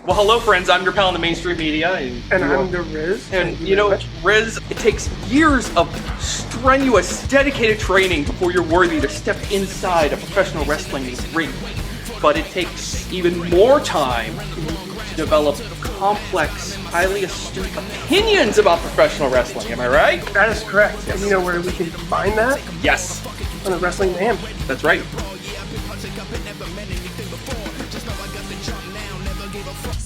Well, hello, friends. I'm your pal in the mainstream media. And I'm the Riz. And, you know, Riz, it takes years of strenuous, dedicated training before you're worthy to step inside a professional wrestling ring. But it takes even more time to develop complex, highly astute opinions about professional wrestling. Am I right? That is correct. Yes. And you know where we can find that? Yes. On the Wrestling Mayhem. That's right.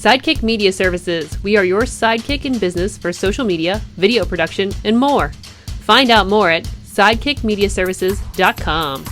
Sidekick Media Services. We are your sidekick in business for social media, video production, and more. Find out more at sidekickmediaservices.com.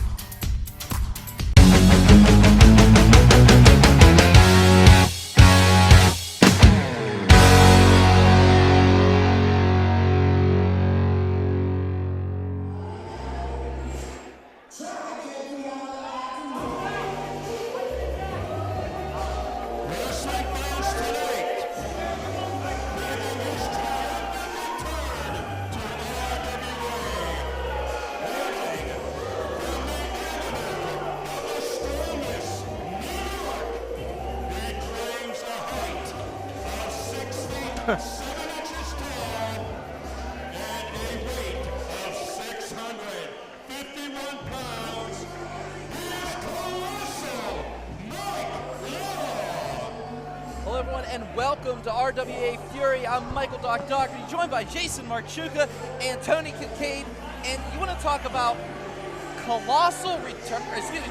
Hello everyone and welcome to RWA Fury. I'm Michael Doc Dockery, joined by Jason Marchuka and Tony Kincaid. And you want to talk about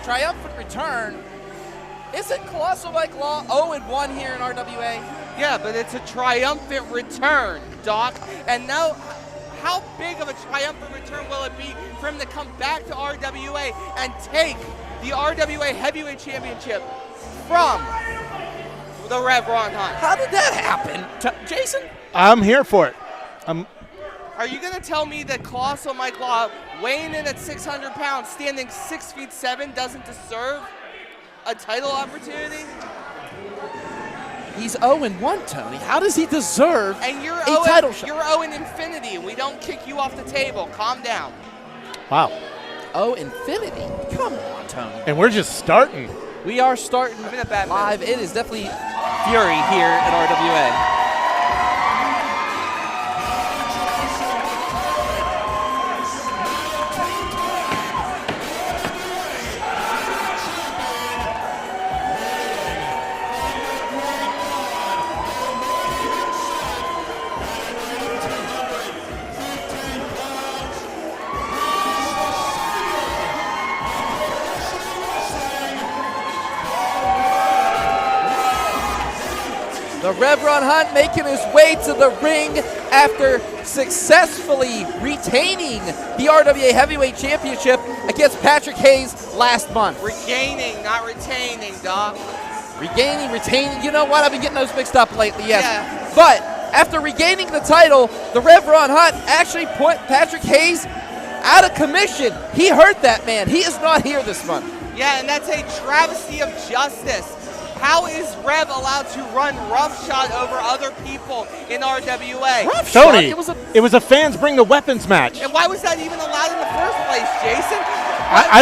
triumphant return. Isn't Colossal Mike Law 0-1 here in RWA? Yeah, but it's a triumphant return, Doc. And now, how big of a triumphant return will it be for him to come back to RWA and take the RWA Heavyweight Championship from the Rev Ron Hunt? How did that happen? Jason? I'm here for it. Are you going to tell me that Colossal Mike Law, weighing in at 600 pounds, standing 6'7", doesn't deserve a title opportunity? He's 0-1, Tony. How does he deserve and you're a title shot? You're 0 in infinity, and we don't kick you off the table. Calm down. Wow. Infinity? Come on, Tony. And we're just starting. We are starting live. It is definitely Fury here at RWA. The Rev Ron Hunt making his way to the ring after successfully retaining the RWA Heavyweight Championship against Patrick Hayes last month. Regaining, not retaining, Doc. Regaining, retaining. You know what? I've been getting those mixed up lately, yes. Yeah. But after regaining the title, the Rev Ron Hunt actually put Patrick Hayes out of commission. He hurt that man. He is not here this month. Yeah, and that's a travesty of justice. How is Rev allowed to run roughshod over other people in RWA? Tony, it was a fans bring the weapons match. And why was that even allowed in the first place, Jason? I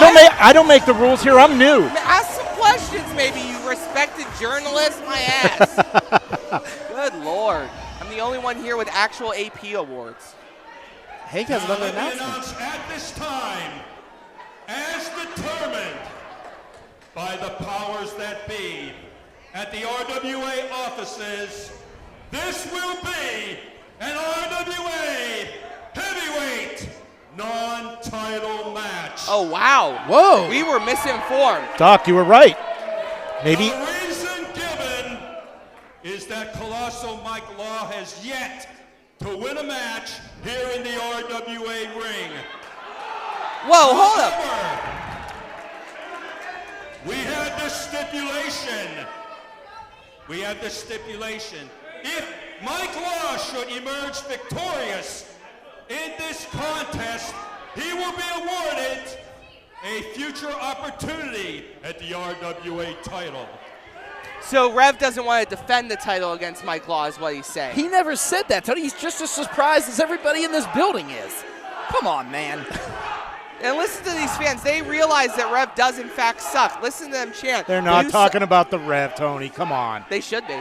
don't make the rules here. I'm new. Ask some questions, maybe, you respected journalist. My ass. Good Lord. I'm the only one here with actual AP awards. Hank has another announcement. Announced at this time, as determined by the powers that be at the RWA offices, this will be an RWA heavyweight non-title match. Oh, wow. Whoa. We were misinformed. Doc, you were right. Maybe. The reason given is that Colossal Mike Law has yet to win a match here in the RWA ring. Whoa, hold up. We had the stipulation. If Mike Law should emerge victorious in this contest, he will be awarded a future opportunity at the RWA title. So Rev doesn't want to defend the title against Mike Law is what he's saying. He never said that, Tony. He's just as surprised as everybody in this building is. Come on, man. And listen to these fans. They realize that Rev does, in fact, suck. Listen to them chant. They're not talking about the Rev, Tony. Come on. They should be.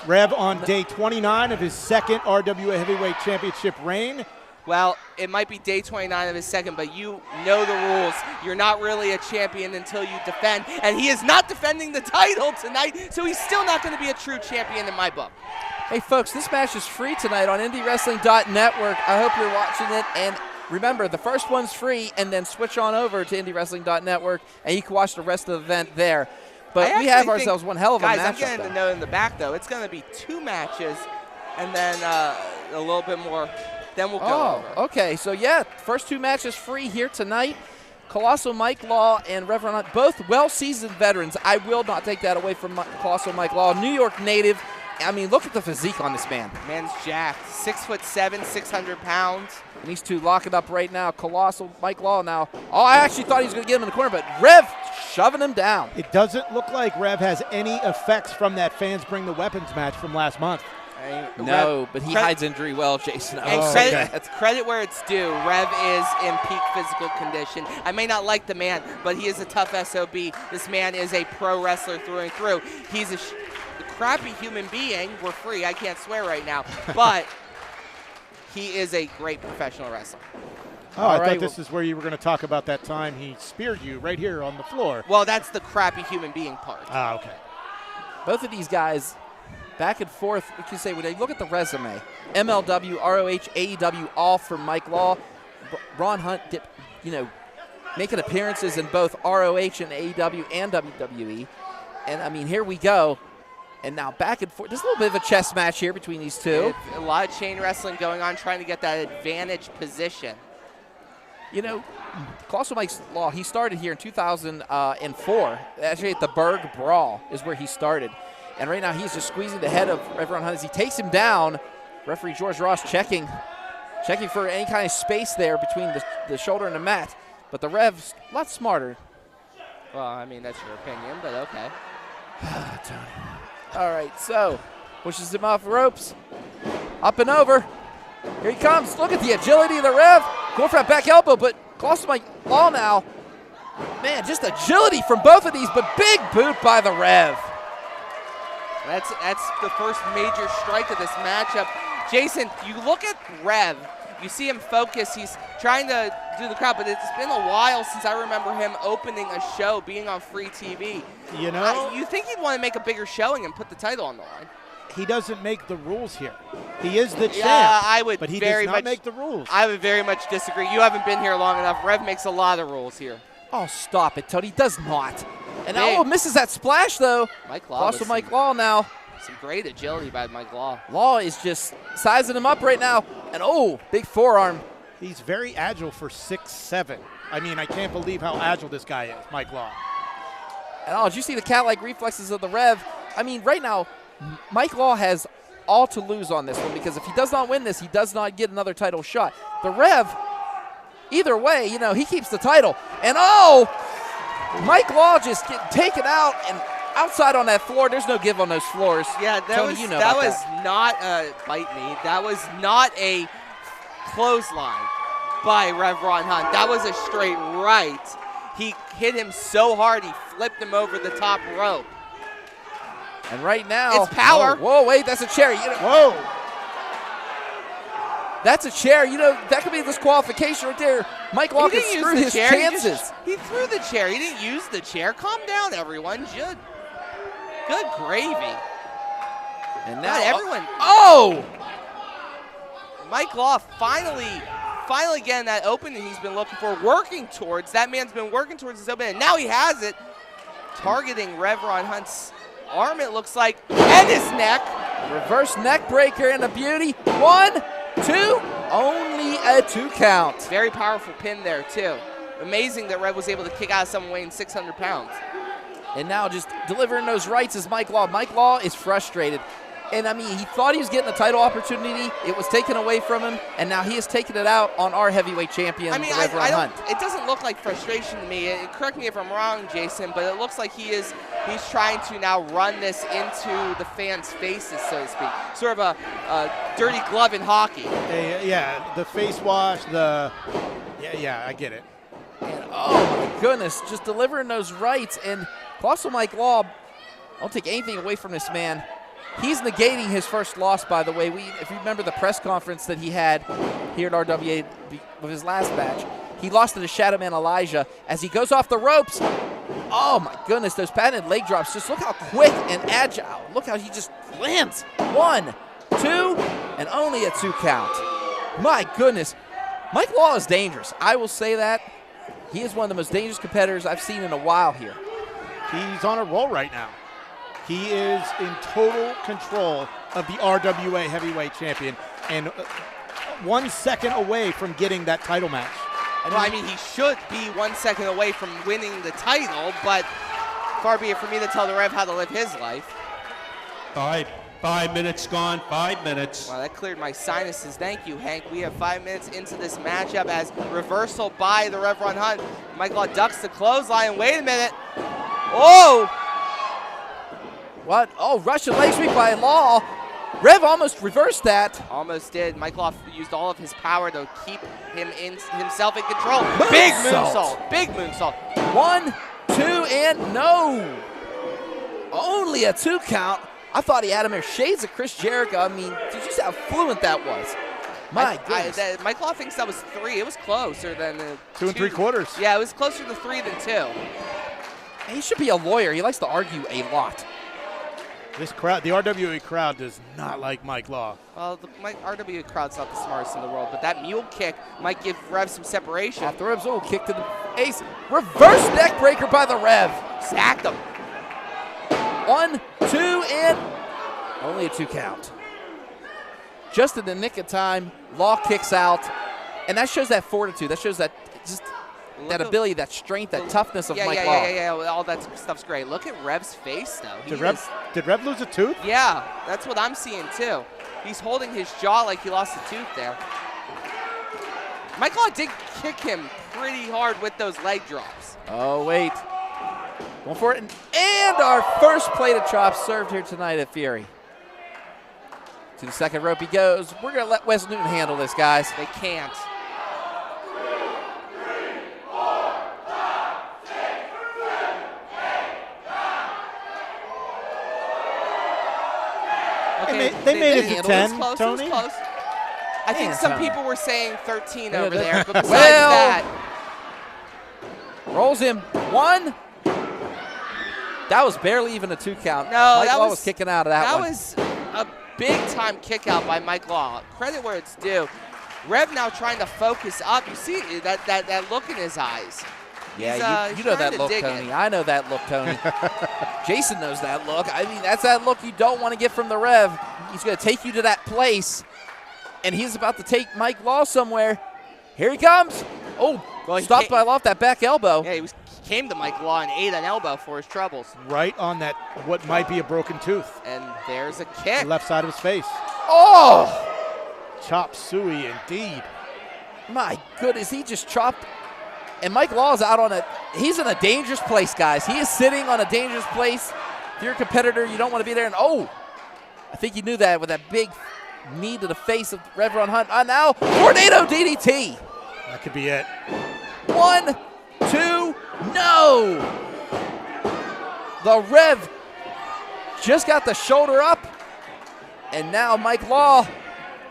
Rev on day 29 of his second RWA Heavyweight Championship reign. Well, it might be day 29 of his second, but you know the rules. You're not really a champion until you defend, and he is not defending the title tonight, so he's still not going to be a true champion in my book. Hey, folks, this match is free tonight on IndieWrestling.network. I hope you're watching it, and remember, the first one's free, and then switch on over to IndieWrestling.network, and you can watch the rest of the event there. But we have ourselves one hell of a match. Guys, I'm getting the note in the back, though. It's going to be 2 matches, and then a little bit more. Then we'll go over. Okay. So, yeah, first 2 matches free here tonight. Colossal Mike Law and Rev Ron Hunt, both well-seasoned veterans. I will not take that away from Colossal Mike Law, New York native. I mean, look at the physique on this man. Man's jacked. 6'7", 600 pounds. And these two locking up right now. Colossal Mike Law now. Oh, I actually thought he was going to get him in the corner, but Rev shoving him down. It doesn't look like Rev has any effects from that Fans Bring the Weapons match from last month. No, but he hides injury well, Jason. And credit where it's due. Rev is in peak physical condition. I may not like the man, but he is a tough SOB. This man is a pro wrestler through and through. He's a crappy human being. We're free. I can't swear right now. But he is a great professional wrestler. Oh, I thought this is where you were going to talk about that time he speared you right here on the floor. Well, that's the crappy human being part. Ah, okay. Both of these guys back and forth. You can say, when they look at the resume, MLW, ROH, AEW, all from Mike Law. Ron Hunt, making appearances in both ROH and AEW and WWE. And, I mean, here we go. And now back and forth. There's a little bit of a chess match here between these two. It's a lot of chain wrestling going on, trying to get that advantage position. You know, Colossal Mike Law, he started here in 2004. Actually, at the Berg Brawl is where he started. And right now he's just squeezing the head of Rev Ron Hunt as he takes him down. Referee George Ross checking for any kind of space there between the shoulder and the mat. But the Rev's a lot smarter. Well, I mean, that's your opinion, but okay. Tony. All right, so pushes him off the ropes. Up and over. Here he comes. Look at the agility of the Rev. Going for that back elbow, but Colossal Mike Law now. Man, just agility from both of these, but big boot by the Rev. That's the first major strike of this matchup. Jason, you look at Rev. You see him focus. He's trying to do the crowd, but it's been a while since I remember him opening a show, being on free TV. You know? You think he'd want to make a bigger showing and put the title on the line. He doesn't make the rules here. He is the champ, I would but he very does not much make the rules. I would very much disagree. You haven't been here long enough. Rev makes a lot of rules here. Oh, stop it, Tony. He does not. And now misses that splash, though. Mike Law. Colossal Mike Law now. Some great agility by Mike Law. Law is just sizing him up right now. And, big forearm. He's very agile for 6'7". I mean, I can't believe how agile this guy is, Mike Law. And, did you see the cat-like reflexes of the Rev? I mean, right now, Mike Law has all to lose on this one, because if he does not win this, he does not get another title shot. The Rev, either way, he keeps the title. And, Mike Law just getting taken out and outside on that floor. There's no give on those floors. Yeah, that Tony, was not a bite me. That was not a clothesline by Rev Ron Hunt. That was a straight right. He hit him so hard, he flipped him over the top rope. And right now, it's power. Whoa, wait, that's a chair. Whoa. That's a chair. That could be a disqualification right there. Mike Law could screw his chances. He threw the chair. He didn't use the chair. Calm down, everyone. Good gravy. And now everyone. Mike Law finally getting that opening he's been looking for, working towards. That man's been working towards his opening, and now he has it. Targeting Rev Ron Hunt's arm, it looks like, and his neck. Reverse neck breaker and a beauty. 1, 2, only a 2 count. Very powerful pin there, too. Amazing that Rev was able to kick out of someone weighing 600 pounds. And now just delivering those rights is Mike Law. Mike Law is frustrated. And, I mean, he thought he was getting a title opportunity. It was taken away from him, and now he has taken it out on our heavyweight champion, Rev Ron Hunt. It doesn't look like frustration to me. Correct me if I'm wrong, Jason, but it looks like he's trying to now run this into the fans' faces, so to speak. Sort of a dirty glove in hockey. Yeah, the face wash, yeah, I get it. And, my goodness, just delivering those rights. And Colossal Mike Law, I'll take anything away from this man. He's negating his first loss, by the way. If you remember the press conference that he had here at RWA with his last match, he lost to the Shadow Man Elijah as he goes off the ropes. Oh my goodness, those patented leg drops. Just look how quick and agile. Look how he just lands. 1, 2, and only a 2 count. My goodness. Mike Law is dangerous. I will say that. He is one of the most dangerous competitors I've seen in a while here. He's on a roll right now. He is in total control of the RWA heavyweight champion and 1 second away from getting that title match. I mean, he should be 1 second away from winning the title, but far be it for me to tell the Rev how to live his life. 5 minutes gone, 5 minutes. Wow, that cleared my sinuses. Thank you, Hank. We have 5 minutes into this matchup as reversal by the Rev Ron Hunt. Mike Law ducks the clothesline. Wait a minute. Oh! What? Oh, Russian leg sweep by Law. Rev almost reversed that. Almost did. Mike Law used all of his power to keep himself in control. Big moonsault. Big moonsault. 1, 2, and no. Only a 2 count. I thought he had him here. Shades of Chris Jericho. I mean, did you see how fluent that was? My goodness. Mike Law thinks that was 3. It was closer than 2 3/4. Yeah, it was closer to 3 than 2. He should be a lawyer. He likes to argue a lot. This crowd, the RWA crowd, does not like Mike Law. Well, the RWA crowd's not the smartest in the world, but that mule kick might give Rev some separation. Off the Rev's kick to the ace. Reverse neck breaker by the Rev. Stacked him. 1, 2, and only a 2 count. Just in the nick of time, Law kicks out, and that shows that fortitude. That shows that just that ability, that strength, that toughness of Mike Law. Yeah. All that stuff's great. Look at Rev's face, though. Did Rev lose a tooth? Yeah, that's what I'm seeing, too. He's holding his jaw like he lost a tooth there. Mike Law did kick him pretty hard with those leg drops. Oh, wait. Going for it. And our first plate of chops served here tonight at Fury. To the second rope he goes. We're going to let Wes Newton handle this, guys. They can't. Okay, they made it to 10, close, Tony. It was close. I think some people were saying 13 over there, but besides well, that. Rolls him. 1. That was barely even a 2 count. No, Mike that Law was kicking out of that one. That was a big-time kick out by Mike Law. Credit where it's due. Rev now trying to focus up. You see that look in his eyes. Yeah, you know that look, Tony. I know that look, Tony. Jason knows that look. I mean, that's that look you don't want to get from the Rev. He's going to take you to that place, and he's about to take Mike Law somewhere. Here he comes. Oh, well, stopped by off that back elbow. Yeah, he came to Mike Law and ate an elbow for his troubles. Right on that, what might be a broken tooth. And there's a kick. The left side of his face. Oh! Chop suey indeed. My goodness, he just chopped. And Mike Law's out on he's in a dangerous place, guys. He is sitting on a dangerous place. If you're a competitor, you don't want to be there. And I think he knew that with that big knee to the face of Rev Ron Hunt. Now, Tornado DDT. That could be it. 1, 2, no. The Rev just got the shoulder up. And now Mike Law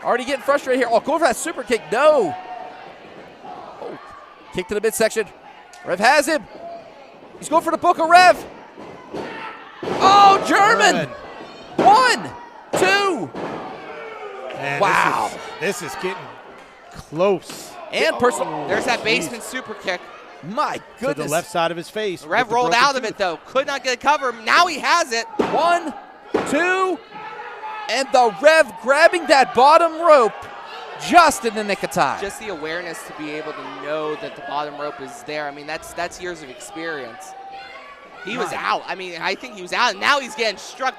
already getting frustrated here. Oh, going for that super kick. No. Kick to the midsection. Rev has him. He's going for the Booker Rev. Oh, German. 1, 2. Man, wow. This is getting close. And personal. There's that basement super kick. My goodness. To the left side of his face. Rev rolled out of it, though. Could not get a cover. Now he has it. 1, 2. And the Rev grabbing that bottom rope just in the nick of time. Just the awareness to be able to know that the bottom rope is there. I mean, that's years of experience. He was out. I mean, I think he was out, and now he's getting struck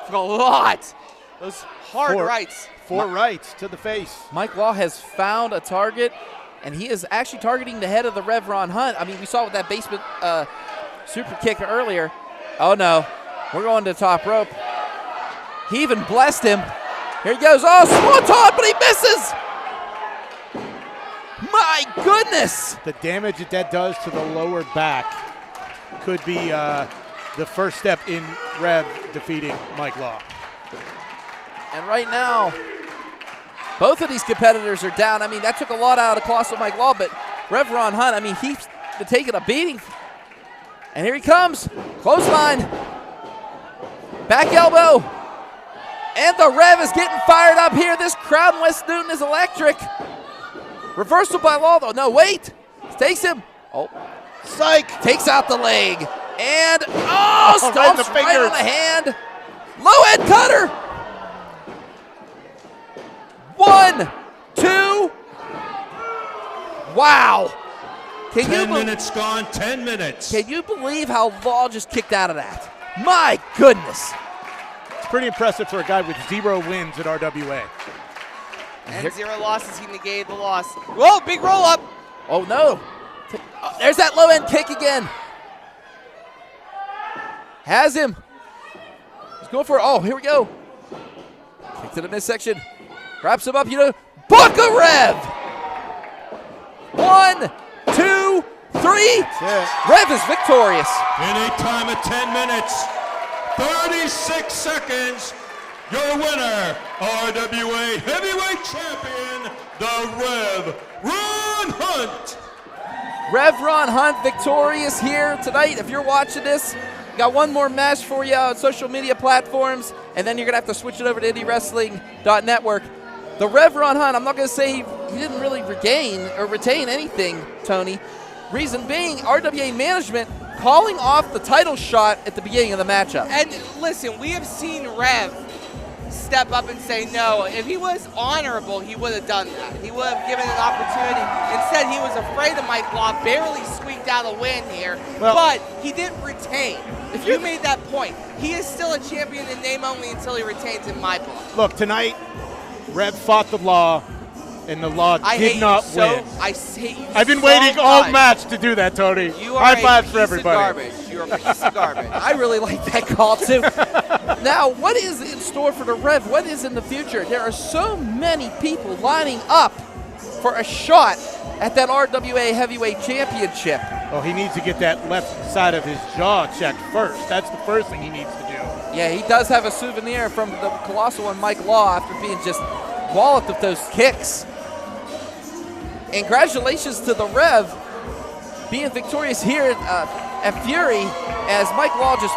a lot. Those hard rights. 4 rights to the face. Mike Law has found a target, and he is actually targeting the head of the Rev Ron Hunt. I mean, we saw with that basement super kick earlier. Oh, no. We're going to the top rope. He even blessed him. Here he goes. Oh, swanton, but he misses. My goodness. The damage that does to the lower back could be the first step in Rev defeating Mike Law. And right now, both of these competitors are down. I mean, that took a lot out of Colossal Mike Law, but Rev Ron Hunt, I mean, he's been taking a beating. And here he comes. Clothesline. Back elbow. And the Rev is getting fired up here. This crowd in West Newton is electric. Reversal by Law, though. No, wait. Takes him. Oh. Psych. Takes out the leg. And, oh, Right in the stomps right fingers. on the hand. Low head cutter. 1, 2. Wow. 10 minutes gone, 10 minutes. Can you believe how Law just kicked out of that? My goodness. It's pretty impressive for a guy with 0 wins at RWA. And 0 losses, he negated the loss. Whoa, big roll up. Oh, no. There's that low end kick again. Has him. He's going for it. Oh, here we go. Kick to the midsection. Wraps him up, Bucka Rev. 1, 2, 3. Rev is victorious. In a time of 10 minutes, 36 seconds, your winner, RWA Heavyweight Champion, the Rev Ron Hunt. Rev Ron Hunt victorious here tonight. If you're watching this, got one more match for you on social media platforms, and then you're going to have to switch it over to IndieWrestling.network. The Rev Ron Hunt, I'm not going to say he didn't really retain anything, Tony. Reason being, RWA management calling off the title shot at the beginning of the matchup. And listen, we have seen Rev step up and say no. If he was honorable, he would have done that. He would have given an opportunity. Instead, he was afraid of Mike Law, barely squeaked out a win here, but he didn't retain. If you made that point, he is still a champion in name only until he retains in my book. Look, tonight, Rev fought the Law, and the Law did not win. I hate you. I've been waiting all match to do that, Tony. You are High fives for everybody. You are a piece of garbage. I really like that call, too. Now, what is in store for the Rev? What is in the future? There are so many people lining up for a shot at that RWA Heavyweight Championship. Oh, he needs to get that left side of his jaw checked first. That's the first thing he needs to do. Yeah, he does have a souvenir from the Colossal and Mike Law after being just walloped with those kicks. And congratulations to the Rev being victorious here at Fury as Mike Law just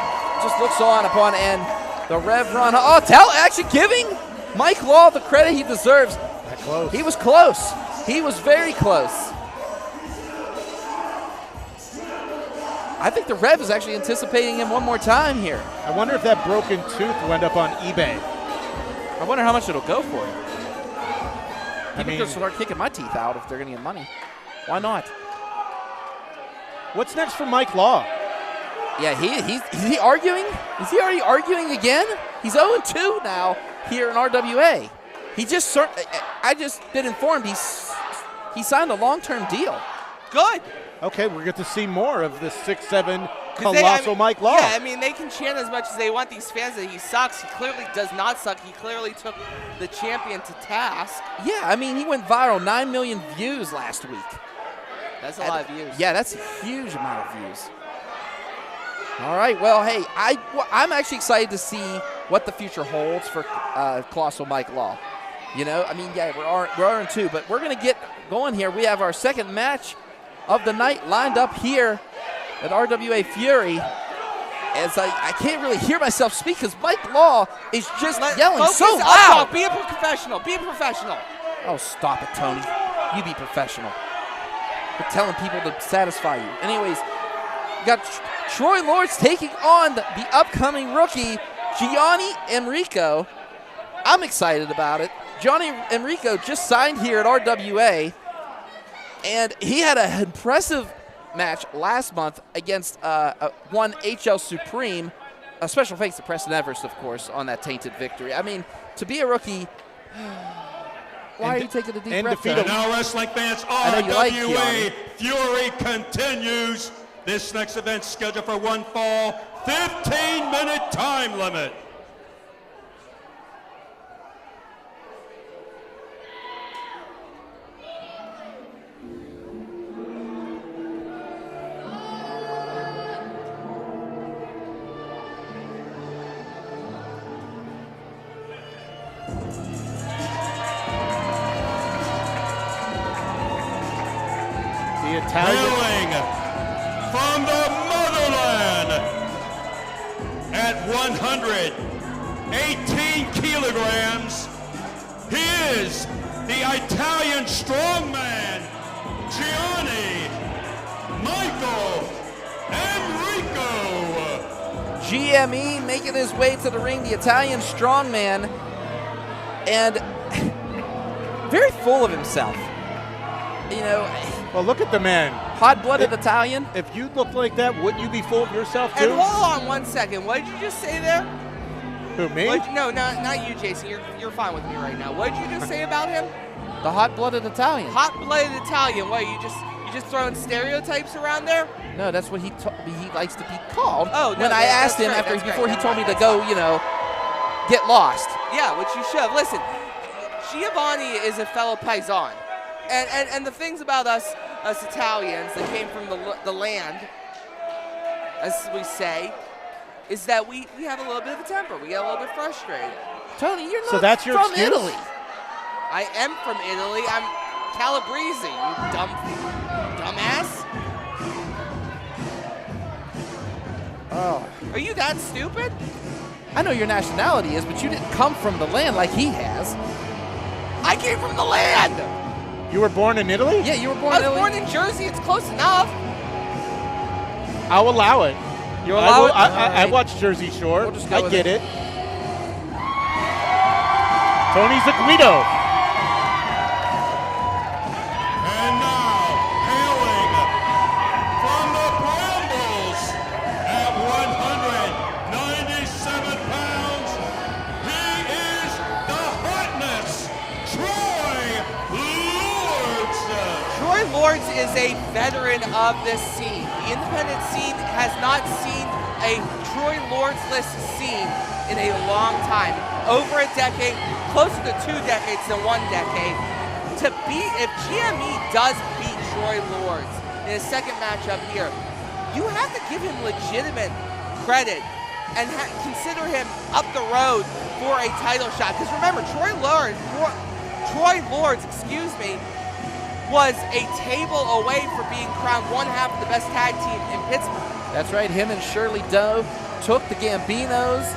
looks on upon, and the Rev Ron, actually giving Mike Law the credit he deserves. That close. He was close. He was very close. I think the Rev is actually anticipating him one more time here. I wonder if that broken tooth will end up on eBay. I wonder how much it'll go for. I mean, People could start kicking my teeth out if they're going to get money. Why not? what's next for Mike Law? Yeah, is he arguing? Is he already arguing again? He's 0-2 now here in RWA. I just been informed he signed a long-term deal. Good. Okay, we're going to see more of this 6'7" Colossal Mike Law. Yeah, I mean, they can chant as much as they want, these fans, that he sucks. He clearly does not suck. He clearly took the champion to task. Yeah, I mean, he went viral, 9 million views last week. That's a lot of views. Yeah, that's a huge amount of views. All right, well, hey, I'm actually excited to see what the future holds for Colossal Mike Law. You know, I mean, yeah, we're 0-2, but we're going to get going here. We have our second match of the night lined up here at RWA Fury. As I can't really hear myself speak because Mike Law is just yelling so loud. Be a professional. Be a professional. Oh, stop it, Tony. You be professional. We're telling people to satisfy you. Anyways, we got Troy Lords taking on the upcoming rookie, Giani Enrico. I'm excited about it. Gianni Enrico just signed here at RWA, and he had an impressive match last month against one HL Supreme, a special thanks to Preston Everest, of course, on that tainted victory. I mean, to be a rookie, why are you taking a deep breath? And now, wrestling fans, RWA Fury continues. This next event scheduled for one fall, 15-minute time limit. The Italian. Hailing from the motherland at 118 kilograms, he is the Italian strongman, Giani Enrio. GME making his way to the ring, the Italian strongman, and very full of himself. You know, Well, look at the man. hot-blooded Italian. If you look like that, wouldn't you be full of yourself too? And hold on 1 second. What did you just say there? Who, me? No, not you, Jason. You're fine with me right now. What did you just say about him? The hot-blooded Italian. Hot-blooded Italian. What, you just throwing stereotypes around there? No, that's what he likes to be called. Oh, no, when I yeah, asked him that's right, before that's he told me to go, get lost. Yeah, which you should have. Listen, Giovanni is a fellow paisan. And the things about us Italians that came from the land, as we say, is that we have a little bit of a temper. We get a little bit frustrated. Tony, you're not So that's your from excuse? Italy. I am from Italy. I'm Calabrese, you dumbass. Oh. Are you that stupid? I know your nationality is, but you didn't come from the land like he has. I came from the land. You were born in Italy? Yeah, you were born I in was Italy. born in Jersey. It's close enough. I'll allow it. You allow it? I watch Jersey Shore. We'll just go I with get it. it. Tony's a Guido. And now, hailing from the Brambles at 197 pounds, he is the hotness, Troy Lords. Troy Lords is a veteran of this scene. The independent scene has not seen a Troy Lords-less scene in a long time. Over a decade, closer to 2 decades than 1 decade. If GME does beat Troy Lords in his second matchup here, you have to give him legitimate credit and consider him up the road for a title shot. Because remember, Troy Lords, was a table away from being crowned one half of the best tag team in Pittsburgh. That's right. Him and Shirley Doe took the Gambinos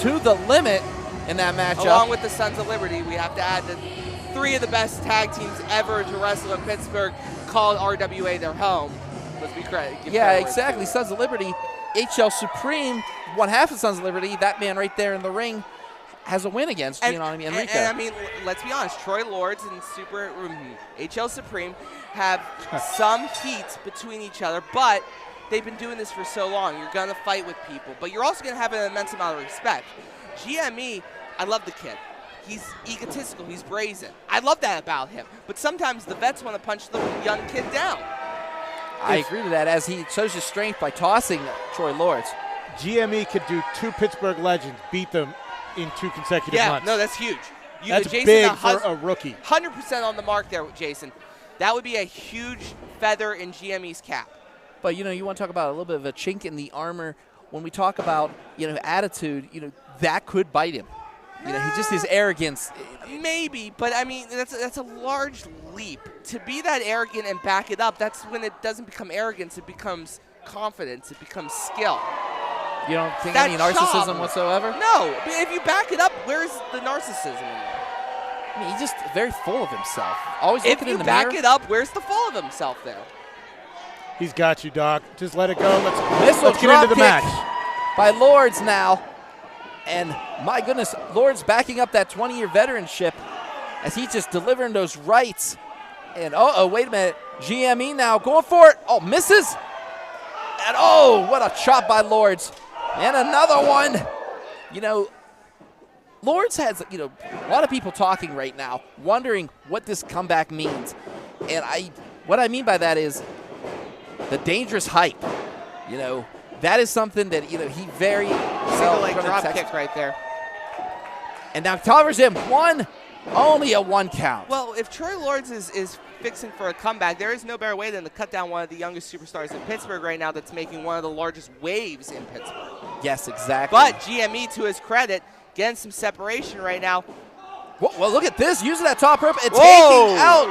to the limit in that matchup. Along with the Sons of Liberty, we have to add that 3 of the best tag teams ever to wrestle in Pittsburgh called RWA their home. Let's be credit. Yeah, exactly. Sons of Liberty, HL Supreme, one half of Sons of Liberty. That man right there in the ring has a win against Gianni Enricko. And I mean, let's be honest, Troy Lords and HL Supreme have some heat between each other, but they've been doing this for so long. You're going to fight with people, but you're also going to have an immense amount of respect. GME, I love the kid. He's egotistical. He's brazen. I love that about him. But sometimes the vets want to punch the young kid down. I agree to that, as he shows his strength by tossing Troy Lords. GME could do 2 Pittsburgh legends, beat them in 2 consecutive months. No, that's huge. That's Jason, big for a rookie. 100% on the mark there, Jason. That would be a huge feather in GME's cap. But, you want to talk about a little bit of a chink in the armor. When we talk about, attitude, that could bite him. His arrogance. Maybe, but I mean, that's a large leap. To be that arrogant and back it up, that's when it doesn't become arrogance, it becomes confidence, it becomes skill. You don't think That any narcissism chop. whatsoever? No, but if you back it up, where's the narcissism in there? I mean, he's just very full of himself. Always If looking you in the back mirror. it up, where's the fall of himself there? He's got you, Doc. Just let it go. Let's Missile get into the drop match. kick by Lords now. And my goodness, Lords backing up that 20-year veteranship as he's just delivering those rights. And wait a minute. GME now going for it. Oh, misses. And what a chop by Lords. And another one. Lords has, a lot of people talking right now, wondering what this comeback means. And what I mean by that is the dangerous hype. That is something that, he very Single leg drop kick right there. And now covers him. Only a 1 count. Well, if Troy Lords is fixing for a comeback, there is no better way than to cut down one of the youngest superstars in Pittsburgh right now that's making one of the largest waves in Pittsburgh. Yes, exactly. But GME, to his credit, getting some separation right now. Well, look at this. Using that top rope and Whoa. taking out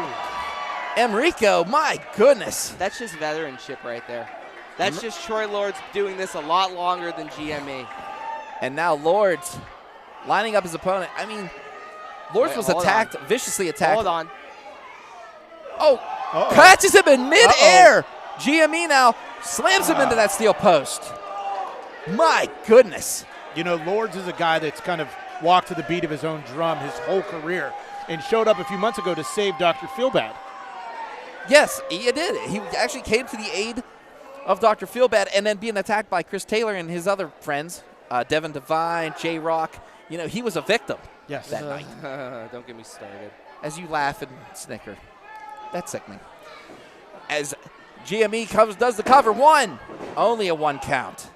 Emricko. My goodness. That's just veteranship right there. That's just Troy Lords doing this a lot longer than GME. And now Lords lining up his opponent. I mean, Lords was attacked, viciously attacked. Hold on. Oh, catches him in midair. GME now slams him into that steel post. My goodness. You know, Lords is a guy that's kind of walked to the beat of his own drum his whole career and showed up a few months ago to save Dr. Feelbad. Yes, he did. He actually came to the aid of Dr. Feelbad and then being attacked by Chris Taylor and his other friends, Devin Devine, J-Rocc. You know, he was a victim that night. Don't get me started. As you laugh and snicker. That's sickening. As GME does the cover. One. Only a 1 count.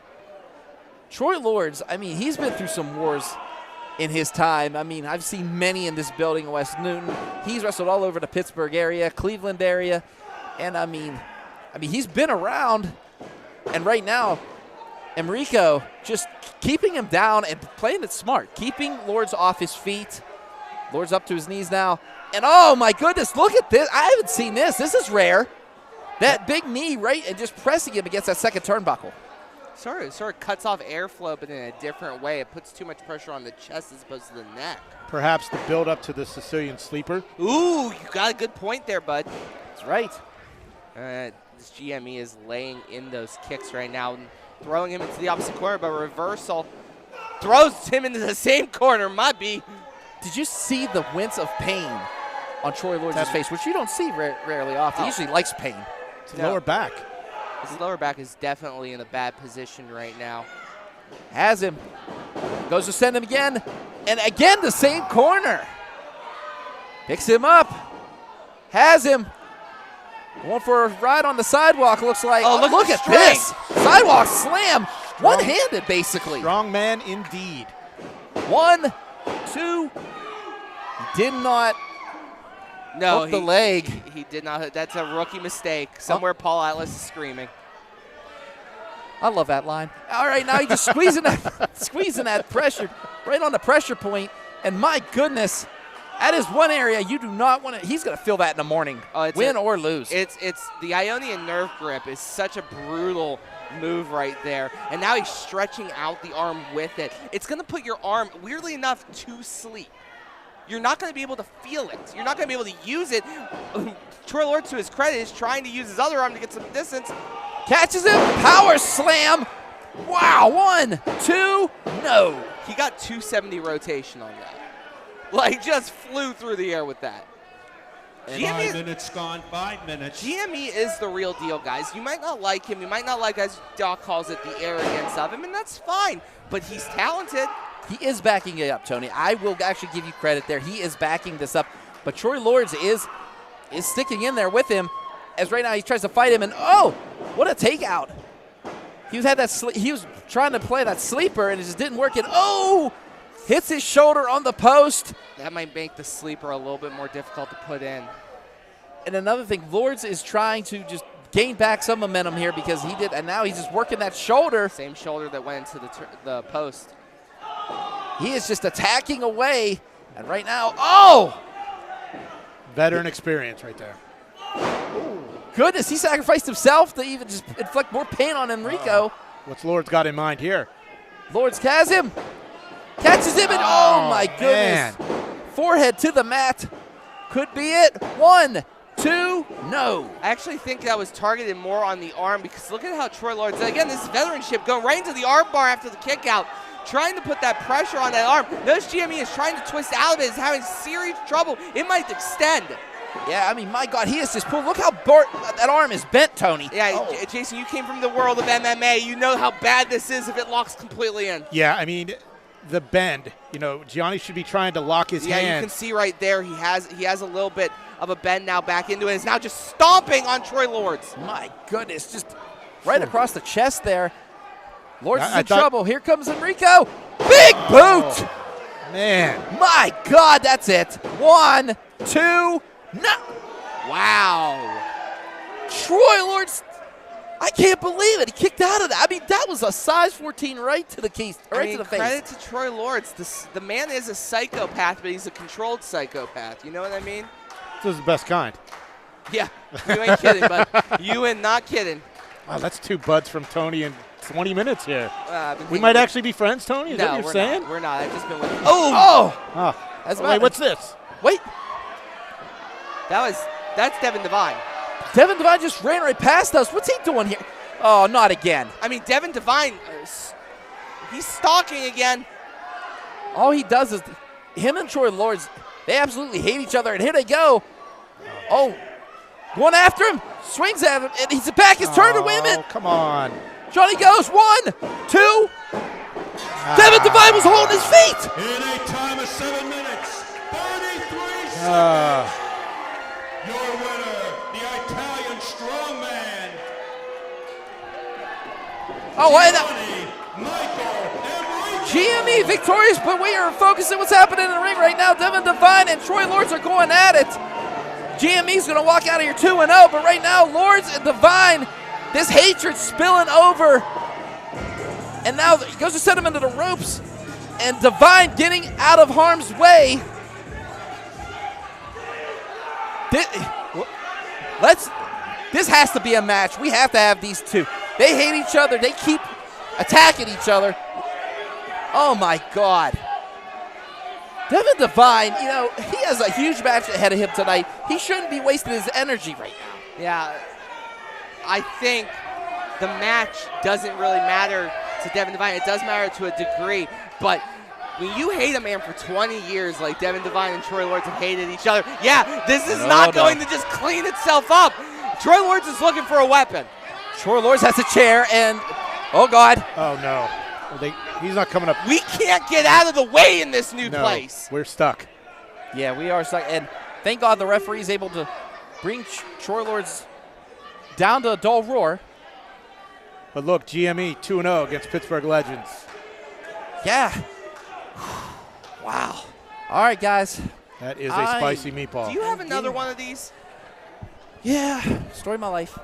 Troy Lords, I mean, he's been through some wars in his time. I mean, I've seen many in this building in West Newton. He's wrestled all over the Pittsburgh area, Cleveland area. And I mean, he's been around. And right now, Emricko just keeping him down and playing it smart, keeping Lords off his feet. Lords up to his knees now. And oh my goodness, look at this. I haven't seen this. This is rare. That big knee right and just pressing him against that second turnbuckle. Sort of cuts off airflow, but in a different way. It puts too much pressure on the chest as opposed to the neck. Perhaps the build up to the Sicilian sleeper. Ooh, you got a good point there, bud. That's right. This GME is laying in those kicks right now and throwing him into the opposite corner, but reversal throws him into the same corner. Might be. Did you see the wince of pain on Troy Lords' face, which you don't see rarely often? He usually likes pain. It's lower back. His lower back is definitely in a bad position right now. Has him. Goes to send him again. And again, the same corner. Picks him up. Has him. Going for a ride on the sidewalk, looks like. Oh, look at at the this. Sidewalk slam. One-handed, basically. Strong man indeed. 1, 2. He did not hook the leg. He did not. That's a rookie mistake. Somewhere Paul Atlas is screaming. I love that line. All right, now he's just squeezing that pressure right on the pressure point. And my goodness, that is one area you do not want to. He's going to feel that in the morning, win or lose. It's the Ionian nerve grip is such a brutal move right there. And now he's stretching out the arm with it. It's going to put your arm, weirdly enough, to sleep. You're not going to be able to feel it. You're not going to be able to use it. Troy Lords, to his credit, is trying to use his other arm to get some distance. Catches him, power slam. Wow, 1, 2, no. He got 270 rotation on that. Like, just flew through the air with that. 5 minutes gone, 5 minutes. GME is the real deal, guys. You might not like him. You might not like, as Doc calls it, the arrogance of him, and that's fine. But he's talented. He is backing it up, Tony. I will actually give you credit there. He is backing this up. But Troy Lords is sticking in there with him, as right now he tries to fight him, and oh, what a takeout. He was trying to play that sleeper, and it just didn't work, and oh, hits his shoulder on the post. That might make the sleeper a little bit more difficult to put in. And another thing, Lords is trying to just gain back some momentum here because he did, and now he's just working that shoulder. Same shoulder that went into the post. He is just attacking away, and right now, oh! Veteran experience right there. Goodness, he sacrificed himself to even just inflict more pain on Emricko. What's Lords got in mind here? Lords catches him, and oh my goodness. Man. Forehead to the mat. Could be it. 1, 2, no. I actually think that was targeted more on the arm because look at how Troy Lords, again, this is veteranship, going right into the arm bar after the kick out, trying to put that pressure on that arm. Notice GME is trying to twist out of it, is having serious trouble. It might extend. Yeah, I mean, my God, he is just pulled. Look how that arm is bent, Tony. Yeah, Jason, you came from the world of MMA. You know how bad this is if it locks completely in. Yeah, I mean, the bend. You know, Gianni should be trying to lock his hand. Yeah, you can see right there he has a little bit of a bend now back into it. It's now just stomping on Troy Lords. My goodness, just right across the chest there. Lords is in trouble. Here comes Emricko. Big boot. Man. My God, that's it. 1, 2, no. Wow. Troy Lords I can't believe it. He kicked out of that. I mean, that was a size 14 right to the case, right to the face. Credit to Troy Lords. The man is a psychopath, but he's a controlled psychopath. You know what I mean? This is the best kind. Yeah, you ain't kidding, but you ain't not kidding. Wow, that's 2 buds from Tony in 20 minutes here. We We might actually be friends, Tony? Is that what you're saying? We're not. I've just been with. Oh! That's Wait, what's this? Wait, That's Devin Devine. Devin Devine just ran right past us. What's he doing here? Oh, not again. I mean, Devin Devine, he's stalking again. All he does is him and Troy Lords, they absolutely hate each other, and here they go. Oh, going after him, swings at him, and he's back his turn to win it. Oh, come on. Johnny goes, 1, 2. Devin Devine was holding his feet. In a time of 7 minutes, 33 seconds. Your winner, the Italian strongman, Gianni victorious, but we are focusing what's happening in the ring right now. Devin Devine and Troy Lords are going at it. GME's going to walk out of here 2-0, but right now Lords and Devine, this hatred spilling over. And now he goes to set him into the ropes, and Devine getting out of harm's way. This has to be a match. We have to have these two. They hate each other. They keep attacking each other. Oh, my God. Devin Devine, you know, he has a huge match ahead of him tonight. He shouldn't be wasting his energy right now. Yeah, I think the match doesn't really matter to Devin Devine. It does matter to a degree, but when you hate a man for 20 years like Devin Devine and Troy Lords have hated each other, yeah, this is not going to just clean itself up. Troy Lords is looking for a weapon. Troy Lords has a chair, and, oh, God. Oh, no. He's not coming up. We can't get out of the way in this new place. We're stuck. Yeah, we are stuck. And thank God the referee is able to bring Troy Lords down to a dull roar. But look, GME 2-0 against Pittsburgh Legends. Yeah. Wow. All right, guys. That is a spicy meatball. Do you have another one of these? Yeah. Story of my life.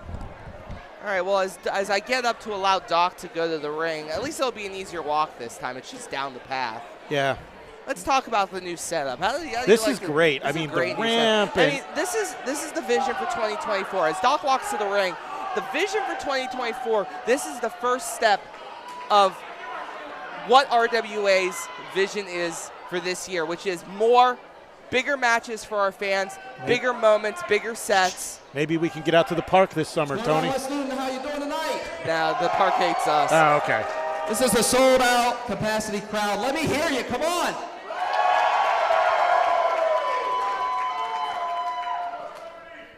All right, well, as I get up to allow Doc to go to the ring, at least it'll be an easier walk this time. It's just down the path. Yeah. Let's talk about the new setup. How do you This like is great. I mean, the ramp. I mean, this is the vision for 2024. As Doc walks to the ring, the vision for 2024, this is the first step of what RWA's vision is for this year, which is more, bigger matches for our fans, bigger moments, bigger sets. Maybe we can get out to the park this summer, Tony. How you doing tonight? Now, the park hates us. Oh, okay. This is a sold-out capacity crowd. Let me hear you. Come on.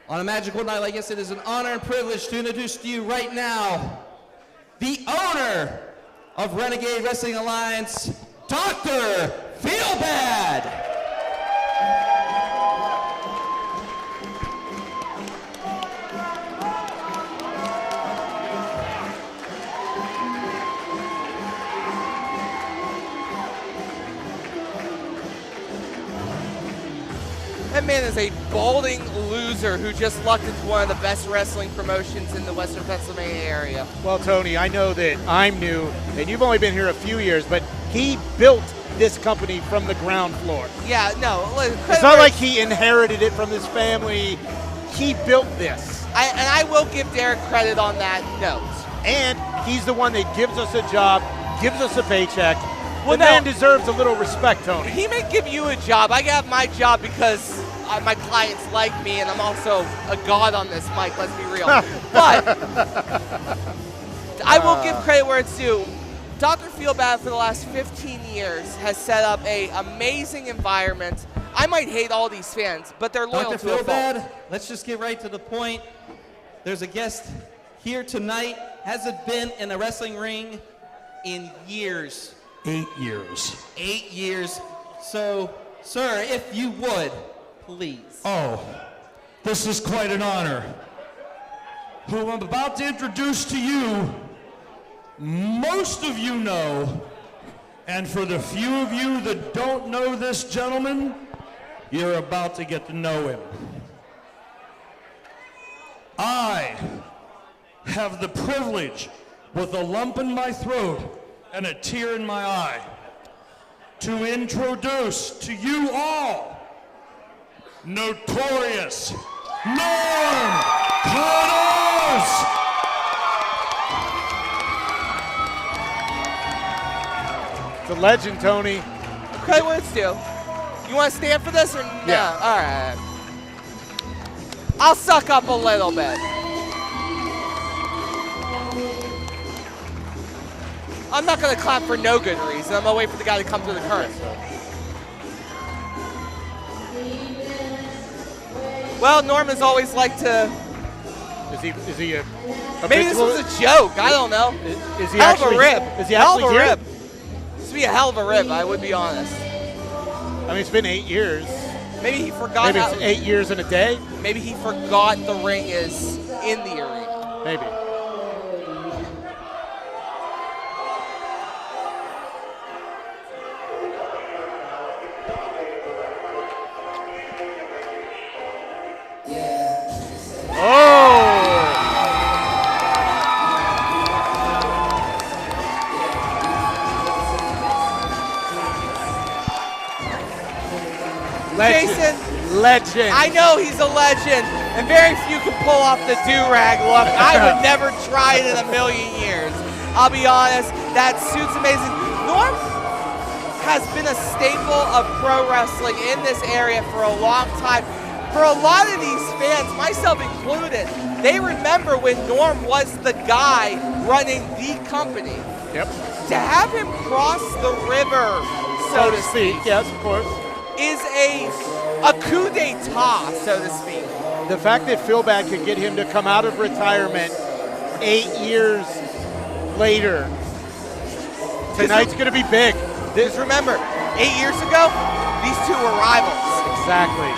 On a magical night like this, it is an honor and privilege to introduce to you right now the owner of Renegade Wrestling Alliance, Dr. Feelbad. That man is a balding loser who just lucked into one of the best wrestling promotions in the Western Pennsylvania area. Well, Tony, I know that I'm new, and you've only been here a few years, but he built this company from the ground floor. Yeah, no. It's not like he inherited it from his family. He built this. And I will give Derek credit on that note. And he's the one that gives us a job, gives us a paycheck. Well, the man deserves a little respect, Tony. He may give you a job. I got my job because my clients like me, and I'm also a god on this mic, let's be real. But I will give credit where it's due. Dr. Feelbad for the last 15 years has set up an amazing environment. I might hate all these fans, but they're loyal Dr. to a fault. Feelbad, let's just get right to the point. There's a guest here tonight. Hasn't been in a wrestling ring in years. 8 years. 8 years. So, sir, if you would, please. Oh, this is quite an honor. Who I'm about to introduce to you, most of you know, and for the few of you that don't know this gentleman, you're about to get to know him. I have the privilege, with a lump in my throat and a tear in my eye, to introduce to you all Notorious Norm Connors! The legend, Tony. Okay, let's do. You want to stand for this or no? Yeah. All right. I'll suck up a little bit. I'm not going to clap for no good reason. I'm going to wait for the guy to come to the curtain. Well, Norman's always liked to... Is he a maybe this was a joke. I don't know. Is he hell actually, of a rib. Is he hell actually of a here? rib. This would be a hell of a rib, I would be honest. I mean, it's been 8 years. Maybe he forgot. Maybe it's 8 years in a day. Maybe he forgot the ring is in the arena. Maybe. Jason, legend. I know he's a legend, and very few can pull off the do-rag look. I would never try it in a million years. I'll be honest, that suit's amazing. Norm has been a staple of pro wrestling in this area for a long time. For a lot of these fans, myself included, they remember when Norm was the guy running the company. Yep. To have him cross the river, so to speak, yes, of course, is a coup d'etat, so to speak. The fact that Philback could get him to come out of retirement 8 years later, tonight's going to be big. Just remember, 8 years ago, these two were rivals. Exactly.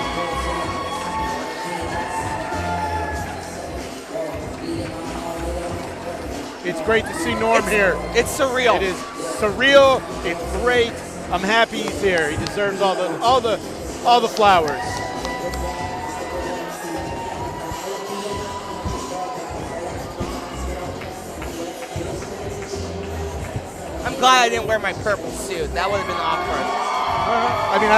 It's great to see Norm here. It's surreal. It is surreal. It's great. I'm happy he's here. He deserves all the flowers. I'm glad I didn't wear my purple suit. That would have been awkward. I mean,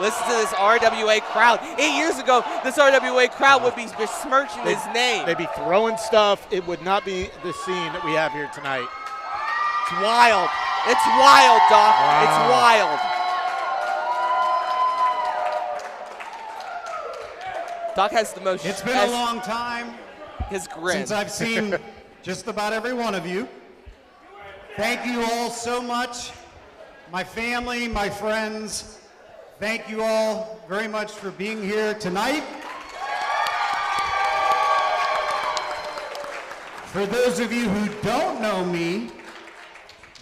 listen to this RWA crowd. 8 years ago, this RWA crowd would be besmirching his name. They'd be throwing stuff. It would not be the scene that we have here tonight. It's wild. It's wild, Doc. Wow. It's wild. Doc has the most. It's been a long time his grin. since I've seen just about every one of you. Thank you all so much. My family, my friends, thank you all very much for being here tonight. For those of you who don't know me,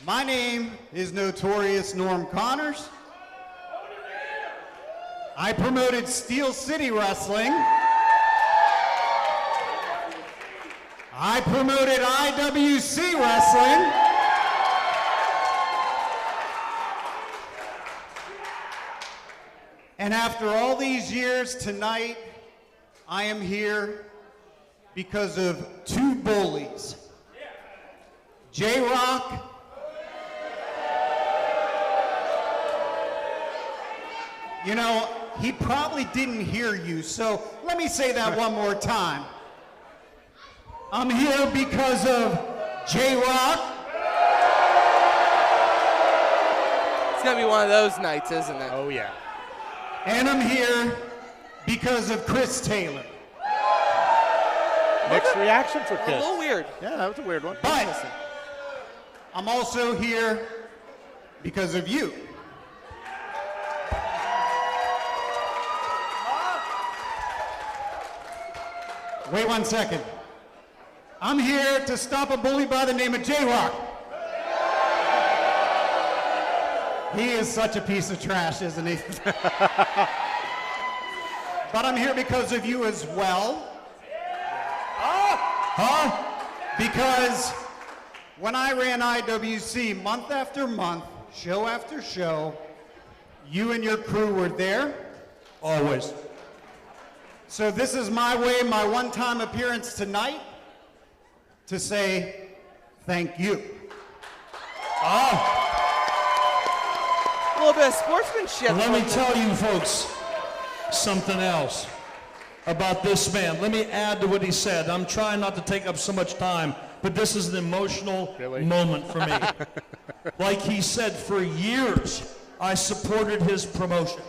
my name is Notorious Norm Connors. I promoted Steel City Wrestling. I promoted IWC Wrestling. And after all these years, tonight, I am here because of two bullies. J-Rocc You know, he probably didn't hear you, so let me say that one more time. I'm here because of J-Rocc. It's gonna be one of those nights, isn't it? Oh yeah. And I'm here because of Chris Taylor. Mixed reaction for A Chris. little weird. Yeah, that was a weird one. But I'm also here because of you. Wait 1 second. I'm here to stop a bully by the name of J-Rocc. He is such a piece of trash, isn't he? But I'm here because of you as well. Because when I ran IWC month after month, show after show, you and your crew were there. Always. So this is my way, my one-time appearance tonight, to say thank you. A little bit of sportsmanship. Let me tell you folks something else about this man. Let me add to what he said. I'm trying not to take up so much time, but this is an emotional moment for me. Like he said, for years, I supported his promotion.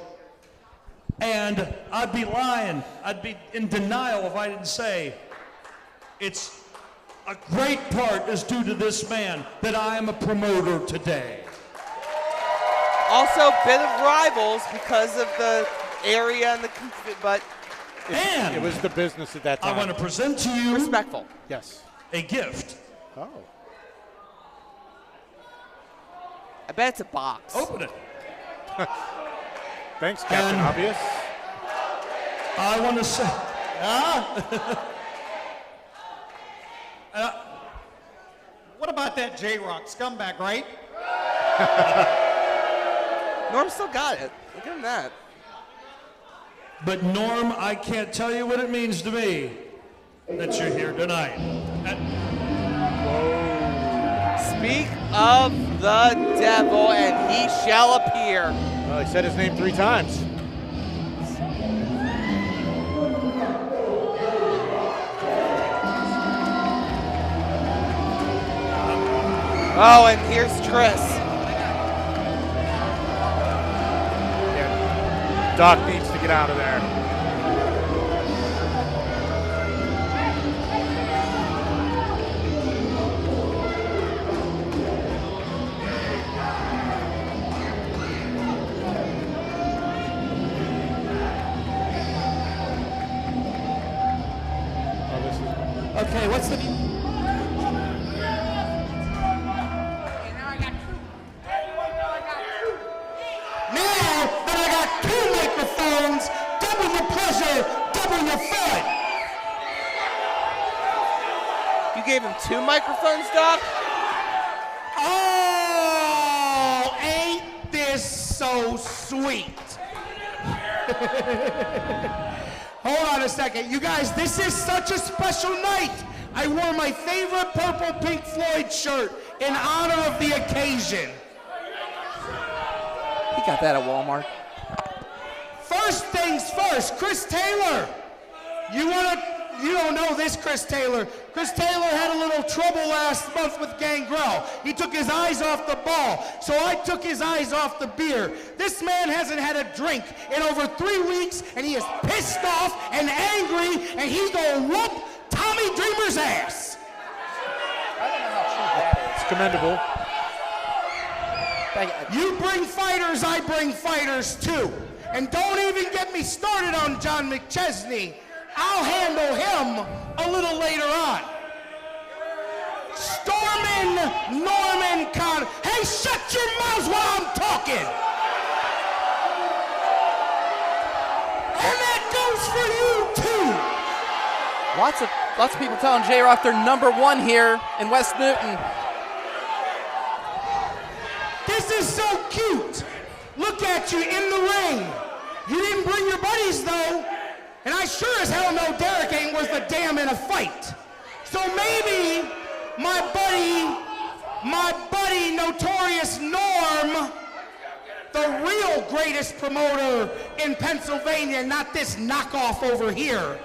And I'd be lying, I'd be in denial if I didn't say it's a great part is due to this man that I am a promoter today. Also, bit of rivals because of the area and the, but And it was the business at that time. I want to present to you respectful. Yes. a gift. Oh. I bet it's a box. Open it. Thanks, Captain And Obvious. I want to say, What about that J-Rocc scumbag, right? Norm still got it. Look at him that. but Norm, I can't tell you what it means to me that you're here tonight. Speak of the devil, and he shall appear. Well, he said his name 3 times. Oh, and here's Tris. Yeah. Doc needs to get out of there. Okay, what's the... Now that I got 2 microphones, double your pleasure, double your fun. You gave him 2 microphones, Doc? Oh, ain't this so sweet? Hold on a second. You guys, this is such a special night. I wore my favorite purple Pink Floyd shirt in honor of the occasion. He got that at Walmart. First things first, Chris Taylor. You don't know this Chris Taylor. Chris Taylor had a little trouble last month with Gangrel. He took his eyes off the ball, so I took his eyes off the beer. This man hasn't had a drink in over 3 weeks, and he is pissed off and angry, and he gonna whoop Tommy Dreamer's ass. It's commendable. You bring fighters, I bring fighters too. And don't even get me started on John McChesney. I'll handle him a little later on. Stormin Norman Con. Hey, shut your mouths while I'm talking. And that goes for you too. Lots of people telling J-Rocc they're #1 here in West Newton. This is so cute. Look at you in the ring. You didn't bring your buddies though. And I sure as hell know Derek ain't worth a damn in a fight. So maybe my buddy Notorious Norm, the real greatest promoter in Pennsylvania, not this knockoff over here.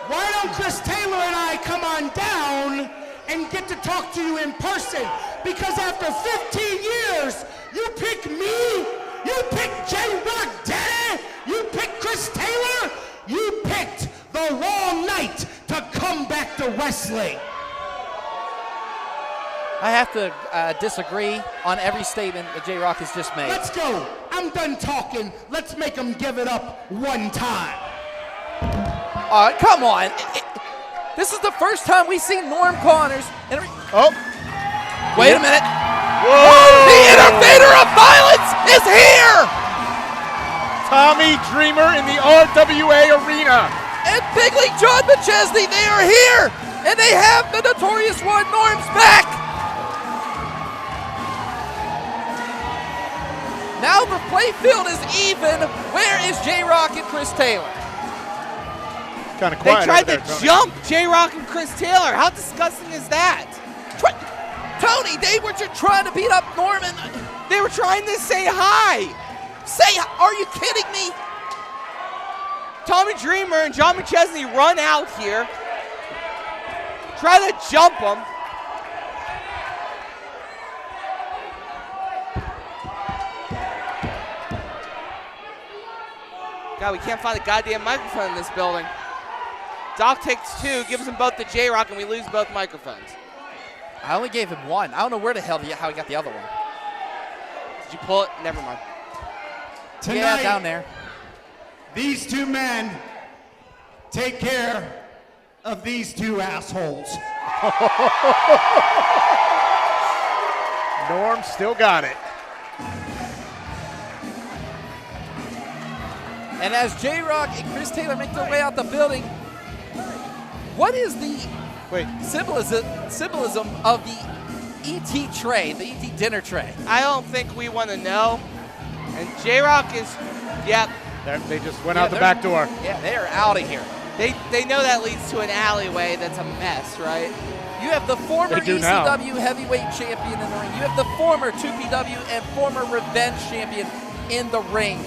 Why don't Chris Taylor and I come on down and get to talk to you in person? Because after 15 years, you pick me, you pick J-Rocc Daddy, you pick Chris Taylor, you picked the wrong night to come back to wrestling. I have to disagree on every statement that J-Rocc has just made. Let's go. I'm done talking. Let's make them give it up one time. Come on. This is the first time we've seen Norm Connors. Oh. Wait a minute. Whoa. The innovator of violence is here. Tommy Dreamer in the RWA arena. And Big League John McChesney, they are here. And they have the Notorious One, Norm's back. Now the playfield is even. Where is J-Rocc and Chris Taylor? Kind of They quiet. tried over there, to Tony. jump J-Rocc and Chris Taylor. How disgusting is that? Tony, they were just trying to beat up Norman. They were trying to say hi. Are you kidding me? Tommy Dreamer and John McChesney run out here. Try to jump him. God, we can't find a goddamn microphone in this building. Doc takes 2, gives them both to J-Rocc, and we lose both microphones. I only gave him 1. I don't know where the hell how he got the other one. Did you pull it? Never mind. Tonight, Yeah, down there. these 2 men take care of these 2 assholes. Norm still got it. And as J-Rocc and Chris Taylor make their way out the building, what is the symbolism of the ET tray, the ET dinner tray? I don't think we want to know. And J-Rocc is, yep. They just went out the back door. Yeah, they are out of here. They know that leads to an alleyway that's a mess, right? You have the former They do ECW now. heavyweight champion in the ring. You have the former 2PW and former Revenge champion in the ring.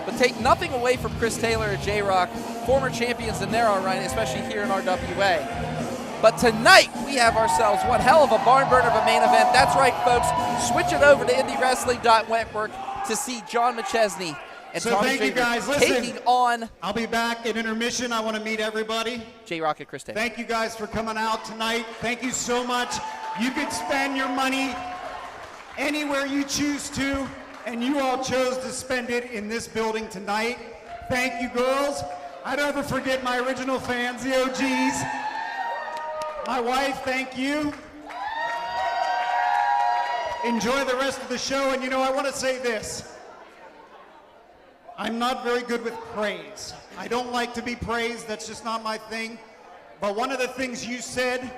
But take nothing away from Chris Taylor and J-Rocc, former champions in their own right, especially here in RWA. But tonight, we have ourselves one hell of a barn burner of a main event. That's right, folks. Switch it over to IndieWrestling.network to see John McChesney and So Tommy thank you Dreamer guys. Listen, taking on I'll be back at intermission. I want to meet everybody. J-Rocc and Chris Taylor. Thank you guys for coming out tonight. Thank you so much. You can spend your money anywhere you choose to, and you all chose to spend it in this building tonight. Thank you, girls. I don't ever forget my original fans, the OGs. My wife, thank you. Enjoy the rest of the show, and I want to say this. I'm not very good with praise. I don't like to be praised. That's just not my thing. But one of the things you said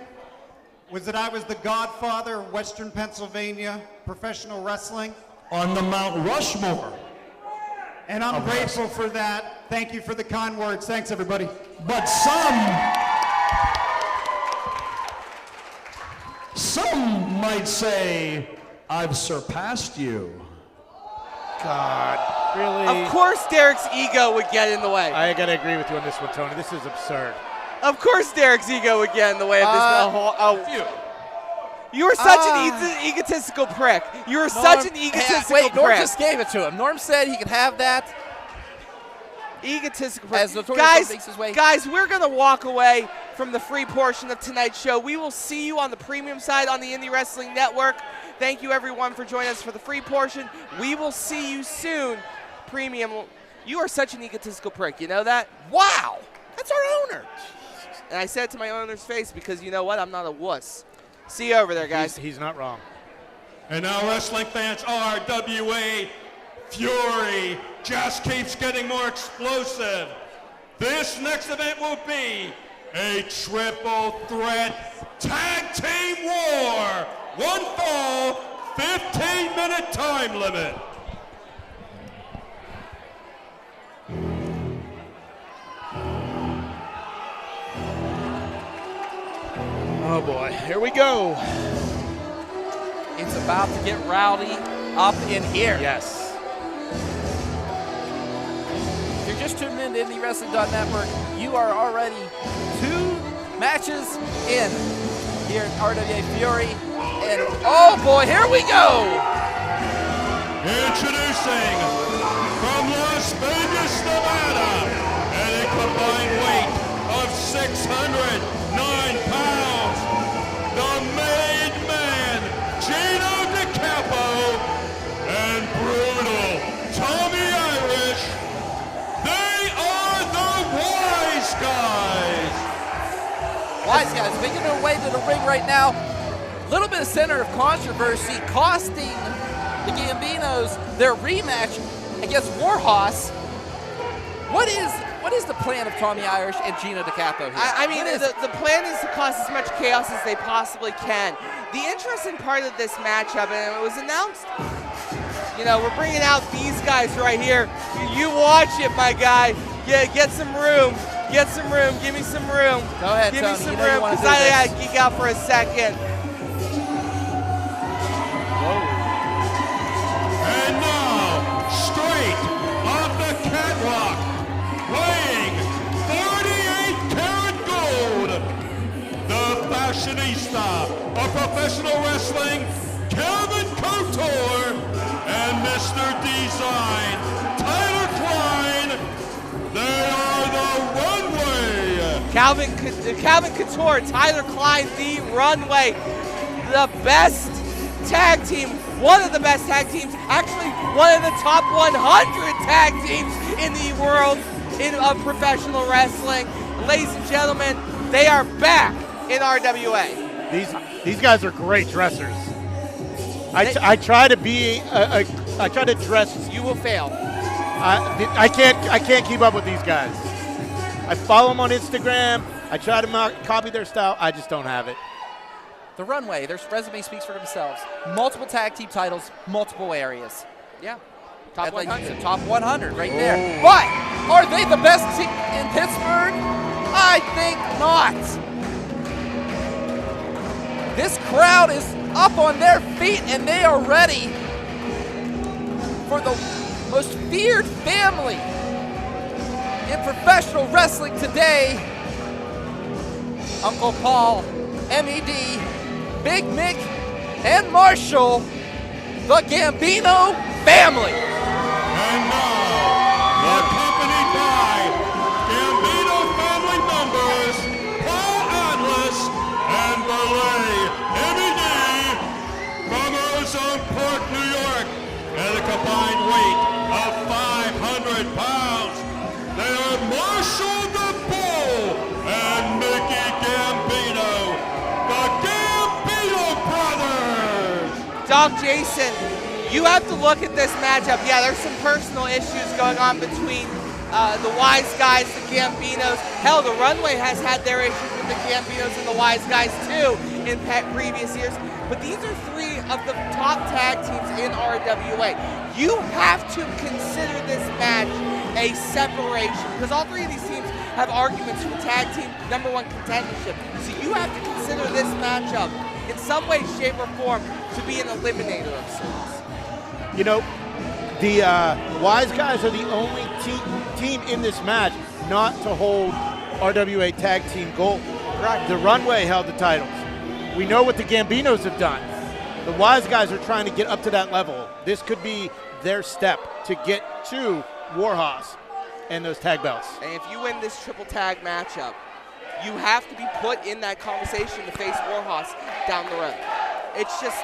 was that I was the godfather of Western Pennsylvania professional wrestling. On the Mount Rushmore. And I'm grateful for that. Thank you for the kind words. Thanks, everybody. But some might say I've surpassed you. God, really? Of course Derek's ego would get in the way. I got to agree with you on this one, Tony. This is absurd. Of course Derek's ego would get in the way of this. You are such an egotistical prick. You are such an egotistical prick. Norm just gave it to him. Norm said he could have that. Egotistical prick. As Notorious Norm makes his way. Guys, we're going to walk away from the free portion of tonight's show. We will see you on the premium side on the Indie Wrestling Network. Thank you, everyone, for joining us for the free portion. We will see you soon. Premium. You are such an egotistical prick. You know that? Wow. That's our owner. And I said it to my owner's face because you know what? I'm not a wuss. See you over there, guys. He's not wrong. And now, wrestling fans, RWA Fury just keeps getting more explosive. This next event will be a triple threat tag team war. One fall, 15-minute time limit. Oh boy, here we go. It's about to get rowdy up in here. Yes. If you're just tuning in to IndieWrestling.network, you are already 2 matches in here at RWA Fury. And oh boy, here we go! Introducing from Las Vegas, Nevada, at a combined weight of 609 pounds, the made man, Gino DiCapo, and brutal Tommy Irish. They are the Wise Guys. Wise Guys making their way to the ring right now. A little bit of center of controversy, costing the Gambinos their rematch against Warhos. What is the plan of Tommy Irish and Gino DiCapo here? I mean, the plan is to cause as much chaos as they possibly can. The interesting part of this matchup, and it was announced, we're bringing out these guys right here. You watch it, my guy. Get some room. Get some room. Give me some room. Go ahead, Give Tony. me some You know room, you wanna because do I this. gotta geek out for a second. And now, straight off the catwalk, weighing 48 karat gold, the fashionista of professional wrestling, Calvin Couture, and Mr. Design, Tyler Klein. They are the Runway. Calvin Couture, Tyler Klein, the Runway, the best tag team, one of the best tag teams, actually one of the top 100 tag teams in the world of professional wrestling. Ladies and gentlemen, they are back in RWA. These guys are great dressers. I try to be I try to dress. You will fail. I can't keep up with these guys. I follow them on Instagram. I try to copy their style. I just don't have it. The Runway, their resume speaks for themselves. Multiple tag team titles, multiple areas. Yeah. Top 100. Top 100 right there. But are they the best team in Pittsburgh? I think not. This crowd is up on their feet and they are ready for the most feared family in professional wrestling today. Uncle Paul, MED, Big Mick, and Marshall, the Gambino family. And now, accompanied by Gambino family members, Paul Atlas and Belay MED from Ozone Park, New York, at a combined weight of 500 pounds. They are Marshall the Bull and Mickey Gambino, the Gambino brothers. Doc Jason, you have to look at this matchup. Yeah, there's some personal issues going on between the Wise Guys, the Gambinos. Hell, the Runway has had their issues with the Gambinos and the Wise Guys too in previous years. But these are three of the top tag teams in RWA. You have to consider this match a separation because all three of these teams have arguments for tag team #1 contendership. So you have to consider this matchup in some way, shape, or form to be an eliminator of sorts. The Wise Guys are the only team in this match not to hold RWA Tag Team Gold. Right. The Runway held the titles. We know what the Gambinos have done. The Wise Guys are trying to get up to that level. This could be their step to get to Warhos and those tag belts. And if you win this triple tag matchup, you have to be put in that conversation to face Warhos down the road. It's just,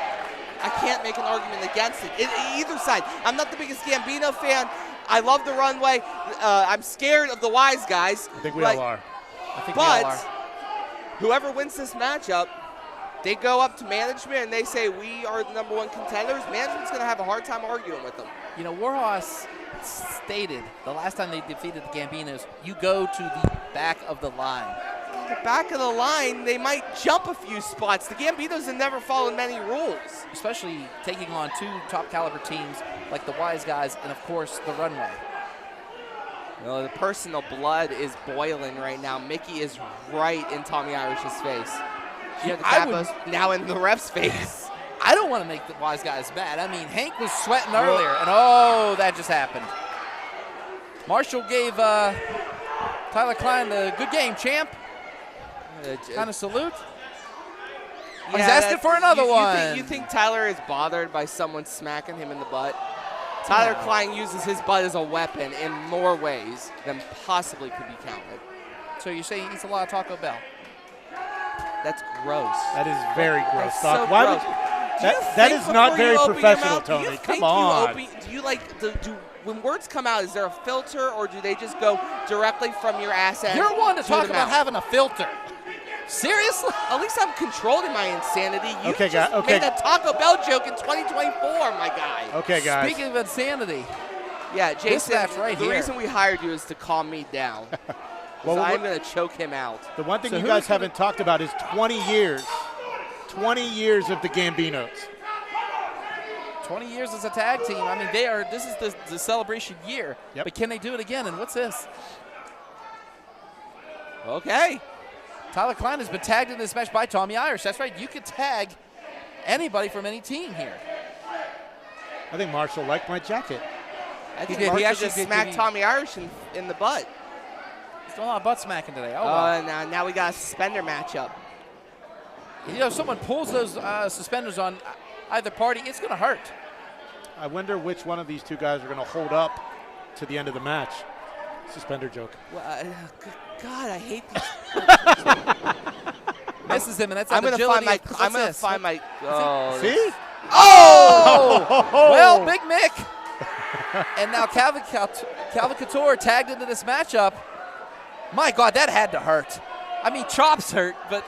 I can't make an argument against it. Either side. I'm not the biggest Gambino fan. I love the Runway. I'm scared of the Wise Guys. I think we all are. But whoever wins this matchup, they go up to management and they say, we are the #1 contenders. Management's going to have a hard time arguing with them. Warhos stated the last time they defeated the Gambinos, you go to the back of the line. The back of the line, they might jump a few spots. The Gambinos have never followed many rules. Especially taking on two top caliber teams like the Wise Guys and, of course, the Runway. The personal blood is boiling right now. Mickey is right in Tommy Irish's face. The Capo's now in the ref's face. I don't want to make the Wise Guys mad. I mean, Hank was sweating earlier, and that just happened. Marshall gave Tyler Klein the good game, champ. Kind of salute. Yeah, he's asking for another one. You think Tyler is bothered by someone smacking him in the butt? Tyler Klein uses his butt as a weapon in more ways than possibly could be counted. So you're saying he eats a lot of Taco Bell? That's gross. That is very gross. That's Doc. so Why gross. that is not very professional, Tony. Come on. When words come out, is there a filter or do they just go directly from your ass end? You're one to talk the about mouth? having a filter. Seriously? At least I'm controlled in my insanity. You Okay, just made a Taco Bell joke in 2024, my guy. Okay, guys. Speaking of insanity. Yeah, Jason, the here. reason we hired you is to calm me down. Well, so I'm going to choke him out. The one thing you guys haven't talked about is 20 years 20 years of the Gambinos. 20 years as a tag team. I mean, this is the celebration year. Yep. But can they do it again? And what's this? Okay. Tyler Klein has been tagged in this match by Tommy Irish. That's right. You could tag anybody from any team here. I think Marshall liked my jacket. He did. He actually smacked Tommy Irish in the butt. He's doing a lot of butt smacking today. Oh, wow. Now we got a suspender matchup. You know, if someone pulls those suspenders on either party, it's going to hurt. I wonder which one of these two guys are going to hold up to the end of the match. Suspender joke. Well, God, I hate these. Misses him, and that's I'm going to find my. Oh, see? Oh! Well, Big Mick. And now Calvin Couture tagged into this matchup. My God, that had to hurt. I mean, chops hurt, but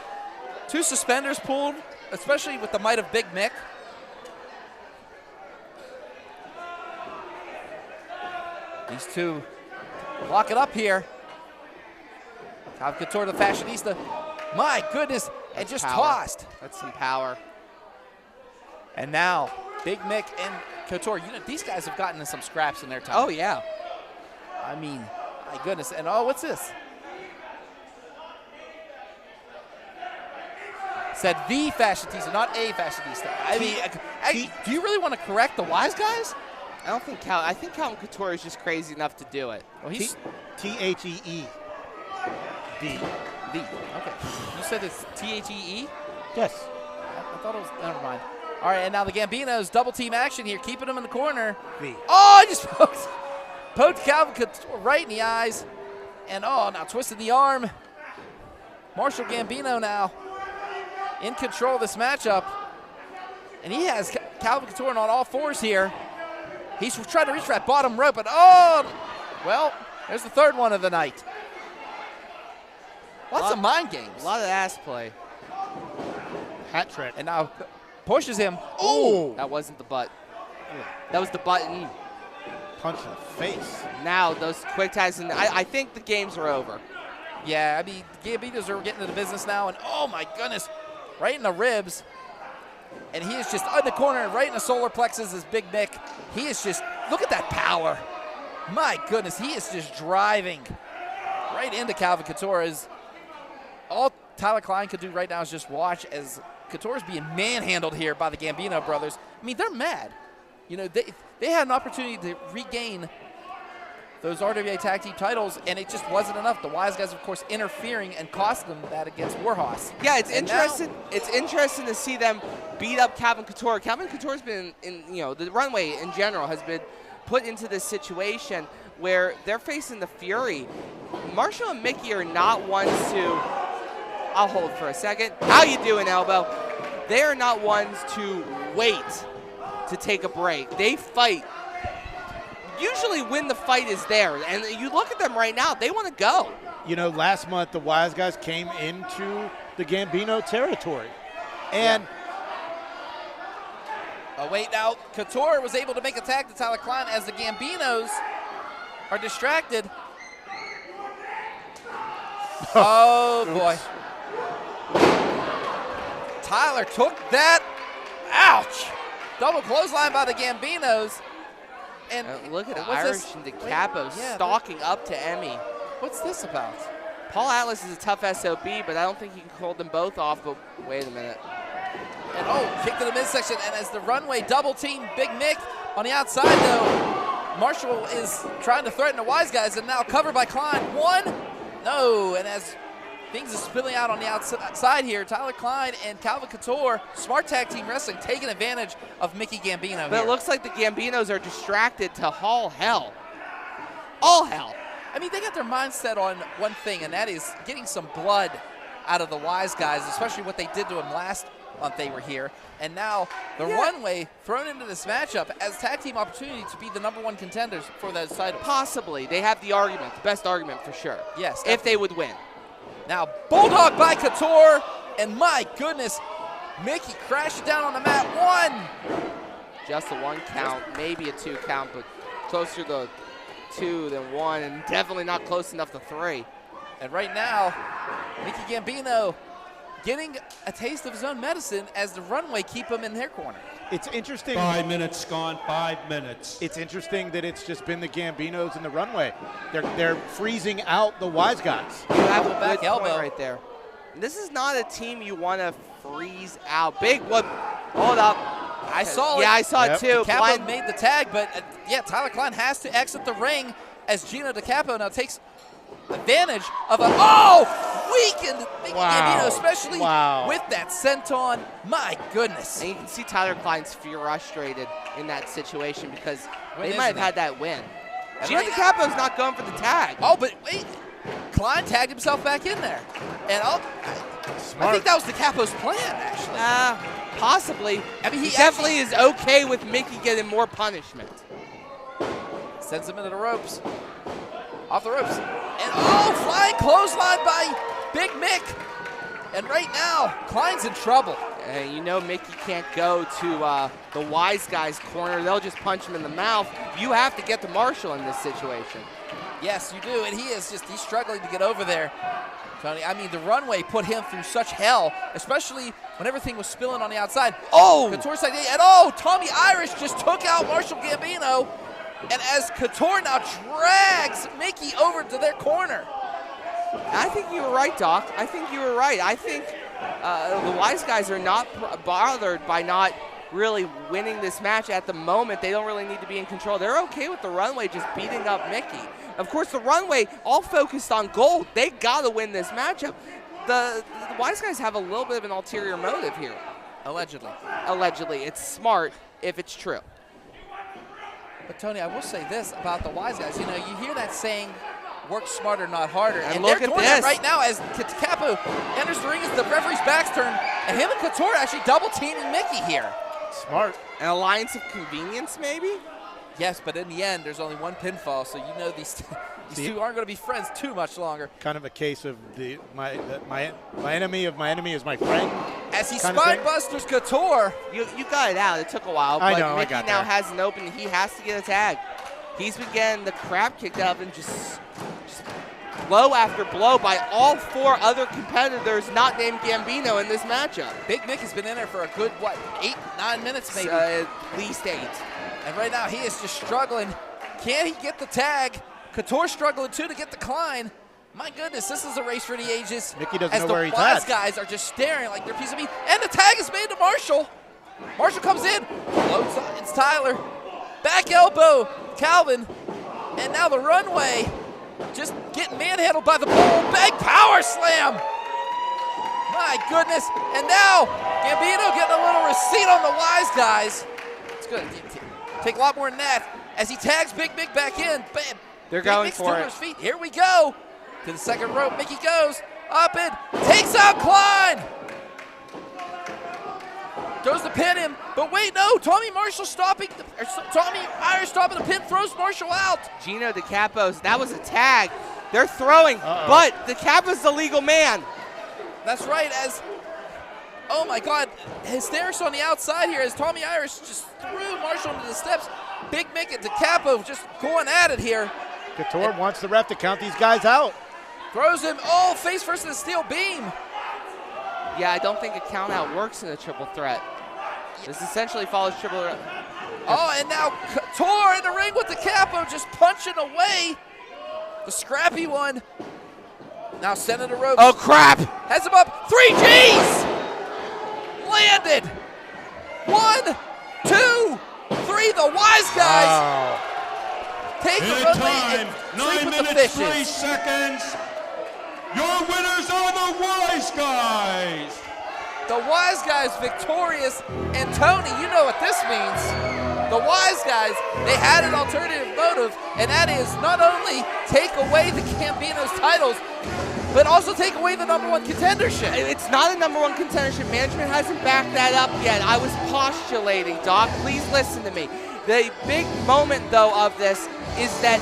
2 suspenders pulled, especially with the might of Big Mick. These two lock it up here. Calvin Couture, the fashionista. My goodness, and just tossed. That's some power. And now, Big Mick and Couture, you know, these guys have gotten in some scraps in their time. Oh, yeah. I mean, my goodness. And oh, what's this? Said the fashionista, not a fashionista. I mean, do you really want to correct the wise guys? I don't think I think Calvin Couture is just crazy enough to do it. Well, he's T-H-E-E. D. Okay. You said it's T-H-E-E? Yes. I thought it was, never mind. All right, and now the Gambinos, double team action here, keeping them in the corner. V. Oh, I just poked Calvin Couture right in the eyes. And oh, now twisted the arm. Marshall Gambino now in control of this matchup. And he has Calvin Couture on all fours here. He's trying to reach for that bottom rope, but oh, well, there's the third one of the night. Lots of mind games. A lot of ass play. Hat trick. And now pushes him. Oh! That wasn't the butt. That was the button. Punch in the face. Now those quick tags, and I think the games are over. Yeah, I mean, the Gambinos are getting into business now, and oh my goodness, right in the ribs. And he is just in the corner, right in the solar plexus is Big Mick. He is just, look at that power. My goodness, he is just driving right into Calvin Couture. All Tyler Klein could do right now is just watch as Couture is being manhandled here by the Gambino brothers. I mean, they're mad. You know, they had an opportunity to regain those RWA tag team titles, and it just wasn't enough. The wise guys, of course, interfering and costing them that against Warhos. Yeah, it's interesting. It's interesting to see them beat up Calvin Couture. Calvin Couture's been the Runway in general has been put into this situation where they're facing the Fury. Marshall and Mickey are not ones to. I'll hold for a second. How you doing, Elbow? They are not ones to wait to take a break. They fight. Usually when the fight is there, and you look at them right now, they want to go. You know, last month the wise guys came into the Gambino territory. And oh, wait, now Couture was able to make a tag to Tyler Klein as the Gambinos are distracted. Oh, boy. Tyler took that. Ouch. Double clothesline by the Gambinos. And look at Irish and DeCapo stalking up to Emmy. What's this about? Paul Atlas is a tough SOB, but I don't think he can hold them both off. But wait a minute. And oh, kick to the midsection. And as the Runway double team Big Mick on the outside, though, Marshall is trying to threaten the wise guys, and now covered by Klein. One, no. And as things are spilling out on the outside here, Tyler Klein and Calvin Couture, smart tag team wrestling, taking advantage of Mickey Gambino. But here. It looks like the Gambinos are distracted to all hell. All hell. I mean, they got their mindset on one thing, and that is getting some blood out of the wise guys, especially what they did to them last month they were here. And now the Runway thrown into this matchup as tag team opportunity to be the #1 contenders for those titles. Possibly. They have the argument, the best argument for sure. Yes. Definitely. If they would win. Now, Bulldog by Couture, and my goodness, Mickey crashed down on the mat. One. Just a 1 count, maybe a 2 count, but closer to 2 than 1, and definitely not close enough to 3. And right now, Mickey Gambino getting a taste of his own medicine as the Runway keep him in their corner. It's interesting. 5 minutes gone, 5 minutes. It's interesting that it's just been the Gambinos and the Runway. They're freezing out the wise guys. You have a Back good elbow. point right there. This is not a team you want to freeze out. Big one. Hold up. I saw it. Yeah, I saw it too. DeCapo Klein- made the tag, but Tyler Klein has to exit the ring as Gino DeCapo now takes advantage of a weakened Mickey Gambino, especially with that senton. My goodness. And you can see Tyler Klein's frustrated in that situation because When they might have isn't had that win. And Gino right- DeCapo's not going for the tag. Oh, but wait. Klein tagged himself back in there. And I think that was DeCapo's plan, actually. Possibly. I mean, he definitely is okay with Mickey getting more punishment. Sends him into the ropes. Off the ropes. And flying clothesline by Big Mick. And right now, Klein's in trouble. And you know Mickey can't go to the wise guy's corner. They'll just punch him in the mouth. You have to get to Marshall in this situation. Yes, you do. And he's struggling to get over there, Tony. I mean, the Runway put him through such hell, especially when everything was spilling on the outside. Couture side, and Tommy Irish just took out Marshall Gambino. And as Couture now drags Mickey over to their corner. I think you were right, Doc. I think you were right. I think the wise guys are not bothered by not really winning this match at the moment. They don't really need to be in control. They're okay with the Runway just beating up Mickey. Of course, the Runway all focused on gold. They got to win this matchup. The wise guys have a little bit of an ulterior motive here. Allegedly. Allegedly. It's smart if it's true. But, Tony, I will say this about the wise guys. You know, you hear that saying, work smarter, not harder. And look they're at doing this that right now as Capo enters the ring as the referee's back's turned. And him and Couture actually double-teaming Mickey here. Smart. An alliance of convenience, maybe? Yes, but in the end, there's only one pinfall, so you know these two aren't going to be friends too much longer. Kind of a case of my enemy of my enemy is my friend. As he spine-busters Couture. You got it out. It took a while, I but know, Mickey I got now there. has an opening. He has to get a tag. He's been getting the crap kicked out of him, just blow after blow by all 4 other competitors not named Gambino in this matchup. Big Mick has been in there for a good, 8-9 minutes maybe? At least 8. And right now he is just struggling. Can he get the tag? Couture struggling too to get the Klein. My goodness, this is a race for the ages. Mickey doesn't know where he's As the wise at. guys are just staring like they're a piece of meat. And the tag is made to Marshall. Marshall comes in. Floats on. It's Tyler. Back elbow, Calvin. And now the Runway just getting manhandled by the bull. Big power slam. My goodness. And now Gambino getting a little receipt on the wise guys. It's good. Take a lot more than that as he tags Big Mick back in. Bam. They're Big going Mick's for to it. his feet. Here we go. To the second rope. Mickey goes up and takes out Klein. Goes to pin him. But wait, no. Tommy Irish stopping the pin, throws Marshall out. Gino DeCapo's, that was a tag. They're throwing, but DeCapo's the legal man. That's right, oh my God, hysterics on the outside here as Tommy Irish just threw Marshall into the steps. Big Mick and DeCapo just going at it here. Couture wants the ref to count these guys out. Throws him, face first in the steel beam. Yeah, I don't think a count out works in a triple threat. This essentially follows triple threat. And now Couture in the ring with DeCapo just punching away. The scrappy one. Now sending the ropes. Oh, crap. Has him up. 3 Gs. Landed. 1, 2, 3. The wise guys take the In Runway time, and 9 sleep with the minutes, fishes. 3 seconds. Your winners are the Wise Guys. The wise guys victorious. And Tony, you know what this means. The wise guys, they had an alternative motive, and that is not only take away the Gambino's titles, but also take away the #1 contendership. It's not a #1 contendership. Management hasn't backed that up yet. I was postulating, Doc. Please listen to me. The big moment, though, of this is that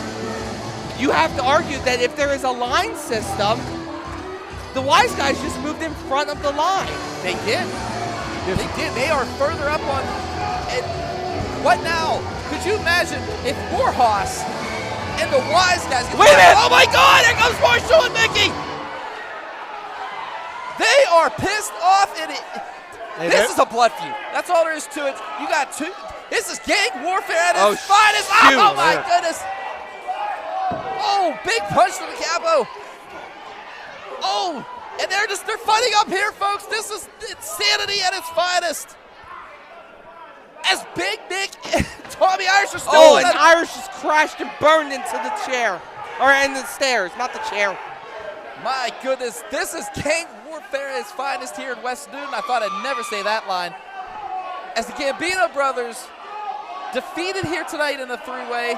you have to argue that if there is a line system, the wise guys just moved in front of the line. They did. They did. They are further up on. And what now? Could you imagine if Warhos and the wise guys? Wait a minute! Oh my God! Here comes Marshall and Mickey. They They are pissed off, and this is a blood feud. That's all there is to it. You got two. This is gang warfare at its finest. Oh my goodness. Oh, big punch to the capo. Oh, and they're fighting up here, folks. This is insanity at its finest. As Big Nick and Tommy Irish are still. Oh, and Irish just crashed and burned into the chair, or in the stairs, not the chair. My goodness, this is gang warfare at its finest here in West Newton. I thought I'd never say that line. As the Gambino brothers defeated here tonight in a three-way.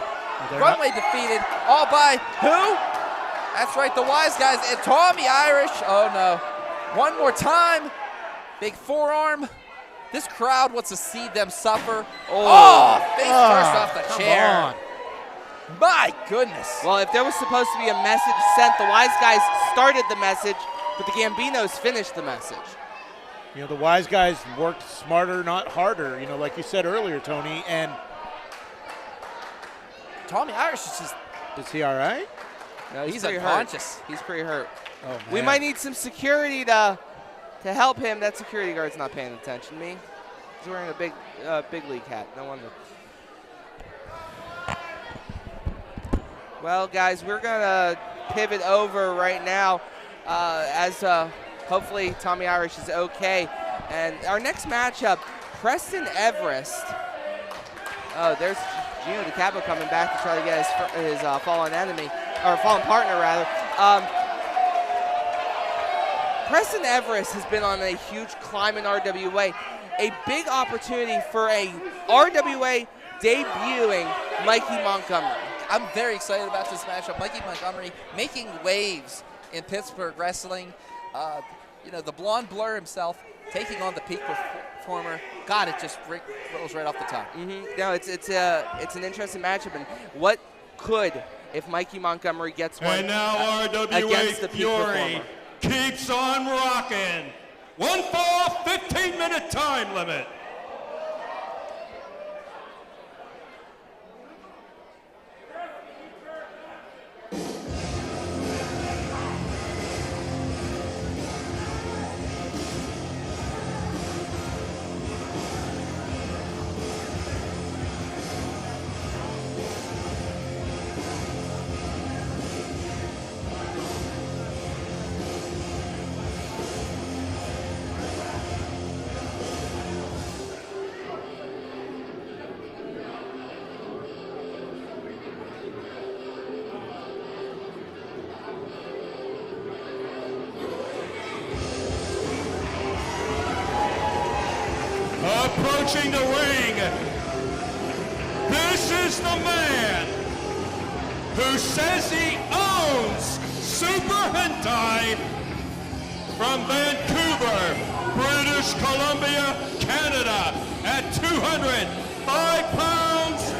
Runway defeated, all by who? That's right, the Wise Guys and Tommy Irish. Oh no, one more time. Big forearm. This crowd wants to see them suffer. Oh, face first off the chair. On. My goodness. Well, if there was supposed to be a message sent, the Wise Guys started the message, but the Gambinos finished the message. You know, the Wise Guys worked smarter, not harder, you know, like you said earlier, Tony. And Tommy Irish is just. is he all right? No, He's pretty unconscious. hurt. He's pretty hurt. Oh, man. We might need some security to help him. That security guard's not paying attention to me. He's wearing a big league hat. No wonder. Well, guys, we're gonna pivot over right now as hopefully Tommy Irish is okay. And our next matchup, Preston Everest. Oh, there's Gino DiCapo coming back to try to get his fallen enemy, or fallen partner rather. Preston Everest has been on a huge climb in RWA. A big opportunity for a RWA debuting Mikey Montgomery. I'm very excited about this matchup. Mikey Montgomery making waves in Pittsburgh wrestling. You know, the blonde blur himself taking on the peak performer. God, it just rolls right off the top. No, it's an interesting matchup. And what could, if Mikey Montgomery gets one And now against the RWA peak Fury performer? keeps on rocking. 1 fall, 15-minute time limit. Approaching the ring, this is the man who says he owns Super Hentai from Vancouver, British Columbia, Canada. At 205 pounds,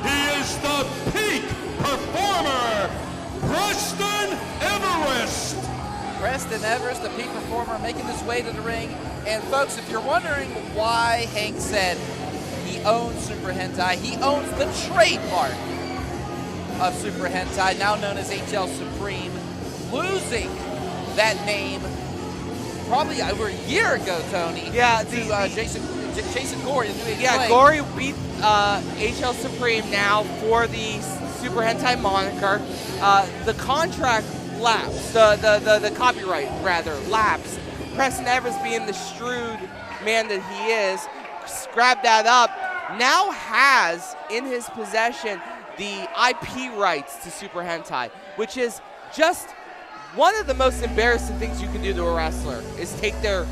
he is the peak performer, Preston Everest. Preston Everest, the peak performer, making his way to the ring. And folks, if you're wondering why Hank said he owns Super Hentai, he owns the trademark of Super Hentai, now known as HL Supreme, losing that name probably over a year ago, Tony. Yeah, to Jason Gory. Yeah, Gory beat HL Supreme now for the Super Hentai moniker. The contract lapsed, the copyright rather lapsed. Preston Everest, being the shrewd man that he is, grabbed that up, now has in his possession the IP rights to Super Hentai, which is just one of the most embarrassing things you can do to a wrestler, is take their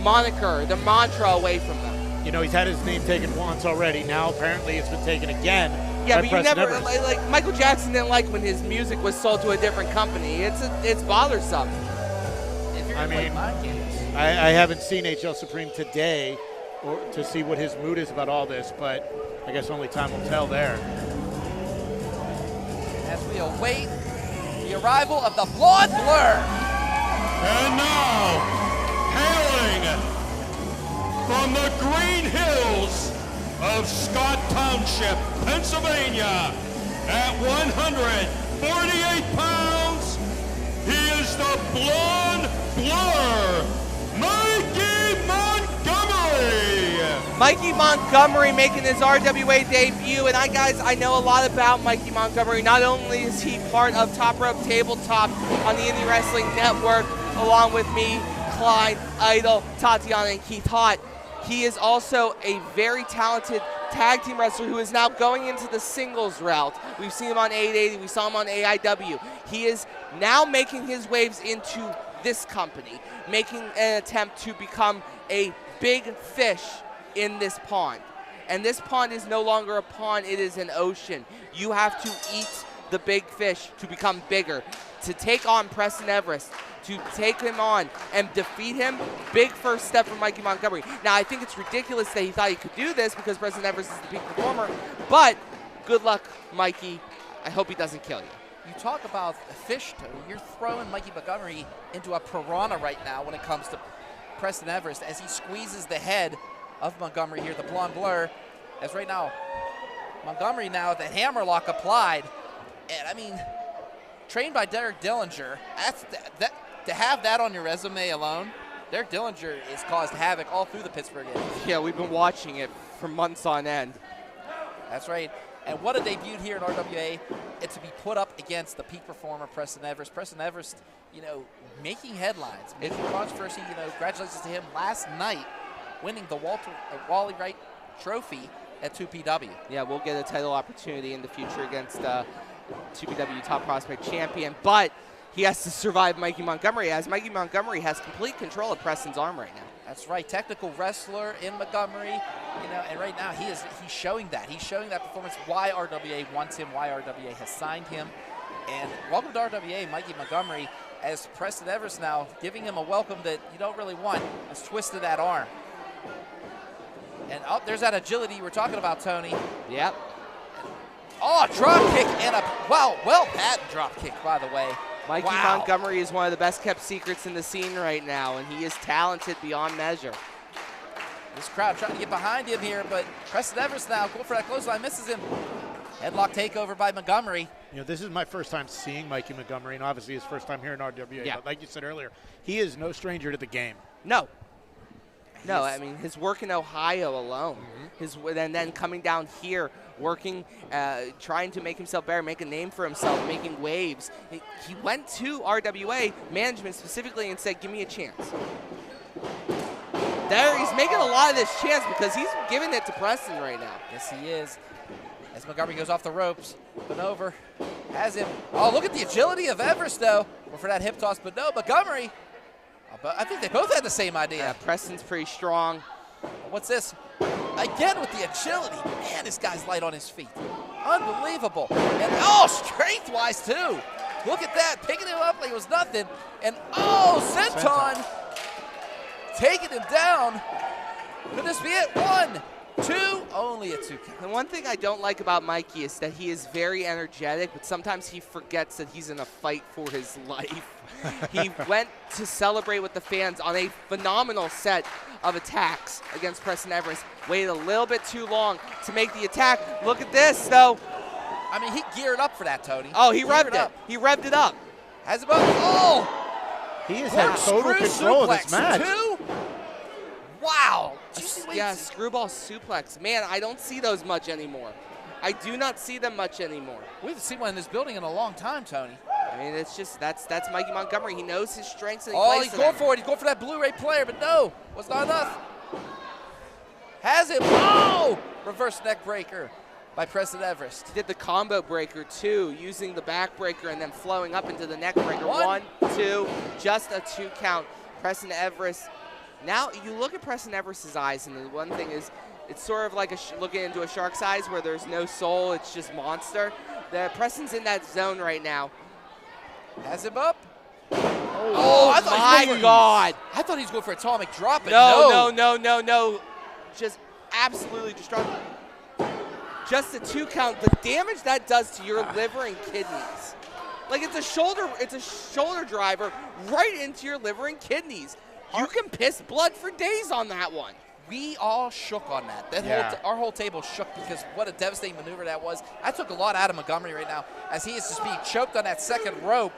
moniker, their mantra away from them. You know, he's had his name taken once already. Now apparently it's been taken again. Yeah, by but you Preston never, Everest. like Michael Jackson didn't like when his music was sold to a different company. It's bothersome. I mean, I haven't seen HL Supreme today or to see what his mood is about all this, but I guess only time will tell there. As we await the arrival of the Blonde Blur. And now, hailing from the green hills of Scott Township, Pennsylvania, at 148 pounds, he is is the Blonde Blur, Mikey Montgomery. Mikey Montgomery making his RWA debut, and I know a lot about Mikey Montgomery. Not only is he part of Top Rope Tabletop on the Indie Wrestling Network, along with me, Klein, Idol, Tatiana, and Keith Hott, he is also a very talented tag team wrestler who is now going into the singles route. We've seen him on 880, we saw him on AIW. He is now making his waves into this company, making an attempt to become a big fish in this pond. And this pond is no longer a pond, it is an ocean. You have to eat the big fish to become bigger. To take on Preston Everest, to take him on and defeat him, big first step for Mikey Montgomery. Now, I think it's ridiculous that he thought he could do this because Preston Everest is the peak performer, but good luck, Mikey. I hope he doesn't kill you. You talk about a fish, Tony. You're throwing Mikey Montgomery into a piranha right now when it comes to Preston Everest as he squeezes the head of Montgomery here, the Blonde Blur. As right now, Montgomery now, the hammerlock applied. And, I mean, trained by Derek Dillinger, to have that on your resume alone, Derek Dillinger has caused havoc all through the Pittsburgh area. Yeah, we've been watching it for months on end. That's right. And what a debut here in RWA. It's to be put up against the peak performer, Preston Everest. Preston Everest, you know, making headlines, making controversy. You know, congratulations to him last night, winning the Wally Wright Trophy at 2PW. Yeah, we'll get a title opportunity in the future against 2PW Top Prospect Champion, but he has to survive Mikey Montgomery, as Mikey Montgomery has complete control of Preston's arm right now. That's right, technical wrestler in Montgomery, you know, and right now he's showing that. He's showing that performance, why RWA wants him, why RWA has signed him. And welcome to RWA, Mikey Montgomery, as Preston Everest now giving him a welcome that you don't really want, has twisted that arm. And there's that agility you were talking about, Tony. Yep. Oh, drop kick and a, well patent drop kick, by the way. Mikey Montgomery is one of the best kept secrets in the scene right now, and he is talented beyond measure. This crowd trying to get behind him here, but Preston Everest now going for that clothesline, misses him. Headlock takeover by Montgomery. You know, this is my first time seeing Mikey Montgomery, and obviously his first time here in RWA. Yeah. But like you said earlier, he is no stranger to the game. No. No, I mean, his work in Ohio alone, and then coming down here, working, trying to make himself better, make a name for himself, making waves. He went to RWA management specifically and said, give me a chance. There, he's making a lot of this chance because he's giving it to Preston right now. Yes, he is. As Montgomery goes off the ropes, but over, has him. Oh, look at the agility of Everest, though. Go for that hip toss, but no, Montgomery. I think they both had the same idea. Yeah, Preston's pretty strong. What's this? Again with the agility. Man, this guy's light on his feet. Unbelievable. And strength-wise too. Look at that, picking him up like it was nothing. And senton taking him down. Could this be it? 1, 2, only a 2 count. The one thing I don't like about Mikey is that he is very energetic, but sometimes he forgets that he's in a fight for his life. He went to celebrate with the fans on a phenomenal set of attacks against Preston Everest. Waited a little bit too long to make the attack. Look at this, though. I mean, he geared up for that, Tony. Oh, he revved it. He revved it up. Has about, he has had total control of this match. Wow. Yeah, screwball suplex. Man, I don't see those much anymore. I do not see them much anymore. We haven't seen one in this building in a long time, Tony. I mean, it's just, that's Mikey Montgomery. He knows his strengths and he plays plays he's going for it. He's going for that Blu-ray player, but no, was not enough. Has him. Reverse neck breaker by Preston Everest. He did the combo breaker, too, using the back breaker and then flowing up into the neck breaker. 1, 2, just a 2 count. Preston Everest. Now, you look at Preston Everest's eyes, and the one thing is, it's sort of like looking into a shark's eyes where there's no soul, it's just monster. Preston's in that zone right now. Has him up. Oh my God. I thought he was going for atomic drop. No. Just absolutely destructive. Just a 2 count. The damage that does to your liver and kidneys. Like it's a shoulder driver right into your liver and kidneys. You can piss blood for days on that one. We all shook on that. Our whole table shook because what a devastating maneuver that was. I took a lot out of Montgomery right now as he is just being choked on that second rope.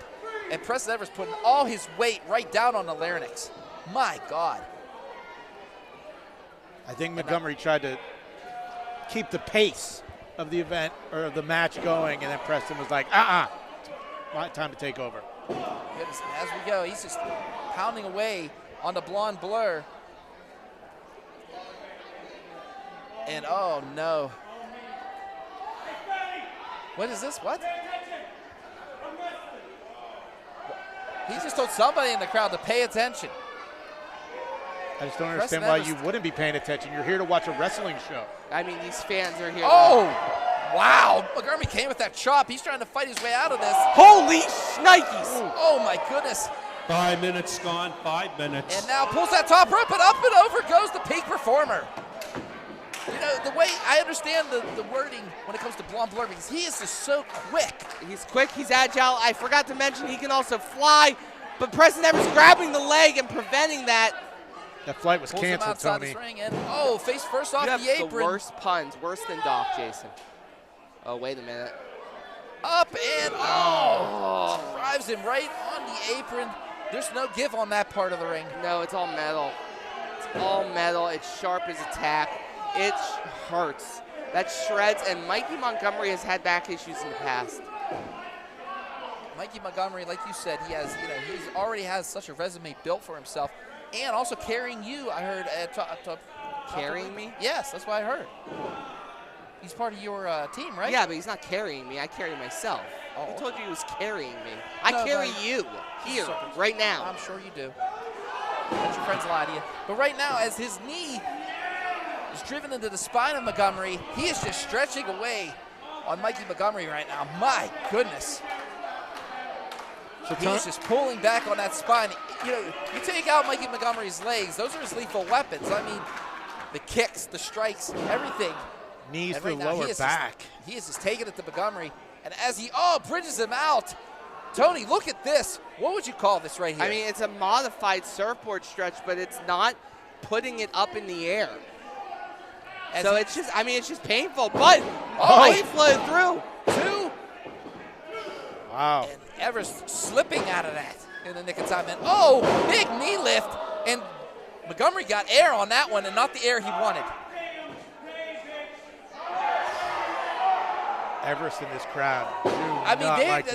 And Preston Everest putting all his weight right down on the larynx. My God. I think Montgomery tried to keep the pace of the event or of the match going, and then Preston was like, my time to take over. Goodness, as we go, he's just pounding away on the blonde blur. And oh no. What is this? What? He just told somebody in the crowd to pay attention. I just don't understand why you wouldn't be paying attention. You're here to watch a wrestling show. I mean, these fans are here. Oh, wow. Montgomery came with that chop. He's trying to fight his way out of this. Holy shnikes. Oh, my goodness. 5 minutes gone, 5 minutes. And now pulls that top rope, and up and over goes the peak performer. You know, the way I understand the wording when it comes to blonde blur, because he is just so quick. He's quick, he's agile. I forgot to mention he can also fly, but Preston Everest grabbing the leg and preventing that. That flight was Pulls him canceled, outside Tony. this ring and, oh, face first off You have the apron. the worst puns, worse than Doc, Jason. Oh, wait a minute. Up and, oh, drives him right on the apron. There's no give on that part of the ring. No, it's all metal. It's all metal. It's sharp as a tack. It hurts. That shreds, and Mikey Montgomery has had back issues in the past. Mikey Montgomery, like you said, he has, he's already has such a resume built for himself, and also carrying you. I heard Carrying me? Yes, that's what I heard. He's part of your team, right? Yeah, but he's not carrying me. I carry myself. Oh. Who told you he was carrying me? I No, carry but- you here, right now. I'm sure you do. Let your friends lie to you. But right now, as his knee is driven into the spine of Montgomery, he is just stretching away on Mikey Montgomery right now. My goodness. He's just pulling back on that spine. You take out Mikey Montgomery's legs, those are his lethal weapons. I mean, the kicks, the strikes, everything. Knees And to right the now, lower back. He is just taking it to Montgomery. And as he, bridges him out. Tony, look at this. What would you call this right here? I mean, it's a modified surfboard stretch, but it's not putting it up in the air. So it's just painful. But, he flowed through. 2. Wow. And Everest slipping out of that in the nick of time. And, big knee lift. And Montgomery got air on that one and not the air he wanted. Everest in this crowd.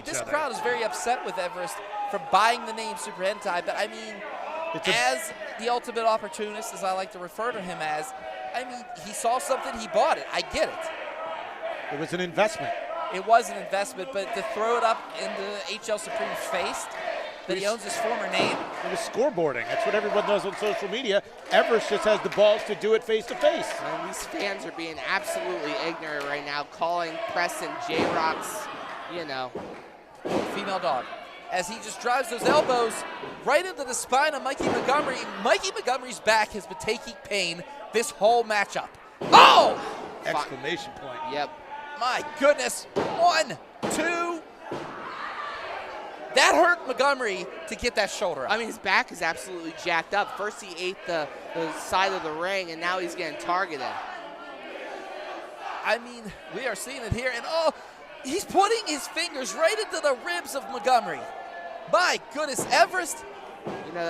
This crowd is very upset with Everest for buying the name Super Hentai, but I mean, as the ultimate opportunist, as I like to refer to him as, I mean, he saw something, he bought it. I get it. It was an investment. It was an investment, but to throw it up into HL Supreme's face, that he owns his former name. It was scoreboarding. That's what everyone does on social media. Everest just has the balls to do it face to face. And these fans are being absolutely ignorant right now, calling Preston J-Rocc's, female dog. As he just drives those elbows right into the spine of Mikey Montgomery. Mikey Montgomery's back has been taking pain this whole matchup. Oh! Exclamation point. Yep. My goodness. 1, 2. That hurt Montgomery to get that shoulder up. I mean, his back is absolutely jacked up. First he ate the side of the ring, and now he's getting targeted. I mean, we are seeing it here, and he's putting his fingers right into the ribs of Montgomery. My goodness, Everest,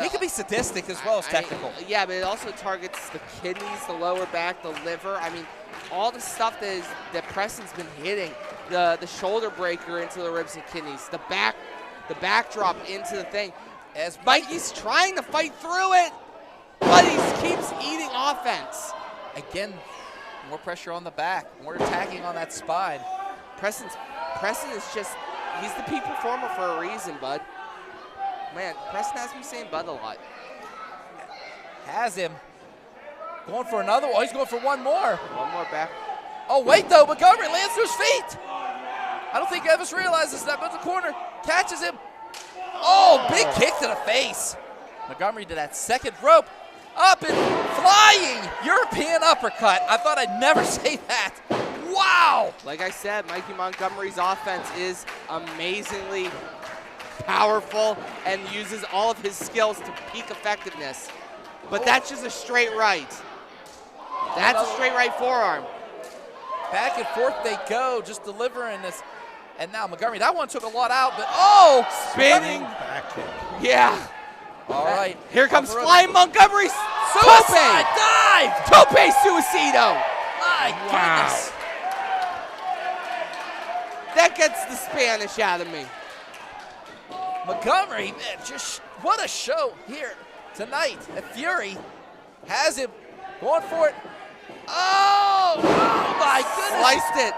he can be sadistic as well as technical. Yeah, but it also targets the kidneys, the lower back, the liver. I mean, all the stuff that Preston's been hitting, the shoulder breaker into the ribs and kidneys, the backdrop into the thing. As Mikey's trying to fight through it, but he keeps eating offense. Again, more pressure on the back, more attacking on that spine. Preston is just, he's the peak performer for a reason, bud. Man, Preston has me saying bud a lot. Has him. Going for another one. He's going for one more. One more back. Oh, wait, though. Montgomery lands to his feet. I don't think Everest realizes that, but the corner catches him. Oh, big kick to the face. Montgomery to that second rope. Up and flying European uppercut. I thought I'd never say that. Wow. Like I said, Mikey Montgomery's offense is amazingly powerful and uses all of his skills to peak effectiveness. But that's just a straight right. That's a straight right forearm. Back and forth they go, just delivering this And now Montgomery, that one took a lot out, but oh! Spinning. Back kick. Yeah. All right. Here comes flying Montgomery. Suicide dive! Tope suicido. My goodness. That gets the Spanish out of me. Montgomery, man, just what a show here tonight. And Fury has him going for it. Oh my goodness. Sliced it.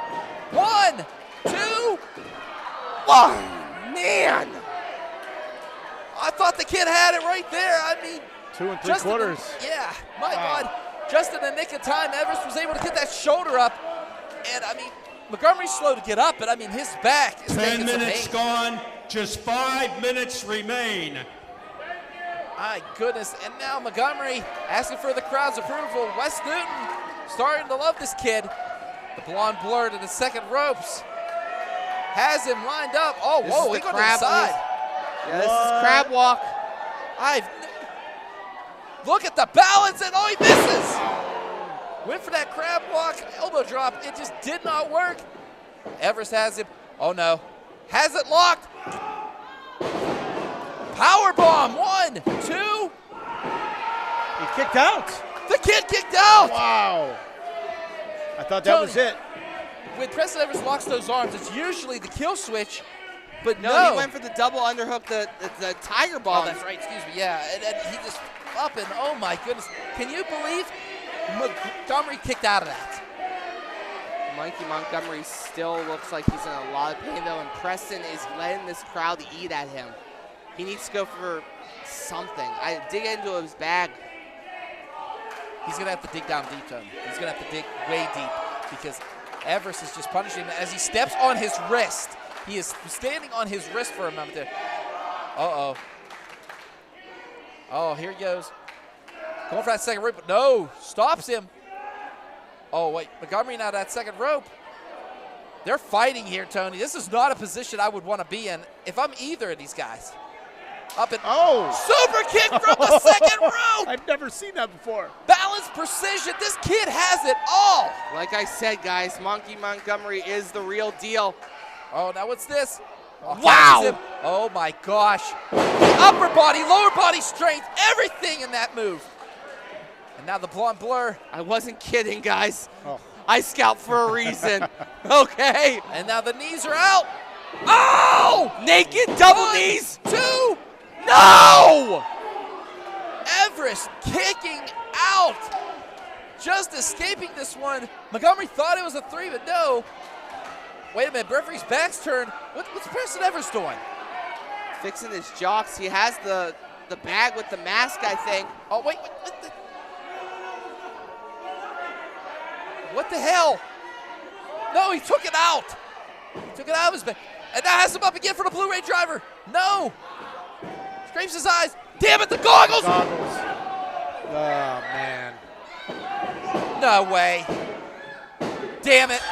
1, 2. Oh, man. I thought the kid had it right there. I mean, 2 and 3 just quarters. Yeah, my God. Just in the nick of time, Everest was able to get that shoulder up. And, I mean, Montgomery's slow to get up, but, I mean, his back is 10 taking some minutes pain. gone. Just 5 minutes remain. My goodness. And now Montgomery asking for the crowd's approval. Wes Newton starting to love this kid. The blonde blur to the second ropes. Has him lined up. Oh, This whoa, is he the got to the crab side. Yeah, this is crab walk. Look at the balance, and oh, he misses. Went for that crab walk, elbow drop. It just did not work. Everest has him. Oh, no. Has it locked. Power bomb. 1, 2. He kicked out. The kid kicked out. Wow. I thought that was it. When Preston Everest locks those arms, it's usually the kill switch, but No, no. he went for the double underhook, the tiger bomb. Oh, that's right. Excuse me. Yeah, and he just up and oh my goodness. Can you believe Montgomery kicked out of that? Mikey Montgomery still looks like he's in a lot of pain, though, and Preston is letting this crowd eat at him. He needs to go for something. I dig into his bag. He's going to have to dig down deep, Tony. He's going to have to dig way deep because Everest is just punishing him as he steps on his wrist. He is standing on his wrist for a moment there. Uh-oh. Oh, here he goes. Going for that second rope, but no, stops him. Oh, wait, Montgomery now that second rope. They're fighting here, Tony. This is not a position I would want to be in if I'm either of these guys. Up and super kick from the second rope. I've never seen that before. Balance, precision. This kid has it all. Like I said, guys, Monkey Montgomery is the real deal. Oh, now what's this? Oh, wow. Him. Oh, my gosh. Upper body, lower body strength, everything in that move. And now the blonde blur. I wasn't kidding, guys. Oh. I scout for a reason. Okay. And now the knees are out. Oh! Naked double 1, knees. 2. No! Everest kicking out. Just escaping this one. Montgomery thought it was a 3, but no. Wait a minute, referee's back's turned. What's Preston Everest doing? Fixing his jocks. He has the bag with the mask, I think. Oh, wait. What the hell? No, he took it out. He took it out of his bag. And now has him up again for the Blu-ray driver. No. Scrapes his eyes. Damn it, the goggles. Oh, man. No way. Damn it.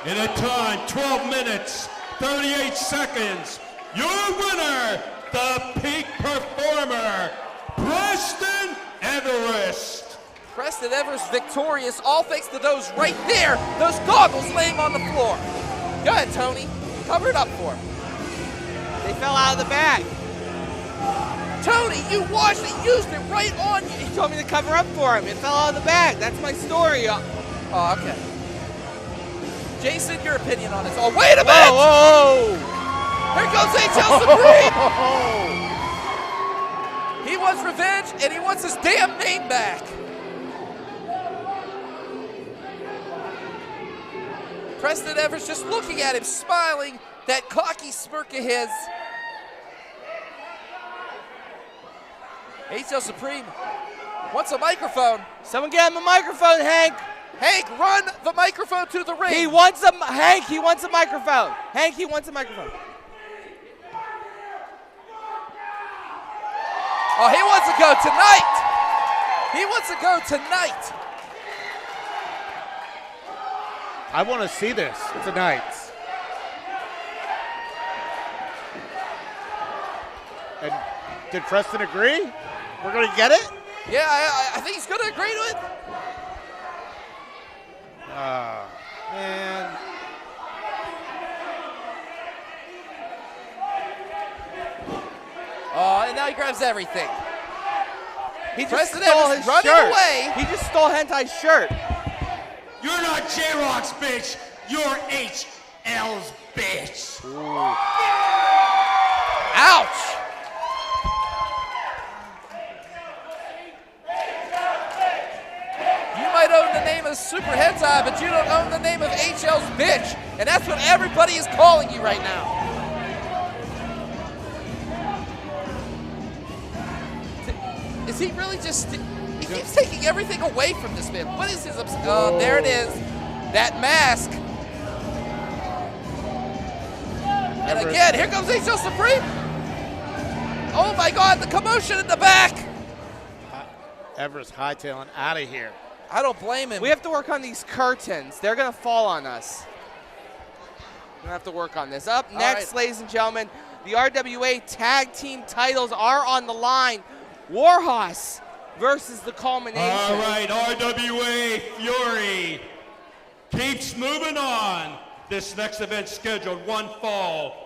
In a time, 12 minutes, 38 seconds, your winner, the peak performer, Preston Everest. Preston Everest victorious, all thanks to those right there, those goggles laying on the floor. Go ahead, Tony. Cover it up for him. They fell out of the bag. Tony, you watched it, used it right on you. He told me to cover up for him. It fell out of the bag. That's my story. Oh, okay. Jason, your opinion on this. Oh, wait a minute! Whoa! Here comes HL Supreme! He wants revenge, and he wants his damn name back. Preston Everest just looking at him, smiling, that cocky smirk of his. HL Supreme wants a microphone. Someone get him a microphone, Hank. Hank, run the microphone to the ring. He wants a Hank. He wants a microphone. Hank, he wants a microphone. Oh, he wants to go tonight. He wants to go tonight. I want to see this tonight. And did Preston agree? We're going to get it? Yeah, I think he's going to agree to it. Man. and now he grabs everything. He just Preston stole Everest his running shirt. away. He just stole Hentai's shirt. You're not J-Rocc's bitch. You're HL's bitch. Ouch! You might own the name of Super Hentai, but you don't own the name of HL's bitch. And that's what everybody is calling you right now. Is he really just... He keeps taking everything away from this man. What is his... Oh, there it is. That mask. And again, here comes HL Supreme. Oh my God, the commotion in the back. Everest hightailing out of here. I don't blame him. We have to work on these curtains. They're going to fall on us. We're going to have to work on this. Up next, ladies and gentlemen, the RWA tag team titles are on the line. Warhos versus the Culmination. All right, RWA Fury keeps moving on. This next event scheduled one fall.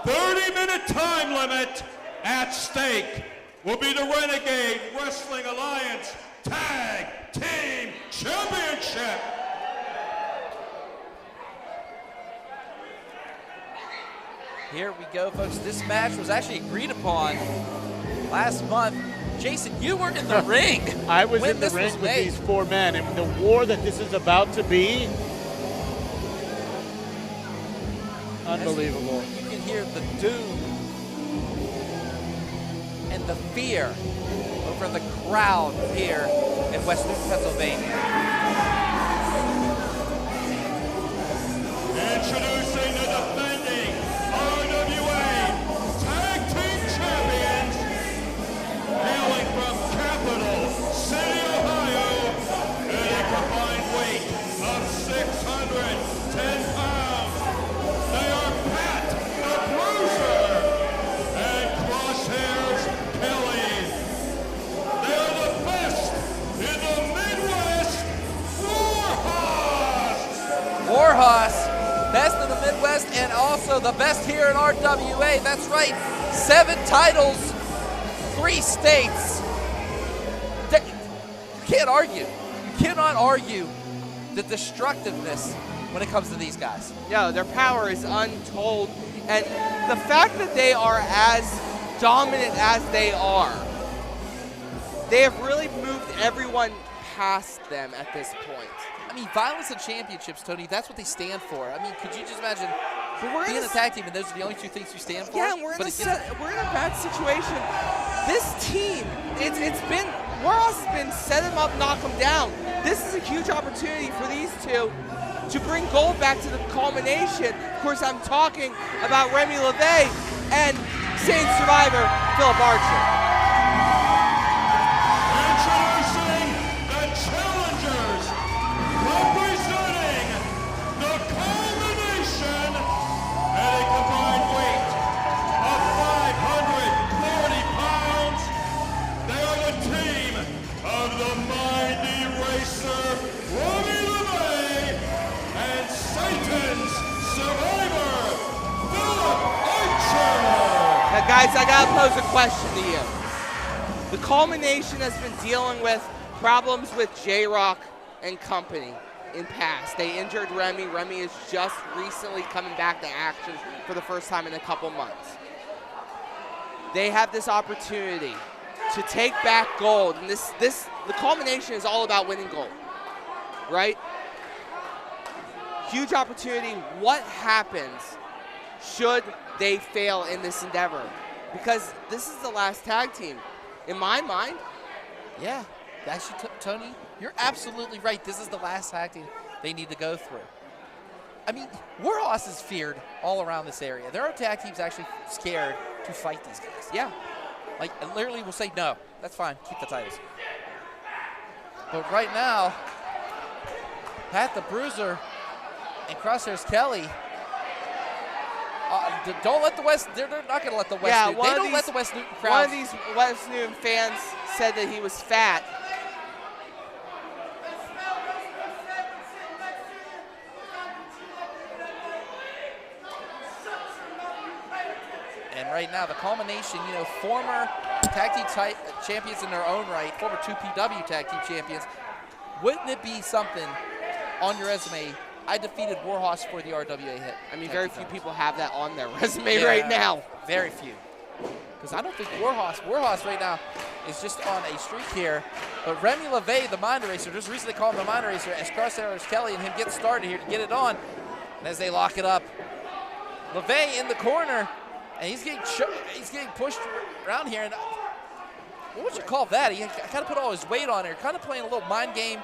30-minute time limit at stake will be the Renegade Wrestling Alliance Tag Team Championship. Here we go, folks. This match was actually agreed upon last month. Jason, you were in the ring. I was when in the this ring was with made. these four men, and the war that this is about to be, unbelievable. You can hear the doom and the fear over the crowd here in Western Pennsylvania. Introducing the defending RWA Tag Team Champions, hailing from Capital City, Ohio, at a combined weight of 610 pounds. They are Pat the Bruiser and Crosshairs Kelly. They are the best in the Midwest, Warhos. Warhos, best in the Midwest and also the best here in RWA. That's right, 7 titles, 3 states. You can't argue. You cannot argue the destructiveness when it comes to these guys. Yeah, their power is untold. And the fact that they are as dominant as they are, they have really moved everyone past them at this point. I mean, violence and championships, Tony, that's what they stand for. I mean, could you just imagine being in a tag team and those are the only 2 things you stand for? Yeah, and we're in But we're in a bad situation. This team, it's been, Warhos has been set them up, knock them down. This is a huge opportunity for these two to bring gold back to the Culmination. Of course, I'm talking about Remy LeVay and Sane Survivor, Philip Archer. Introducing the challengers, representing the Culmination at a combined weight of 540 pounds. They are the team of the mighty racer, Remy LeVay, and Satan's Survivor, Philip Archer. Now, guys, I gotta pose a question to you. The Culmination has been dealing with problems with J-Rocc and company in past. They injured Remy. Remy is just recently coming back to action for the first time in a couple months. They have this opportunity to take back gold, and the Culmination is all about winning gold, right? Huge opportunity. What happens should they fail in this endeavor? Because this is the last tag team. In my mind, Yeah, actually, Tony, you're absolutely right. This is the last tag team they need to go through. I mean, Warhos is feared all around this area. There are tag teams actually scared to fight these guys. yeah. Like, literally will say, no, that's fine, keep the titles. But right now, Pat the Bruiser and Crosshairs Kelly, don't let the West, they're not going to let the West Newton, they don't let the West Newton crowd. One of these West Newton fans said that he was fat. right now. The Culmination, former tag team champions in their own right, former 2PW tag team champions. Wouldn't it be something on your resume? I defeated Warhos for the RWA hit. I mean, very few people have that on their resume right now. Very few. Because I don't think Warhos right now is just on a streak here. But Remy LeVay, the mind eraser, just recently called him the mind eraser, as Crosshair's Kelly and him get started here to get it on. And as they lock it up, LeVay in the corner, and he's getting pushed around here. And what would you call that? He kind of put all his weight on here, kind of playing a little mind game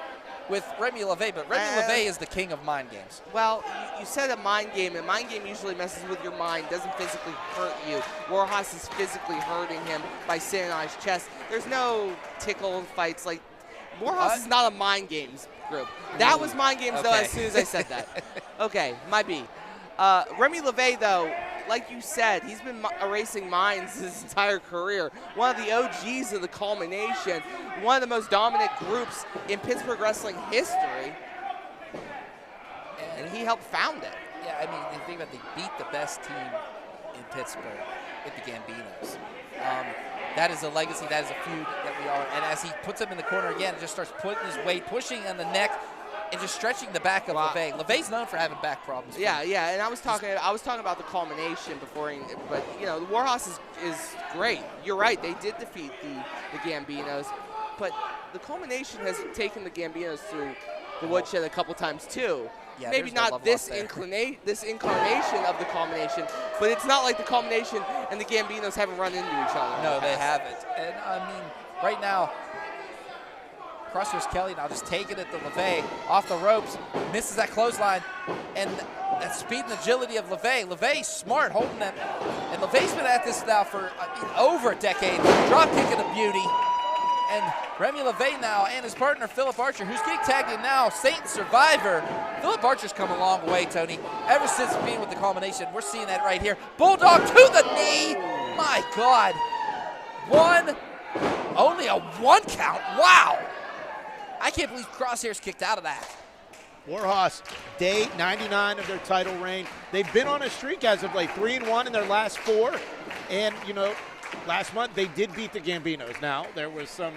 with Remy LeVay, but Remy LeVay is the king of mind games. Well, you said a mind game, and mind game usually messes with your mind, doesn't physically hurt you. Warhos is physically hurting him by sitting on his chest. There's no tickle fights. Like, Warhos is not a mind games group. That was mind games, though, as soon as I said that. Okay, might be. Remy LeVay, though, like you said, he's been erasing minds his entire career. One of the OGs of the Culmination, one of the most dominant groups in Pittsburgh wrestling history, and he helped found it. Yeah, I mean, the thing about they beat the best team in Pittsburgh with the Gambinos. That is a legacy, that is a feud that we are. And as he puts him in the corner again, just starts putting his weight, pushing on the neck, and just stretching the back of LeVay. LeVay's known for having back problems. Yeah, and I was talking about the Culmination before, but the Warhos is great. You're right, they did defeat the Gambinos, but the Culmination has taken the Gambinos through the woodshed a couple times too. Yeah, maybe not this incarnation of the Culmination, but it's not like the Culmination and the Gambinos haven't run into each other. No, they haven't. And I mean, right now, Crosshair's Kelly now just taking it to LeVay off the ropes, misses that clothesline, and that speed and agility of LeVay. LeVay's smart holding that, and LeVay's been at this now for over a decade, drop kicking a beauty. And Remy LeVay now and his partner Philip Archer, who's getting tagged in now, Saint Survivor. Philip Archer's come a long way, Tony. Ever since being with the Culmination, we're seeing that right here. Bulldog to the knee. My God. Only a 1 count. Wow. I can't believe Crosshair's kicked out of that. Warhos, day 99 of their title reign. They've been on a streak as of late, 3-1 in their last 4. And, last month they did beat the Gambinos. Now, there was some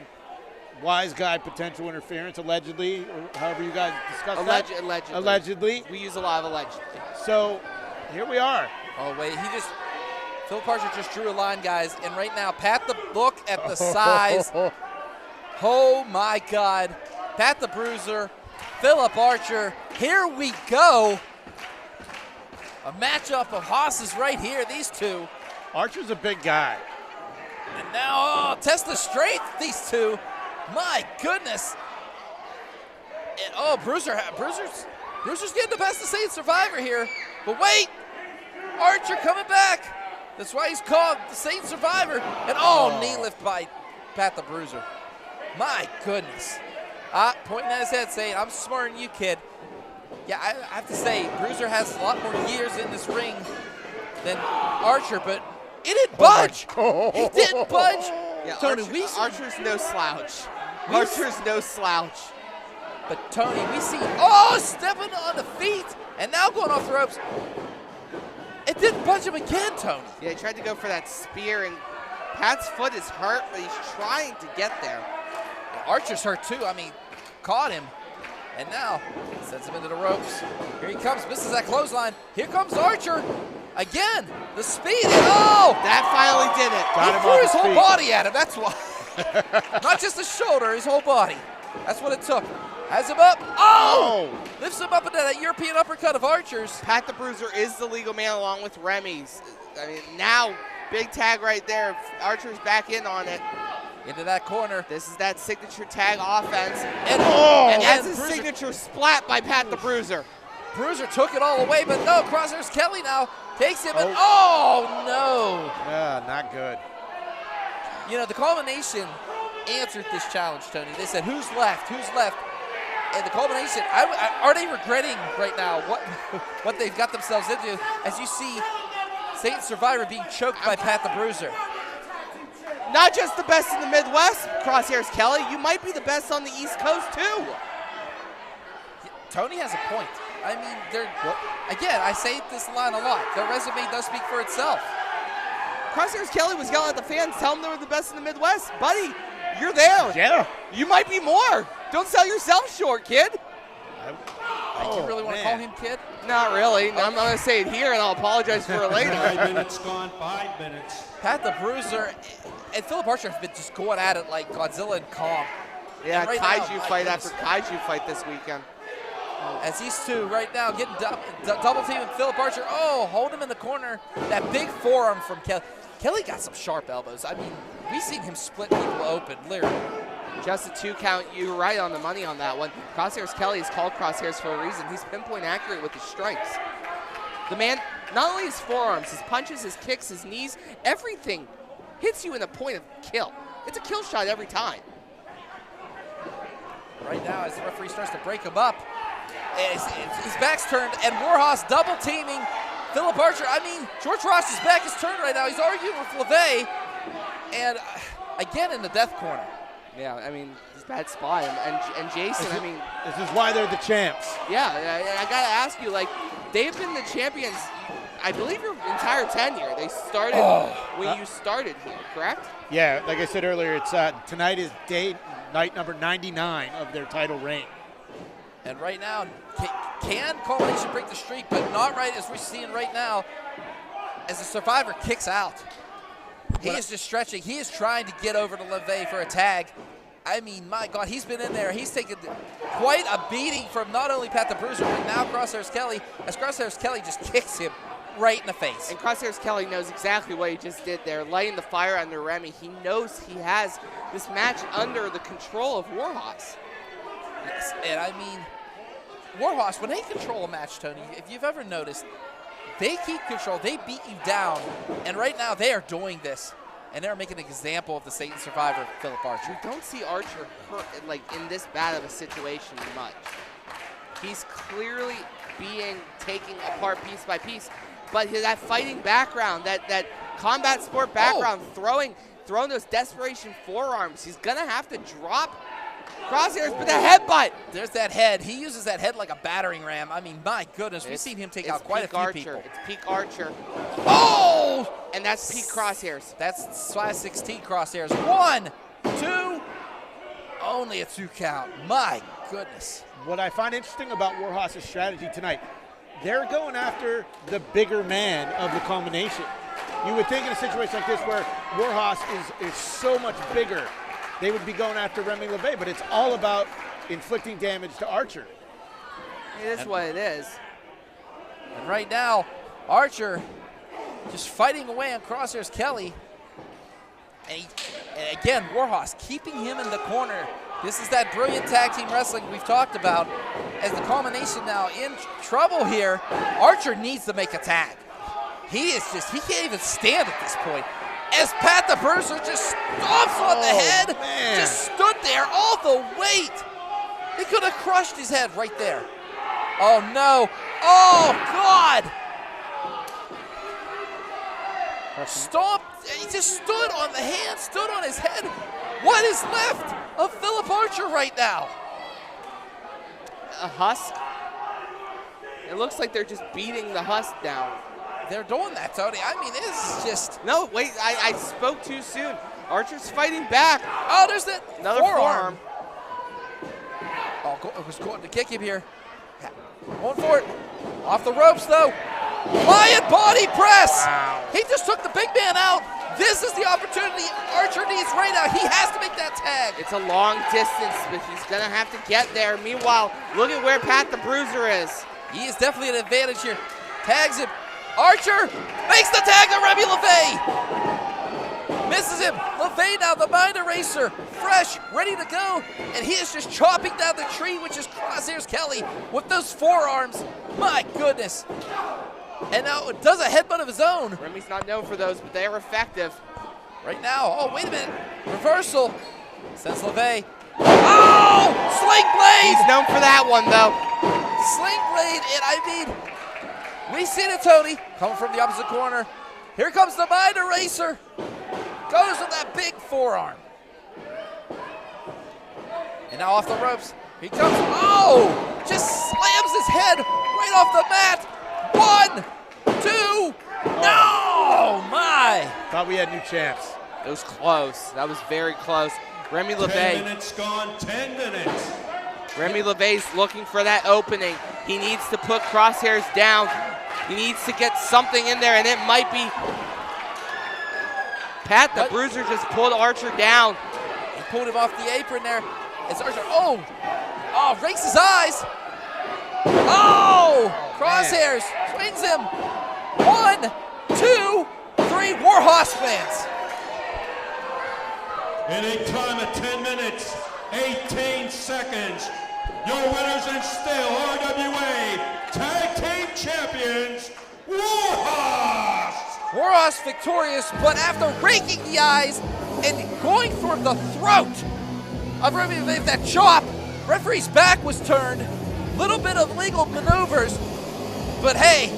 wise guy potential interference, allegedly, or however you guys discussed that. Allegedly. We use a lot of allegedly. So, here we are. Oh, wait, Philip Archer just drew a line, guys. And right now, look at the size. Oh, my God. Pat the Bruiser, Philip Archer, here we go. A matchup of hosses right here, these two. Archer's a big guy. And now, test the strength, these two. My goodness. And, Bruiser's getting the best of Saint Survivor here. But wait, Archer coming back. That's why he's called the Saint Survivor. And, knee lift by Pat the Bruiser. My goodness. Pointing at his head saying, I'm smarter than you, kid. Yeah, I have to say, Bruiser has a lot more years in this ring than Archer, but it didn't budge. He didn't budge. Yeah, Tony, Archer's no slouch. Archer's no slouch. But, Tony, we see, stepping on the feet, and now going off the ropes. It didn't budge him again, Tony. Yeah, he tried to go for that spear, and Pat's foot is hurt, but he's trying to get there. Archer's hurt too. I mean, caught him. And now sends him into the ropes. Here he comes, misses that clothesline. Here comes Archer. Again, the speed. That finally did it. He threw his whole body at him. That's why. Not just his shoulder, his whole body. That's what it took. Has him up. Lifts him up into that European uppercut of Archer's. Pat the Bruiser is the legal man along with Remy's. I mean, now, big tag right there. Archer's back in on it. Into that corner. This is that signature tag offense. And that's his signature splat by Pat the Bruiser. Bruiser took it all away, but no, Crosshair's Kelly now takes him and no. Yeah, not good. The Culmination answered this challenge, Tony. They said, who's left? And the Culmination, are they regretting right now what they've got themselves into as you see Saint Survivor being choked by Pat the Bruiser? Not just the best in the Midwest, Crosshairs Kelly. You might be the best on the East Coast, too. Tony has a point. I mean, again, I say this line a lot. Their resume does speak for itself. Crosshairs Kelly was yelling at the fans, telling them they were the best in the Midwest. Buddy, you're there. Yeah. You might be more. Don't sell yourself short, kid. You really want to call him kid? Not really. I'm going to say it here, and I'll apologize for it later. 5 minutes gone, 5 minutes. Pat the Bruiser and Philip Archer have been just going at it like Godzilla and Kong. Yeah, right kaiju now, fight goodness. after kaiju fight this weekend. As these two right now getting double teaming Philip Archer. Oh, hold him in the corner. That big forearm from Kelly. Kelly got some sharp elbows. I mean, we've seen him split people open, literally. Just a 2 count. You were right on the money on that one. Crosshairs Kelly is called Crosshairs for a reason. He's pinpoint accurate with his strikes. The man, not only his forearms, his punches, his kicks, his knees, everything hits you in a point of kill. It's a kill shot every time. Right now, as the referee starts to break him up, his back's turned, and Warhos double teaming Philip Archer. I mean, George Ross's back is turned right now. He's arguing with LeVay, and again in the death corner. Yeah, I mean, it's a bad spot. And Jason, I mean. This is why they're the champs. Yeah, I got to ask you, like, they've been the champions, I believe, your entire tenure. They started when you started here, correct? Yeah, like I said earlier, it's tonight is night number 99 of their title reign. And right now, can Culmination break the streak, but not right as we're seeing right now, as the Survivor kicks out. He is just stretching. He is trying to get over to LeVay for a tag. I mean, my God, he's been in there. He's taken quite a beating from not only Pat the Bruiser, but now Crosshairs Kelly, as Crosshairs Kelly just kicks him right in the face. And Crosshairs Kelly knows exactly what he just did there, lighting the fire under Remy. He knows he has this match under the control of Warhos. Yes, and I mean, Warhos, when they control a match, Tony, if you've ever noticed, they keep control, they beat you down, and right now they are doing this, and they're making an example of the Satan Survivor, Philip Archer. We don't see Archer hurt, like, in this bad of a situation much. He's clearly being taken apart piece by piece, but that fighting background, that combat sport background, throwing those desperation forearms, he's gonna have to drop Crosshairs, but the headbutt. There's that head. He uses that head like a battering ram. I mean, my goodness, we've seen him take out quite a few people. It's peak Archer. Oh! And that's peak Crosshairs. That's 516 Crosshairs. 1, 2, only a 2 count. My goodness. What I find interesting about Warhos' strategy tonight, they're going after the bigger man of the Culmination. You would think in a situation like this where Warhos is so much bigger, they would be going after Remy LeVay, but it's all about inflicting damage to Archer. It is what it is. And right now, Archer just fighting away on Crosshairs Kelly. And again, Warhos keeping him in the corner. This is that brilliant tag team wrestling we've talked about. As the Culmination now in trouble here, Archer needs to make a tag. He can't even stand at this point. As Pat the Bruiser just stomps on the head, just stood there, all the weight. He could have crushed his head right there. Oh no, oh God. Stomped, he just stood on the hand, stood on his head. What is left of Philip Archer right now? A husk? It looks like they're just beating the husk down. They're doing that, Tony. I mean, this is just... No, wait, I spoke too soon. Archer's fighting back. Oh, there's that another forearm. Oh, was going to kick him here. Going for it. Off the ropes, though. Lion body press. Wow. He just took the big man out. This is the opportunity Archer needs right now. He has to make that tag. It's a long distance, but he's going to have to get there. Meanwhile, look at where Pat the Bruiser is. He is definitely an advantage here. Tags him. Archer makes the tag to Remy LeVay. Misses him. LeVay now, the mind eraser. Fresh, ready to go. And he is just chopping down the tree, which is Crosshairs Kelly with those forearms. My goodness. And now it does a headbutt of his own. Remy's not known for those, but they are effective. Right now, oh, wait a minute. Reversal. Sends LeVay. Oh, sling blade. He's known for that one, though. Sling blade, and I mean, we see it, Tony, coming from the opposite corner. Here comes the mind eraser. Goes with that big forearm. And now off the ropes. He comes, oh, just slams his head right off the mat. 1, 2, no! Oh, my. Thought we had new champs. It was close. That was very close. Remy 10 LeVay. minutes gone, 10 minutes. Remy LeVay's looking for that opening. He needs to put Crosshairs down. He needs to get something in there, and it might be Pat the Bruiser just pulled Archer down. He pulled him off the apron there. As Archer, oh, rakes his eyes. Oh, Crosshairs swings him. 1, 2, 3, Warhos wins. In a time of 10 minutes, 18 seconds, your winners and still RWA Tag Team Champions, Warhos! Warhos victorious, but after raking the eyes and going for the throat of Remy LeVay, that chop, referee's back was turned. Little bit of legal maneuvers, but hey.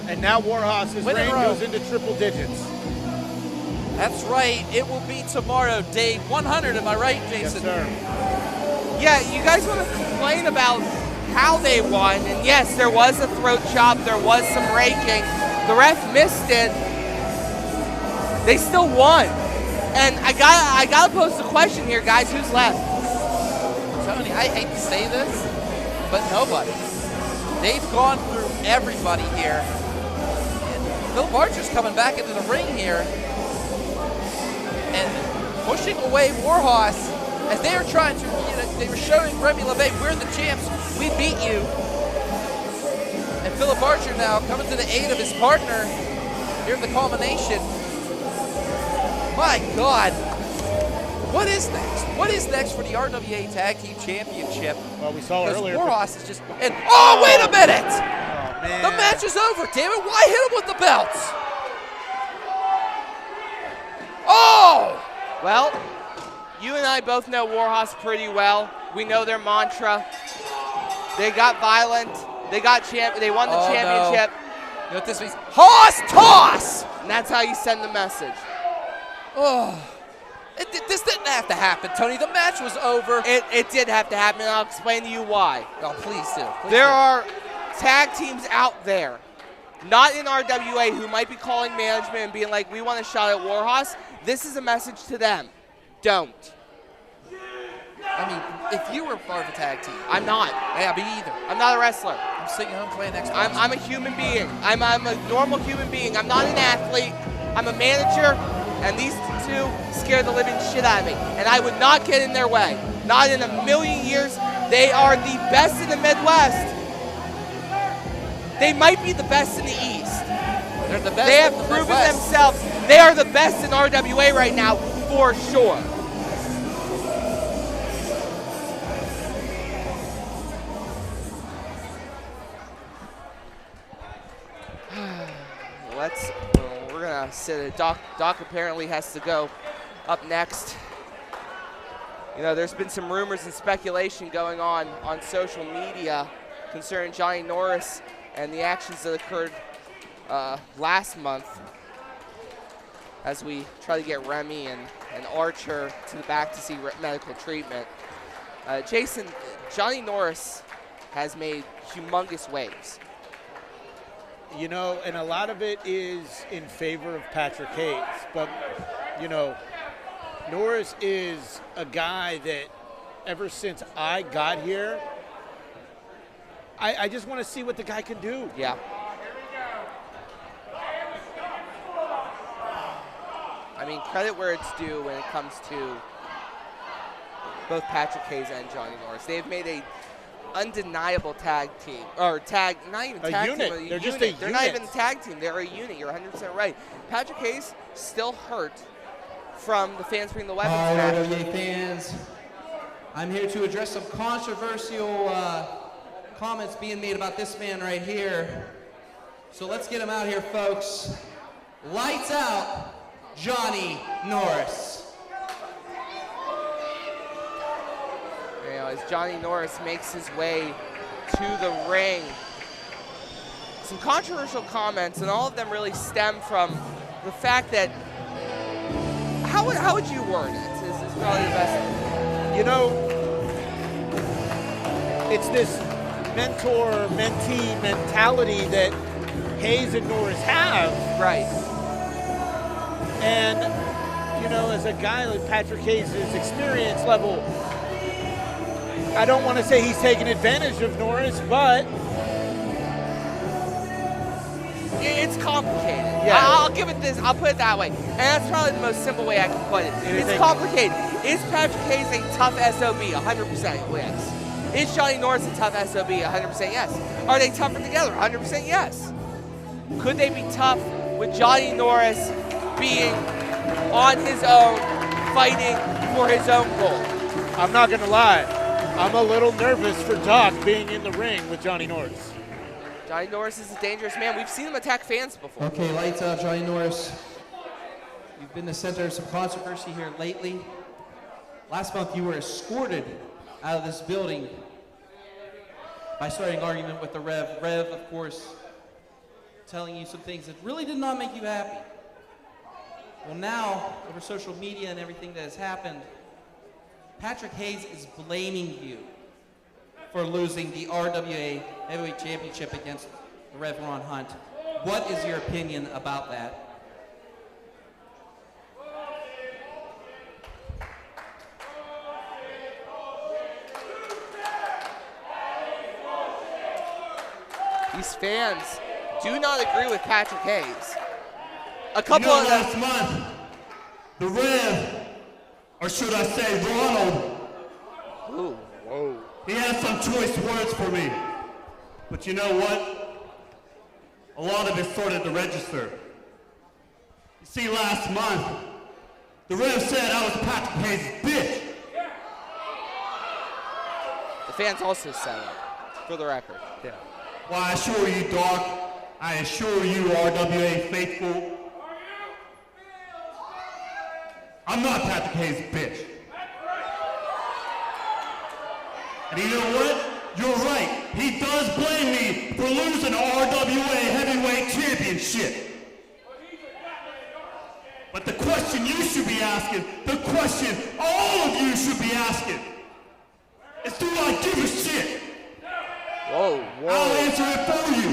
And now Warhos' reign goes into triple digits. That's right. It will be tomorrow, day 100. Am I right, Jason? Yes, sir. Yeah, you guys want to complain about how they won, and yes, there was a throat chop, there was some raking. The ref missed it. They still won. And I gotta pose the question here, guys. Who's left? Tony, I hate to say this, but nobody. They've gone through everybody here. And Phil Archer's coming back into the ring here and pushing away Warhos as they are trying to, they were showing Remy LeVay, we're the champs, we beat you. And Philip Archer now coming to the aid of his partner here in the Culmination. My God, what is next? What is next for the RWA Tag Team Championship? Well, we saw earlier. Warhos is just, and oh, wait a minute! Oh, man. The match is over, damn it. Why hit him with the belts? Oh! Well, you and I both know Warhos pretty well. We know their mantra. They got violent. They got They won the championship. No. You know what this means? Hoss toss! And that's how you send the message. Oh. This didn't have to happen, Tony. The match was over. It did have to happen, and I'll explain to you why. Oh, please do. There are tag teams out there, not in RWA, who might be calling management and being like, we want a shot at Warhos. This is a message to them. Don't. I mean, if you were part of a tag team. I'm not. Yeah, me either. I'm not a wrestler. I'm sitting home playing Xbox. I'm a human being. I'm a normal human being. I'm not an athlete. I'm a manager, and these two scare the living shit out of me. And I would not get in their way. Not in a million years. They are the best in the Midwest. They might be the best in the East. They're the best. They have proven themselves. They are the best in RWA right now, for sure. We're gonna sit it. Doc apparently has to go up next. You know, there's been some rumors and speculation going on social media concerning Giani Norris and the actions that occurred last month as we try to get Remy and Archer back to see medical treatment. Jason, Giani Norris has made humongous waves. You know, and a lot of it is in favor of Patrick Hayes. But, you know, Norris is a guy that ever since I got here, I just want to see what the guy can do. Yeah. I mean, credit where it's due when it comes to both Patrick Hayes and Giani Norris. They've made a undeniable tag team, or not even tag unit. team. They're just a They're unit. not even a tag team. They're a unit. You're 100% right. Patrick Hayes still hurt from the fans bringing the weapons back. RWA fans, I'm here to address some controversial comments being made about this man right here. So let's get him out here, folks. Lights out, Giani Norris. You know, as Giani Norris makes his way to the ring. Some controversial comments, and all of them really stem from the fact that, how would you word it? Is probably the best. You know, it's this mentor-mentee mentality that Hayes and Norris have. Right. And, you know, as a guy like Patrick Hayes' experience level, I don't want to say he's taking advantage of Norris, but it's complicated. Yeah. I'll give it this. I'll put it that way. And that's probably the most simple way I can put it. It's complicated. Is Patrick Hayes a tough SOB? 100% yes. Is Gianni Norris a tough SOB? 100% yes. Are they tougher together? 100% yes. Could they be tough with Gianni Norris being on his own, fighting for his own goal? I'm not going to lie. I'm a little nervous for Doc being in the ring with Gianni Norris. Gianni Norris is a dangerous man. We've seen him attack fans before. Okay, lights out, Gianni Norris. You've been the center of some controversy here lately. Last month you were escorted out of this building by starting an argument with the Rev. Rev, of course, telling you some things that really did not make you happy. Well, now, over social media and everything that has happened, Patrick Hayes is blaming you for losing the RWA Heavyweight Championship against the Rev Ron Hunt. What is your opinion about that? These fans do not agree with Patrick Hayes. A couple last month, the Rev, or should I say Ronald, he had some choice words for me. But you know what? A lot of it started to register. You see, last month, the Rev said I was Patrick Hayes' bitch. The fans also said it, for the record. Yeah. Well, I assure you, Doc, I assure you, RWA faithful, I'm not Patrick Hayes' bitch. And you know what? You're right. He does blame me for losing the RWA Heavyweight Championship. But the question you should be asking, the question all of you should be asking, is do I give a shit? Whoa. I'll answer it for you.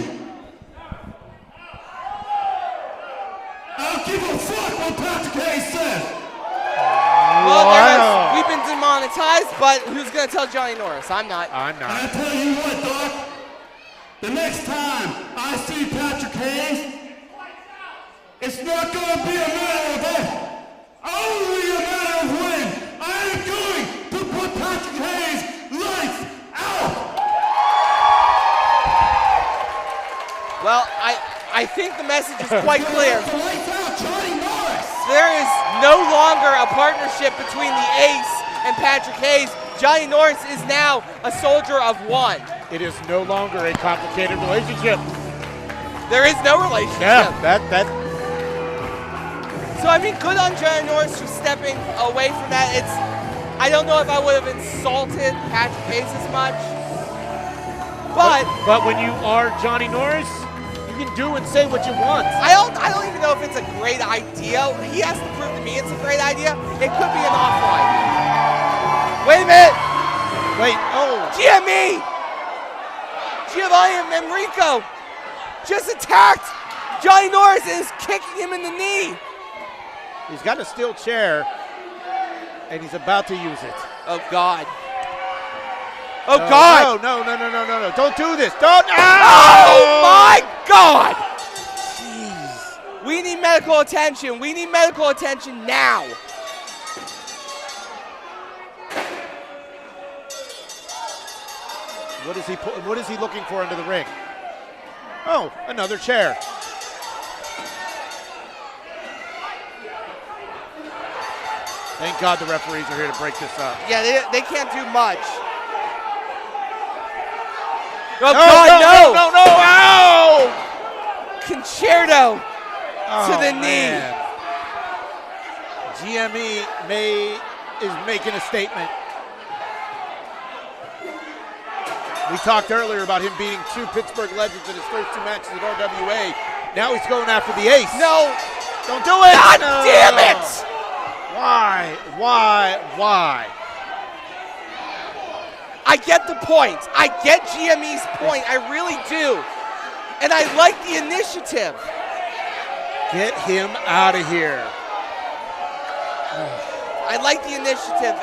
I don't give a fuck what Patrick Hayes says. Well, we've been demonetized, but who's going to tell Gianni Norris? I'm not. I'm not. And I tell you what, Doc, the next time I see Patrick Hayes, it's not going to be a matter of if, only a matter of when. I am going to put Patrick Hayes lights out. Well, I think the message is quite clear. Lights out, Gianni Norris. There is no longer a partnership between the Ace and Patrick Hayes. Gianni Norris is now a soldier of one. It is no longer a complicated relationship. There is no relationship. Yeah, that. So, I mean, good on Gianni Norris for stepping away from that. I don't know if I would have insulted Patrick Hayes as much. But when you are Gianni Norris, you can do and say what you want. I don't even know if it's a great idea. He has to prove to me it's a great idea. It could be an off-white. Wait a minute. Wait, Gianni and Emricko just attacked Gianni Norris and is kicking him in the knee. He's got a steel chair, and he's about to use it. Oh, God. Oh, God. No. Don't do this. Don't. Oh, my God. Jeez. We need medical attention. We need medical attention now. What is he looking for under the ring? Oh, another chair. Thank God the referees are here to break this up. Yeah, they can't do much. Oh, God, no! Ow! Concerto to the knee. GME is making a statement. We talked earlier about him beating two Pittsburgh legends in his first two matches at RWA. Now he's going after the Ace. No! Don't do it! God damn it! Why? I get the point. I get GME's point. I really do. And I like the initiative. Get him out of here. I like the initiative.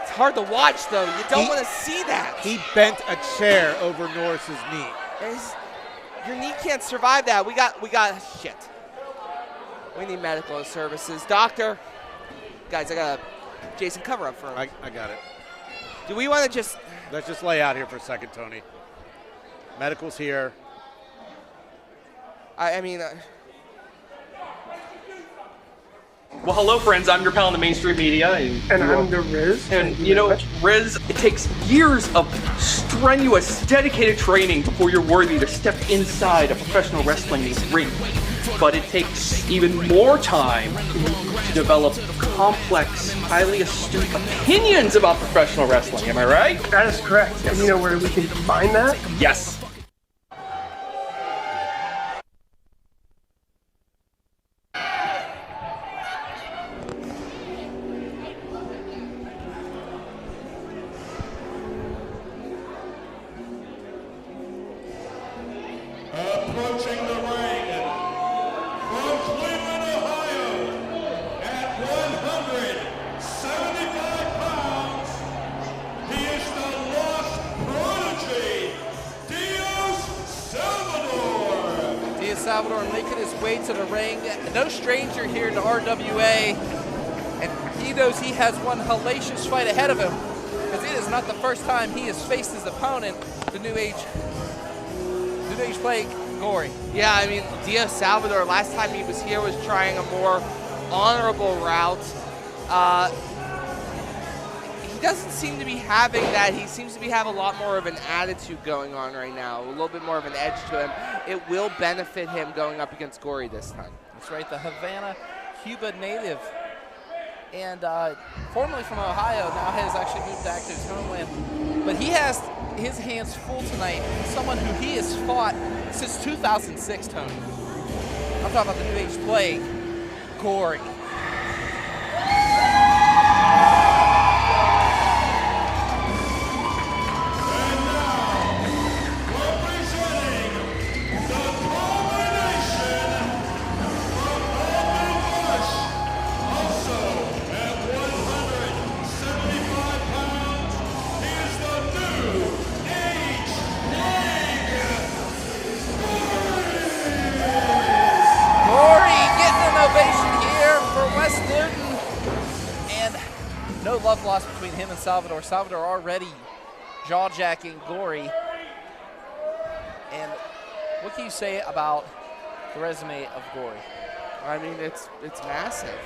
It's hard to watch, though. You don't want to see that. He bent a chair over Norris's knee. Your knee can't survive that. We got shit. We need medical services. Doctor. Guys, I got Jason, cover up for him. I got it. Do we want to just... Let's just lay out here for a second, Tony. Medical's here. I mean... Well, hello, friends. I'm your pal in the mainstream media. And I'm the Riz. And, you know, Riz, it takes years of strenuous, dedicated training before you're worthy to step inside a professional wrestling ring. But it takes even more time to develop complex, highly astute opinions about professional wrestling. Am I right? That is correct. And you know where we can find that? Yes. Approaching the ring from Cleveland, Ohio, at 175 pounds, he is the lost prodigy, Salvador. Salvador making his way to the ring. No stranger here to RWA, and he knows he has one hellacious fight ahead of him, because it is not the first time he has faced his opponent, the New Age plague, Gory. Yeah, I mean, Salvador, last time he was here, was trying a more honorable route. He doesn't seem to be having that. He seems to be having a lot more of an attitude going on right now, a little bit more of an edge to him. It will benefit him going up against Gory this time. That's right, the Havana, Cuba native, and formerly from Ohio, now has actually moved back to his homeland. But he has his hands full tonight. Someone who he has fought since 2006, Tony. I'm talking about the New Age Plague, Gory. No love lost between him and Salvador. Salvador already jaw-jacking Gory. And what can you say about the resume of Gory? I mean, it's massive.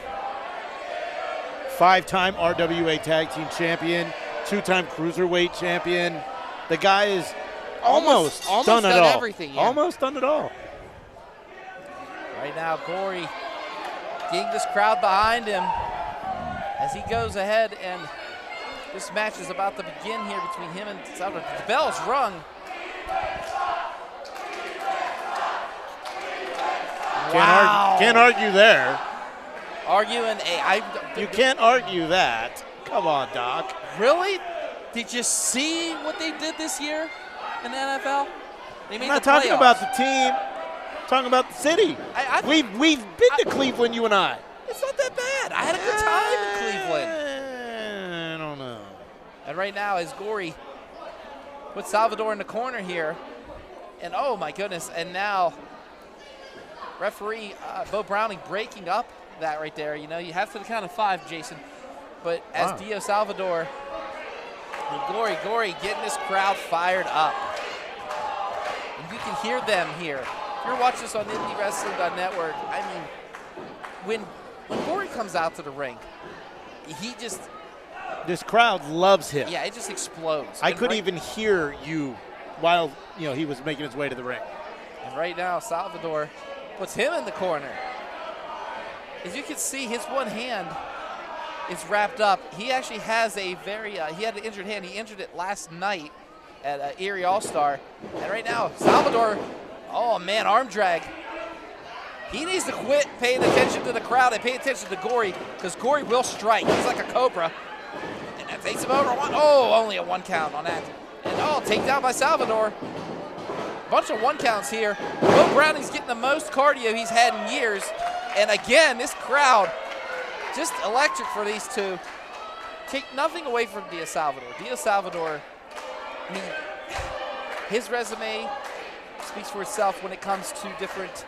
5-time RWA Tag Team Champion, 2-time Cruiserweight Champion. The guy is almost done it all. Everything, yeah. Almost done it all. Right now, Gory getting this crowd behind him as he goes ahead, and this match is about to begin here between him and Salvador. The bell's rung. Wow. Can't argue there. Arguing you can't argue that. Come on, Doc. Really? Did you see what they did this year in the NFL? They made I'm not the talking playoffs. about the team. I'm talking about the city. We've been to Cleveland, you and I. It's not that bad. I had a good time in Cleveland. I don't know. And right now, as Gory puts Salvador in the corner here, and oh my goodness, and now referee Bo Browning breaking up that right there. You know, you have to the count of 5, Jason. But as Dio Salvador and Gory getting this crowd fired up. And you can hear them here. If you're watching this on IndieWrestling.network, I mean, when Gory comes out to the ring, this crowd loves him. Yeah, it just explodes. I couldn't even hear you while he was making his way to the ring. And right now, Salvador puts him in the corner. As you can see, his one hand is wrapped up. He actually has a he had an injured hand. He injured it last night at Erie All-Star. And right now, Salvador, oh man, arm drag. He needs to quit paying attention to the crowd and pay attention to Gory, because Gory will strike. He's like a cobra. And that takes him over. Only a 1 count on that. And takedown by Salvador. Bunch of one counts here. Will Browning's getting the most cardio he's had in years. And again, this crowd just electric for these two. Take nothing away from Dia Salvador. Dia Salvador, I mean, his resume speaks for itself when it comes to different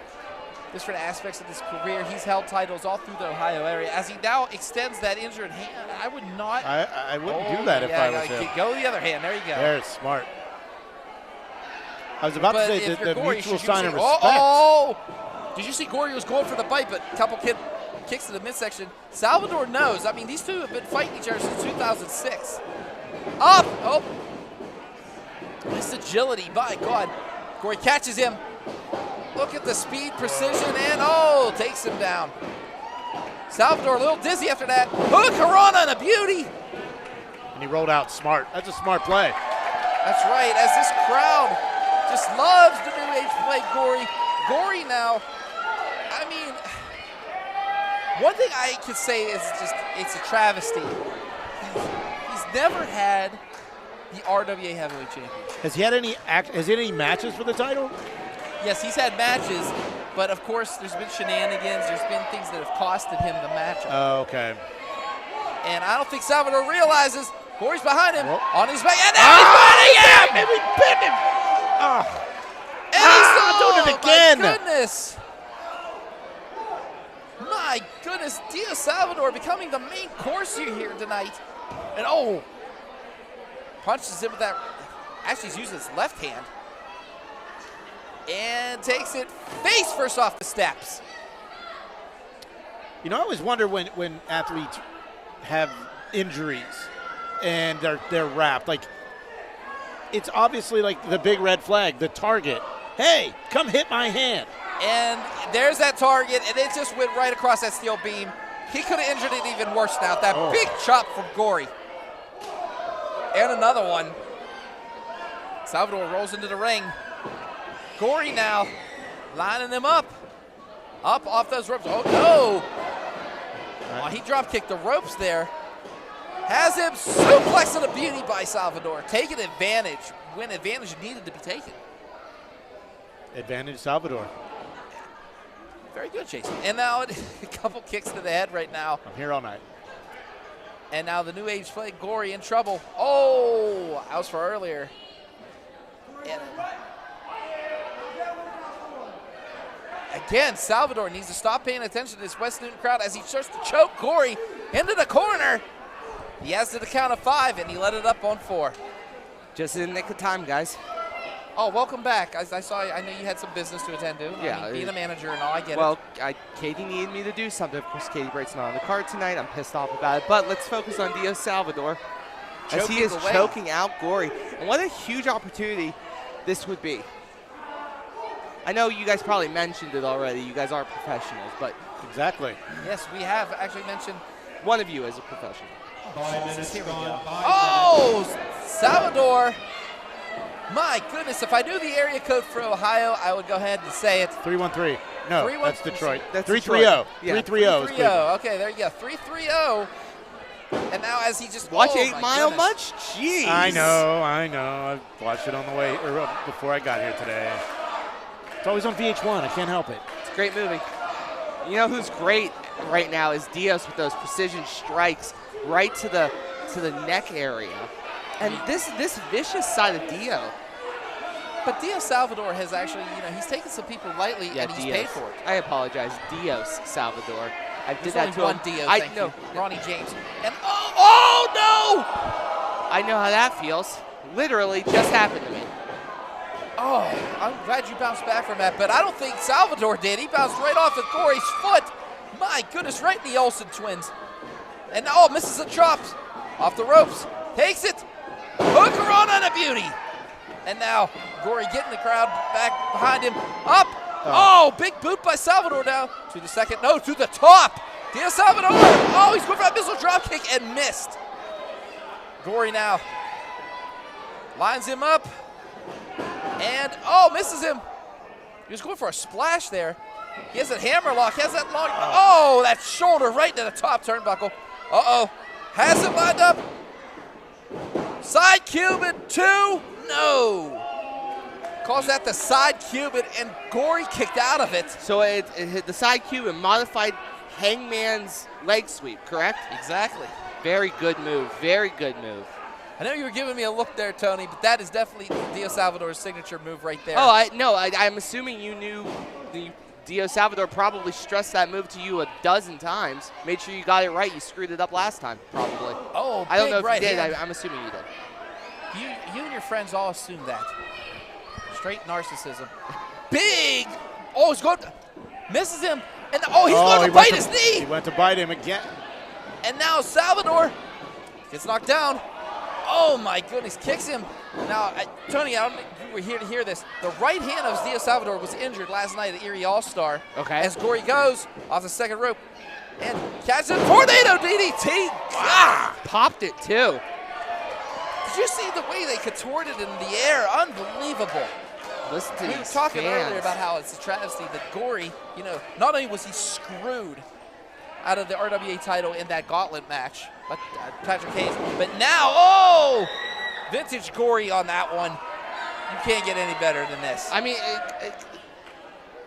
aspects of his career. He's held titles all through the Ohio area. As he now extends that injured hand, I would not. I wouldn't do that if I was him. Go the other hand. There you go. There's smart. I was about to say the mutual sign of respect. Did you see Gory was going for the bite, but a couple kicks to the midsection. Salvador knows. I mean, these two have been fighting each other since 2006. Up. Oh. This agility, by God. Gory catches him. Look at the speed, precision, and takes him down. Salvador a little dizzy after that. Hook, Harana, and a beauty. And he rolled out smart. That's a smart play. That's right, as this crowd just loves the new age play Gory. Gory now, I mean, one thing I could say is just, it's a travesty. He's never had the RWA Heavyweight Championship. Has he had any matches for the title? Yes, he's had matches, but of course there's been shenanigans. There's been things that have costed him the matchup. Oh, okay. And I don't think Salvador realizes Gory's behind him, on his back, and now he's fighting him! And we pinned him! And he's doing it again! My goodness! My goodness, Dia Salvador becoming the main course here tonight. And punches him with that. Actually, he's using his left hand. And takes it face first off the steps. You know, I always wonder when athletes have injuries and they're wrapped. Like, it's obviously like the big red flag, the target. Hey, come hit my hand. And there's that target, and it just went right across that steel beam. He could have injured it even worse now. That big chop from Gory. And another one. Salvador rolls into the ring. Gory now lining him up. Up off those ropes. Oh, no. Oh, he drop kicked the ropes there. Has him suplexed to the beauty by Salvador. Taking advantage when advantage needed to be taken. Advantage Salvador. Very good, Jason. And now a couple kicks to the head right now. I'm here all night. And now the new age play, Gory in trouble. Oh, that was for earlier. And again, Salvador needs to stop paying attention to this West Newton crowd as he starts to choke Gory into the corner. He has to the count of 5, and he let it up on 4. Just in the nick of time, guys. Oh, welcome back. I know you had some business to attend to. Yeah. I mean, being a manager and all, I get it. Well, Katie needed me to do something. Of course, Katie Bright's not on the card tonight. I'm pissed off about it. But let's focus on Dia Salvador as he is choking out Gory. And what a huge opportunity this would be. I know you guys probably mentioned it already. You guys are professionals, but... Exactly. Yes, we have actually mentioned... One of you as a professional. 5 minutes Here we gone. go. Oh, Salvador. My goodness, if I knew the area code for Ohio, I would go ahead and say it. 313. No, that's Detroit. That's 330. Yeah. 330. 330. Okay, there you go. 330. And now as he just Watch 8 my Mile goodness. much? Jeez. I know. I watched it on the way, or before I got here today. It's always on VH1. I can't help it. It's a great movie. You know who's great right now is Diaz with those precision strikes right to the neck area. And this vicious side of Dio. But Dio Salvador has actually, he's taken some people lightly and he's paid for it. I apologize. Dios Salvador. I did There's that only to one him. Dio, I thank know. you. Ronnie James. And oh no! I know how that feels. Literally just happened to me. Oh, I'm glad you bounced back from that, but I don't think Salvador did. He bounced right off of Gory's foot. My goodness, right in the Olsen twins. And misses the chops. Off the ropes. Takes it. Hooker on and a beauty. And now Gory getting the crowd back behind him. Up. Oh, big boot by Salvador now. To the second. No, to the top. Dia Salvador. Oh, he's going for that missile drop kick and missed. Gory now lines him up. And, misses him. He was going for a splash there. He has that hammer lock. He has that long. Oh, that shoulder right to the top turnbuckle. Uh-oh. Has it lined up. Side side Cuban, 2, no. Calls that the side Cuban, and Gory kicked out of it. So it hit the side Cuban, modified Hangman's leg sweep, correct? Exactly. Very good move, very good move. I know you were giving me a look there, Tony, but that is definitely Dio Salvador's signature move right there. Oh, I'm assuming you knew Dio Salvador probably stressed that move to you a dozen times. Made sure you got it right. You screwed it up last time, probably. Oh, I don't know if right you did. hand. I'm assuming you did. You and your friends all assume that. Straight narcissism. Big! Oh, he's going, misses him, and he's going to bite his knee! He went to bite him again. And now Salvador gets knocked down. Oh my goodness, kicks him. Now, Tony, I don't know if you were here to hear this. The right hand of Dio Salvador was injured last night at Erie All-Star. Okay. As Gory goes off the second rope and catches a tornado DDT. Ah! Popped it too. Did you see the way they contorted in the air? Unbelievable. Listen to We were these talking fans. earlier about how it's a travesty that Gory, not only was he screwed out of the RWA title in that gauntlet match, but Patrick Hayes, but now, vintage Gory on that one. You can't get any better than this. I mean,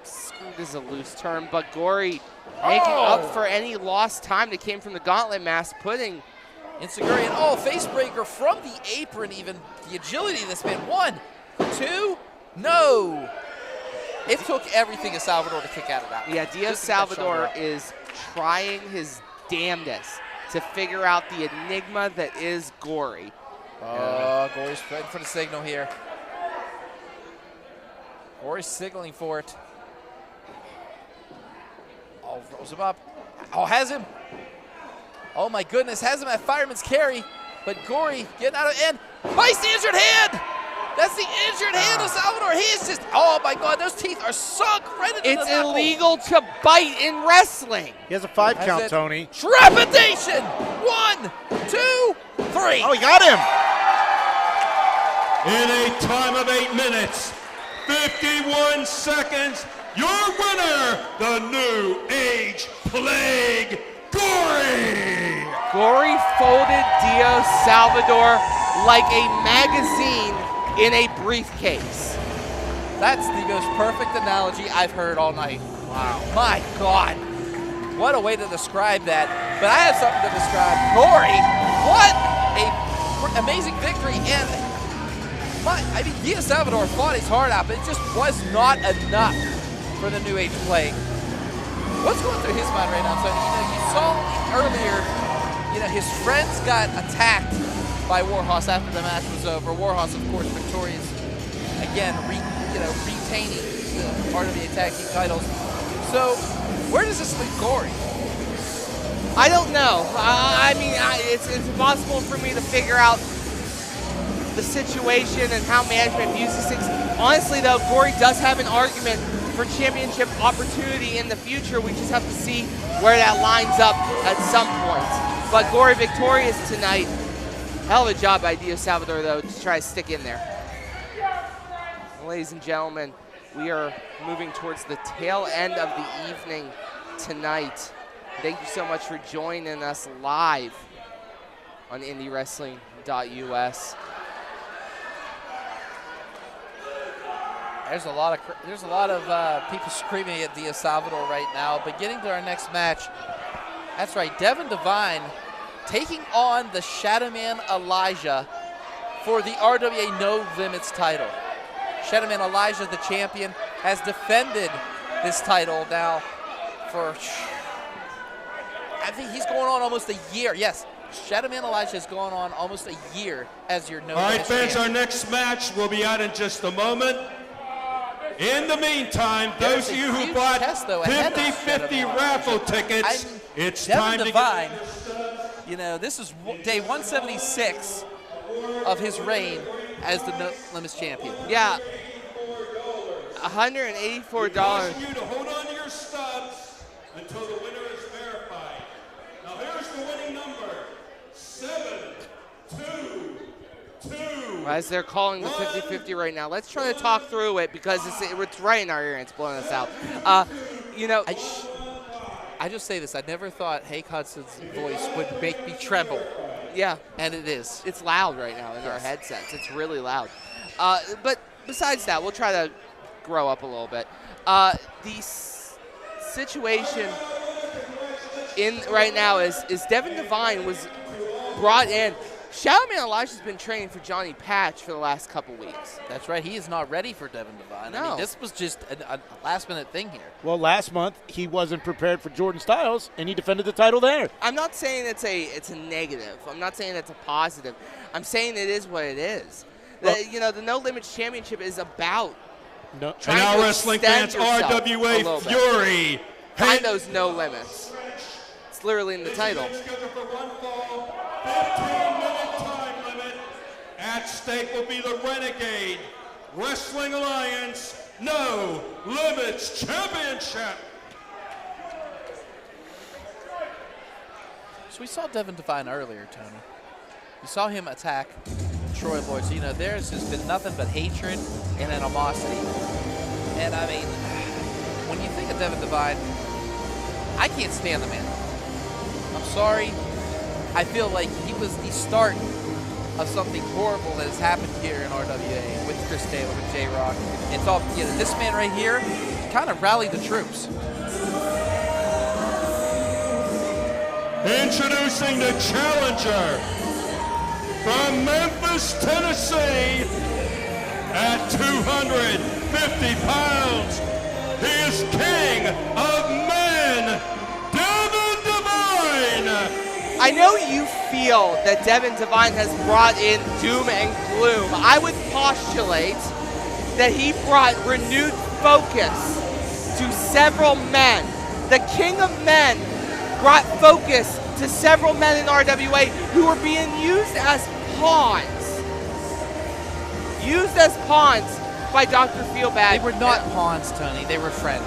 screwed is a loose term, but Gory making up for any lost time that came from the gauntlet match, putting Inseguri and face breaker from the apron, even the agility of this man. 1, 2, no. It took everything of Salvador to kick out of that. Yeah, Dio Salvador is trying his damnedest to figure out the enigma that is Gory. Gory's waiting for the signal here. Gory's signaling for it. Rolls him up. Has him. Oh my goodness, has him at fireman's carry, but Gory getting out of it, and bites the injured hand! That's the injured hand of Salvador. He is just, oh my God, those teeth are sunk right into the knuckle. It's illegal to bite in wrestling. He has a 5 count, Tony. Trepidation! 1, 2, 3. Oh, he got him! In a time of 8 minutes, 51 seconds, your winner, the New Age Plague, Gory! Gory folded Dio Salvador like a magazine in a briefcase. That's the most perfect analogy I've heard all night. Wow. My God. What a way to describe that. But I have something to describe. Gory, what a amazing victory. And Dio Salvador fought his heart out, but it just was not enough for the New Age Plague. What's going through his mind right now, Tony? You saw earlier, his friends got attacked by Warhos after the match was over. Warhos, of course, victorious again, retaining the RWA Tag Team titles. So, where does this leave Gory? I don't know. It's impossible for me to figure out the situation and how management views these things. Honestly, though, Gory does have an argument for championship opportunity in the future. We just have to see where that lines up at some point. But Gory victorious tonight. Hell of a job by Dio Salvador, though, to try to stick in there. Ladies and gentlemen, we are moving towards the tail end of the evening tonight. Thank you so much for joining us live on IndieWrestling.us. There's a lot of people screaming at Dio Salvador right now, but getting to our next match. That's right, Devin Devine taking on the Shadowman Elijah for the RWA No Limits title. Shadowman Elijah, the champion, has defended this title now for, I think he's going on almost a year. Yes, Shadowman Elijah has gone on almost a year as your No Limits All right, fans, champion. our next match will be out in just a moment. In the meantime, those of you who bought 50-50 raffle tickets, it's time to Devin Devine, this is day 176 of his reign as the No Limits champion. Yeah, $184. You to hold on to your stubs until the winner is verified. Now here's the winning number: 722. As they're calling the 50-50 right now, let's try to talk through it because it's right in our ear and it's blowing us out. I just say this. I never thought Hank Hudson's voice would make me tremble Yeah. And it is. It's loud right now in our headsets. It's really loud. But besides that, we'll try to grow up a little bit. The situation right now is Devin Devine was brought in. Shadow Man Elijah's been training for Johnny Patch for the last couple weeks. That's right. He is not ready for Devin Devine. I mean, this was just a last-minute thing here. Well, last month he wasn't prepared for Jordan Styles, and he defended the title there. I'm not saying it's a negative. I'm not saying it's a positive. I'm saying it is what it is. Well, the No Limits Championship is about no. And now wrestling fans, RWA Fury. Find those no limits. It's literally in the title. 15-minute time limit. At stake will be the Renegade Wrestling Alliance No Limits Championship. So we saw Devin Devine earlier, Tony. You saw him attack Troy Lloyd. So, there's just been nothing but hatred and animosity. And, I mean, when you think of Devin Devine, I can't stand the man. I'm sorry. I feel like he was the start of something horrible that has happened here in RWA with Chris Taylor, with J-Rocc. It's all, this man right here kind of rallied the troops. Introducing the challenger from Memphis, Tennessee, at 250 pounds. He is king of men, Devin Devine. I know you feel that Devin Devine has brought in doom and gloom. I would postulate that he brought renewed focus to several men. The king of men brought focus to several men in RWA who were being used as pawns. Used as pawns by Dr. Feelbad. They were not pawns, Tony. They were friends.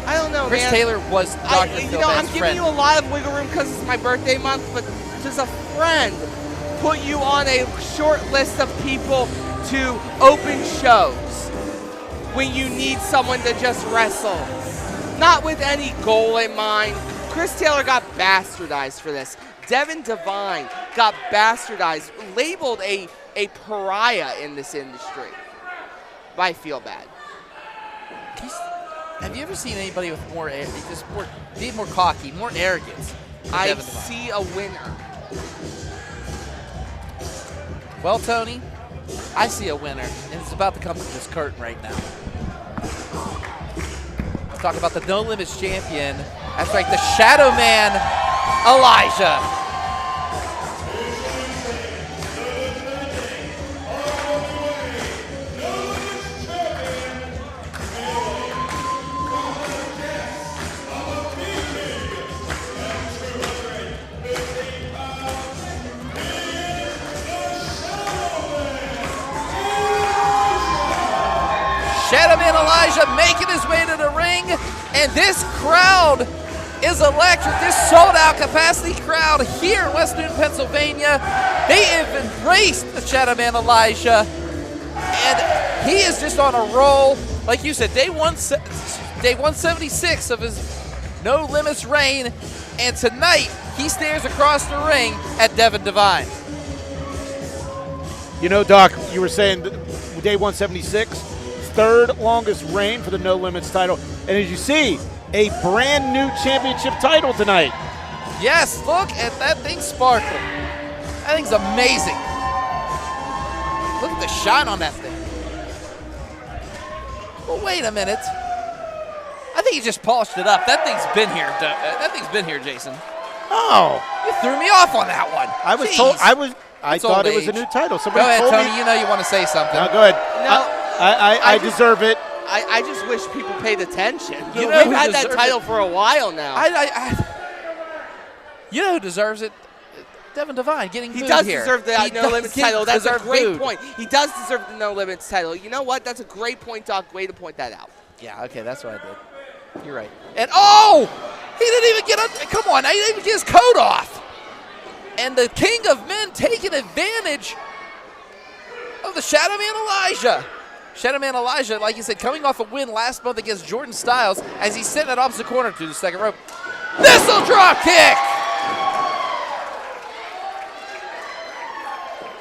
I don't know, Chris man. Taylor was Dr. Feelbad's I'm giving friend. you a lot of wiggle room because it's my birthday month, but does a friend put you on a short list of people to open shows when you need someone to just wrestle? Not with any goal in mind. Chris Taylor got bastardized for this. Devin Devine got bastardized, labeled a pariah in this industry by Feelbad. Have you ever seen anybody with more cocky, more arrogance? I see a winner. Well, Tony, I see a winner, and it's about to come to this curtain right now. Let's talk about the No Limits champion. That's right, the Shadow Man, Elijah. Shadow Man Elijah making his way to the ring, and this crowd is electric. This sold-out capacity crowd here in West Newton, Pennsylvania. They have embraced the Shadow Man Elijah, and he is just on a roll. Like you said, day 176 of his No Limits reign, and tonight he stares across the ring at Devin Devine. Doc, you were saying day 176, third longest reign for the No Limits title. And as you see, a brand new championship title tonight. Yes, look at that thing sparkle. That thing's amazing. Look at the shine on that thing. Well, wait a minute. I think he just polished it up. That thing's been here. Jason. Oh. You threw me off on that one. I was told. I thought it was a new title. Go ahead, Tony. You know you want to say something. No, go ahead. No. I deserve it. I just wish people paid attention. You know We've who had that deserves title it? for a while now. You know who deserves it? Devin Devine getting He booed does here. deserve the No Limits title. That's a deserve great booed. point. He does deserve the No Limits title. You know what? That's a great point, Doc. Way to point that out. Yeah, okay, that's what I did. You're right. And he didn't even get come on, he didn't even get his coat off. And the King of Men taking advantage of the Shadow Man Elijah. Shadow Man Elijah, like you said, coming off a win last month against Jordan Styles as he's sitting at opposite corner to the second rope. This'll drop kick!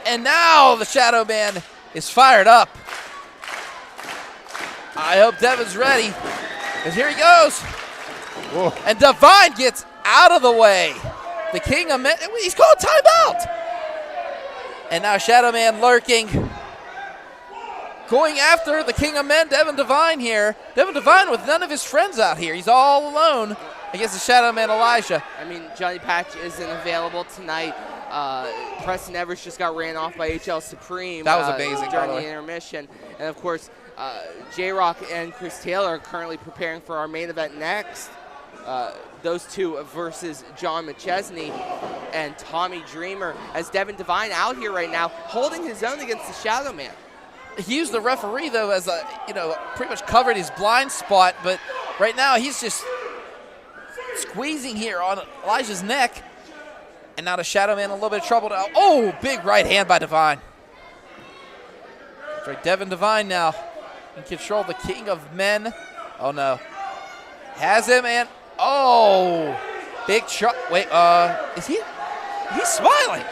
And now the Shadow Man is fired up. I hope Devin's ready. Because here he goes. Whoa. And Divine gets out of the way. The King of Men, he's called timeout. And now Shadow Man lurking. Going after the King of Men, Devin Divine here. Devin Divine with none of his friends out here. He's all alone against the Shadow Man, Elijah. I mean, Johnny Patch isn't available tonight. Preston Everest just got ran off by HL Supreme. That was amazing, by the during way. the intermission. And of course, J-Rocc and Chris Taylor are currently preparing for our main event next. Those two versus John McChesney and Tommy Dreamer, as Devin Divine out here right now holding his own against the Shadow Man. He used the referee, though, as a, pretty much covered his blind spot, but right now he's just squeezing here on Elijah's neck. And now the Shadow Man in a little bit of trouble now. Oh, big right hand by Divine. That's right, Devin Divine now in control, the King of Men. Oh, no. Has him, and oh, big shot. Wait, is he? He's smiling.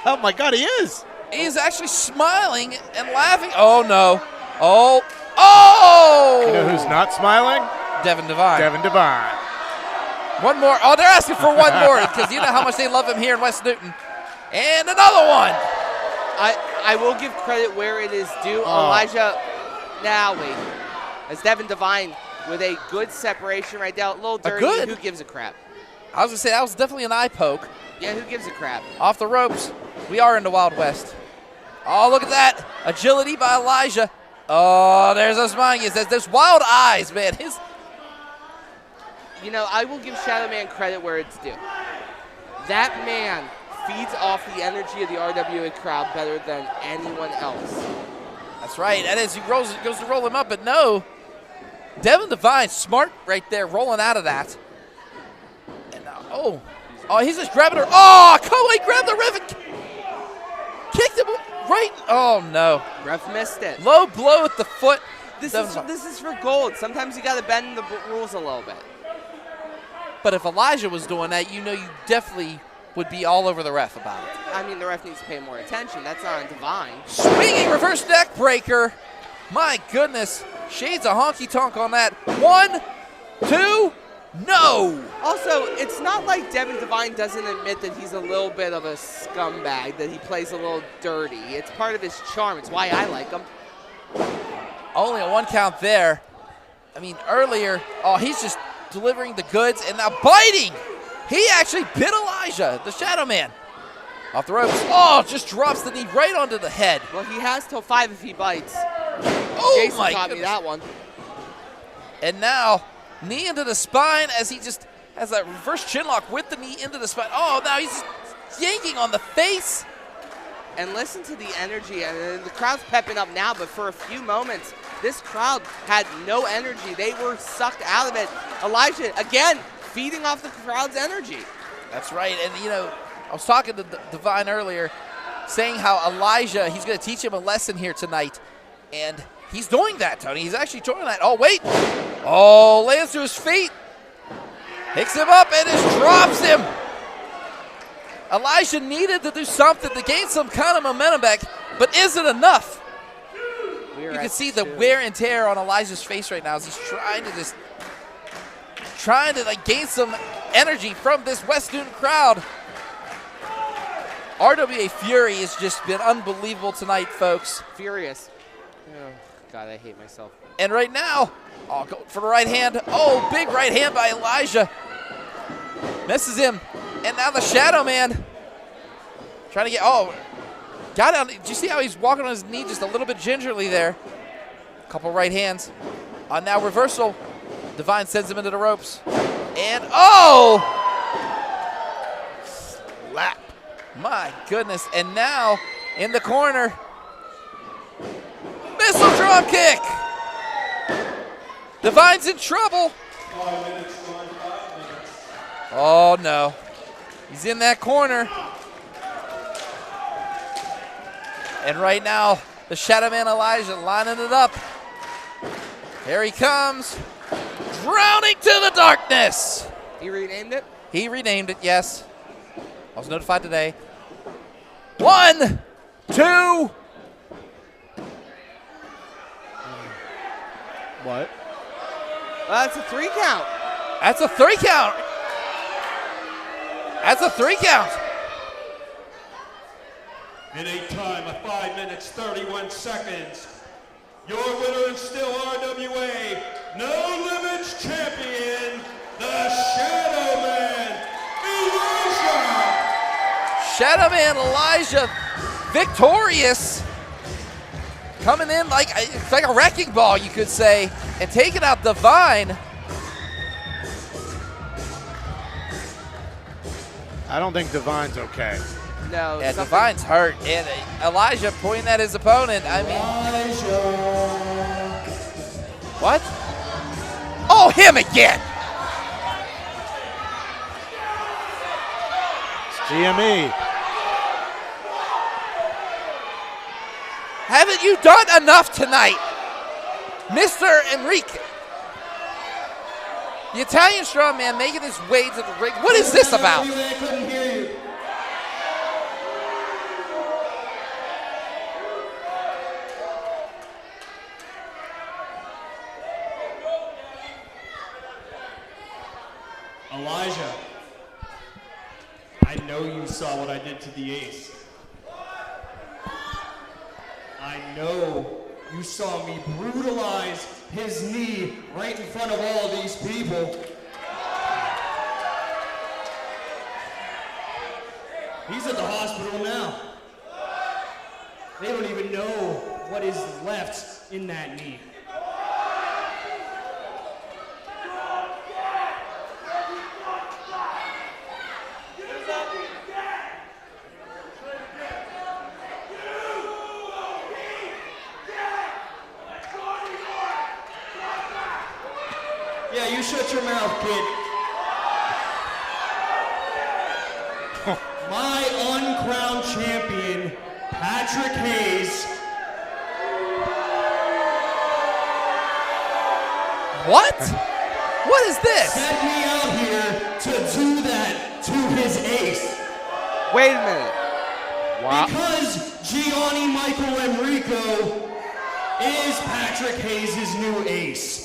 Oh, my God, he is. He's actually smiling and laughing. Oh, no. Oh! You know who's not smiling? Devin Divine. Devin Divine. One more. Oh, they're asking for one more because you know how much they love him here in West Newton. And another one. I will give credit where it is due. Elijah, now wait. As Devin Divine with a good separation right now. A little dirty. good? Who gives a crap? I was going to say, that was definitely an eye poke. Yeah, who gives a crap? Off the ropes. We are in the Wild West. Oh, look at that. Agility by Elijah. Oh, there's those smiling. There's wild eyes, man. I will give Shadow Man credit where it's due. That man feeds off the energy of the RWA crowd better than anyone else. That's right. And as he goes to roll him up, but no. Devin Divine, smart right there, rolling out of that. And now, oh, he's just grabbing her. Oh, Koei grabbed the Rev and kicked him right. Oh, no. Ref missed it. Low blow at the foot. This is for gold. Sometimes you got to bend the rules a little bit. But if Elijah was doing that, you definitely would be all over the ref about it. I mean, the ref needs to pay more attention. That's not on Divine. Swinging reverse neck breaker. My goodness. Shades of honky tonk on that. 1, 2, no. Also, it's not like Devin Divine doesn't admit that he's a little bit of a scumbag, that he plays a little dirty. It's part of his charm. It's why I like him. Only a 1 count there. I mean, earlier, he's just delivering the goods and now biting. He actually bit Elijah, the Shadow Man. Off the ropes. Oh, just drops the knee right onto the head. Well, he has till 5 if he bites. Oh, Jason my taught goodness. me that one. And now, knee into the spine as he just has that reverse chin lock with the knee into the spine. Oh, now he's just yanking on the face. And listen to the energy. And the crowd's pepping up now, but for a few moments, this crowd had no energy. They were sucked out of it. Elijah, again, feeding off the crowd's energy. That's right. And, I was talking to Divine earlier, saying how Elijah, he's going to teach him a lesson here tonight. And he's doing that, Tony. He's actually doing that. Oh, wait. Oh, lands to his feet. Picks him up and just drops him. Elijah needed to do something to gain some kind of momentum back, but is it enough? You can see the wear and tear on Elijah's face right now as he's trying to gain some energy from this West Newton crowd. RWA Fury has just been unbelievable tonight, folks. Furious. Oh, God, I hate myself. And right now, go for the right hand. Oh, big right hand by Elijah. Misses him. And now the Shadow Man trying to got out. Did you see how he's walking on his knee just a little bit gingerly there? Couple right hands. Now reversal. Divine sends him into the ropes. And slap. My goodness. And now in the corner, missile drum kick. Divine's in trouble. 5 minutes, 5 minutes. Oh, no. He's in that corner. And right now, the Shadow Man Elijah lining it up. Here he comes. Drowning to the darkness. He renamed it? He renamed it, yes. I was notified today. 1, 2. What? That's a 3 count. That's a 3 count. That's a 3 count. In a time of 5 minutes, 31 seconds, your winner and still RWA No Limits champion, the Shadow Man, Elijah. Shadow Man Elijah victorious. Coming in like it's like a wrecking ball, you could say, and taking out Divine. I don't think Divine's okay. No. Yeah, Divine's hurt, and Elijah pointing at his opponent. I mean, what? Oh, him again! It's GME. Haven't you done enough tonight, Mr. Emricko? The Italian strongman making his way to the ring. What is this about? I couldn't hear you. Elijah, I know you saw what I did to the Ace. I know you saw me brutalize his knee right in front of all these people. He's at the hospital now. They don't even know what is left in that knee. Yeah, you shut your mouth, kid. My uncrowned champion, Patrick Hayes. What? What is this? Sent me out here to do that to his ace. Wait a minute. Wow. Because Gianni Michael Emricko is Patrick Hayes' new ace.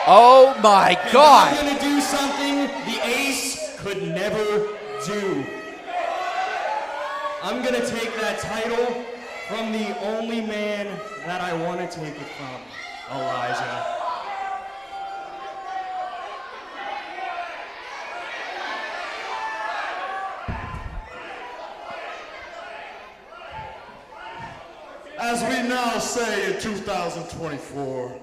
Oh my And God. I'm gonna do something the ace could never do. I'm gonna take that title from the only man that I want to take it from, Elijah. As we now say in 2024,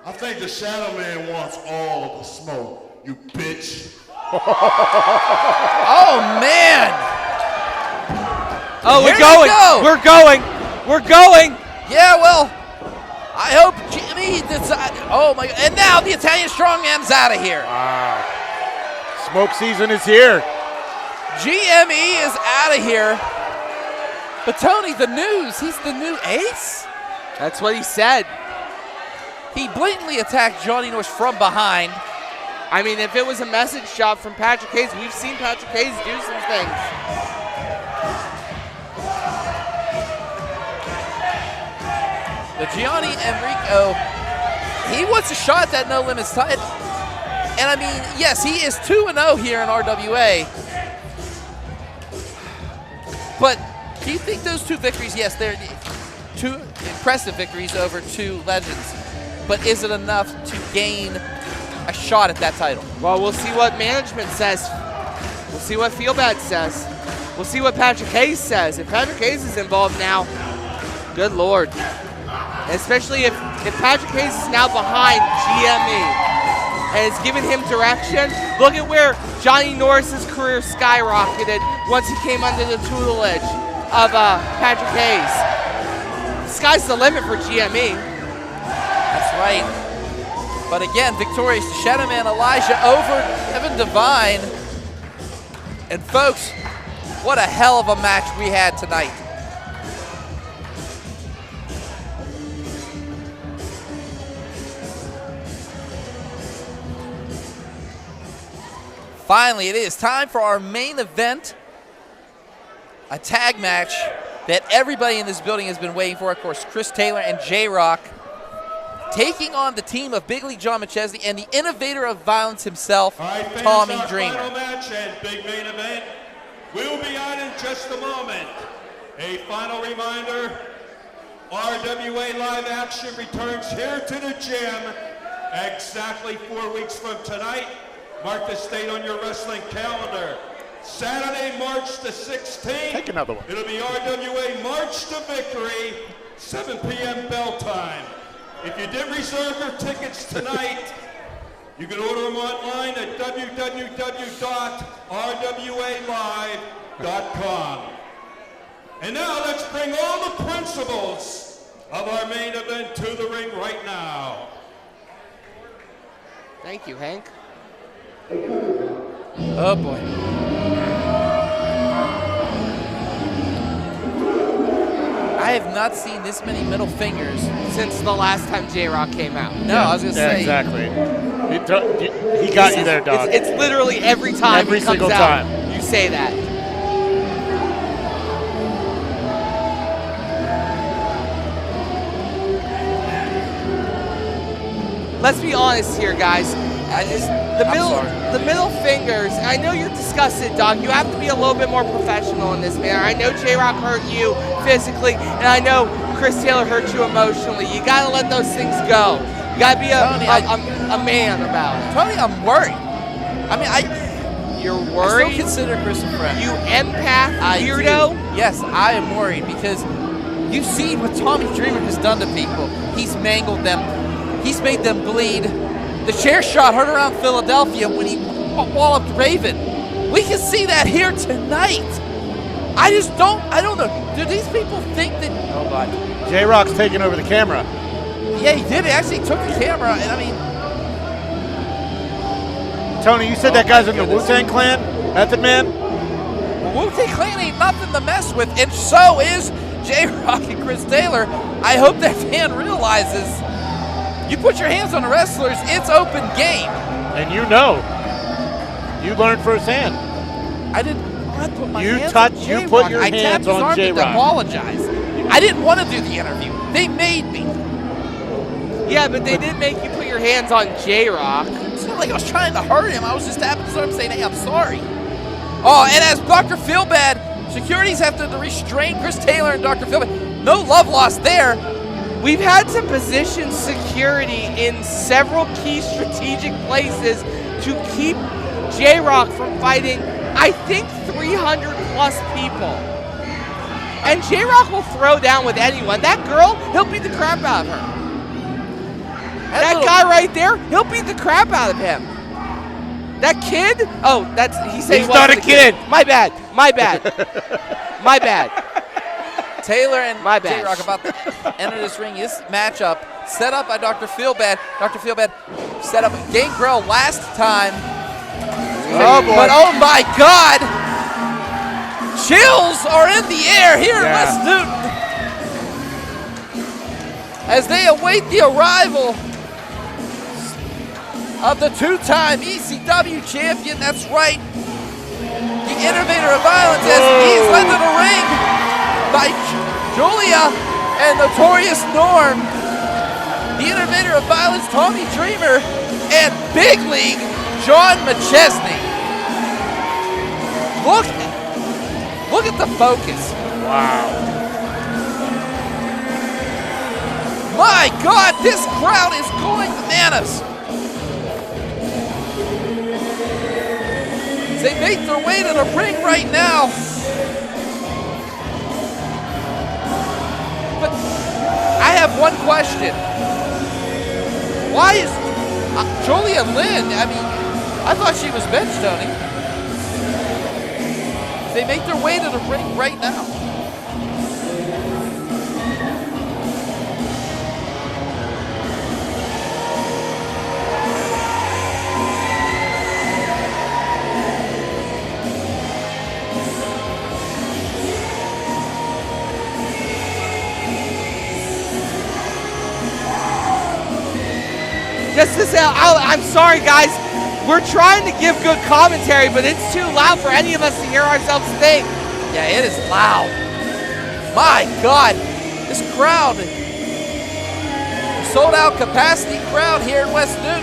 I think the Shadow Man wants all of the smoke, you bitch. Oh man. Oh, Here we're we going. go. We're going. We're going. Yeah, well, I hope Gianni decides. Oh my God. And now the Italian strongman's out of here. Wow. Smoke season is here. GME is out of here. But Tony, the news, he's the new ace? That's what he said. He blatantly attacked Johnny Norris from behind. I mean, if it was a message shot from Patrick Hayes, we've seen Patrick Hayes do some things. The Gianni Enrio, he wants a shot at that No Limits title. And I mean, yes, he is 2-0 here in RWA. But do you think those two victories, yes, they're two impressive victories over two legends, but is it enough to gain a shot at that title? Well, we'll see what management says. We'll see what Feelbad says. We'll see what Patrick Hayes says. If Patrick Hayes is involved now, good Lord. Especially if Patrick Hayes is now behind GME and it's giving him direction. Look at where Johnny Norris's career skyrocketed once he came under the tutelage of Patrick Hayes. Sky's the limit for GME. That's right. But again, victorious to Shadow Man Elijah over Evan Divine. And folks, what a hell of a match we had tonight. Finally, it is time for our main event. a tag match that everybody in this building has been waiting for. Of course, Chris Taylor and J-Rocc taking on the team of Big League John McChesney and the innovator of violence himself, Tommy Dreamer. Final match and big main event will be on in just a moment. A final reminder, RWA Live Action returns here to the gym exactly 4 weeks from tonight. Mark this date on your wrestling calendar. Saturday, March the 16th. Take another one. It'll be RWA March to Victory, 7 p.m. bell time. If you did reserve your tickets tonight, you can order them online at www.rwalive.com. And now let's bring all the principals of our main event to the ring right now. Thank you, Hank. Oh boy. I have not seen this many middle fingers Since the last time J-Rocc came out. No, I was going to say. Exactly. He got you there, dog. It's literally every time Every he comes single out, time. you say that. Let's be honest here, guys. The middle fingers. I know you're disgusted, Doc. You have to be a little bit more professional in this manner. I know J-Rocc hurt you physically, and I know Chris Taylor hurt you emotionally. You got to let those things go. You got to be a man about it. Tony, I'm worried. I mean, You're I worried? still consider Chris a friend. You empath weirdo? do. Yes, I am worried because you've seen what Tommy Dreamer has done to people. He's mangled them. He's made them bleed. The chair shot heard around Philadelphia when he walloped Raven. We can see that here tonight. I don't know. Do these people think that... Oh, God. J-Rock's taking over the camera. Yeah, he did. He actually took the camera, and I mean... Tony, you said that guy's in the Wu-Tang Clan? Method Man? Wu-Tang Clan ain't nothing to mess with, and so is J-Rocc and Chris Taylor. I hope that fan realizes you put your hands on the wrestlers, it's open game. And you know. You learned firsthand. I didn't want to put my You hands touch- on you J-Rocc. put your I tapped hands his on arm to J-Rocc. apologize. I didn't want to do the interview. They made me. Yeah, but they did make you put your hands on J-Rocc. It's not like I was trying to hurt him. I was just tapping his arm saying, hey, I'm sorry. Oh, and as Dr. Feelbad, securities have to restrain Chris Taylor and Dr. Feelbad. No love lost there. We've had to position security in several key strategic places to keep J-Rocc from fighting, I think, 300 plus people. And J-Rocc will throw down with anyone. That girl, he'll beat the crap out of her. That guy right there, he'll beat the crap out of him. That kid? Oh, he said He's not a kid. My bad. My bad. My bad. Taylor and My bad. J-Rocc about to enter this ring. This matchup set up by Dr. Feelbad. Dr. Feelbad set up Gangrel last time. Oh, boy. But oh my God! Chills are in the air here in West Newton as they await the arrival of the two-time ECW champion. That's right, the innovator of violence, as he's led to the ring by Julia and Notorious Norm. The innovator of violence, Tommy Dreamer, and Big League John McChesney. Look at the focus. Wow. My God, this crowd is going bananas. They make their way to the ring right now. But I have one question. Why is Julia Lynn, I mean, I thought she was bench, Tony. They make their way to the ring right now. I'm sorry, guys. We're trying to give good commentary, but it's too loud for any of us to hear ourselves think. Yeah, it is loud. My God, this crowd, sold out capacity crowd here in West Newton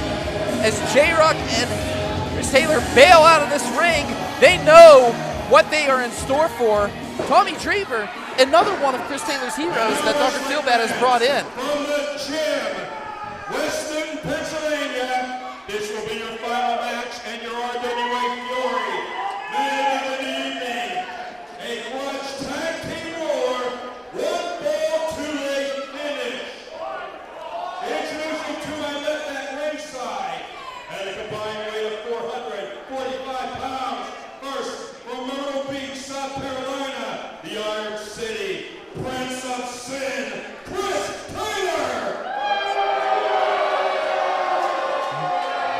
as J-Rocc and Chris Taylor bail out of this ring. They know what they are in store for. Tommy Dreamer, another one of Chris Taylor's heroes that Dr. Feelbad has brought in. From the gym, West Newton, Pennsylvania, this will be your final match and your RWA glory. Man of the evening, a grudge tag team war, 1 ball, 2-leg finish. Introducing to my left at ringside, at a combined weight of 445 pounds. First, from Myrtle Beach, South Carolina, the Iron City, Prince of Sin, Chris Taylor.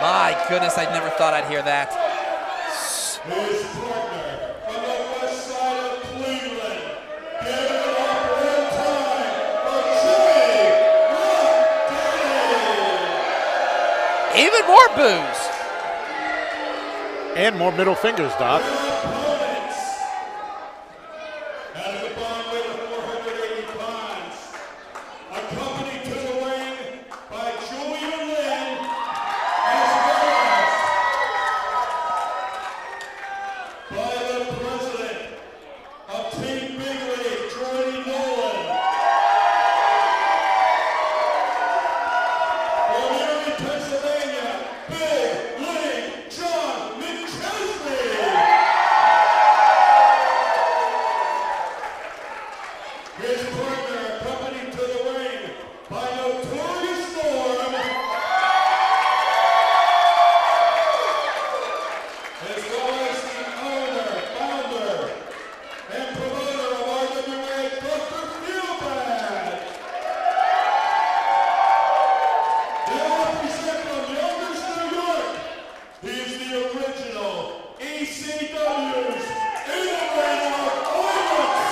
My goodness, I never thought I'd hear that. His partner from the west side of Cleveland, give it up one time for J-Rocc. Even more boos. And more middle fingers, Doc. Opponents, at a combined weight of 480 pounds, accompanied to the ring by Julian Lynn, as well as by the president of Team Big League, Jordy Nolan. From Erie, Pennsylvania, Big League, John McChesney. His partner accompanied to the ring by Notorious Norm, as well as the owner, founder, and promoter of RWA, Dr. Feelbad. They represent from Yonkers, New York. He's the original ECW's innovator of violence.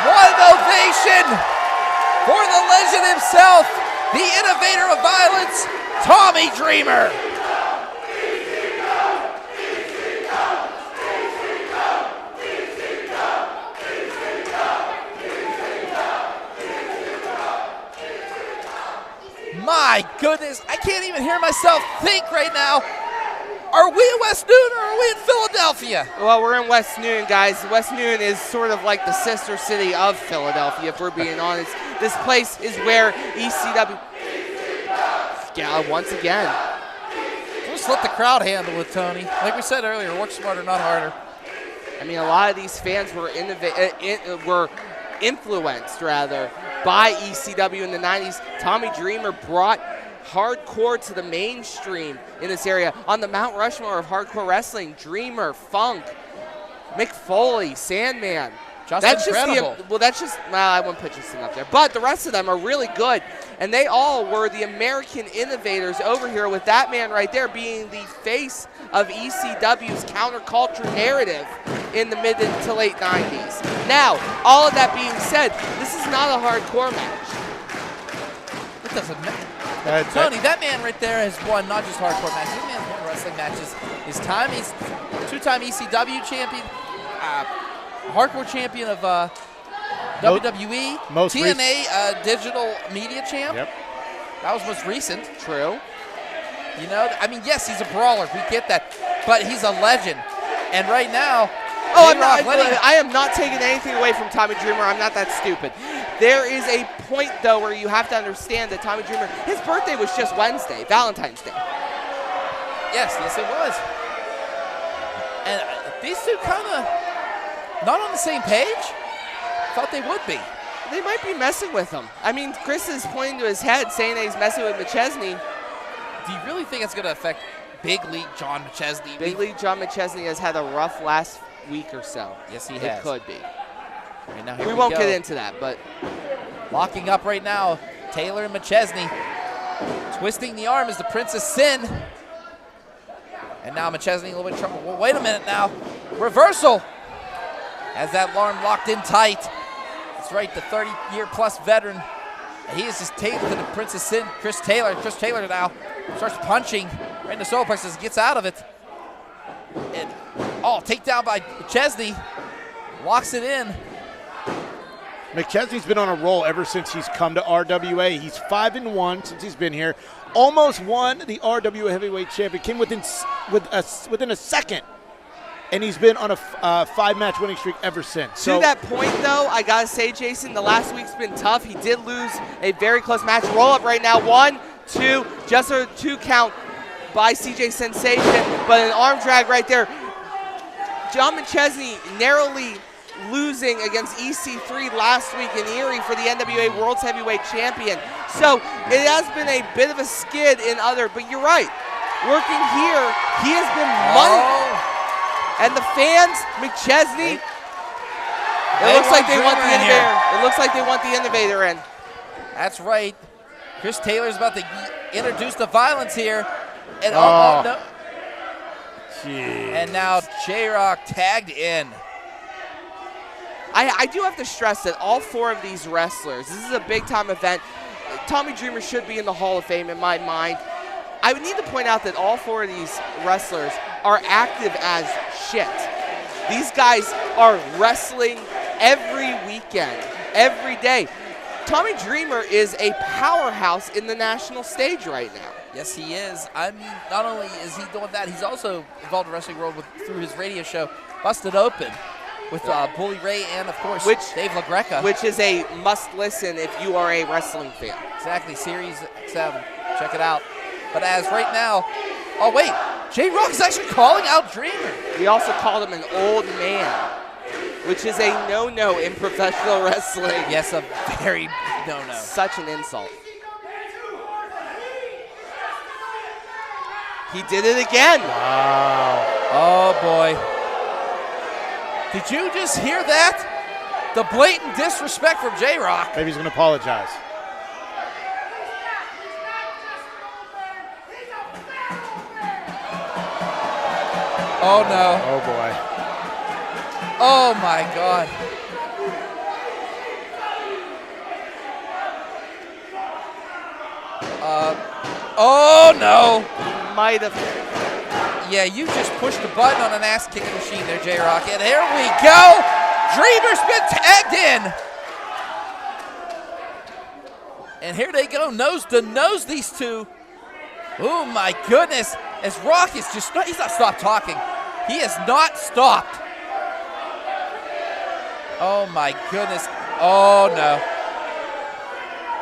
One ovation for the legend himself, the innovator of violence, Tommy Dreamer. My goodness, I can't even hear myself think right now. Are we in West Newton or are we in Philadelphia? Well, we're in West Newton, guys. West Newton is sort of like the sister city of Philadelphia, if we're being honest. This place is where ECW... Yeah, once again. Just let the crowd handle it, Tony. Like we said earlier, work smarter, not harder. I mean, a lot of these fans were influenced, rather, by ECW in the 90s. Tommy Dreamer brought hardcore to the mainstream in this area. On the Mount Rushmore of hardcore wrestling, Dreamer, Funk, Mick Foley, Sandman. Just incredible. I wouldn't put Justin up there. But the rest of them are really good. And they all were the American innovators over here, with that man right there being the face of ECW's counterculture narrative in the mid to late 90s. Now, all of that being said, this is not a hardcore match. It doesn't matter. Tony, that man right there has won not just hardcore matches, that man's won wrestling matches. His time, he's two-time ECW champion, hardcore champion of WWE, TNA digital media champ. Yep. That was most recent. True. You know, I mean, yes, he's a brawler. We get that. But he's a legend. And right now, I am not taking anything away from Tommy Dreamer. I'm not that stupid. There is a point, though, where you have to understand that Tommy Dreamer, his birthday was just Wednesday, Valentine's Day. Yes, it was. And these two kind of not on the same page. Thought they would be. They might be messing with him. I mean, Chris is pointing to his head, saying that he's messing with McChesney. Do you really think it's going to affect Big League John McChesney? Big League John McChesney has had a rough last week or so. Yes, he has. has. It could be. Right now, we won't get into that, but locking up right now, Taylor and McChesney. Twisting the arm is the Prince of Sin. And now McChesney a little bit in trouble. Well, wait a minute now. Reversal. Has that arm locked in tight. That's right, the 30-year-plus veteran. And he is just taken to the Prince of Sin, Chris Taylor. Chris Taylor now starts punching right in the solar plexus, gets out of it. And, takedown by McChesney. Locks it in. McChesney's been on a roll ever since he's come to RWA. He's 5-1 since he's been here. Almost won the RWA Heavyweight Champion. Came within a second. And he's been on a 5-match winning streak ever since. To that point, though, I got to say, Jason, the last week's been tough. He did lose a very close match. Roll up right now. 1, 2, just a 2 count by CJ Sensation, but an arm drag right there. John McChesney narrowly losing against EC3 last week in Erie for the NWA World's Heavyweight Champion. So it has been a bit of a skid in other, but you're right. Working here, he has been money. And the fans, McChesney, it looks like they want the innovator. It looks like they want the innovator in. That's right. Chris Taylor's about to introduce the violence here. And no. And now J-Rocc tagged in. I do have to stress that all 4 of these wrestlers, this is a big-time event. Tommy Dreamer should be in the Hall of Fame in my mind. I would need to point out that all 4 of these wrestlers are active as shit. These guys are wrestling every weekend, every day. Tommy Dreamer is a powerhouse in the national stage right now. Yes, he is. I mean, not only is he doing that, he's also involved in the wrestling world through his radio show, Busted Open, with Bully Ray and, of course, Dave LaGreca. Which is a must-listen if you are a wrestling fan. Exactly, Series 7. Check it out. But as right now, J-Rocc is actually calling out Dreamer. We also called him an old man, which is a no-no in professional wrestling. Yes, a very no-no. Such an insult. He did it again. Wow. Oh, boy. Did you just hear that? The blatant disrespect from J-Rocc. Maybe he's going to apologize. Oh, no. Oh, boy. Oh, my God. Oh, no. Might have. Yeah, you just pushed the button on an ass-kicking machine there, J-Rocc. And here we go. Dreamer's been tagged in. And here they go, nose to nose, these two. Oh, my goodness. As Rock is just, he's not stopped talking. He has not stopped. Oh, my goodness. Oh, no.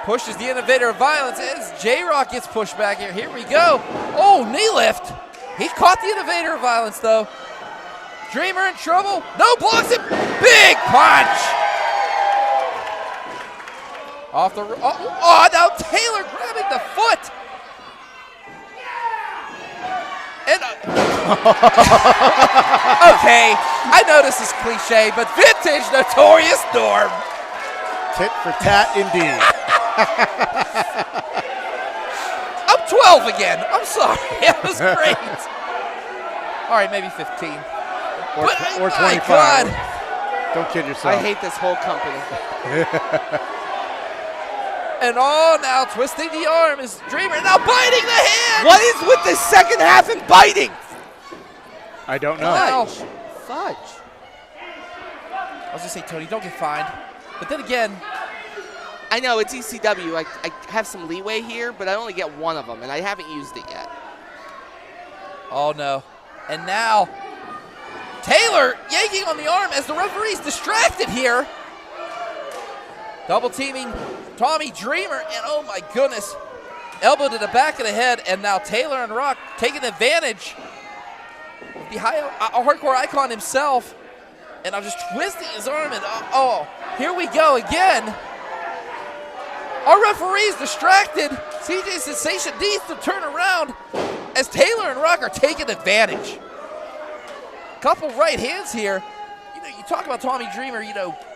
Pushes the innovator of violence as J-Rocc gets pushed back here. Here we go. Oh, knee lift. He caught the innovator of violence, though. Dreamer in trouble. No, blocks it. Big punch. Off the, now Taylor grabbing the foot. And, okay, I know this is cliche, but vintage Notorious Norm. Tit for tat, indeed. I'm 12 again. I'm sorry. That was great. All right, maybe 15. Or 25. God. Don't kid yourself. I hate this whole company. And now twisting the arm is Dreamer. Now biting the hand. What is with the second half and biting? I don't know. Fudge. I was going to say, Tony, don't get fined. But then again, I know it's ECW. I have some leeway here, but I only get one of them, and I haven't used it yet. Oh, no. And now Taylor yanking on the arm as the referee's distracted here. Double teaming Tommy Dreamer, and oh my goodness, elbow to the back of the head, and now Taylor and Rock taking advantage of the hardcore icon himself, and I'm just twisting his arm, and here we go again. Our referee's distracted. CJ Sensation needs to turn around as Taylor and Rock are taking advantage. Couple right hands here. You know, you talk about Tommy Dreamer,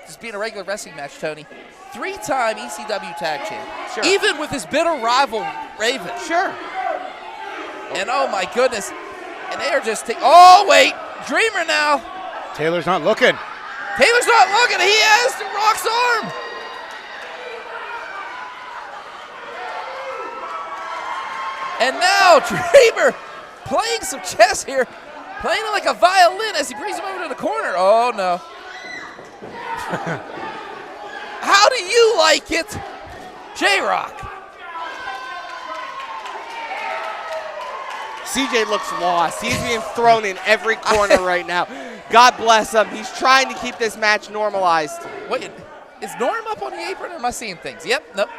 just being a regular wrestling match, Tony. 3-time ECW tag champ. Sure. Even with his bitter rival, Raven. Sure. And oh my goodness. And they are just oh wait, Dreamer now. Taylor's not looking. Taylor's not looking. He has Rock's arm. And now Dreamer playing some chess here. Playing it like a violin as he brings him over to the corner. Oh, no. How do you like it, J-Rocc? CJ looks lost. He's being thrown in every corner right now. God bless him. He's trying to keep this match normalized. Wait, is Norm up on the apron or am I seeing things? Yep, nope.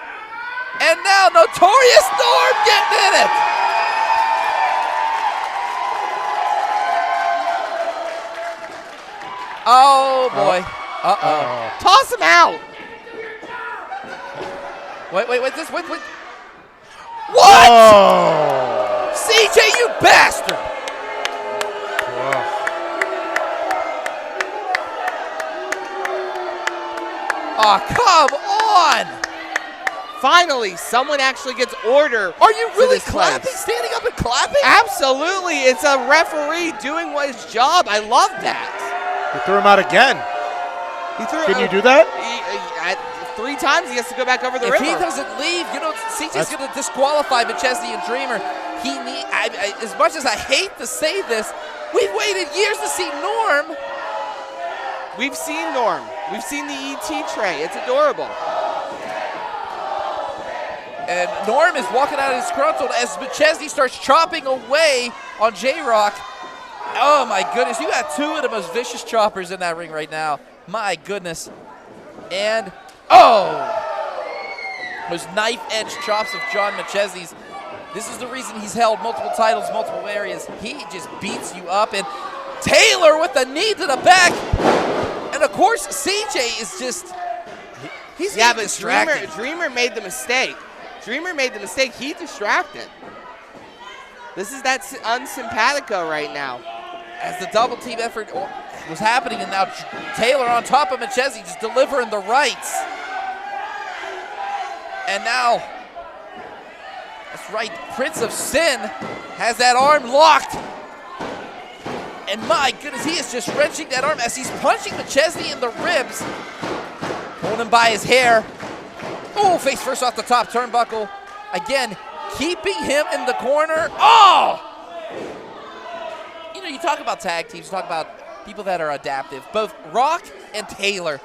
And now Notorious Norm getting in it. Oh, boy. Uh-oh. Toss him out. Wait. Wait. What? Oh. CJ, you bastard. Oh, come on. Finally, someone actually gets order. Are you really this clapping? place. Standing up and clapping? Absolutely. It's a referee doing his job. I love that. He threw him out again. Can you do that? 3 times he has to go back over the If river. he doesn't leave, CJ's going to disqualify McChesney and Dreamer. As much as I hate to say this, we've waited years to see Norm. We've seen Norm. We've seen the ET tray. It's adorable. And Norm is walking out disgruntled as McChesney starts chopping away on J-Rocc. Oh, my goodness. You got 2 of the most vicious choppers in that ring right now. My goodness. And, those knife-edge chops of John McChesney's. This is the reason he's held multiple titles, multiple areas. He just beats you up. And Taylor with the knee to the back. And, of course, CJ is just, he's getting distracted. Dreamer made the mistake. He distracted. This is that unsympatico right now. As the double team effort was happening, and now Taylor on top of McChesney just delivering the rights. And now, that's right, Prince of Sin has that arm locked. And my goodness, he is just wrenching that arm as he's punching McChesney in the ribs. Pulling him by his hair. Oh, face first off the top turnbuckle. Again, keeping him in the corner. Oh! You know, you talk about tag teams, you talk about people that are adaptive. Both Rock and Taylor,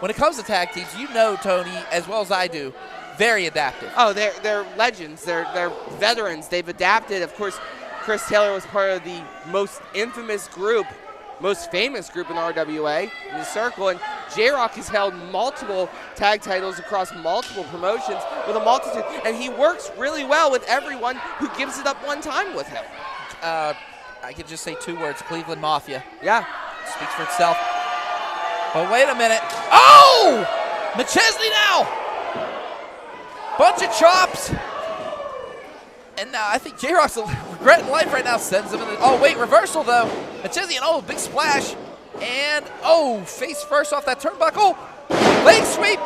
when it comes to tag teams, you know, Tony, as well as I do, very adaptive. Oh, they're legends. They're veterans. They've adapted. Of course, Chris Taylor was part of the most infamous group, most famous group in RWA, in the Circle, and J-Rocc has held multiple tag titles across multiple promotions with a multitude, and he works really well with everyone who gives it up one time with him. I could just say 2 words, Cleveland Mafia. Yeah. Speaks for itself. But wait a minute. Oh! McChesney now! Bunch of chops. And now I think J-Rock's regretting life right now. Sends him in the, oh, wait, reversal though. McChesney, and big splash. And, face first off that turnbuckle. Leg sweep.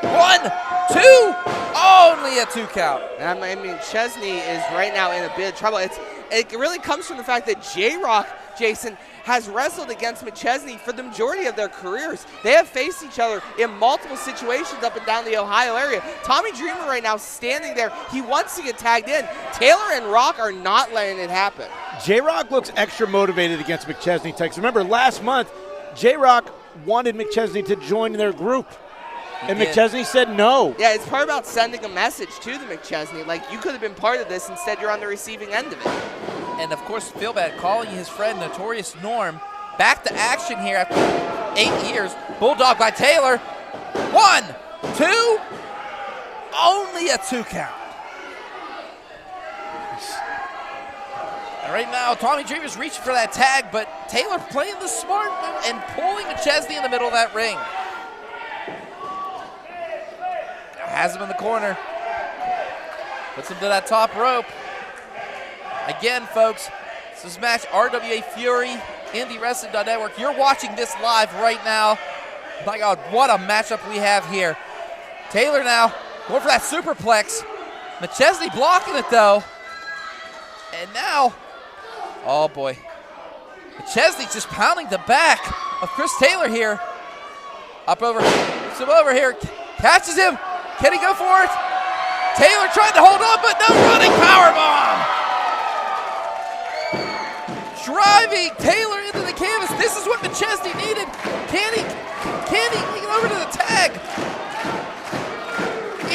1, 2, only a 2 count. And I mean, McChesney is right now in a bit of trouble. It really comes from the fact that J-Rocc, Jason, has wrestled against McChesney for the majority of their careers. They have faced each other in multiple situations up and down the Ohio area. Tommy Dreamer right now standing there. He wants to get tagged in. Taylor and Rock are not letting it happen. J-Rocc looks extra motivated against McChesney. Remember, last month, J-Rocc wanted McChesney to join their group. And McChesney said no. Yeah, it's part about sending a message to the McChesney. Like, you could have been part of this. Instead, you're on the receiving end of it. And, of course, feel bad calling his friend Notorious Norm back to action here after 8 years. Bulldog by Taylor. 1, 2, only a 2 count. And right now, Tommy Dreamer's reaching for that tag, but Taylor playing the smart move and pulling McChesney in the middle of that ring. Has him in the corner. Puts him to that top rope. Again, folks, this is match RWA Fury, IndieWrestling.network. You're watching this live right now. My God, what a matchup we have here. Taylor now going for that superplex. McChesney blocking it, though. And now, oh, boy. McChesney just pounding the back of Chris Taylor here. Up over, puts him over here, catches him. Can he go for it? Taylor tried to hold on, but no, running powerbomb. driving Taylor into the canvas. This is what McChesney needed. Can he get over to the tag?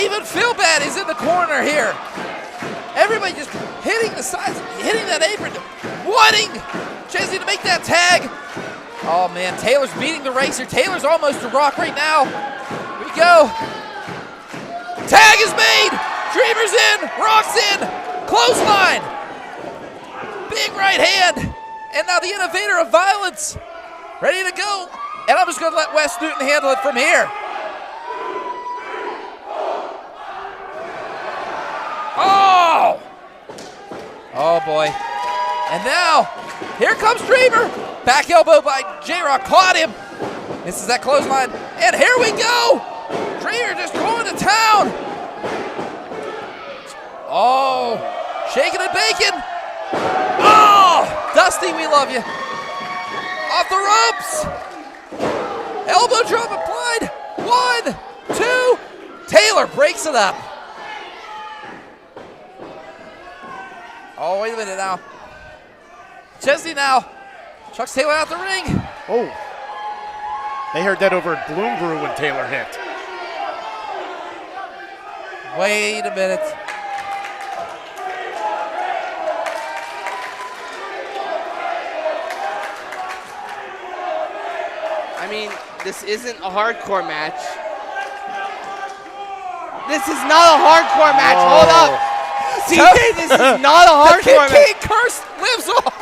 Even Philbad is in the corner here. Everybody just hitting the sides, hitting that apron, wanting McChesney to make that tag. Oh man, Taylor's beating the racer. Taylor's almost a Rock right now. Here we go. Tag is made. Dreamer's in. Rock's in. Clothesline. Big right hand. And now the innovator of violence ready to go. And I'm just going to let Wes Newton handle it from here. Oh! Oh boy. And now, here comes Dreamer. Back elbow by J-Rocc, caught him. This is that clothesline. And here we go. Dreamer just going to town. Oh, shaking and baking. Oh, Dusty, we love you. Off the ropes. Elbow drop applied. 1, 2. Taylor breaks it up. Oh, wait a minute now. Chesney now. Chucks Taylor out the ring. Oh. They heard that over at Bloom Brew when Taylor hit. Wait a minute. I mean, this isn't a hardcore match. This is not a hardcore match. Whoa. Hold up. CJ, this is not a hardcore match. King curse lives on.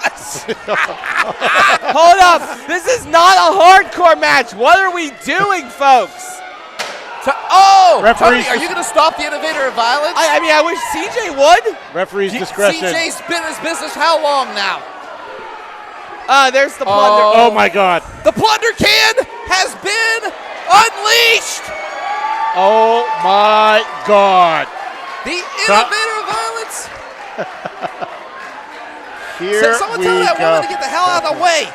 Hold up. This is not a hardcore match. What are we doing, folks? Referees Tony, are you going to stop the innovator of violence? I mean, I wish CJ would. Referee's discretion. CJ's been in his business how long now? There's the plunder. Oh my God. The plunder can has been unleashed. Oh my God. The innovator of violence. Here Someone we tell that go. woman to get the hell out of the way.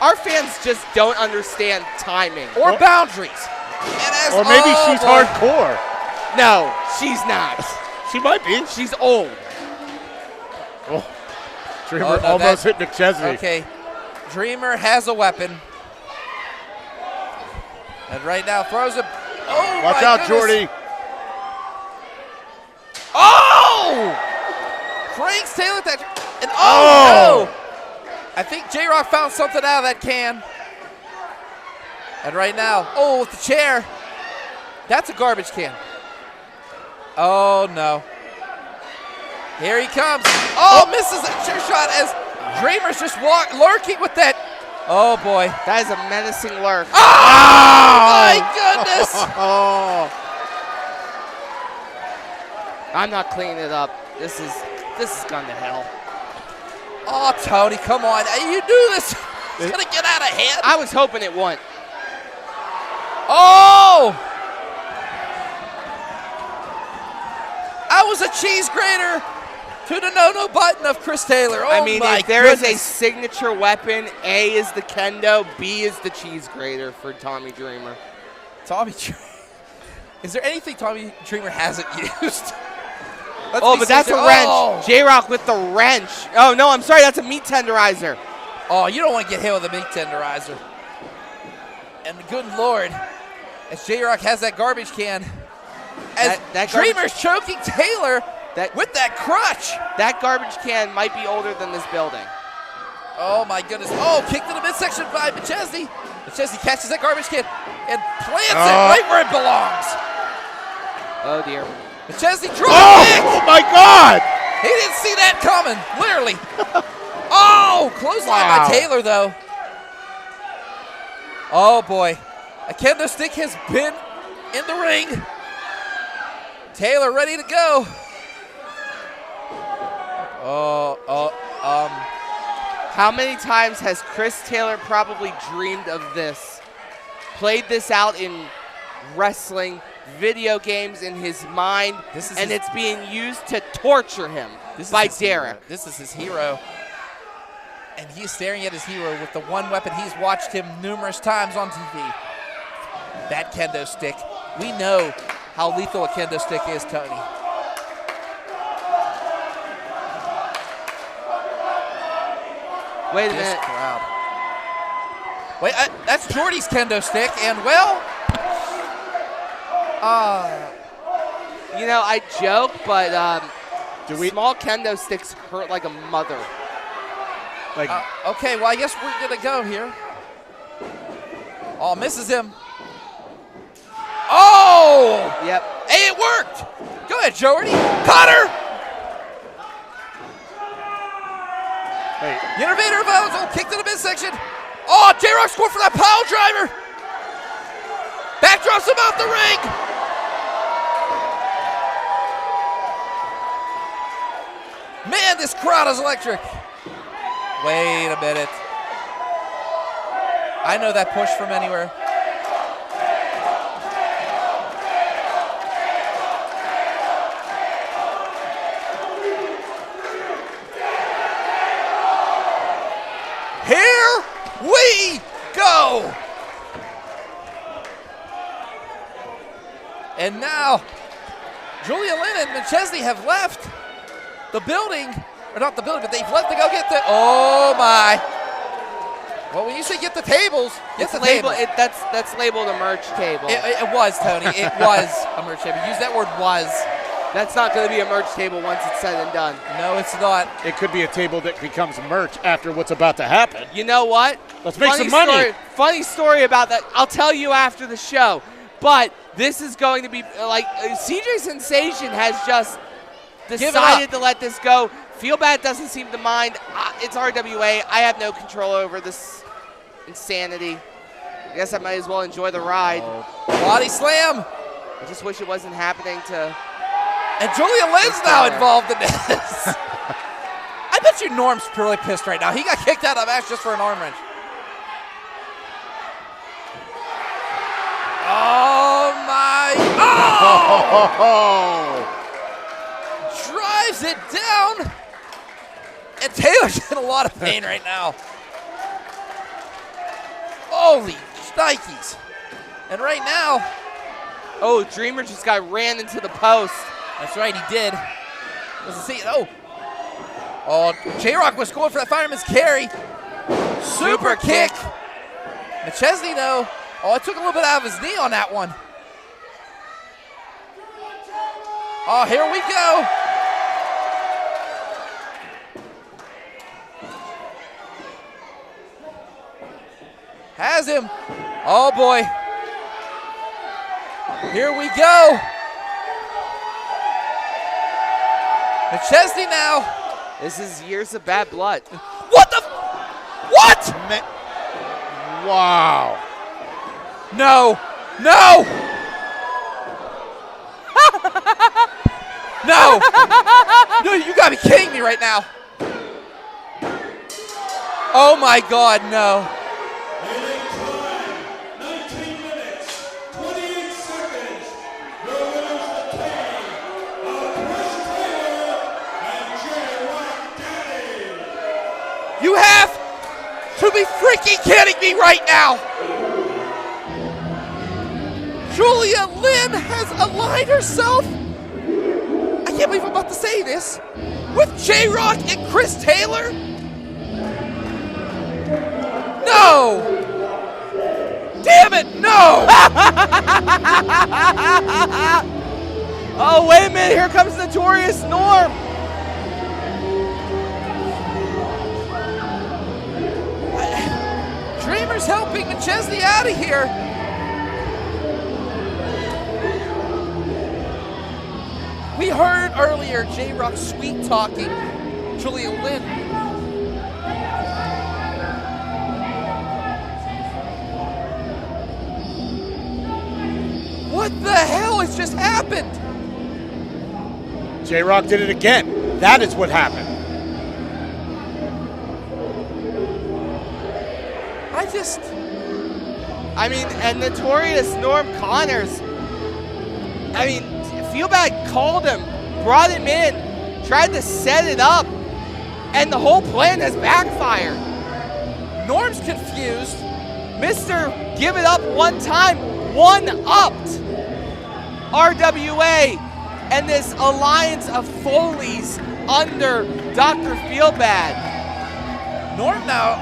Our fans just don't understand timing. Or boundaries. Or maybe she's hardcore. No, she's not. She might be. She's old. Oh. Dreamer almost hit McChesney. Okay. Dreamer has a weapon. And right now throws a... Oh, Watch my out, goodness. Jordy. Oh! Cranks Taylor at that... And no! I think J-Rocc found something out of that can. And right now, with the chair. That's a garbage can. Oh, no. Here he comes. Oh, misses that chair shot as Dreamer's just lurking with that. Oh, boy. That is a menacing lurk. Oh, my goodness. I'm not cleaning it up. This is gone to hell. Oh, Tony, come on. You knew this was going to get out of hand. I was hoping it wouldn't. Oh! I was a cheese grater to the no-no button of Chris Taylor. Oh, I mean, my if there is a goodness. signature weapon, A is the kendo, B is the cheese grater for Tommy Dreamer. Tommy Dreamer. Is there anything Tommy Dreamer hasn't used? But that's a wrench. J-Rocc with the wrench. Oh, no, I'm sorry. That's a meat tenderizer. Oh, you don't want to get hit with a meat tenderizer. And good Lord, as J-Rocc has that garbage can, as that Dreamer's choking Taylor with that crutch. That garbage can might be older than this building. Oh, my goodness. Oh, kicked to the midsection by McChesney. McChesney catches that garbage can and plants it right where it belongs. Oh, dear. McChesney dropped kick. Oh, my God. He didn't see that coming, literally. Clothesline by Taylor, though. Oh, boy. A kendo stick has been in the ring. Taylor ready to go. How many times has Chris Taylor probably dreamed of this? Played this out in wrestling, video games in his mind, and it's being used to torture him by Derek. This is his hero. And he's staring at his hero with the one weapon he's watched him numerous times on TV. That kendo stick. We know how lethal a kendo stick is, Tony. Wait a This minute. crowd. Wait, that's Jordy's kendo stick, and well, You know, I joke, but small kendo sticks hurt like a mother. Like, okay, well, I guess we're going to go here. Oh, misses him. Oh! Yep. Hey, it worked! Go ahead, Jordy. Cutter! hey, Innovator of Owens. Oh, kick to the midsection. Oh, J-Rocc scored for that pile driver. Backdrops him out the ring. Man, this crowd is electric. Wait a minute. I know that push from anywhere. Here we go. And now, Julia Lynn and McChesney have left the building, or not the building, but they've left to go get the, oh my. Well, when you say get the tables, get the table. That's labeled a merch table. It was, Tony, it was a merch table. Use that word was. That's not going to be a merch table once it's said and done. No, it's not. it could be a table that becomes merch after what's about to happen. You know what? Let's make some money. Funny story about that. I'll tell you after the show. But this is going to be like CJ Sensation has just decided to let this go. Feel Bad doesn't seem to mind. It's RWA. I have no control over this insanity. I guess I might as well enjoy the ride. Body slam. I just wish it wasn't happening to. And Julia Lynn's now involved in this. I bet you Norm's really pissed right now. He got kicked out of the match just for an arm wrench. Oh my! Oh! Drives it down, and Taylor's in a lot of pain right now. Holy shnikes! And right now, oh, Dreamer just got ran into the post. that's right, he did. Doesn't see it. Oh, J-Rocc was going for that fireman's carry. Super kick. McChesney though. Oh, it took a little bit out of his knee on that one. Oh, here we go. Has him. Oh, boy. Here we go. McChesney now. This is years of bad blood. What the? What? Wow. No. No. No. No, you gotta be kidding me right now. Oh my God, no. 19 minutes, 28 seconds. Your winners, the king of Chris Taylor and J-Rocc Daddy. You have to be freaking kidding me right now. Julia Lynn has aligned herself, I can't believe I'm about to say this, with J-Rocc and Chris Taylor? No! Damn it, no! Oh, wait a minute. Here comes Notorious Norm. Dreamer's helping McChesney out of here. We heard earlier J-Rocc sweet talking Julia Lynn. What the hell has just happened? J-Rocc did it again. That is what happened. I mean, and Notorious Norm Connors. I mean, Feel Bad called him, brought him in, tried to set it up, and the whole plan has backfired. Norm's confused. Mr. Give It Up one time, one-upped RWA and this alliance of Foleys under Dr. Feelbad. Norm now.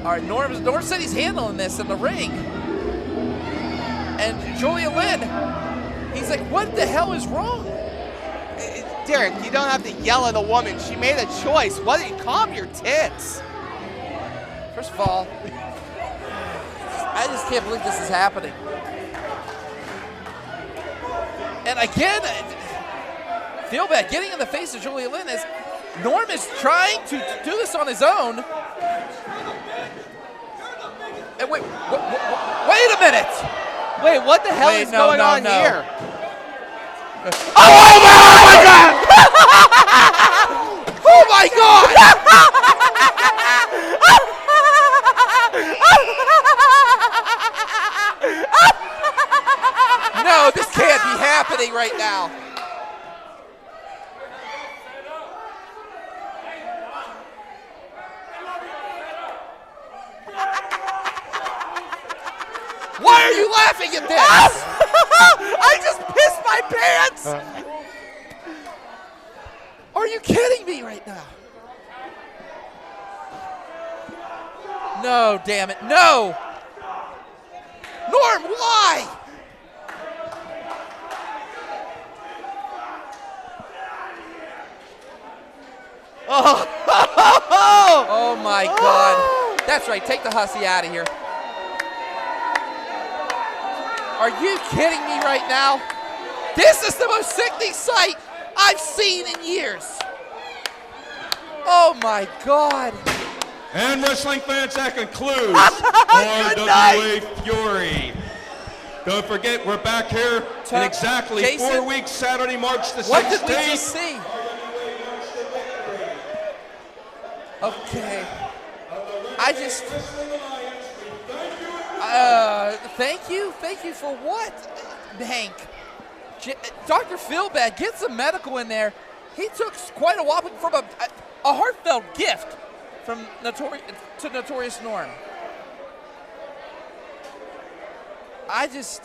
All right, Norm said he's handling this in the ring. And Julia Lynn, he's like, what the hell is wrong? Derek, you don't have to yell at a woman. She made a choice. Calm your tits. First of all, I just can't believe this is happening. And again, feel bad getting in the face of Julia Lynn as Norm is trying to do this on his own. And wait a minute. Wait, what the hell is going on here? Oh my God! Oh my God! No, this can't be happening right now. Why are you laughing at this? I just pissed my pants! Are you kidding me right now? No, damn it, no! Norm, why? Oh my God. That's right, take the hussy out of here. Are you kidding me right now? This is the most sickening sight I've seen in years. Oh my God. And wrestling fans, that concludes RWA Fury. Don't forget, we're back here in exactly Jason, 4 weeks, Saturday, March the 16th. What did we just see? Okay. Thank you for what, Hank? Dr. Feelbad, get some medical in there. He took quite a whopping from a heartfelt gift from Notorious Norm. Ladies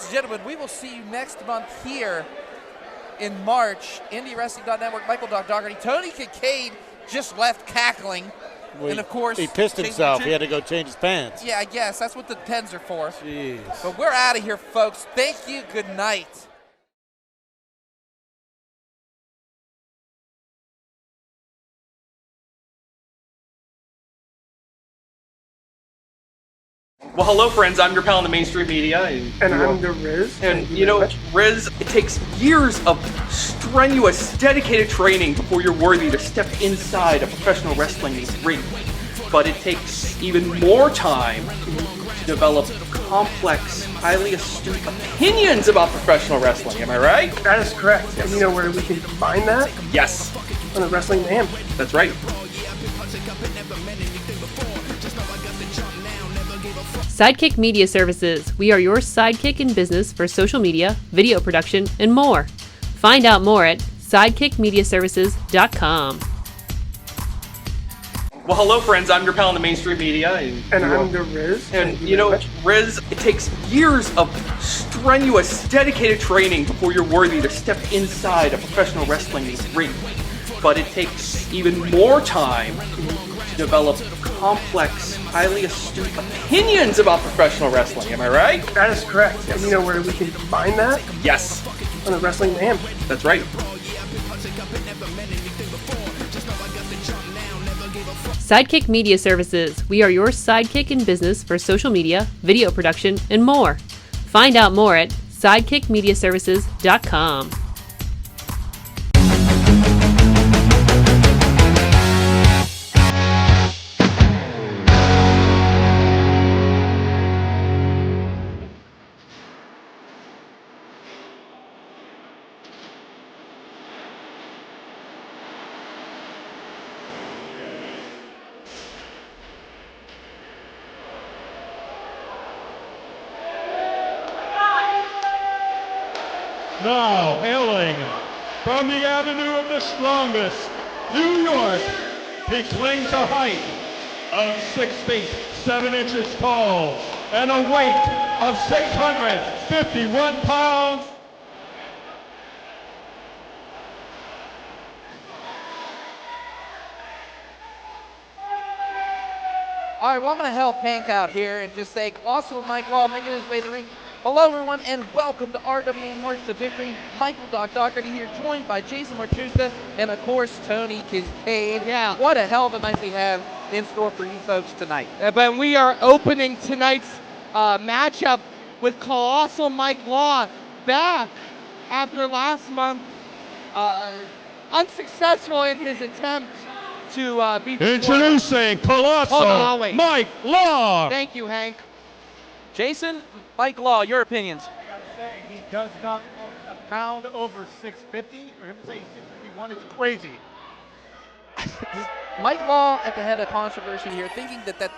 and gentlemen, we will see you next month here in March. IndieWrestling.network, Michael Dougherty. Tony Kincaid just left cackling. Well, and of course, he pissed himself. He had to go change his pants. Yeah, I guess. That's what the pens are for. Jeez. But we're out of here, folks. Thank you. Good night. Well, hello, friends. I'm your pal in the mainstream media. And I'm the Riz. And, you know, Riz, it takes years of strenuous, dedicated training before you're worthy to step inside a professional wrestling ring. But it takes even more time to develop complex, highly astute opinions about professional wrestling. Am I right? That is correct. And you know where we can combine that? Yes. On the Wrestling Man. That's right. Sidekick Media Services. We are your sidekick in business for social media, video production, and more. Find out more at sidekickmediaservices.com. Well, hello, friends. I'm your pal in the mainstream media. And I'm the Riz. And, you know, Riz, it takes years of strenuous, dedicated training before you're worthy to step inside a professional wrestling ring. But it takes even more time to develop complex, highly astute opinions about professional wrestling. Am I right? That is correct. And you know where we can combine that? Yes. On the Wrestling Man. That's right. Sidekick Media Services. We are your sidekick in business for social media, video production, and more. Find out more at sidekickmediaservices.com. Now, hailing from the Avenue of the Strongest, New York, he clings a height of 6 feet, 7 inches tall, and a weight of 651 pounds. All right, well, I'm going to help Hank out here and just say, Colossal Mike Law making his way to the ring. Hello, everyone, and welcome to RWA March to Victory. Michael Doherty here, joined by Jason Martuska and, of course, Tony Kincaid. Yeah. What a hell of a night we have in store for you folks tonight. But we are opening tonight's matchup with Colossal Mike Law back after last month unsuccessful in his attempt to beat Introducing Colossal Mike Law. Thank you, Hank. Jason, Mike Law, your opinions. I gotta say, he does not look a pound over 650. For him to say 651 is crazy. Mike Law at the head of controversy here, thinking that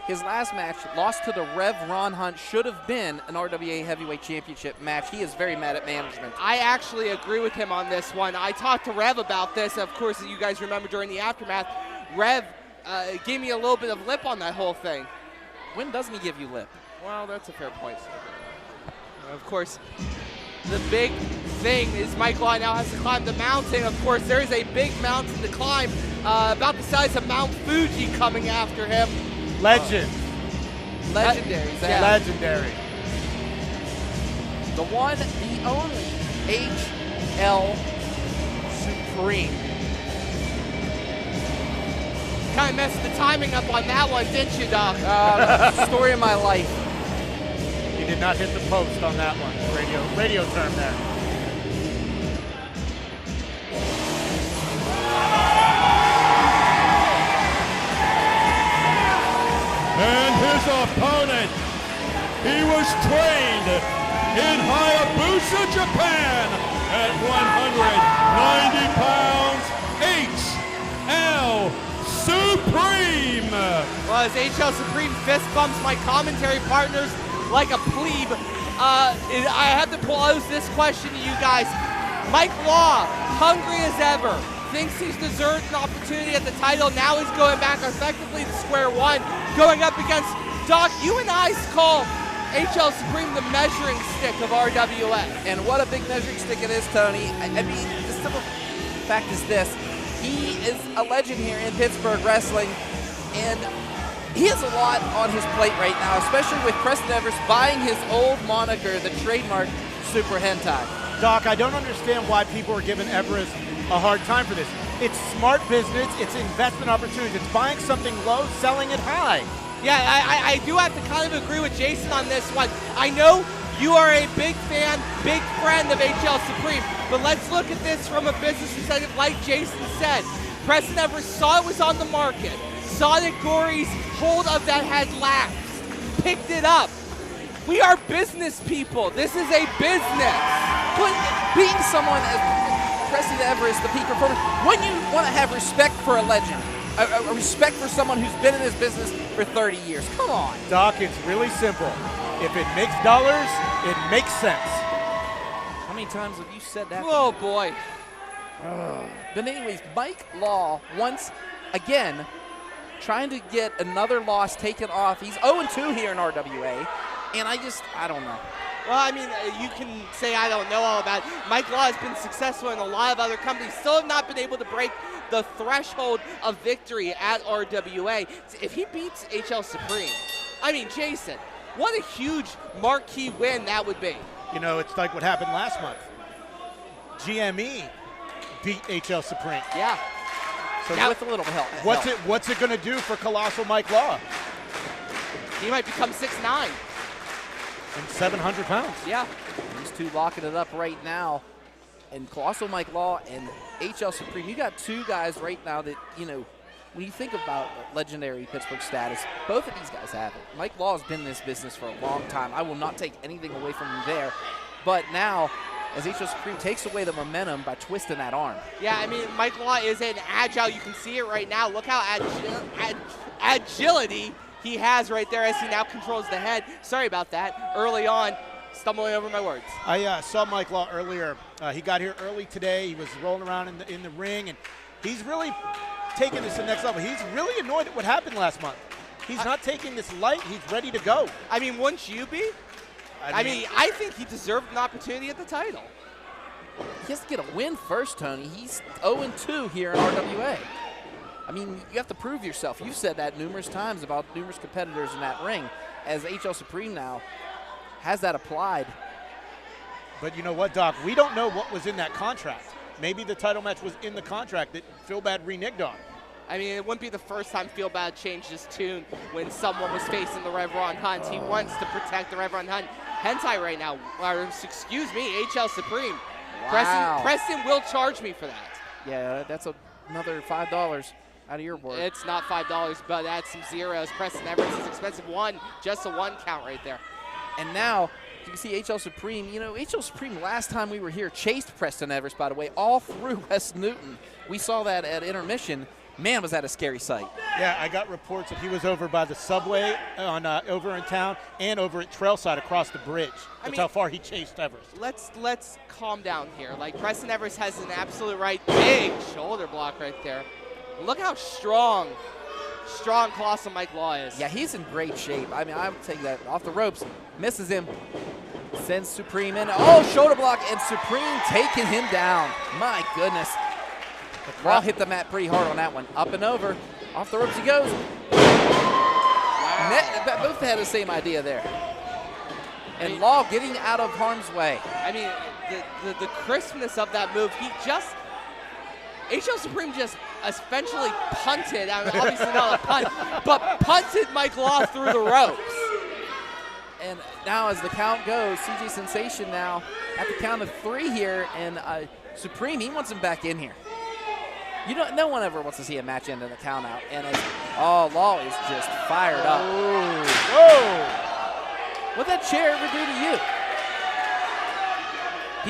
his last match, lost to the Rev Ron Hunt, should have been an RWA Heavyweight Championship match. He is very mad at management. I actually agree with him on this one. I talked to Rev about this. Of course, as you guys remember during the aftermath, Rev gave me a little bit of lip on that whole thing. When doesn't he give you lip? Well, that's a fair point. Of course, the big thing is Mike Law now has to climb the mountain. Of course, there is a big mountain to climb, about the size of Mount Fuji coming after him. Legend. Legendary. Yeah. Legendary. The one, the only HL Supreme. Kind of messed the timing up on that one, didn't you, Doc? Story of my life. He did not hit the post on that one. Radio term there. And his opponent, he was trained in Hayabusa, Japan at 190 pounds, HL Supreme. Well, as HL Supreme fist bumps my commentary partners like a plebe, I have to pose this question to you guys. Mike Law, hungry as ever, thinks he's deserved an opportunity at the title. Now he's going back effectively to square one, going up against Doc. You and I call HL Supreme the measuring stick of RWA. And what a big measuring stick it is, Tony. I mean, the simple fact is this. He is a legend here in Pittsburgh wrestling, and he has a lot on his plate right now, especially with Preston Everest buying his old moniker, the trademark Super Hentai. Doc, I don't understand why people are giving Everest a hard time for this. It's smart business, it's investment opportunities, it's buying something low, selling it high. Yeah, I do have to kind of agree with Jason on this one. I know you are a big fan, big friend of HL Supreme, but let's look at this from a business perspective. Like Jason said, Preston Everest saw it was on the market, saw that Gory's hold of that had lapsed, picked it up. We are business people. This is a business. But being someone as Preston Everest, the peak performer, wouldn't you want to have respect for a legend? A respect for someone who's been in this business for 30 years. Come on. Doc, it's really simple. If it makes dollars, it makes sense. How many times have you said that? Oh, boy. But anyways, Mike Law, once again, trying to get another loss taken off. He's 0-2 here in RWA. And I don't know. Well, I mean, you can say I don't know all about it. Mike Law has been successful in a lot of other companies, still have not been able to break the threshold of victory at RWA. If he beats HL Supreme, I mean, Jason, what a huge marquee win that would be. You know, it's like what happened last month. GME beat HL Supreme. Yeah. So now, with a little help. What's it going to do for Colossal Mike Law? He might become 6'9". And 700 pounds. Yeah. These two locking it up right now. And Colossal Mike Law and HL Supreme, you got two guys right now that, you know, when you think about legendary Pittsburgh status, both of these guys have it. Mike Law has been in this business for a long time. I will not take anything away from him there. But now, as HL Supreme takes away the momentum by twisting that arm. Yeah, I mean, Mike Law is an agile. You can see it right now. Look how agility he has right there as he now controls the head. Sorry about that. Early on, stumbling over my words. I saw Mike Law earlier. He got here early today. He was rolling around in the ring, and he's really taking this to the next level. He's really annoyed at what happened last month. He's not taking this light. He's ready to go. I mean, wouldn't you be? I mean, I think he deserved an opportunity at the title. He has to get a win first, Tony. He's 0-2 here in RWA. I mean, you have to prove yourself. You've said that numerous times about numerous competitors in that ring. As HL Supreme now has that applied. But you know what, Doc? We don't know what was in that contract. Maybe the title match was in the contract that Feel Bad reneged on. I mean, it wouldn't be the first time Feel Bad changed his tune when someone was facing the Rev Ron Hunt. He wants to protect the Rev Ron Hunt hentai right now. Or, excuse me, HL Supreme. Wow. Preston will charge me for that. Yeah, that's another $5 out of your board. It's not $5, but that's some zeros. Preston Everest is expensive one, just a 1 count right there. And now you can see HL Supreme. You know, HL Supreme last time we were here chased Preston Everest, by the way, all through West Newton. We saw that at intermission. Man, was that a scary sight. Yeah, I got reports that he was over by the subway over in town and over at Trailside across the bridge. That's how far he chased Everest. Let's calm down here. Like, Preston Everest has an absolute right big shoulder block right there. Look how strong Colossal Mike Law is. Yeah, he's in great shape. I mean, I would take that off the ropes. Misses him. Sends Supreme in. Oh, shoulder block, and Supreme taking him down. My goodness. Law hit the mat pretty hard on that one. Up and over. Off the ropes he goes. Wow. Both had the same idea there. And Law getting out of harm's way. I mean, the crispness of that move, HL Supreme just essentially punted, I mean, obviously not a punt, but punted Mike Law through the ropes. And now as the count goes, CJ Sensation now at the count of 3 here, and Supreme, he wants him back in here. You know, no one ever wants to see a match end in the count out. And Law is just fired up. Whoa! What'd that chair ever do to you?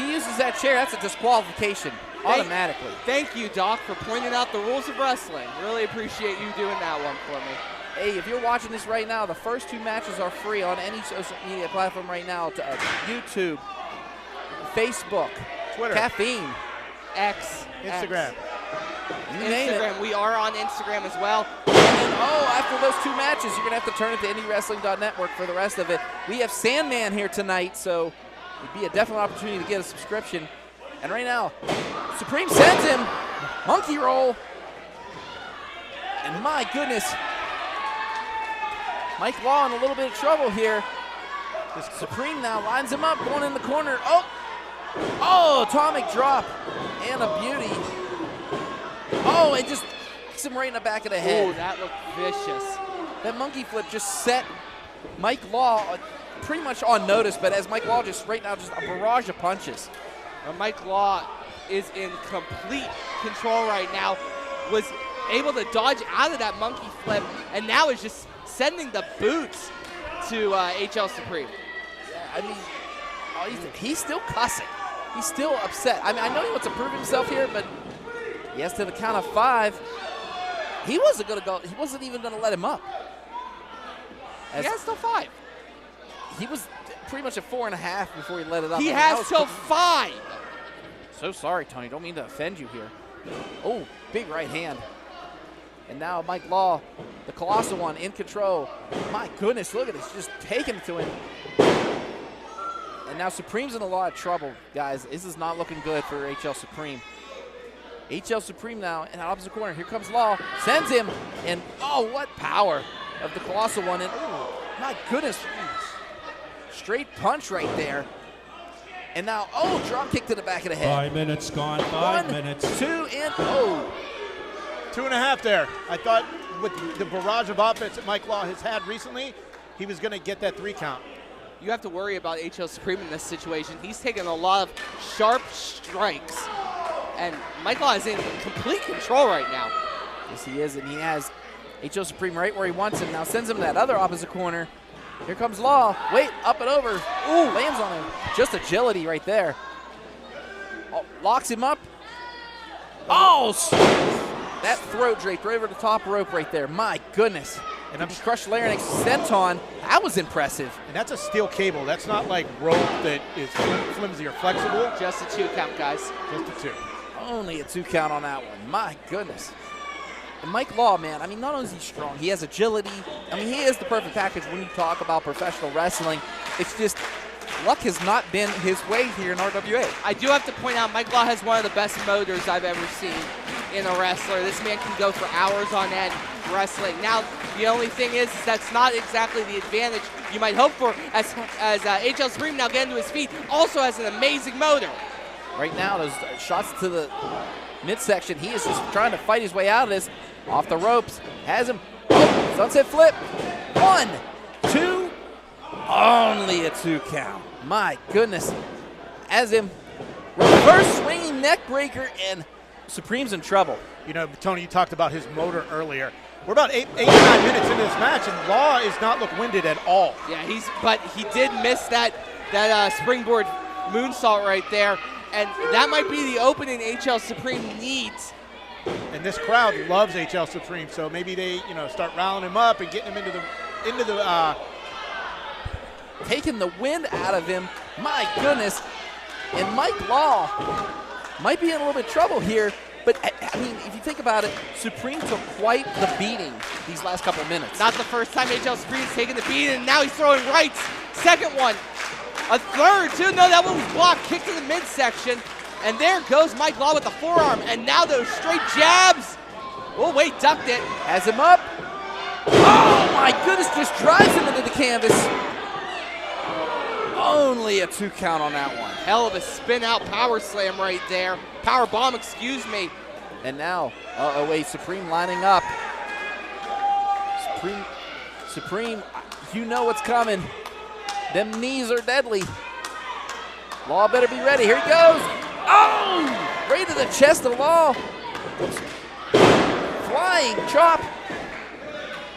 He uses that chair, that's a disqualification automatically. Thank you, Doc, for pointing out the rules of wrestling. Really appreciate you doing that one for me. Hey, if you're watching this right now, the first 2 matches are free on any social media platform right now. To YouTube, Facebook, Twitter, Caffeine, X, Instagram. Instagram. We are on Instagram as well. And then, after those 2 matches, you're going to have to turn it to IndieWrestling.network for the rest of it. We have Sandman here tonight, so it'd be a definite opportunity to get a subscription. And right now, Supreme sends him. Monkey roll. And my goodness, Mike Law in a little bit of trouble here. Supreme now lines him up, going in the corner. Oh, atomic drop. And a beauty. Oh, it just hits him right in the back of the head. Oh, that looked vicious. That monkey flip just set Mike Law pretty much on notice, but as Mike Law just right now, just a barrage of punches. Mike Law is in complete control right now. Was able to dodge out of that monkey flip, and now is just sending the boots to HL Supreme. Yeah, I mean, he's still cussing. He's still upset. I mean, I know he wants to prove himself here, but yes, to the count of 5. He wasn't going to go. He wasn't even going to let him up. He has till 5. He was pretty much at 4.5 before he let it up. He has till 5. So sorry, Tony. Don't mean to offend you here. Oh, big right hand. And now Mike Law, the Colossal one, in control. My goodness, look at this. Just taking it to him. And now Supreme's in a lot of trouble, guys. This is not looking good for HL Supreme. HL Supreme now in the opposite corner. Here comes Law. Sends him. And, what power of the Colossal one. And, my goodness. Straight punch right there. And now, drop kick to the back of the head. 5 minutes gone, 5 minutes. 2 and 2.5 there. I thought with the barrage of offense that Mike Law has had recently, he was going to get that 3 count. You have to worry about HL Supreme in this situation. He's taking a lot of sharp strikes. And Mike Law is in complete control right now. Yes, he is, and he has HL Supreme right where he wants him. Now sends him to that other opposite corner. Here comes Law. Wait, up and over. Ooh, lands on him. Just agility right there. Locks him up. That throat draped right over the top rope right there. My goodness. And I'm crushed larynx senton. That was impressive. And that's a steel cable. That's not like rope that is flimsy or flexible. Just a 2 count, guys. Just a 2. Only a 2 count on that one. My goodness. And Mike Law, man, I mean, not only is he strong, he has agility. I mean, he is the perfect package when you talk about professional wrestling. It's just luck has not been his way here in RWA. I do have to point out Mike Law has one of the best motors I've ever seen. in a wrestler. This man can go for hours on end wrestling. Now, the only thing is that's not exactly the advantage you might hope for, as HL Supreme now getting to his feet also has an amazing motor. Right now, those shots to the midsection, he is just trying to fight his way out of this. Off the ropes, has him. Oh, sunset flip. 1, 2, only a 2 count. My goodness. Has him. Reverse swinging neck breaker, and Supreme's in trouble. You know, Tony, you talked about his motor earlier. We're about 8 to 9 minutes into this match, and Law is not look winded at all. Yeah, but he did miss that springboard moonsault right there, and that might be the opening HL Supreme needs. And this crowd loves HL Supreme, so maybe they, start riling him up and getting him into the taking the wind out of him. My goodness. And Mike Law might be in a little bit of trouble here, but I mean, if you think about it, Supreme took quite the beating these last couple of minutes. Not the first time HL Supreme's taken the beating, and now he's throwing rights. Second one. A third, too. No, that one was blocked. Kick to the midsection. And there goes Mike Law with the forearm. And now those straight jabs. Oh, wait, ducked it. Has him up. Oh, my goodness, just drives him into the canvas. Only a 2 count on that one. Hell of a spin out power slam right there. Power bomb, excuse me. And now, wait, Supreme lining up. Supreme, you know what's coming. Them knees are deadly. Law better be ready. Here he goes. Oh! Right to the chest of Law. Flying chop.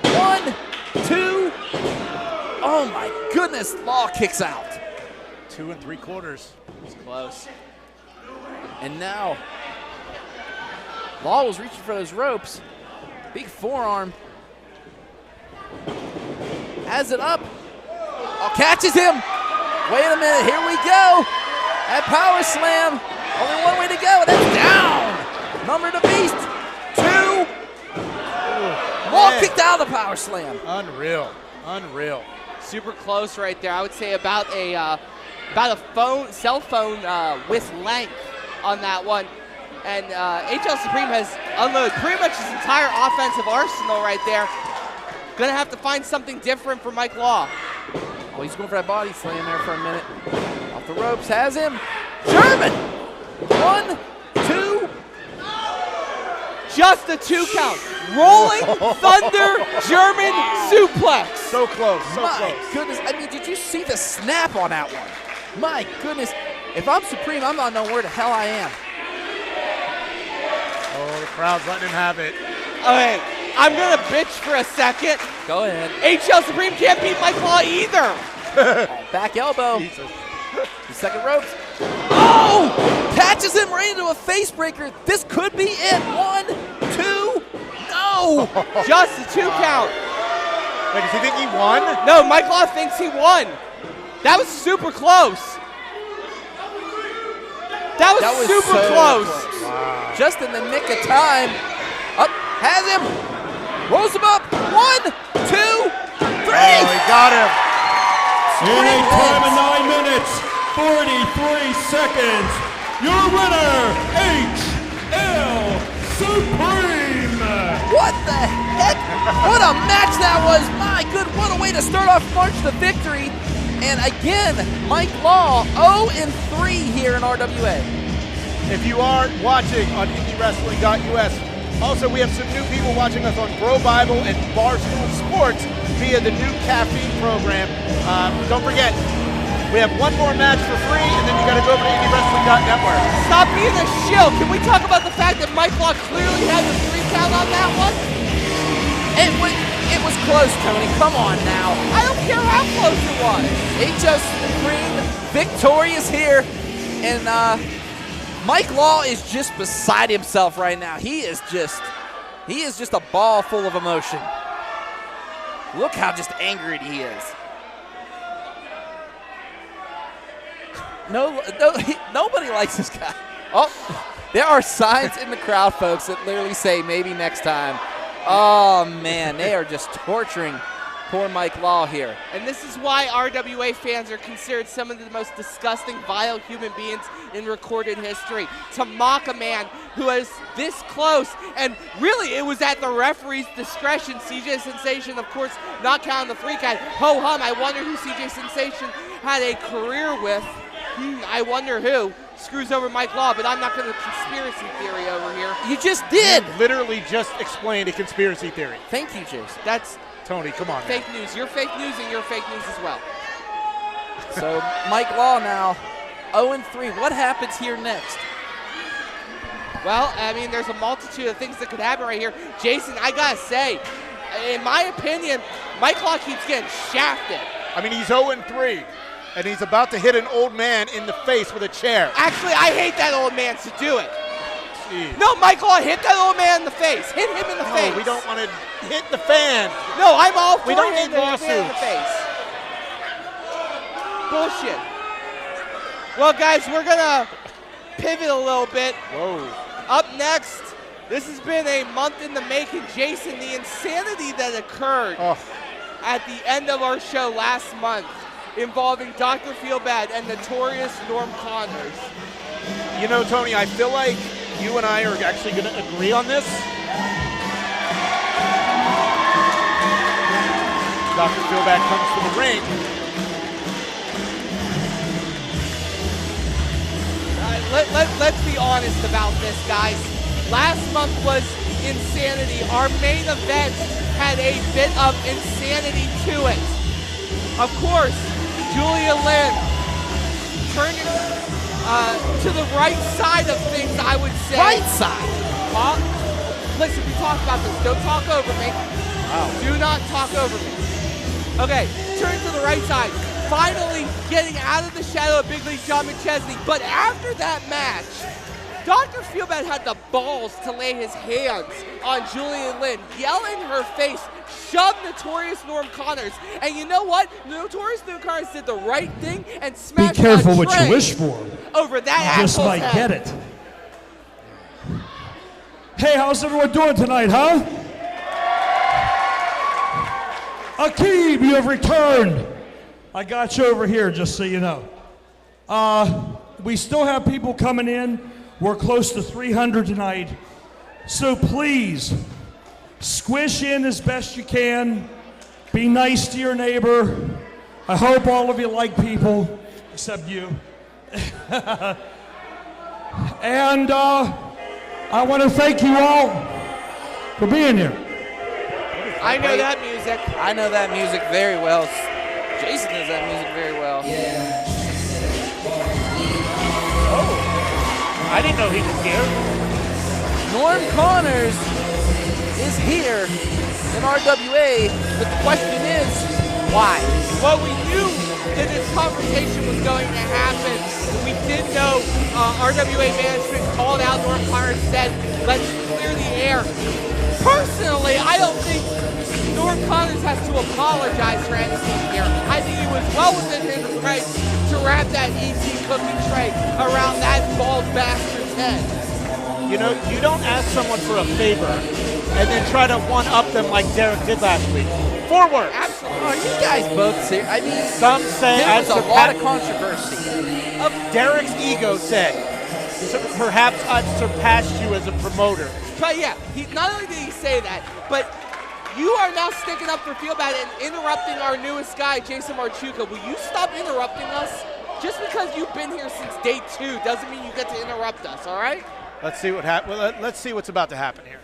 1, 2. Oh my goodness, Law kicks out. 2 3/4. It's close. And now, Law was reaching for those ropes. Big forearm. Has it up. Oh, catches him. Wait a minute, here we go. That power slam. Only one way to go. That's down. Number to Beast. 2. Law kicked out of the power slam. Unreal. Super close right there. I would say about a cell phone width length on that one. And HL Supreme has unloaded pretty much his entire offensive arsenal right there. Gonna have to find something different for Mike Law. Oh, he's going for that body slam there for a minute. Off the ropes, has him. German. 1, 2. Just a 2 count. Rolling Thunder German suplex. So close, My goodness, I mean, did you see the snap on that one? My goodness, if I'm Supreme, I'm not knowing where the hell I am. Oh, the crowd's letting him have it. Okay, I'm gonna bitch for a second. Go ahead. HL Supreme can't beat Mike Law either. Back elbow. Jesus. The second ropes. Oh! Patches him right into a face breaker. This could be it. 1, 2. No! Just a 2 count. Wait, does he think he won? No, Mike Law thinks he won. That was super close. That was super so close. Wow. Just in the nick of time. Up, has him. Rolls him up. 1, 2, 3. Oh, he got him. In a time of 9 minutes, 43 seconds, your winner, HL Supreme. What the heck? What a match that was. My good, what a way to start off March to victory. And again, Mike Law 0-3 here in RWA. If you are watching on IndieWrestling.us, also we have some new people watching us on Bro Bible and Barstool Sports via the new caffeine program. Don't forget, we have one more match for free, and then you got to go over to IndieWrestling.network. Stop being a shill. Can we talk about the fact that Mike Law clearly had the 3 count on that one? It was close, Tony. Come on now. I don't care how close it was. HL Supreme victorious here, and Mike Law is just beside himself right now. He is just a ball full of emotion. Look how just angry he is. Nobody likes this guy. Oh, there are signs in the crowd, folks, that literally say maybe next time. Oh, man, they are just torturing poor Mike Law here. And this is why RWA fans are considered some of the most disgusting, vile human beings in recorded history. To mock a man who was this close, and really it was at the referee's discretion. CJ Sensation, of course, not counting the free count. Ho-hum, I wonder who CJ Sensation had a career with. I wonder who. Screws over Mike Law, but I'm not going to conspiracy theory over here. You just did. Literally just explained a conspiracy theory. Thank you, Jason. That's Tony, come on. fake news. You're fake news, and you're fake news as well. So Mike Law now 0-3. What happens here next? Well, I mean, there's a multitude of things that could happen right here. Jason, I got to say, in my opinion, Mike Law keeps getting shafted. I mean, he's 0-3. And he's about to hit an old man in the face with a chair. Actually, I hate that old man to do it. Jeez. No, Mike Law, hit that old man in the face. Hit him in the face. We don't want to hit the fan. No, I'm all for We don't hitting need the man in the lawsuits. face. Bullshit. Well, guys, we're going to pivot a little bit. Whoa. Up next, this has been a month in the making. Jason, the insanity that occurred at the end of our show last month, involving Dr. Feelbad and Notorious Norm Connors. You know, Tony, I feel like you and I are actually going to agree on this. Dr. Feelbad comes to the ring. Let's be honest about this, guys. Last month was insanity. Our main event had a bit of insanity to it. Of course, Julia Lynn turning to the right side of things, I would say. Right side? Listen, we talked about this. Don't talk over me. Wow. Do not talk over me. Okay, turn to the right side. Finally getting out of the shadow of Big League John McChesney. But after that match, Dr. Feelbad had the balls to lay his hands on Julia Lynn, yell in her face, shove Notorious Norm Connors. And you know what? Notorious Norm Connors did the right thing and smashed Be careful a what tray you wish for. over that You just asshole's might head. get it. Hey, how's everyone doing tonight, huh? Akib, you have returned. I got you over here, just so you know. We still have people coming in. We're close to 300 tonight. So please, squish in as best you can. Be nice to your neighbor. I hope all of you like people, except you. And I want to thank you all for being here. I know that music. I know that music very well. Jason knows that music very well. I didn't know he was here. Norm Connors is here in RWA, but the question is, why? Well, we knew that this confrontation was going to happen. We did know RWA management called out Norm Connors, said, let's clear the air. Personally, I don't think Norm Connors has to apologize for anything here. I think he was well within his right to wrap that ET cookie tray around that bald bastard's head. You know, you don't ask someone for a favor and then try to one-up them like Derek did last week. Forward. Absolutely. Are you guys both serious? I mean, Some say there was a lot of controversy. Derek's ego said, perhaps I've surpassed you as a promoter. But yeah, not only did he say that, but you are now sticking up for Feelbad and interrupting our newest guy, Jason Marchuka. Will you stop interrupting us? Just because you've been here since day 2 doesn't mean you get to interrupt us, all right? Let's see what let's see what's about to happen here.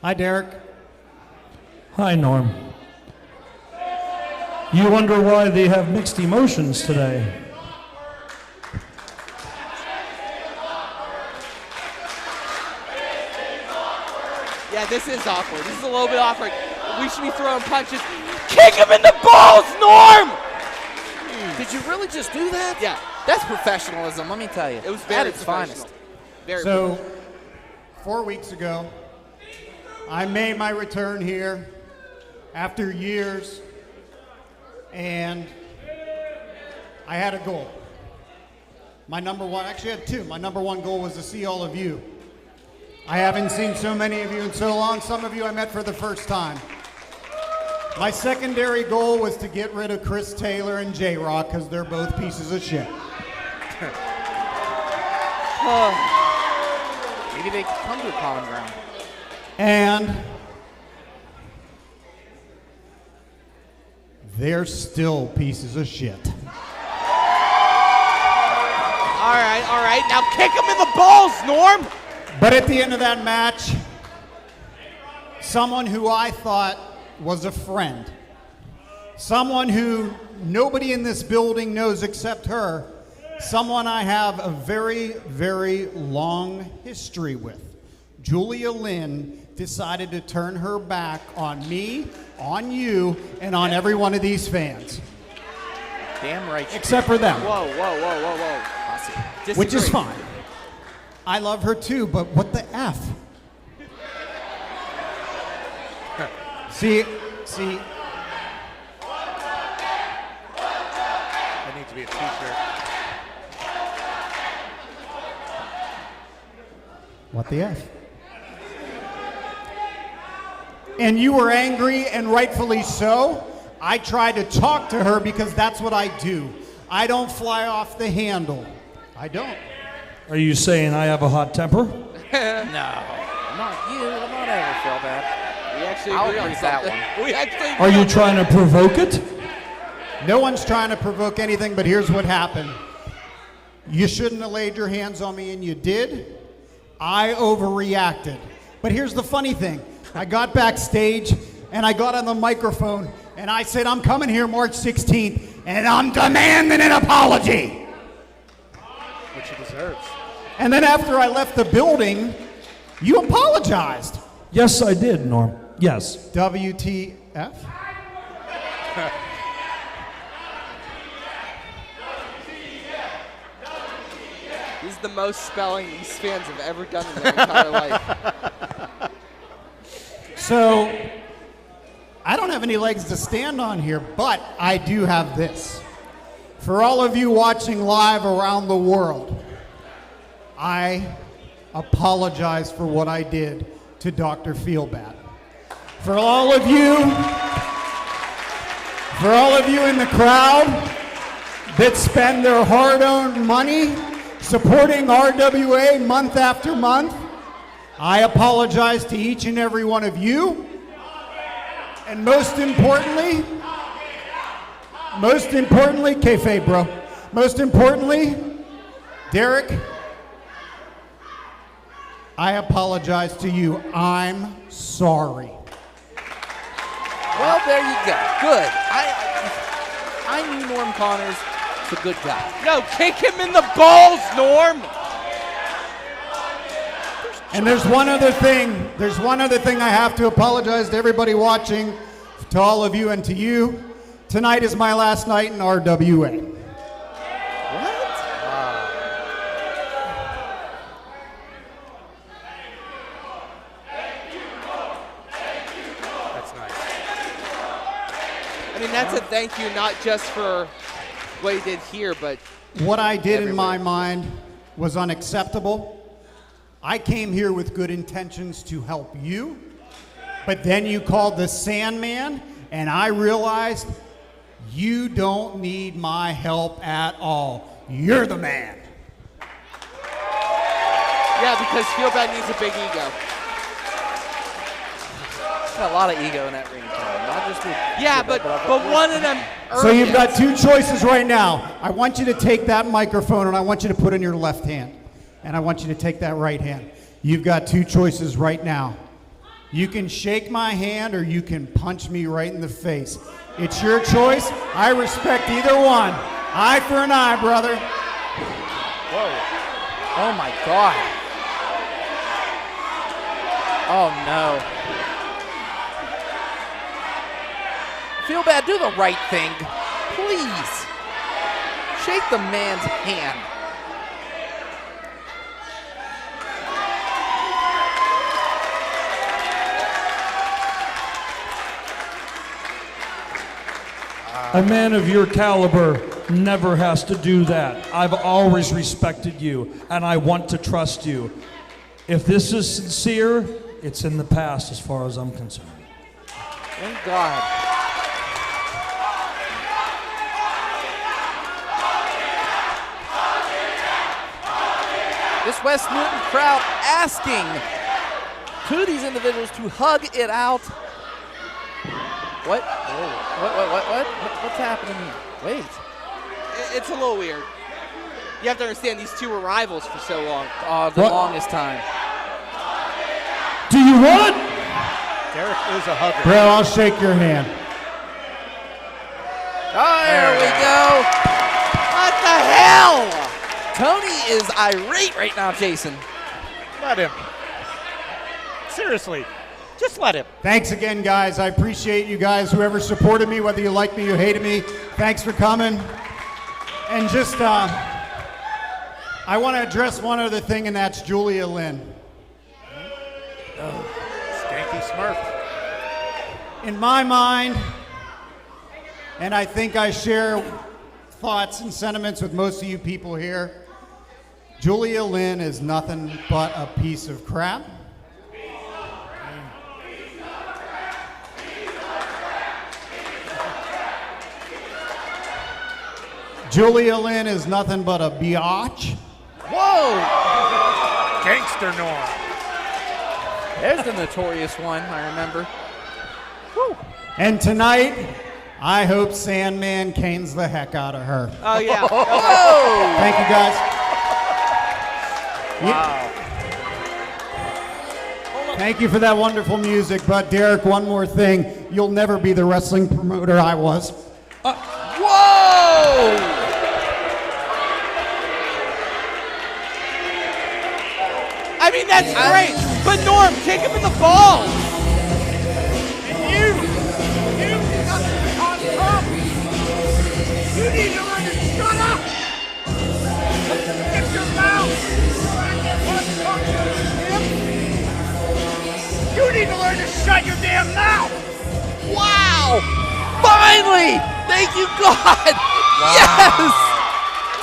Hi, Derek. Hi, Norm. You wonder why they have mixed emotions today. Yeah, this is awkward. This is a little bit awkward. We should be throwing punches. Kick him in the balls, Norm! Did you really just do that? Yeah. That's professionalism, let me tell you. It was very at its finest. Very So, 4 weeks ago, I made my return here after years, and I had a goal. My number one, actually I had 2. My number 1 goal was to see all of you. I haven't seen so many of you in so long. Some of you I met for the first time. My secondary goal was to get rid of Chris Taylor and J-Rocc because they're both pieces of shit. Maybe they can come to a common ground. And they're still pieces of shit. All right. Now kick him in the balls, Norm. But at the end of that match, someone who I thought was a friend, someone who nobody in this building knows except her, someone I have a very, very long history with, Julia Lynn, decided to turn her back on me, on you, and on every one of these fans. Damn right. Except for them. Whoa. Which is fine. I love her too, but what the F? See. That needs to be a t-shirt. What the F? And you were angry, and rightfully so. I tried to talk to her because that's what I do. I don't fly off the handle. I don't. Are you saying I have a hot temper? No, not you. I'm not ever feel bad. We actually I'll agree on agree that something. one. We actually Are you trying to provoke it? No one's trying to provoke anything, but here's what happened. You shouldn't have laid your hands on me, and you did. I overreacted. But here's the funny thing. I got backstage, and I got on the microphone, and I said, I'm coming here March 16th, and I'm demanding an apology. Which he deserves. And then after I left the building, you apologized. Yes, I did, Norm. Yes. WTF? This is the most spelling these fans have ever done in their entire life. So, I don't have any legs to stand on here, but I do have this. For all of you watching live around the world, I apologize for what I did to Dr. Feelbad. For all of you in the crowd that spend their hard-earned money supporting RWA month after month, I apologize to each and every one of you. And most importantly, kayfabe, bro. Most importantly, Derek, I apologize to you. I'm sorry. Well, there you go. Good. I knew Norm Connors was a good guy. No, kick him in the balls, Norm. And there's one other thing. There's one other thing I have to apologize to everybody watching, to all of you and to you. Tonight is my last night in RWA. That's a thank you, not just for what he did here, but what I did everywhere. In my mind was unacceptable. I came here with good intentions to help you, but then you called the Sandman, and I realized you don't need my help at all. You're the man. Yeah, because Feelbad needs a big ego. Got a lot of ego in that ring, Tom. Not just with, yeah, but one of them. So you've got two choices right now. I want you to take that microphone and I want you to put it in your left hand. And I want you to take that right hand. You've got two choices right now. You can shake my hand or you can punch me right in the face. It's your choice. I respect either one. Eye for an eye, brother. Whoa. Oh my God. Oh no. Feel bad, do the right thing. Please. Shake the man's hand. A man of your caliber never has to do that. I've always respected you, and I want to trust you. If this is sincere, it's in the past as far as I'm concerned. Thank God. This West Newton crowd asking to these individuals to hug it out. What? What's happening here? Wait. It's a little weird. You have to understand these two were rivals for so long. The longest time. Do you want? Derek is a hugger. Bro, I'll shake your hand. Oh, there we go. What the hell? Tony is irate right now, Jason. Let him. Seriously, just let him. Thanks again, guys. I appreciate you guys. Whoever supported me, whether you like me or hated me, thanks for coming. And just, I want to address one other thing, and that's Julia Lynn. Oh, Skanky Smurf. In my mind, and I think I share thoughts and sentiments with most of you people here, Julia Lynn is nothing but a piece of crap. Julia Lynn is nothing but a biatch. Whoa! Gangster Norm. There's the notorious one, I remember. Woo. And tonight, I hope Sandman canes the heck out of her. Oh, yeah. Whoa! Thank you, guys. Wow. Thank you for that wonderful music. But Derek, one more thing. You'll never be the wrestling promoter I was. Whoa! I mean, that's great. But Norm, kick him in the balls. You got on top. You need to learn to shut up. Get your mouth. You need to learn to shut your damn mouth. Wow! Finally! Thank you, God! Wow. Yes!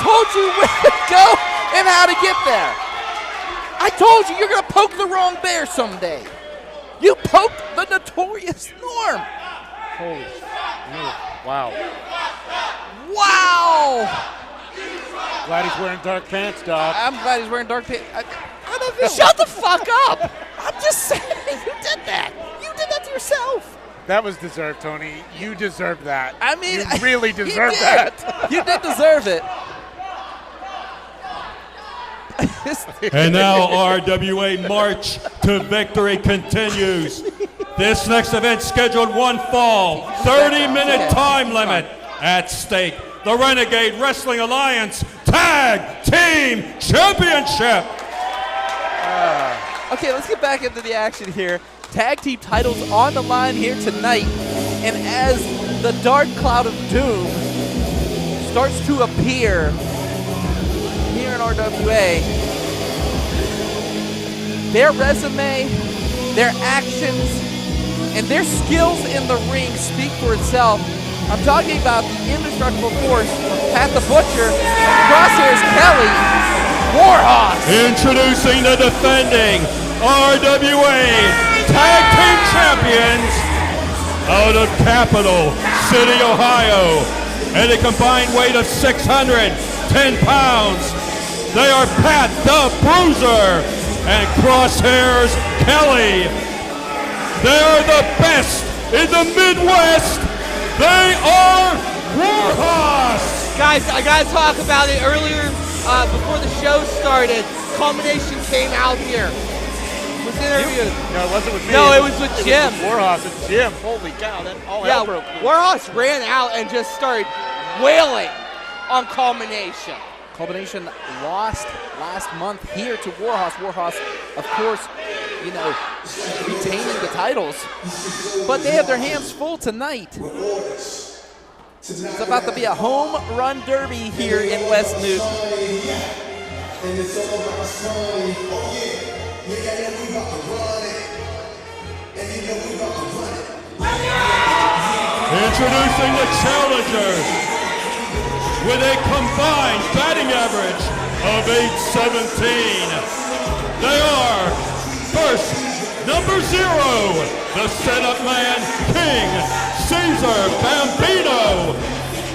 Told you where to go and how to get there. I told you you're going to poke the wrong bear someday. You poked the notorious Norm. Holy wow. Wow! Glad he's wearing dark pants, Doc. I'm glad he's wearing dark pants. Shut the fuck up! I'm just saying, you did that. You did that to yourself. That was deserved, Tony. You deserved that. I mean, you really deserved you that. You did deserve it. And now RWA March to Victory continues. This next event scheduled one fall, 30-minute time limit at stake. The Renegade Wrestling Alliance Tag Team Championship. Okay, let's get back into the action here. Tag team titles on the line here tonight. And as the dark cloud of doom starts to appear here in RWA, their resume, their actions, and their skills in the ring speak for itself. I'm talking about the indestructible force, Pat the Butcher, Crosshairs Kelly, Warhos. Introducing the defending RWA Tag Team Champions out of Capital City, Ohio, at a combined weight of 610 pounds. They are Pat the Bruiser and Crosshairs Kelly. They're the best in the Midwest. They are Warhos. Guys, I got to talk about it earlier before the show started. Culmination came out here. Was interviewed. No, it wasn't with me. No, it was with Jim. It was Warhos and Jim. Holy cow, that all hell broke loose. Warhos ran out and just started wailing on Culmination. Culmination lost last month here to Warhos. Warhos, of course, you know, retaining the titles. But they have their hands full tonight. It's about to be a home run derby here in West Newton. Introducing the challengers with a combined batting average of .817. They are first, number 0, the setup man, King Caesar Gambino,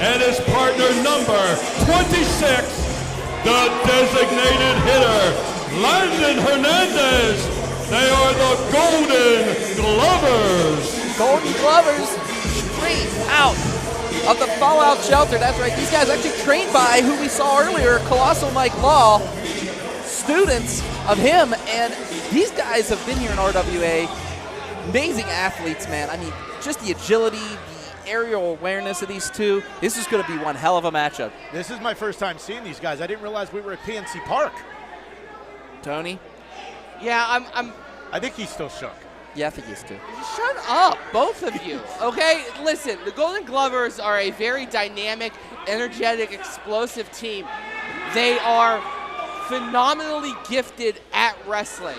and his partner number 26, the designated hitter, Landon Hernandez. They are the Golden Glovers. Golden Glovers straight out of the Fallout Shelter. That's right. These guys actually trained by who we saw earlier, Colossal Mike Law. Students of him, and these guys have been here in RWA. Amazing athletes, man. I mean, just the agility, the aerial awareness of these two. This is going to be one hell of a matchup. This is my first time seeing these guys. I didn't realize we were at PNC Park. Tony? Yeah, I think he's still shook. Yeah, I think he is too. Shut up, both of you. Okay, listen, the Golden Glovers are a very dynamic, energetic, explosive team. They are phenomenally gifted at wrestling.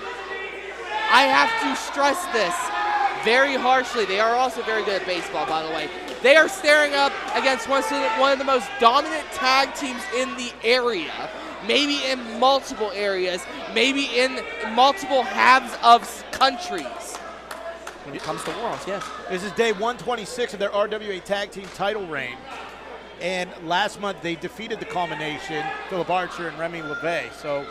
I have to stress this very harshly. They are also very good at baseball, by the way. They are staring up against one of the most dominant tag teams in the area, maybe in multiple areas, maybe in multiple halves of countries. When it comes to Warhos, yes. This is day 126 of their RWA Tag Team title reign. And last month they defeated the Culmination, Philip Archer and Remy LeVay. So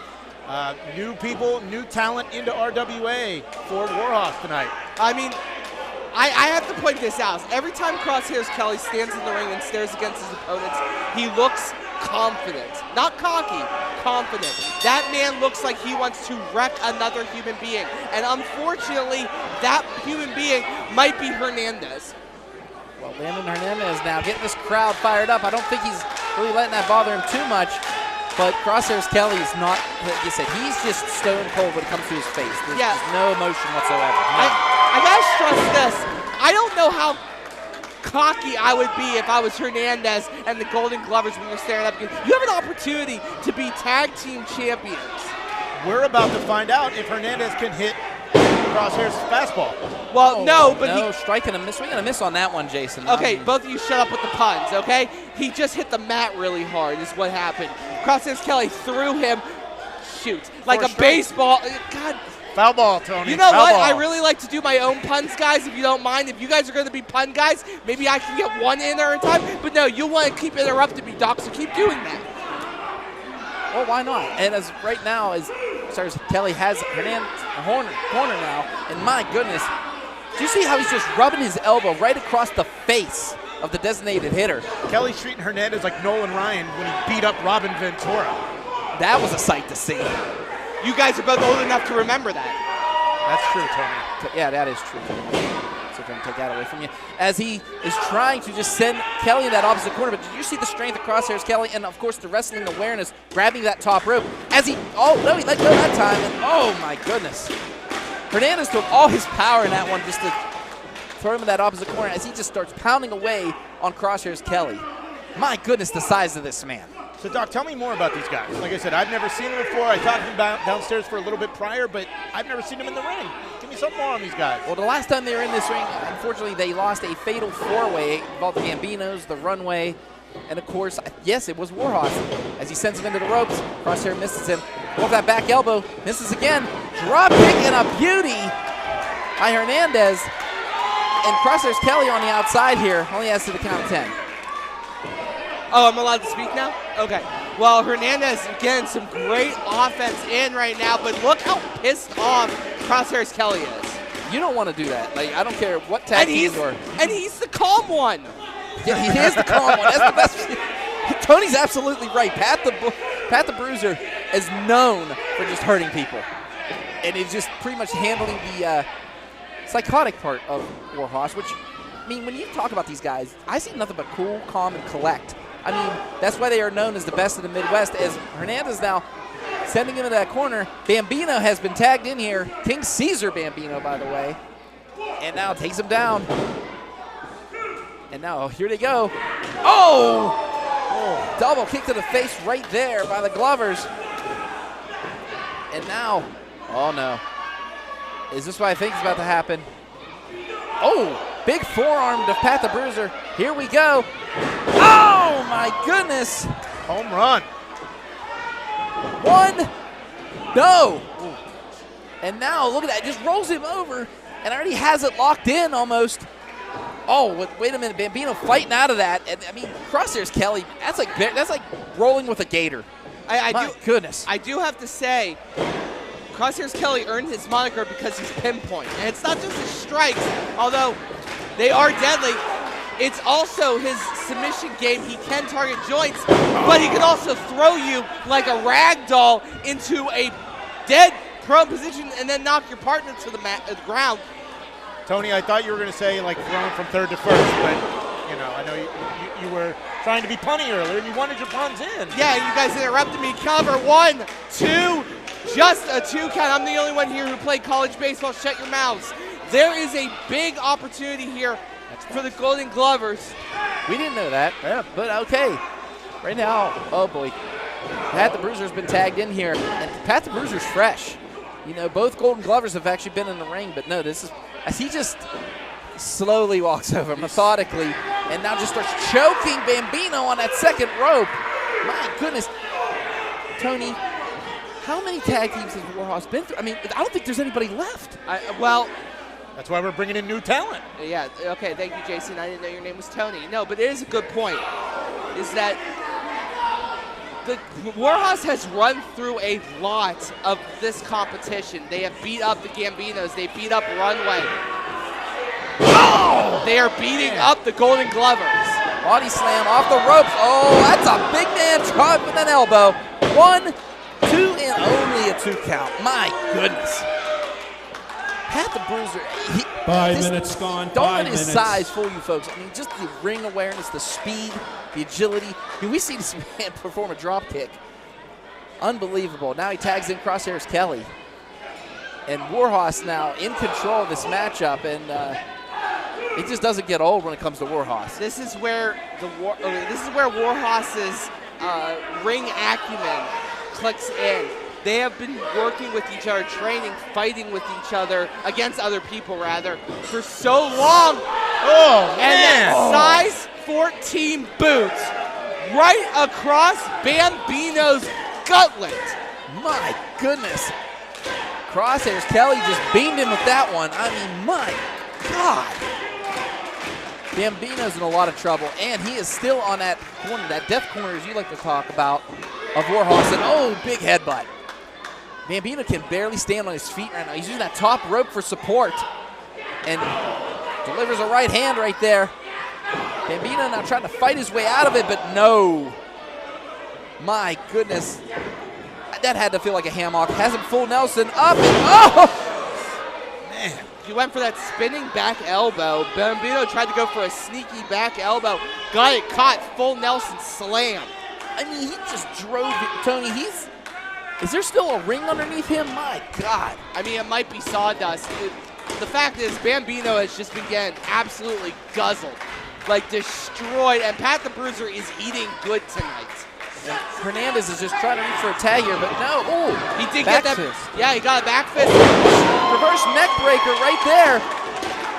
new people, new talent into RWA for Warhos tonight. I mean, I have to point this out. Every time Crosshairs Kelly stands in the ring and stares against his opponents, he looks confident. Not cocky, confident. That man looks like he wants to wreck another human being. And unfortunately, that human being might be Hernandez. Well, Landon Hernandez now getting this crowd fired up. I don't think he's really letting that bother him too much. But Crosshairs Kelly is not, like you said, he's just stone cold when it comes to his face. There's just no emotion whatsoever. I gotta stress this. I don't know how cocky I would be if I was Hernandez and the Golden Glovers when you're staring up. You have an opportunity to be tag team champions. We're about to find out if Hernandez can hit Crosshairs' fastball. Well, no, but no, swinging a miss on that one, Jason. Okay, both of you shut up with the puns, okay? He just hit the mat really hard is what happened. Crosshairs Kelly threw him, like a baseball. God. Foul ball, Tony. You know Foul what? ball. I really like to do my own puns, guys, if you don't mind. If you guys are going to be pun guys, maybe I can get one in there in time. But no, you want to keep interrupting me, Doc, so keep doing that. Well, why not? And as right now, as Kelly has Hernandez corner now, and my goodness, do you see how he's just rubbing his elbow right across the face of the designated hitter? Kelly's treating Hernandez like Nolan Ryan when he beat up Robin Ventura. That was a sight to see. You guys are both old enough to remember that. That's true, Tony. Yeah, that is true. So trying to take that away from you. As he is trying to just send Kelly in that opposite corner, but did you see the strength of Crosshairs Kelly and, of course, the wrestling awareness, grabbing that top rope as he, oh, no, he let go that time, and oh, my goodness. Hernandez took all his power in that one just to throw him in that opposite corner as he just starts pounding away on Crosshairs Kelly. My goodness, the size of this man. So, Doc, tell me more about these guys. Like I said, I've never seen them before. I talked to them downstairs for a little bit prior, but I've never seen them in the ring. Give me something more on these guys. Well, the last time they were in this ring, unfortunately, they lost a fatal four-way involving the Gambinos, the Runway, and, of course, yes, it was Warhos. As he sends him into the ropes, Crosshair misses him. Off that back elbow, misses again. Drop kick and a beauty by Hernandez. And Crosshairs Kelly on the outside here only has to the count of 10. Oh, I'm allowed to speak now? Okay. Well, Hernandez getting some great offense in right now, but look how pissed off Crosshairs Kelly is. You don't want to do that. Like, I don't care what tag teams are. And he's the calm one. Yeah, he is the calm one. That's the best. Tony's absolutely right. Pat the Bruiser is known for just hurting people. And he's just pretty much handling the psychotic part of Warhos, which, I mean, when you talk about these guys, I see nothing but cool, calm, and collect. I mean, that's why they are known as the best in the Midwest, as Hernandez now sending him into that corner. Gambino has been tagged in here. King Caesar Gambino, by the way. And now takes him down. And now, here they go. Oh! Double kick to the face right there by the Glovers. And now, oh no. Is this what I think is about to happen? Oh! Big forearm to Pat the Bruiser. Here we go. Oh, my goodness. Home run. One. No. And now, look at that. Just rolls him over and already has it locked in almost. Oh, wait a minute. Gambino fighting out of that. And, I mean, Crosshairs Kelly, that's like rolling with a gator. My goodness. I do have to say, Crosshairs Kelly earned his moniker because he's pinpoint. And it's not just his strikes, although they are deadly. It's also his submission game. He can target joints, but he can also throw you like a rag doll into a dead prone position and then knock your partner to the ground. Tony, I thought you were going to say like throwing from third to first, but you know, I know you were trying to be punny earlier and you wanted your puns in. Yeah, you guys interrupted me. Cover 1, 2, just a 2 count. I'm the only one here who played college baseball. Shut your mouths. There is a big opportunity here for the Golden Glovers. We didn't know that, but okay. Right now, oh boy, Pat the Bruiser's been tagged in here, and Pat the Bruiser's fresh. You know, both Golden Glovers have actually been in the ring, but no, this is, as he just slowly walks over methodically, and now just starts choking Gambino on that second rope. My goodness. Tony, how many tag teams has Warhos been through? I mean, I don't think there's anybody left. Well, that's why we're bringing in new talent. Yeah, okay, thank you, Jason. I didn't know your name was Tony. No, but it is a good point, is that the Warhos has run through a lot of this competition. They have beat up the Gambinos. They beat up Runway. Oh! They are beating up the Golden Glovers. Body slam off the ropes. Oh, that's a big man drop with an elbow. 1, 2, and only a 2 count. My goodness. Pat the Bruiser. 5 minutes gone. Don't 5 let his minutes. size fool you folks. I mean, just the ring awareness, the speed, the agility. I mean, we see this man perform a drop kick. Unbelievable. Now he tags in Crosshairs Kelly. And Warhos now in control of this matchup, and it just doesn't get old when it comes to Warhos. This is where Warhos's ring acumen clicks in. They have been working with each other, training, fighting with each other, against other people rather, for so long. Oh, and man. that size 14 boots right across Gambino's gutlet. My goodness. Crosshairs Kelly just beamed him with that one. I mean, my God. Gambino's in a lot of trouble, and he is still on that corner, that death corner as you like to talk about, of Warhos. And oh, big headbutt. Gambino can barely stand on his feet right now. He's using that top rope for support and delivers a right hand right there. Gambino now trying to fight his way out of it, but no. My goodness. That had to feel like a hammock. Has him full Nelson up. And, oh! Man. He went for that spinning back elbow. Gambino tried to go for a sneaky back elbow. Got it caught. Full Nelson slam. I mean, he just drove it. Tony, is there still a ring underneath him? My God. I mean, it might be sawdust. The fact is, Gambino has just been getting absolutely guzzled, like destroyed, and Pat the Bruiser is eating good tonight. And Hernandez is just trying to reach for a tag here, but no. Oh, he did back get that. fist. Yeah, he got a back fist. Reverse neck breaker right there.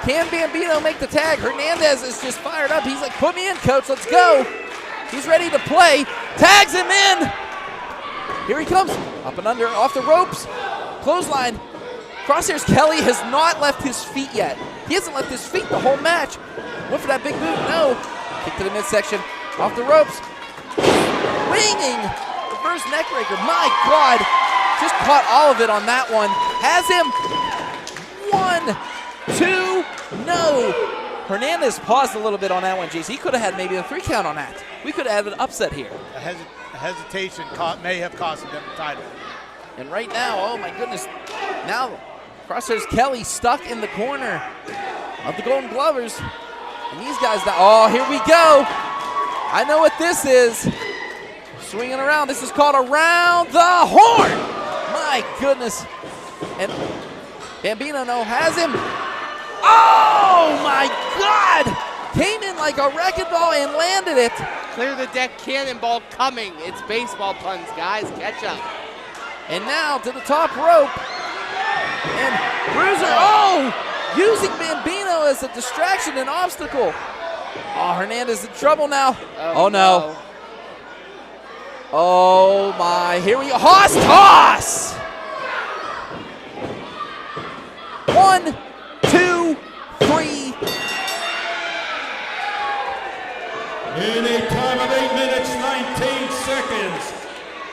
Can Gambino make the tag? Hernandez is just fired up. He's like, put me in, coach. Let's go. He's ready to play. Tags him in. Here he comes. Up and under, off the ropes. Clothesline. Crosshairs Kelly has not left his feet yet. He hasn't left his feet the whole match. Went for that big boot. No. Kick to the midsection. Off the ropes. Winging. Reverse neckbreaker. My God. Just caught all of it on that one. Has him. 1, 2, no. Hernandez paused a little bit on that one, JC. He could have had maybe a 3 count on that. We could have had an upset here. A hesitation may have cost them the title. And right now, oh my goodness, now Crosshairs Kelly stuck in the corner of the Golden Glovers. And these guys, oh, here we go. I know what this is. Swinging around. This is called Around the Horn. My goodness. And Gambino has him. Oh my God. Came in like a wrecking ball and landed it. Clear the deck cannonball coming. It's baseball puns, guys. Catch up. And now to the top rope. And Bruiser, using Gambino as a distraction and obstacle. Oh, Hernandez in trouble now. Oh no. Oh my, here we go. Hoss toss! 1, 2, 3. In a time of 8 minutes, 19 seconds,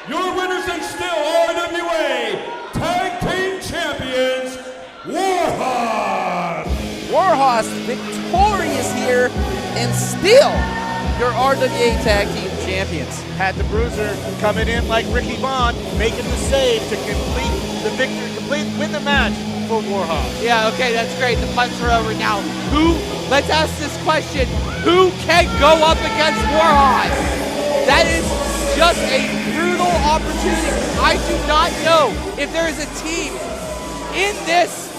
your winners and still RWA Tag Team Warhos victorious here and still your RWA Tag Team Champions. Had the Bruiser coming in like Ricky Bond, making the save to complete the victory, win the match for Warhos. Yeah, okay, that's great. The punts are over now. Let's ask this question. Who can go up against Warhos? That is just a brutal opportunity. I do not know if there is a team in this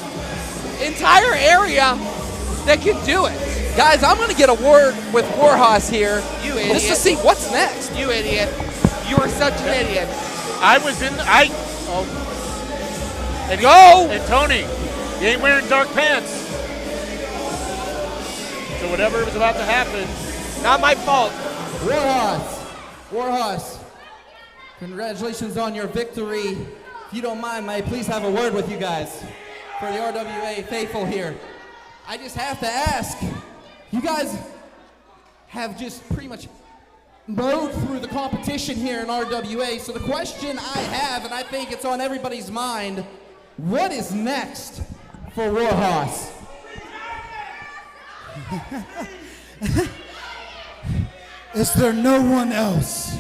entire area that can do it. Guys, I'm going to get a word with Warhos here. You idiot. Just to see what's next. You idiot. You are such an idiot. And go! And Tony, he ain't wearing dark pants. So whatever was about to happen. Not my fault. Warhos, congratulations on your victory. If you don't mind, may I please have a word with you guys for the RWA faithful here. I just have to ask, you guys have just pretty much mowed through the competition here in RWA, so the question I have, and I think it's on everybody's mind, what is next for Warhos? Is there no one else?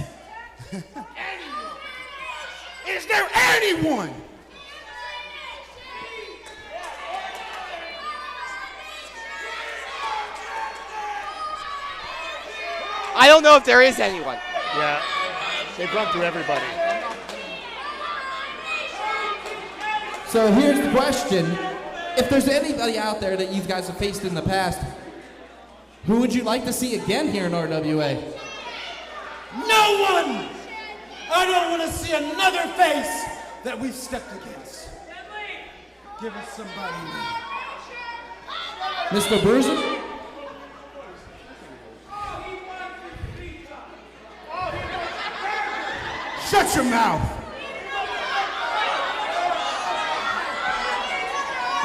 Is there anyone? I don't know if there is anyone. Yeah, they've run through everybody. So here's the question. If there's anybody out there that you guys have faced in the past, who would you like to see again here in RWA? No one! I don't want to see another face that we've stepped against. Give us somebody new. Mr. Bruiser? Shut your mouth!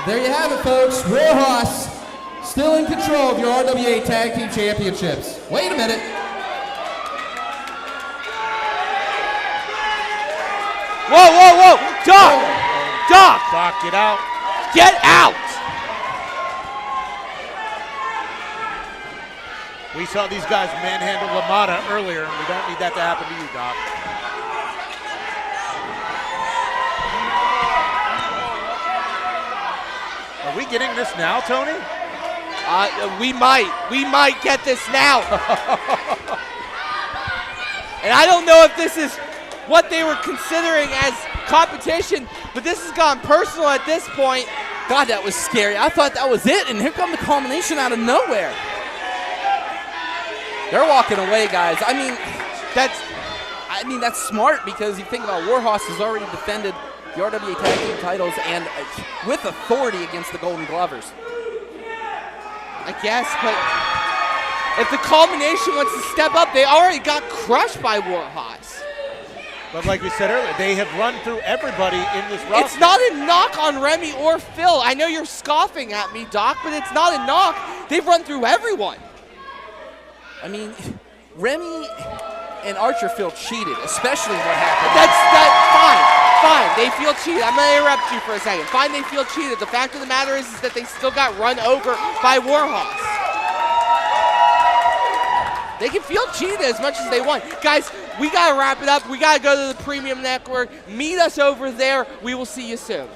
There you have it, folks. Warhos still in control of your RWA Tag Team Championships. Wait a minute. Whoa, whoa, whoa! Doc! Doc! Doc, get out. Get out! We saw these guys manhandle LaMotta earlier, and we don't need that to happen to you, Doc. Are we getting this now, Tony? We might get this now. And I don't know if this is what they were considering as competition, but this has gone personal at this point. God, that was scary. I thought that was it, and here come the culmination out of nowhere. They're walking away, guys. I mean, that's smart because you think about Warhos has already defended the RWA Tag Team titles and with authority against the Golden Glovers. I guess, but if the culmination wants to step up, they already got crushed by Warhos. But like we said earlier, they have run through everybody in this roster. It's not a knock on Remy or Phil. I know you're scoffing at me, Doc, but it's not a knock. They've run through everyone. I mean, Remy and Archer feel cheated, especially what happened. Fine, they feel cheated. I'm going to interrupt you for a second. Fine, they feel cheated. The fact of the matter is that they still got run over by Warhos. They can feel cheated as much as they want. Guys, we got to wrap it up. We got to go to the Premium Network. Meet us over there. We will see you soon.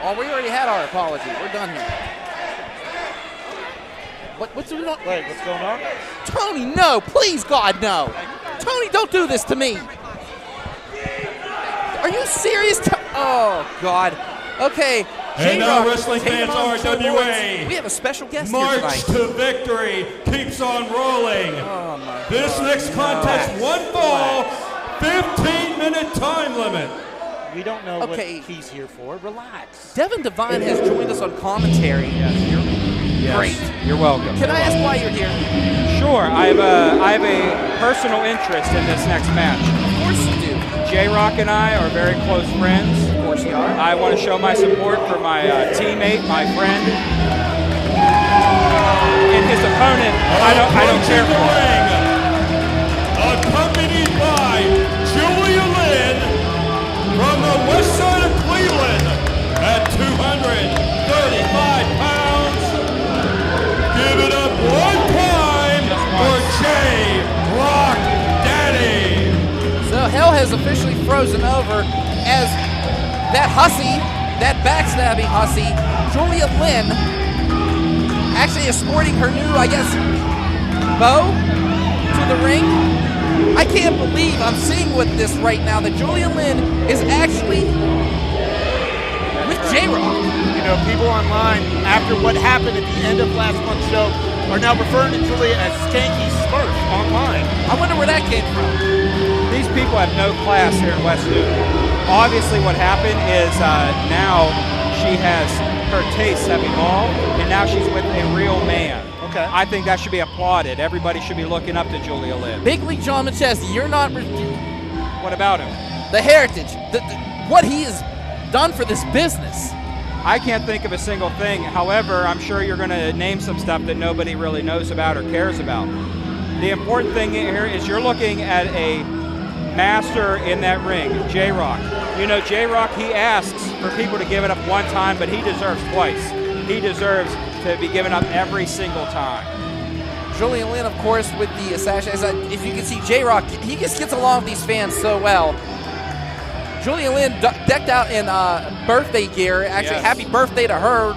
Oh, we already had our apology. We're done here. What's going on? Wait, what's going on? Tony, no. Please, God, no. Tony, don't do this to me. Are you serious? Oh, God. Okay. And now, J-Rocc, wrestling fans, RWA. We have a special guest March here tonight. to victory keeps on rolling. Oh, my This God. next contest, one fall, 15-minute time limit. We don't know Okay. what he's here for. Relax. Devin Devine has joined us on commentary. Great. You're welcome. Can I ask why you're here? Sure, I have a personal interest in this next match. Of course you do. J-Rocc and I are very close friends. Of course you are. I want to show my support for my teammate, my friend, and his opponent. I don't care for him. Accompanied by Julia Lynn from the west side of Cleveland, has officially frozen over as that hussy, that backstabbing hussy, Julia Lynn, actually escorting her new, I guess, beau to the ring. I can't believe I'm seeing with this right now that Julia Lynn is actually with J-Rocc. You know, people online, after what happened at the end of last month's show, are now referring to Julia as Skanky Smurf online. I wonder where that came from. These people have no class here in West Newton. Obviously what happened is now she has, her tastes have evolved, and now she's with a real man. Okay. I think that should be applauded. Everybody should be looking up to Julia Lynn. Big League John McChesney, you're not... What about him? The heritage, what he has done for this business. I can't think of a single thing. However, I'm sure you're going to name some stuff that nobody really knows about or cares about. The important thing here is you're looking at a master in that ring, J-Rocc. You know, J-Rocc, he asks for people to give it up one time, but he deserves twice. He deserves to be given up every single time. Julia Lynn, of course, with the assassination. If you can see J-Rocc, he just gets along with these fans so well. Julia Lynn decked out in birthday gear. Actually, Yes. Happy birthday to her,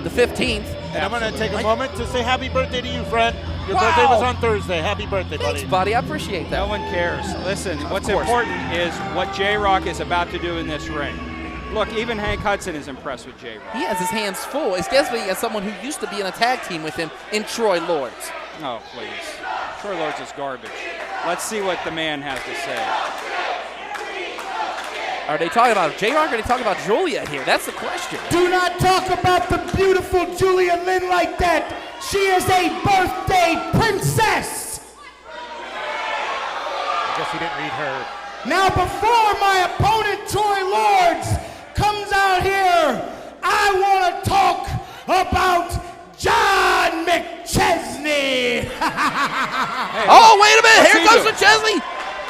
the 15th. And I'm going to take a moment to say happy birthday to you, friend. Your birthday was on Thursday. Happy birthday, buddy. Thanks, buddy. I appreciate that. No one cares. Listen, what's course. important is what J-Rocc is about to do in this ring. Look, even Hank Hudson is impressed with J-Rocc. He has his hands full, especially as someone who used to be in a tag team with him in Troy Lords. Oh, please. Troy Lords is garbage. Let's see what the man has to say. Are they talking about J-Rocc or are they talking about Julia here? That's the question. Do not talk about the beautiful Julia Lynn like that. She is a birthday princess. I guess he didn't read her. Now, before my opponent, Troy Lords, comes out here, I want to talk about John McChesney. Oh, wait a minute. Here comes McChesney.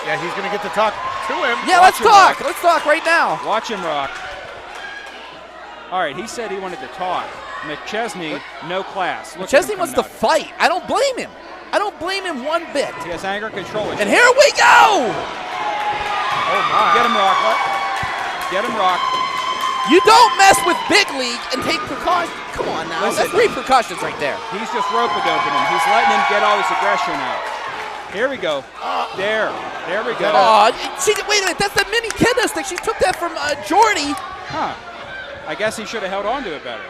Yeah, he's going to get to talk to him. Yeah, let's talk. Let's talk right now. Watch him rock. All right, he said he wanted to talk. McChesney, no class. Look at McChesney him wants to coming out. fight. I don't blame him. I don't blame him one bit. He has anger control. And here we go. Oh, my. Get him, Rock. Get him, Rock. You don't mess with Big League and take precautions. Come on now. Listen. That's repercussions right there. He's just rope-a-doping him. He's letting him get all his aggression out. Here we go. There we go. Oh, wait a minute. That's the mini kendo stick. She took that from Jordy. Huh. I guess he should have held on to it better.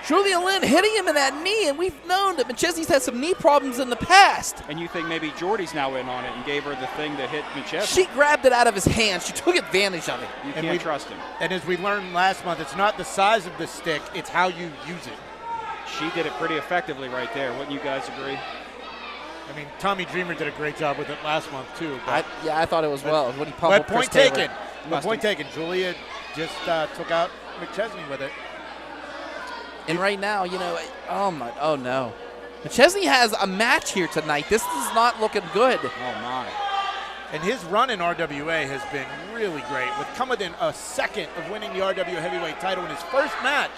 Julia Lynn hitting him in that knee, and we've known that McChesney's had some knee problems in the past. And you think maybe Jordy's now in on it and gave her the thing to hit McChesney. She grabbed it out of his hand. She took advantage of it. You can't trust him. And as we learned last month, it's not the size of the stick, it's how you use it. She did it pretty effectively right there. Wouldn't you guys agree? I mean, Tommy Dreamer did a great job with it last month, too. Yeah, I thought it was well. When he pummeled But point Chris Taylor. taken. But point taken. Julia just took out McChesney with it. And right now, you know, oh no. McChesney has a match here tonight. This is not looking good. Oh my. And his run in RWA has been really great, with coming within a second of winning the RWA heavyweight title in his first match.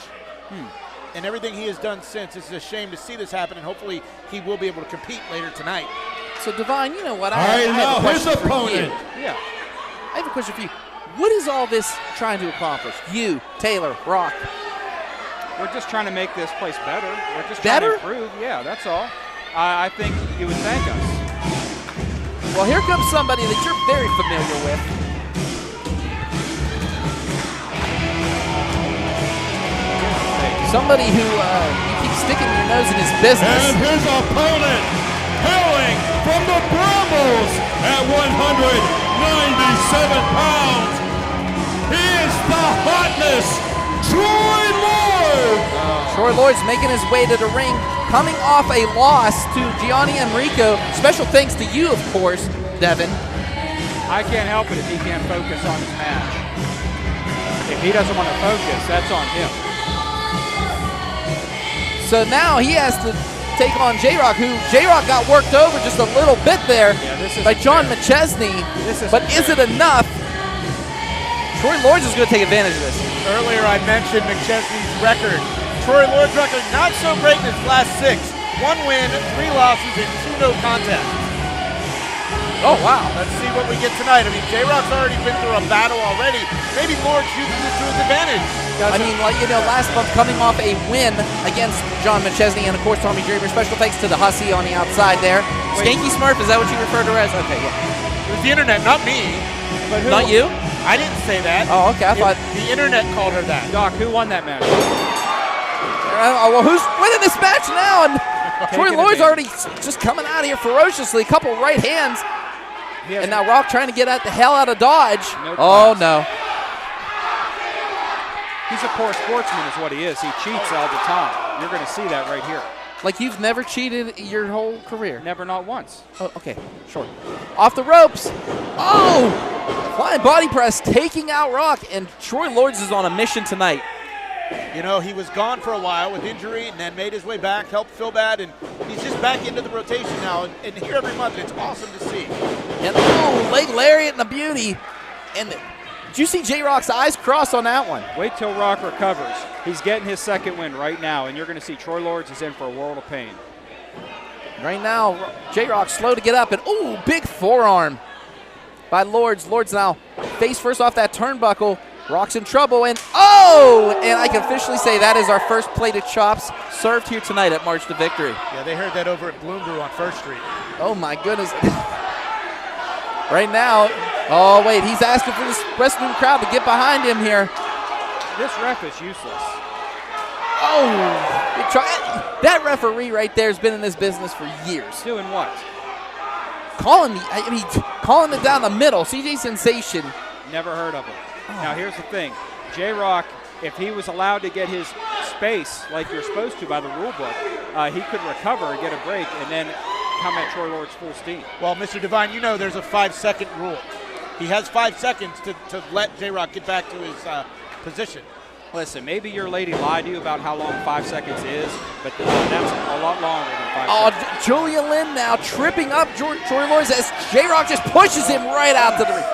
And everything he has done since. It's a shame to see this happen, and hopefully he will be able to compete later tonight. So Divine, you know what? All right, I have now a question his for you. opponent. Yeah. I have a question for you. What is all this trying to accomplish? You, Taylor, Rock. We're just trying to make this place better. We're just Better? trying to improve. Yeah, that's all. I think you would thank us. Well, here comes somebody that you're very familiar with. Somebody who you keep sticking your nose in his business. And his opponent, hailing from the Brambles at 197 pounds, he is the hotness, Troy Lord. Troy Lord's making his way to the ring, coming off a loss to Gianni Enricko. Special thanks to you, of course, Devin. I can't help it if he can't focus on his match. If he doesn't want to focus, that's on him. So now he has to take on J-Rocc, who J-Rocc got worked over just a little bit there by John McChesney. But is it enough? Troy Lords is going to take advantage of this. Earlier I mentioned McChesney's record. Troy Lord's record not so great in his last 6. 1 win, 3 losses, and 2 no contests. Oh, wow. Let's see what we get tonight. I mean, J-Rocc's already been through a battle already. Maybe Lord uses this to his advantage. I mean, like, you know, last month coming off a win against John McChesney and, of course, Tommy Dreamer. Special thanks to the hussy on the outside there. Skanky Smurf, is that what you referred to as? Okay, yeah. It was the internet, not me. But who, not you? I didn't say that. Oh, okay. I thought the internet called her that. Doc, who won that match? Well, who's winning this match now? And Troy Lloyd's already just coming out here ferociously. A couple right hands. And now Rock trying to get the hell out of Dodge. Oh, no. He's a poor sportsman is what he is. He cheats all the time. You're going to see that right here. Like you've never cheated your whole career? Never, not once. Oh, okay, sure. Off the ropes. Oh! Flying body press taking out Rock. And Troy Lords is on a mission tonight. You know, he was gone for a while with injury and then made his way back, helped feel bad, and he's just back into the rotation now. And here every month, it's awesome to see. And oh, leg lariat and a beauty. And did you see J-Rock's eyes cross on that one? Wait till Rock recovers. He's getting his second win right now, and you're going to see Troy Lords is in for a world of pain. Right now, J-Rock slow to get up, and ooh, big forearm by Lords. Lords now face first off that turnbuckle. Rock's in trouble, and oh! And I can officially say that is our first plate of chops served here tonight at March to Victory. Yeah, they heard that over at Bloom Brew on 1st Street. Oh my goodness. Right now, oh wait, he's asking for this wrestling crowd to get behind him here. This ref is useless. Oh! That referee right there has been in this business for years. Doing what? Calling it down the middle. CJ Sensation. Never heard of him. Now here's the thing, J-Rocc, if he was allowed to get his space like you're supposed to by the rule book, he could recover and get a break and then come at Troy Lords full steam. Well, Mr. Divine, you know there's a 5-second rule. He has 5 seconds to let J-Rocc get back to his position. Listen, maybe your lady lied to you about how long 5 seconds is, but that's a lot longer than 5 seconds. Oh, Julia Lynn now tripping up Troy Lords as J-Rocc just pushes him right out to the ring.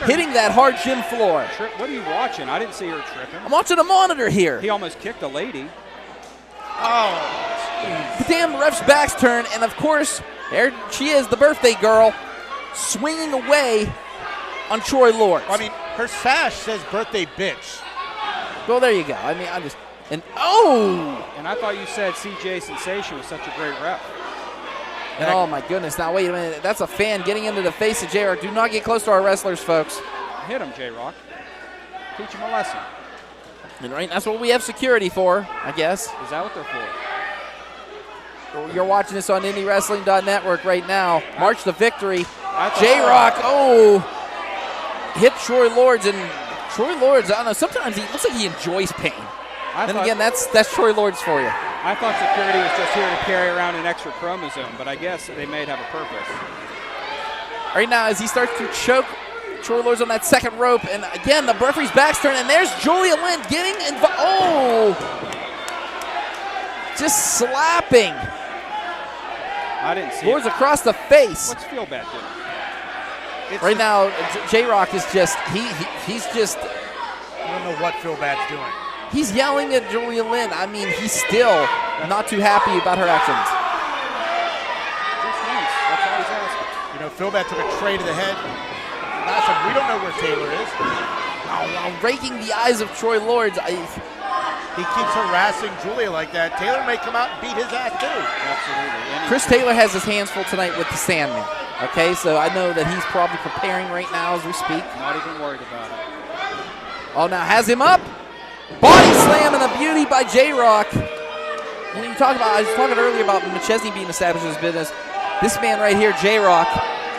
Hitting that hard gym floor. What are you watching? I didn't see her tripping. I'm watching a monitor here. He almost kicked a lady. Oh, the damn ref's back's turned, and of course, there she is, the birthday girl, swinging away on Troy Lords. I mean, her sash says birthday bitch. Well, there you go. I mean, I'm just, and oh! And I thought you said CJ Sensation was such a great rep. And oh my goodness, now wait a minute, that's a fan getting into the face of J-Rocc. Do not get close to our wrestlers, folks. Hit him, J-Rocc. Teach him a lesson. And right, that's what we have security for, I guess. Is that what they're for? You're watching this on IndieWrestling.network right now. March to Victory. J-Rocc, oh, hit Troy Lords, and Troy Lords, I don't know, sometimes he looks like he enjoys pain. And again, that's Troy Lords for you. I thought security was just here to carry around an extra chromosome, but I guess they may have a purpose. Right now, as he starts to choke Troy Lords on that second rope, and again, the referee's back's turned, and there's Julia Lynn getting involved. Oh! Just slapping. I didn't see Lords across the face. What's Feel Bad doing? Right now, J-Rocc is just, he's just. I don't know what Feel Bad's doing. He's yelling at Julia Lynn. I mean, he's still not too happy about her actions. Just once. That's all he's asking. You know, Phil Bat took a tray to the head. Last time, we don't know where Taylor is. Oh, raking the eyes of Troy Lords. He keeps harassing Julia like that. Taylor may come out and beat his ass too. Absolutely. Chris Taylor has his hands full tonight with the Sandman. Okay, so I know that he's probably preparing right now as we speak. Not even worried about it. Oh, now has him up. Body slam and a beauty by J-Rocc. When you talk about, I was talking earlier about McChesney being established in his business. This man right here, J-Rocc,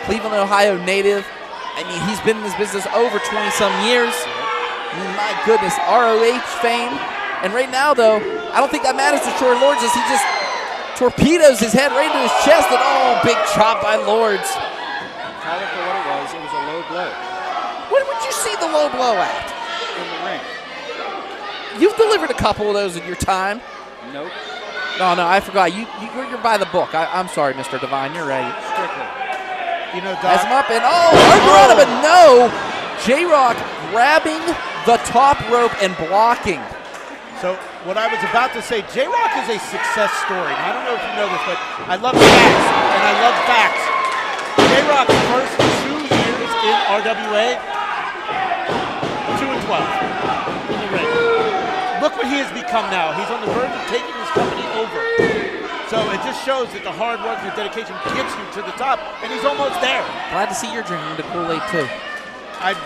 Cleveland, Ohio native. I mean, he's been in this business over 20-some years. I mean, my goodness, ROH fame. And right now, though, I don't think that matters to Troy Lords as he just torpedoes his head right into his chest. And oh, big chop by Lords. Call it for what it was. It was a low blow. What would you see the low blow at? In the ring. You've delivered a couple of those in your time. Nope. No, I forgot. You're by the book. I'm sorry, Mr. Divine. You're right. Strictly. You know, Doc. Has him up and under but no. J-Rocc grabbing the top rope and blocking. So what I was about to say, J-Rocc is a success story. Now, I don't know if you know this, but I love facts, and I love facts. J-Rocc's first 2 years in RWA, 2-12 in the ring. Look what he has become now. He's on the verge of taking his company over. So it just shows that the hard work and the dedication gets you to the top, and he's almost there. Glad to see you're drinking the Kool-Aid too. I'm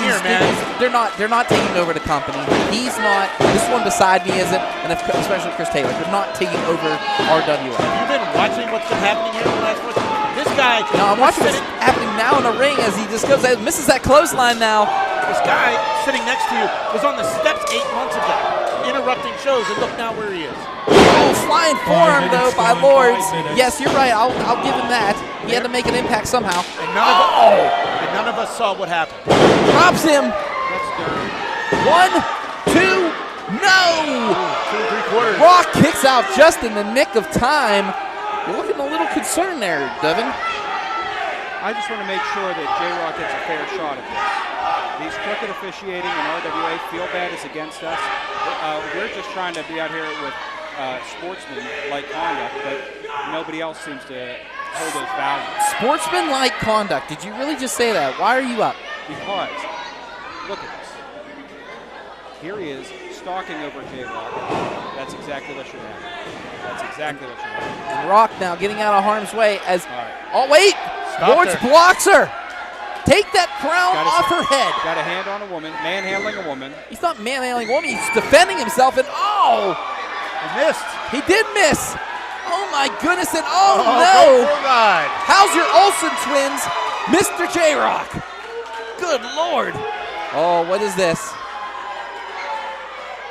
here, man. They're not taking over the company. He's not. This one beside me isn't, and especially Chris Taylor. They're not taking over RWA. Have you been watching what's been happening here in the last week? This guy. No, I'm watching what's happening now in the ring as he just goes, misses that clothesline now. This guy sitting next to you was on the steps 8 months ago, interrupting shows, and look now where he is. Oh, flying forearm though by Lords. Yes, you're right. I'll give him that. He had to make an impact somehow. And none of us saw what happened. Drops him. That's dirty. 1, 2, no. 2 3/4. Rock kicks out just in the nick of time. You're looking a little concerned there, Devin. I just want to make sure that J-Rocc gets a fair shot at this. These crooked officiating in RWA, feel bad is against us. We're just trying to be out here with sportsman-like conduct, but nobody else seems to hold those values. Sportsman-like conduct. Did you really just say that? Why are you up? Because, look at this. Here he is, stalking over J-Rocc. That's exactly what should happen. That's exactly what should happen. Rock now getting out of harm's way as... All right. Oh, wait! Lords blocks her! Take that crown off her head. Got a hand on a woman, manhandling a woman. He's not manhandling a woman, he's defending himself, and he missed. He did miss. Oh my goodness, and no! How's your Olsen twins, Mr. J-Rocc? Good Lord. Oh, what is this?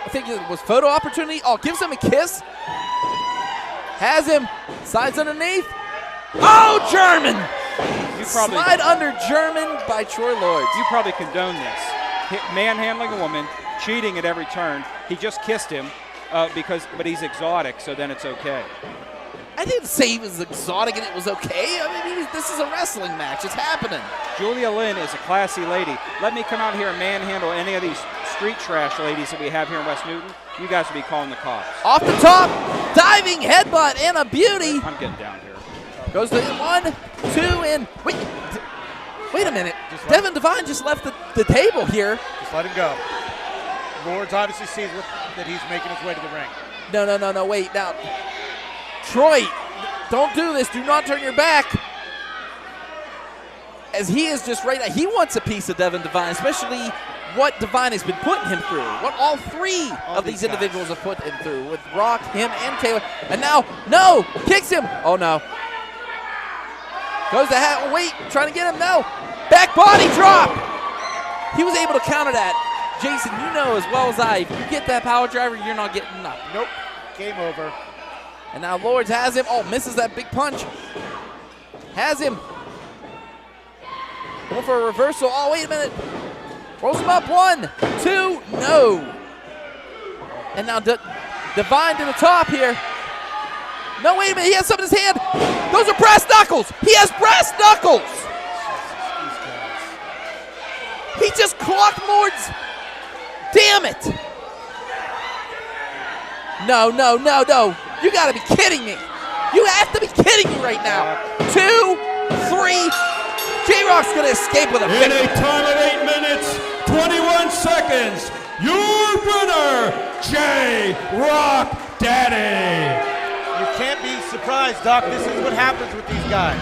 I think it was photo opportunity. Oh, gives him a kiss. Has him, sides underneath. Oh, German! Slide under German by Troy Lords. You probably condone this. Manhandling a woman, cheating at every turn. He just kissed him, but he's exotic, so then it's okay. I didn't say he was exotic and it was okay. I mean, this is a wrestling match. It's happening. Julia Lynn is a classy lady. Let me come out here and manhandle any of these street trash ladies that we have here in West Newton. You guys will be calling the cops. Off the top, diving headbutt and a beauty. I'm getting down here. Goes to 1, 2, and wait a minute. Devin Devine just left the table here. Just let him go. Lords obviously sees that he's making his way to the ring. No, wait. Now, Troy, don't do this. Do not turn your back. As he is just right now. He wants a piece of Devin Devine, especially what Devine has been putting him through. What all three of these individuals have put him through. With Rock, him, and Taylor. And now, no, kicks him. Oh, no. Goes to wait, trying to get him, no. Back body drop. He was able to counter that. Jason, you know as well as I, if you get that power driver, you're not getting up. Nope, game over. And now Lords has him. Oh, misses that big punch. Has him. Going for a reversal. Oh, wait a minute. Rolls him up, 1, 2, no. And now Devine to the top here. No, wait a minute, he has something in his hand. Those are brass knuckles. He has brass knuckles. He just clocked Lords. Damn it. No. You gotta be kidding me. You have to be kidding me right now. 2, 3. J-Rocc's gonna escape with a In a time of 8 minutes, 21 seconds, your winner, J-Rocc Daddy. You can't be surprised, Doc. This is what happens with these guys.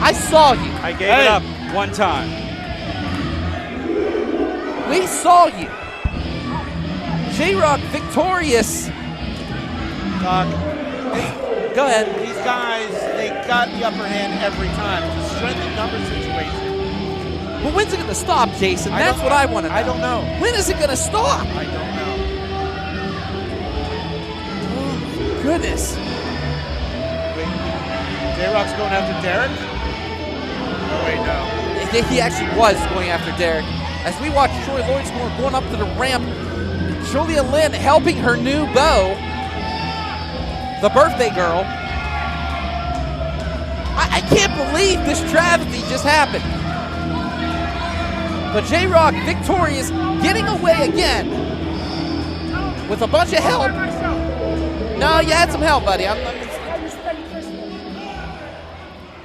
I saw you. I gave it up one time. We saw you. J-Rocc victorious. Doc, go ahead. These guys, they got the upper hand every time. It's a strength in numbers situation. Well, when's it going to stop, Jason? That's what I want to know. I don't know. When is it going to stop? I don't know. Oh, my goodness. J-Rocc's going after Derek? Oh, wait, no. He actually was going after Derek. As we watch Troy Lords going up to the ramp, Julia Lynn helping her new beau, the birthday girl. I can't believe this travesty just happened. But J-Rocc victorious, getting away again with a bunch of help. No, you had some help, buddy.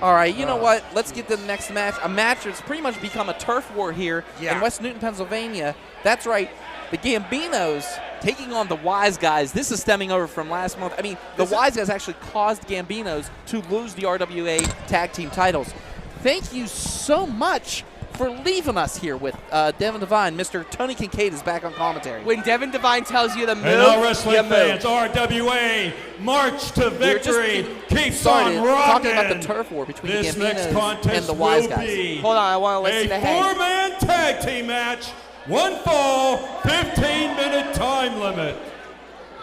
All right, you know what? Let's get to the next match. A match that's pretty much become a turf war here in West Newton, Pennsylvania. That's right. The Gambinos taking on the Wise Guys. This is stemming over from last month. I mean, the Wise Guys actually caused Gambinos to lose the RWA tag team titles. Thank you so much for leaving us here with Devin Devine. Mr. Tony Kincaid is back on commentary. When Devin Devine tells you to move, and our wrestling fans, RWA, march to victory, keeps on rocking. Talking about the turf war between the Gambinos and the Wise Guys. Hold on, I want to listen to a four-man tag team match, 1 fall, 15-minute time limit.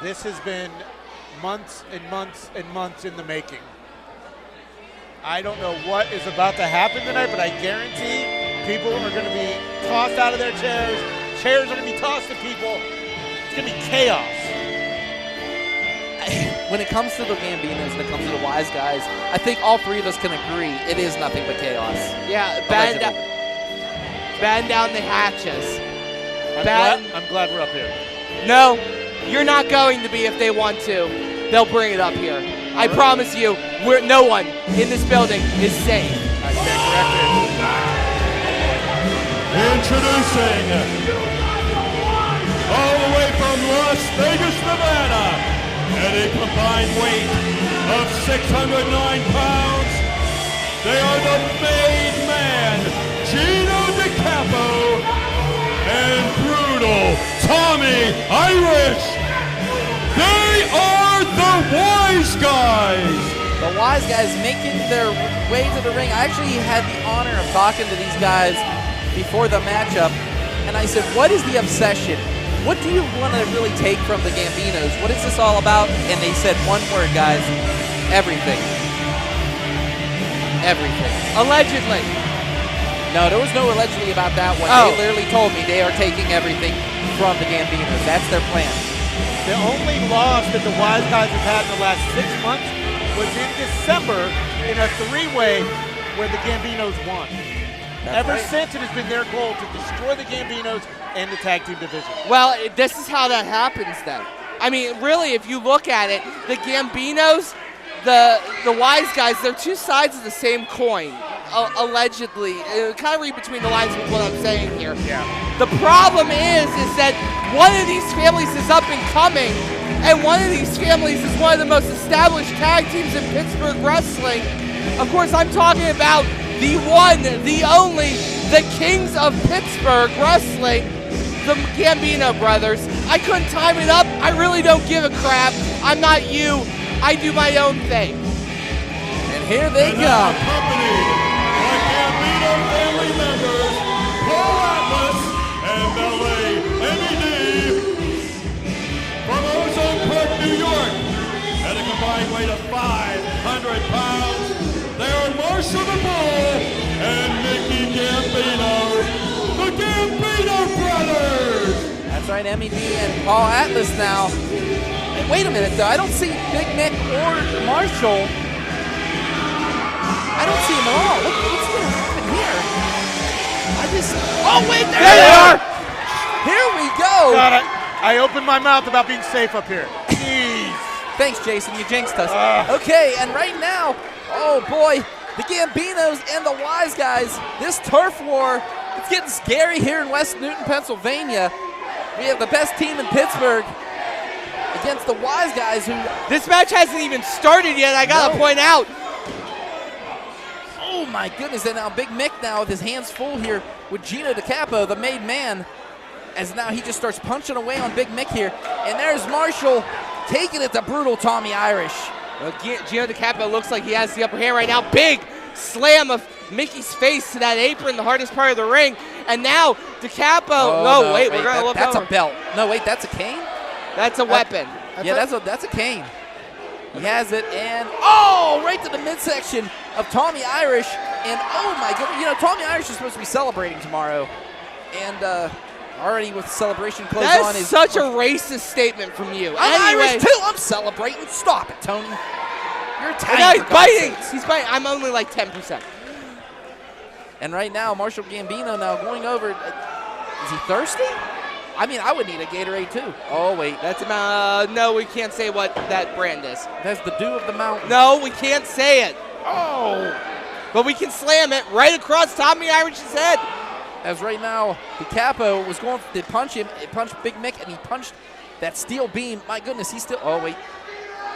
This has been months and months and months in the making. I don't know what is about to happen tonight, but I guarantee people are going to be tossed out of their chairs. Chairs are going to be tossed to people. It's going to be chaos. When it comes to the Gambinos, when it comes to the Wise Guys, I think all three of us can agree it is nothing but chaos. Yeah, batten down the hatches. I'm glad we're up here. No, you're not going to be if they want to. They'll bring it up here. I promise you, no one in this building is safe. I stand corrected. Introducing, all the way from Las Vegas, Nevada, at a combined weight of 609 pounds, they are the made man, Gino DiCapo, and brutal Tommy Irish. They are the Wise Guys. The Wise Guys making their way to the ring. I actually had the honor of talking to these guys before the matchup, and I said, what is the obsession? What do you want to really take from the Gambinos? What is this all about? And they said one word, guys, everything. Everything. Allegedly. No, there was no allegedly about that one. Oh. They literally told me they are taking everything from the Gambinos. That's their plan. The only loss that the Wise Guys have had in the last 6 months was in December in a three-way where the Gambinos won. Ever since, it has been their goal to destroy the Gambinos and the tag team division. Well, this is how that happens then. I mean, really, if you look at it, the Gambinos, the Wise Guys, they're two sides of the same coin, allegedly. Kind of read between the lines with what I'm saying here. Yeah. The problem is that one of these families is up and coming, and one of these families is one of the most established tag teams in Pittsburgh wrestling. Of course, I'm talking about the one, the only, the Kings of Pittsburgh wrestling, the Gambino brothers. I couldn't time it up. I really don't give a crap. I'm not you. I do my own thing. And here they come. Accompanied by Gambino family members, Paul Atlas and Ballet MED from Ozone Park, New York, at a combined weight of 500 pounds. They are Marshall the Bull and Mickey Gambino, the Gambino brothers. That's right, MED and Paul Atlas now. Hey, wait a minute, though. I don't see Big Mick or Marshall. I don't see them at all. What's going to happen here? Oh, wait, there they are. Here we go. Got it. I opened my mouth about being safe up here. Jeez. Thanks, Jason. You jinxed us. Okay, and right now, oh boy, the Gambinos and the Wise Guys, this turf war, it's getting scary here in West Newton, Pennsylvania. We have the best team in Pittsburgh against the Wise Guys who... This match hasn't even started yet, I gotta point out. Oh my goodness, and now Big Mick now with his hands full here with Gino DiCapo, the made man, as now he just starts punching away on Big Mick here. And there's Marshall taking it to brutal Tommy Irish. Well, Gino DiCapo looks like he has the upper hand right now. Big slam of Mickey's face to that apron, the hardest part of the ring. And now DiCapo, wait, we're gonna look That's over. a belt. No, wait, that's a cane? That's a weapon. That's a cane. He has it, and right to the midsection of Tommy Irish, and oh my goodness, you know, Tommy Irish is supposed to be celebrating tomorrow, and already with celebration clothes on. That's such a racist statement from you. I'm anyway, Irish too. I'm celebrating. Stop it, Tony. You're Italian. No, he's biting. He's biting. I'm only like 10%. And right now, Marshall Gambino now going over. Is he thirsty? I mean, I would need a Gatorade too. Oh wait, that's no, we can't say what that brand is. That's the Dew of the Mountain. No, we can't say it. Oh, but we can slam it right across Tommy Irish's head. As right now, the Capo was going to punch him. It punched Big Mick, and he punched that steel beam. My goodness, he's still. Oh, wait.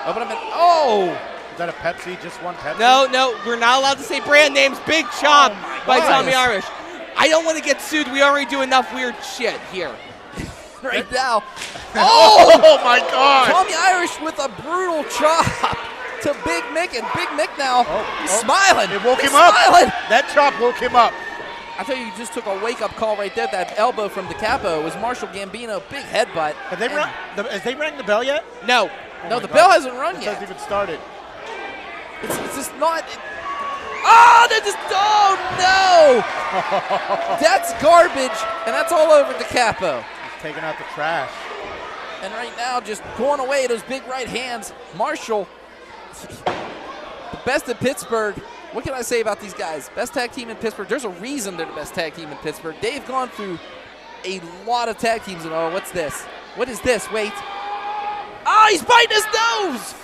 Open up and. Oh! Is that a Pepsi? Just one Pepsi? No, we're not allowed to say brand names. Big chop by Tommy Irish. I don't want to get sued. We already do enough weird shit here. Right now. Oh! My God! Tommy Irish with a brutal chop to Big Mick, and Big Mick now he's smiling. It woke He's him up. smiling. That chop woke him up. I tell you just took a wake-up call right there. That elbow from the Capo was Marshall Gambino. Big headbutt. Have they rang the bell yet? No. No, the bell hasn't run It yet. hasn't even started. It's just not. Oh, they're just. Oh, no. That's garbage, and that's all over the Capo. He's taking out the trash. And right now, just going away, those big right hands. Marshall, the best in Pittsburgh. What can I say about these guys? Best tag team in Pittsburgh. There's a reason they're the best tag team in Pittsburgh. They've gone through a lot of tag teams. And oh, what's this? What is this? Wait. Oh, he's biting his nose.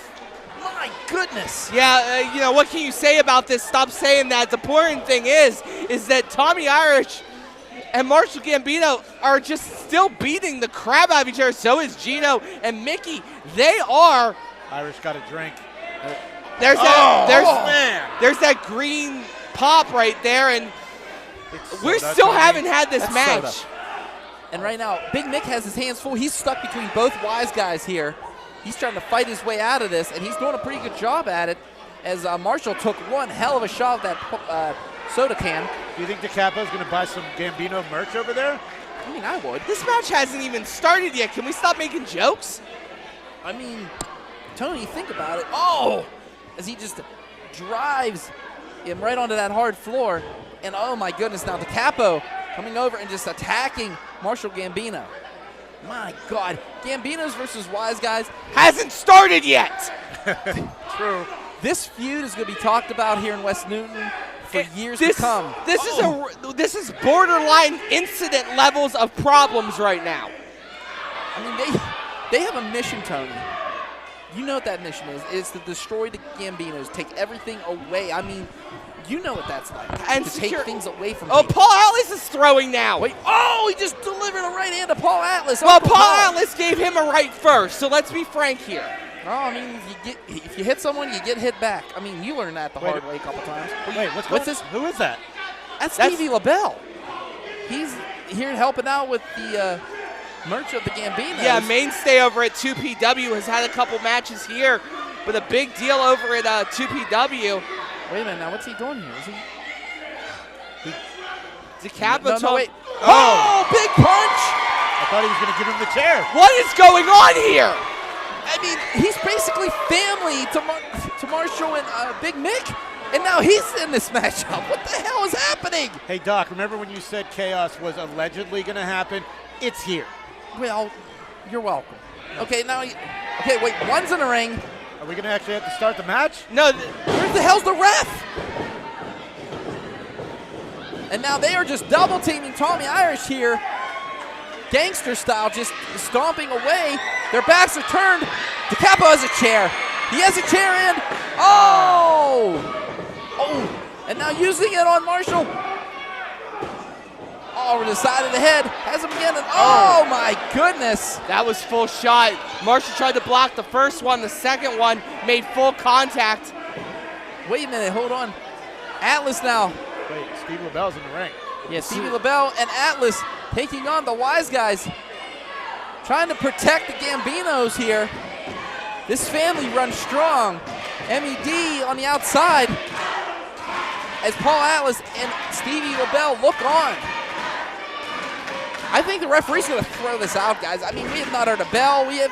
My goodness. Yeah, what can you say about this? Stop saying that. The important thing is that Tommy Irish and Marshall Gambino are just still beating the crap out of each other. So is Gino and Mickey. They are. Irish got a drink. There's that green pop right there, and we still haven't had this match. Soda. And right now, Big Mick has his hands full. He's stuck between both wise guys here. He's trying to fight his way out of this, and he's doing a pretty good job at it as Marshall took one hell of a shot of that soda can. Do you think the Capo's going to buy some Gambino merch over there? I mean, I would. This match hasn't even started yet. Can we stop making jokes? I mean, Tony, think about it. Oh! As he just drives him right onto that hard floor. And oh my goodness, now the Capo coming over and just attacking Marshall Gambino. My God, Gambino's versus Wise Guys hasn't started yet. True. This feud is going to be talked about here in West Newton for years to come. This is borderline incident levels of problems right now. I mean, they have a mission, Tony. You know what that mission is. It's to destroy the Gambinos, take everything away. I mean, you know what that's like. And to take things away from people. people. Paul Atlas is throwing now. Wait, he just delivered a right hand to Paul Atlas. Well, Paul Atlas gave him a right first, so let's be frank here. No, I mean, if you hit someone, you get hit back. I mean, you learned that the hard way a couple times. Wait, what's this? Who is that? That's Stevie LaBelle. He's here helping out with the merch of the Gambinos. Yeah, mainstay over at 2PW has had a couple matches here, but a big deal over at 2PW. Wait a minute, now what's he doing here? Is he? Decapitated. No, wait. Oh, big punch! I thought he was going to give him the chair. What is going on here? I mean, he's basically family to Marshall and Big Mick, and now he's in this matchup. What the hell is happening? Hey, Doc, remember when you said chaos was allegedly going to happen? It's here. Well, you're welcome. Okay, now, wait, one's in the ring. Are we going to actually have to start the match? No. Where the hell's the ref? And now they are just double teaming Tommy Irish here. Gangster style, just stomping away. Their backs are turned. DeCapo has a chair. He has a chair in. Oh! And now using it on Marshall. Over the side of the head. Has him again. And oh my goodness. That was full shot. Marshall tried to block the first one. The second one made full contact. Wait a minute. Hold on. Atlas now. Wait, Steve LaBelle's in the ring. Yeah, Stevie LaBelle and Atlas taking on the Wise Guys. Trying to protect the Gambinos here. This family runs strong. MED on the outside as Paul Atlas and Stevie LaBelle look on. I think the referee's going to throw this out, guys. I mean, we have not heard a bell. We have.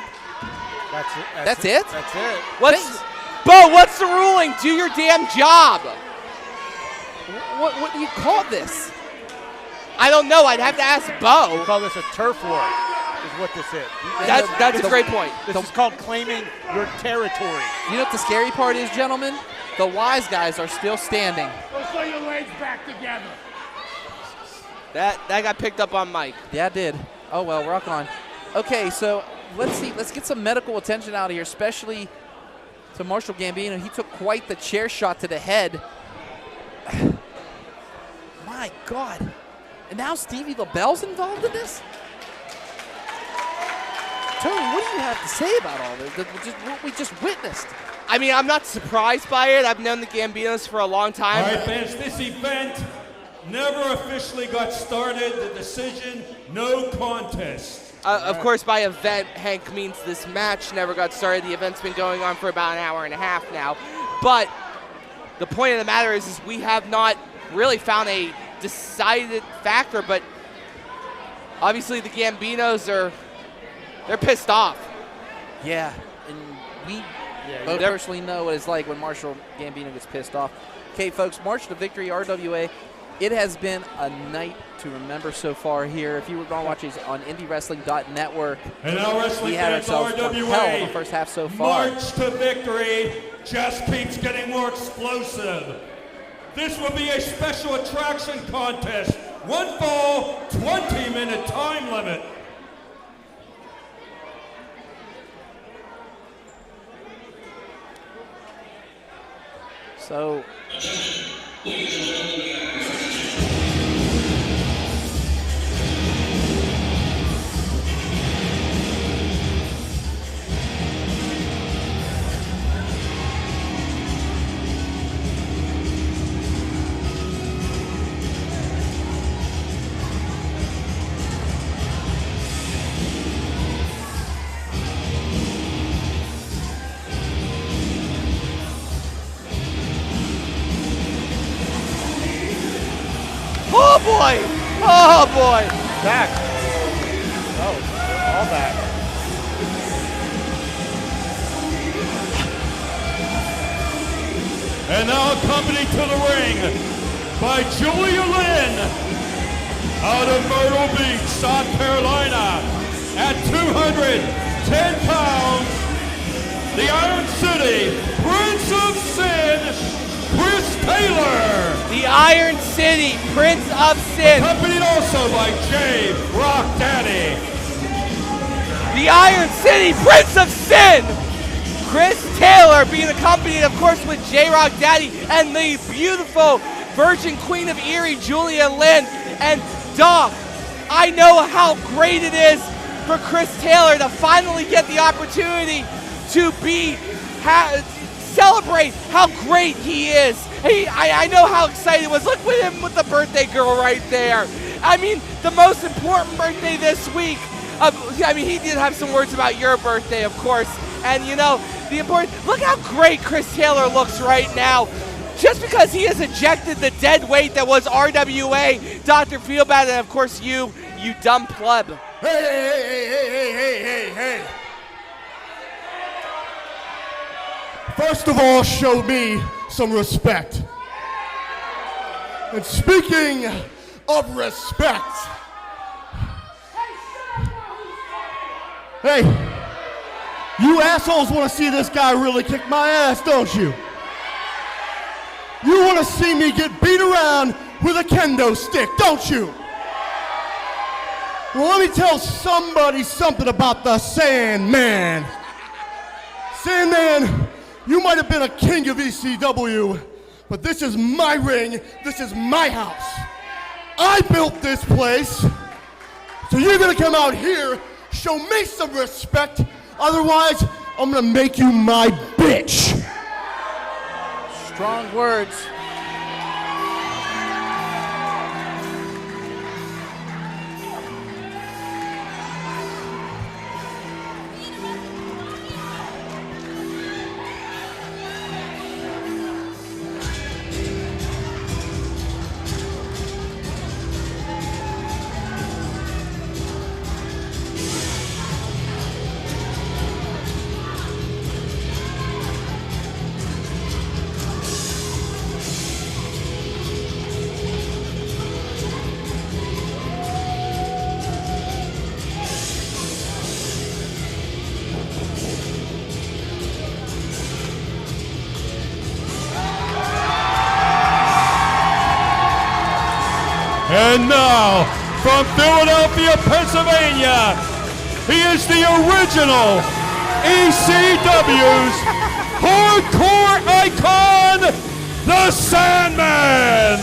That's it. That's it? What's the ruling? Do your damn job. What do you call this? I don't know. I'd have to ask Bo. We call this a turf war, is what this is. That's a great point. This is called claiming your territory. You know what the scary part is, gentlemen? The Wise Guys are still standing. Go throw your legs back together. That got picked up on Mike. Yeah, it did. Oh, well, rock on. Okay, so let's see. Let's get some medical attention out of here, especially to Marshall Gambino. He took quite the chair shot to the head. My God. And now Stevie LaBelle's involved in this? Tony, what do you have to say about all this? What we just witnessed? I mean, I'm not surprised by it. I've known the Gambinos for a long time. All right, fans, this event never officially got started. The decision, no contest. Of course, by event, Hank means this match never got started. The event's been going on for about an hour and a half now. But the point of the matter is we have not really found a decided factor, but obviously the Gambinos they're pissed off. Yeah, and we both personally know what it's like when Marshall Gambino gets pissed off. Okay, folks, March to Victory, RWA. It has been a night to remember so far here. If you were going to watch it on IndieWrestling.network, And now wrestling we had fans, ourselves a hell of RWA, a first half so far. March to Victory just keeps getting more explosive. This will be a special attraction contest. One fall, 20-minute time limit. So, Oh boy! Oh boy! Back. Oh, all back. And now accompanied to the ring by Julia Lynn out of Myrtle Beach, South Carolina at 210 pounds, the Iron City Prince of Sin, Chris Taylor. The Iron City Prince of Sin. Accompanied also by J-Rocc Daddy. The Iron City Prince of Sin. Chris Taylor being accompanied, of course, with J-Rocc Daddy and the beautiful Virgin Queen of Erie, Julia Lynn. And Doc, I know how great it is for Chris Taylor to finally get the opportunity to celebrate how great he is. I know how excited it was. Look at him with the birthday girl right there. I mean, the most important birthday this week. I mean, he did have some words about your birthday, of course. And you know, look how great Chris Taylor looks right now. Just because he has ejected the dead weight that was RWA, Dr. Feelbad, and of course you dumb pleb. Hey. First of all, show me some respect. And speaking of respect, hey, you assholes want to see this guy really kick my ass, don't you? You want to see me get beat around with a kendo stick, don't you? Well, let me tell somebody something about the Sandman. Sandman, you might have been a king of ECW, but this is my ring, this is my house. I built this place, so you're gonna come out here, show me some respect, otherwise I'm gonna make you my bitch. Strong words. And now, from Philadelphia, Pennsylvania, he is the original ECW's hardcore icon, the Sandman.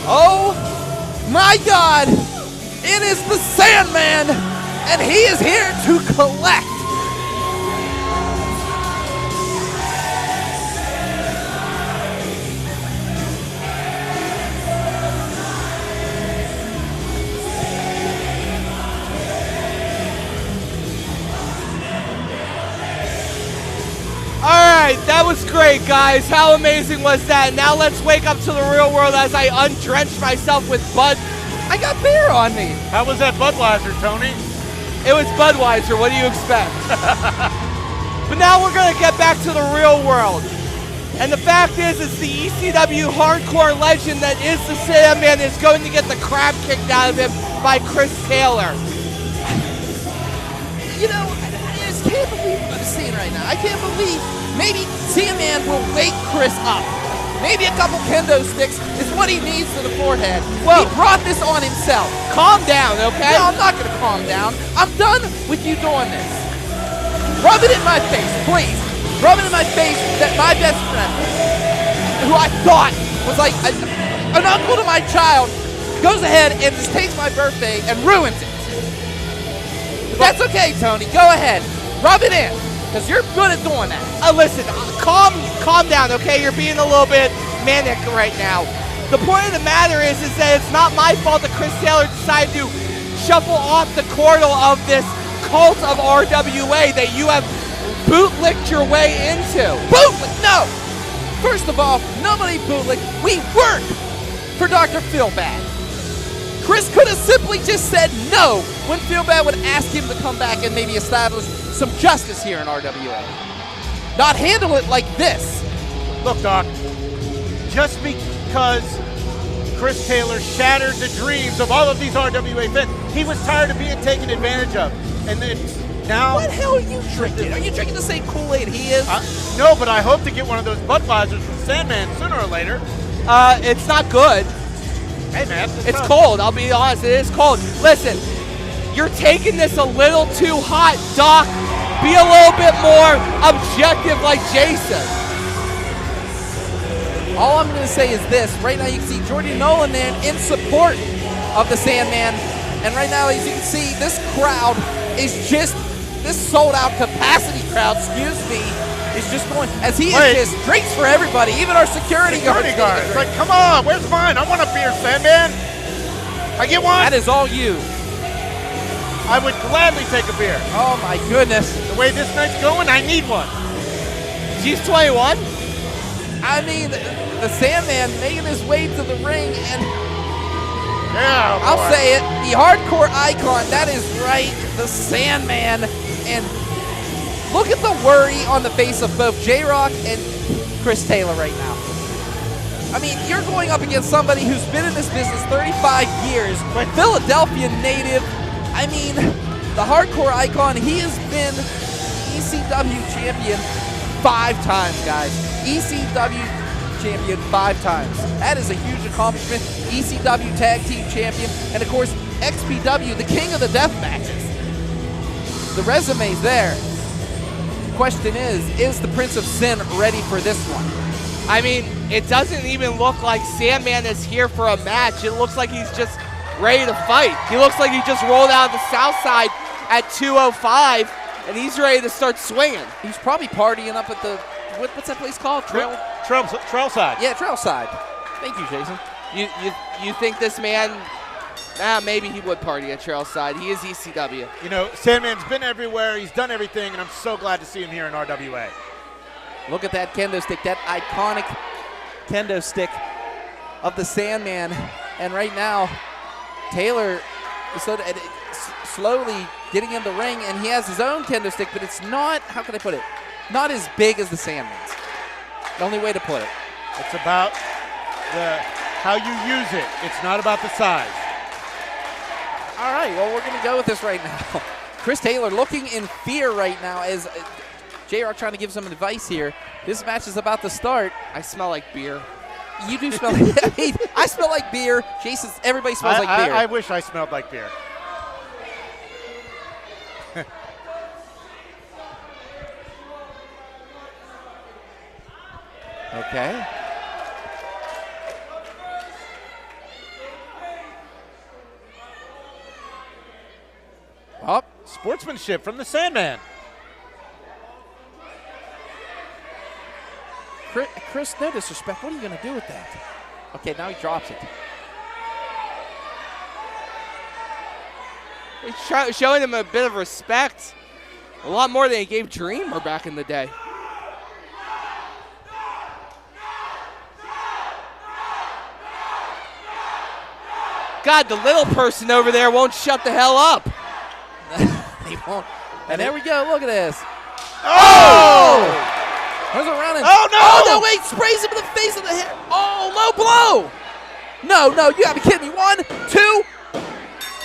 Oh my God, it is the Sandman, and he is here to collect. Alright, that was great, guys. How amazing was that? Now let's wake up to the real world as I undrench myself with Bud. I got beer on me. How was that Budweiser, Tony? It was Budweiser. What do you expect? But now we're going to get back to the real world. And the fact is the ECW hardcore legend that is the Sandman is going to get the crap kicked out of him by Chris Taylor. You know, I just can't believe what I'm seeing right now. I can't believe maybe Sandman will wake Chris up. Maybe a couple kendo sticks is what he needs to the forehead. Well, he brought this on himself. Calm down, okay? No, I'm not going to calm down. I'm done with you doing this. Rub it in my face, please. Rub it in my face that my best friend, who I thought was like an uncle to my child, goes ahead and just takes my birthday and ruins it. That's okay, Tony. Go ahead. Rub it in, because you're good at doing that. Listen, calm down, okay? You're being a little bit manic right now. The point of the matter is that it's not my fault that Chris Taylor decided to shuffle off the portal of this cult of RWA that you have bootlicked your way into. Bootlick? No! First of all, nobody bootlicked. We work for Dr. Feelbad. Chris could have simply just said no when Feelbad would ask him to come back and maybe establish some justice here in RWA. Not handle it like this. Look, Doc, just because Chris Taylor shattered the dreams of all of these RWA fans, he was tired of being taken advantage of. And then now... What the hell are you drinking? Are you drinking the same Kool-Aid he is? No, but I hope to get one of those Budweisers from Sandman sooner or later. It's not good. Hey, man. It's cold. I'll be honest. It is cold. Listen, you're taking this a little too hot, Doc. Be a little bit more objective like Jason. All I'm going to say is this. Right now you can see Jordy Nolan there in support of the Sandman. And right now, as you can see, this crowd is just, this sold-out capacity crowd, excuse me, is just going, as he is just drinks for everybody, even our security guard. It's like, come on, where's mine? I want a beer, Sandman. I get one? That is all you. I would gladly take a beer. Oh my goodness. The way this night's going, I need one. She's 21? I mean, the Sandman making his way to the ring, and yeah, I'll say it, the hardcore icon, that is right, the Sandman, and look at the worry on the face of both J-Rocc and Chris Taylor right now. I mean, you're going up against somebody who's been in this business 35 years, Philadelphia native. I mean, the hardcore icon, he has been ECW champion 5 times, guys. ECW champion 5 times. That is a huge accomplishment. ECW tag team champion, and of course, XPW, the king of the death matches. The resume's there. Question is the Prince of Sin ready for this one? I mean, it doesn't even look like Sandman is here for a match. It looks like he's just ready to fight. He looks like he just rolled out of the south side at 205, and he's ready to start swinging. He's probably partying up at the, what's that place called? Trailside. Yeah, Trailside. Thank you, Jason. You think this man, maybe he would party at Trailside. He is ECW. You know, Sandman's been everywhere. He's done everything, and I'm so glad to see him here in RWA. Look at that kendo stick, that iconic kendo stick of the Sandman. And right now, Taylor is slowly getting in the ring, and he has his own kendo stick, but it's not, how can I put it, not as big as the Sandman's. The only way to put it. It's about how you use it. It's not about the size. All right, well, we're going to go with this right now. Chris Taylor looking in fear right now as J-Rocc trying to give some advice here. This match is about to start. I smell like beer. You do smell like I smell like beer. Jason, everybody smells like beer. I wish I smelled like beer. Okay. sportsmanship from the Sandman. Chris, no disrespect. What are you going to do with that? Okay, now he drops it. He's showing him a bit of respect. A lot more than he gave Dreamer back in the day. God, the little person over there won't shut the hell up. He won't. And there we go. Look at this. Oh! There's a running. Oh, no! Oh, no, wait. Sprays him in the face of the head. Oh, low blow. No, you gotta be kidding me. 1, 2.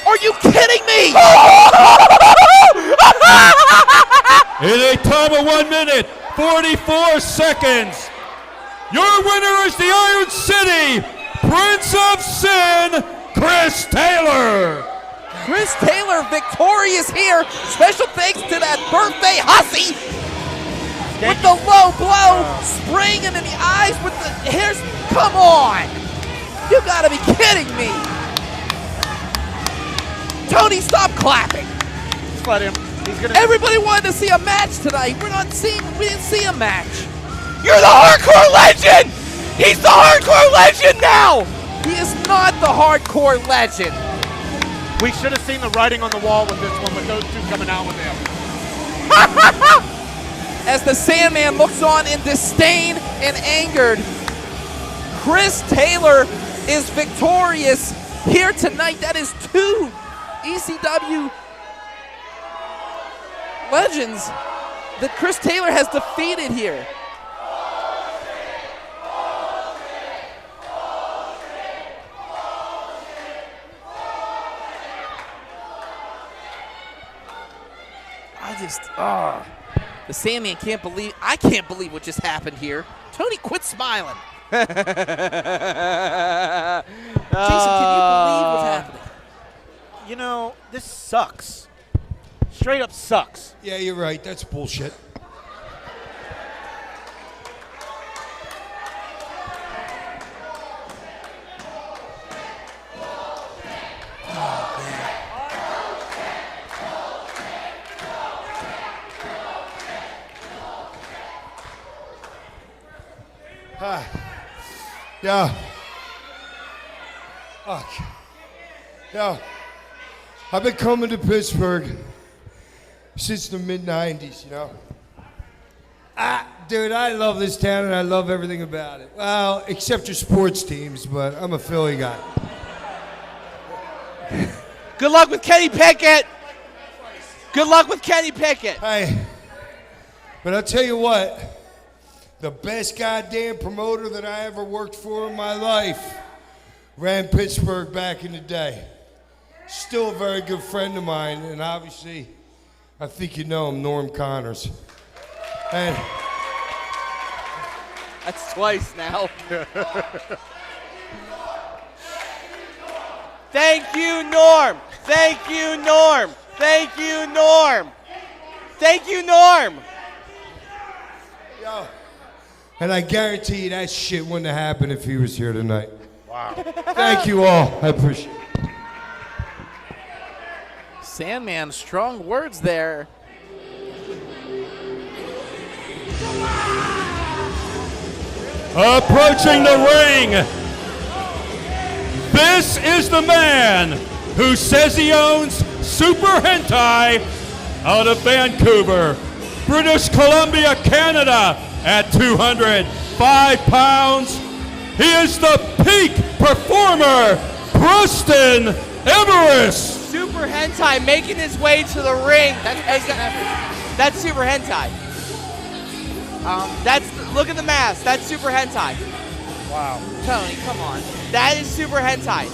Are you kidding me? In a time of 1 minute, 44 seconds, your winner is the Iron City Prince of Sin, Chris Taylor. Chris Taylor victorious here. Special thanks to that birthday hussy with the low blow, spraying him in the eyes with the hairs. Come on. You gotta be kidding me. Tony, stop clapping. Just let him. Everybody wanted to see a match tonight. We didn't see a match. You're the hardcore legend! He's the hardcore legend now! He is not the hardcore legend. We should have seen the writing on the wall with this one, with those two coming out with him. As the Sandman looks on in disdain and angered, Chris Taylor is victorious here tonight. That is 2 ECW legends that Chris Taylor has defeated here. The Sandman I can't believe what just happened here. Tony, quit smiling. Jason, can you believe what's happening? You know, this sucks. Straight up sucks. Yeah, you're right. That's bullshit. Yeah. Fuck. Yeah. I've been coming to Pittsburgh since the mid-90s, you know. Dude, I love this town and I love everything about it. Well, except your sports teams, but I'm a Philly guy. Good luck with Kenny Pickett. Good luck with Kenny Pickett. Hey, but I'll tell you what. The best goddamn promoter that I ever worked for in my life ran Pittsburgh back in the day. Still a very good friend of mine, and obviously, I think you know him, Norm Connors. And that's twice now. Thank you, Norm. Thank you, Norm. Thank you, Norm. Thank you, Norm. Yo. And I guarantee you that shit wouldn't have happened if he was here tonight. Wow. Thank you all. I appreciate it. Sandman, strong words there. Approaching the ring, this is the man who says he owns Super Hentai out of Vancouver, British Columbia, Canada. At 205 pounds, he is the peak performer, Preston Everest. Super Hentai making his way to the ring. That's Super Hentai. Look at the mask. That's Super Hentai. Wow. Tony, come on. That is Super Hentai.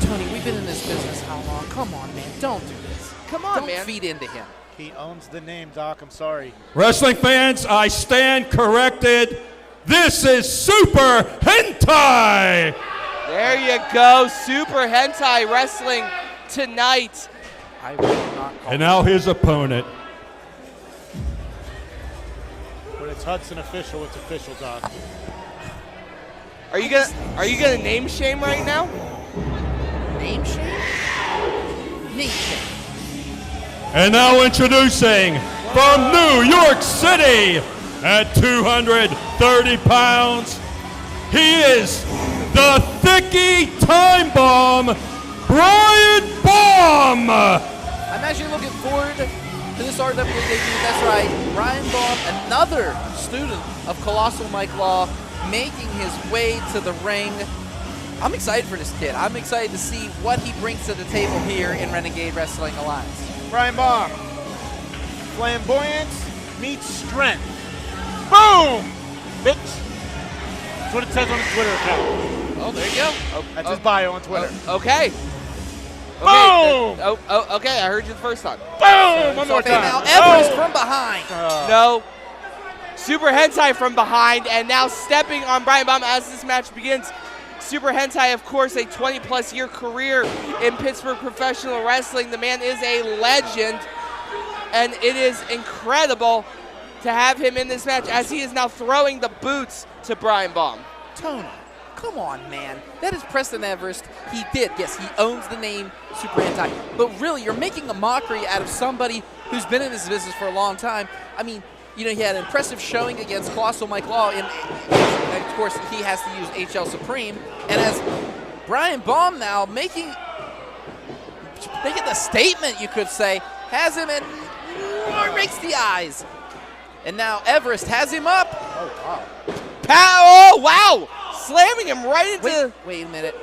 Tony, we've been in this business how long? Come on, man. Don't do this. Come on, Don't man. feed into him. He owns the name, Doc. I'm sorry. Wrestling fans, I stand corrected. This is Super Hentai. There you go. Super Hentai wrestling tonight. I will not call And now his opponent. When it's Hudson official, it's official, Doc. Are you gonna name shame right now? Name shame? Name shame. And now introducing from New York City at 230 pounds, he is the Thicky Time Bomb, Brian Baum. I'm actually looking forward to this RWA debut. That's right, Brian Baum, another student of Colossal Mike Law, making his way to the ring. I'm excited for this kid. I'm excited to see what he brings to the table here in Renegade Wrestling Alliance. Brian Baum. Flamboyance meets strength. Boom! Bitch. That's what it says on his Twitter account. Oh, there you go. That's his bio on Twitter. Okay. Boom! Okay, I heard you the first time. Boom! One more time. Now Everest from behind. No. Super Hentai from behind, and now stepping on Brian Baum as this match begins. Super Hentai, of course, a 20-plus year career in Pittsburgh professional wrestling. The man is a legend, and it is incredible to have him in this match as he is now throwing the boots to Brian Baum. Tony, come on, man. That is Preston Everest. He did, yes, he owns the name Super Hentai. But really, you're making a mockery out of somebody who's been in this business for a long time. I mean, you know, he had an impressive showing against Colossal Mike Law, and of course, he has to use HL Supreme. And as Brian Baum now making the statement, you could say, has him and rakes the eyes. And now Everest has him up. Oh, wow. Oh, wow. Slamming him right into... Wait a minute.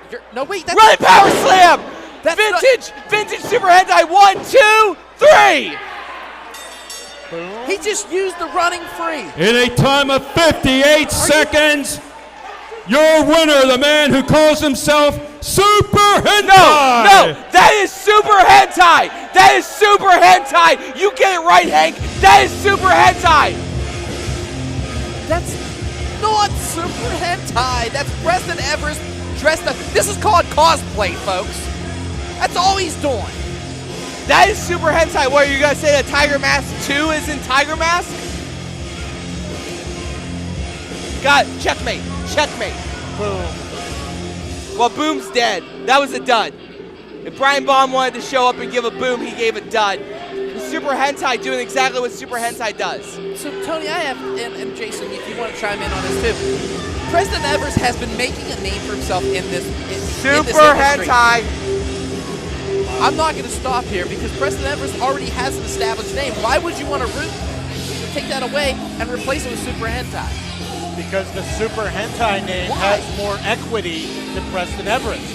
That's... Running power slam! Vintage Super Hentai. 1, 2, 3! He just used the running free. In a time of 58 seconds, your winner, the man who calls himself Super Hentai. No, that is Super Hentai. That is Super Hentai. You get it right, Hank. That is Super Hentai. That's not Super Hentai. That's Preston Everest dressed up. This is called cosplay, folks. That's all he's doing. That is Super Hentai. What, are you going to say that Tiger Mask 2 is in Tiger Mask? Got it. Checkmate. Checkmate. Boom. Well, Boom's dead. That was a dud. If Brian Baum wanted to show up and give a boom, he gave a dud. Super Hentai doing exactly what Super Hentai does. So, Tony, I have, and Jason, if you want to chime in on this too, Preston Everest has been making a name for himself in this Super Hentai. I'm not going to stop here because Preston Everest already has an established name. Why would you want to take that away and replace it with Super Hentai? Because the Super Hentai name has more equity than Preston Everest.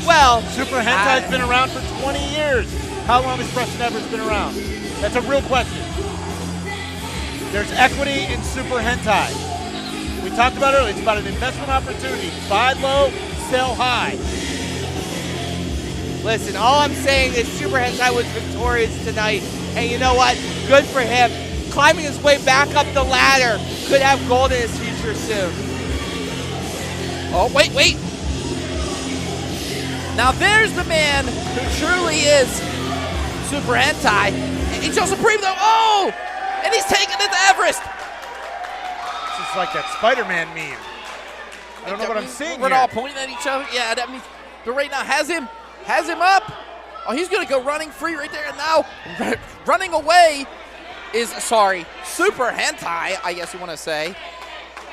Well, Super Hentai's been around for 20 years. How long has Preston Everest been around? That's a real question. There's equity in Super Hentai. We talked about it earlier. It's about an investment opportunity. Buy low, sell high. Listen, all I'm saying is Super Hentai was victorious tonight, and you know what? Good for him. Climbing his way back up the ladder, could have gold in his future soon. Oh, wait. Now there's the man who truly is Super Hentai. HL Supreme though, oh! And he's taking it to Everest. This is like that Spider-Man meme. I don't know what I'm seeing We're here. all pointing at each other. Yeah, that means, but right now has him up. Oh, he's gonna go running free right there, and now running away is, Super Hentai, I guess you want to say.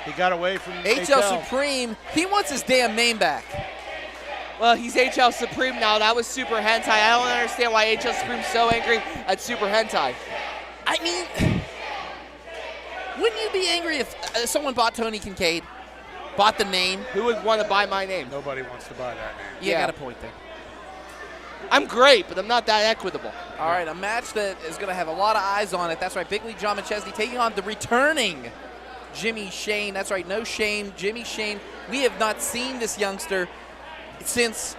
He got away from HL Supreme. He wants his damn name back. Well, he's HL Supreme now. That was Super Hentai. I don't understand why HL Supreme's so angry at Super Hentai. I mean, wouldn't you be angry if someone bought Tony Kincaid? Bought the name? Who would want to buy my name? Nobody wants to buy that name. Yeah, got a point there. I'm great, but I'm not that equitable. All right, a match that is going to have a lot of eyes on it. That's right, Big League John McChesney taking on the returning Jimmy Shane. That's right, no shame, Jimmy Shane. We have not seen this youngster since,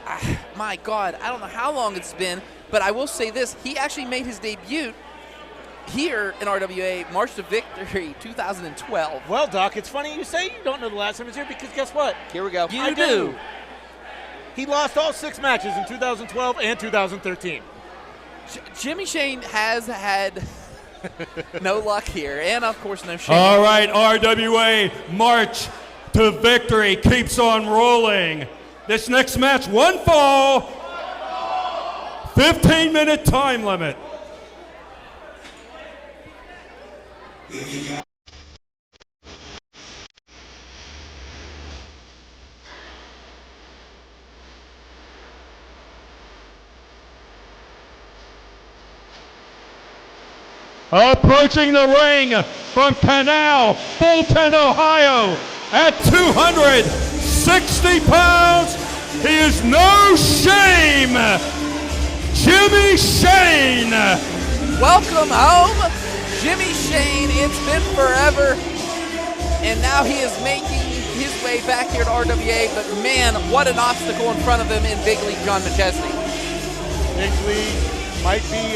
my God, I don't know how long it's been, but I will say this. He actually made his debut here in RWA, March to Victory 2012. Well, Doc, it's funny you say you don't know the last time he was here because guess what? Here we go. You do. He lost all 6 matches in 2012 and 2013. Jimmy Shane has had no luck here, and of course no shame. All right, RWA, March to Victory keeps on rolling. This next match, one fall, 15-minute time limit. Approaching the ring from Canal, Fulton, Ohio, at 260 pounds, he is No Shame, Jimmy Shane. Welcome home, Jimmy Shane. It's been forever, and now he is making his way back here to RWA, but man, what an obstacle in front of him in Big League John McChesney. Big League might be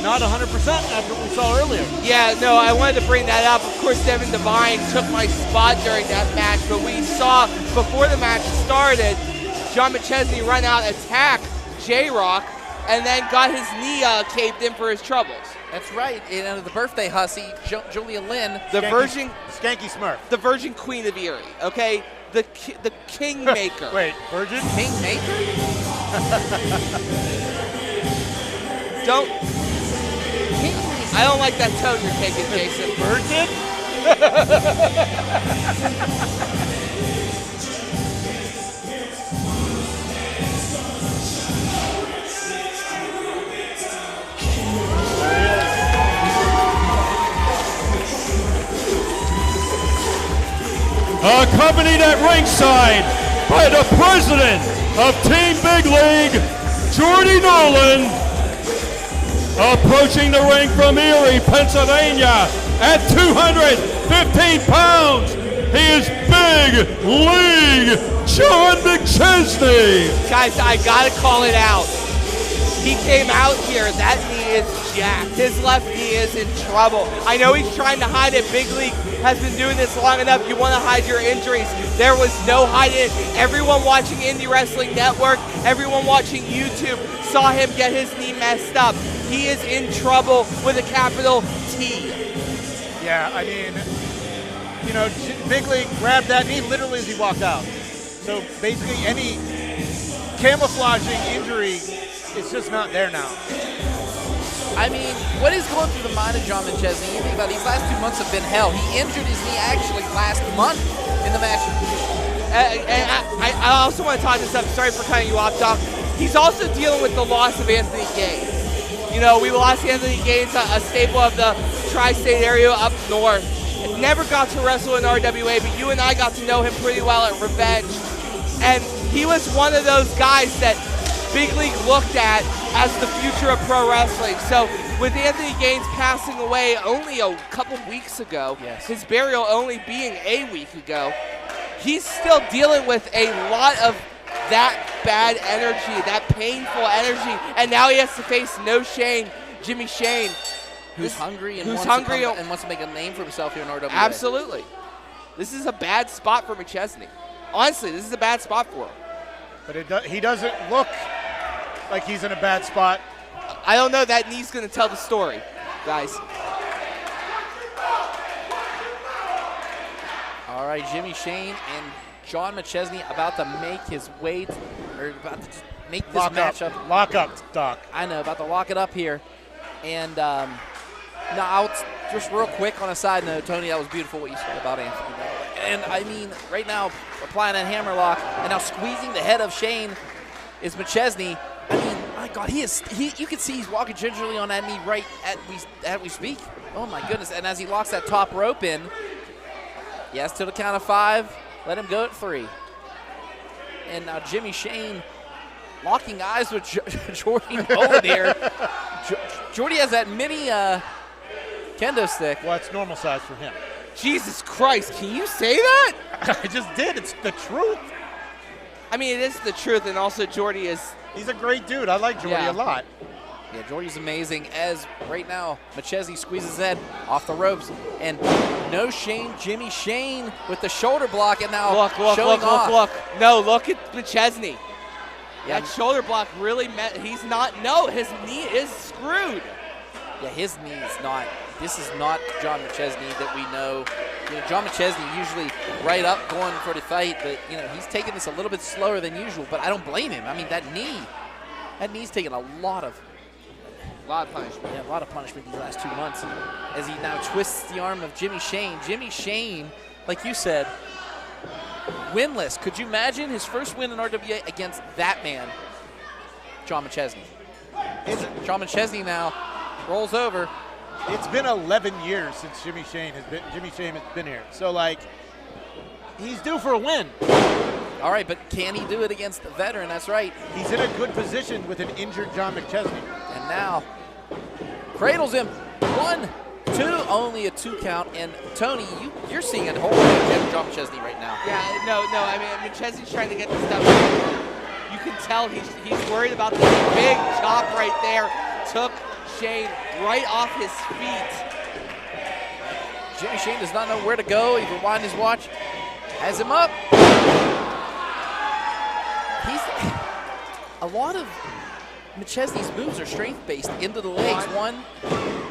not 100% after what we saw earlier. Yeah, no, I wanted to bring that up. Of course, Devin Devine took my spot during that match, but we saw before the match started, John McChesney run out, attack J-Rocc, and then got his knee caved in for his troubles. That's right. And the birthday hussy, Julia Lynn. The virgin Skanky Smurf. The Virgin Queen of Erie, okay? The Kingmaker. Wait, Virgin? Kingmaker? Don't. I don't like that tone you're taking, Jason. Virgin? Accompanied at ringside by the president of Team Big League, Jordy Nolan. Approaching the ring from Erie, Pennsylvania, at 215 pounds, he is Big League John McChesney. Guys, I gotta call it out. He came out here, that knee is jacked. His left knee is in trouble. I know he's trying to hide it. Big League has been doing this long enough. You want to hide your injuries. There was no hiding it. Everyone watching Indie Wrestling Network, everyone watching YouTube saw him get his knee messed up. He is in trouble with a capital T. Yeah, I mean, you know, Big League grabbed that knee literally as he walked out. So basically any camouflaging injury is just not there now. I mean, what is going through the mind of John McChesney? You think about it, these last 2 months have been hell. He injured his knee actually last month in the match. And I also want to talk this up. Sorry for cutting you off, Doc. He's also dealing with the loss of Anthony Gaines. You know, we lost Anthony Gaines, a staple of the tri-state area up north. Never got to wrestle in RWA, but you and I got to know him pretty well at Revenge. And he was one of those guys that Big League looked at as the future of pro wrestling. So with Anthony Gaines passing away only a couple weeks ago, his burial only being a week ago, he's still dealing with a lot of that bad energy, that painful energy, and now he has to face No Shame, Jimmy Shane, who's hungry and wants to make a name for himself here in RWA. Absolutely. This is a bad spot for McChesney. Honestly, this is a bad spot for him. But he doesn't look like he's in a bad spot. I don't know. That knee's going to tell the story, guys. All right, Jimmy Shane and John McChesney about to make his way, about to make this matchup. Lock up, Doc. I know, about to lock it up here. And now, just real quick on a side note, Tony, that was beautiful what you said about Anthony. And I mean, right now, applying that hammerlock and now squeezing the head of Shane is McChesney. I mean, my God, you can see he's walking gingerly on that knee right as we speak. Oh my goodness! And as he locks that top rope in, yes, to the count of 5. Let him go at 3. And now Jimmy Shane locking eyes with Jordy Nolan here. Jordy has that mini kendo stick. Well, it's normal size for him. Jesus Christ, can you say that? I just did. It's the truth. I mean, it is the truth, and also Jordy is... He's a great dude. I like Jordy a lot. Yeah, Jordy's amazing as right now McChesney squeezes his head off the ropes. And No Shame, Jimmy Shane with the shoulder block, and now look. No, look at McChesney. Yeah. That shoulder block really meant his knee is screwed. Yeah, his knee is not. This is not John McChesney that we know. You know, John McChesney usually right up going for the fight, but you know, he's taking this a little bit slower than usual, but I don't blame him. I mean, that knee's taking a lot of A lot of punishment. Yeah, a lot of punishment these last 2 months as he now twists the arm of Jimmy Shane. Jimmy Shane, like you said, winless. Could you imagine his first win in RWA against that man, John McChesney? John McChesney now rolls over. It's been 11 years since Jimmy Shane has been here. So, like, he's due for a win. All right, but can he do it against the veteran? That's right. He's in a good position with an injured John McChesney. And now cradles him. 1, 2, only a 2 count. And Tony, you're seeing a whole lot of John McChesney right now. Yeah, no. I mean, McChesney's trying to get this stuff. You can tell he's worried about this big chop right there. Took Shane right off his feet. Jimmy Shane does not know where to go. He rewind his watch. Has him up. A lot of McChesney's moves are strength-based into the legs. 1,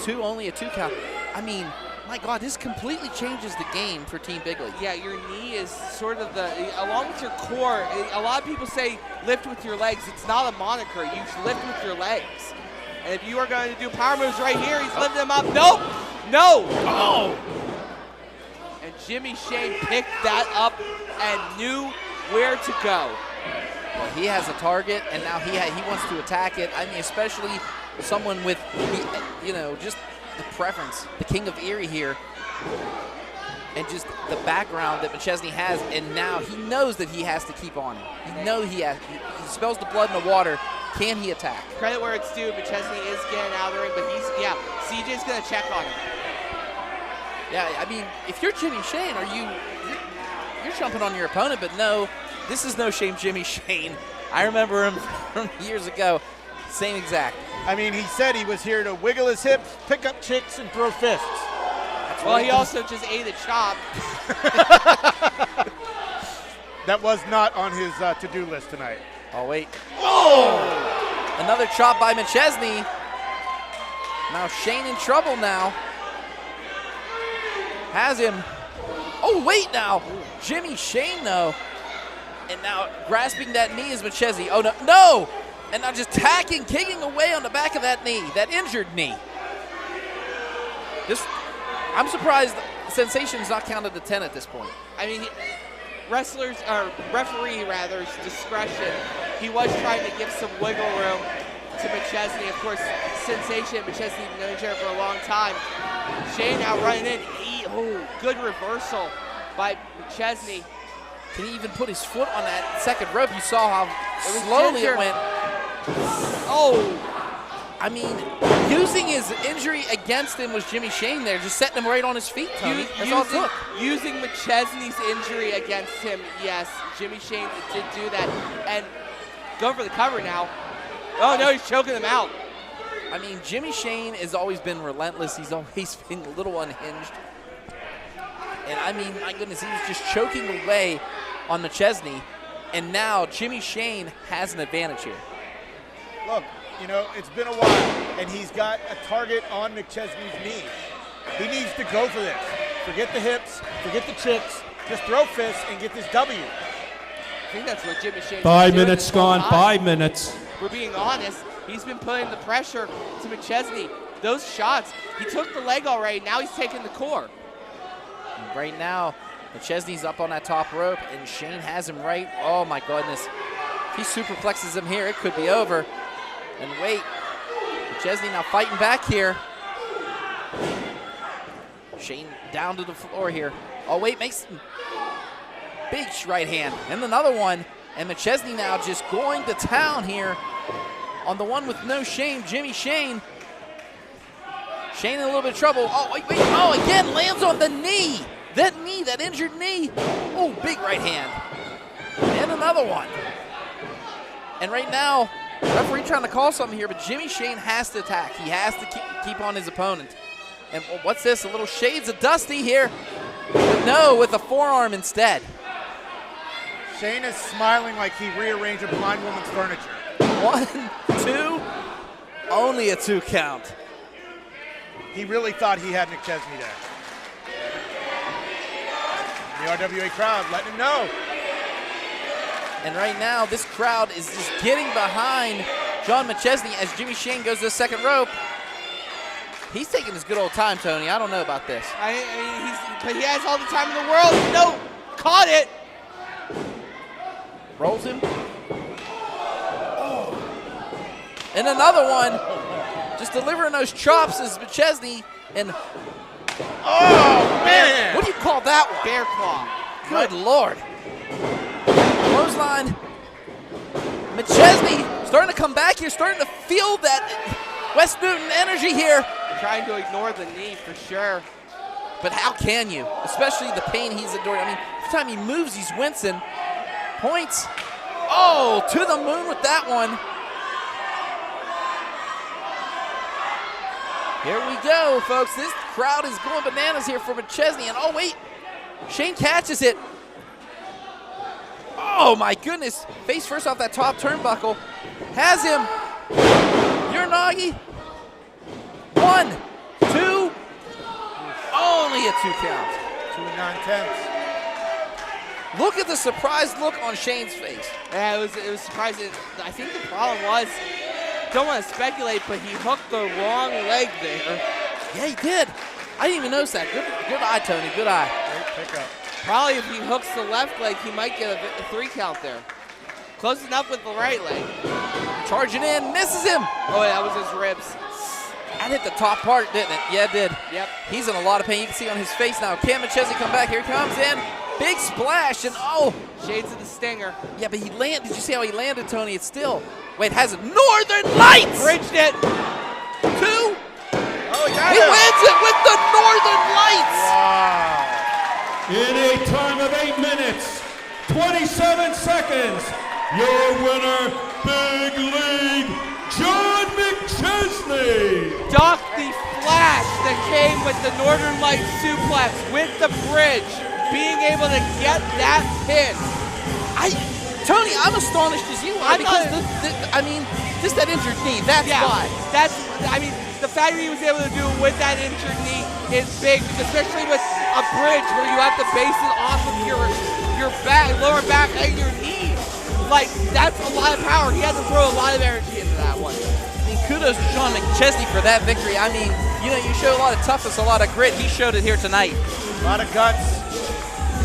2, only a 2 count. I mean, my God, this completely changes the game for Team Bigley. Yeah, your knee is sort of along with your core. A lot of people say lift with your legs. It's not a moniker. You lift with your legs. And if you are going to do power moves right here, he's lifting them up. Nope. No. Oh. And Jimmy Shane picked that up and knew where to go. Well, he has a target, and now he wants to attack it. I mean, especially someone with, just the preference, the King of Erie here, and just the background that McChesney has, and now he knows that he has to keep on it. He knows he smells the blood in the water. Can he attack? Credit where it's due. McChesney is getting out of the ring, but CJ's going to check on him. Yeah, I mean, if you're Jimmy Shane, you're jumping on your opponent, but no. This is no shame Jimmy Shane. I remember him from years ago. Same exact. I mean, he said he was here to wiggle his hips, pick up chicks, and throw fists. Well, he also just ate a chop. That was not on his to-do list tonight. Oh, wait. Oh! Another chop by McChesney. Now Shane in trouble now. Has him. Oh, wait now. Jimmy Shane, though. And now grasping that knee is McChesney. Oh, no. And now just kicking away on the back of that knee, that injured knee. I'm surprised Sensation's not counted to 10 at this point. I mean, referee's discretion. He was trying to give some wiggle room to McChesney. Of course, Sensation and McChesney have known each other for a long time. Shane now running in. Good reversal by McChesney. Can he even put his foot on that second rope? You saw how slowly it went. Oh! I mean, using his injury against him was Jimmy Shane there, just setting him right on his feet, Tony. That's all it took. Using McChesney's injury against him, yes, Jimmy Shane did do that. And going for the cover now. Oh, no, he's choking him out. I mean, Jimmy Shane has always been relentless. He's always been a little unhinged. And I mean, my goodness, he was just choking away on McChesney. And now Jimmy Shane has an advantage here. Look, it's been a while, and he's got a target on McChesney's knee. He needs to go for this. Forget the hips, forget the chicks, just throw fists and get this W. I think that's what Jimmy Shane 5 minutes gone, 5 minutes. We're being honest. He's been putting the pressure to McChesney. Those shots, he took the leg already. Now he's taking the core. And right now, McChesney's up on that top rope, and Shane has him right. Oh, my goodness. If he superplexes him here, it could be over. And wait, McChesney now fighting back here. Shane down to the floor here. Oh, wait, makes big right hand. And another one. And McChesney now just going to town here on the one with no shame, Jimmy Shane. Shane in a little bit of trouble. Oh, wait. Oh, again, lands on the knee. That injured knee. Oh, big right hand. And another one. And right now, referee trying to call something here, but Jimmy Shane has to attack. He has to keep on his opponent. And what's this? A little shades of Dusty here. But no, with a forearm instead. Shane is smiling like he rearranged a blind woman's furniture. 1, 2, only a 2 count. He really thought he had McChesney there. The RWA crowd letting him know. And right now, this crowd is just getting behind John McChesney as Jimmy Shane goes to the second rope. He's taking his good old time, Tony. I don't know about this. But he has all the time in the world. No, caught it. Rolls him. And another one. Just delivering those chops is McChesney. And oh, man. What do you call that one? Bear claw. Good Lord. Clothesline. McChesney starting to come back here, starting to feel that West Newton energy here. Trying to ignore the knee for sure. But how can you? Especially the pain he's enduring. I mean, every time he moves, he's wincing. Points. Oh, to the moon with that one. Here we go, folks. This crowd is going bananas here for McChesney. And oh, wait. Shane catches it. Oh, my goodness. Face first off that top turnbuckle. Has him. Uranagi. 1, 2. Only a 2 count. 2 9/10. Look at the surprised look on Shane's face. Yeah, it was surprising. I think the problem was, don't want to speculate, but he hooked the wrong leg there. Yeah, he did. I didn't even notice that. Good eye, Tony. Good eye. Great pickup. Probably if he hooks the left leg, he might get a 3 count there. Close enough with the right leg. Charging in, misses him. Oh, that was his ribs. That hit the top part, didn't it? Yeah, it did. Yep. He's in a lot of pain. You can see on his face now. Can McChesney come back? Here he comes in. Big splash, and oh. Shades of the stinger. Yeah, but he landed. Did you see how he landed, Tony? It's still. Wait, has it? Northern Lights! Bridged it. 2. Oh, he wins it with the Northern Lights! Wow. In a time of 8 minutes, 27 seconds, your winner, Big League, John McChesney. Doc the flash that came with the Northern Lights suplex with the bridge, being able to get that pin. Tony, I'm astonished as you are because just that injured knee, that's why. The fact that he was able to do it with that injured knee is big, especially with a bridge where you have to base it off of your back, lower back, and your knee. Like, that's a lot of power. He had to throw a lot of energy into that one. I mean, kudos to John McChesney for that victory. I mean, you show a lot of toughness, a lot of grit. He showed it here tonight. A lot of guts.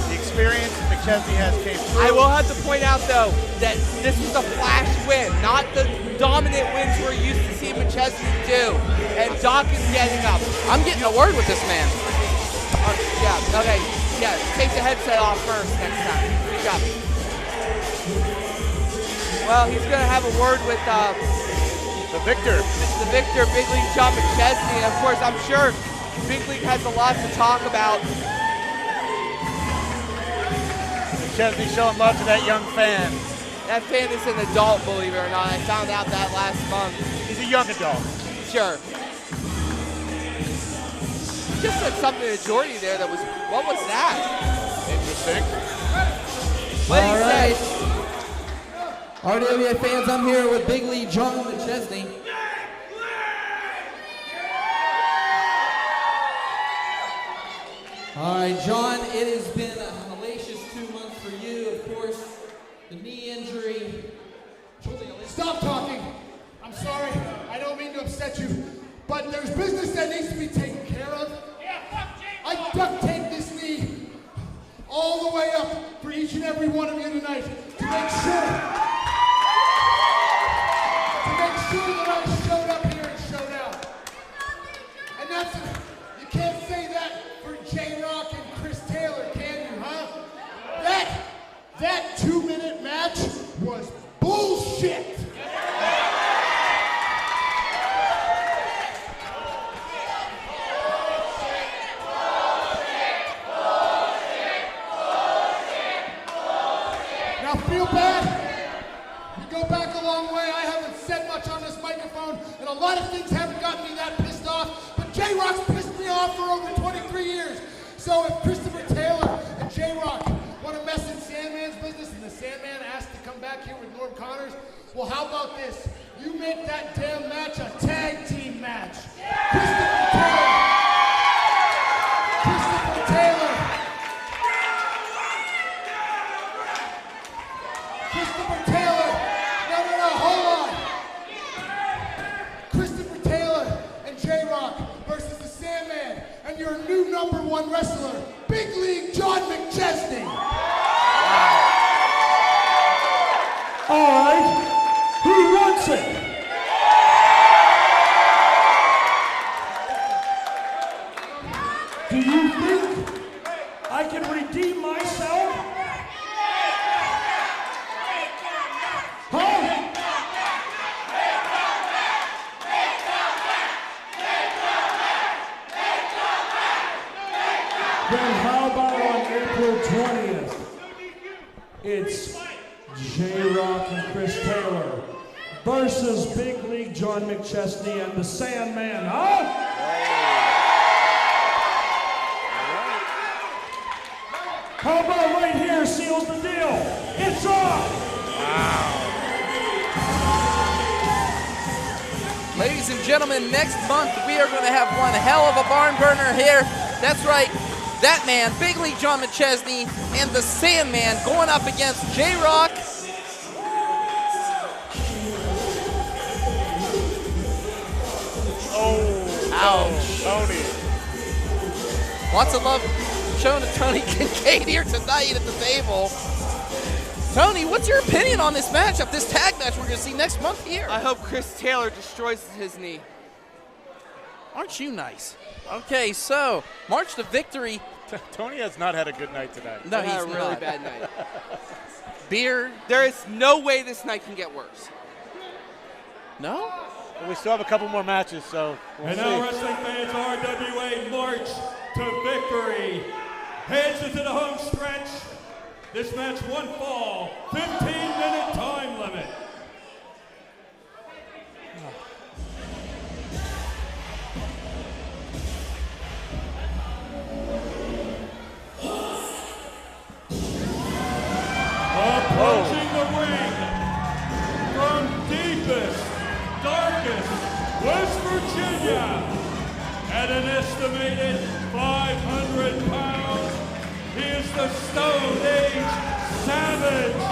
The experience McChesney has came through. I will have to point out, though, that this was a flash win, not the dominant wins we're used to seeing McChesney do. And Doc is getting up. I'm getting a word with this man. Okay. Yeah, take the headset off first next time. Good job. Well, he's going to have a word with the victor, Big League John McChesney. And of course, I'm sure Big League has a lot to talk about. McChesney showing love to that young fan. That fan is an adult, believe it or not. I found out that last month. He's a young adult. Sure. Just said something to Jordy there that was, what was that? Interesting. What did he say? RWA fans, I'm here with Big League John McChesney. All right, John, it has been a hellacious 2 months for you. Of course, the knee injury. Stop talking. I'm sorry. I don't mean to upset you, but there's business that needs to be taken care of. I duct taped this knee all the way up for each and every one of you tonight to make sure that I showed up here and showed out. And you can't say that for J-Rocc and Chris Taylor, can you, huh? That 2-minute match was bullshit. Now feel bad? You go back a long way. I haven't said much on this microphone, and a lot of things haven't gotten me that pissed off, but J-Rocc's pissed me off for over 23 years. So if Christopher Taylor and J-Rocc want to mess in Sandman's business and the Sandman asked to come back here with Norm Connors, well, how about this? You make that damn match a tag team match. Christopher Taylor. #1 wrestler, Big League John McChesney. All right, who wants it? Do you think I can redeem myself? Huh? Then how about on April 20th? It's J-Rocc and Chris Taylor versus Big League John McChesney and the Sandman, huh? How about right here seals the deal? It's on! Ladies and gentlemen, next month we are going to have one hell of a barn burner here. That's right, that man, Big League John McChesney, and the Sandman going up against J-Rocc. Oh, ouch. Tony. Lots of love shown to Tony Kincaid here tonight at the table. Tony, what's your opinion on this matchup, this tag match we're going to see next month here? I hope Chris Taylor destroys his knee. Aren't you nice? Okay, so march to victory. Tony has not had a good night tonight. No, he's had a really not. bad night. Beer. There is no way this night can get worse. No? Well, we still have a couple more matches, so we'll And see. now, wrestling fans, RWA march to victory. Heads into the home stretch. This match, one fall, 15-minute time limit. Approaching the ring from deepest, darkest West Virginia at an estimated 500 pounds. He is the Stone Age Savage,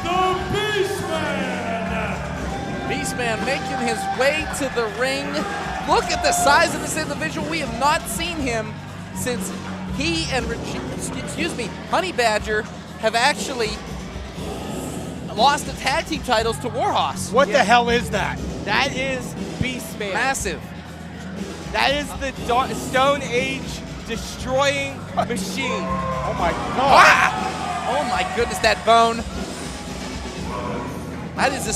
the Beastman. Beastman making his way to the ring. Look at the size of this individual. We have not seen him since he and Honey Badger have actually lost the tag team titles to Warhos. What the hell is that? That is Beastman. Massive. That is the Stone Age destroying machine. Oh my God. Ah! Oh my goodness, that bone. That is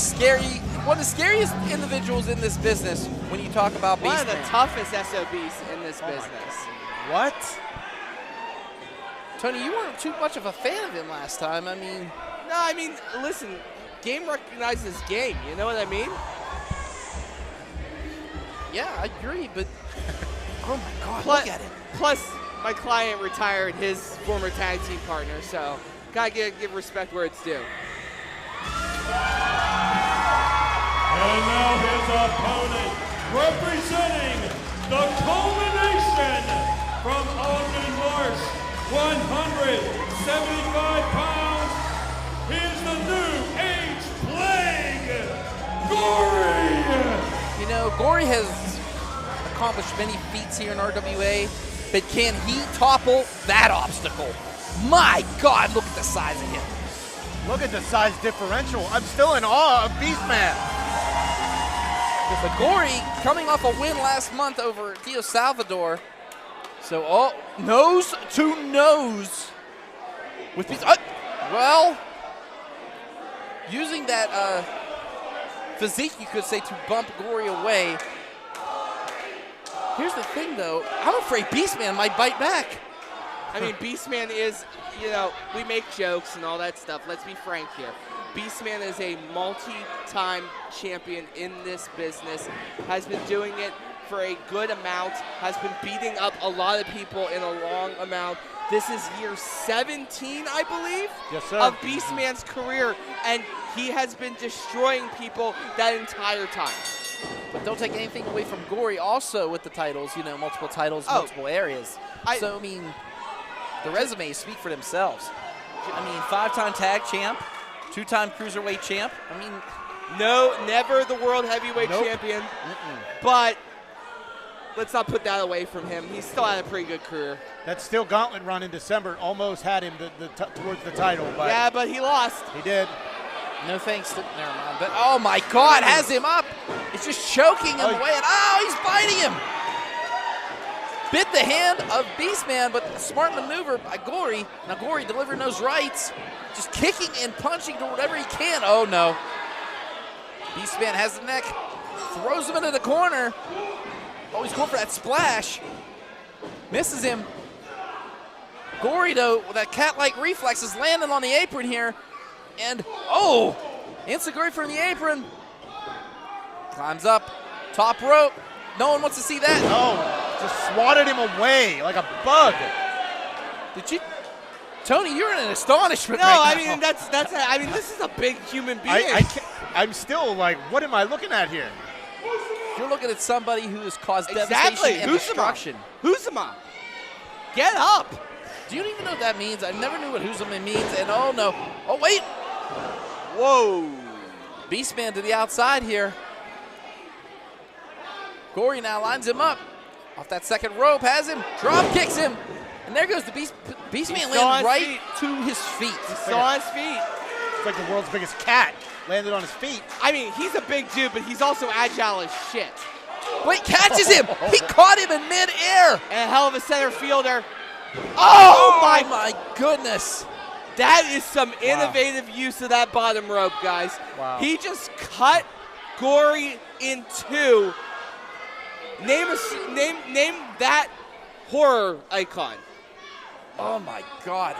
one of the scariest individuals in this business when you talk about Beastman. One of the toughest SOBs in this business. What? Tony, you weren't too much of a fan of him last time. I mean... No, I mean, listen, game recognizes game, you know what I mean? Yeah, I agree, but... Oh my God, Plus, look at it. Plus, my client retired his former tag team partner, so gotta give respect where it's due. And now his opponent, representing the Culmination from Ogden Marsh, 175 pounds. He is the new age plague, Gory. You know, Gory has accomplished many feats here in RWA, but can he topple that obstacle? My God, look at the size of him. Look at the size differential. I'm still in awe of Beastman. But Gory coming off a win last month over Salvador. So, nose to nose with Beastman. Well, using that physique, you could say, to bump Gory away. Here's the thing, though. I'm afraid Beastman might bite back. I mean, Beastman is, you know, we make jokes and all that stuff. Let's be frank here. Beastman is a multi-time champion in this business, has been doing it for a good amount, has been beating up a lot of people in a long amount. This is year 17, I believe, yes, sir, of Beastman's career, and he has been destroying people that entire time. But don't take anything away from Gory also with the titles, you know, multiple titles, multiple areas. So, I mean, the resumes speak for themselves. I mean, 5-time tag champ, 2-time cruiserweight champ. I mean, no, never the world heavyweight champion, but let's not put that away from him. He's still had a pretty good career. That steel gauntlet run in December almost had him towards the title. But yeah, but he lost. He did. No thanks to, never mind. But oh my God, has him up. It's just choking him away. And he's biting him. Bit the hand of Beastman, but smart maneuver by Gory. Now Gory delivering those rights, just kicking and punching to whatever he can. Oh no. Beastman has the neck, throws him into the corner. Oh, he's going for that splash. Misses him. Gory, though, with that cat-like reflex, is landing on the apron here. And, Enziguri from the apron. Climbs up, top rope. No one wants to see that. No, just swatted him away like a bug. Did you? Tony, you're in an astonishment No, right I now. mean, this is a big human being. I'm still like, what am I looking at here? You're looking at somebody who has caused devastation and destruction. Huzuma, get up. Do you even know what that means? I never knew what Huzuma means, and oh no. Oh, wait. Whoa. Beastman to the outside here. Gory now lines him up. Off that second rope, has him, drop kicks him. And there goes the Beastman landing right to his feet. He's still on his feet. It's like the world's biggest cat landed on his feet. I mean, he's a big dude, but he's also agile as shit. Wait, catches him. He caught him in midair. And a hell of a center fielder. Oh my goodness. That is some innovative use of that bottom rope, guys. Wow. He just cut Gory in two. Name that horror icon. Oh my God.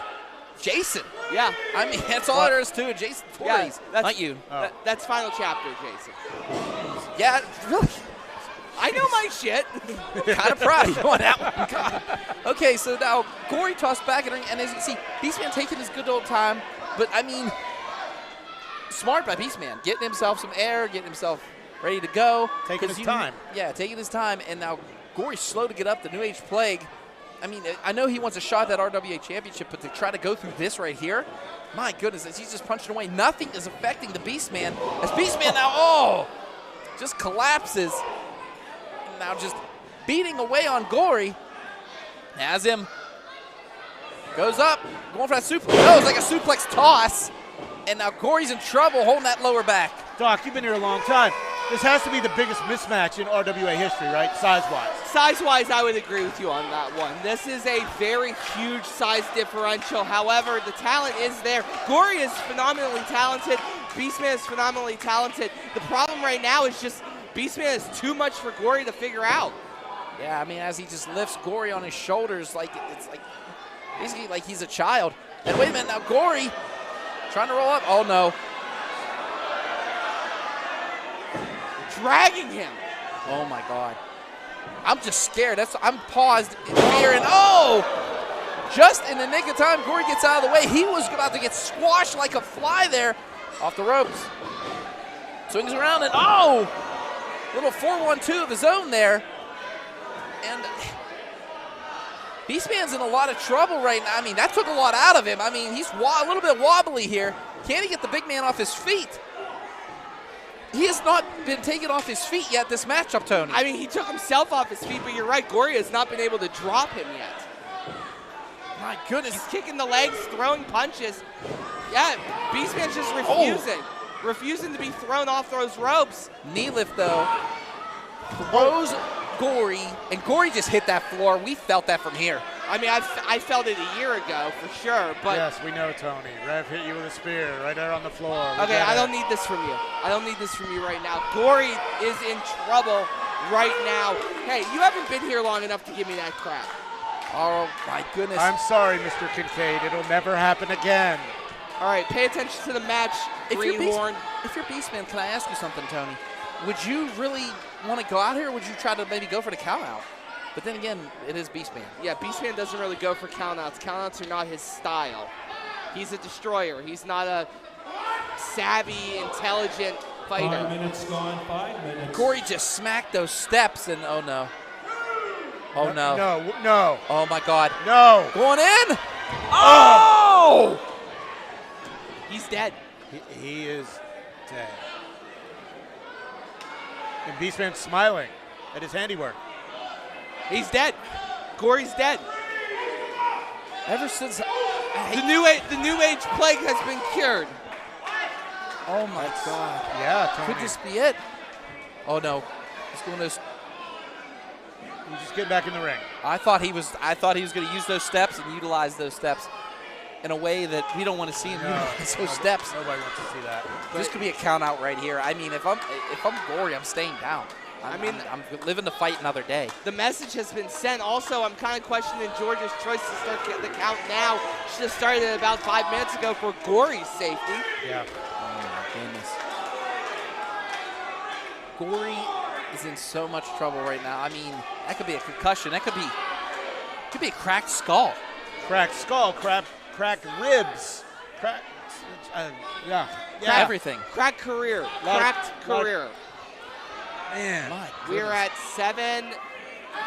Jason. Yeah. I mean, that's all there is to it. Jason Voorhees. Yeah, Not you. That's final chapter, Jason. Yeah, really. I know my shit. Kind of proud of you on that one. God. Okay, so now Gory tossed back in the ring, and as you can see, Beastman taking his good old time, but I mean, smart by Beastman, getting himself some air, getting himself ready to go. Taking his time. Yeah, taking his time, and now Gory's slow to get up, the New Age Plague. I mean, I know he wants a shot at that RWA championship, but to try to go through this right here, my goodness, as he's just punching away, nothing is affecting the Beastman. As Beastman now, just collapses. And now just beating away on Gory. Has him. Goes up, going for that suplex. No, it's like a suplex toss. And now Gory's in trouble holding that lower back. Doc, you've been here a long time. This has to be the biggest mismatch in RWA history, right? Size-wise. Size-wise, I would agree with you on that one. This is a very huge size differential. However, the talent is there. Gory is phenomenally talented. Beastman is phenomenally talented. The problem right now is just Beastman is too much for Gory to figure out. Yeah, I mean, as he just lifts Gory on his shoulders, like it's like basically like he's a child. And wait a minute, now Gory trying to roll up. Oh no. Dragging him. Oh my God. I'm just scared. I'm paused in fear, and just in the nick of time, Gory gets out of the way. He was about to get squashed like a fly there off the ropes. Swings around and little 4-1-2 of his own there. And Beastman's in a lot of trouble right now. I mean, that took a lot out of him. I mean, he's a little bit wobbly here. Can he get the big man off his feet? He has not been taken off his feet yet this matchup, Tony. I mean, he took himself off his feet, but you're right. Gory has not been able to drop him yet. My goodness. He's kicking the legs, throwing punches. Yeah, Beastman's just refusing. Refusing to be thrown off those ropes. Knee lift, though. Throws Gory, and Gory just hit that floor. We felt that from here. I mean, I felt it a year ago for sure, but yes, we know, Tony. Rev hit you with a spear right there on the floor. Okay, I don't need this from you. I don't need this from you right now. Gory is in trouble right now. Hey, you haven't been here long enough to give me that crap. Oh my goodness. I'm sorry, Mr. Kincaid. It'll never happen again. All right, pay attention to the match, Greenhorn. If you're Beastman, can I ask you something, Tony? Would you really want to go out here, or would you try to maybe go for the count out? But then again, it is Beastman. Yeah, Beastman doesn't really go for countouts. Countouts are not his style. He's a destroyer. He's not a savvy, intelligent fighter. 5 minutes gone, 5 minutes. Gory just smacked those steps, and oh no. Oh no. No. Oh my God. No. Going in. Oh! He's dead. He is dead. And Beastman's smiling at his handiwork. He's dead. Gory's dead. Ever since the new age plague has been cured. Oh my God! Yeah, Tony. Could this be it? Oh no, he's going to. He's just getting back in the ring. I thought he was going to use those steps and utilize those steps in a way that we don't want to see him utilize those steps. Nobody wants to see that. This could be a count out right here. I mean, if I'm Gory, I'm staying down. I'm living to fight another day. The message has been sent. Also, I'm kind of questioning George's choice to start the count now. Should have started about 5 minutes ago for Gory's safety. Yeah. Oh my goodness. Gory is in so much trouble right now. I mean, that could be a concussion. That could be a cracked skull. Cracked skull, cracked ribs, yeah. Everything. Cracked career. Cracked career. Man. We're at 7,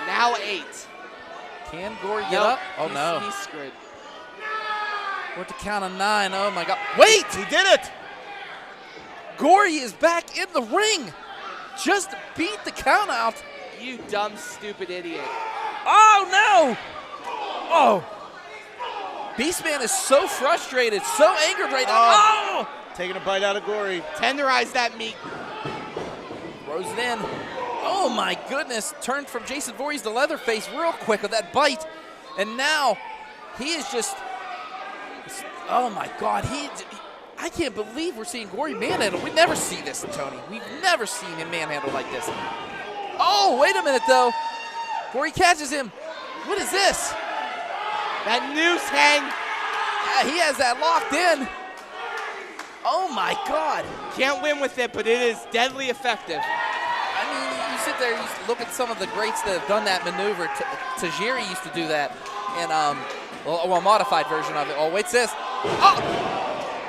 now 8. Can Gory get up? Oh no. He's screwed. We're at the count of 9. Oh my God. Wait! He did it! Gory is back in the ring. Just beat the count out. You dumb, stupid idiot. Oh no! Oh. Beastman is so frustrated, so angered right now. Oh! Taking a bite out of Gory. Tenderize that meat. Throws it in. Oh my goodness. Turned from Jason Voorhees to Leatherface real quick with that bite. And now he is just, oh my God. I can't believe we're seeing Gory manhandle. We never see this, Tony. We've never seen him manhandle like this. Oh, wait a minute though. Gory catches him. What is this? That noose hang. Yeah, he has that locked in. Oh my God. Can't win with it, but it is deadly effective. I mean, you sit there, you look at some of the greats that have done that maneuver. Tajiri used to do that, and a modified version of it. Oh, wait, this. Oh,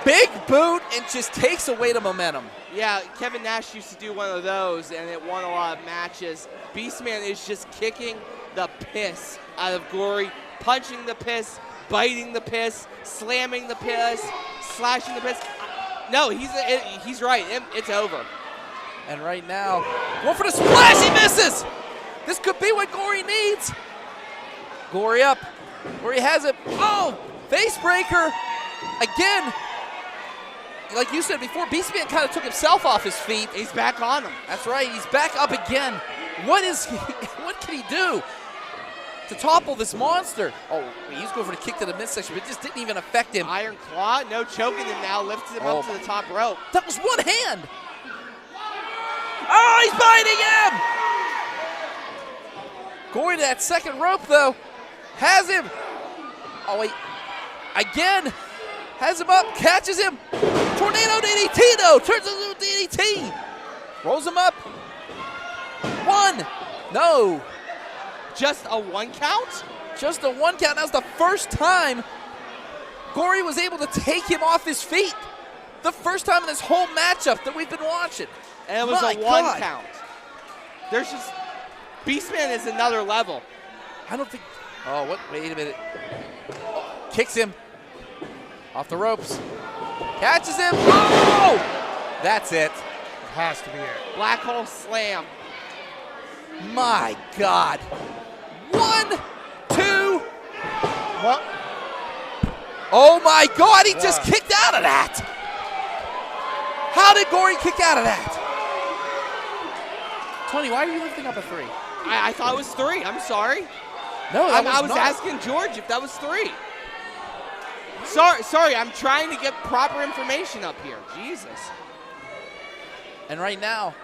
big boot and just takes away the momentum. Yeah, Kevin Nash used to do one of those, and it won a lot of matches. Beastman is just kicking the piss out of Gory, punching the piss, biting the piss, slamming the piss, slashing the piss. No, he's right. It's over. And right now, going for the splash, he misses. This could be what Gory needs. Gory up. Gory has it. Oh, face breaker. Again, like you said before, Beastman kind of took himself off his feet. He's back on him. That's right. He's back up again. What can he do to topple this monster? Oh, he's going for the kick to the midsection, but it just didn't even affect him. Iron Claw, no choking him now, lifts him up to the top rope. That was one hand. Oh, he's biting him. Gory to that second rope, though. Has him. Oh, wait. Again. Has him up, catches him. Tornado DDT, though. Turns into a DDT. Rolls him up. 1. No. Just a 1 count? Just a 1 count. That was the first time Gory was able to take him off his feet. The first time in this whole matchup that we've been watching. And it was a 1 count. There's just, Beastman is another level. I don't think, oh, what, wait a minute. Oh, kicks him off the ropes. Catches him. Oh! That's it. It has to be it. Black hole slam. My God. 1, 2. What? Oh my God, he just kicked out of that. How did Gory kick out of that? Tony, why are you lifting up a 3? I thought it was 3. I'm sorry. No, I was asking George if that was 3. Sorry, I'm trying to get proper information up here. Jesus. And right now,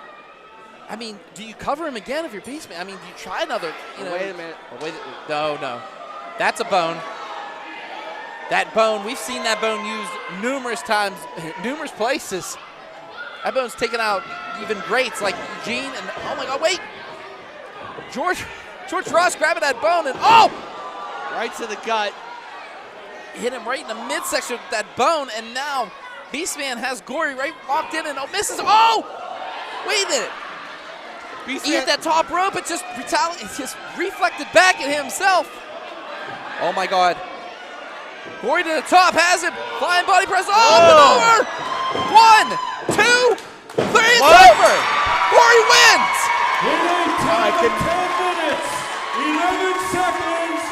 I mean, do you cover him again if you're Beastman? I mean, do you try another, Wait a minute. No. That's a bone. That bone, we've seen that bone used numerous times, numerous places. That bone's taken out even greats like Eugene and, oh my God, wait. George Ross grabbing that bone and, oh! Right to the gut. Hit him right in the midsection with that bone, and now Beastman has Gory right locked in and misses. Oh! Wait a minute. He hit that top rope, it just reflected back at himself. Oh my God. Gory to the top, has him. Flying body press, up and over. 1, 2, 3, it's over. Gory wins. In a time of 10 minutes, 11 seconds,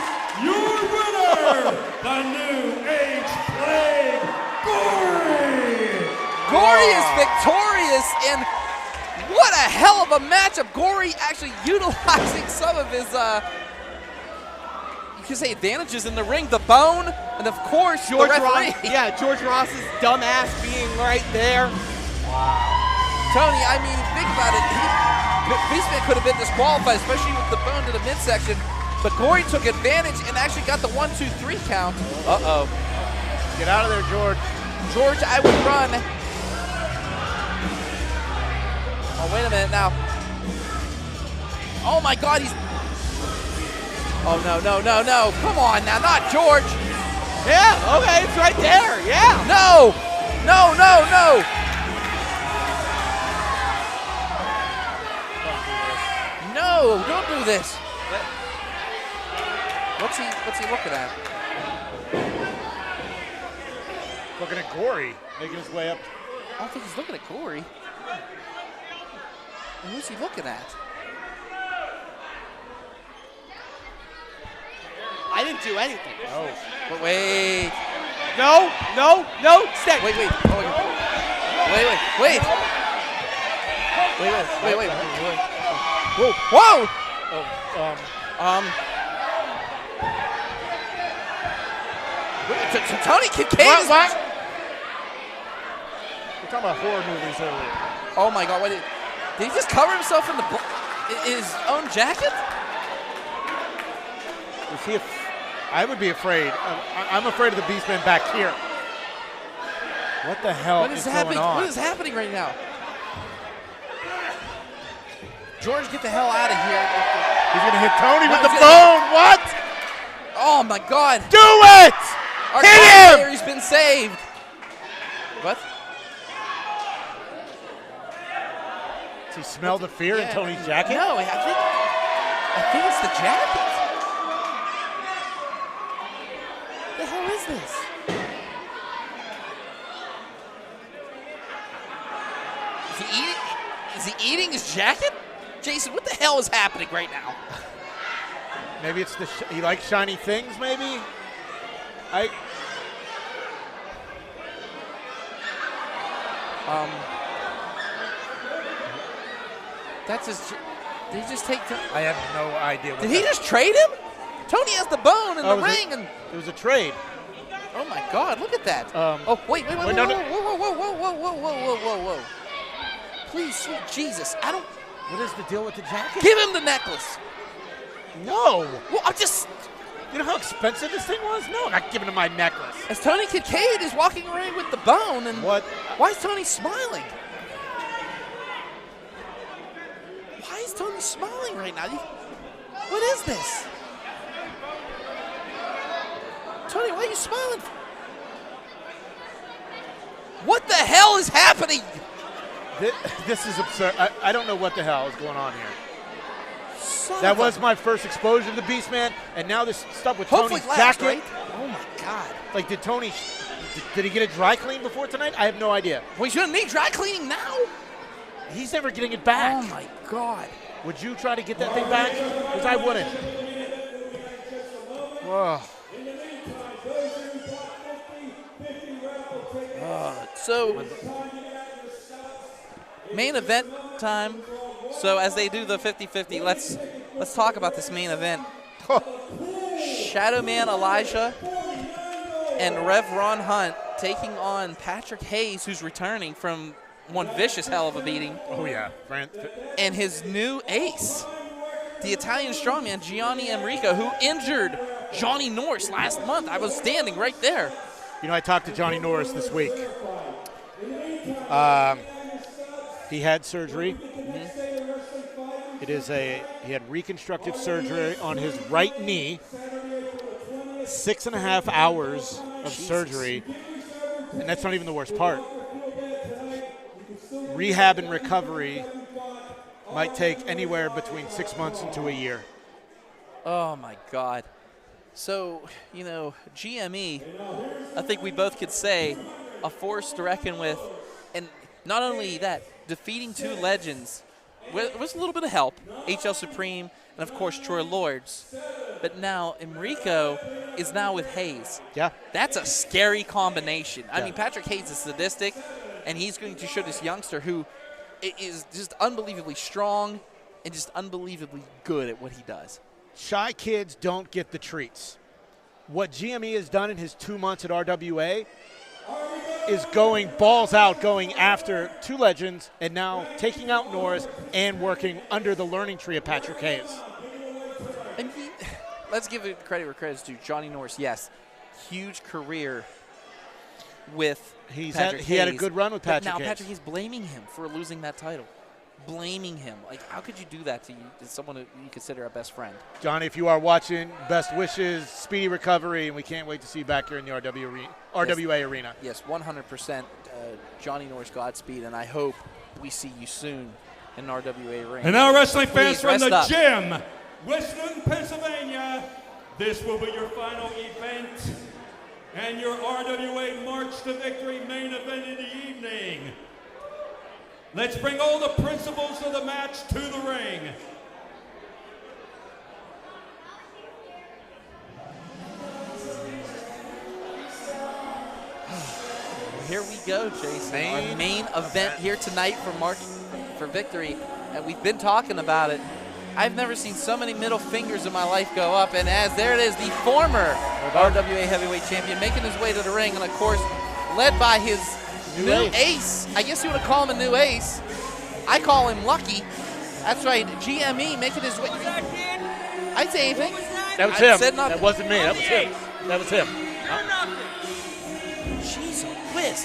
your winner, the New Age Plague, Gory! Gory is victorious, and what a hell of a matchup. Gory actually utilizing some of his, you could say, advantages in the ring, the bone, and of course, George the referee. Ross, yeah, George Ross's dumbass being right there. Tony, I mean, think about it. Beastman could have been disqualified, especially with the bone to the midsection, but Gory took advantage and actually got the 1-2-3 count. Uh-oh. Get out of there, George. George, I would run. Oh, wait a minute now. Oh my God, he's... Oh, no, no, no, no. Come on now, not George. Yeah, okay, it's right there, yeah. No, no, no, no. No, don't do this. What's he looking at? Looking at Gory, making his way up. I don't think he's looking at Gory. And who's he looking at? I didn't do anything. Oh. But wait. No, no, no, stay. Wait, wait. Oh, wait, wait, wait. Wait, wait, wait, wait, wait. Whoa, whoa! Tony Kincaid. What? We're talking about horror movies earlier. Oh my God! What did he just cover himself in his own jacket? Is he? I would be afraid. I'm afraid of the Beastman back here. What the hell is going on? What is happening right now? George, get the hell out of here! He's gonna hit Tony with the bone. What? Oh my God! Do it! Our Hit him! He's been saved. What? Does he smell the fear in Tony's jacket? No, I think it's the jacket. What the hell is this? Is he eating his jacket? Jason, what the hell is happening right now? Maybe it's he likes shiny things, maybe? That's his. Did he just take? I have no idea. Did he just trade him? Tony has the bone in the ring, and it was a trade. Oh my God! Look at that. Oh wait, whoa, whoa, whoa. Please, sweet Jesus, I don't. What is the deal with the jacket? Give him the necklace. No. Well, I'm just. You know how expensive this thing was? No, I'm not giving him my necklace. As Tony Kincaid is walking around with the bone, and what? Why is Tony smiling? Why is Tony smiling right now? What is this? Tony, why are you smiling? What the hell is happening? This is absurd. I don't know what the hell is going on here. That was my first exposure to the Beastman, and now this stuff with Tony's jacket. Right? Oh my God! Like, did he get it dry cleaned before tonight? I have no idea. Well, he's gonna need dry cleaning now. He's never getting it back. Oh my God! Would you try to get that thing back? Because I wouldn't. Whoa. So, main event time. So as they do the 50-50, let's talk about this main event. Shadow Man Elijah and Rev Ron Hunt taking on Patrick Hayes, who's returning from one vicious hell of a beating. Oh yeah, and his new ace, the Italian strongman Giani Enrico, who injured Johnny Norris last month. I was standing right there. You know, I talked to Johnny Norris this week. He had surgery. He had reconstructive surgery on his right knee. 6.5 hours of surgery, and that's not even the worst part. Rehab and recovery might take anywhere between 6 months into a year. Oh my God. So, you know, GME, I think we both could say, a force to reckon with. And not only that, defeating two legends with a little bit of help, HL Supreme, and of course Troy Lords. But now Emricko is now with Hayes. Yeah. That's a scary combination. I mean, Patrick Hayes is sadistic, and he's going to show this youngster who is just unbelievably strong and just unbelievably good at what he does. Shy kids don't get the treats. What GME has done in his 2 months at RWA is going balls out, going after two legends, and now taking out Norris and working under the learning tree of Patrick Hayes. And let's give it credit where credit's due. Johnny Norris, yes, huge career with Patrick Hayes. He had a good run with Patrick Hayes. Now Patrick Hayes blaming him for losing that title. Blaming him. Like, how could you do that to someone who you consider a best friend? Johnny, if you are watching, best wishes, speedy recovery, and we can't wait to see you back here in the RWA arena. Yes, 100%. Johnny Norris, Godspeed, and I hope we see you soon in an RWA ring. And now, wrestling fans from the up. gym, Western Pennsylvania, this will be your final event and your RWA March to Victory main event of the evening. Let's bring all the principals of the match to the ring. Here we go, Jason. Our main event here tonight for March for Victory, and we've been talking about it. I've never seen so many middle fingers in my life go up, and as there it is, the former RWA heavyweight champion making his way to the ring, and of course, led by his new ace. I guess you would call him a new ace. I call him Lucky. That's right, GME making his way. I'd say anything. That was him. That wasn't me. That was him. That was him. Jeez whiz.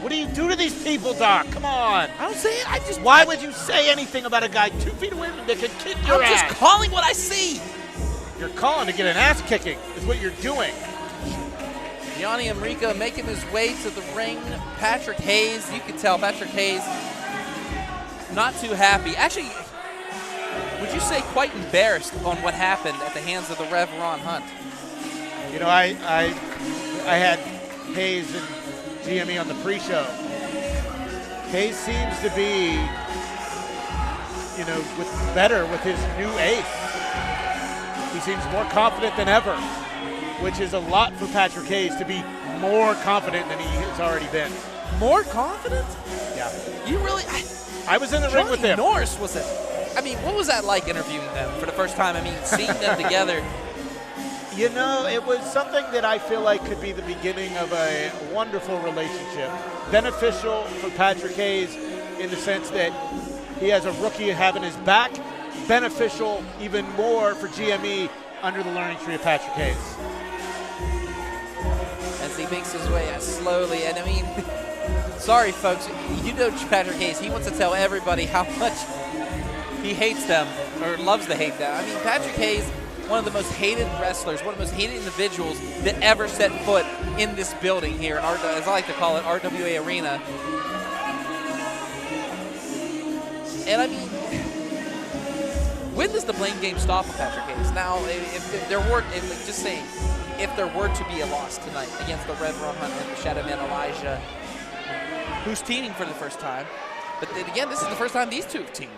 What do you do to these people, Doc? Come on. I don't say it. I just. Why would you say anything about a guy 2 feet away that could kick your ass? I'm just calling what I see. You're calling to get an ass kicking is what you're doing. Giani Enrio making his way to the ring. Patrick Hayes, you can tell Patrick Hayes not too happy. Actually, would you say quite embarrassed on what happened at the hands of the Rev Ron Hunt? You know, I had Hayes and GME on the pre-show. Hayes seems to be, you know, better with his new ace. He seems more confident than ever, which is a lot for Patrick Hayes to be more confident than he has already been. More confident? Yeah. You really? I was in the ring with him. Norris was it? I mean, what was that like interviewing them for the first time? I mean, seeing them together. You know, it was something that I feel like could be the beginning of a wonderful relationship. Beneficial for Patrick Hayes in the sense that he has a rookie having his back. Beneficial even more for GME under the learning tree of Patrick Hayes. As he makes his way slowly, and I mean, sorry folks, you know Patrick Hayes, he wants to tell everybody how much he hates them, or loves to hate them. I mean, Patrick Hayes, one of the most hated wrestlers, one of the most hated individuals that ever set foot in this building here, in as I like to call it, RWA Arena. And I mean, when does the blame game stop with Patrick Hayes? Now, if there were to be a loss tonight against the Rev Ron Hunt and the Shadow Man Elijah, who's teaming for the first time, but then again, this is the first time these two have teamed.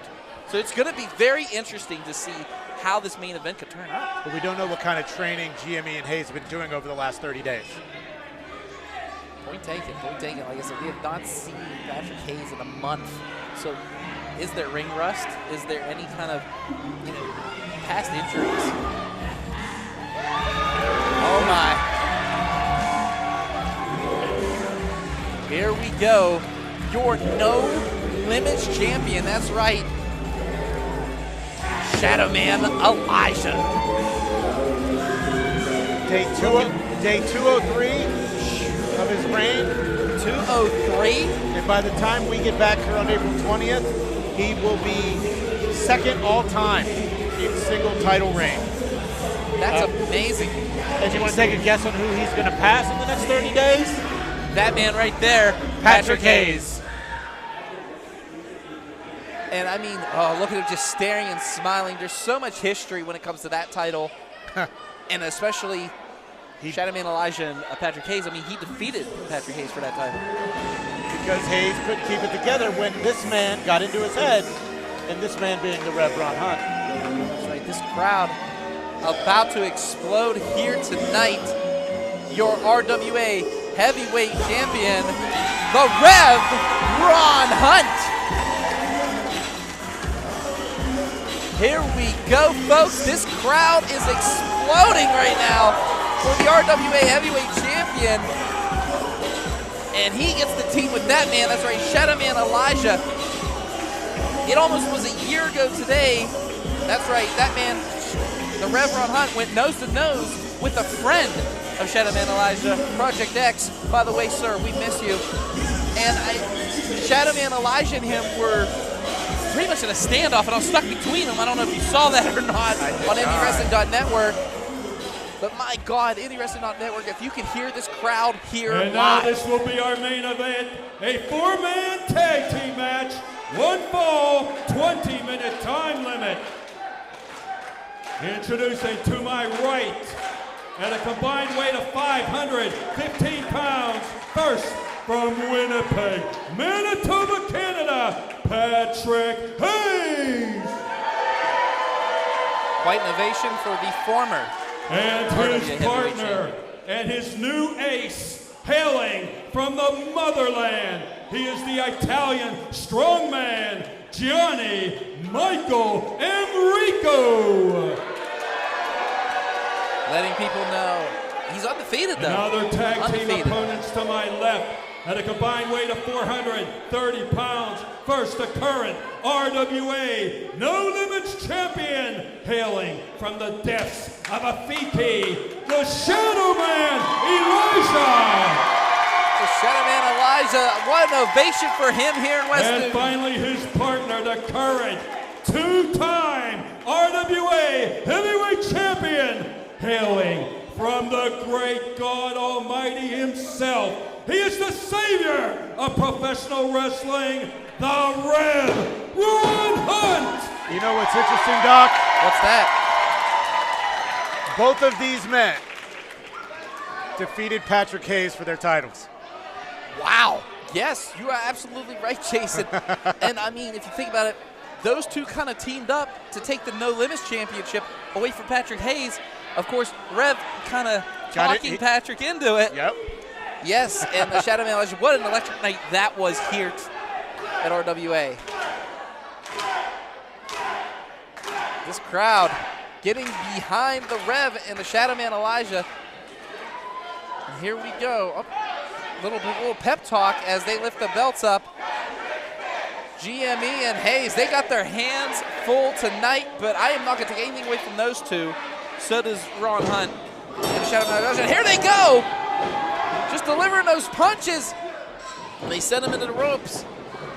So it's going to be very interesting to see how this main event could turn out. But we don't know what kind of training GME and Hayes have been doing over the last 30 days. Point taken, point taken. Like I said, we have not seen Patrick Hayes in a month. So is there ring rust? Is there any kind of, you know, past injuries? Oh my. Here we go. Your No Limits champion, that's right. Shadow Man Elijah. Day 203 of his reign. 203. And by the time we get back here on April 20th, he will be second all time in single title reign. That's amazing. And you want to take a guess on who he's going to pass in the next 30 days? That man right there, Patrick Hayes. And I mean, oh, look at him just staring and smiling. There's so much history when it comes to that title. And especially Shadow Man Elijah and Patrick Hayes. I mean, he defeated Patrick Hayes for that title. Because Hayes couldn't keep it together when this man got into his head and this man being the Rev Ron Hunt. That's right, this crowd about to explode here tonight. Your RWA heavyweight champion, the Rev Ron Hunt. Here we go, folks. This crowd is exploding right now for the RWA heavyweight champion. And he gets the team with that man. That's right, Shadow Man Elijah. It almost was a year ago today. That's right, that man, the Rev Ron Hunt, went nose to nose with a friend of Shadow Man Elijah, Project X. By the way, sir, we miss you. And Shadow Man Elijah and him were pretty much in a standoff, and I was stuck between them. I don't know if you saw that or not on IndieWrestling.network. But my God, IndieWrestling.network, if you can hear this crowd here and live. now this will be our main event, a 4-man tag team match, 1 fall, 20-minute time limit. Introducing to my right, at a combined weight of 515 pounds, first from Winnipeg, Manitoba, Canada, Patrick Hayes. Quite an ovation for the former. And his partner and his new ace, hailing from the motherland. He is the Italian strongman, Gianni Michael Emricko. Letting people know he's undefeated, though. Another tag team opponents to my left at a combined weight of 430 pounds. First, the current RWA No Limits champion, hailing from the depths of Afiki, the Shadow Man Elijah. The Shadow Man Elijah, what an ovation for him here in West And Newton. finally, his partner, the current two-time RWA heavyweight champion, hailing from the great God Almighty himself. He is the savior of professional wrestling, the Rev Ron Hunt. You know what's interesting, Doc? What's that? Both of these men defeated Patrick Hayes for their titles. Wow. Yes, you are absolutely right, Jason. And I mean, if you think about it, those two kind of teamed up to take the No Limits championship away from Patrick Hayes. Of course, Rev kind of talking Patrick into it. Yep. Yes, and the Shadow Man Elijah, what an electric night that was here at RWA. This crowd getting behind the Rev and the Shadow Man Elijah. And here we go. Oh, little pep talk as they lift the belts up. GME and Hayes, they got their hands full tonight, but I am not going to take anything away from those two. So does Ron Hunt and the Shadow Man Elijah. Here they go! Just delivering those punches. They send him into the ropes.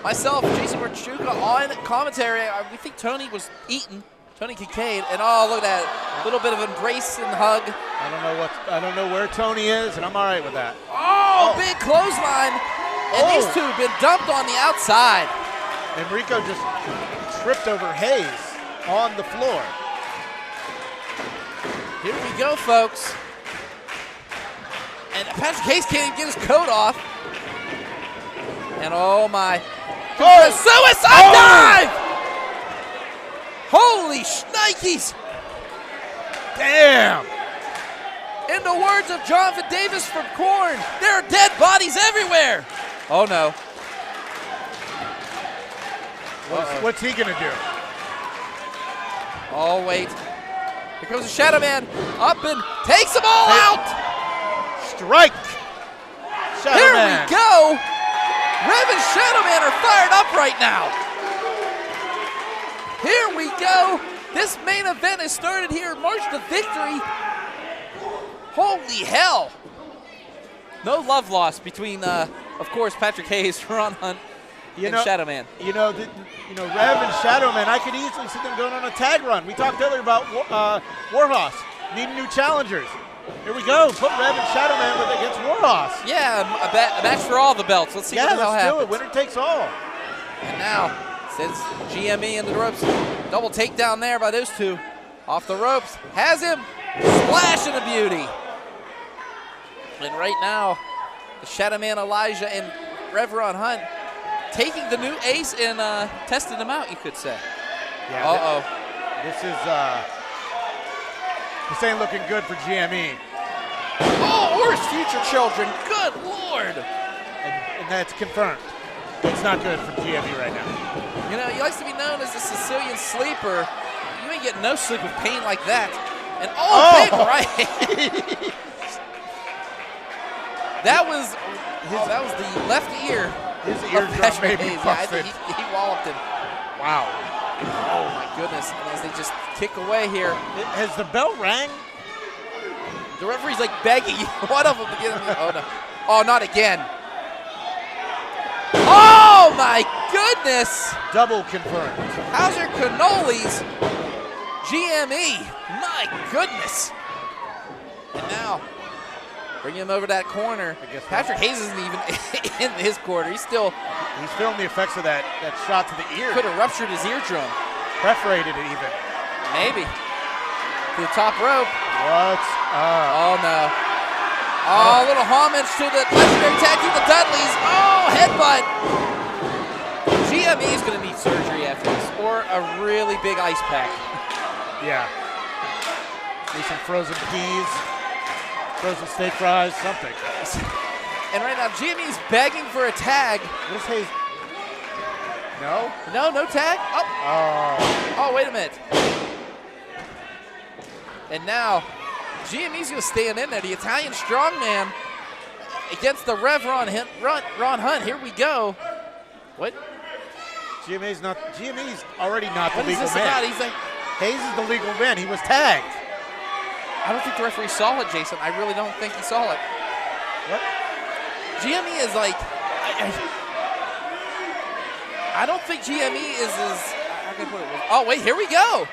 Myself, Jason Marchuka on commentary. We think Tony was eaten. Tony Kincaid, and oh, look at that. A little bit of embrace and hug. I don't know where Tony is, and I'm all right with that. Oh, big clothesline. And these two have been dumped on the outside. Emricko just tripped over Hayes on the floor. Here we go, folks. And Patrick Hayes can't even get his coat off. And oh my. Suicide dive! Holy shnikes! Damn! In the words of Jonathan Davis from Korn, there are dead bodies everywhere. Oh no. What's he gonna do? Oh wait. Here comes the Shadow Man up and takes them all out. Strike. Shadow Here Man. we go. Rev and Shadow Man are fired up right now. Here we go. This main event has started here. March to victory. Holy hell. No love lost between, of course, Patrick Hayes, Ron Hunt, and Shadow Man. Rev and Shadow Man, I could easily see them going on a tag run. We talked earlier about Warhos needing new challengers. Here we go. Put Rev and Shadow Man against Warhos. Yeah, a match for all the belts. Let's see what the hell happens. Let's do it. Winner takes all. And now, since GME into the ropes, double takedown there by those two. Off the ropes, has him, splash and a beauty. And right now, the Shadow Man Elijah and Rev Ron Hunt taking the new ace and testing them out, you could say. Yeah. This ain't looking good for GME. Oh, or his future children. Good Lord. And that's confirmed. It's not good for GME right now. You know, he likes to be known as the Sicilian sleeper. You ain't getting no sleep with pain like that. And big right. that was the left ear. His eardrum may be busted. Yeah, he walloped him. Wow. Oh my goodness. And as they just kick away here. Has the bell rang? The referee's like begging one of them to get him. Oh no. Oh, not again. Oh my goodness! Double confirmed. Hauser Cannolis, GME. My goodness! And now, bring him over that corner. I guess Patrick Hayes isn't even in his corner. He's feeling the effects of that shot to the ear. Could have ruptured his eardrum. Perforated it even. Maybe. To the top rope. What's up? Oh no. Oh, a little homage to the legendary tag team, the Dudleys. Oh, headbutt. GME is going to need surgery after this, or a really big ice pack. Yeah. Need some frozen peas, frozen steak fries, something. And right now, GME is begging for a tag. What is Hayes? No? No tag? Oh, wait a minute. And now, GME's going to stand in there. The Italian strongman against the Rev Ron Hunt. Here we go. What? GME's already not the What is legal this man. about? He's like, Hayes is the legal man. He was tagged. I don't think the referee saw it, Jason. I really don't think he saw it. What? GME is like, I don't think GME is as, how can I put it? Oh, wait, here we go.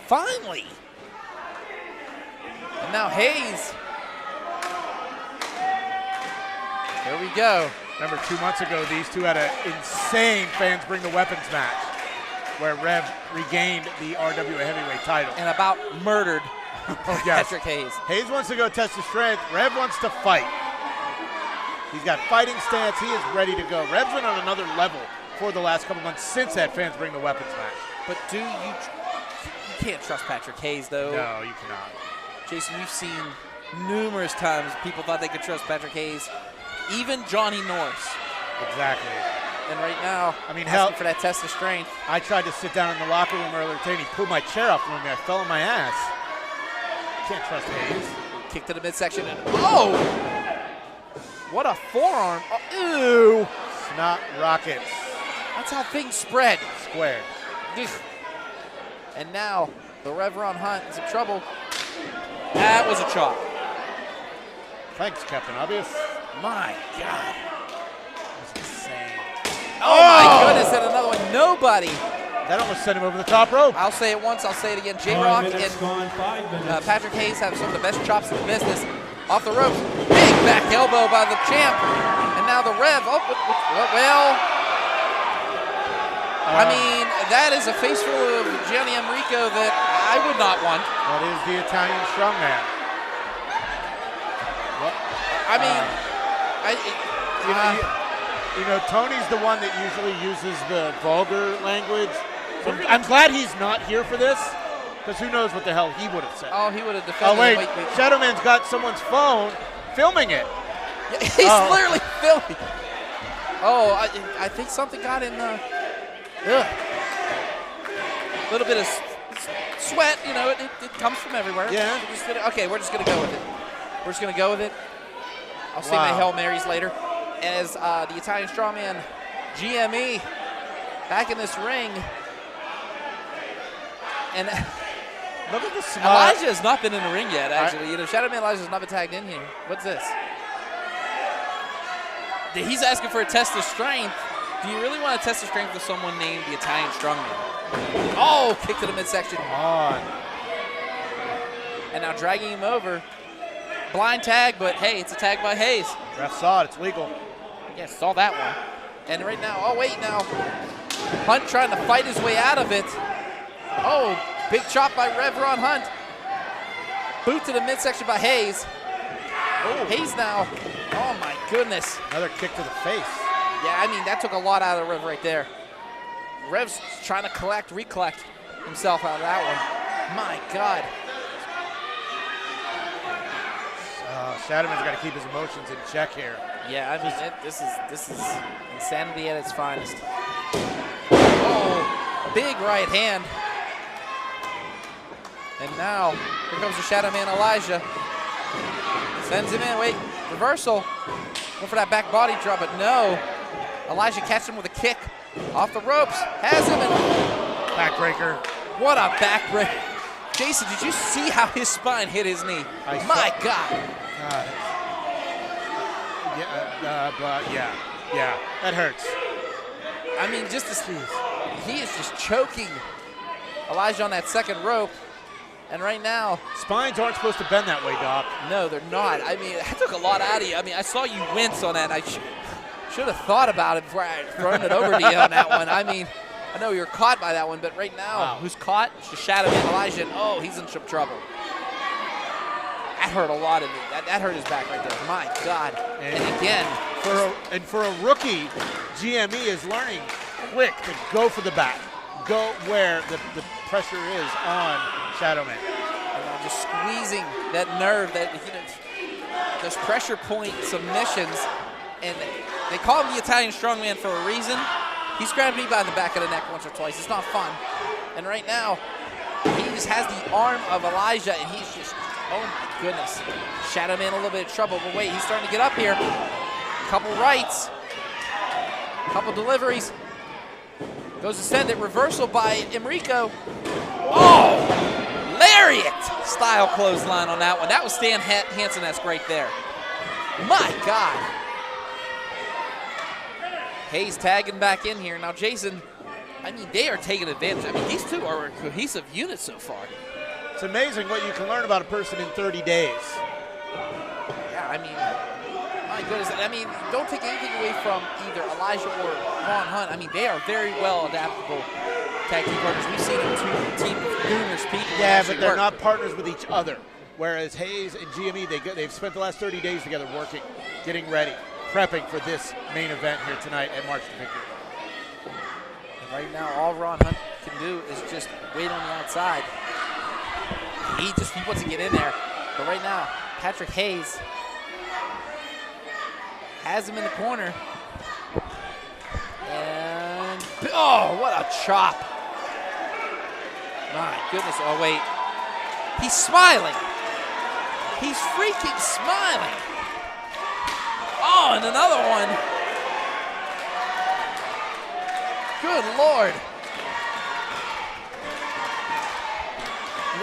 Finally. And now Hayes. Here we go. Remember 2 months ago, these two had an insane Fans Bring the Weapons match where Rev regained the RWA heavyweight title. And about murdered Yes. Patrick Hayes. Hayes wants to go test his strength. Rev wants to fight. He's got fighting stance. He is ready to go. Rev's been on another level for the last couple months since that Fans Bring the Weapons match. But you can't trust Patrick Hayes, though. No, you cannot. Jason, we've seen numerous times people thought they could trust Patrick Hayes. Even Johnny Norris. Exactly. And right now, I mean, asking for that test of strength. I tried to sit down in the locker room earlier today, and he pulled my chair off from me. I fell on my ass. Can't trust Hayes. Kick to the midsection. And oh! What a forearm. Oh, ew. Snot rockets. That's how things spread. Squared. And now, the Rev Ron Hunt is in trouble. That was a chop. Thanks, Captain Obvious. My God. That was insane. Oh, my goodness, and another one. Nobody. That almost sent him over the top rope. I'll say it once, I'll say it again. J-Rocc and Patrick Hayes have some of the best chops in the business. Off the ropes. Big back elbow by the champ. And now the Rev. Oh, well. I mean, that is a face full of Gianni Enrico that I would not want. That is the Italian strongman. What? I mean, you know, Tony's the one that usually uses the vulgar language. So I'm glad he's not here for this, because who knows what the hell he would have said. Oh, he would have defended. Oh, wait. Shadowman's got someone's phone filming it. He's literally filming. Oh, I think something got in the... A little bit of sweat, you know, it comes from everywhere. Yeah. We're just going to go with it. We're just going to go with it. I'll say my Hail Marys later. As the Italian strongman, GME, back in this ring. And look at the smile. Elijah has not been in the ring yet, actually. You know, Shadowman Elijah has not been tagged in here. What's this? He's asking for a test of strength. Do you really want to test the strength of someone named the Italian strongman? Oh, kick to the midsection. On. And now dragging him over. Blind tag, but hey, it's a tag by Hayes. Ref saw it. It's legal. Yeah, saw that one. And right now, oh wait now. Hunt trying to fight his way out of it. Oh, big chop by Rev Ron Hunt. Boot to the midsection by Hayes. Oh, Hayes now. Oh my goodness. Another kick to the face. Yeah, I mean, that took a lot out of the Rev right there. Rev's trying to recollect himself out of that one. My God. Shadowman's got to keep his emotions in check here. Yeah, I mean, this is insanity at its finest. Oh, big right hand. And now, here comes the Shadow Man, Elijah. Sends him in, wait, reversal. Going for that back body drop, but no. Elijah catches him with a kick off the ropes. Has him in. Backbreaker. What a backbreaker. Jason, did you see how his spine hit his knee? My God. Yeah, that hurts. I mean, just to see, he is just choking Elijah on that second rope. And right now, spines aren't supposed to bend that way, Doc. No, they're not. I mean, that took a lot out of you. I mean, I saw you wince on that. I should have thought about it before I had thrown it over to you on that one. I mean, I know you're caught by that one, but right now, who's caught? It's the Shadow Man, Elijah, and oh, he's in some trouble. That hurt a lot of me. That hurt his back right there. My God. And again. For a rookie, GME is learning quick to go for the back. Go where the pressure is on Shadow Man. Just squeezing that nerve, those pressure point submissions. And they call him the Italian strongman for a reason. He's grabbed me by the back of the neck once or twice. It's not fun. And right now, he just has the arm of Elijah, and he's just, oh my goodness. Shadow Man a little bit of trouble, but wait, he's starting to get up here. Couple rights, couple deliveries. Goes to send it, reversal by Emricko. Oh, lariat style clothesline on that one. That was Stan Hansen-esque right there. My God. Hayes tagging back in here. Now, Jason, I mean, they are taking advantage. I mean, these two are a cohesive unit so far. It's amazing what you can learn about a person in 30 days. Yeah, I mean, my goodness. I mean, don't take anything away from either Elijah or Ron Hunt. I mean, they are very well adaptable tag team partners. We've seen them team with numerous people. Yeah, but they're not partners with each other. Whereas Hayes and GME, they've spent the last 30 days together working, getting ready, prepping for this main event here tonight at March to Victory. And right now, all Ron Hunt can do is just wait on the outside. He wants to get in there. But right now, Patrick Hayes has him in the corner. And, oh, what a chop. My goodness, oh wait. He's smiling. He's freaking smiling. Oh, and another one. Good Lord.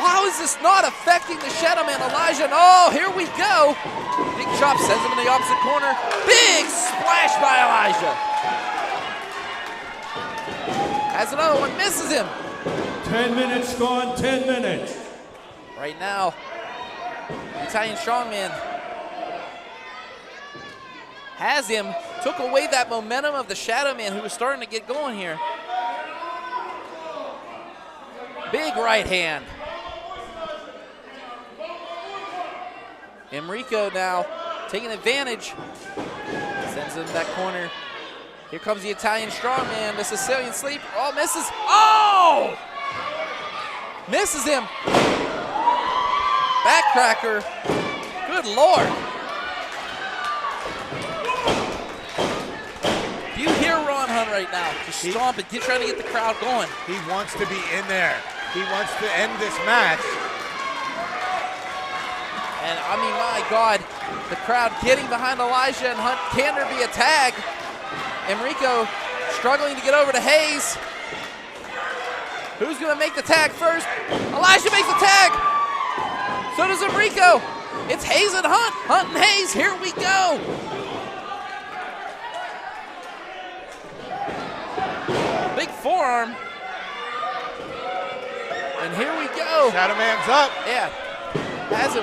How is this not affecting the Shadow Man, Elijah? And oh, here we go. Big chop sends him in the opposite corner. Big splash by Elijah. Has another one, misses him. 10 minutes gone, 10 minutes. Right now, the Italian strongman has him, took away that momentum of the Shadow Man who was starting to get going here. Big right hand. Emricko now taking advantage. Sends him to that corner. Here comes the Italian strongman, the Sicilian sleeper. Oh, misses. Oh! Misses him. Backcracker. Good Lord. You hear Ron Hunt right now. Just stomping, trying to get the crowd going. He wants to be in there. He wants to end this match. And I mean, my God, the crowd getting behind Elijah and Hunt. Can there be a tag? Emricko struggling to get over to Hayes. Who's gonna make the tag first? Elijah makes the tag. So does Emricko. It's Hayes and Hunt. Hunt and Hayes, here we go. Big forearm. And here we go. Shadow Man's up. Yeah. Has it.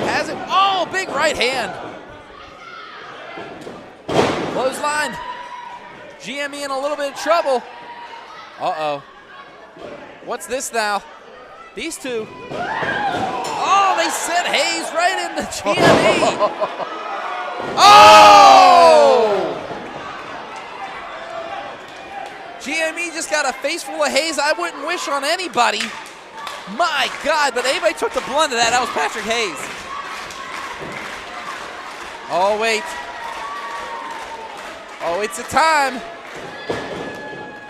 Has it. Oh, big right hand. Clothesline. GME in a little bit of trouble. Uh-oh. What's this now? These two. Oh, they sent Hayes right into GME. Oh! GME just got a face full of haze I wouldn't wish on anybody. My God, but anybody took the blunt of that. That was Patrick Hayes. Oh, wait. Oh, it's a time.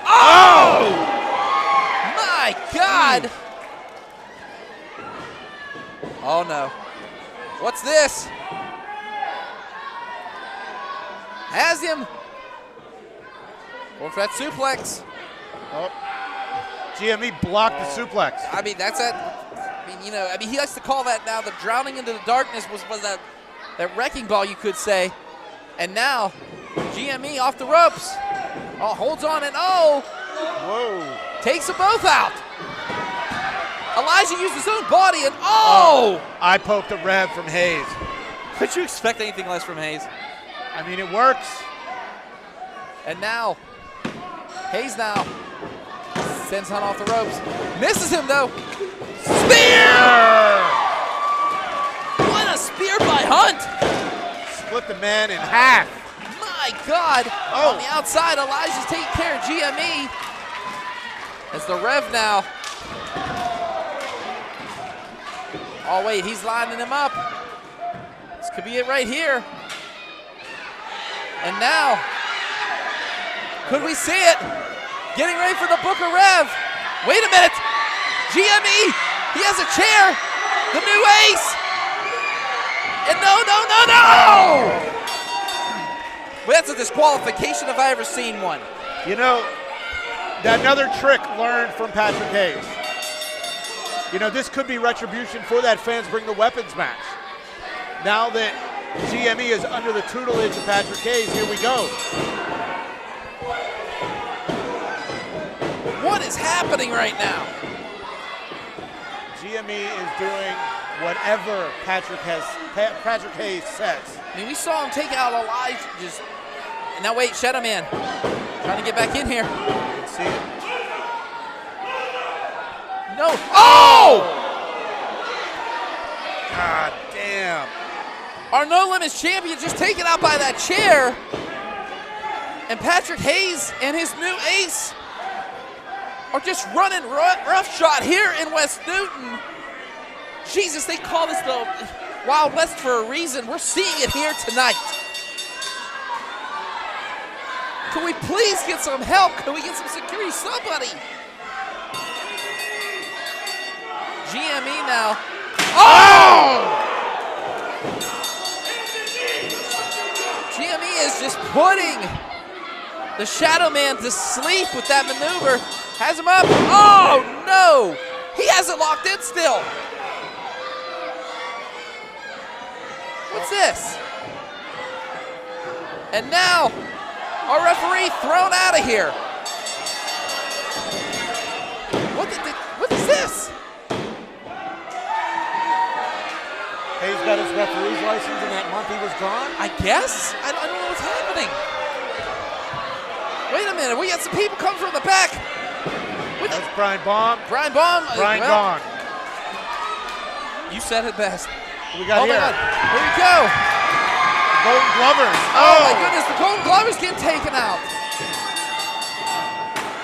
Oh! My God. Oh, no. What's this? Has him. Going for that suplex. Oh. GME blocked the suplex. I mean, that's that. I mean, he likes to call that now the drowning into the darkness was that wrecking ball, you could say. And now, GME off the ropes. Oh, holds on and oh! Whoa. Takes them both out. Elijah used his own body and oh! I poked a Rev from Hayes. Could you expect anything less from Hayes? I mean, it works. And now, Hayes now sends Hunt off the ropes. Misses him though. Spear! What a spear by Hunt! Split the man in half. My God! On the outside, Elijah's taking care of GME. As the Rev now. Oh wait, he's lining him up. This could be it right here. And now, could we see it? Getting ready for the Booker Rev. Wait a minute. GME, he has a chair. The new ace. And no. Well, that's a disqualification if I ever seen one. You know, another trick learned from Patrick Hayes. You know, this could be retribution for that fans bring the weapons match. Now that GME is under the tutelage of Patrick Hayes, here we go. What is happening right now? GME is doing whatever Patrick Hayes says. I mean, we saw him take out Elijah just. And now wait, Shadow Man trying to get back in here. Let's see it. No. Oh! God damn. Our No Limits champion just taken out by that chair. And Patrick Hayes and his new ace are just running roughshod here in West Newton. Jesus, they call this the Wild West for a reason. We're seeing it here tonight. Can we please get some help? Can we get some security? Somebody. GME now. Oh! GME is just putting the Shadow Man to sleep with that maneuver. Has him up. Oh, no. He has it locked in still. What's this? And now, our referee thrown out of here. What is this? Hayes got his referee's license and that month he was gone? I guess? I don't know what's happening. Wait a minute, we got some people coming from the back. That's Brian Baum. Brian Baum. Brian gone. You said it best. We got here. My God. Here we go. Golden Glovers. Oh my goodness, the Golden Glovers getting taken out.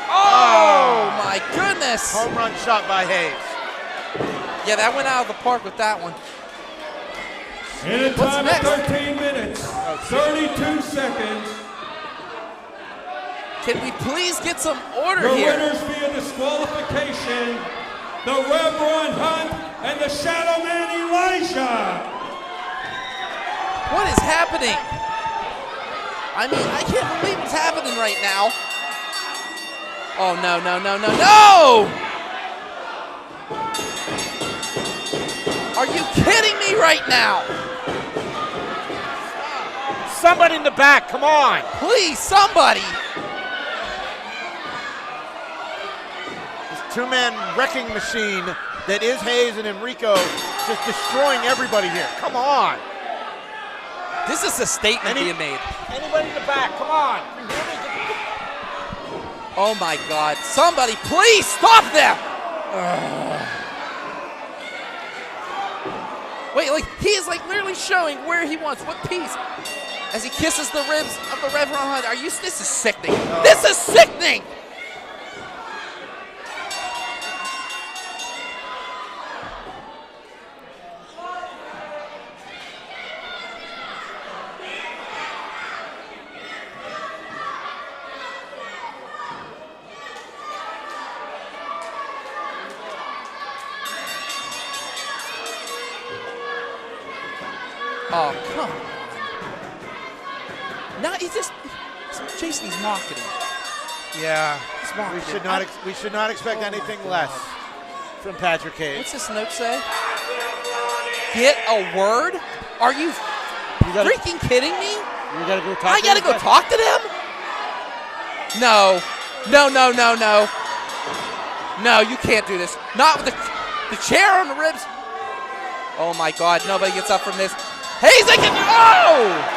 Oh my goodness. Home run shot by Hayes. Yeah, that went out of the park with that one. In a time of 13 minutes, 32 seconds. Can we please get some order the here? Winners via disqualification, the Rev Ron Hunt and the Shadow Man Elijah. What is happening? I mean, I can't believe what's happening right now. Oh, no. Are you kidding me right now? Somebody in the back, come on. Please, somebody. This two-man wrecking machine that is Hayes and Emricko just destroying everybody here. Come on. This is a statement being made. Anybody in the back, come on. Oh my God. Somebody, please stop them. Wait, like he is like literally showing where he wants, what piece. As he kisses the ribs of the Rev Ron Hunt. This is sickening. This is sickening. Oh, come on. No, Jason's mocking him. Yeah, He's mocking we should not expect anything less from Patrick Hayes. What's this note say? Get a word? Are you freaking kidding me? You gotta go talk I gotta go talk to them? No. No, you can't do this. Not with the chair on the ribs. Oh my God, nobody gets up from this. Hayes, they can, oh!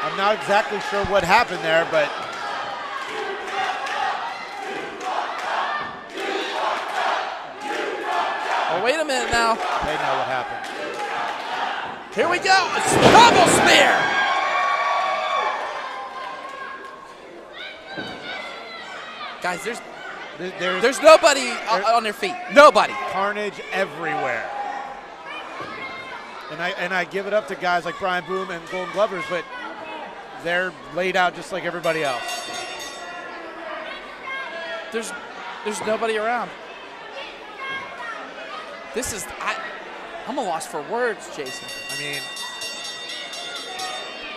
I'm not exactly sure what happened there, but oh, wait a minute now. they know what happened. Here we go. It's double spear. Guys, there's nobody on their feet. Nobody. Carnage everywhere. And I give it up to guys like Brian Boom and Golden Glovers, but they're laid out just like everybody else. There's nobody around. I'm a loss for words, Jason. I mean,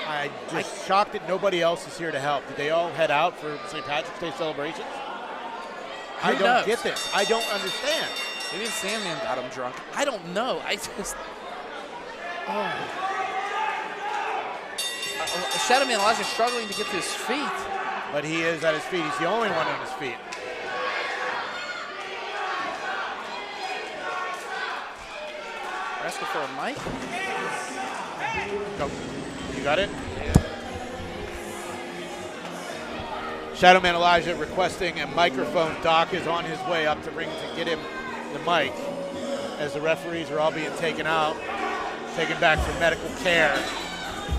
I'm just shocked that nobody else is here to help. Did they all head out for St. Patrick's Day celebrations? I don't get this. I don't understand. Maybe the Sandman got him drunk. I don't know. Shadow Man Elijah's struggling to get to his feet. But he is at his feet. He's the only one on his feet. Asking for a mic. Go. You got it? Shadow Man Elijah requesting a microphone. Doc is on his way up to ring to get him the mic as the referees are all being taken out, taken back for medical care.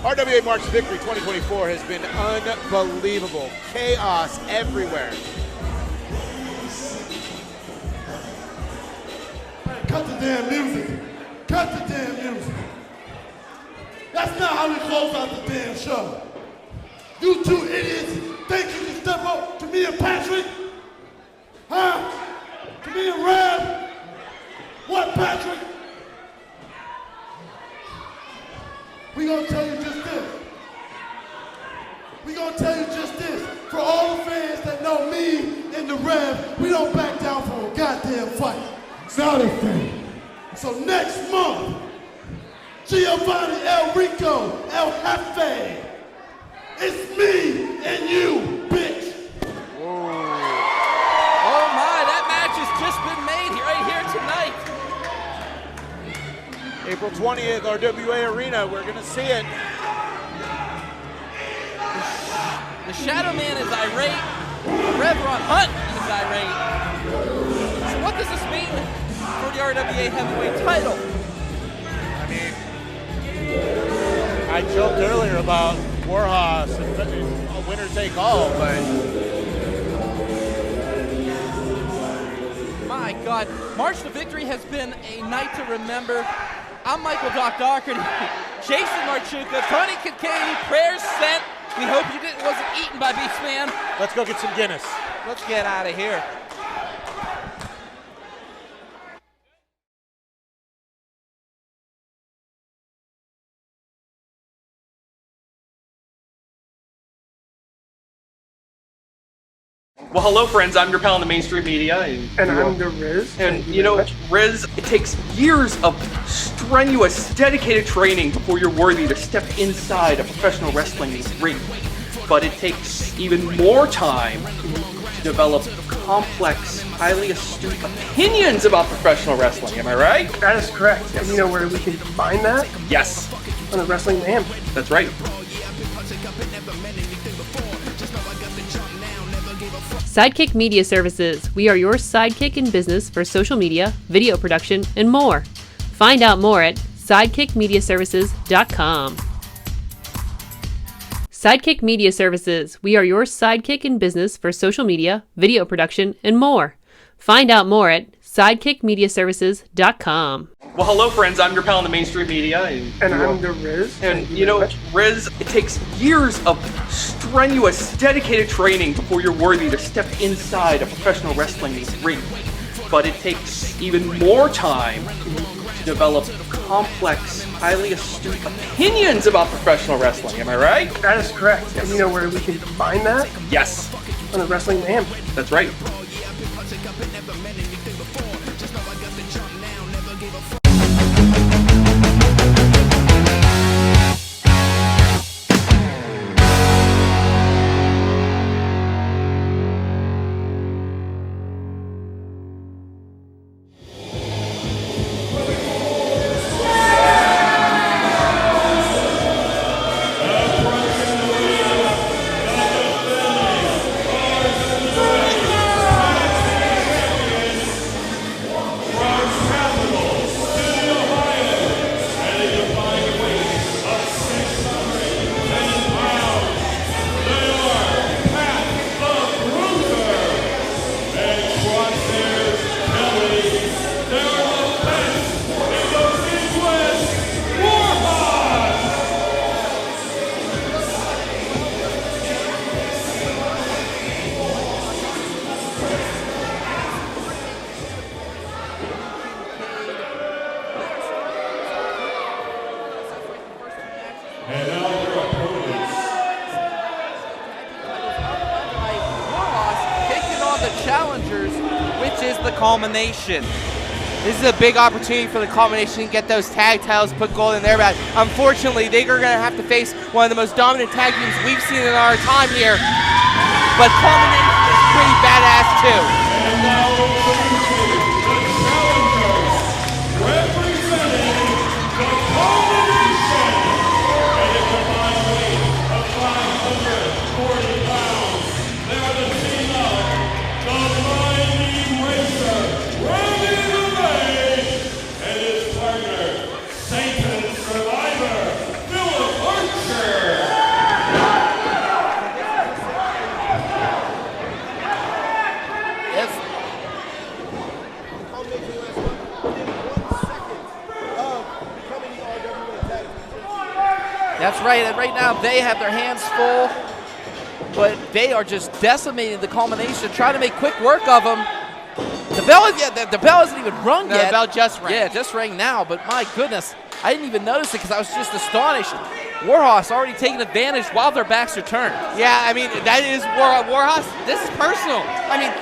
RWA March to Victory 2024 has been unbelievable. Chaos everywhere. Cut the damn music. Cut the damn music. That's not how we close out the damn show. You two idiots think you can step up to me and Patrick? Huh? To me and Rev? What, Patrick? We gonna tell you just this. We gonna tell you just this. For all the fans that know me and the Rev, we don't back down from a goddamn fight. Not a thing. So next month, Giovanni Enricko, El Jefe. It's me and you, bitch. Whoa. Oh my, that match has just been made right here tonight. April 20th, RWA Arena. We're going to see it. The Shadow Man is irate. Rev Ron Hunt is irate. So what does this mean for the RWA heavyweight title? I mean, I joked earlier about Warhos and a winner take all, but my God, March to Victory has been a night to remember. I'm Michael Doc Doherty, Jason Marchuka, Tony Kincaid, prayers sent. We hope you wasn't eaten by Beastman. Let's go get some Guinness. Let's get out of here. Well, hello, friends. I'm your pal in the mainstream media. And I'm the Riz. And, you know, Riz, it takes years of strenuous, dedicated training before you're worthy to step inside a professional wrestling ring. But it takes even more time to develop complex, highly astute opinions about professional wrestling. Am I right? That is correct. And you know where we can find that? Yes. On the Wrestling Man. That's right. Sidekick Media Services. We are your sidekick in business for social media, video production, and more. Find out more at sidekickmediaservices.com. Sidekick Media Services. We are your sidekick in business for social media, video production, and more. Find out more at sidekickmediaservices.com. Well, hello, friends. I'm your pal in the mainstream media. And I'm the Riz. And, you know, Riz, it takes years of strenuous, dedicated training before you're worthy to step inside a professional wrestling ring. But it takes even more time to develop complex, highly astute opinions about professional wrestling. Am I right? That is correct. And you know where we can find that? Yes. On the Wrestling Mayhem. That's right. Culmination. This is a big opportunity for the Culmination to get those tag titles, put gold in their bag. Unfortunately, they are going to have to face one of the most dominant tag teams we've seen in our time here. But Culmination is pretty badass too. And now the challengers, representing the Culmination, at a combined weight of 540 pounds. They are the team of the Mighty Racer, and his partner, Satan Survivor, Philip Archer. Yes. That's right, and right now they have their hands full, but they are just decimating the Culmination, trying to make quick work of them. The bell isn't even rung No, yet. the bell just rang. Yeah, just rang now, but my goodness, I didn't even notice it because I was just astonished. Warhos already taking advantage while their backs are turned. Yeah, I mean, that is Warhos. This is personal. I mean,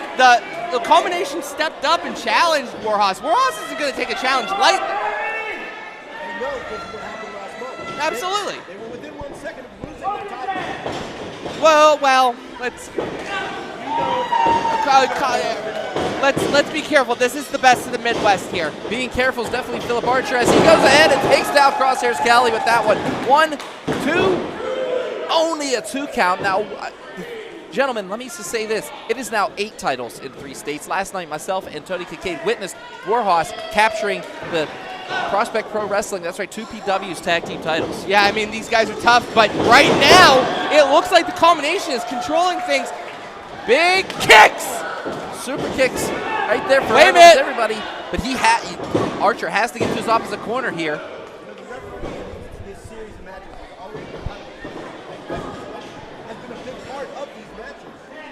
the Culmination stepped up and challenged Warhos. Warhos isn't going to take a challenge lightly. I know because of what happened last month. Absolutely. They were within 1 second of losing their title. Well, let's be careful. This is the best of the Midwest here. Being careful is definitely Philip Archer as he goes ahead and takes down Crosshairs Cali with that one. 1, 2, only a 2 count. Now, gentlemen, let me just say this. It is now 8 titles in 3 states. Last night, myself and Tony Kincaid witnessed Warhos capturing the Prospect Pro Wrestling, that's right, 2 PW's tag team titles. Yeah, I mean, these guys are tough, but right now, it looks like the Culmination is controlling things. Big kicks! Super kicks right there for everybody. But Archer has to get to his opposite corner here.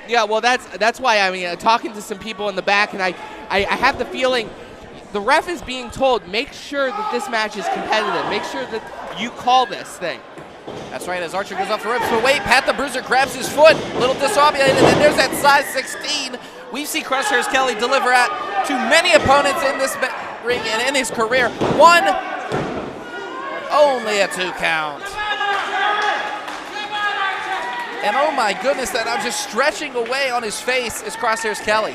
Yeah, well, that's why, I mean, talking to some people in the back, and I have the feeling the ref is being told, make sure that this match is competitive. Make sure that you call this thing. That's right, as Archer goes off the ropes. But wait, Pat the Bruiser grabs his foot. Little disoriented, and then there's that size 16. We've seen Crosshairs Kelly deliver to many opponents in this ring and in his career. 1, only a 2 count. And oh my goodness, that I'm just stretching away on his face is Crosshairs Kelly.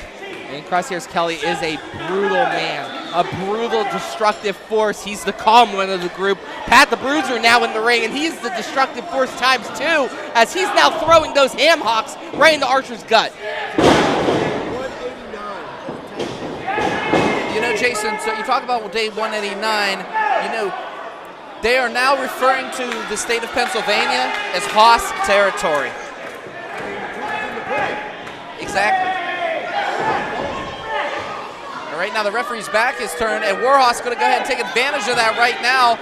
And Crosshairs Kelly is a brutal man, a brutal, destructive force. He's the calm one of the group. Pat the Bruiser now in the ring, and he's the destructive force times 2, as he's now throwing those ham hocks right into Archer's gut. You know, Jason, so you talk about day 189, you know, they are now referring to the state of Pennsylvania as Hoss territory. Exactly. right now the referee's back is turned, and Warhos going to go ahead and take advantage of that right now.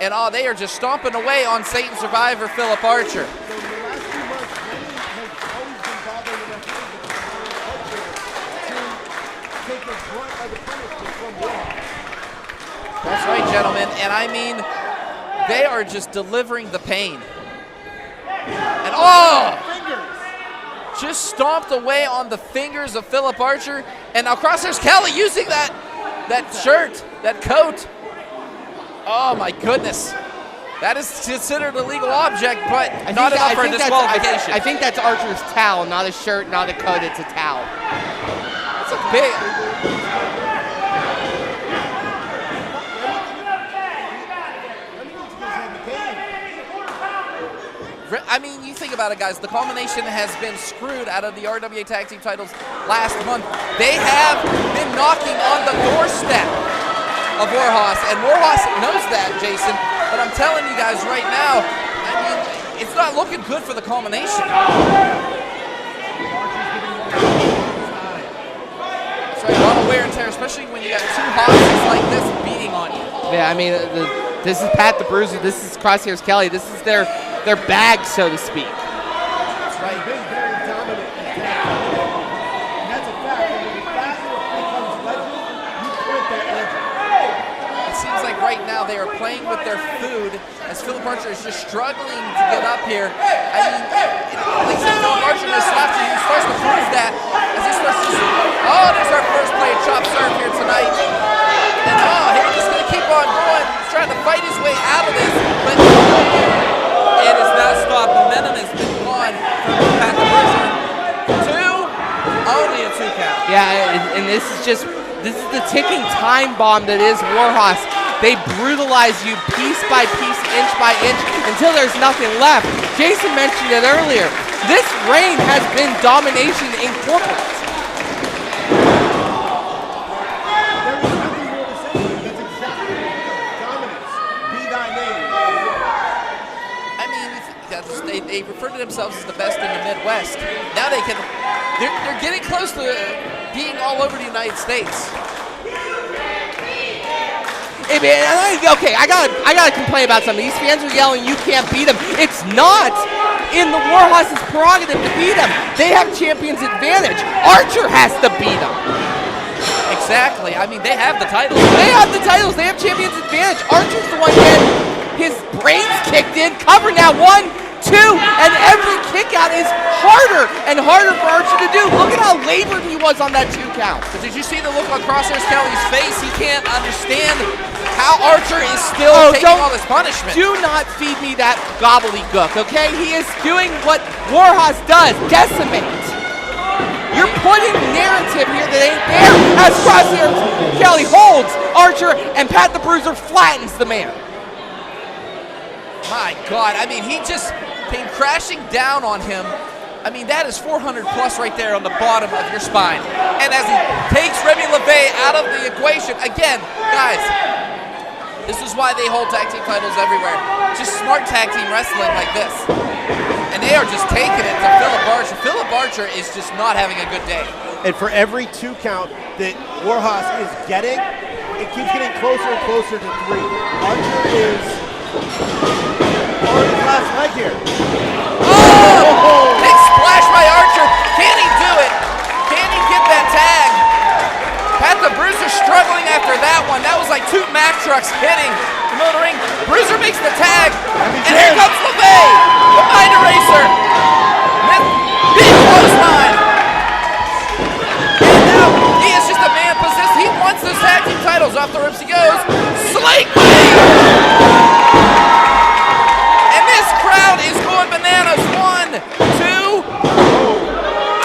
And they are just stomping away on Satan Survivor Philip Archer. That's right, gentlemen, and I mean, they are just delivering the pain. And just stomped away on the fingers of Philip Archer, and now Crosshairs Kelly using that shirt, that coat. Oh my goodness. That is considered a legal object, but not enough for disqualification. I think that's Archer's towel, not a shirt, not a coat, it's a towel. That's a big... I mean, you think about it, guys. The Culmination has been screwed out of the RWA Tag Team titles last month. They have been knocking on the doorstep of Warhos, and Warhos knows that, Jason. But I'm telling you guys right now, I mean, it's not looking good for the Culmination. That's right, a lot of wear and tear, especially when you got two hosses like this beating on you. Yeah, I mean, this is Pat the Bruiser, this is Crosshairs Kelly, this is their bag, so to speak. That's right. They've been very dominant in tag. And that's a fact. And when the faster it becomes legend, you print that legend. It seems like right now they are playing with their food as Philip Archer is just struggling to get up here. I mean, like I said, Philip Archer is he starts to prove that as he starts to there's our first play of chop serve here tonight. And he's just going to keep on going. He's trying to fight his way out of this, but it is now stopped. Momentum has been gone from Pat the Bruiser. Only a 2 count. Yeah, and this is the ticking time bomb that is Warhos. They brutalize you piece by piece, inch by inch, until there's nothing left. Jason mentioned it earlier. This reign has been domination incorporated. They refer to themselves as the best in the Midwest. Now they're getting close to being all over the United States. Hey man, okay, I gotta complain about something. These fans are yelling, "You can't beat them." It's not in the Warhos's prerogative to beat them. They have champion's advantage. Archer has to beat them. Exactly. I mean, they have the titles. They have the titles. They have champion's advantage. Archer's the one getting his brains kicked in. Cover now, 1, 2, and every kick out is harder and harder for Archer to do. Look at how labored he was on that 2 count. But did you see the look on Crosshairs Kelly's face? He can't understand how Archer is still taking all this punishment. Do not feed me that gobbledygook, okay? He is doing what Warhos does, decimate. You're putting narrative here that ain't there as Crosshairs Kelly holds Archer and Pat the Bruiser flattens the man. My God, I mean, he just came crashing down on him. I mean, that is 400 plus right there on the bottom of your spine. And as he takes Remy LeVay out of the equation, again, guys, this is why they hold tag team titles everywhere. Just smart tag team wrestling like this. And they are just taking it to Philip Archer. Philip Archer is just not having a good day. And for every 2 count that Warhos is getting, it keeps getting closer and closer to 3. Archer is on his last leg here. Oh! Big splash by Archer. Can he do it? Can he get that tag? Pat the Bruiser struggling after that one. That was like 2 Mack trucks hitting the middle of the ring. Bruiser makes the tag. And here comes LeVay. The Mind Eraser. Big clothesline. And now he is just a man possessed. He wants those tag team titles. Off the ropes he goes. Slate and this crowd is going bananas. 1, 2.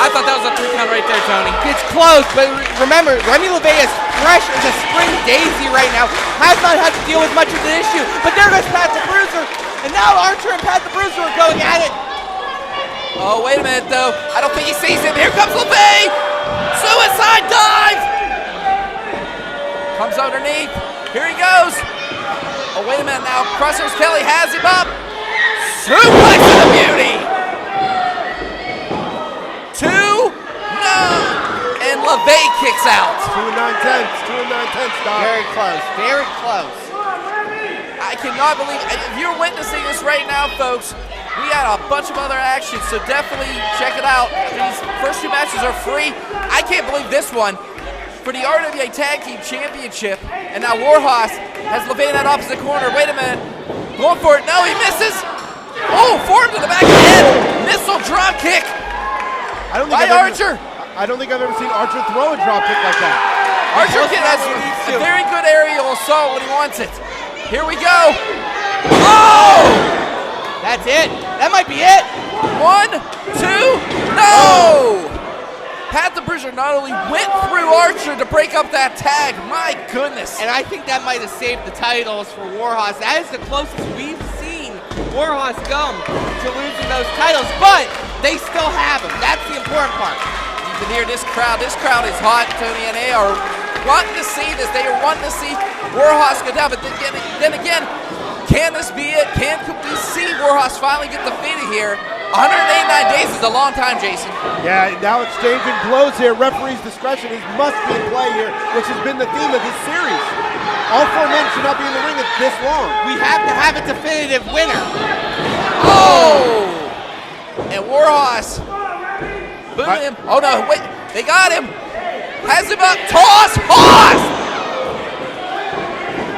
I thought that was a 3 count right there, Tony. It's close, but remember, Remy LeVay is fresh as a spring daisy right now. Has not had to deal with much of the issue. But there goes Pat the Bruiser. And now Archer and Pat the Bruiser are going at it. Oh, wait a minute, though. I don't think he sees him. Here comes LeVay. Suicide dive. Comes underneath. Here he goes. Oh, wait a minute now. Crosshairs Kelly has him up. Suplex to the beauty. 2, no. And LeVay kicks out. 2 and 9/10. 2 and 9/10, Doc. Very close. Very close. I cannot believe, if you're witnessing this right now, folks, we had a bunch of other action, so definitely check it out. These first 2 matches are free. I can't believe this one. For the RWA Tag Team Championship, and now Warhos has LeVay in that opposite corner. Wait a minute. Going for it. No, he misses. Oh, forearm to the back of the head. Missile drop kick by Archer. I don't think I've ever seen Archer throw a drop kick like that. Archer has a very good aerial assault when he wants it. Here we go. Oh! That's it. That might be it. 1, 2, no! Pat the Bruiser not only went through Archer to break up that tag, my goodness. And I think that might have saved the titles for Warhos. That is the closest we've seen Warhos come to losing those titles, but they still have them. That's the important part. You can hear this crowd. This crowd is hot, Tony, and they are wanting to see this. They are wanting to see Warhos go down, but then again, can this be it? Can we see Warhos finally get defeated here? 189 days is a long time, Jason. Yeah, now exchanging blows here. Referee's discretion must be in play here, which has been the theme of this series. All 4 men should not be in the ring this long. We have to have a definitive winner. Oh! And Warhos. Boom him. Oh no, wait. They got him. Has him up. Toss. Hoss!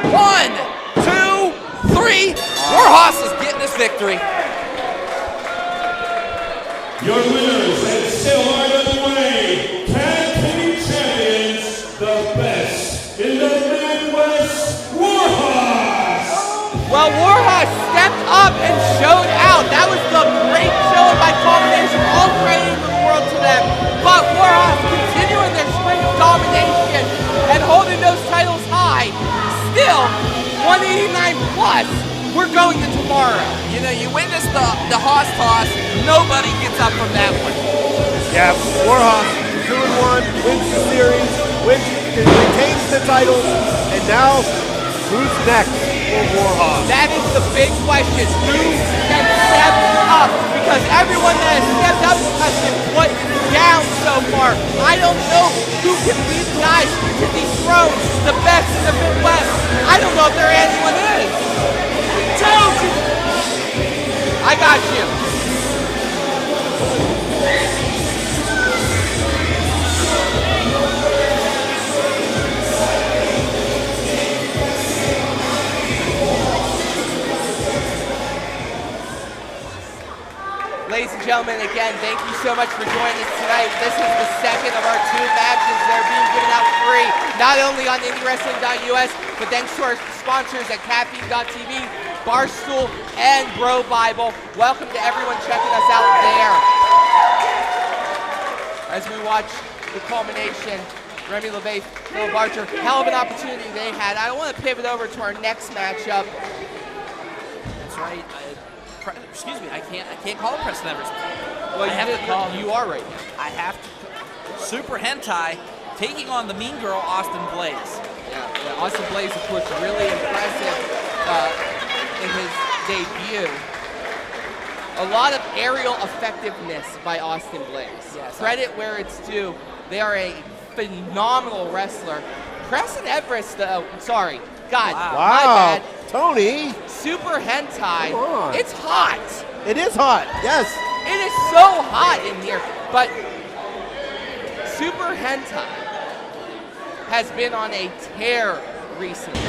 1, 2, 3. Warhos is getting this victory. Your winners and still RWA Tag Team Champions, the best in the Midwest, Warhos! Well, Warhos stepped up and showed out. That was the great showing by Culmination, all credit in the world to them. But Warhos continuing their string of domination and holding those titles high. Still, 189 plus. We're going to tomorrow. You know, you witnessed the Haas toss. Nobody gets up from that one. Yeah, Warhos 2-1, wins the series, retains the titles, and now who's next for Warhos? That is the big question. Who can step up? Because everyone that has stepped up has been put down so far. I don't know who can be the guys who can dethrone the best in the Midwest. I don't know if there anyone is. I got you. Ladies and gentlemen, again, thank you so much for joining us tonight. This is the second of our 2 matches that are being given out free, not only on IndieWrestling.us, but thanks to our sponsors at Caffeine.tv, Barstool, and Bro Bible. Welcome to everyone checking us out there. As we watch the Culmination, Remy LeVay, Philip Archer, hell of an opportunity they had. I want to pivot over to our next matchup. That's right. Excuse me, I can't call it Preston Everest. Well, you are right now. I have to. Super Hentai taking on the mean girl Austin Blaze. Yeah, Austin Blaze, of course, really impressive in his debut. A lot of aerial effectiveness by Austin Blaze. Yes, credit where it's due. They are a phenomenal wrestler. Preston Everest, sorry. God, wow. My bad. Tony. Super Hentai. It's hot. It is hot, yes. It is so hot in here. But Super Hentai has been on a tear recently.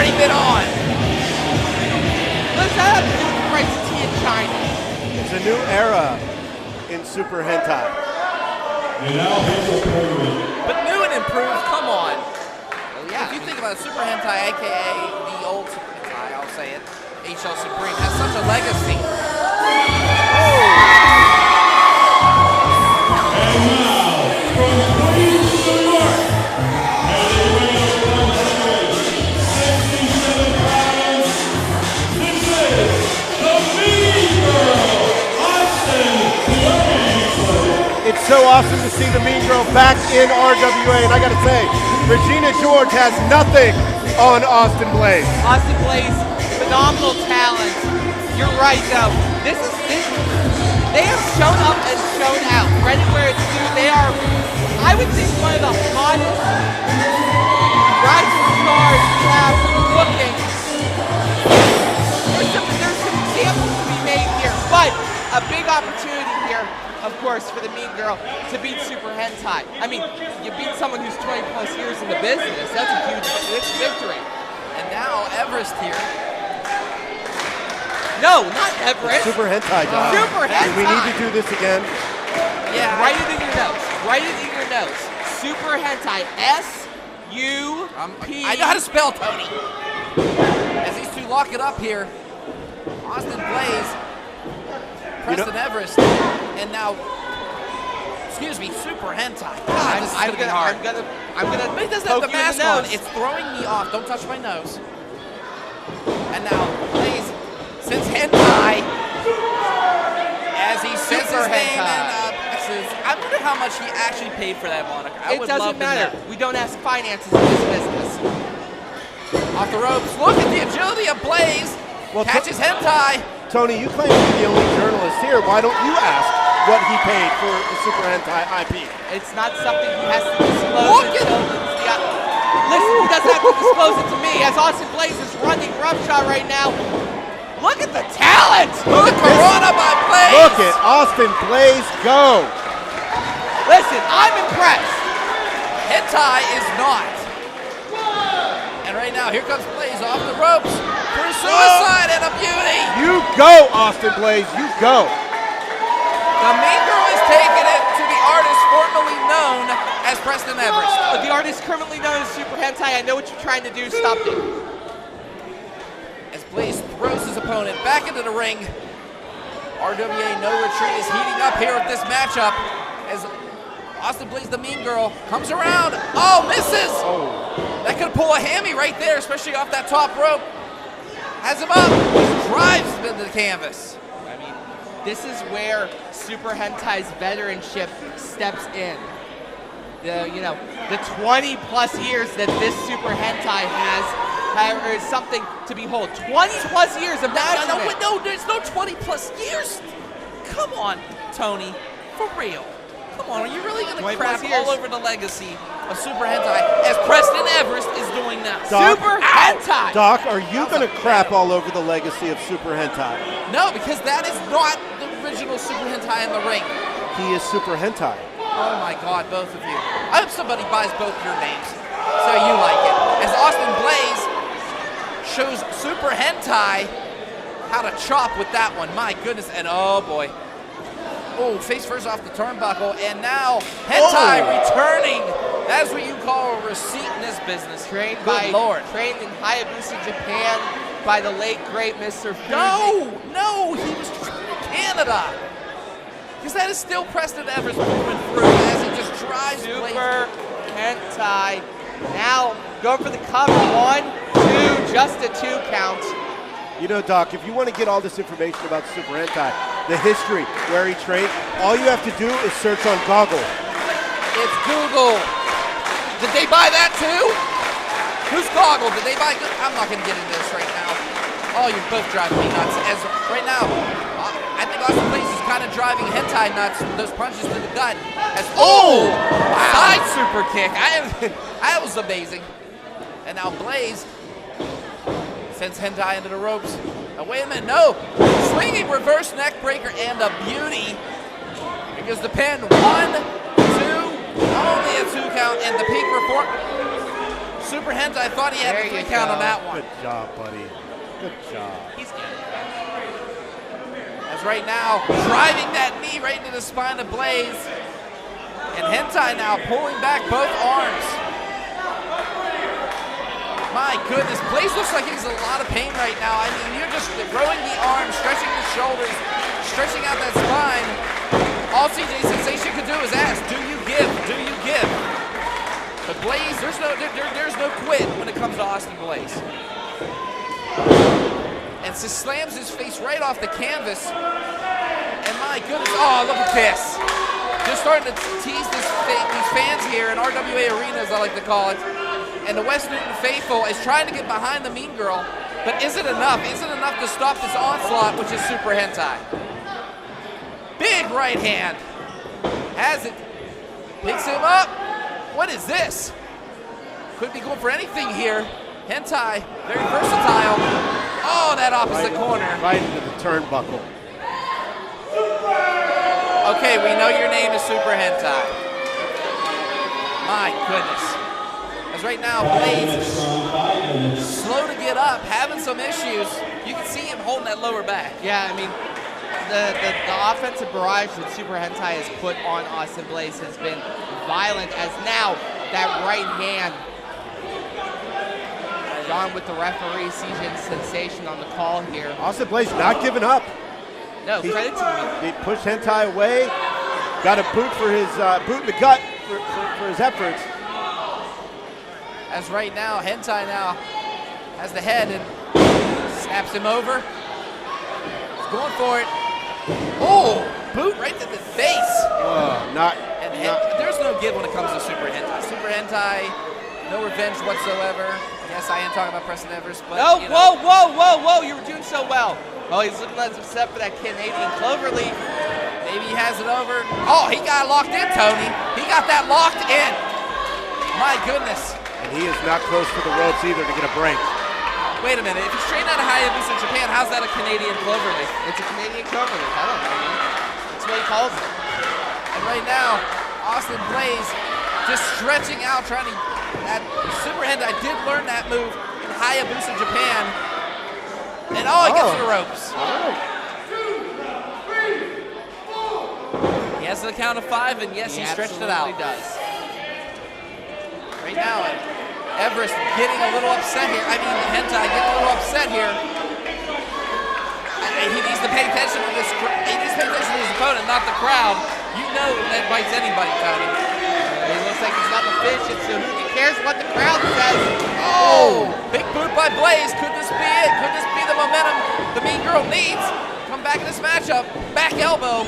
already been on. Let's have to do with the price of tea in China. It's a new era in Super Hentai. But new and improved, come on. Well, yeah, if you think about it, Super Hentai, aka the old Super Hentai, I'll say it, HL Supreme, has such a legacy. And now, from Queens, New York, at a weight of 167 pounds, this is the Mean Girl, Austin Blaze. It's so awesome to see the Mean Girl back in RWA, and I gotta say, Regina George has nothing on Austin Blaze. Austin Blaze, phenomenal talent. You're right, though. They have shown up and shown out. Ready where it's due. They are, I would think, one of the hottest rising stars we have looking. There's some examples to be made here, but a big opportunity here, of course, for the Mean Girl to beat Super Hentai. I mean, you beat someone who's 20 plus years in the business. That's a huge victory. And now Everest here. No, not Everest. Super Hentai, Doc. Super Hentai. Do we need to do this again? Yeah. Write it in your notes. Write it in your notes. Super Hentai. S-U-P. I know how to spell, Tony. As these two lock it up here, Austin Blaze, Preston Everest, and now, excuse me, Super Hentai. God, this is gonna be hard. I'm gonna. But he doesn't have the mask on. It's throwing me off. Don't touch my nose. And now Blaze, since Hentai, as he says his name, and I wonder how much he actually paid for that moniker. It doesn't matter. We don't ask finances in this business. Off the ropes. Look at the agility of Blaze. Well, catches Hentai. Tony, you claim to be the only journalist here. Why don't you ask what he paid for the Super Hentai IP? It's not something he has to disclose. Listen, he doesn't have to disclose it to me. As Austin Blaze is running roughshod right now. Look at the talent! Look at Corona by Blaze! Look at Austin Blaze go! Listen, I'm impressed. Hentai is not. And right now, here comes Blaze off the ropes for a suicide and a beauty. You go, Austin Blaze, you go. The Mean Girl is taking it to the artist formerly known as Preston Everest. The artist currently known as Super Hentai. I know what you're trying to do. Stop it. As Blaze throws his opponent back into the ring. RWA No Retreat is heating up here with this matchup as Austin Blaze, the Mean Girl, comes around. Oh, misses! That could pull a hammy right there, especially off that top rope. Has him up, drives him into the canvas. I mean, this is where Super Hentai's veteranship steps in. The 20 plus years that this Super Hentai has is something to behold. 20 plus years of management. No, there's no 20 plus years. Come on, Tony, for real. Come on, are you really going to crap all over the legacy of Super Hentai as Preston Everest is doing now? Super Hentai! Doc, are you going to crap all over the legacy of Super Hentai? No, because that is not the original Super Hentai in the ring. He is Super Hentai. Oh my God, both of you. I hope somebody buys both your names so you like it. As Austin Blaze shows Super Hentai how to chop with that one. My goodness, and oh boy. Oh, face first off the turnbuckle, and now Hentai returning. That is what you call a receipt in this business. Trained in Hayabusa, Japan by the late, great Mr. Fuji. No, he was trained in Canada. Because that is still Preston Everest moving through as he just drives Super Hentai. Now, go for the cover. 1, 2, just a 2 count. You know, Doc, if you want to get all this information about Super Hentai, the history, where he trained, all you have to do is search on Google. It's Google. Did they buy that too? Who's Goggle? Did they buy? I'm not going to get into this right now. Oh, you're both driving me nuts. As right now, I think Austin Blaze is kind of driving Hentai nuts with those punches to the gut. As side super kick. That was amazing. And now Blaze sends Hentai into the ropes. Oh, wait a minute, no. Swinging reverse neck breaker and a beauty. Here goes the pin. 1, 2, only a 2 count, and the peak report. Super Hentai thought he had There the 3 you count go. on that one. Good job, buddy. Good job. He's good. As right now, driving that knee right into the spine of Blaze. And Hentai now pulling back both arms. My goodness, Blaze looks like he's in a lot of pain right now. I mean, you're just throwing the arms, stretching the shoulders, stretching out that spine. All CJ Sensation could do is ask, do you give? Do you give? But Blaze, there's no quit when it comes to Austin Blaze. And just slams his face right off the canvas. And my goodness, oh, look at this. Just starting to tease these fans here in RWA Arena, as I like to call it. And the West Newton faithful is trying to get behind the Mean Girl. But is it enough? Is it enough to stop this onslaught, which is Super Hentai? Big right hand. Has it. Picks him up. What is this? Could be going for anything here. Hentai, very versatile. Oh, that opposite corner. Right into the turnbuckle. Okay, we know your name is Super Hentai. My goodness. As right now, Blaze slow to get up, having some issues. You can see him holding that lower back. Yeah, I mean, the offensive barrage that Super Hentai has put on Austin Blaze has been violent, as now that right hand, John with the referee, CJ Sensation on the call here. Austin Blaze not giving up. No, credit to him. He pushed Hentai away, got a boot for his boot in the gut for his efforts. As right now, Hentai now has the head and snaps him over. He's going for it. Oh, boot right to the face. There's no give when it comes to Super Hentai. Super Hentai, no revenge whatsoever. Yes, I am talking about Preston Everest, but No, you know. whoa, you were doing so well. Oh, he's looking as upset for that Canadian cloverleaf. Maybe he has it over. Oh, he got locked in, Tony. He got that locked in. My goodness. And he is not close to the ropes either to get a break. Wait a minute. If he's trained out of Hayabusa, Japan, how's that a Canadian cloverleaf? It's a Canadian cloverleaf. I don't know. That's what he calls it. And right now, Austin Blaze just stretching out, trying to. That Super Hentai did learn that move in Hayabusa, Japan. And he gets to the ropes. He has the count of 5, and yes, he stretched it out. He does. Right now, Everest getting a little upset here. I mean, Hentai getting a little upset here. He needs to pay attention to this. He needs to pay attention to his opponent, not the crowd. You know that bites anybody, Tony. It looks like he's got the fish, and so who cares what the crowd says? Oh, big boot by Blaze. Could this be it? Could this be the momentum the Mean Girl needs? Come back in this matchup. Back elbow.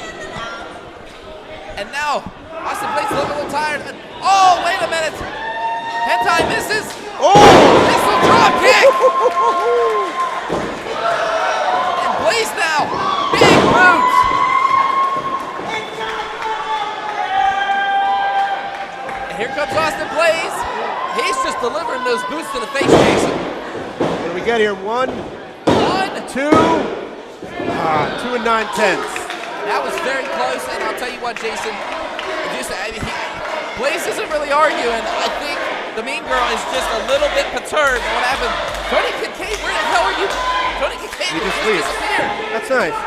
And now, Austin Blaze looking a little tired. Oh, wait a minute. Hentai misses. Oh! Missile drop kick. And Blaze now. Big boot. And here comes Austin Blaze. He's just delivering those boots to the face, Jason. What do we get here? 1, 2. 2 and 9/10. That was very close, and I'll tell you what, Jason. Blaze isn't really arguing. I think the Mean Girl is just a little bit perturbed. What happened? Tony Kincaid, where the hell are you? Tony Kincaid He just just leaves. disappeared. That's nice.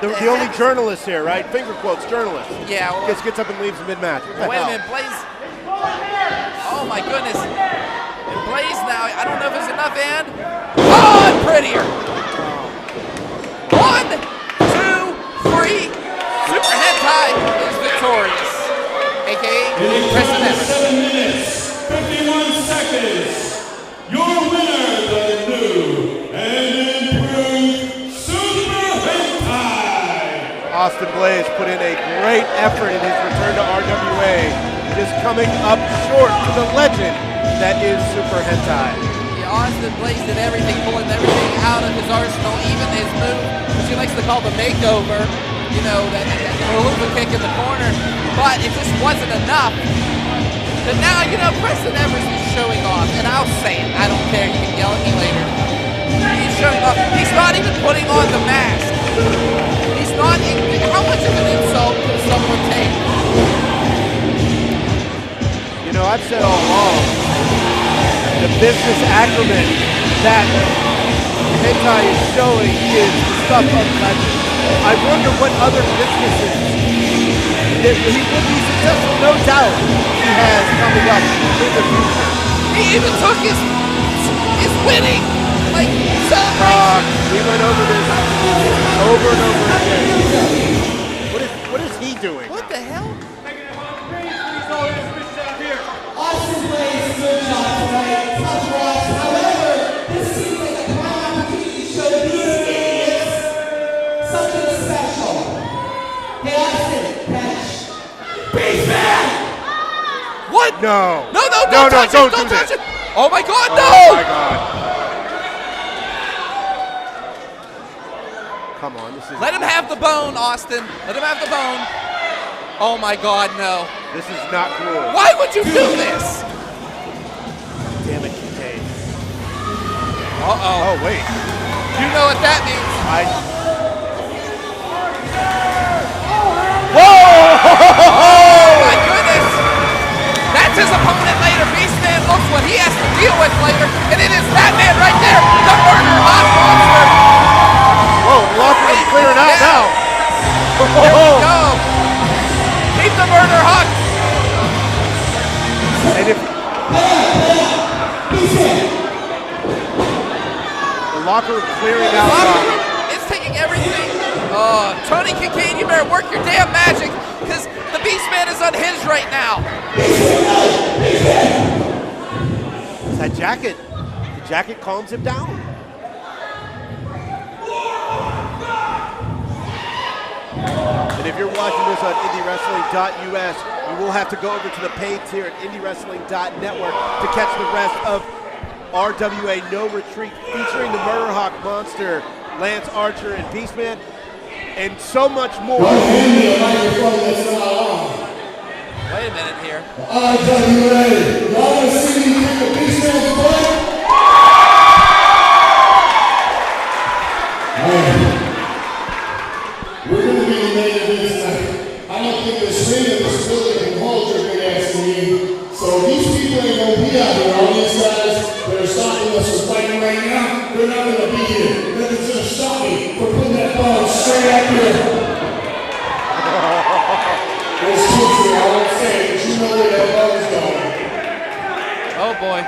The only journalist here, right? Finger quotes, journalist. Yeah. Well, gets up and leaves mid-match. wait a minute, Blaze. Oh my goodness. And Blaze now, I don't know if it's enough, and and prettier. 1, 2, 3. Super Hentai is victorious. AKA Preston Everest. 7 minutes, 51 seconds. Your winner, the new and improved Super Hentai. Austin Blaze put in a great effort in his return to RWA, just coming up short to the legend that is Super Hentai. Yeah, Austin Blaze did everything, pulling everything out of his arsenal, even his move, which he likes to call the makeover. You know, that Maluva kick in the corner, but it just wasn't enough. But now, you know, Preston Everest is showing off, and I'll say it. I don't care. You can yell at me later. He's showing off. He's not even putting on the mask. He's not. How much of an insult can someone take? You know, I've said all along, the business acumen that Hentai is showing is the stuff of legend. I wonder what other businesses that he will be successful, no doubt, he has coming up in the future. He even took his winning, like, celebration. We went over this over and over again. What is he doing? What the hell? Austin plays a good job tonight. Tough loss. However, this seems like a prime opportunity to show these idiots something special. Hey, Austin, catch. Beastman! What? No. No, don't touch it. Don't touch it. Oh my God, no! Oh my God. Come on, this is. Let him have the bone, Austin. Let him have the bone. Oh my God, no. This is not cool. Why would you do this? Damn it, Kincaid. Uh-oh. Oh, wait. You know what that means. Whoa! Oh my goodness. That's his opponent later. Beastman looks what he has to deal with later. And it is that man right there. The murder hot monster. Whoa, locker room clearing out now. Here we go. Keep the murder hot. And if the locker room clearing out. It's taking everything. Tony Kincaid, you better work your damn magic because the Beastman is unhinged right now. It's that jacket. The jacket calms him down. And if you're watching this on IndieWrestling.us, you will have to go over to the paid tier at IndieWrestling.network to catch the rest of RWA No Retreat featuring the Murder Hawk Monster, Lance Archer, and Beastman, and so much more. Wait a minute here. RWA, y'all want to see me kick the Beastman's butt? We're going to be the main event tonight. I don't think the screen of this building can hold your big ass knee. So these people ain't going to be out here. All these guys that are stopping us from fighting right now, they're not going to be here. Nothing's going to stop me from putting that ball straight up here. There's kids here, I won't say it, but you know where that ball is going. Oh boy.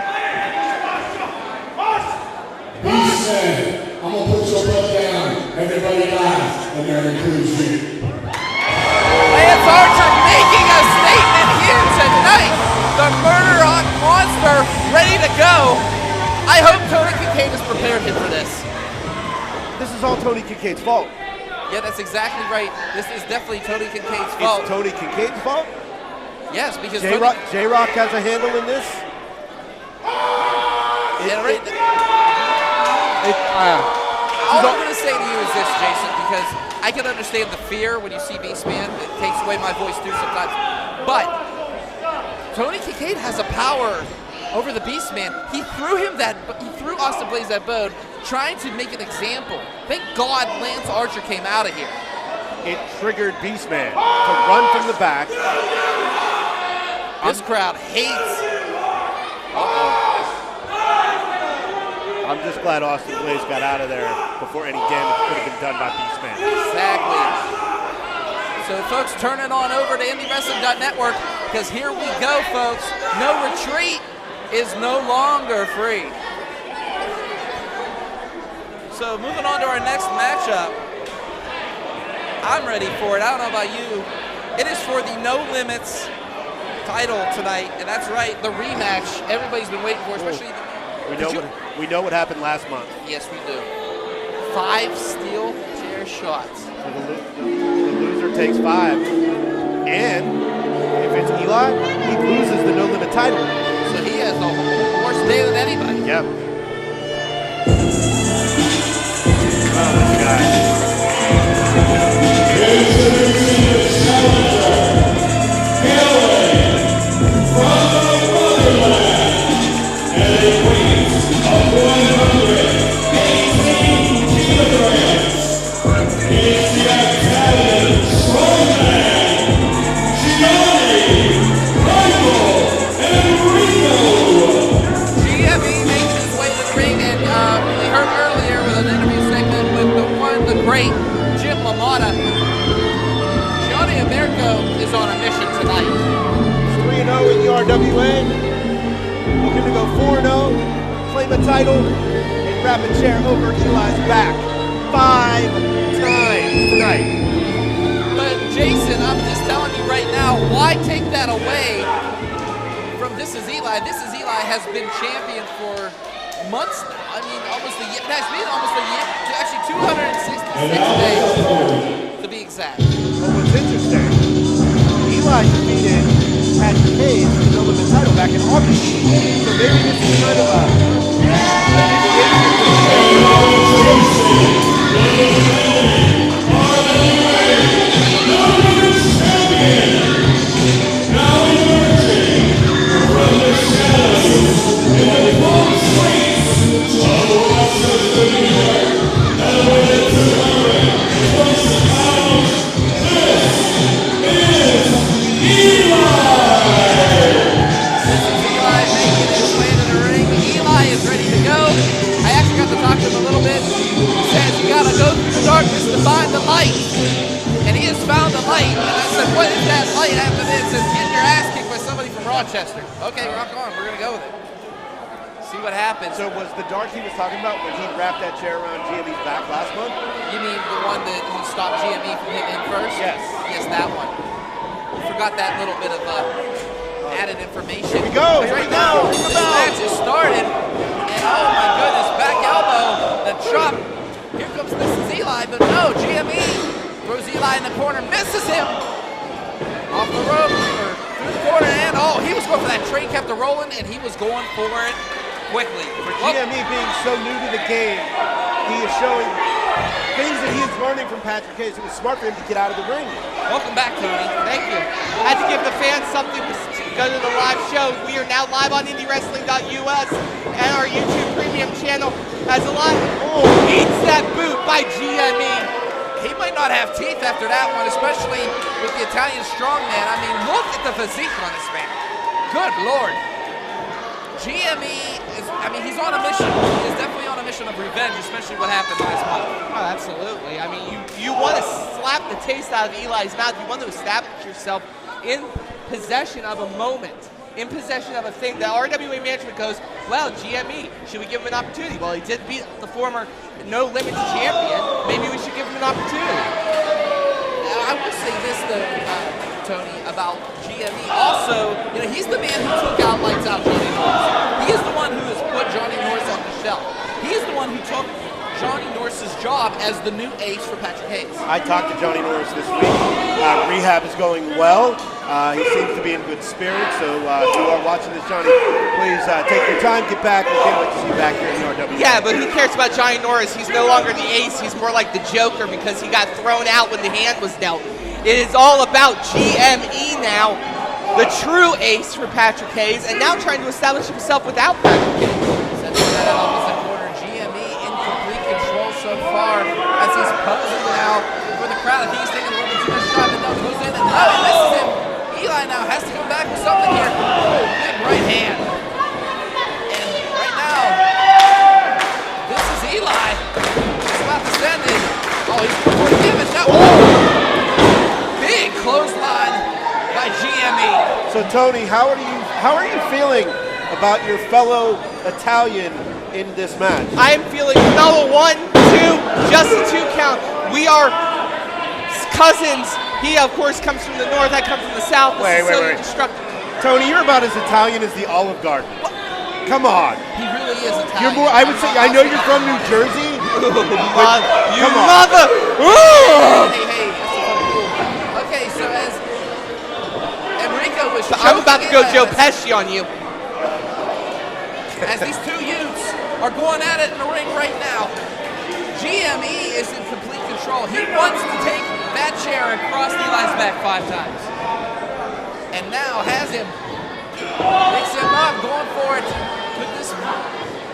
Beastman, I'm going to put your butt down. Everybody dies, and that includes you. Lance Archer making a statement here tonight. The Murder Hawk Monster ready to go. I hope Tony Kincaid has prepared him for this. This is all Tony Kincaid's fault. Yeah, that's exactly right. This is definitely Tony Kincaid's fault. It's Tony Kincaid's fault? Yes, because J-Rocc has a handle in this? All I'm going to say to you is this, Jason, because I can understand the fear when you see Beastman. It takes away my voice too sometimes. But Tony Kincaid has a power over the Beastman. He threw Austin Blaze that bone, trying to make an example. Thank God Lance Archer came out of here. It triggered Beastman to run from the back. This crowd hates. I'm just glad Austin Blaze got out of there before any damage could have been done by Beastman. Exactly. So, folks, turn it on over to IndieWrestling.network because here we go, folks. No Retreat is no longer free. So, moving on to our next matchup. I'm ready for it. I don't know about you. It is for the No Limits title tonight, and that's right, the rematch everybody's been waiting for, especially we know what happened last month. Yes, we do. 5 steel chair shots. So the loser takes 5. And if it's Eli, he loses the No Limit title. So he has a worse day than anybody. Yep. Oh, this guy. Gianni RWA, looking to go 4-0, claim a title, and wrap a chair over Eli's back 5 times tonight. But Jason, I'm just telling you right now, why take that away from This Is Eli? This Is Eli has been champion for months now. I mean, almost a year. That's been almost a year. Actually, 266 days to be exact. Well, what's interesting, Eli defeated Patrick Hayes to the Ultimate title back in August. So maybe this is kind of a darkness to find the light, and he has found the light. And I said, what is that light after this? It says, getting your ass kicked by somebody from Rochester. Okay, rock on, we're gonna go with it. See what happens. So was the dark he was talking about when he wrapped that chair around GME's back last month? You mean the one that he stopped GME from hitting in first? Yes. Yes, that one. We forgot that little bit of added information. Here we go, Right now, this match has started, and oh my goodness, back elbow, the chop. Here comes This Is Eli, but no, GME throws Eli in the corner, misses him off the rope, or through the corner, and oh, he was going for that train, kept it rolling, and he was going for it quickly. For GME being so new to the game, he is showing things that he is learning from Patrick Hayes. It was smart for him to get out of the ring. Welcome back, Tony. Thank you. I had to give the fans something to go to the live show. We are now live on IndieWrestling.us and our YouTube premium channel. As a lot eats that boot by GME. He might not have teeth after that one, especially with the Italian strongman. I mean, look at the physique on this man. Good Lord. GME is, I mean, he's on a mission. He is definitely on a mission of revenge, especially what happened last month. Oh, absolutely. I mean, you want to slap the taste out of Eli's mouth. You want to establish yourself in possession of a moment, in possession of a thing. The RWA management goes, well, GME, should we give him an opportunity? Well, he did beat the former No Limits champion. Maybe we should give him an opportunity. I will say this, though, Tony, about GME. Also, you know, he's the man who took out Lights Out Johnny Norris. He is the one who has put Johnny Norris on the shelf. He is the one who took Johnny Norris's job as the new ace for Patrick Hayes. I talked to Johnny Norris this week. Rehab is going well. He seems to be in good spirits. So if you are watching this, Johnny, please take your time, get back. We can't wait to see you back here in the RWA. Yeah, but who cares about Johnny Norris? He's no longer the ace. He's more like the Joker because he got thrown out when the hand was dealt. It is all about GME now, the true ace for Patrick Hayes, and now trying to establish himself without Patrick Hayes. Setting that opposite corner, GME in complete control so far as he's posing now for the crowd. He's taking a little bit too much time, and now goes in, and no, he misses him. Eli now has to come back with something here. Oh, big right hand. And right now, this is Eli. He's about to send it. Oh, he's going for damage now. Oh! Big clothesline by GME. So Tony, how are you feeling about your fellow Italian in this match? I am feeling number 1, 2, just a 2 count. We are cousins. He, of course, comes from the north. I come from the south. Wait. Tony, you're about as Italian as the Olive Garden. Come on. He really is Italian. You're more. I would say. I know you're from New Jersey. You come on. mother! Hey, okay, so as Emricko was I'm about to go Joe Pesci on you. As these two youths are going at it in the ring right now, GME is in complete control. He wants to take that chair across Eli's back 5 times. And now has him. Picks him up, going for it. Could this,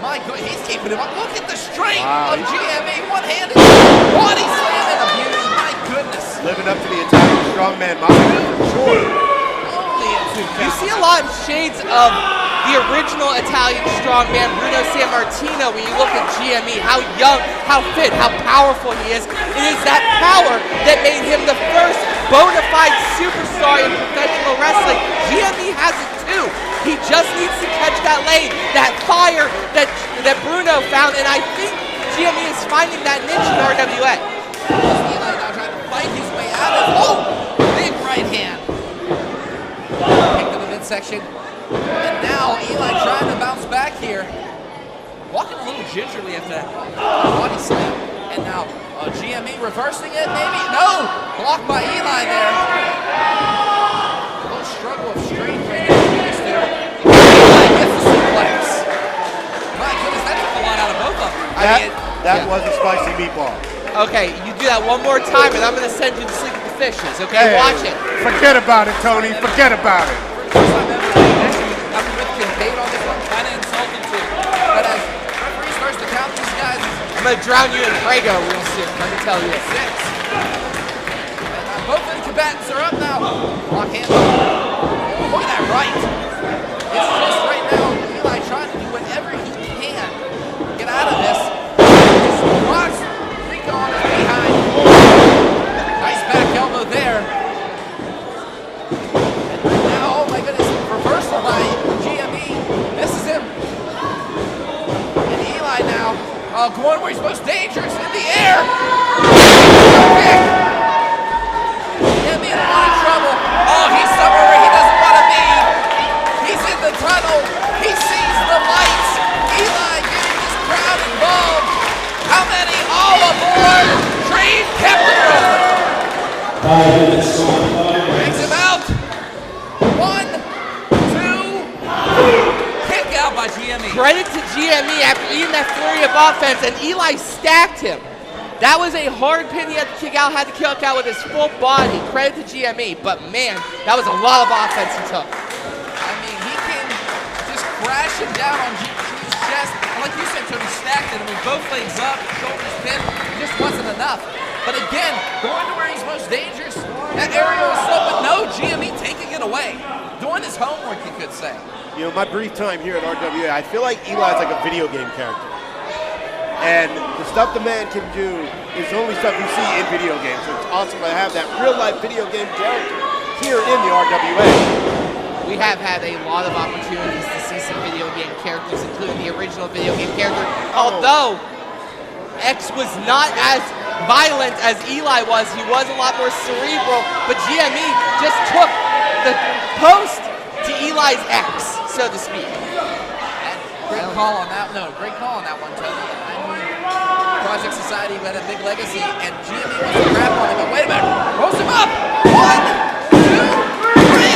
my God, he's keeping him up. Look at the strength of GME. One-handed body slam and a beauty. My goodness. Living up to the Italian strongman moniker for sure. Only a 2 count. You see a lot of shades of the original Italian strongman, Bruno Sammartino, when you look at GME, how young, how fit, how powerful he is. It is that power that made him the first bona fide superstar in professional wrestling. GME has it too. He just needs to catch that lane, that fire that Bruno found, and I think GME is finding that niche in RWA. Eli now trying to fight his way out of big right hand. Kick to the midsection. And now Eli trying to bounce back here. Walking a little gingerly after that body slam. And now GME reversing it, maybe? No! Blocked by Eli there. A little struggle of strength right here between these two. Eli gets the suplex. My goodness, that took a lot out of both of them. That was a spicy meatball. Okay, you do that one more time, and I'm going to send you to sleep with the fishes, okay? Watch it. Forget about it, Tony. Forget about it. I'm with Kincaid on this one, kind of insulted too. But as referee starts to count these guys, I'm going to drown you in Prego real soon, let me tell you. 6. And both of the combatants are up now. Lock hands. Look at that right. It's just right now, Eli trying to do whatever he can to get out of this. Just rocks Rico on his behind. Nice back elbow there. And now, oh my goodness, reversal by GME. This is him. And Eli now, going where he's most dangerous, in the air. Kick. GME in a lot of trouble. Oh, he's somewhere where he doesn't want to be. He's in the tunnel. He sees the lights. Eli getting this crowd involved. How many? All aboard. Train kept it rolling. Brings him out. 1, 2. Kick out by GME. Credit to GME after eating that flurry of offense, and Eli stacked him. That was a hard pin he had to kick out, had to kick out with his full body. Credit to GME, but man, that was a lot of offense he took. I mean, he came just crashing down on GME's chest. And like you said, Tony, stacked it. I mean, both legs up, shoulders pinned. It just wasn't enough. But again, going to where he's most dangerous, that area was slow, but no, GME taking it away. Doing his homework, you could say. You know, my brief time here at RWA, I feel like Eli's like a video game character. And the stuff the man can do is only stuff you see in video games. So it's awesome to have that real-life video game character here in the RWA. We have had a lot of opportunities to see some video game characters, including the original video game character. Although X was not as violent as Eli was, he was a lot more cerebral, but GME just took the post to Eli's X, so to speak. Great call on that. No, great call on that one, Tony. I mean, Project Society had a big legacy, and GME wants to grab on him. But wait a minute, roast him up. 1, 2, 3.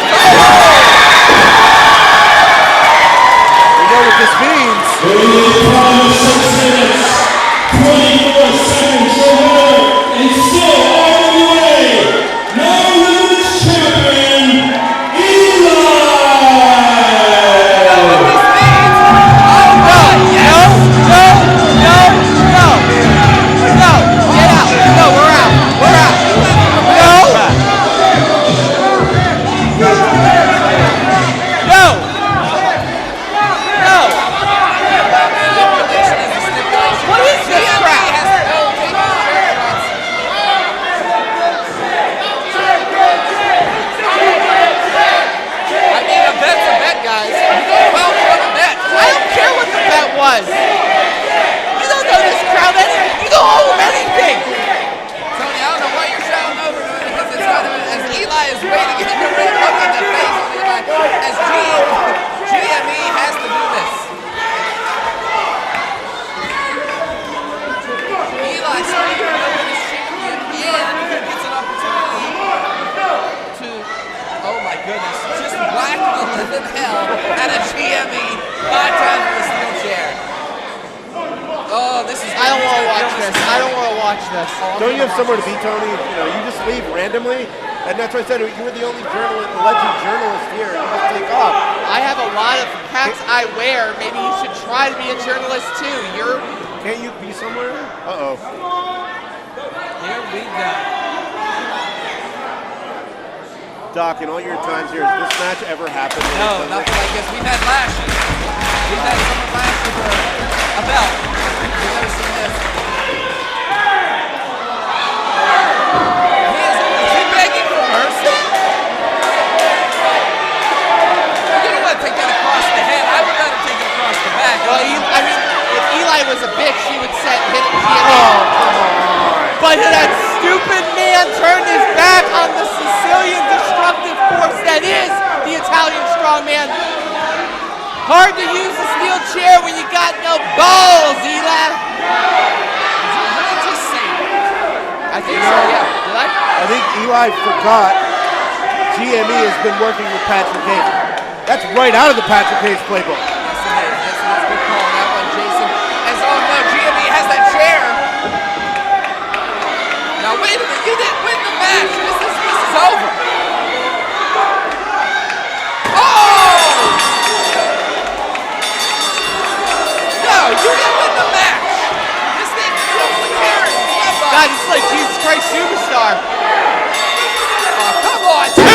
We know what this means. 24 seconds and still RWA No Limits champion, Eli. was. You don't know this crowd anything. You don't owe them anything. Tony, I don't know why you're shouting over to him because it's not as Eli is waiting in the ring, looking at the face of Eli as GME has to do this. Eli starting to know this champion and gets an opportunity to, oh my goodness, just whack the living hell out of GME 5 times with a steel chair. Oh, this is. I don't want to watch this. I don't want to watch this. Don't you have somewhere to be, Tony? You know, you just leave randomly, and that's why I said you were the only alleged journalist here. You must take off. I have a lot of hats I wear. Maybe you should try to be a journalist too. Can't you be somewhere? Uh-oh. Here we go. Doc, in all your times here, has this match ever happened? No, nothing like this. We've had lashes. We've had someone lash with a belt. We've never seen this. Is he begging for mercy? You know what? strongman. Hard to use the steel chair when you got no balls, Eli. Did I just say that? I think so, yeah. Did I? I think Eli forgot GME has been working with Patrick Hayes. That's right out of the Patrick Hayes playbook. Yes, it is. Yes, let's be calling that one, Jason. As oh no, GME has that chair. Now wait a minute, you didn't win the match. This is over. No, you didn't win the match. This thing kills the Karens. God, this is like Jesus Christ Superstar. Oh, come on. No.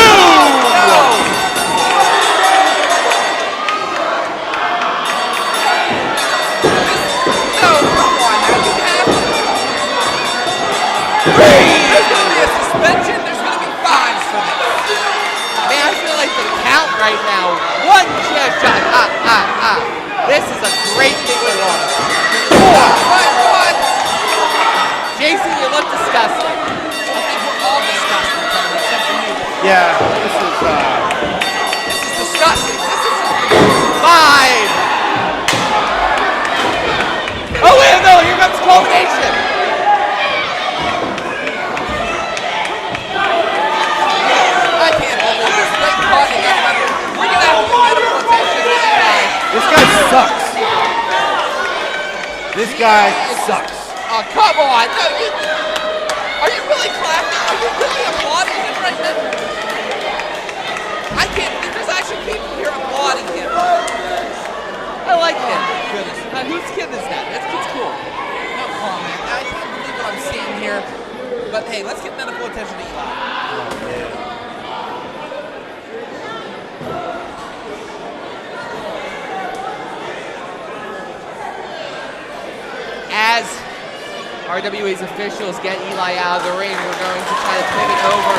No, come on now. You have to. 3. There's going to be a suspension. There's going to be 5s for this. Man, I feel like the count right now. 1 chair shot. This is a great thing to watch. What? Jason, you look disgusting. I think we're all disgusting, Tony, except for you. Yeah, this is disgusting. This is 5. Oh, wait, no, here comes Culmination. I can't believe this thing caught it. We're going to have to get medical attention to this guy. This guy sucks. This guy sucks. Oh, come on. No, are you really clapping? Are you really applauding him right now? I can't believe there's actually people here applauding him. I like him. Whose kid is that? That kid's cool. No comment. I can't believe what I'm seeing here. But hey, let's get medical attention to Eli. Oh, man. As RWA's officials get Eli out of the ring, we're going to try to pivot over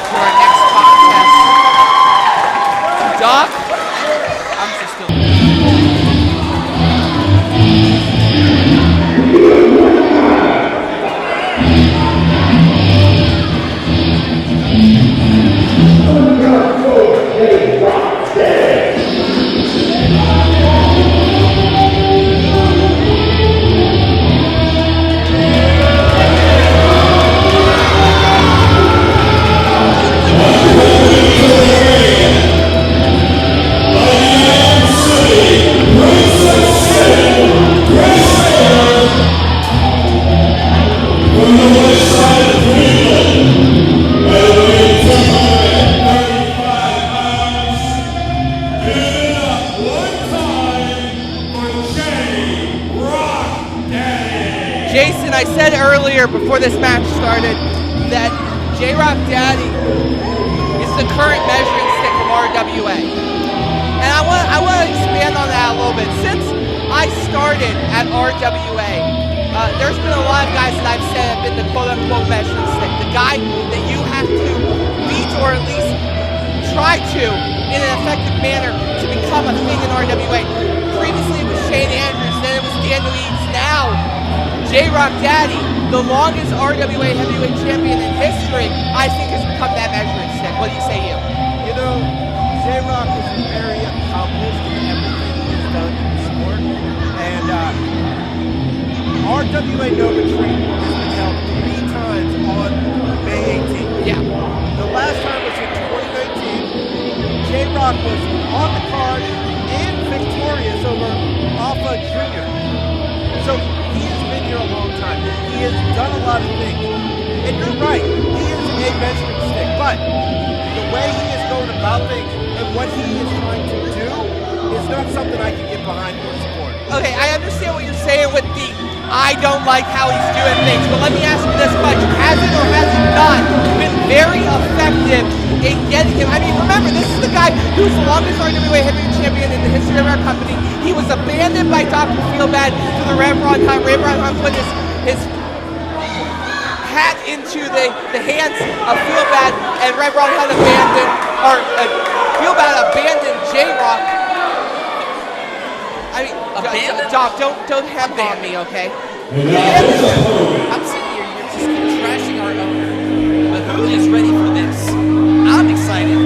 to our next contest. Doc, I'm just still. Jason, I said earlier before this match started that J-Rocc Daddy is the current measuring stick of RWA. And I want to expand on that a little bit. Since I started at RWA, there's been a lot of guys that I've said have been the quote-unquote measuring stick. The guy that you have to beat or at least try to, in an effective manner, to become a thing in RWA. Previously it was Shane Andrews, then it was Daniel Eads. Now, J-Rocc Daddy, the longest RWA heavyweight champion in history, I think has become that measuring stick. What do you say, you? You know, J-Rocc is very accomplished in everything he's done in the sport. And RWA No Retreat has been held 3 times on May 18th. Yeah. The last time was in 2019. J-Rocc was on the card and victorious over Alpha Jr. So he has been here a long time. He has done a lot of things. And you're right, he is a measuring stick. But the way he is going about things and what he is trying to do is not something I can get behind or support. Okay, I understand what you're saying with the I don't like how he's doing things, but let me ask you this question. Has it or has it not been very effective in getting him? I mean, remember, this is the guy who's the longest RWA heavyweight champion in the history of our company. He was abandoned by Dr. Feelbad to the Rev Ron Hunt. Rev Ron Hunt put his hat into the hands of Feelbad, and Rev Ron Hunt Feelbad abandoned J-Rocc. I mean, Doc, don't have on me, okay? I'm sitting here, you're just trashing our owner. But who is ready for this? I'm excited.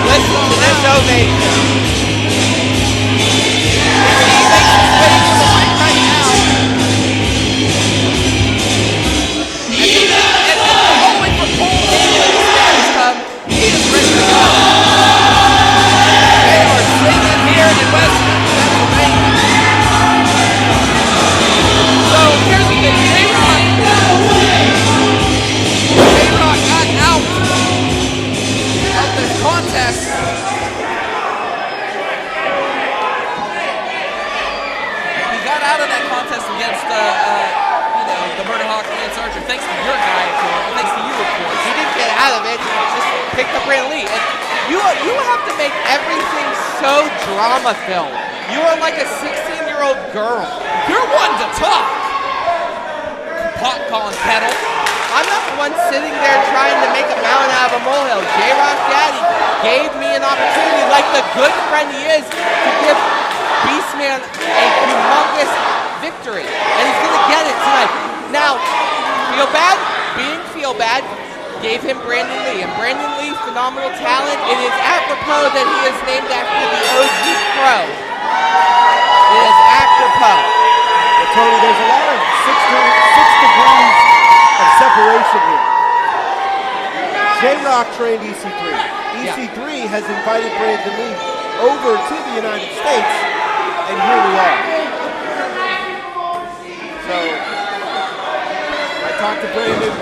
Listen to this ovation. Drama-filled. You are like a 16-year-old girl. You're one to talk. Pot calling kettle. I'm not the one sitting there trying to make a mountain out of a molehill. J-Rocc Daddy gave me an opportunity, like the good friend he is, to give Beastman a humongous victory. And he's going to get it tonight. Now, feel bad? Being feel bad gave him Brandon Lee. And Brandon Lee, phenomenal talent. It is apropos that he is named after the OG Pro. It is apropos. Well, Tony, there's a lot of 6 degrees of separation here. J-Rocc trained EC3. EC3 has invited Brandon Lee over to the United States, and here we are. So, I talked to Brandon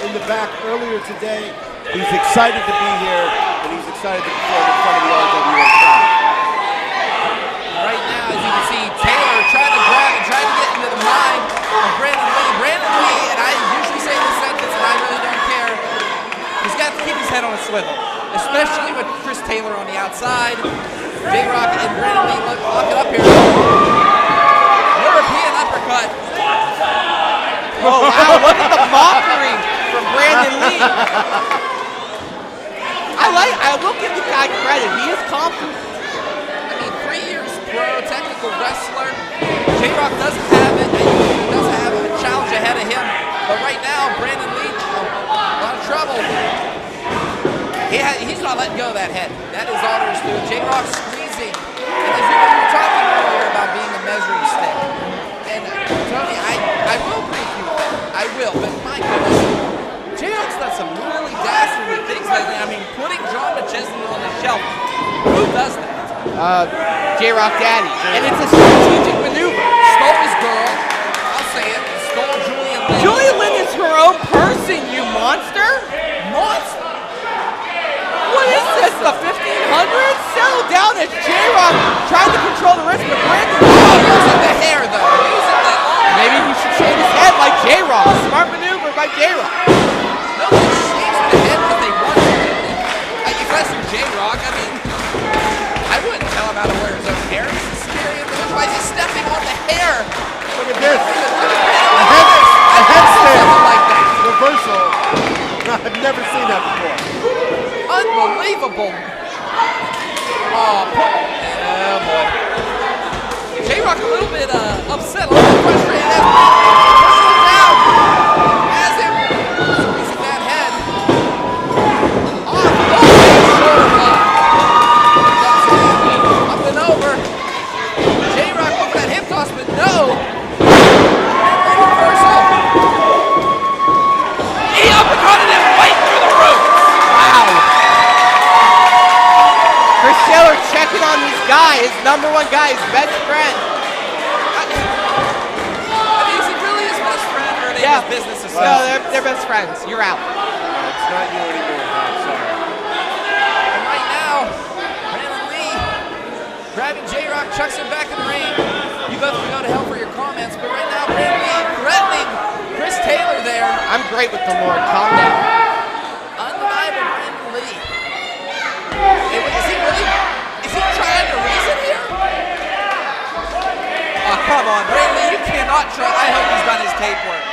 in the back earlier today. He's excited to be here, and he's excited to perform in front of the RWA crowd. Right now, as you can see, Taylor trying to grab and trying to get into the mind of Brandon Lee. Brandon Lee, and I usually say this sentence, and I really don't care, he's got to keep his head on a swivel, especially with Chris Taylor on the outside. J-Rocc and Brandon Lee lock it up here. European uppercut. Oh, wow, look at the mockery from Brandon Lee. I will give the guy credit. He is confident. I mean, 3 years pro, technical wrestler. J-Rocc doesn't have it. He does have a challenge ahead of him. But right now, Brandon Lee, a lot of trouble. He's not letting go of that head. That is all there is to it. J-Rocc squeezing. And as we were talking earlier about being a measuring stick. And Tony, I will agree with you with that. I will, but my goodness, J-Rocc's done some really dastardly things lately. I mean, putting John McChesney on the shelf. Who does that? J-Rocc Daddy. And it's a strategic maneuver. Stole his girl. I'll say it. Stole Julian Lynn. Julian Lynn is her own person, you monster. Monster. What is this, the 1500s? Settle down as J-Rocc trying to control the wrist, but Brandon using the hair, though. Using the maybe he should shave his head like J-Rocc. Smart maneuver by J-Rocc. No one shaves the head because they want to. Like, if that's your J-Rocc, I mean, I wouldn't tell him how to wear his own hair. He's a scary individual. Why is he stepping on the hair? Look at this. A headstand like that. Reversal. I've never seen that before. Unbelievable. Oh, boy. J-Rocc a little bit upset, a little bit frustrated as pushes him down. Has him squeezing that head. Up and over. J-Rocc over that hip toss, but no. Reversal. He uppercutted him right through the roof. Wow. Chris Taylor checking on his guy, his number one guy, his best friend. I mean, is he really his best friend, or are they his business associates? No, they're best friends. You're out. It's not you anymore, I'm sorry. And right now, Brandon Lee grabbing J-Rocc, chucks him back in the ring. You both can go to hell for your comments, but right now, Brandon Lee threatening Chris Taylor there. I'm great with the Lord. Calm down. Undeniable Brandon Lee. Is he trying to reason here? Oh, come on, Brandon Lee, you cannot try. I hope he's done his tape work.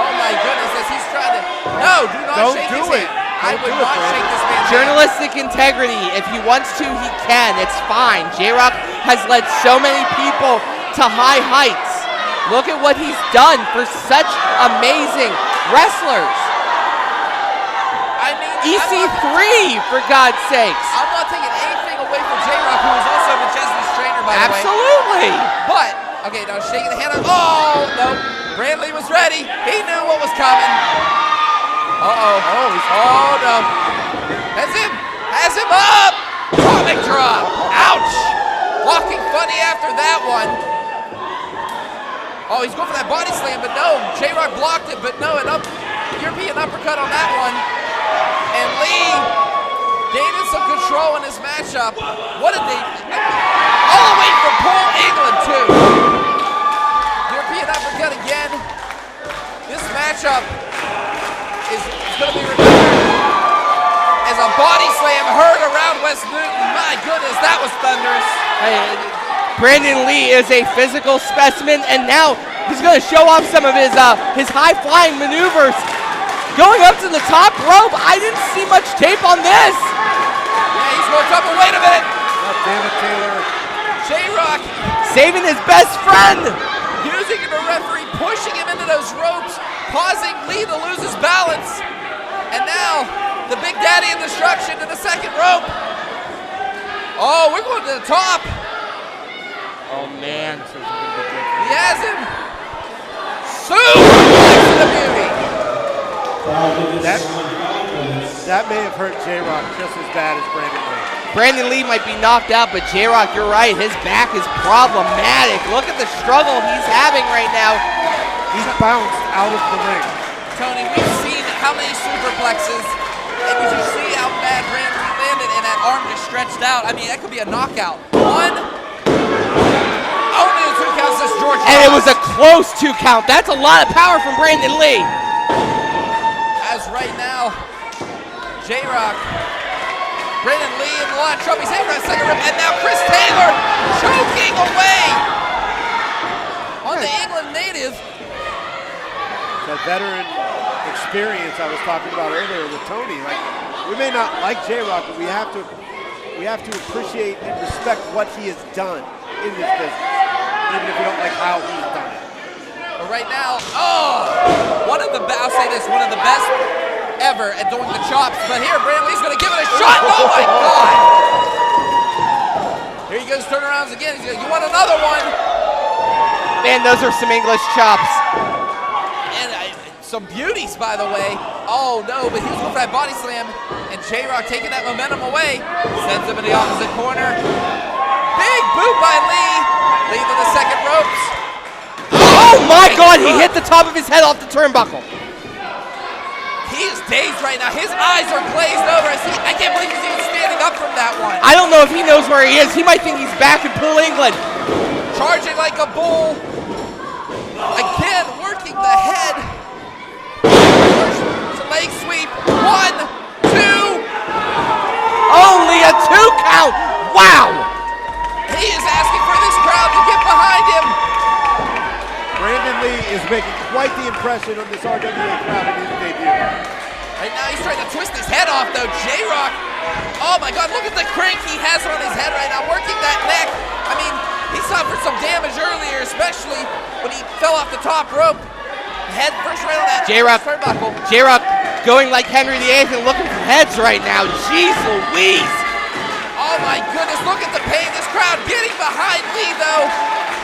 Oh my goodness, as he's trying to. No, do not shake his hand. I would not shake this man's hand. Journalistic integrity. If he wants to, he can. It's fine. J-Rocc has led so many people to high heights. Look at what he's done for such amazing wrestlers. I mean, EC3, for God's sakes. I'm not taking anything away from J-Rocc, who is also McChesney's trainer, by the way. Absolutely. But, okay, now shaking the hand. Oh, no. Brandley was ready. He knew what was coming. Oh, no. Has him up. Comic drop. Ouch. Walking funny after that one. Oh, he's going for that body slam, but no. J-Rocc blocked it, but no, an European uppercut on that one. And Lee gaining some control in this matchup. What did they... All the way from Paul England, too. European uppercut again. This matchup is going to be remembered as a body slam heard around West Newton. My goodness, that was thunderous. Brandon Lee is a physical specimen, and now he's going to show off some of his high-flying maneuvers. Going up to the top rope, I didn't see much tape on this. Yeah, he's going up, but wait a minute. God damn it, Taylor. J-Rocc saving his best friend. Using the referee, pushing him into those ropes, causing Lee to lose his balance. And now, the Big Daddy of Destruction to the second rope. Oh, we're going to the top. Oh, man. He has him. Suplex to the beauty. That may have hurt J-Rocc just as bad as Brandon Lee. Brandon Lee might be knocked out, but J-Rocc, you're right, his back is problematic. Look at the struggle he's having right now. He's bounced out of the ring. Tony, we've seen how many superplexes, and did you see how bad Brandon Lee landed and that arm just stretched out? I mean, that could be a knockout. One. Only the 2 counts, says George. And it was a close 2 count. That's a lot of power from Brandon Lee. As right now, J-Rocc, Brandon Lee in a lot of trouble. He's hitting that second rip, and now Chris Taylor choking away on the England native. The veteran experience I was talking about earlier with Tony. Like, we may not like J-Rocc, but we have to appreciate and respect what he has done in this business, even if we don't like how he's done it. But right now, I'll say this, one of the best ever at doing the chops. But here, Brandon Lee's going to give it a shot. Oh my God! Here he goes, turnarounds again. He's going, you want another one? Man, those are some English chops. And some beauties, by the way. Oh no, but he was going for that body slam, and J-Rocc taking that momentum away. Sends him in the opposite corner. Big boot by Lee. Lee to the second ropes. Oh my God, he hit the top of his head off the turnbuckle. He is dazed right now. His eyes are glazed over. I can't believe he's even standing up from that one. I don't know if he knows where he is. He might think he's back in Pool England. Charging like a bull. Again, working the head. It's a leg sweep. 1, 2. Only a 2 count. Wow. He is asking for this crowd to get behind him. Brandon Lee is making quite the impression on this RWA crowd in his debut. Right now he's trying to twist his head off though. J-Rocc, oh my God, look at the crank he has on his head right now, working that neck. I mean, he suffered some damage earlier, especially when he fell off the top rope. Head first right on that turnbuckle. J-Rocc going like Henry VIII and looking for heads right now. Jeez Louise. Oh my goodness, look at the pain. This crowd getting behind Lee though.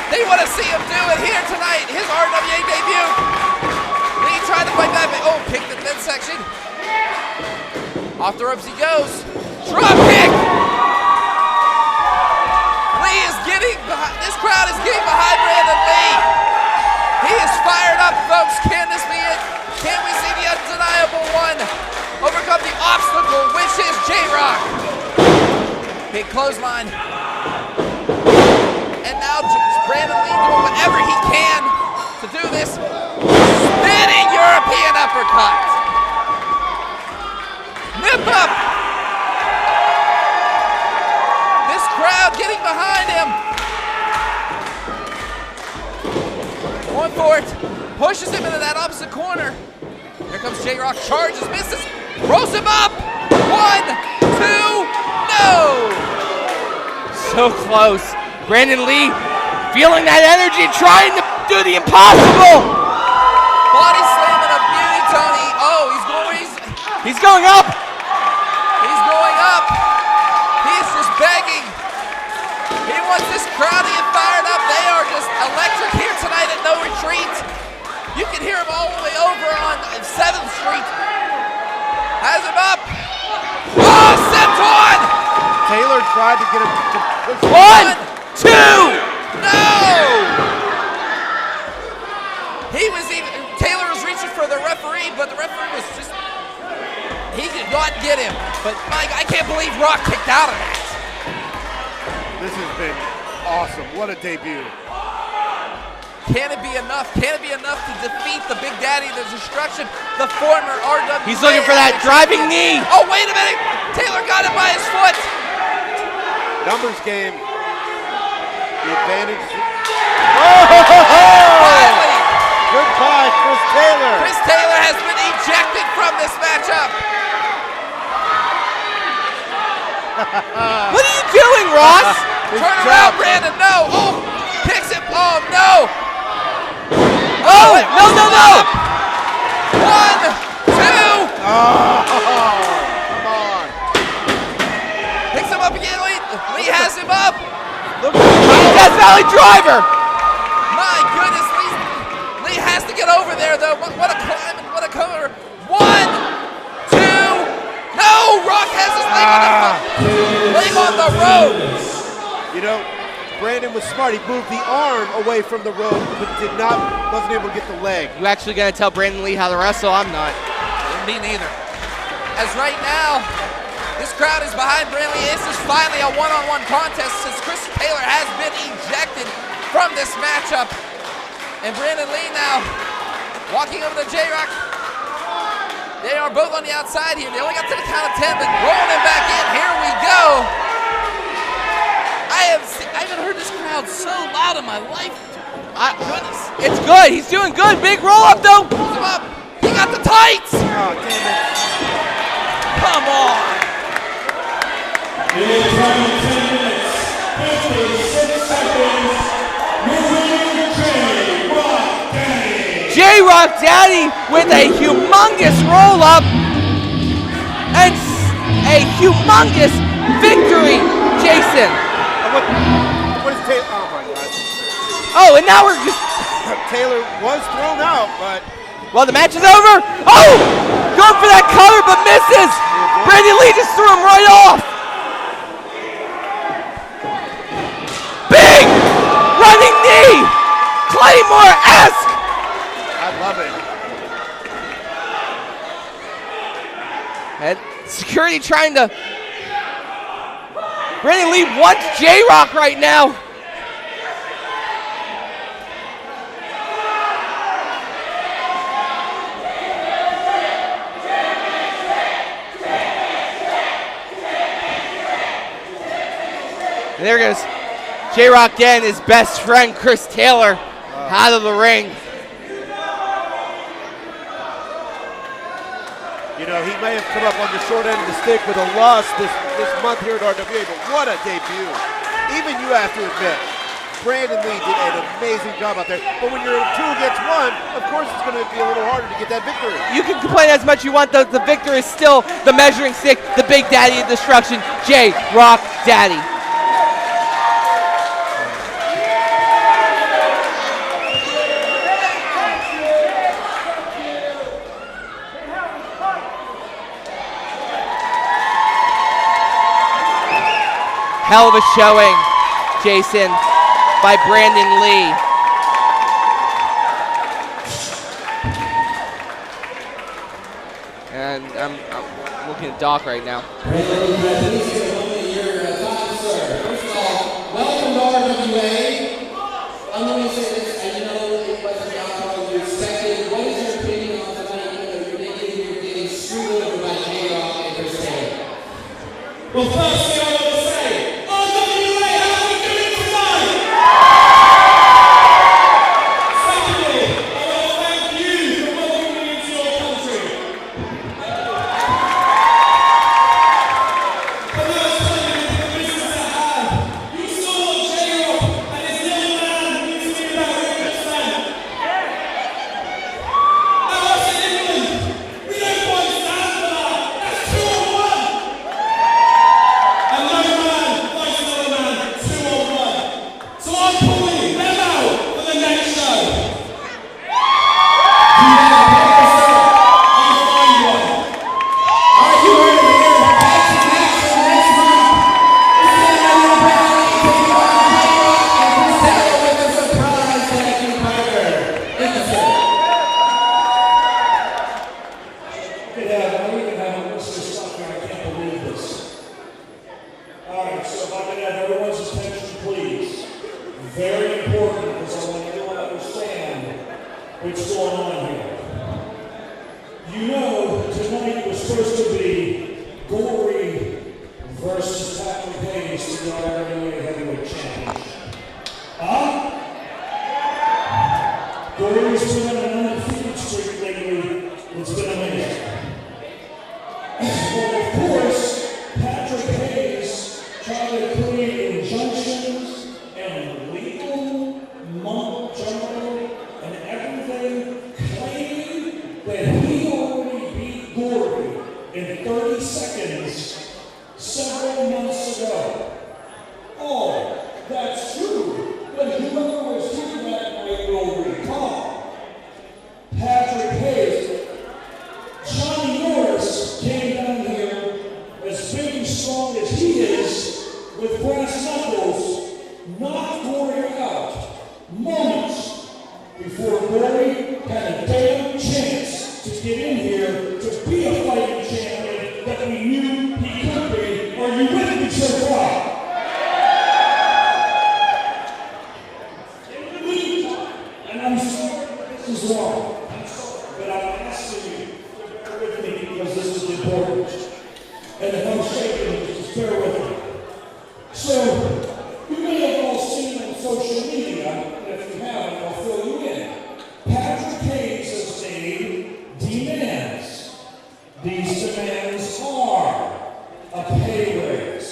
They want to see him do it here tonight, his RWA debut. Lee trying to fight back. Oh, kicked the midsection. Off the ropes he goes. Drop kick. Lee is getting behind. This crowd is getting behind Brandon Lee. He is fired up, folks. Can this be it? Can we see the undeniable one overcome the obstacle, which is J-Rocc? Big clothesline. And now Brandon Lee doing whatever he can to do this. Spinning European uppercut. Nip up. This crowd getting behind him. Going for it. Pushes him into that opposite corner. Here comes J-Rocc. Charges, misses, rolls him up. 1, 2, no. So close. Brandon Lee feeling that energy, trying to do the impossible. Body slam and a beauty, Tony. Oh, He's going up. He's going up. He's just begging. He wants this crowd to get fired up. They are just electric here tonight at No Retreat. You can hear him all the way over on 7th Street. Has him up. Oh, Senton! Taylor tried to get him to push. 1, 2. No! Taylor was reaching for the referee, but the referee was just, he did not get him. But Mike, I can't believe Rock kicked out of that. This has been awesome. What a debut. Can it be enough? Can it be enough to defeat the Big Daddy of the Destruction, the former RWA? He's looking for that driving knee. Oh, wait a minute. Taylor got it by his foot. Numbers game. The advantage. Finally. Goodbye, Chris Taylor. Chris Taylor has been ejected from this matchup. What are you doing, Ross? Turn around, Brandon. No. Oh, picks him. Oh, no. Oh, no. 1, 2. Oh, come on. Picks him up again. Lee has him up. Death Valley driver. My goodness, Lee has to get over there, though. What a climb and what a cover. 1, 2. No, Rock has his leg on the rope. You know, Brandon was smart. He moved the arm away from the rope, but wasn't able to get the leg. You actually gonna tell Brandon Lee how to wrestle? I'm not. Me neither. As right now, this crowd is behind Brandon Lee. This is finally a one-on-one contest since Chris Taylor has been ejected from this matchup. And Brandon Lee now walking over to J-Rocc. They are both on the outside here. They only got to the count of 10, but rolling him back in. Here we go. I haven't heard this crowd so loud in my life. Goodness. It's good. He's doing good. Big roll up, though. Pulls him up. He got the tights. Oh, damn it. Come on. In 10 minutes, 56 seconds, moving J-Rocc Daddy. J-Rocc Daddy with a humongous roll up and a humongous victory, Jason. What is Taylor? Oh my God. Oh, and now we're just. Taylor was thrown out, but. Well, the match is over. Oh! Going for that cover, but misses. Brandon Lee just threw him right off. Big running knee. Claymore-esque. I love it. And security trying to. Brandon Lee wants J-Rocc right now. And there goes J-Rocc again, his best friend Chris Taylor out of the ring. You know, he may have come up on the short end of the stick with a loss this month here at RWA, but what a debut. Even you have to admit, Brandon Lee did an amazing job out there. But when you're 2 against 1, of course it's going to be a little harder to get that victory. You can complain as much as you want, the victor is still the measuring stick, the Big Daddy of Destruction, J-Rocc Daddy. Hell of a showing, Jason, by Brandon Lee. And I'm looking at Doc right now. Welcome to RWA. I'm going to say this, and you know it wasn't the outcome you expected. What is your opinion on tonight, even though you're getting screwed over by J-Rocc and Chris Taylor? Well, first thing I want to say, RWA, how are we doing tonight? Secondly, I want to thank you for welcoming me into your country. For those coming into the business at hand, you saw what J-Rocc and his little man used to be about ring stand. I even have a list of stuff here. I can't believe this. All right, so if I can have everyone's attention, please. Very important, because I want everyone to understand what's going on here. You know, tonight was supposed to be Gory versus Patrick Hayes to the RWA Heavyweight Championship. Huh? Gory's been on an undefeated streak lately. It's been amazing. Well, of course, Patrick Hayes tried to create injunctions and legal mumbo jumbo and everything, claiming that he already beat Gory in 30 seconds several months ago. Oh, that's true. But whoever was here that night will recall. Patrick Hayes, Johnny Norris came down here as big and strong as he is, with brass knuckles, knocked Gory out moments before Gory had a damn chance to get in here to be a fighting champion that we knew he could be. Are you with me so far? And I'm sorry this is wrong. I'm sorry, but I'm asking you to bear with me because this is important. And if I'm shaking, just bear with me. So, you may have all seen on social media, and if you haven't, I'll fill you in. Patrick Hayes has made demands. These demands are a pay raise,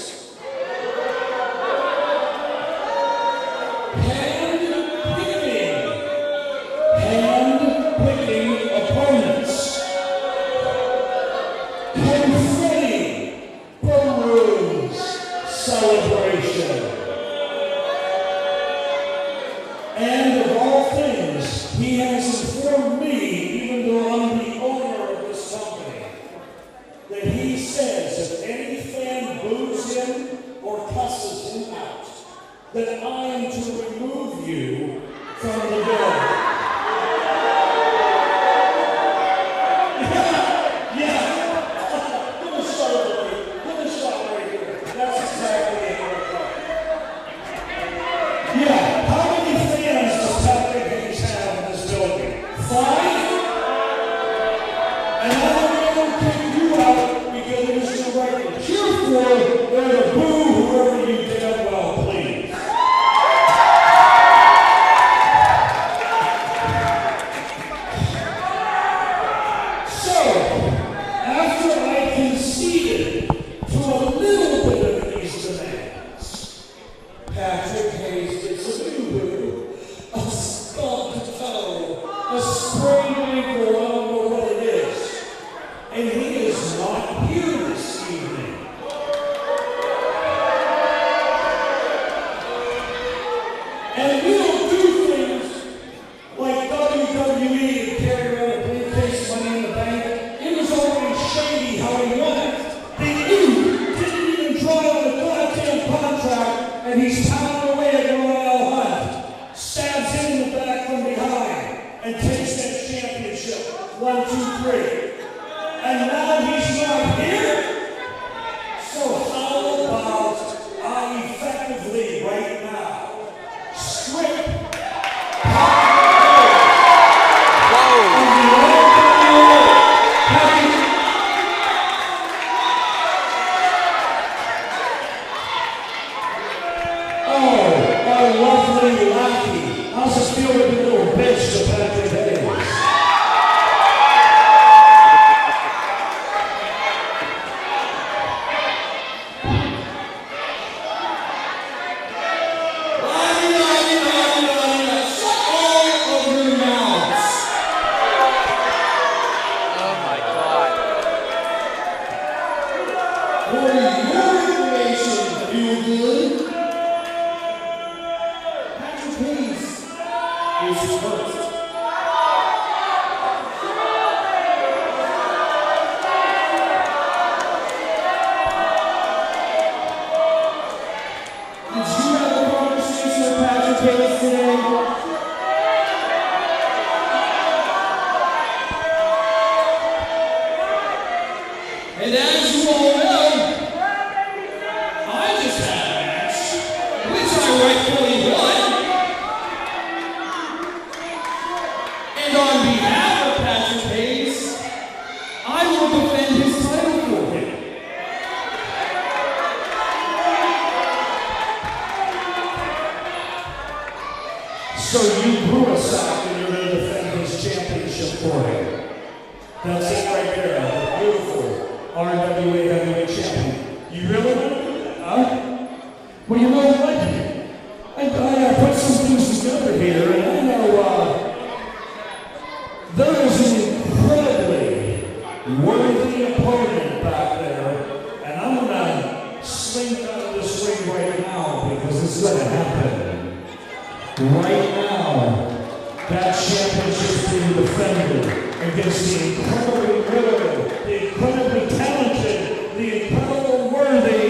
hand-picking opponents, confetti balloons celebration, and of all things, he has informed me, even though I'm the owner of this company, that he says if any fan boos him or cusses him out, that I am to remove you from the building. Yeah. Give a shot right here. That's exactly it right there. Yeah. How many fans does Patrick Hayes have in this building? 5? And I'm going to kick you out because it is the right to cheer for or to boo whoever you damn well please. Patrick Hayes gets a boo-boo, a stubbed toe, a sprained ankle, I don't know what it is. And he is not here this evening. And we don't do things like WWE and carry around a briefcase, money in the bank. It was already shady how he won it. They didn't even draw on the goddamn contract. And he's pounding away at Ron Hunt, stabs him in the back from behind, and takes that championship. 1, 2, 3. And now And as you all know, I just had a match, which I rightfully won. And on behalf of Patrick Hayes, I will defend his title for him. So you grew us out and you're going to defend his championship for him. That's it right there. The beautiful RWA heavyweight champion. You really want to do that, huh? Well, you know what? I put some things together here, and I know there is an incredibly worthy opponent back there, and I'm going to slink out of this ring right now because it's going to happen. Right now, that championship is being defended against the incredibly good, the incredibly talented, the incredible worthy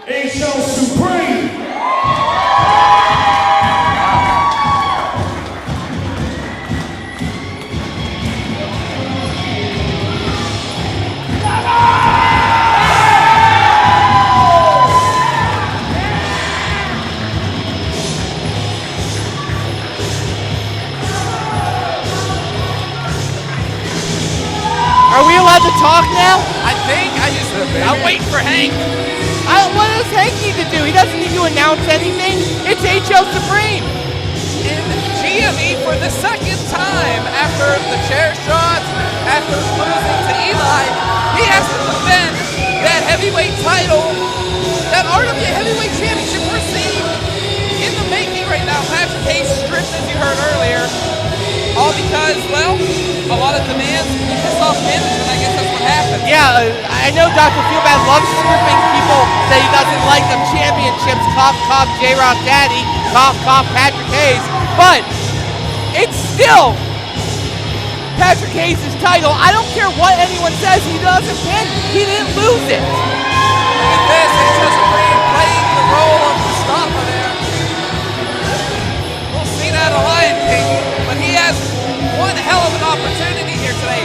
HL Supreme. Are we allowed to talk now? I think. I'm waiting for Hank. What does Hank need to do? He doesn't need to announce anything. It's HL Supreme. In GME for the second time after the chair shots, after losing to Eli, he has to defend that heavyweight title, that RWA heavyweight championship we're seeing in the making right now. Patrick Hayes stripped, as you heard earlier. All because, well, a lot of demands, he pissed off management. I guess that's what happened. Yeah, I know Dr. Feelbad loves stripping people that he doesn't like them championships. Cough, cough, J-Rocc Daddy. Cough, cough, Patrick Hayes. But it's still Patrick Hayes' title. I don't care what anyone says. He doesn't win. He didn't lose it. Look at this. HL Supreme playing the role of Mustafa there. We'll see that a Lion King, but he has one hell of an opportunity here today.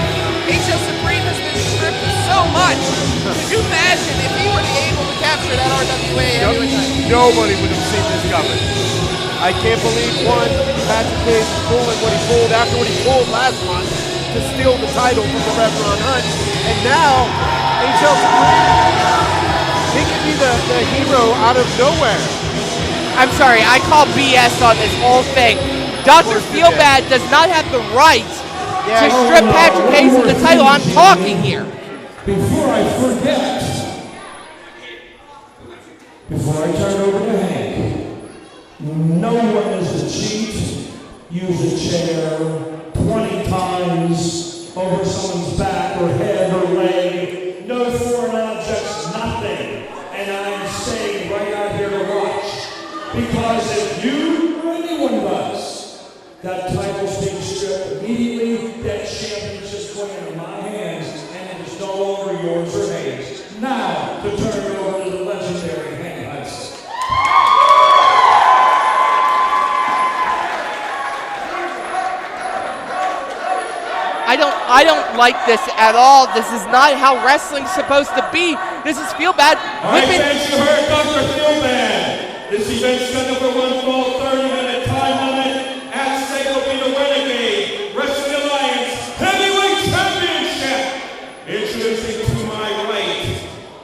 HL Supreme has been stripped so much. Could you imagine if he were able to capture that RWA heavyweight title? Nobody would have seen this coming. I can't believe, one, Patrick Hayes is pulling what he pulled after what he pulled last month to steal the title from the Rev Ron Hunt. And now, HL Supreme, he could be the hero out of nowhere. I'm sorry, I call BS on this whole thing. Dr. Feelbad does not have the right to strip Patrick Hayes of the title. I'm talking here. Before I forget, before I turn over to Hank, no one is to cheat, use a chair 20 times over someone's back or head or leg, no foreign objects, nothing. And I'm staying right out here to watch. Because if you or anyone does, that title's being stripped immediately, that championship's going into my hands, and it is no longer yours or Hayes. Now, to turn it over to the legendary Hank Hudson. I don't like this at all. This is not how wrestling's supposed to be. This is Feelbad. All right, thanks you heard, Dr. Feelbad. This event's scheduled for one fall, 30-minute time limit. At stake will be the Renegade Wrestling Alliance Heavyweight Championship. Introducing to my right,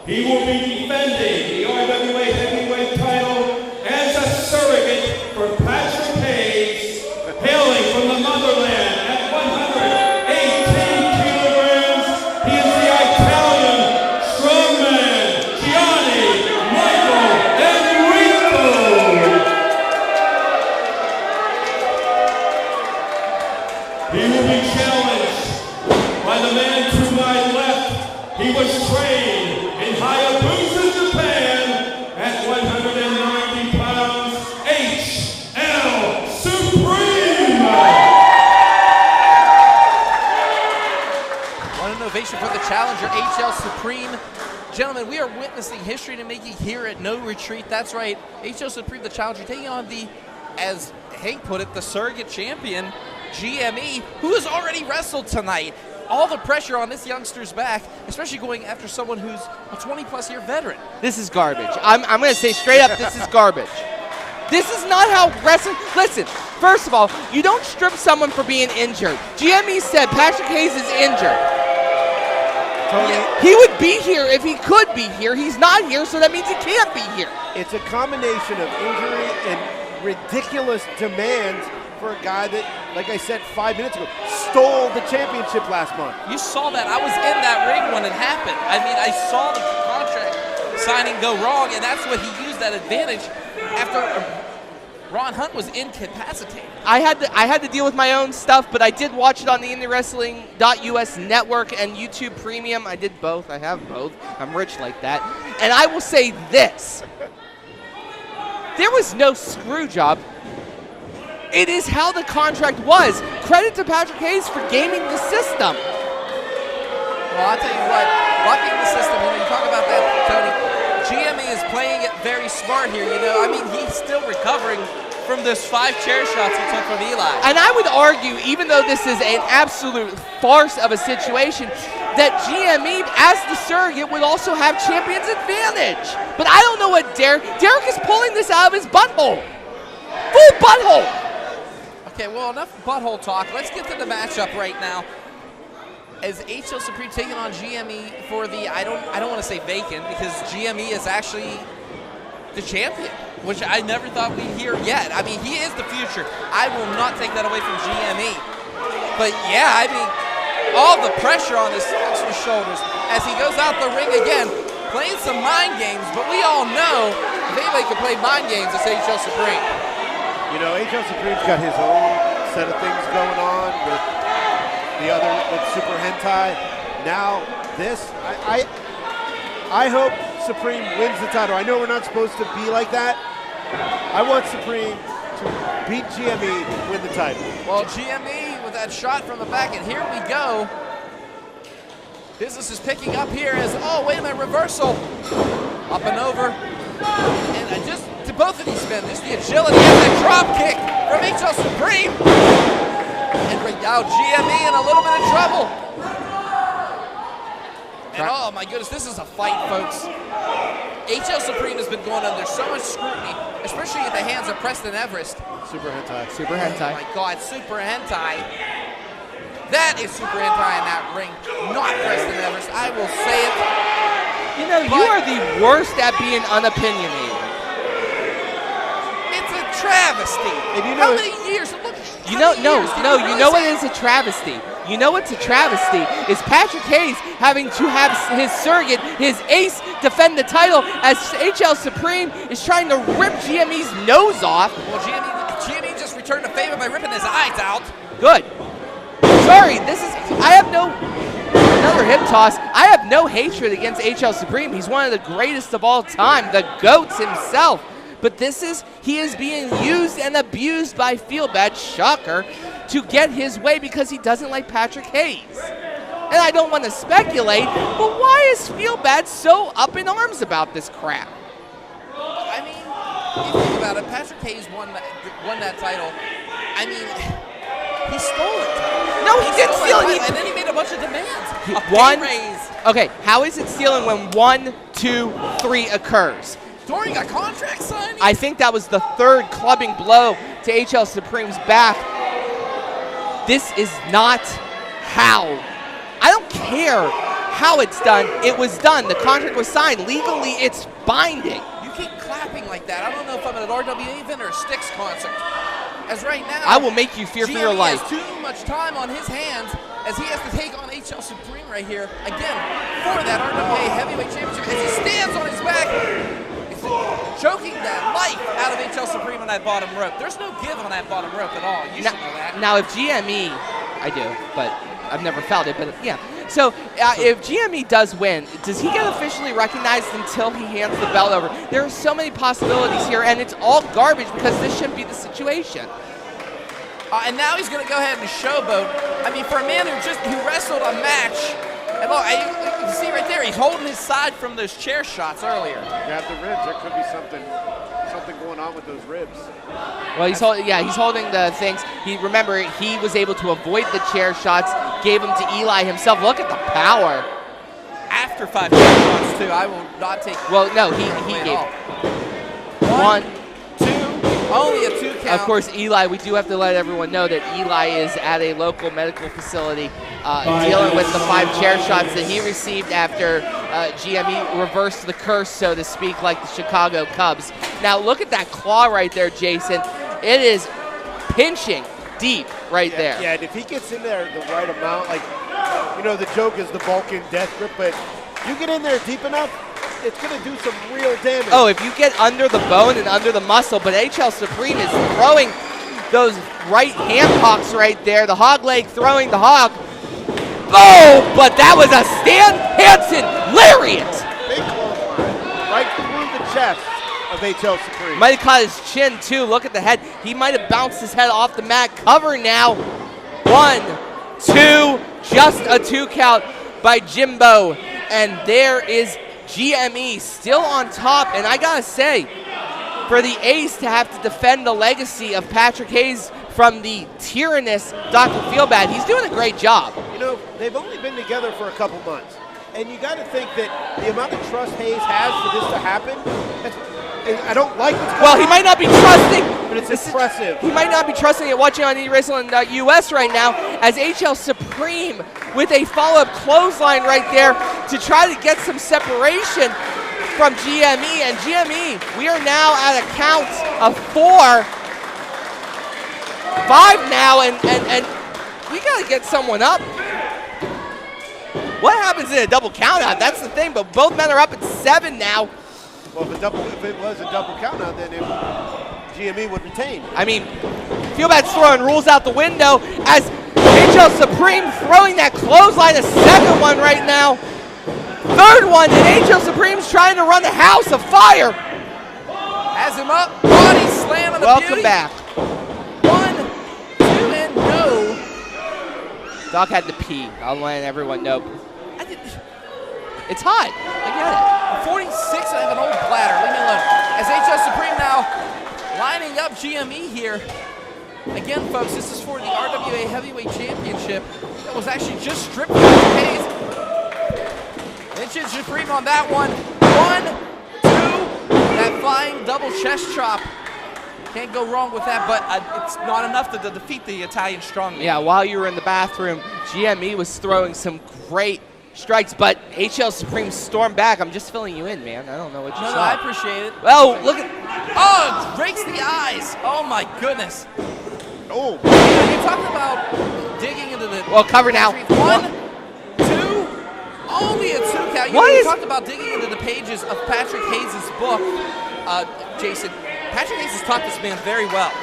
he will be defending the RWA Heavyweight title as a surrogate for Patrick Hayes, hailing from the motherland at 118 kilograms. He is the Italian strongman, Gianni Enrio. He will be challenged by the man to my left. He was trained in Hayabusa, Japan at 190 pounds, HL Supreme. What an ovation for the challenger, HL Supreme. Gentlemen, we are witnessing history to making here at No Retreat. That's right, HL Supreme, the challenger, taking on the, as Hank put it, the surrogate champion, GME, who has already wrestled tonight. all the pressure on this youngster's back, especially going after someone who's a 20-plus year veteran. This is garbage. I'm going to say straight up, this is garbage. This is not how wrestling. Listen, first of all, you don't strip someone for being injured. GME said Patrick Hayes is injured. He would be here if he could be here. He's not here, so that means he can't be here. It's a combination of injury and ridiculous demands for a guy that, like I said 5 minutes ago, stole the championship last month. You saw that. I was in that ring when it happened. I mean, I saw the contract signing go wrong, and that's what he used that advantage after Ron Hunt was incapacitated. I had to deal with my own stuff, but I did watch it on the IndieWrestling.us network and YouTube Premium. I did both. I have both. I'm rich like that. And I will say this. There was no screw job. It is how the contract was. Credit to Patrick Hayes for gaming the system. Well, I'll tell you what, bucking the system, when you talk about that, Tony, GME is playing it very smart here, you know. I mean, he's still recovering from those 5 chair shots he took from Eli. And I would argue, even though this is an absolute farce of a situation, that GME, as the surrogate, would also have champion's advantage. But I don't know what Derek is pulling this out of his butthole. Full butthole. Okay, well, enough butthole talk. Let's get to the matchup right now. As HL Supreme taking on GME for the, I don't want to say vacant, because GME is actually the champion, which I never thought we'd hear yet. I mean, he is the future. I will not take that away from GME. But yeah, I mean, all the pressure on his shoulders as he goes out the ring again, playing some mind games, but we all know if anybody can play mind games, it's HL Supreme. You know, HL Supreme's got his own set of things going on with the other, with Super Hentai. Now this, I hope Supreme wins the title. I know we're not supposed to be like that. I want Supreme to beat GME, win the title. Well, GME with that shot from the back, and here we go. Business is picking up here as, oh, wait a minute, reversal. Up and over. And just to both of these men, just the agility and that drop kick from HL Supreme. And right now, GME in a little bit of trouble. And oh my goodness, this is a fight, folks. HL Supreme has been going under so much scrutiny, especially at the hands of Preston Everest. Super Hentai. Super Hentai. Oh my God, Super Hentai. That is Super Hentai in that ring, not Preston Everest. I will say it. You know, you are the worst at being unopinionated. It's a travesty. And you know, how many years? Look, you know, you know what is a travesty? You know what's a travesty is Patrick Hayes having to have his surrogate, his ace, defend the title as HL Supreme is trying to rip GME's nose off. Well, GME just returned a favor by ripping his eyes out. Good. Sorry, another hip toss. I have no hatred against HL Supreme. He's one of the greatest of all time, the GOATs himself. But he is being used and abused by Feelbad, shocker, to get his way because he doesn't like Patrick Hayes. And I don't want to speculate, but why is Feelbad so up in arms about this crap? I mean, you think about it, Patrick Hayes won that title. I mean, he stole it. No, he didn't steal it. And then he made a bunch of demands. One, raise. okay, how is it stealing when 1, 2, 3 occurs? During a contract signing? I think that was the third clubbing blow to HL Supreme's back. This is not how. I don't care how it's done. It was done. The contract was signed. Legally, it's binding. You keep clapping like that. I don't know if I'm at an RWA event or a Styx concert. As right now, I will make you fear for your life. He has too much time on his hands as he has to take on HL Supreme right here. Again, for that RWA Heavyweight Championship as he stands on his back. Choking that life out of HL Supreme on that bottom rope. There's no give on that bottom rope at all. You should know that. Now, if GME, I do, but I've never felt it, but yeah. So, if GME does win, does he get officially recognized until he hands the belt over? There are so many possibilities here, and it's all garbage because this shouldn't be the situation. And now he's going to go ahead and showboat. I mean, for a man who wrestled a match, and look, you can see right there, he's holding his side from those chair shots earlier. Grab the ribs. There could be something something going on with those ribs. Well, he's holding the things. Remember, he was able to avoid the chair shots, gave them to Eli himself. Look at the power. After 5 chair shots, too. I will not take. Well, no, he gave 1, 2, only a 2 count. Of course, Eli, we do have to let everyone know that Eli is at a local medical facility dealing with the 5 chair shots that he received after GME reversed the curse, so to speak, like the Chicago Cubs. Now, look at that claw right there, Jason. It is pinching deep right there. Yeah, and if he gets in there the right amount, like, you know, the joke is the Vulcan death grip, but you get in there deep enough, it's going to do some real damage. Oh, if you get under the bone and under the muscle, but HL Supreme is throwing those right hand hocks right there, the hog leg throwing the hog. Oh, but that was a Stan Hansen lariat. Big clothesline, right through the chest of HL Supreme. Might have caught his chin too. Look at the head. He might have bounced his head off the mat. Cover now. 1, 2, just a 2 count by Jimbo. And there is GME still on top. And I gotta say, for the Ace to have to defend the legacy of Patrick Hayes from the tyrannous Dr. Feelbad, he's doing a great job. You know, they've only been together for a couple months. And you got to think that the amount of trust Hayes has for this to happen, I don't like what's going on. Well, he might not be trusting. But it's impressive. He might not be trusting it watching on eWrestling.us right now as HL Supreme with a follow-up clothesline right there to try to get some separation from GME. And GME, we are now at a count of 4. 5 now, and we got to get someone up. What happens in a double countout? That's the thing, but both men are up at 7 now. Well, if it was a double countout, then GME would retain. I mean, Feelbad's throwing rules out the window as HL Supreme throwing that clothesline, a 2nd one right now. 3rd one, and HL Supreme's trying to run the house of fire. Has him up, body slam on the Welcome back. 1, 2, and no. Doc had to pee. I'll let everyone know. It's hot. I get it. 46, I have an old bladder. Leave me alone. As HL Supreme now lining up GME here. Again, folks, this is for the RWA Heavyweight Championship that was actually just stripped from the case. HL Supreme on that one. 1, 2, that flying double chest chop. Can't go wrong with that, but it's not enough to defeat the Italian strongman. Yeah, while you were in the bathroom, GME was throwing some great strikes, but HL Supreme stormed back. I'm just filling you in, man. I don't know what you saw. No, I appreciate it. Well, look at... Oh, it breaks the eyes. Oh, my goodness. Oh. You're talking about digging into the... Well, cover now. 1, 2, only a 2 count. You talked about digging into the pages of Patrick Hayes' book, Jason. Patrick Hayes has taught this man very well.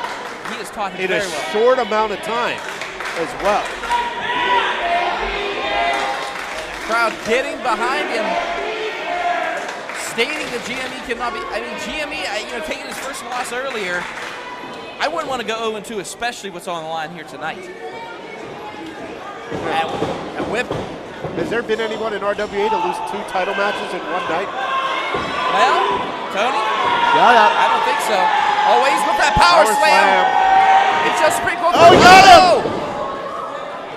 He has taught him very well. In a short amount of time as well. Crowd getting behind him, stating that GME cannot be. I mean, GME, taking his first loss earlier, I wouldn't want to go 0-2, especially what's on the line here tonight. And whip. Has there been anyone in RWA to lose 2 title matches in one night? Well, Tony? Yeah. I don't think so. Always with that power slam. It's just pretty cool. Oh, he got him!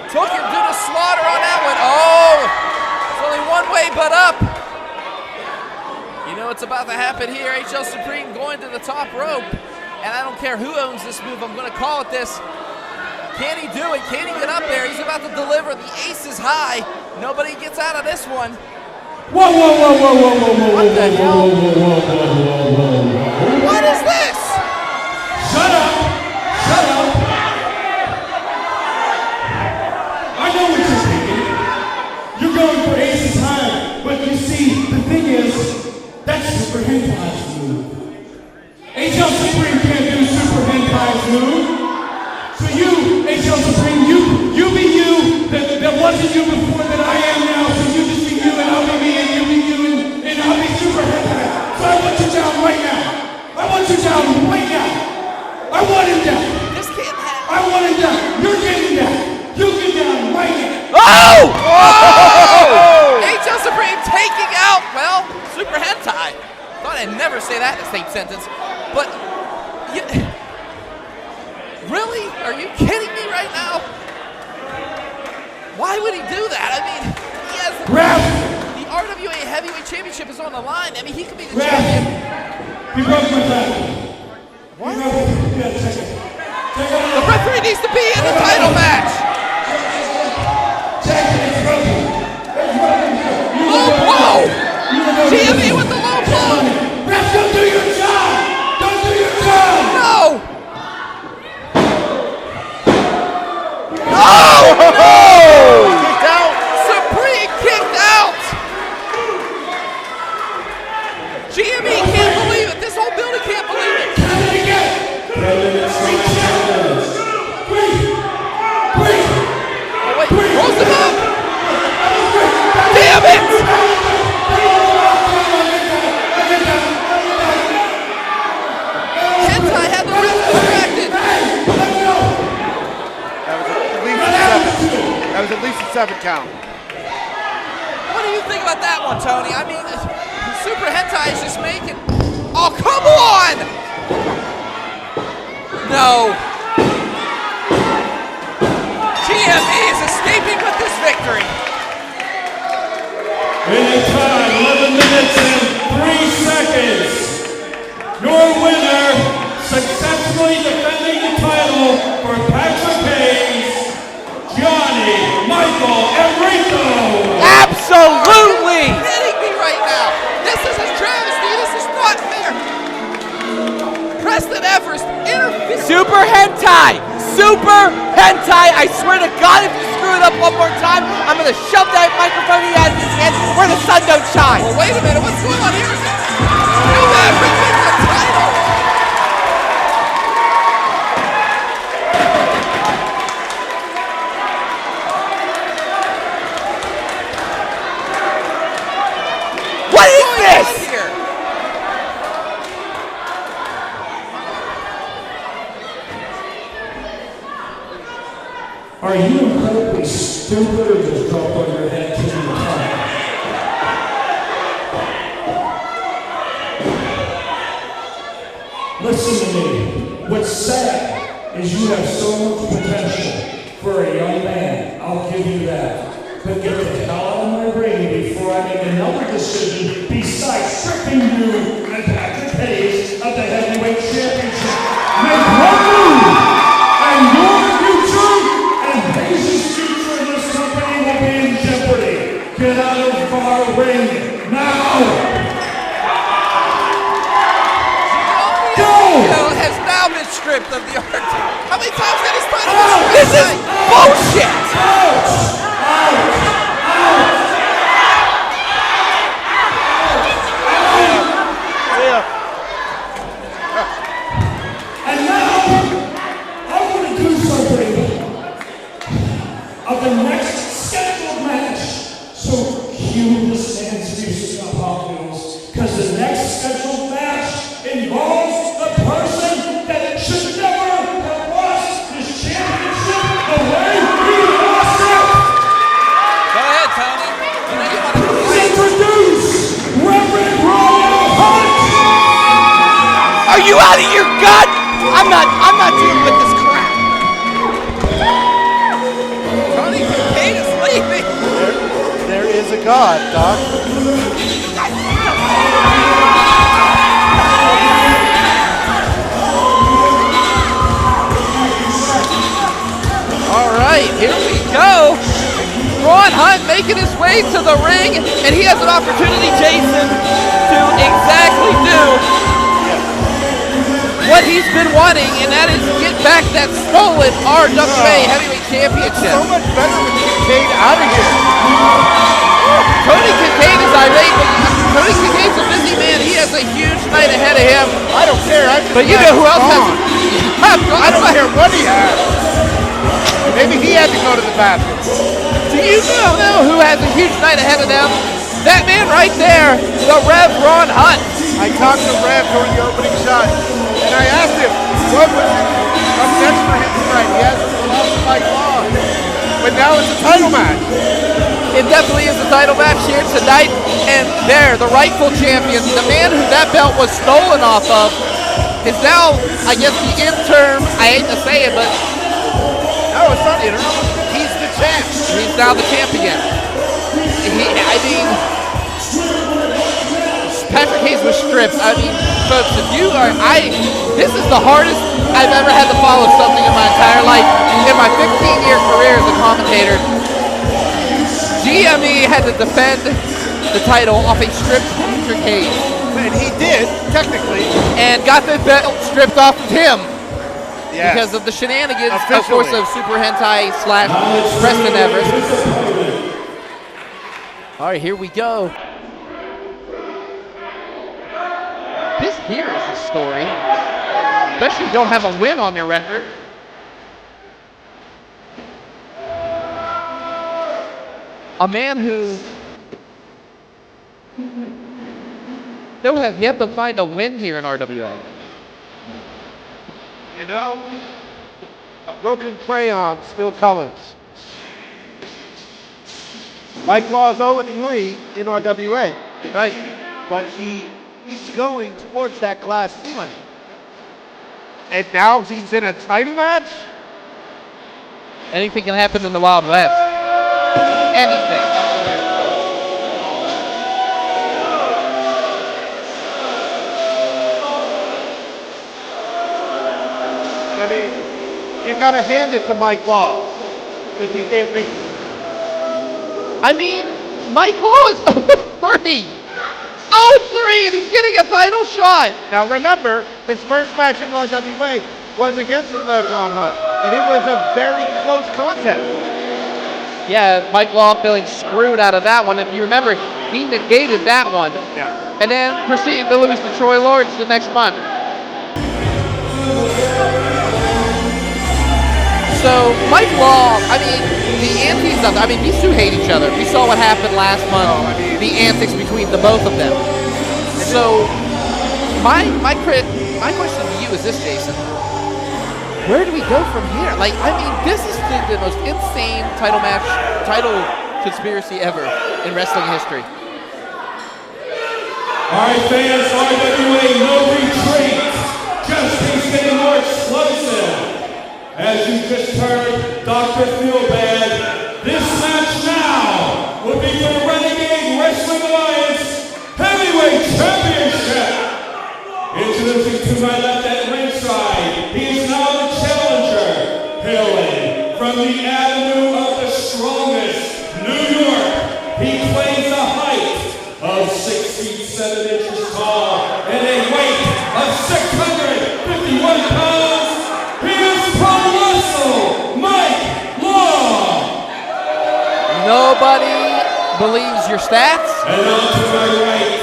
Took him to the slaughter on that one. Oh, it's only one way but up. You know what's about to happen here. HL Supreme going to the top rope. And I don't care who owns this move. I'm going to call it this. Can he do it? Can he get up there? He's about to deliver. The ace is high. Nobody gets out of this one. Whoa, whoa, whoa, whoa, whoa, whoa, whoa, what the hell? whoa. What is this? Shut up. Shut up. I know what you're thinking. You're going for aces high, but you see, the thing is, that's Super Hentai's move. HL Supreme can't do Super Hentai's move. So you, HL Supreme, you be you that wasn't you before that I am now. So you just be you and I'll be me and you be you and I'll be Super Hentai. So I want you down right now. I want you down right now. I want him down. This can't happen. I want him down. You're getting down. You get down right now. Oh! Oh! HL Supreme taking out, well, Super Hentai. Thought I'd never say that in the same sentence. But, really? Are you kidding me right now? Why would he do that? I mean, he has the RWA Heavyweight Championship is on the line. I mean, he could be the champion. He broke my back. What? The referee needs to be in the title match. Low blow. Gianni with the low blow. Ref, don't do your job. Don't do your job. No. No. Kicked out. Supreme kicked out. Gianni can't believe it. This whole building can't believe it. Wait, rolls him up! Damn it! Hentai had the wrist distracted. That was at least a 7 count. What do you think about that one, Tony? I mean, Super Hentai is just making... Oh, come on! No. GME is escaping with this victory. In a time, 11 minutes and 3 seconds, your winner, successfully defending the title for Patrick Hayes, Gianni Enrio. Absolutely! You're kidding me right now. This is a travesty. This is not fair. Preston Everest interferes. Super hentai! Super hentai! I swear to God, if you screw it up one more time, I'm gonna shove that microphone he has in his hand where the sun don't shine. Well, wait a minute. What's going on here? New Maverick wins the title. What is this? Here? Are you incredibly stupid or just dropped on your head to the top? Listen to me. What's sad is you have so much potential for a young man. I'll give you that. But get the hell out of my ring before I make another decision besides stripping you and Patrick Hayes of the Heavyweight Championship. Make one move, and your future and Hayes' future in this company will be in jeopardy. Get out of our ring now! Gambino has now been stripped of the art. How many times did his title been stripped? This is bullshit! And now, I want to do something of the next scheduled match. So cue the stands music up, Hot Wheels, because the next scheduled match involves the person that should never have lost his championship the way he lost it. Go ahead, Tony. You know you want to Please introduce Rev Ron Hunt. Are you out of your gut? I'm not dealing with this crap. Tony Kincaid is leaving. There is a God, Doc. All right, here we go. Ron Hunt making his way to the ring, and he has an opportunity, Jason, to exactly do what he's been wanting, and that is get back that stolen RWA Heavyweight Championship. So much better with Kincaid out of here. Tony Kincaid is irate, but Tony Kincaid's a busy man. He has a huge night ahead of him. I don't care. But you know who else has? I don't care what he has. Maybe he had to go to the bathroom. Do you know who has a huge night ahead of them? That man right there, the Rev Ron Hunt. I talked to Rev during the opening shot, and I asked him, what was it up next for him tonight? He has the Colossal Mike Law, but now it's a title match. It definitely is a title match here tonight, and there, the rightful champion, the man who that belt was stolen off of, is now, I guess, the interim. I hate to say it, but no, it's not interim. He's the champ. He's now the champ again. Patrick Hayes was stripped. I mean, folks, if you are, this is the hardest I've ever had to follow something in my entire life. In my 15-year career as a commentator, Gianni had to defend the title off a stripped Patrick Hayes. And he did, technically. And got the belt stripped off of him. Yes. Because of the shenanigans, of course, of Super Hentai / Preston Everest. All right, here we go. This here is the story. Especially if you don't have a win on your record. A man who still has yet to find a win here in RWA. You know, a broken crayon still colors. Mike Law is 0-3 in RWA. Right. But he's going towards that glass ceiling. And now he's in a title match? Anything can happen in the Wild West. Anything. I mean, you gotta hand it to Mike Law. Because he can't be. I mean, Mike Law is 0-3. 0-3, and he's getting a title shot. Now remember, his first match in RWA was against Rev Ron Hunt, and it was a very close contest. Yeah, Mike Law feeling screwed out of that one. If you remember, he negated that one. Yeah. And then proceeded to lose to Troy Lawrence the next month. So, Mike Law, I mean, the antics of, I mean, these two hate each other. We saw what happened last month, the antics between the both of them. So, my question to you is this, Jason. Where do we go from here? Like, I mean, this is the most insane title conspiracy ever in wrestling history. All right, fans, RWA, no retreat. Just keeps getting more explosive. As you just heard, Dr. Feelbad, this match now will be for the Renegade Wrestling Alliance Heavyweight Championship. Introducing to my left at ringside, he is now the challenger, hailing from the Avenue of the Strongest, New York. He claims a height of 6 feet 7 inches tall and a weight of 651 pounds. He is Colossal Mike Law. Nobody believes your stats. And on to my right,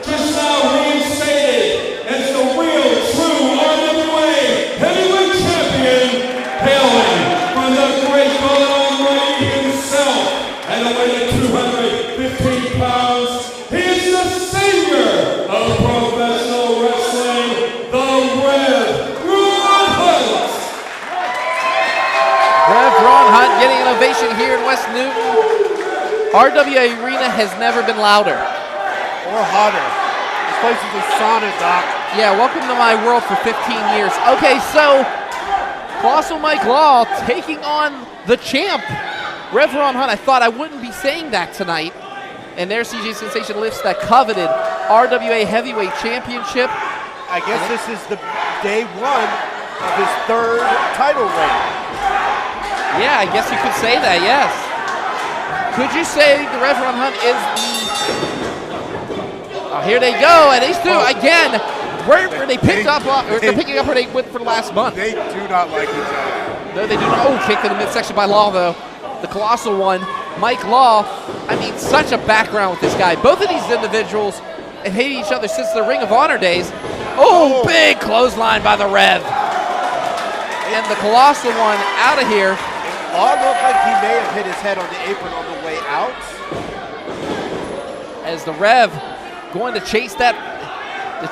just now reinstated as the real true RWA Heavyweight Champion, hailing from the great Gory himself, at a weight of 215 pounds. He is the savior of professional wrestling, the Rev Ron Hunt. Rev Ron Hunt getting an ovation here in West Newton. RWA Arena has never been louder. Or hotter. This place is a sauna, Doc. Yeah, welcome to my world for 15 years. Okay, so Colossal Mike Law taking on the champ, Rev Ron Hunt. I thought I wouldn't be saying that tonight. And there CJ Sensation lifts that coveted RWA Heavyweight Championship. I guess this is the day one of his third title reign. Yeah, I guess you could say that, yes. Could you say the Rev Ron Hunt is the... Oh, here they go, and these two, again, where they picked up, or they're picking up where they went for the last month. They do not like each other. No, they do not. Oh, kick to the midsection by Law, though. The Colossal one. Mike Law, I mean, such a background with this guy. Both of these individuals have hated each other since the Ring of Honor days. Oh, big clothesline by the Rev. And the Colossal one out of here. Law looked like he may have hit his head on the apron on the way out. As the Rev going to chase the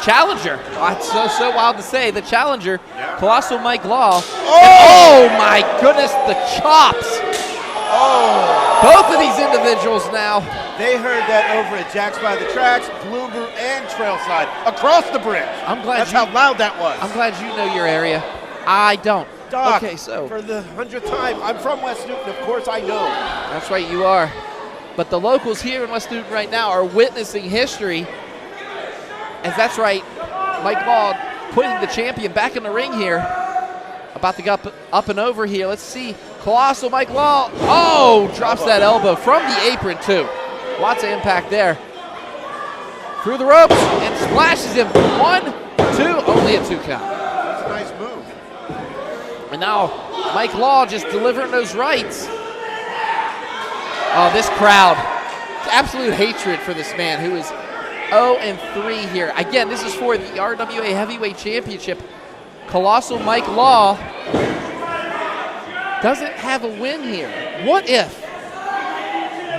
challenger. Oh, it's so wild to say. The challenger, Colossal Mike Law. Oh my goodness, the chops. Oh. both of these individuals now. They heard that over at Jack's by the Tracks, Bloomberg, and Trailside, across the bridge. I'm glad That's how loud that was. I'm glad you know your area. I don't. Doc, okay, so for the 100th time, I'm from West Newton. Of course I know. That's right, you are. But the locals here in West Newton right now are witnessing history. As that's right, Mike Law putting the champion back in the ring here. About to go up and over here. Let's see. Colossal Mike Law. Oh, drops that elbow from the apron, too. Lots of impact there. Through the ropes and splashes him. 1, 2, only a 2 count. That's a nice move. And now Mike Law just delivering those rights. Oh, this crowd. Absolute hatred for this man who is 0-3 here. Again, this is for the RWA Heavyweight Championship. Colossal Mike Law doesn't have a win here. What if?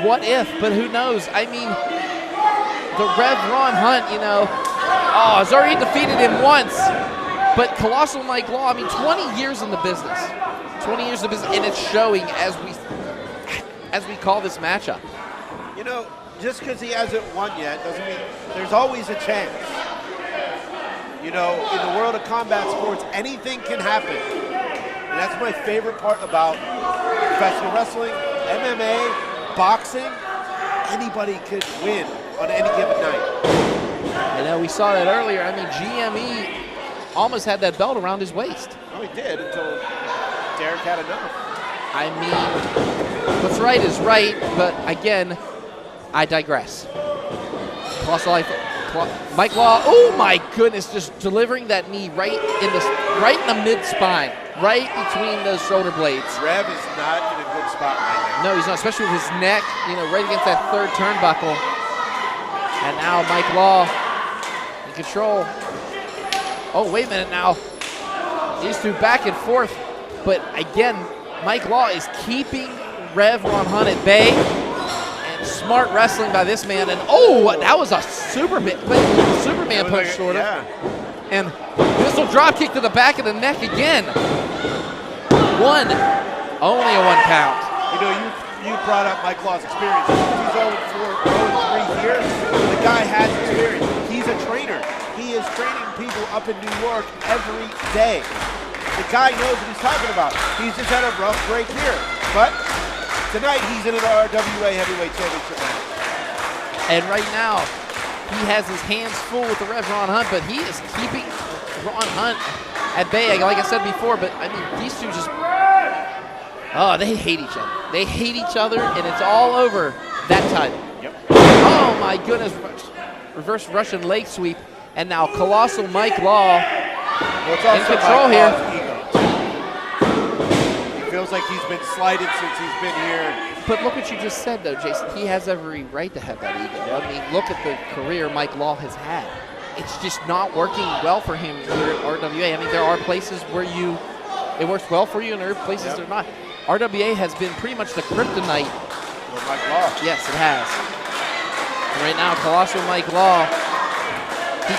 What if? But who knows? I mean, the Rev Ron Hunt, you know, has already defeated him once. But Colossal Mike Law, I mean, 20 years in the business. 20 years in the business, and it's showing as we call this matchup. You know, just because he hasn't won yet doesn't mean there's always a chance. You know, in the world of combat sports, anything can happen. And that's my favorite part about professional wrestling, MMA, boxing. Anybody could win on any given night. I know, we saw that earlier. I mean, GME almost had that belt around his waist. Oh, he did until Derek had enough. I mean, what's right is right, but again, I digress. Colossal Mike Law, oh my goodness, just delivering that knee right in the mid-spine, right between those shoulder blades. Rev is not in a good spot right now. No, he's not, especially with his neck, you know, right against that third turnbuckle. And now Mike Law in control. Oh, wait a minute now. These two back and forth. But again, Mike Law is keeping Rev Ron Hunt at bay. Smart wrestling by this man, and that was a Superman punch, sort of. Yeah. And pistol drop kick to the back of the neck again. Only a 1 count. You know, you brought up Mike Law's experience. He's 0-3 here. The guy has experience. He's a trainer. He is training people up in New York every day. The guy knows what he's talking about. He's just had a rough break here, but tonight, he's in an RWA Heavyweight Championship match. And right now, he has his hands full with the Rev Ron Hunt, but he is keeping Ron Hunt at bay, like I said before. But, I mean, these two just, they hate each other. They hate each other, and it's all over that title. Yep. Oh, my goodness. Reverse Russian leg sweep. And now Colossal Mike Law in control here. Feels like he's been slighted since he's been here. But look what you just said, though, Jason. He has every right to have that ego. I mean, look at the career Mike Law has had. It's just not working well for him here at RWA. I mean, there are places where it works well for you, and there are places that are not. RWA has been pretty much the kryptonite. For Mike Law. Yes, it has. And right now, Colossal Mike Law, he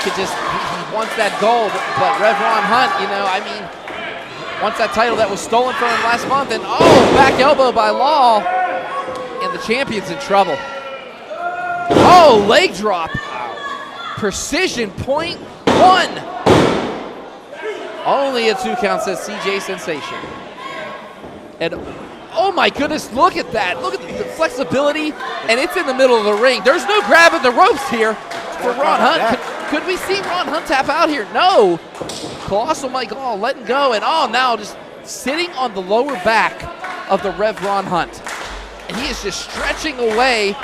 wants that gold, but Rev Ron Hunt, you know, I mean, wants that title that was stolen from him last month, and back elbow by Law, and the champion's in trouble. Oh, leg drop. Precision .1. Only a 2 count, says CJ Sensation. And oh my goodness, look at that. Look at the flexibility, and it's in the middle of the ring. There's no grabbing the ropes here for Ron Hunt. Could we see Ron Hunt tap out here? No. Colossal Mike Law letting go, and now just sitting on the lower back of the Rev Ron Hunt. And he is just stretching away,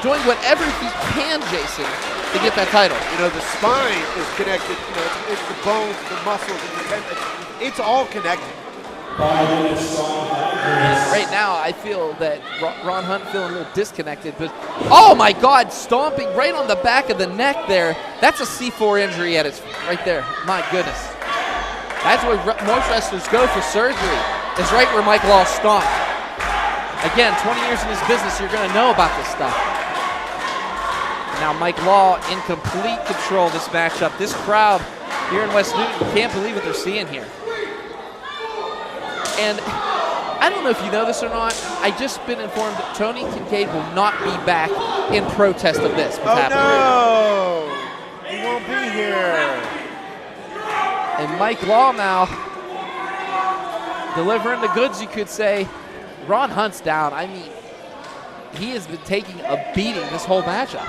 doing whatever he can, Jason, to get that title. You know, the spine is connected. You know, it's the bones, the muscles, and the tendons. It's all connected. Right now, I feel that Ron Hunt feeling a little disconnected, but oh my God, stomping right on the back of the neck there. That's a C4 injury at its right there. My goodness. That's where most wrestlers go for surgery, is right where Mike Law stomped. Again, 20 years in this business, you're going to know about this stuff. Now Mike Law in complete control of this matchup. This crowd here in West Newton can't believe what they're seeing here. And I don't know if you know this or not. I just been informed that Tony Kincaid will not be back in protest of this. No! He won't be here. And Mike Law now delivering the goods, you could say. Ron Hunt's down. I mean, he has been taking a beating this whole matchup.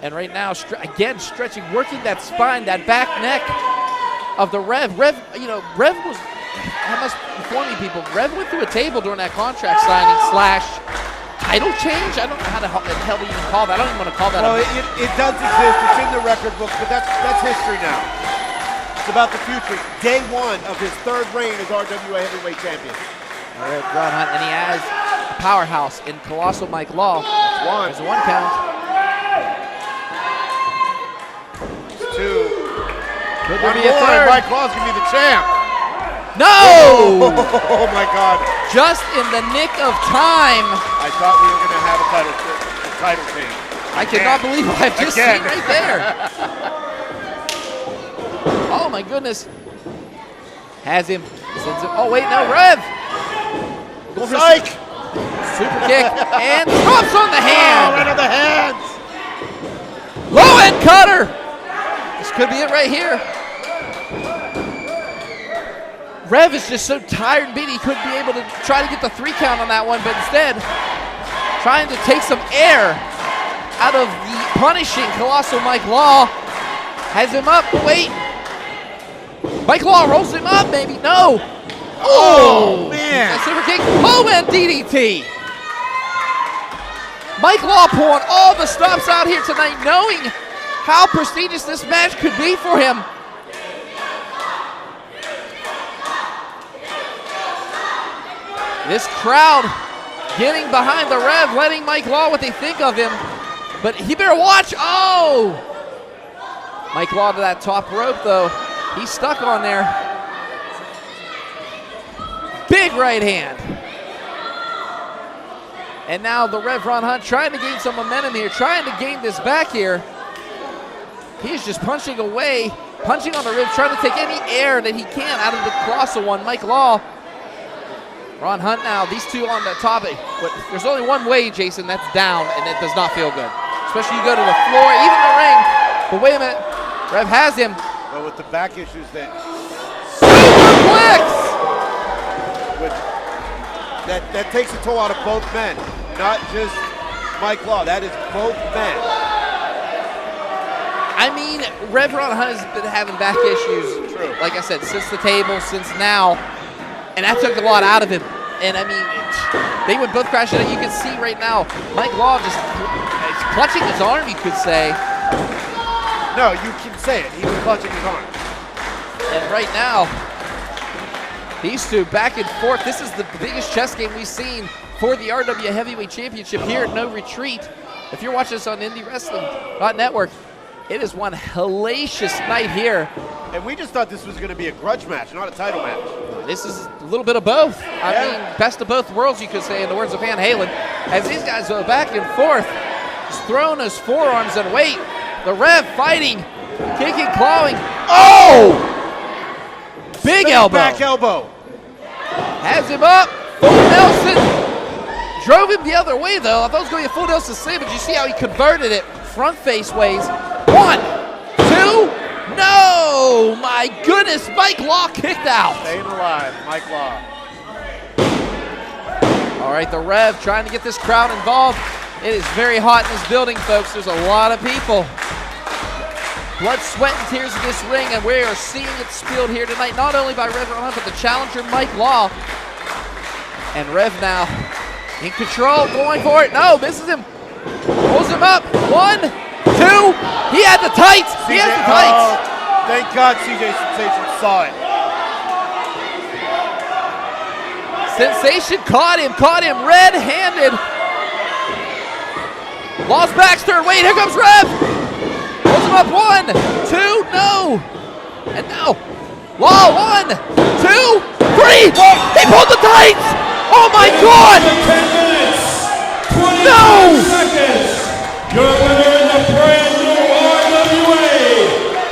And right now, again, stretching, working that spine, that back neck of the Rev. Rev was, I must inform you people, Rev went through a table during that contract signing / title change. I don't know how the hell to even call that. I don't even want to call that. Well, it does exist. It's in the record books, but that's history now. It's about the future. Day 1 of his 3rd reign as RWA heavyweight champion. All right, Ron Hunt, and he has a powerhouse in Colossal Mike Law. There's a 1 count. 2. Could there be a 3rd? Mike Law's gonna be the champ. No! Oh my God! Just in the nick of time. I thought we were gonna have a title change. I cannot believe what I've just seen right there. Oh my goodness. Has him. Sends him. Oh wait, no, Rev. Psych! Super kick and drops on the hand. Oh, right on the hands. Low end cutter. This could be it right here. Rev is just so tired and beat, he couldn't be able to try to get the 3 count on that one, but instead trying to take some air out of the punishing Colossal Mike Law. Has him up. Wait. Mike Law rolls him up, maybe. No. Oh, man. A super kick. Oh, and DDT. Mike Law pulling all the stops out here tonight, knowing how prestigious this match could be for him. This crowd getting behind the Rev, letting Mike Law what they think of him. But he better watch. Oh! Mike Law to that top rope, though. He's stuck on there. Big right hand. And now the Rev Ron Hunt trying to gain some momentum here, trying to gain this back here. He's just punching away, punching on the ribs, trying to take any air that he can out of the colossal one. Mike Law. Ron Hunt now, these two on the top. But there's only one way, Jason, that's down, and it does not feel good. Especially you go to the floor, even the ring. But wait a minute, Rev has him. But with the back issues that... Superplex! That takes a toll out of both men, not just Mike Law. That is both men. I mean, Rev Ron Hunt has been having back issues, True. Like I said, since the table, since now. And that took a lot out of him. And I mean, they would both crash it. You can see right now, Mike Law just clutching his arm, you could say. No, you can say it. He was clutching his arm. And right now, these two back and forth. This is the biggest chess game we've seen for the RWA Heavyweight Championship here at No Retreat. If you're watching this on IndieWrestling.network, it is one hellacious night here. And we just thought this was going to be a grudge match, not a title match. This is a little bit of both. I mean, best of both worlds, you could say, in the words of Van Halen. As these guys go back and forth, just throwing those forearms and weight. The Rev fighting, kicking, clawing. Oh! Big elbow. Back elbow. Has him up. Full Nelson. Drove him the other way, though. I thought it was going to be a full Nelson slam, but you see how he converted it front face ways. 1, 2. No! My goodness, Mike Law kicked out. Staying alive, Mike Law. All right, the Rev trying to get this crowd involved. It is very hot in this building, folks. There's a lot of people. Blood, sweat, and tears in this ring, and we are seeing it spilled here tonight, not only by Rev Ron Hunt, but the challenger, Mike Law. And Rev now in control, going for it. No, misses him. Pulls him up. 1, 2. He had the tights. He has the tights. Thank God CJ Sensation saw it. Sensation caught him red-handed. Lost Baxter. Wait, here comes Rev. Pulls him up. 1, 2. No. And now Law. 1, 2, 3. He pulled the tights. Oh my God. 10 minutes. 20 no. seconds. Your winner in the brand new RWA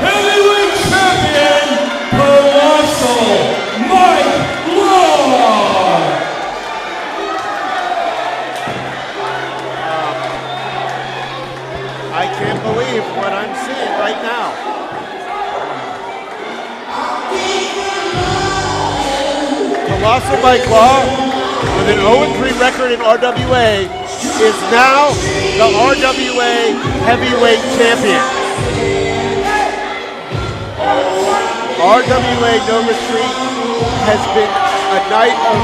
Heavyweight Champion, Colossal Mike Law. I can't believe what I'm seeing right now. Colossal Mike Law, with an 0-3 record in RWA, is now the RWA heavyweight champion. RWA No Retreat has been a night of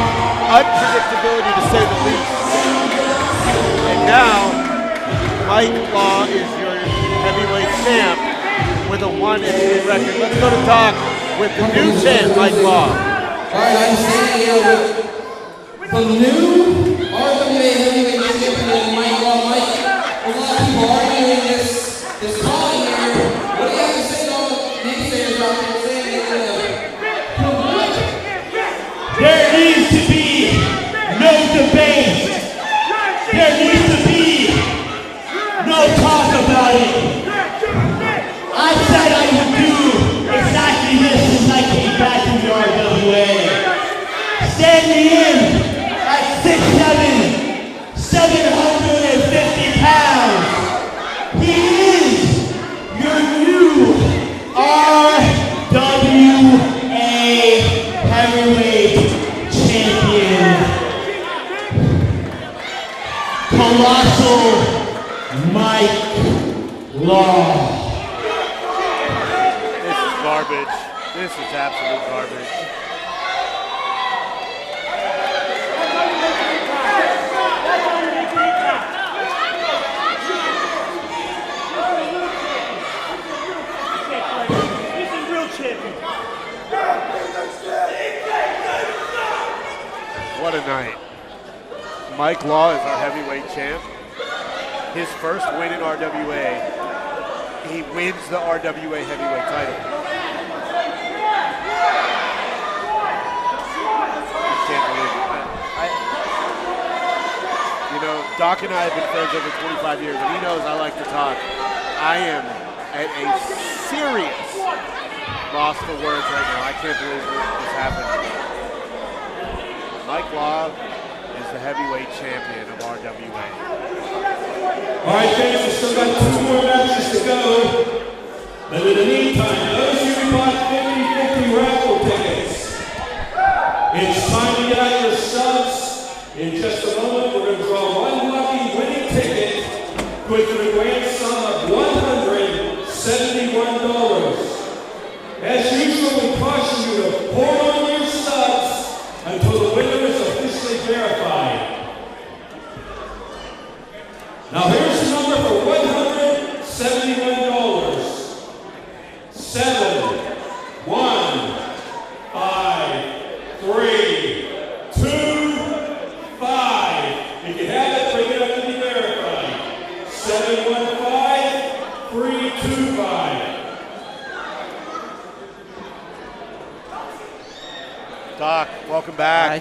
unpredictability, to say the least. And now, Mike Law is your heavyweight champ with a 1-3 record. Let's go to talk with the new champ, Mike Law. All right, I'm standing here with the new RWA heavyweight champion, Mike Law. Mike, a lot of people arguing this call here. What do you have to say to all the naysayers out there saying There needs to be no debate. There needs to be no talk about it. I said I would do exactly this since I came back to the RWA. Standing in at 6'7", 750 pounds. He is your new RWA heavyweight champion. Colossal Mike Law. This is garbage. This is absolute garbage. What a night. Mike Law is our heavyweight champ. His first win in RWA. He wins the RWA heavyweight title. I can't believe it. You know, Doc and I have been friends over 25 years, and he knows I like to talk. I am at a serious loss for words right now. I can't believe this happened. Mike Law is the heavyweight champion of RWA. All right, fans, we've still got 2 more matches to go. But in the meantime, those of you who bought 50-50 raffle tickets, it's time to get out your subs. In just a moment, we're going to draw one lucky winning ticket with the grand sum of $171. As usual, we caution you to hold on to your subs until the winner is officially verified. Now here's the number for $171. 7, 1, 5, 3, 2, 5. If you have it, bring it up to be verified. 7, 1, 5, 3, 2, 5. Doc, welcome back. I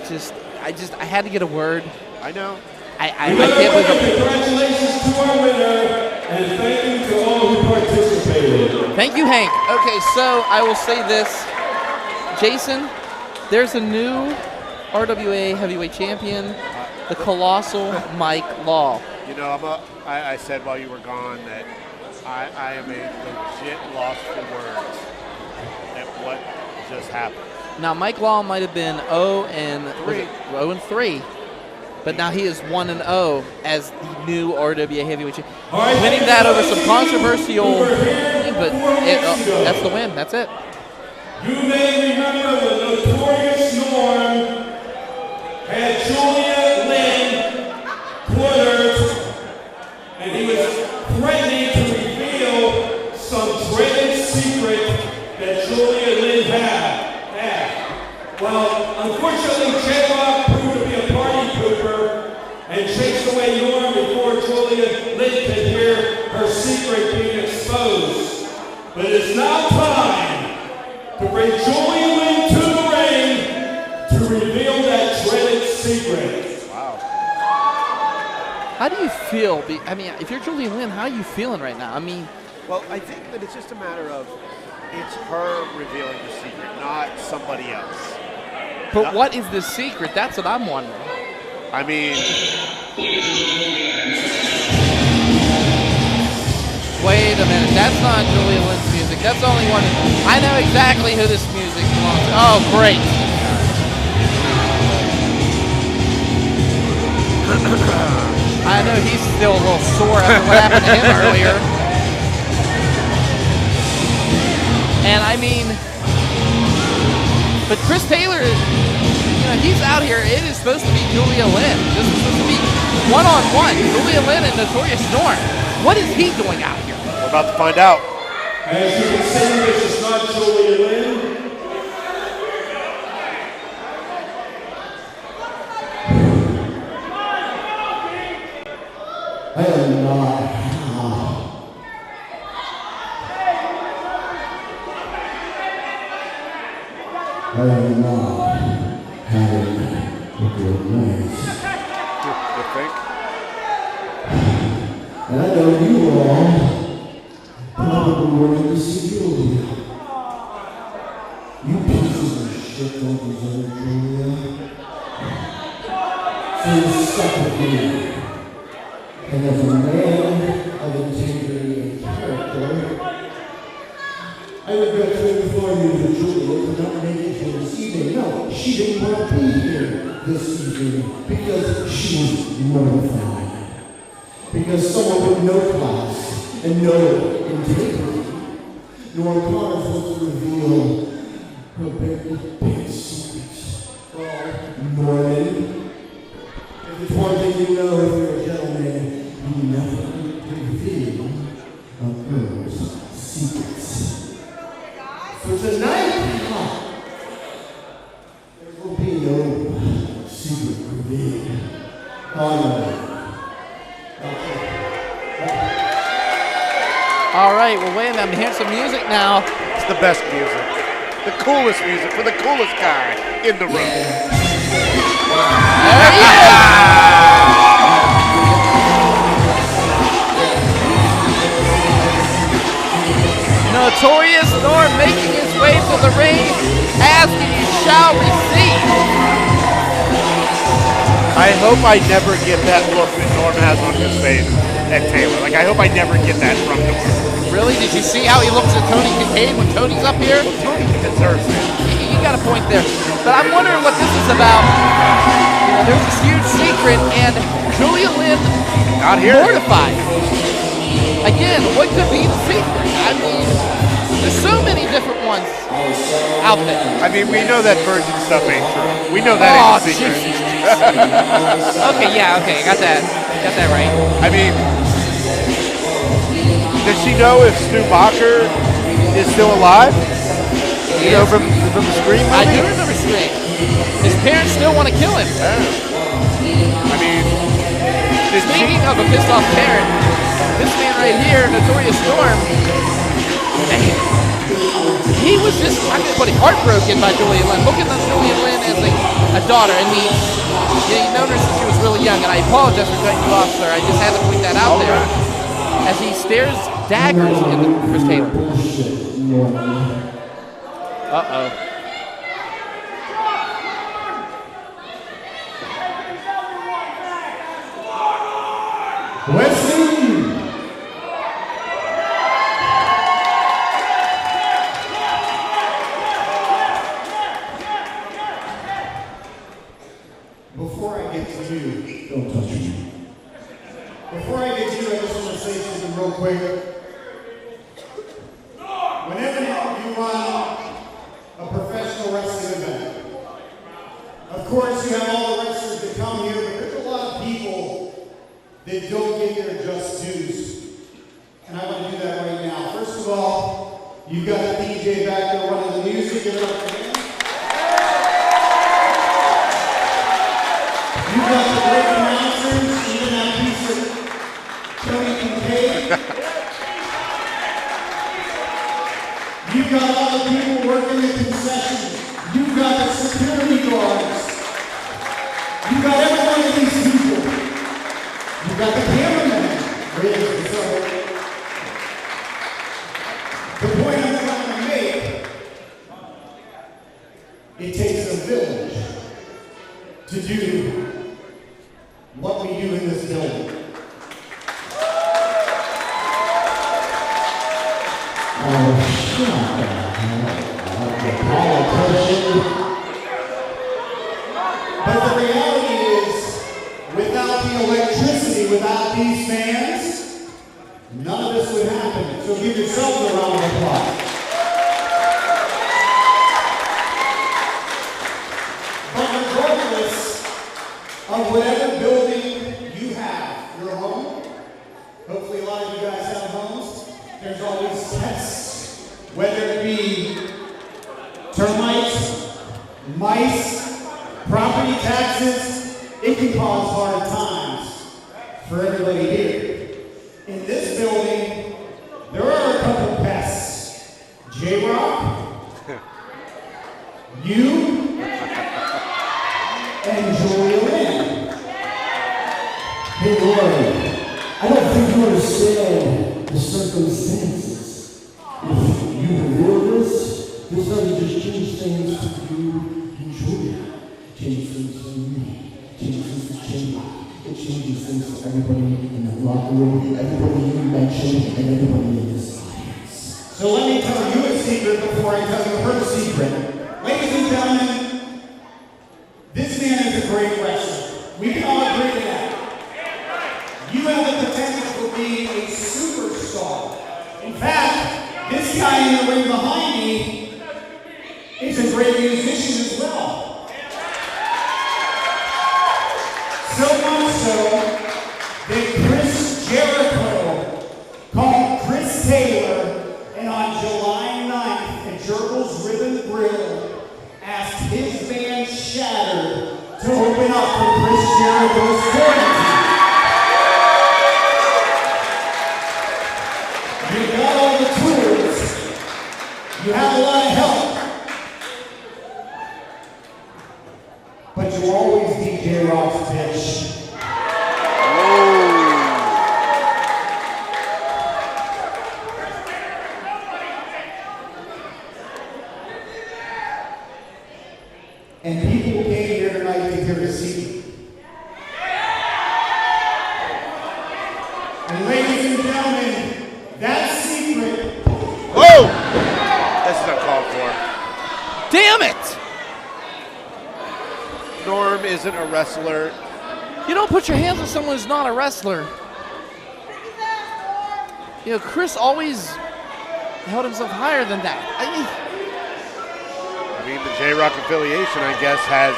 had to get a word. I know. I can't believe Congratulations to our winner, and thank you to all who participated. Thank you, Hank. Okay, so I will say this. Jason, there's a new RWA heavyweight champion, the Colossal Mike Law. You know, I said while you were gone that I am a legit loss for words at what just happened. Now, Mike Law might have been 0-3, but now he is 1-0 as the new RWA heavyweight champion. Winning that over some controversial thing, but that's the win. That's it. You may remember the Notorious Norm had Julia Lynn cornered, and he was threatening to reveal some dreaded secret that Julia Lynn had. Well, unfortunately, J-Rocc proved to be a party pooper and chased away Norm before Julia Lynn could hear her secret being exposed. But it's now time to bring Julia Lynn to the ring to reveal that dreaded secret. Wow. How do you feel? I mean, if you're Julia Lynn, how are you feeling right now? I mean, well, I think that it's just a matter of it's her revealing the secret, not somebody else. But what is the secret? That's what I'm wondering. I mean, Wait a minute, that's not Julia Lynn's music. That's the only one. I know exactly who this music belongs to. Oh, great. I know he's still a little sore after what happened to him earlier. And I mean, but Chris Taylor, he's out here. It is supposed to be Julia Lynn. This is supposed to be one-on-one. Julia Lynn and Notorious Norm. What is he doing out here? We're about to find out. As you can see, this is not Julia Lynn. I am not. I am not having a good night. You think? And I know you all probably wanted to see Julia. You pieces of shit don't deserve Julia. So you stuck with me. And as a man of integrity and character, I regret to inform you that Julia could not make it here this evening. No, she didn't want to be here this evening because she was mortified. Because someone with no class and no integrity, nor cause was to reveal her big secrets. Well, Norman, if it's one thing you know, if you're a gentleman, you never reveal a girl's secrets. For tonight, there will be no secret reveal. All right, well, wait a minute. I'm hearing some music now. It's the best music. The coolest music for the coolest guy in the room. There he is! Notorious Norm making his way to the ring, asking you shall receive. I hope I never get that look that Norm has on his face at Taylor. Like, I hope I never get that from Norm. Really? Did you see how he looks at Tony Kincaid when Tony's up here? Well, Tony deserves it. You got a point there. But I'm wondering what this is about. There's this huge secret, and Julia Lynn not here. Mortified. Again, what could be the secret? I mean, there's so many different ones out there. I mean, we know that virgin stuff ain't true. We know that ain't a secret. Okay, I got that. Got that right. I mean, does she know if Stu Bacher is still alive? You know, from the Scream movie? I do remember Scream. His parents still want to kill him. I mean, speaking of a pissed off parent, this man right here, Notorious Norm, he was just, I'm going to put it, heartbroken by Julia Lynn, looking at Julia Lynn as a daughter, and he's known her since she was really young, and I apologize for cutting you off, sir. I just had to point that out there as he stares daggers into Chris Taylor. Uh-oh. Wesley! Before I get to you, don't touch me. Before I get to you, I just want to say something real quick. Whenever you run a professional wrestling event, of course you have all the wrestlers that come here, but there's a lot of people that don't get their just dues. And I want to do that right now. First of all, you've got the DJ back there running the music. Give it up for him. You've got the great announcers, even that piece of Tony Kincaid. You've got all the people working the concessions. You've got the security guards. You've got every one of these people. You've got the cameraman. The point I'm trying to make, it takes a village to do what we do in this building. But the reality is, without the electricity, without these fans, none of this would happen. So give yourselves a round of applause. But regardless of whatever building you have, your home, hopefully a lot of you guys have homes, there's always tests. Whether it be termites, mice, property taxes, it can cause hard times for everybody here. In this building, there are a couple pests. J-Rocc, you, and Julia Lynn. Hey, Gory, I don't think you understand the circumstances. If you reveal this doesn't just change things for you and Julia. Change things for me. Change things for J-Rocc. It changes things for everybody in the locker room, everybody you mentioned, and everybody in this audience. So let me tell you a secret before I tell you her secret. Ladies and gentlemen, this man is a great wrestler. We can all agree to that. You have the potential for being a superstar. In fact, this guy in the ring behind me is a great musician as well. So much so that Chris Jericho called Chris Taylor, and on July 9th at Jerkel's Ribbon Grill, asked his band Shattered to open up for Chris Jericho's quarantine. You got all the tools. You have a lot of help. But you always be J-Rocc's bitch. And people came here tonight to hear the secret. And ladies and gentlemen, that secret. Whoa! This is uncalled for. Damn it! Norm isn't a wrestler. You don't put your hands on someone who's not a wrestler. You know, Chris always held himself higher than that. I mean, the J-Rocc affiliation, I guess, has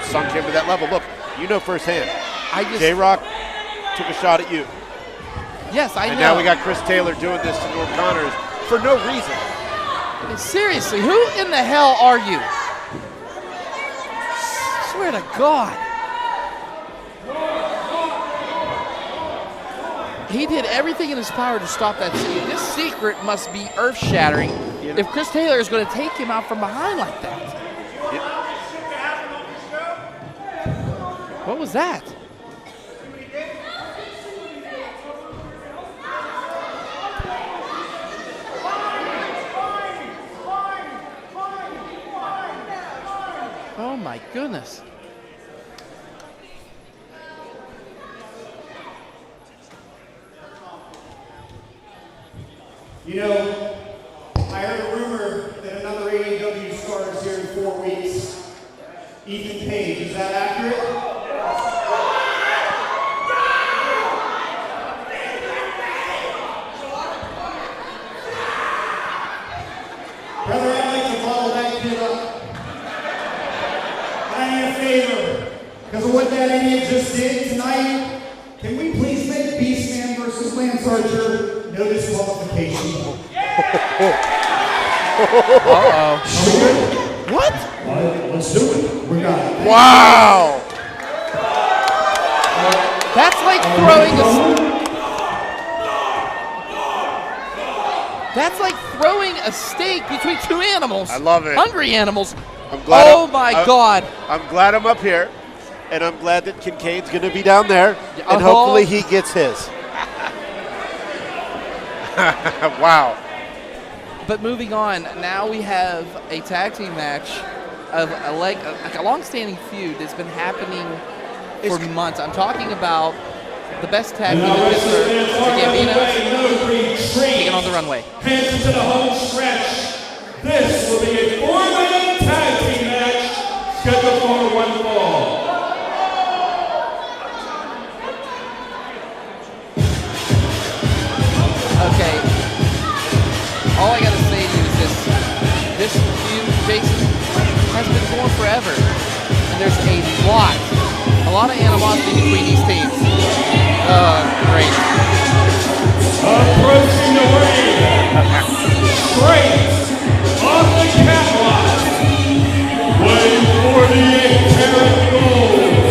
sunk him to that level. Look, you know firsthand. J-Rocc took a shot at you. Yes, I know. And now we got Chris Taylor doing this to Norm Connors for no reason. I mean, seriously, who in the hell are you? Swear to God. He did everything in his power to stop that secret. This secret must be earth-shattering if Chris Taylor is going to take him out from behind like that. Yep. What was that? Oh my goodness. You know, I heard a rumor that another AEW star is here in 4 weeks. Ethan Page, is that accurate? Brother, I'd like to bottle that kid up. I need a favor. Because of what that idiot just did tonight, can we please make Beastman versus Lance Archer no disqualification? Uh-oh. What? Let's do it. We're done. Wow! That's like throwing a... That's like throwing a steak between two animals. I love it. Hungry animals. I'm glad oh my God. I'm glad I'm up here, and I'm glad that Kincaid's going to be down there, and hopefully he gets his. Wow. But moving on, now we have a tag team match of a long-standing feud that's been happening for months. I'm talking about the best tag team in Pittsburgh, the Gambino, taking on the Runway. Head into the home stretch. This will be a 4-man tag team match scheduled for one fall. Okay. All I gotta say is this feud, Jason, has been going forever. And there's a lot of animosity between these teams. Great. Approaching the ring. Straight off the catwalk. Weighing 48-karat gold.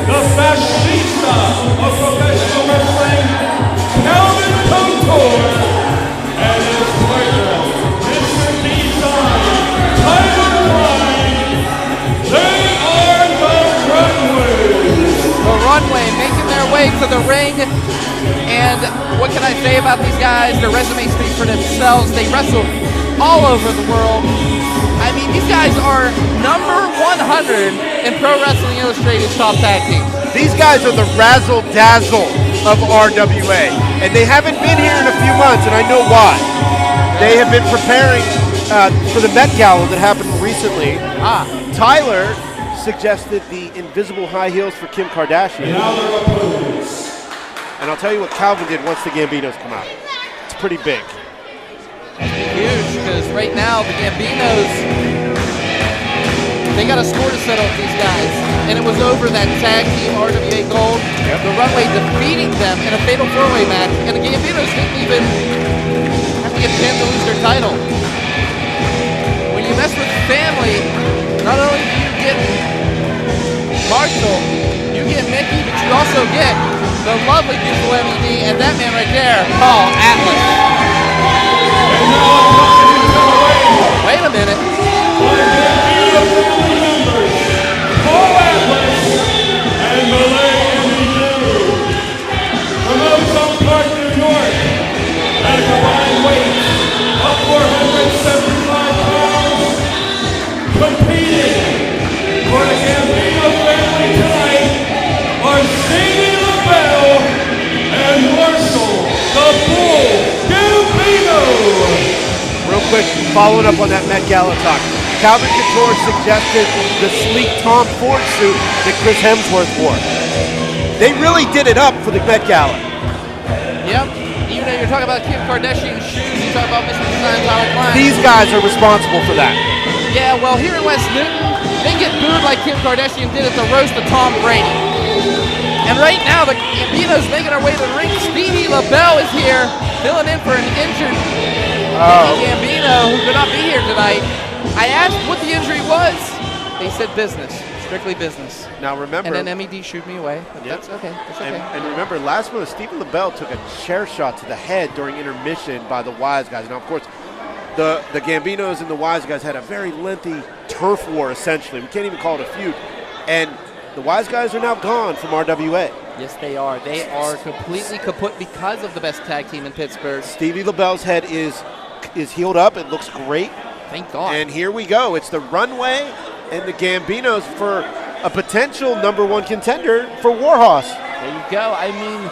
The fashionista of professional wrestling, Calvin Couture. And his partner, Mr. Design, Tyler Klein. They are the Runways. The Runway making their way to the ring. And what can I say about these guys? Their resumes speak for themselves. They wrestle all over the world. I mean, these guys are number 100 in Pro Wrestling Illustrated's top tag teams. These guys are the razzle-dazzle of RWA. And they haven't been here in a few months, and I know why. They have been preparing for the Met Gala that happened recently. Tyler suggested the invisible high heels for Kim Kardashian. And I'll tell you what Calvin did once the Gambinos come out. It's pretty big. Huge, because right now the Gambinos, they got a score to settle with these guys. And it was over that tag team RWA Gold. The Runway defeating them in a fatal 4-way match. And the Gambinos didn't even have to get pinned to lose their title. When you mess with family, not only do you get Marshall, you get Mickey, but you also get the lovely, beautiful MED, and that man right there, Paul Atlas. Wait a minute. Paul Atlas and Malay MED. From Ozone Park, New York, at a combined weight of 475 pounds, competing for the Gambino family tonight are Sadie LaBelle and Marshall the Bull Gambino. Real quick, following up on that Met Gala talk. Calvin Couture suggested the sleek Tom Ford suit that Chris Hemsworth wore. They really did it up for the Met Gala. Yep. You know, you're talking about Kim Kardashian's shoes, you talk about Mr. Design, Tyler Klein. These guys are responsible for that. Yeah, well, here in West Newton, they get booed like Kim Kardashian did at the roast of Tom Brady. And right now, the Gambino's making our way to the ring. Stevie LaBelle is here, filling in for an injured Gambino, who could not be here tonight. I asked what the injury was. They said business, strictly business. Now remember, and then MED shooed me away. But that's okay. That's okay. And remember, last month, Stephen LaBelle took a chair shot to the head during intermission by the Wise Guys. Now, of course, the Gambinos and the Wise Guys had a very lengthy turf war, essentially. We can't even call it a feud. And the Wise Guys are now gone from RWA. Yes, they are. They are completely kaput because of the best tag team in Pittsburgh. Stevie LaBelle's head is healed up. It looks great. Thank God. And here we go. It's the Runway and the Gambinos for a potential #1 contender for Warhos. There you go. I mean,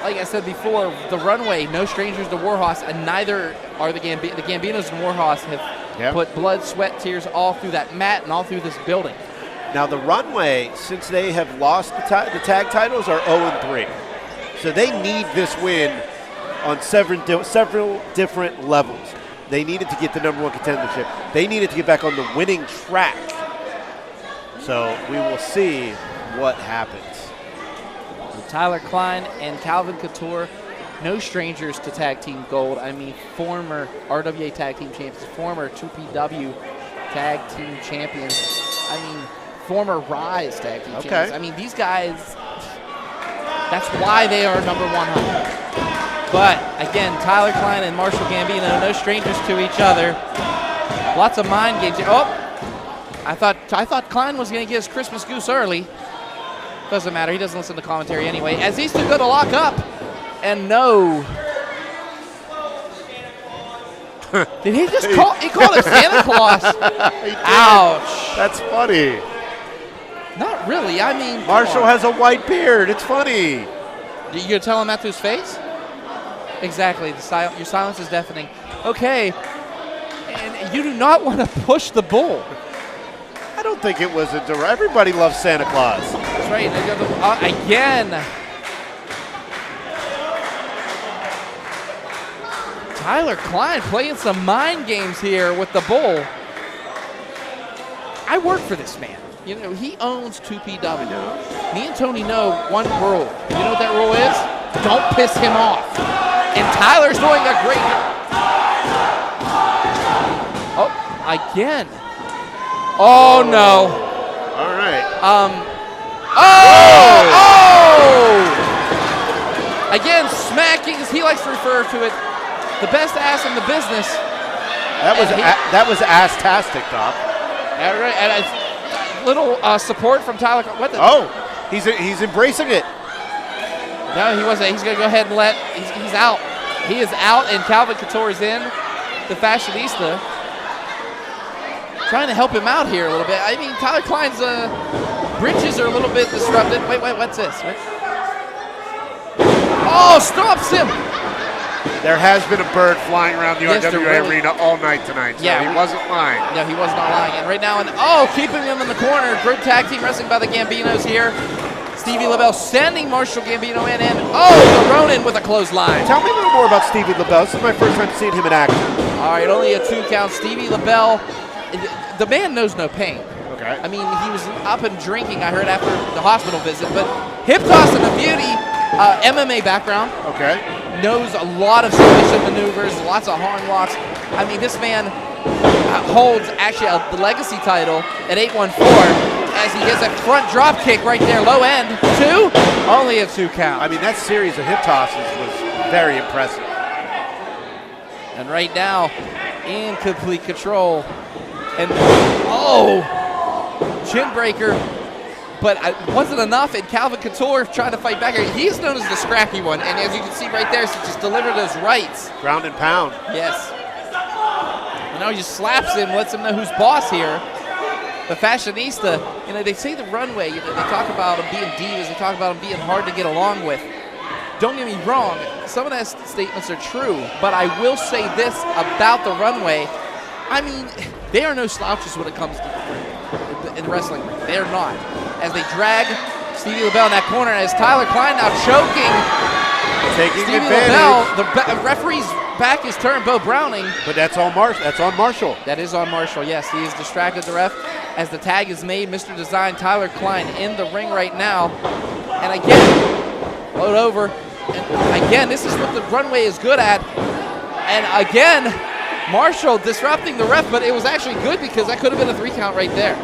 like I said before, the Runway, no strangers to Warhos, and neither are the Gambinos. The Gambinos and Warhos have put blood, sweat, tears all through that mat and all through this building. Now the Runway, since they have lost the tag titles, are 0-3. So they need this win on several different levels. They needed to get the #1 contendership. They needed to get back on the winning track. So we will see what happens. Tyler Klein and Calvin Couture, no strangers to tag team gold. I mean, former RWA tag team champions, former 2PW tag team champions. I mean, former Rise tag team champions. I mean, these guys, that's why they are #100. But again, Tyler Klein and Marshall Gambino, no strangers to each other. Lots of mind games. Oh, I thought Klein was going to get his Christmas goose early. Doesn't matter. He doesn't listen to commentary anyway. As he's still going to lock up, and no. Did he just call? He called him Santa Claus. Ouch. That's funny. Not really. I mean, Marshall has a white beard. It's funny. You gonna tell him that to his face? Exactly. Your silence is deafening. Okay. And you do not want to push the bull. I don't think it was a direct. Everybody loves Santa Claus. That's right. Again. Tyler Klein playing some mind games here with the bull. I work for this man. You know, he owns 2PW. Me and Tony know one rule. You know what that rule is? Don't piss him off. And Tyler's doing a great job. Oh, again. Oh, no. All right. Again, smacking, as he likes to refer to it, the best ass in the business. That was ass-tastic, Doc. All right, and a little support from Tyler. What the? Oh, he's embracing it. No, he wasn't. He's going to go ahead and he's out. He is out, and Calvin Couture is in. The fashionista trying to help him out here a little bit. I mean, Tyler Klein's bridges are a little bit disrupted. Wait, what's this? Wait. Oh, stops him. There has been a bird flying around the RWA really arena all night tonight, so he wasn't lying. No, he was not lying. And right now, keeping him in the corner. Group tag team wrestling by the Gambinos here. Stevie LaBelle sending Marshall Gambino in, and the Ronin with a clothesline. Tell me a little more about Stevie LaBelle. This is my first time seeing him in action. All right, only a 2 count. Stevie LaBelle, the man knows no pain. Okay. I mean, he was up and drinking, I heard, after the hospital visit, but hip toss and a beauty, MMA background. Okay. Knows a lot of submission maneuvers, lots of horn walks. I mean, this man holds actually the legacy title at 814 as he gets a front drop kick right there, low end. 2, only a 2 count. I mean, that series of hip tosses was very impressive. And right now, in complete control. And chin breaker. But it wasn't enough, and Calvin Couture trying to fight back here. He's known as the scrappy one, and as you can see right there, he just delivered those rights. Ground and pound. Yes. And now he just slaps him, lets him know who's boss here. The fashionista, they say the Runway, they talk about him being divas, they talk about him being hard to get along with. Don't get me wrong, some of those statements are true, but I will say this about the Runway. I mean, they are no slouches when it comes to in wrestling. They are not. As they drag Stevie LaBelle in that corner, as Tyler Klein now choking Taking Stevie advantage. LaBelle. The referee's back is turned, Bo Browning. But that's on Marshall. That is on Marshall, yes. He has distracted the ref as the tag is made. Mr. Design, Tyler Klein in the ring right now. And again, load over. And again, this is what the Runway is good at. And again, Marshall disrupting the ref, but it was actually good because that could have been a 3 count right there.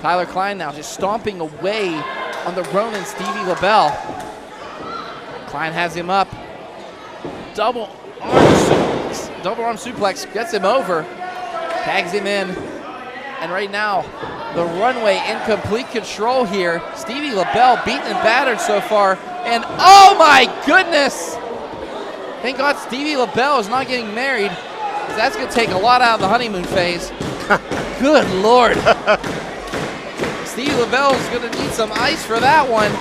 Tyler Klein now just stomping away on the Ronin Stevie LaBelle. Klein has him up. Double arm suplex gets him over. Tags him in. And right now, the Runway in complete control here. Stevie LaBelle beaten and battered so far. And oh my goodness! Thank God Stevie LaBelle is not getting married, because that's going to take a lot out of the honeymoon phase. Good Lord. Stevie LaBelle is going to need some ice for that one,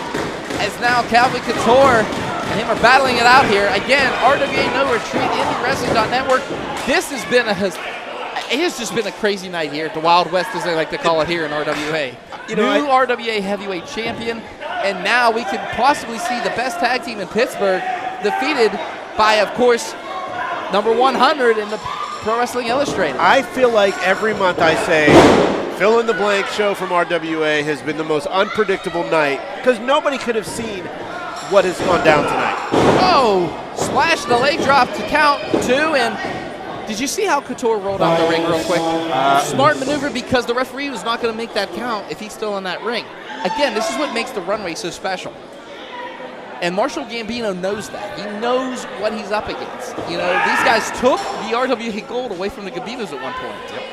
as now Calvin Couture and him are battling it out here. Again, RWA No Retreat, IndieWrestling.network. This has been it has just been a crazy night here at the Wild West, as they like to call it here in RWA. New RWA heavyweight champion, and now we could possibly see the best tag team in Pittsburgh defeated by, of course, number 100 in the Pro Wrestling Illustrated. I feel like every month I say, fill in the blank show from RWA has been the most unpredictable night, because nobody could have seen what has gone down tonight. Oh, splash the leg drop to count 2, and did you see how Couture rolled out the ring real quick? Smart maneuver, because the referee was not going to make that count if he's still in that ring. Again, this is what makes the Runway so special. And Marshall Gambino knows that. He knows what he's up against. These guys took the RWA gold away from the Gambinos at one point. Yep.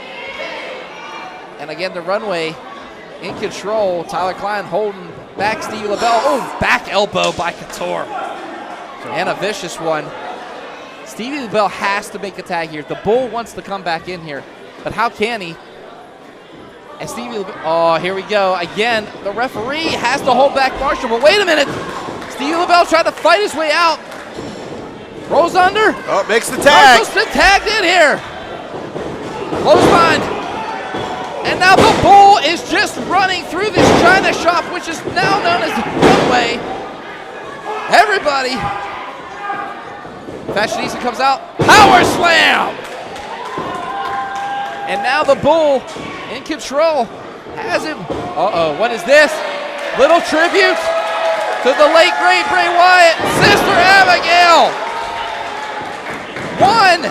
And again, the Runway in control. Tyler Klein holding back Stevie LaBelle. Oh, back elbow by Couture. And a vicious one. Stevie LaBelle has to make a tag here. The Bull wants to come back in here, but how can he? And Stevie LaBelle, here we go. Again, the referee has to hold back Marshall, but wait a minute. Stevie LaBelle tried to fight his way out. Rolls under. Oh, makes the tag. Marshall's been tagged in here. Clothesline. And now the Bull is just running through this China shop, which is now known as the Runway. Everybody. Fashionista comes out. Power slam. And now the Bull in control. Has him. Uh-oh, what is this? Little tribute to the late, great Bray Wyatt. Sister Abigail. 1,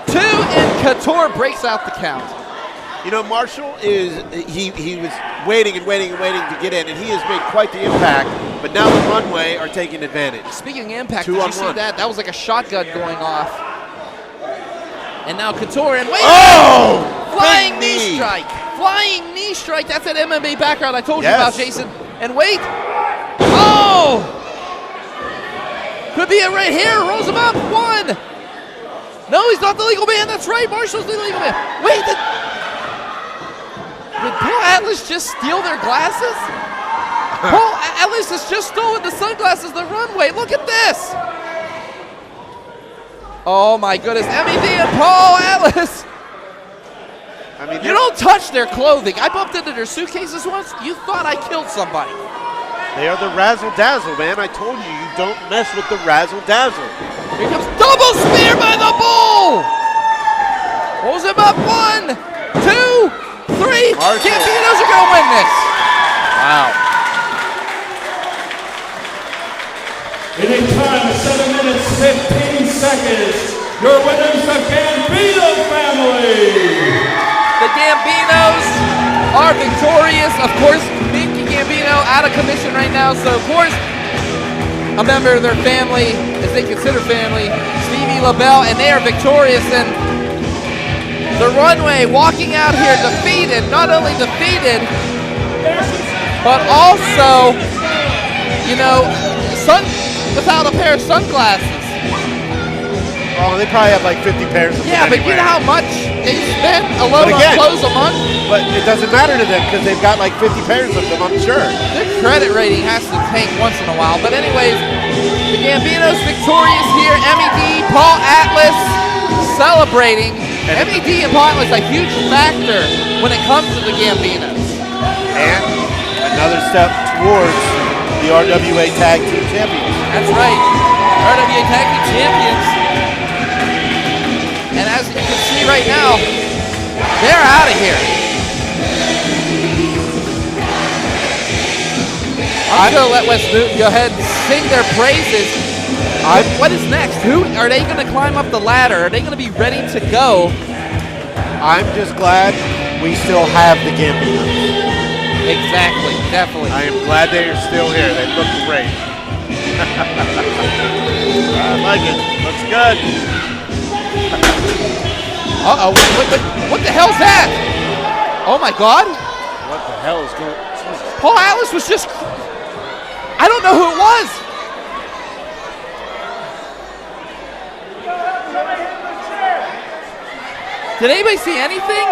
2, and Couture breaks out the count. You know, Marshall he was waiting and waiting and waiting to get in, and he has made quite the impact, but now the Runway are taking advantage. Speaking of impact, did you see that? That was like a shotgun going off. And now Couture, and wait! Oh! Flying knee strike. Flying knee strike. That's that MMA background I told you about, Jason. And wait. Oh! Could be it right here. Rolls him up. 1. No, he's not the legal man. That's right. Marshall's the legal man. Wait. Did Paul Atlas just steal their glasses? Paul Atlas has just stolen the sunglasses, the Runway. Look at this. Oh my goodness. MED and Paul Atlas. I mean, you don't touch their clothing. I bumped into their suitcases once. You thought I killed somebody. They are the razzle-dazzle, man. I told you, you don't mess with the razzle-dazzle. Here comes double spear by the Bull. Pulls him up. 1, 2, 3. Gambino's are going to win this. Wow. In a time of 7 minutes, 15 seconds, your winners, the Gambino family. The Gambinos are victorious. Of course, Mikey Gambino out of commission right now, so of course, a member of their family, as they consider family, Stevie LaBelle, and they are victorious. And the Runway walking out here defeated, not only defeated, but also, you know, without a pair of sunglasses. Oh, they probably have like 50 pairs of them. Yeah, but you know how much they spend alone on clothes a month? But it doesn't matter to them because they've got like 50 pairs of them, I'm sure. Their credit rating has to tank once in a while. But anyways, the Gambino's victorious here. MED, Paul Atlas celebrating. MED and Paul Atlas a huge factor when it comes to the Gambinos. And another step towards the RWA Tag Team Champions. That's right. RWA Tag Team Champions. And as you can see right now, they're out of here. I'm going to let Wes Newton go ahead and sing their praises. What is next? Who are they going to climb up the ladder? Are they going to be ready to go? I'm just glad we still have the Gambinos. Exactly, definitely. I am glad they are still here. They look great. I like it. Looks good. Uh-oh, what the hell's that? Oh my God. What the hell is going on? Paul Atlas was just, I don't know who it was. Did anybody see anything?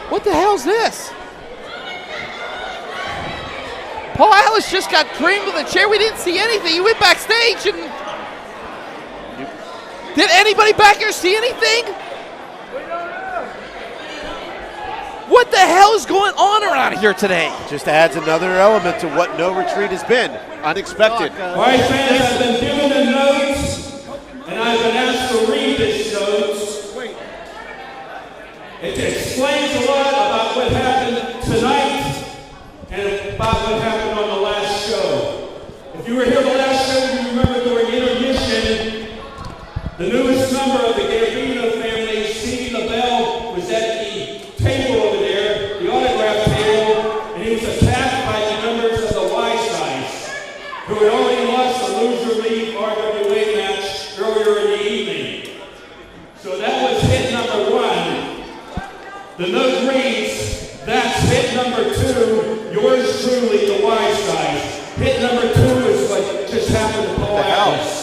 What the hell's this? Paul Atlas just got creamed with a chair. We didn't see anything. He went backstage and... Did anybody back here see anything? What the hell is going on around here today? Just adds another element to what No Retreat has been. Unexpected. My fans have been given the notes, and I've been asked to read this notes. It explains a lot about what happened tonight and about what happened on the last show. If you were here the last show, you remember during intermission, the newest member of the Gambino family, Stevie LaBelle, was at the table over there, the autograph table, and he was attacked by the members of the Y-Size, who had already lost the loser league RWA match earlier in the evening. So that was hit number 1. The note reads, that's hit number 2, yours truly, the Y-Size. Hit number 2 is what just happened to Paul Atlas.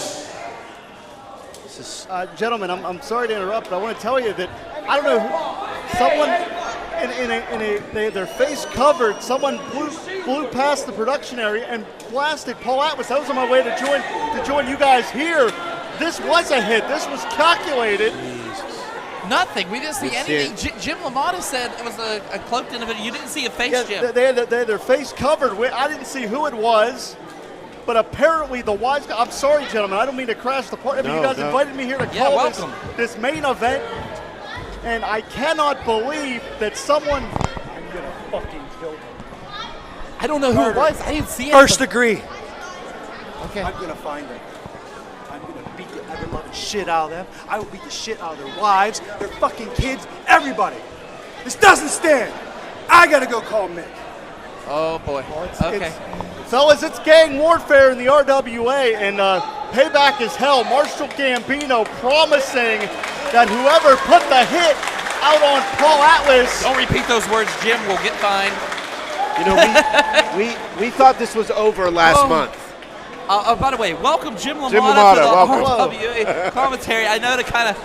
Gentlemen, I'm sorry to interrupt, but I want to tell you that I don't know, someone their face covered. Someone blew past the production area and blasted Paul Atlas. I was on my way to join you guys here. This was a hit. This was calculated. Nothing. We didn't see anything. Jim LaMotta said it was a cloaked individual. You didn't see a face, Yeah, Jim. they had their face covered. I didn't see who it was, but apparently the wise guy. I'm sorry, gentlemen. I don't mean to crash the party, but you guys invited me here to call this main event, and I cannot believe that someone. I'm gonna fucking kill them. I don't know who it was. I didn't see it. First degree. Okay. I'm gonna find them. I'm gonna beat the ever-loving shit out of them. I will beat the shit out of their wives, their fucking kids, everybody. This doesn't stand. I gotta go call Mick. Oh boy. Okay. Fellas, it's gang warfare in the RWA, and payback is hell. Marshall Gambino promising that whoever put the hit out on Paul Atlas. Don't repeat those words, Jim. We'll get fined. You know, we thought this was over last month. By the way, welcome Jim LaMotta LaMotta, to the welcome. RWA commentary. I know to kind of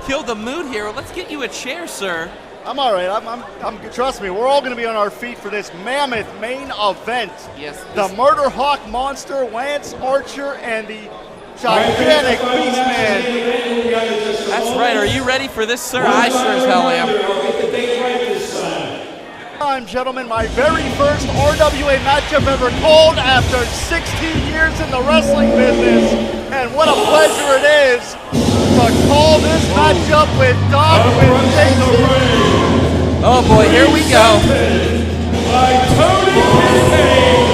kill the mood here. Let's get you a chair, sir. I'm all right. I'm trust me, we're all going to be on our feet for this mammoth main event. Yes. The Murder Hawk Monster, Lance Archer, and the gigantic Beastman. That's right. Are you ready for this, sir? I sure as hell am. Gentlemen, my very first RWA matchup ever called after 16 years in the wrestling business. And what a pleasure it is to call this matchup with Doc with Jason. Oh boy, here we go. By Tony Kincaid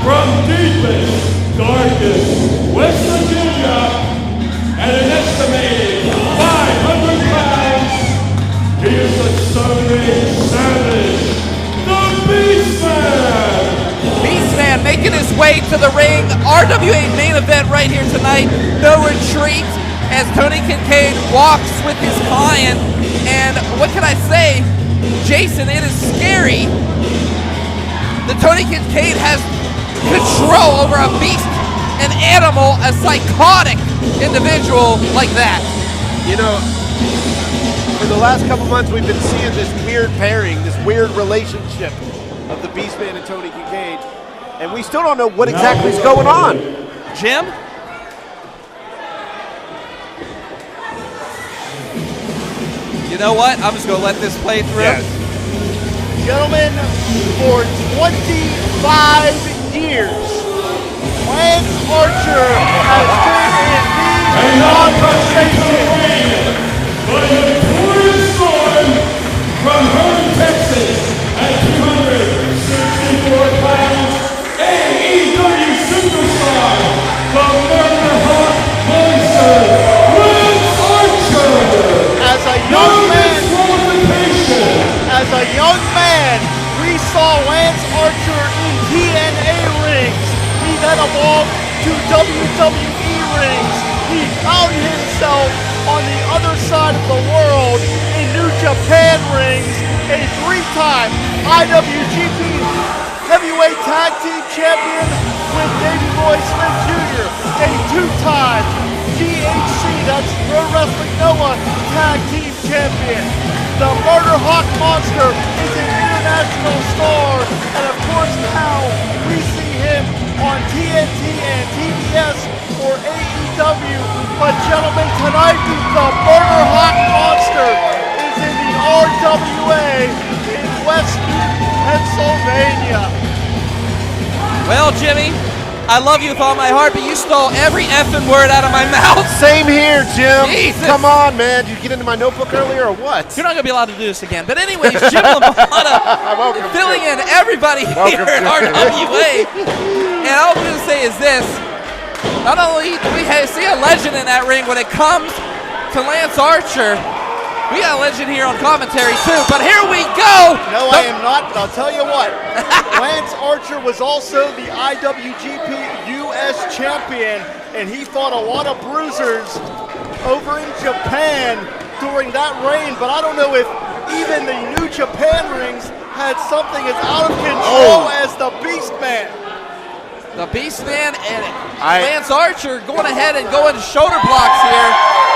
from deepest, darkest West Virginia at an estimated 500 pounds, he is the Southern Savage, the Beastman. Beastman making his way to the ring. RWA main event right here tonight. No retreat as Tony Kincaid walks with his client. And what can I say? Jason, it is scary that Tony Kincaid has control over a beast, an animal, a psychotic individual like that. You know, for the last couple months, we've been seeing this weird pairing, this weird relationship of the Beastman and Tony Kincaid, and we still don't know what exactly is going on. Jim? You know what? I'm just going to let this play through. Yes. Gentlemen, for 25 years, Lance Archer has been in the conversation. The Notorious Norm from Herman, Texas, at 264 pounds, AEW superstar, the Murder Hawk Monster, Lance Archer. As a young man, we saw Lance Archer in TNA rings. He then evolved to WWE rings. He found himself on the other side of the world in New Japan rings, a three-time IWGP Heavyweight Tag Team Champion with Davey Boy Smith Jr., a two-time GHC, that's Pro Wrestling Noah Tag Team Champion. The Murder Hawk Monster is an international star, and of course now we see him on TNT and TBS for AEW. But gentlemen, tonight the Murder Hawk Monster is in the RWA in West Pennsylvania. Well, Jimmy, I love you with all my heart, but you stole every effing word out of my mouth. Same here, Jim. Jesus. Come on, man. Did you get into my notebook earlier or what? You're not going to be allowed to do this again. But anyways, Jim LaMotta filling in everybody here at RWA. And all I'm going to say is this. Not only do we see a legend in that ring when it comes to Lance Archer, we got a legend here on commentary too, but here we go! No, I am not, but I'll tell you what. Lance Archer was also the IWGP US Champion, and he fought a lot of bruisers over in Japan during that reign, but I don't know if even the New Japan rings had something as out of control as the Beastman. The Beastman and Lance Archer going ahead and going shoulder blocks here.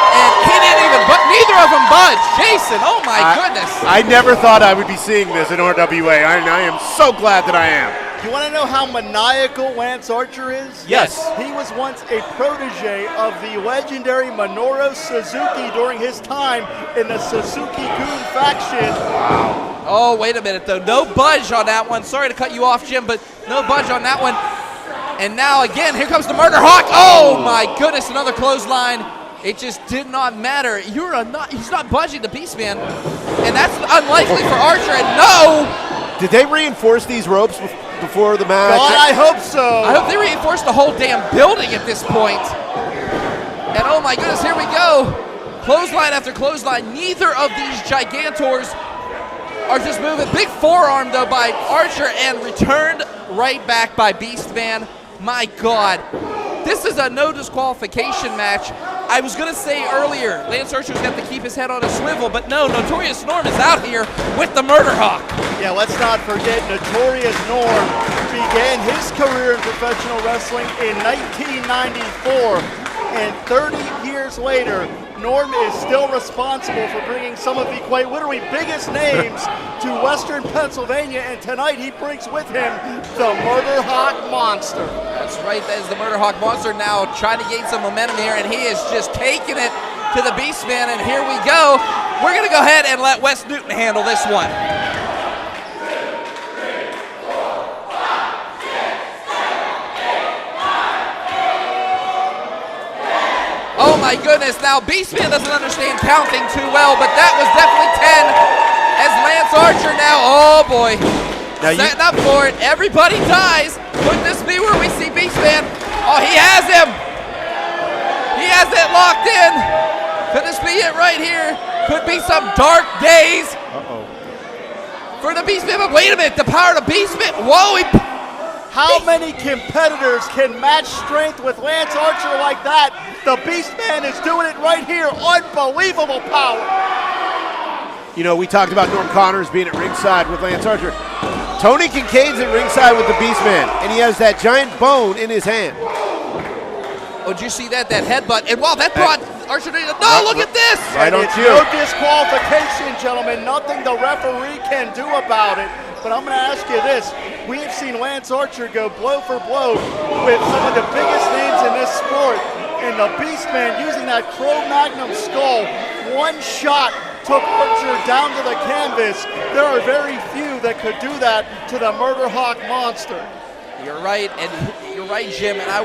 And he didn't even, but neither of them budge. Jason, oh my goodness. I never thought I would be seeing this in RWA. I am so glad that I am. You want to know how maniacal Lance Archer is? Yes. He was once a protege of the legendary Minoru Suzuki during his time in the Suzuki-Gun faction. Wow. Oh, wait a minute, though. No budge on that one. Sorry to cut you off, Jim, but no budge on that one. And now, again, here comes the Murder Hawk. Oh, my goodness, another clothesline. It just did not matter. He's not budging the Beastman, and that's unlikely for Archer, and no! Did they reinforce these ropes before the match? God, I hope so. I hope they reinforced the whole damn building at this point. And oh my goodness, here we go. Clothesline after clothesline. Neither of these Gigantors are just moving. Big forearm, though, by Archer, and returned right back by Beastman. My God. This is a no disqualification match. I was going to say earlier, Lance Archer's got to keep his head on a swivel, but no, Notorious Norm is out here with the Murder Hawk. Yeah, let's not forget Notorious Norm began his career in professional wrestling in 1994, and 30 years later, Norm is still responsible for bringing some of the quite literally biggest names to Western Pennsylvania, and tonight he brings with him the Murder Hawk Monster. That's right, that is the Murder Hawk Monster now trying to gain some momentum here, and he is just taking it to the Beastman, and here we go. We're going to go ahead and let Wes Newton handle this one. Oh my goodness, now Beastman doesn't understand counting too well, but that was definitely 10 as Lance Archer now, oh boy, setting up for it. Everybody dies. Could this be where we see Beastman? Oh, he has him. He has it locked in. Could this be it right here? Could be some dark days for the Beastman, but wait a minute, the power of Beastman, whoa, how many competitors can match strength with Lance Archer like that? The Beastman is doing it right here. Unbelievable power. You know, we talked about Norm Connors being at ringside with Lance Archer. Tony Kincaid's at ringside with the Beastman, and he has that giant bone in his hand. Oh, did you see that? That headbutt. And wow, that brought Archer to no, look at this! Why don't you? No disqualification, gentlemen. Nothing the referee can do about it. But I'm going to ask you this. We have seen Lance Archer go blow for blow with some of the biggest names in this sport. And the Beastman, using that Cro-Magnon skull, one shot took Archer down to the canvas. There are very few that could do that to the Murder Hawk Monster. You're right, and you're right, Jim, and I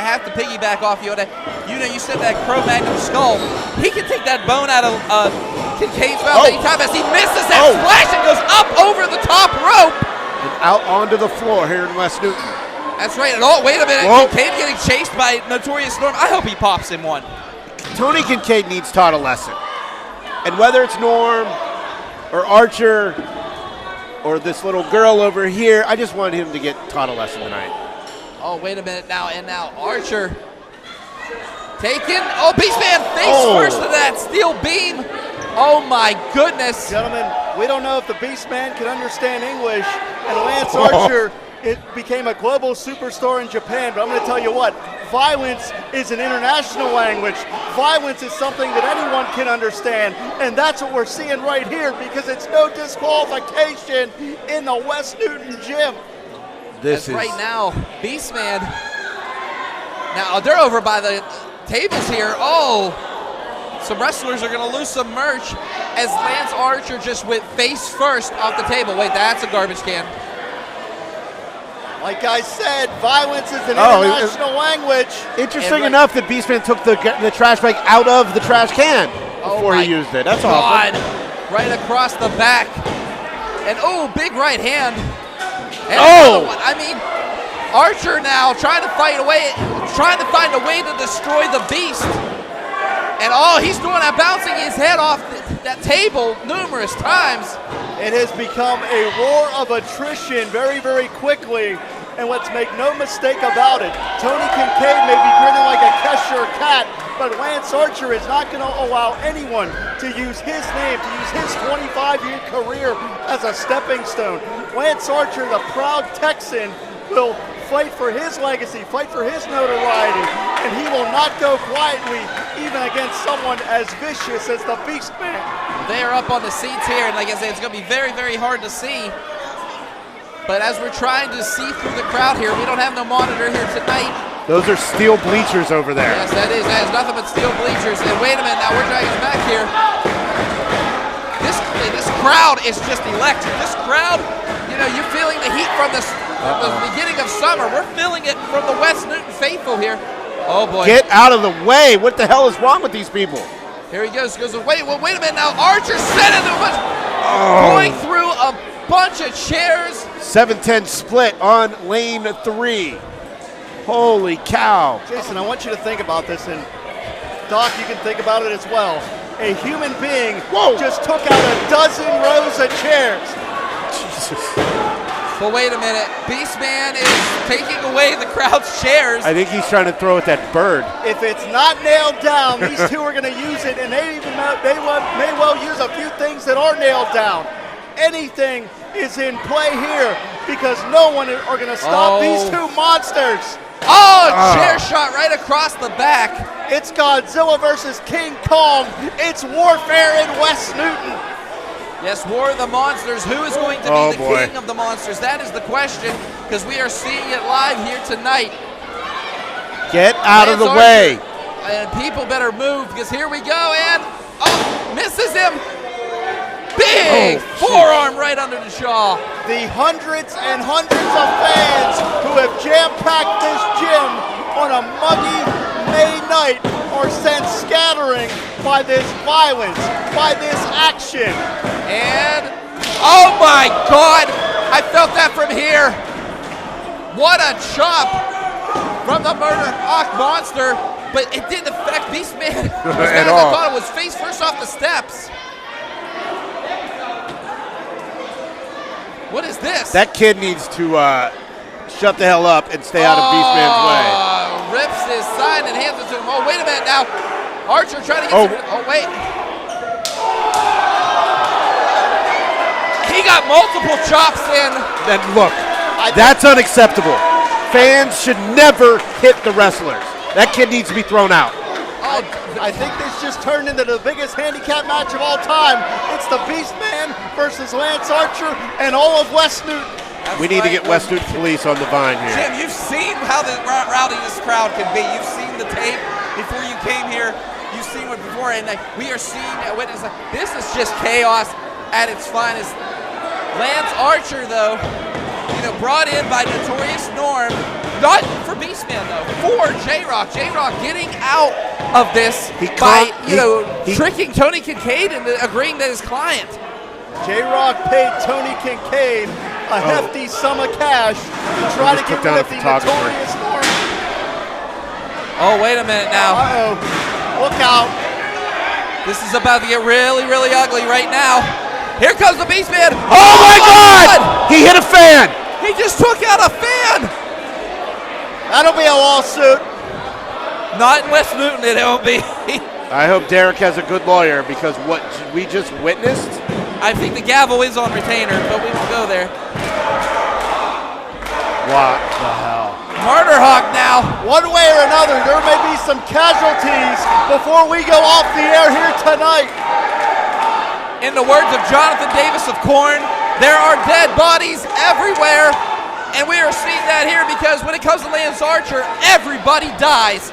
have to piggyback off you on that. You know, you said that Cro-Magnon skull. He can take that bone out of Kincaid's mouth anytime as he misses that splash and goes up over the top rope. And out onto the floor here in West Newton. That's right, and oh, wait a minute, Kincaid getting chased by Notorious Norm. I hope he pops him one. Tony Kincaid needs taught a lesson. And whether it's Norm or Archer or this little girl over here, I just want him to get taught a lesson tonight. Oh, wait a minute now, and now Archer taken. Oh, Beastman face first to that steel beam. Oh my goodness. Gentlemen, we don't know if the Beastman can understand English, and Lance Archer became a global superstar in Japan, but I'm going to tell you what, violence is an international language. Violence is something that anyone can understand, and that's what we're seeing right here because it's no disqualification in the West Newton gym. That's right now, Beastman. Now, they're over by the tables here. Oh, some wrestlers are going to lose some merch as Lance Archer just went face first off the table. Wait, that's a garbage can. Like I said, violence is an international language. Interesting enough that Beastman took the trash bag out of the trash can before he used it. That's awesome. Right across the back. And big right hand. And I mean, Archer now trying to find a way to destroy the Beast. And he's doing that, bouncing his head off that table numerous times. It has become a war of attrition very, very quickly. And let's make no mistake about it, Tony Kincaid may be grinning like a Cheshire cat, but Lance Archer is not going to allow anyone to use his name, to use his 25-year career as a stepping stone. Lance Archer, the proud Texan, will fight for his legacy, fight for his notoriety, and he will not go quietly even against someone as vicious as the Beastman. They are up on the seats here, and like I said, it's going to be very, very hard to see. But as we're trying to see through the crowd here, we don't have no monitor here tonight. Those are steel bleachers over there. Yes, that is nothing but steel bleachers. And wait a minute, now we're dragging it back here. This crowd is just electric. This crowd, you know, you're feeling the heat from the beginning of summer. We're feeling it from the West Newton faithful here. Oh boy. Get out of the way. What the hell is wrong with these people? Here he goes. Wait a minute now. Archer set into a bunch, going through a bunch of chairs. 7-10 split on lane 3. Holy cow. Jason, I want you to think about this, and Doc, you can think about it as well. A human being just took out a dozen rows of chairs. Jesus. But wait a minute. Beastman is taking away the crowd's chairs. I think he's trying to throw at that bird. If it's not nailed down, these two are going to use it, and they may well use a few things that are nailed down. Anything is in play here because no one are going to stop these two monsters. Chair shot right across the back. It's Godzilla versus King Kong. It's warfare in West Newton. Yes, War of the Monsters. Who is going to be the king of the monsters? That is the question, because we are seeing it live here tonight. Get out of the way. And people better move, because here we go, and misses him. Big forearm right under the jaw. The hundreds and hundreds of fans who have jam-packed this gym on a muggy May night are sent scattering by this violence, by this action. And, oh my God, I felt that from here. What a chop from the Murder Hawk monster, but it didn't affect Beastman at all. I thought it was face first off the steps. What is this? That kid needs to shut the hell up and stay out of Beastman's way. Rips his sign and hands it to him. Oh, wait a minute now. Archer trying to get wait. He got multiple chops in. Then look, that's unacceptable. Fans should never hit the wrestlers. That kid needs to be thrown out. I think this just turned into the biggest handicap match of all time. It's the Beastman versus Lance Archer and all of West Newton. We need to get West Newton Police on the vine here. Jim, you've seen how rowdy this crowd can be. You've seen the tape before you came here. You've seen it before, and we are seeing this is just chaos at its finest. Lance Archer, though, brought in by Notorious Norm, not for Beastman though, for J-Rocc. J-Rocc getting out of this by tricking Tony Kincaid into agreeing to his client. J-Rocc paid Tony Kincaid a hefty sum of cash to try to get rid of the Notorious Norm. Oh, wait a minute now. Look out. This is about to get really, really ugly right now. Here comes the Beastman. Oh my God! He hit a fan. He just took out a fan. That'll be a lawsuit. Not in West Newton, it won't be. I hope Derek has a good lawyer, because what we just witnessed. I think the gavel is on retainer, but we will go there. What the hell? Murder Hawk now. One way or another, there may be some casualties before we go off the air here tonight. In the words of Jonathan Davis of Korn, there are dead bodies everywhere, and we are seeing that here because when it comes to Lance Archer, everybody dies.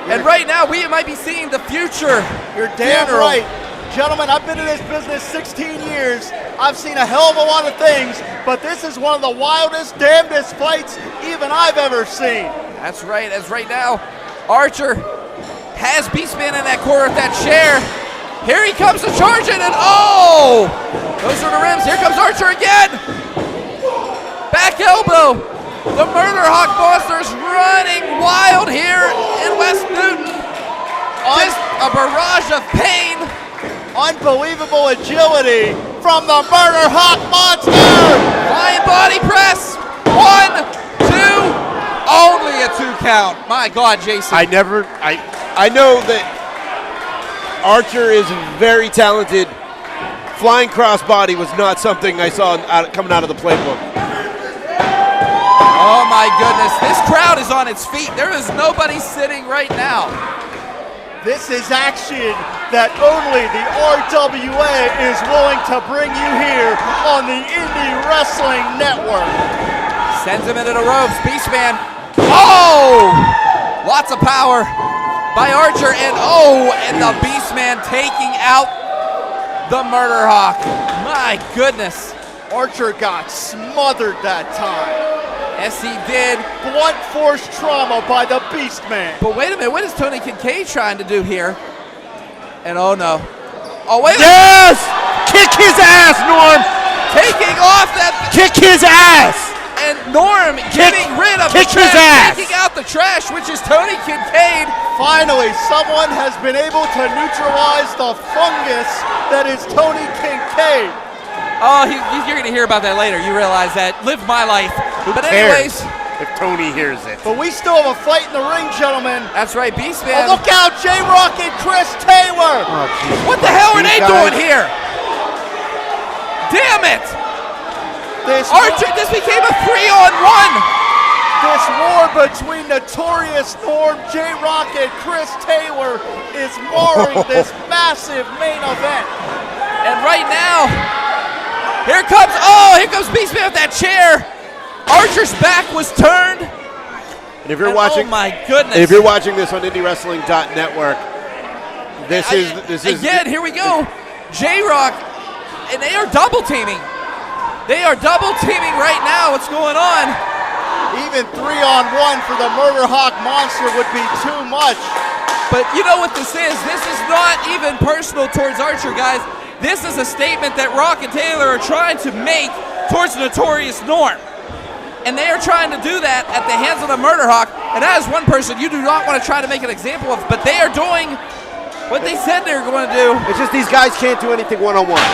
And right now, we might be seeing the future. You're damn right. Gentlemen, I've been in this business 16 years. I've seen a hell of a lot of things, but this is one of the wildest, damnedest fights even I've ever seen. That's right. As right now, Archer has Beastman in that corner of that chair. Here he comes to charge it, and those are the rims. Here comes Archer again. Back elbow. The Murder Hawk Monsters running wild here in West Newton. Just a barrage of pain. Unbelievable agility from the Murder Hawk Monster. Flying body press. 1, 2, only a 2 count. My God, Jason. I know that Archer is very talented. Flying crossbody was not something I saw coming out of the playbook. Oh my goodness, this crowd is on its feet. There is nobody sitting right now. This is action that only the RWA is willing to bring you here on the Indie Wrestling Network. Sends him into the ropes, Beastman. Oh! Lots of power by Archer, and the Beastman taking out the Murder Hawk. My goodness. Archer got smothered that time. Yes, he did. Blunt force trauma by the Beastman. But wait a minute, what is Tony Kincaid trying to do here? And oh no. Oh, wait a Yes! Kick his ass, Norm! Taking off that. Kick his ass! And Norm getting rid of kick the trash, his ass. taking out the trash, which is Tony Kincaid. Finally, someone has been able to neutralize the fungus that is Tony Kincaid. Oh, you're going to hear about that later. You realize that. Live my life. But anyways. If Tony hears it. But we still have a fight in the ring, gentlemen. That's right, Beastman. Oh, look out, J-Rocc and Chris Taylor. Oh, what the hell are they doing here? Damn it. Archer, this became a 3-on-1. This war between Notorious Norm, J-Rocc, and Chris Taylor is marring this massive main event. And right now, here comes Beastman with that chair. Archer's back was turned. And if you're watching, oh my goodness! If you're watching this on IndieWrestling.network, this is again. Here we go, J-Rocc, and they are double teaming. They are double teaming right now. What's going on? Even 3-on-1 for the Murder Hawk monster would be too much. But you know what this is? This is not even personal towards Archer, guys. This is a statement that Rock and Taylor are trying to make towards Notorious Norm. And they are trying to do that at the hands of the Murder Hawk. And that is one person you do not want to try to make an example of, but they are doing what they said they were going to do. It's just these guys can't do anything one-on-one.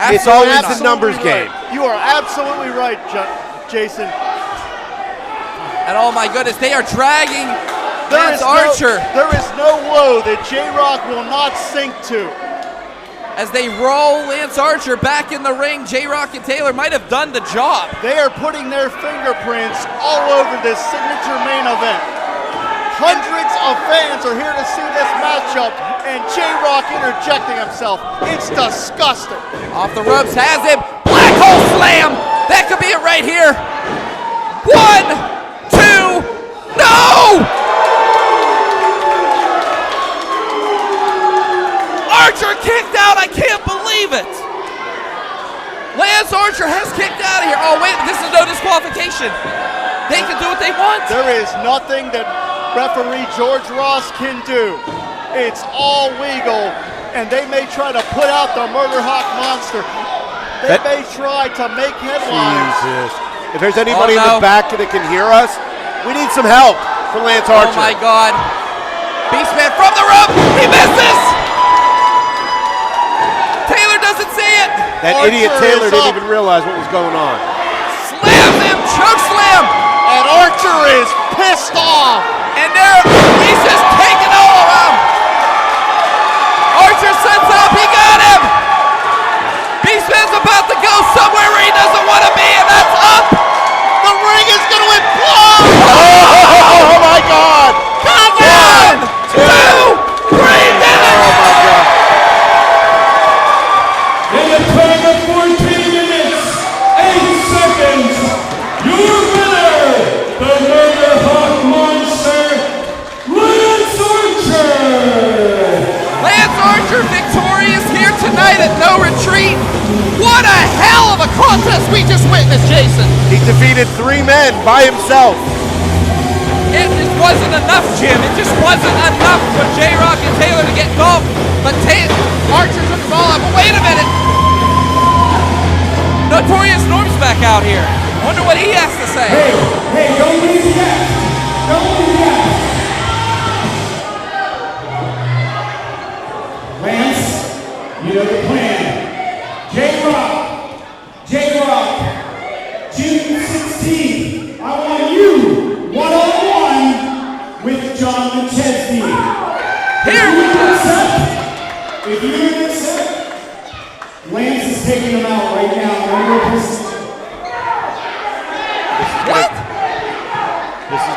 It's Absolutely always not. the numbers game. You are absolutely right, Jason. And oh my goodness, they are dragging Lance Archer. There is no low that J-Rocc will not sink to. As they roll Lance Archer back in the ring, J-Rocc and Taylor might have done the job. They are putting their fingerprints all over this signature main event. Hundreds of fans are here to see this matchup, and J-Rocc interjecting himself. It's disgusting. Off the ropes, has him. Black hole slam. That could be it right here. 1, 2, no! Archer kicked out. I can't believe it. Lance Archer has kicked out of here. Oh, wait, this is no disqualification. They can do what they want. There is nothing that referee George Ross can do. It's all legal, and they may try to put out the Murder Hawk monster. They may try to make headlines. Jesus. If there's anybody in the back that can hear us, we need some help for Lance Archer. Oh my God. Beastman from the rope. He misses. Taylor doesn't see it. That idiot Taylor didn't even realize what was going on. Slams him. Choke slam. And Archer is pissed off. And he's just taking all around. Archer sets up. He got him. Beastman's about to go somewhere where he doesn't want to be, and that's up. The ring is going to implode. Oh my God. Come on. 2, 3, did it. Oh my God. In the time of 14 minutes, 8 seconds, your winner, the Murder Hawk monster, Lance Archer. Lance Archer victorious here tonight at No Retreat. What a hell of a contest we just witnessed, Jason. He defeated 3 men by himself. It just wasn't enough, Jim. It just wasn't enough for J-Rocc and Taylor to get involved. But Archer took them all out. But wait a minute. Notorious Norm's back out here. Wonder what he has to say. Hey, don't leave yet. Don't leave yet. Lance, you know the plan. J-Rocc, June 16th. I want you one-on-one with John McChesney. Here we go. If you accept, Lance is taking him out right now. What?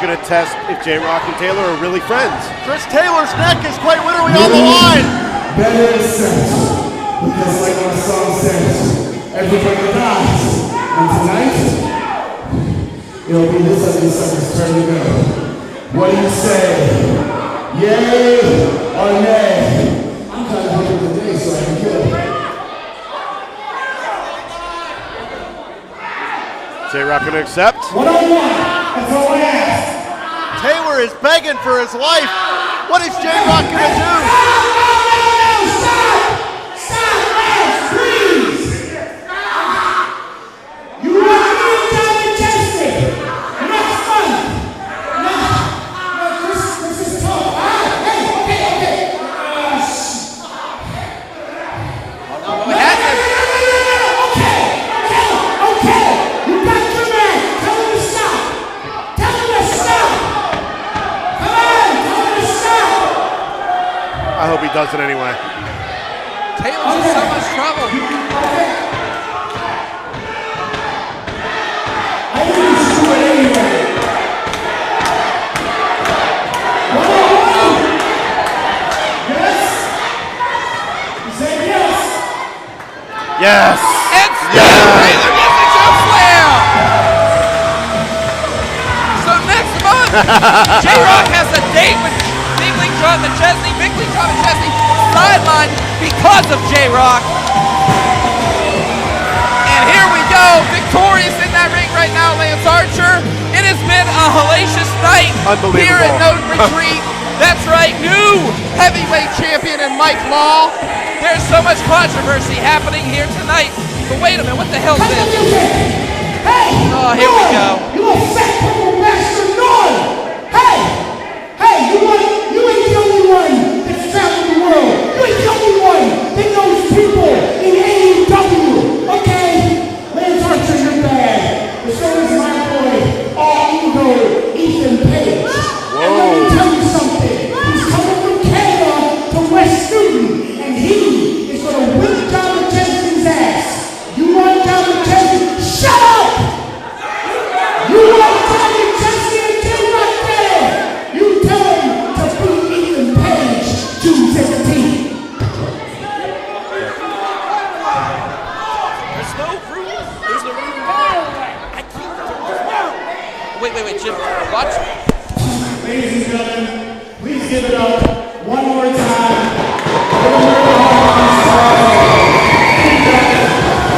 going to test if J-Rocc and Taylor are really friends. Chris Taylor's neck is quite literally on the line. Better in a sense, because like my song says, everybody dies. And tonight, it'll be this ugly sucker's turn to go. What do you say? Yay or nay? I'm kind of hungry today, so I can kill it. J-Rocc going to accept? One-on-one, that's all I ask. Taylor is begging for his life. What is J-Rocc going to do? Stop, please! You want me to tell McChesney? Not fun! No, this is tough. Okay. Okay. You got your man. Tell him to stop. Tell him to stop. Come on, tell him to stop. I hope he does it anyway. Taylor's in so much trouble. I think you should do it anyway. Yes? You said yes? Yes! And Taylor gets a choke slam! So next month, J-Rocc has a date with Big League John McChesney. Big League John McChesney sidelined because of J-Rocc. And here we go, victorious in that ring right now, Lance Archer. It has been a hellacious night here at No Retreat. That's right, new heavyweight champion in Mike Law. There's so much controversy happening here tonight. But wait a minute, what the hell is this? Oh, here we go. You a fat purple bastard, Norm! Hey, you ain't the only one that's traveled the world. You ain't the only one that knows people in AEW. Okay? Lance Archer, you're bad. But so is my boy, all-ego Ethan Page. And let me tell you something. He's coming from Canada to West Newton, and he is going to whip John McChesney's ass. You want John McChesney? Shut up! You want John McChesney and J-Rocc there? You tell him to beat Ethan Page June 17th. There's no room. There's no room. I can't. Wait, Jim. Watch. Ladies and gentlemen, please give it up one more time.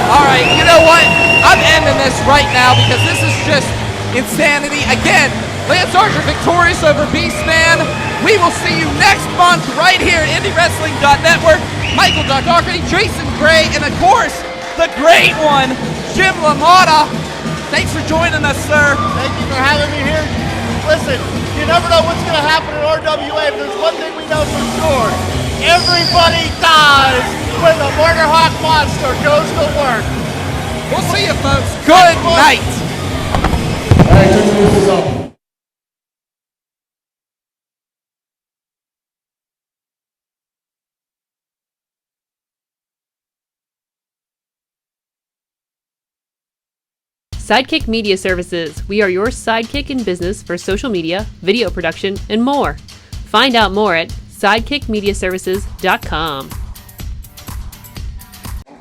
All right, you know what? I'm ending this right now because this is just insanity. Again, Lance Archer victorious over Beastman. We will see you next month right here at IndieWrestling.network. Michael Doherty, Jason Gray, and of course, the great one, Jim LaMotta. Thanks for joining us, sir. Thank you for having me here. Listen, you never know what's going to happen at RWA, but there's one thing we know for sure. Everybody dies when the Murder Hawk Monster goes to work. We'll see you, folks. Good night. All right, this is up. Sidekick Media Services. We are your sidekick in business for social media, video production, and more. Find out more at sidekickmediaservices.com.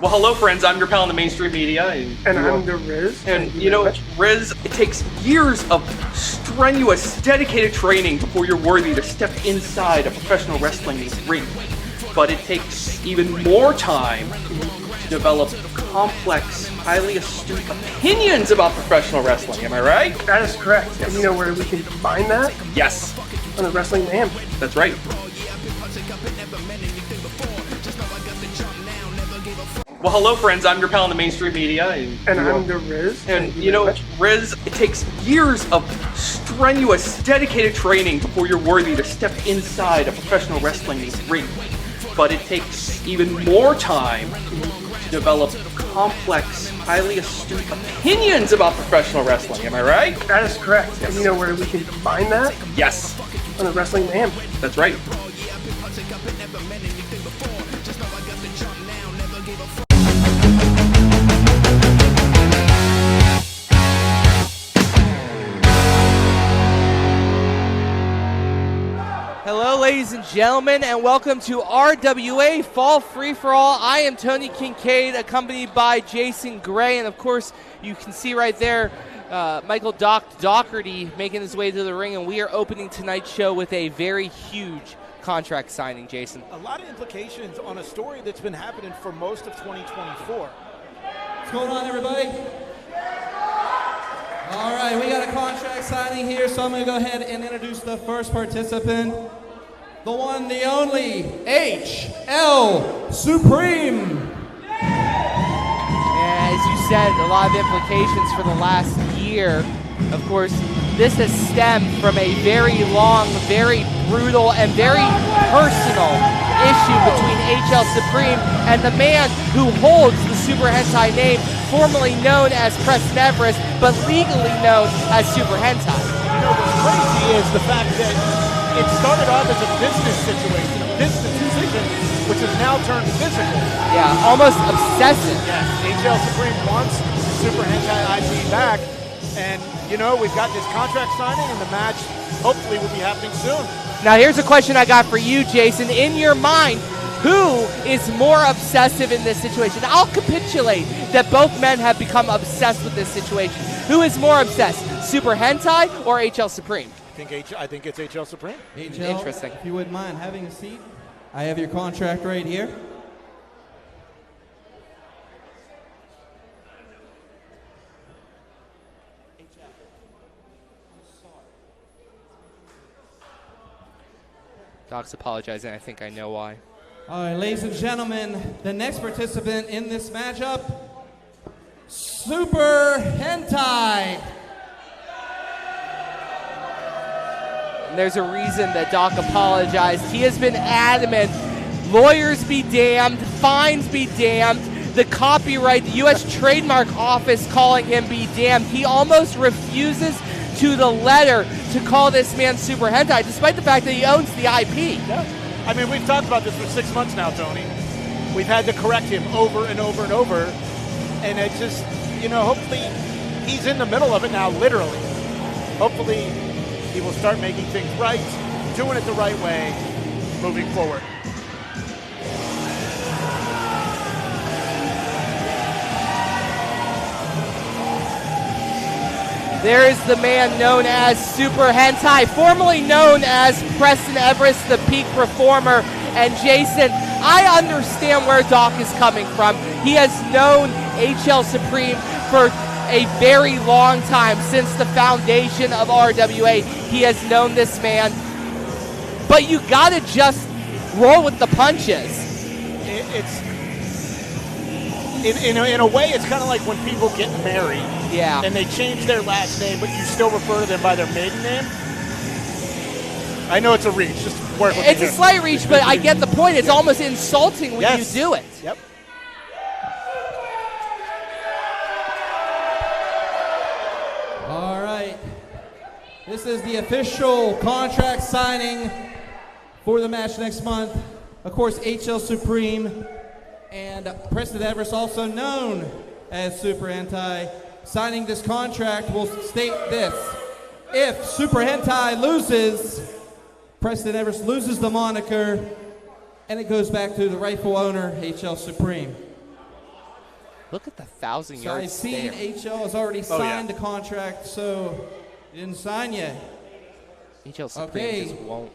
Well, hello, friends. I'm your pal in the mainstream media. And I'm the Riz. And you know, Riz, it takes years of strenuous, dedicated training before you're worthy to step inside a professional wrestling ring. But it takes even more time to develop complex, highly astute opinions about professional wrestling. Am I right? That is correct. And you know where we can find that? Yes. On the Wrestling Mayhem. That's right. Well, hello, friends. I'm your pal in the mainstream media. And I'm the Riz. And you know, Riz, it takes years of strenuous, dedicated training before you're worthy to step inside a professional wrestling ring. But it takes even more time to develop complex, highly astute opinions about professional wrestling. Am I right? That is correct. And you know where we can find that? Yes. On the Wrestling Mayhem. That's right. ladies and gentlemen, and welcome to RWA Fall Free For All. I am Tony Kincaid, accompanied by Jason Gray, and of course, you can see right there Michael Doherty making his way to the ring, and we are opening tonight's show with a very huge contract signing, Jason. A lot of implications on a story that's been happening for most of 2024. What's going on, everybody? All right, we got a contract signing here, so I'm going to go ahead and introduce the first participant, the one, the only, HL Supreme. As you said, a lot of implications for the last year. Of course, this has stemmed from a very long, very brutal, and very personal issue between HL Supreme and the man who holds the Super Hentai name, formerly known as Preston Everest, but legally known as Super Hentai. You know, what's crazy is the fact that it started off as a business situation, a business decision, which has now turned physical. Yeah, almost obsessive. Yes, HL Supreme wants Super Hentai IP back, and you know, we've got this contract signing, and the match hopefully will be happening soon. Now here's a question I got for you, Jason. In your mind, who is more obsessive in this situation? I'll capitulate that both men have become obsessed with this situation. Who is more obsessed, Super Hentai or HL Supreme? I think it's HL Supreme. HL, Interesting. If you wouldn't mind having a seat, I have your contract right here. Doc's apologizing. I think I know why. All right, ladies and gentlemen, the next participant in this matchup, Super Hentai. And there's a reason that Doc apologized. He has been adamant. Lawyers be damned, fines be damned, the copyright, the U.S. Trademark Office calling him be damned. He almost refuses to the letter to call this man Super Hentai, despite the fact that he owns the IP. Yeah. I mean, we've talked about this for 6 months now, Tony. We've had to correct him over and over and over, and it's just, you know, hopefully he's in the middle of it now, literally. Hopefully he will start making things right, doing it the right way, moving forward. There is the man known as Super Hentai, formerly known as Preston Everest, the peak performer. And Jason, I understand where Doc is coming from. He has known HL Supreme for a very long time, since the foundation of RWA. He has known this man. But you gotta just roll with the punches. In a way, it's kind of like when people get married. Yeah. And they change their last name, but you still refer to them by their maiden name. I know it's a reach. Just work with It's me a here. slight reach, but I get the point. It's almost insulting when Yes. you do it. Yep. All right. This is the official contract signing for the match next month. Of course, HL Supreme and Preston Everest, also known as Super Hentai, signing this contract will state this. If Super Hentai loses, Preston Everest loses the moniker, and it goes back to the rightful owner, HL Supreme. Look at the 1,000 So yard I've seen stare. HL has already signed the contract, so he didn't sign yet. HL Supreme Okay. just won't.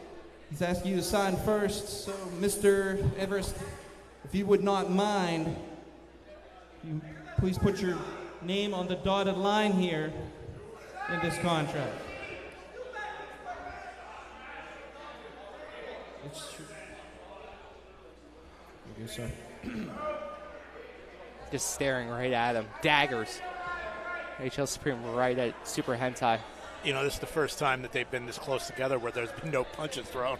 He's asking you to sign first, so Mr. Everest, if you would not mind, you please put your name on the dotted line here in this contract. It's true. Thank you, sir. Just staring right at him. Daggers. HL Supreme right at Super Hentai. You know, this is the first time that they've been this close together where there's been no punches thrown.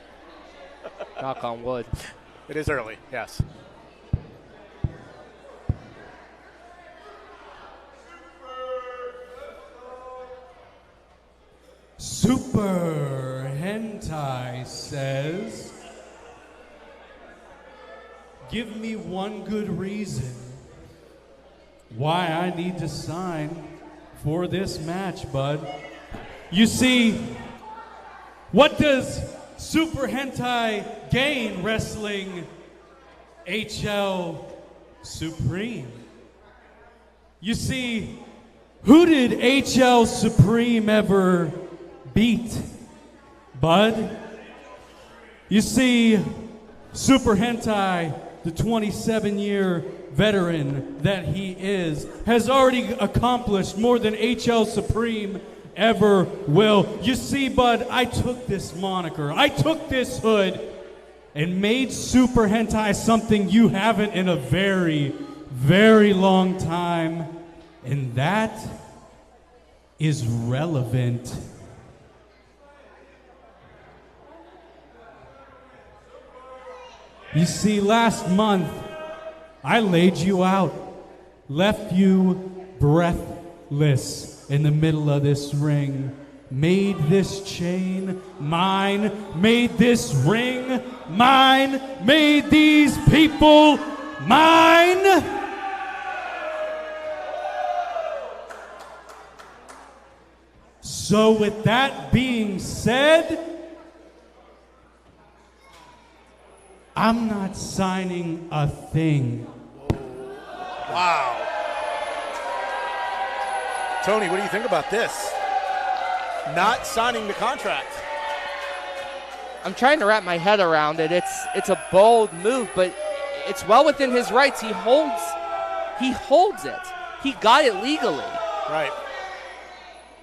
Knock on wood. It is early, yes. Super Hentai says, give me one good reason why I need to sign for this match, bud. You see, what does Super Hentai Gain Wrestling HL Supreme. You see, who did HL Supreme ever beat, bud? You see, Super Hentai, the 27-year veteran that he is, has already accomplished more than HL Supreme ever will. You see, bud, I took this moniker, I took this hood, and made Super Hentai something you haven't in a very, very long time, and that is relevant. You see, last month, I laid you out, left you breathless in the middle of this ring, made this chain mine, made this ring mine, made these people mine. So with that being said, I'm not signing a thing. Wow. Tony, what do you think about this? Not signing the contract. I'm trying to wrap my head around it. It's a bold move, but it's well within his rights. He holds it. He got it legally. Right.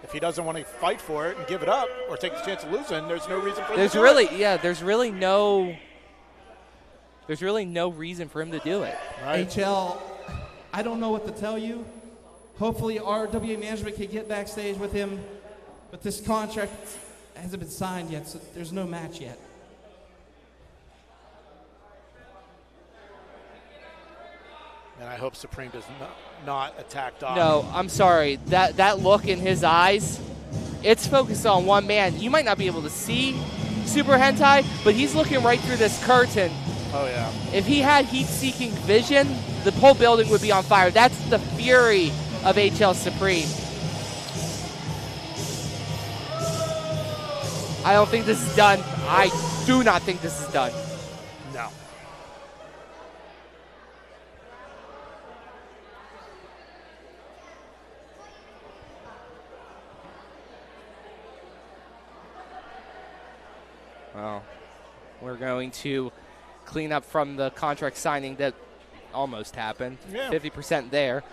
If he doesn't want to fight for it and give it up or take the chance of losing, there's no reason for him to do it. There's really no reason for him to do it. Right. HL, I don't know what to tell you. Hopefully RWA management can get backstage with him, but this contract hasn't been signed yet, so there's no match yet. And I hope Supreme does not attack Doc. No, I'm sorry. That look in his eyes, it's focused on one man. You might not be able to see Super Hentai, but he's looking right through this curtain. Oh, yeah. If he had heat-seeking vision, the whole building would be on fire. That's the fury of HL Supreme. I don't think this is done. I do not think this is done. No. Well, we're going to clean up from the contract signing that almost happened. Yeah. 50% there.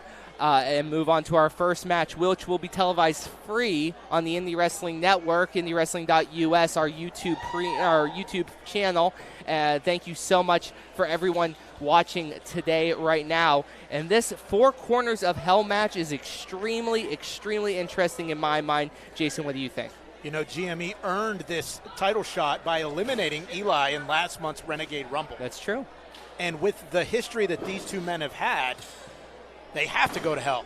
And move on to our first match, which will be televised free on the Indie Wrestling Network, IndieWrestling.us, our YouTube channel. Thank you so much for everyone watching today right now. And this Four Corners of Hell match is extremely, extremely interesting in my mind. Jason, what do you think? You know, GME earned this title shot by eliminating Eli in last month's Renegade Rumble. That's true. And with the history that these two men have had, they have to go to hell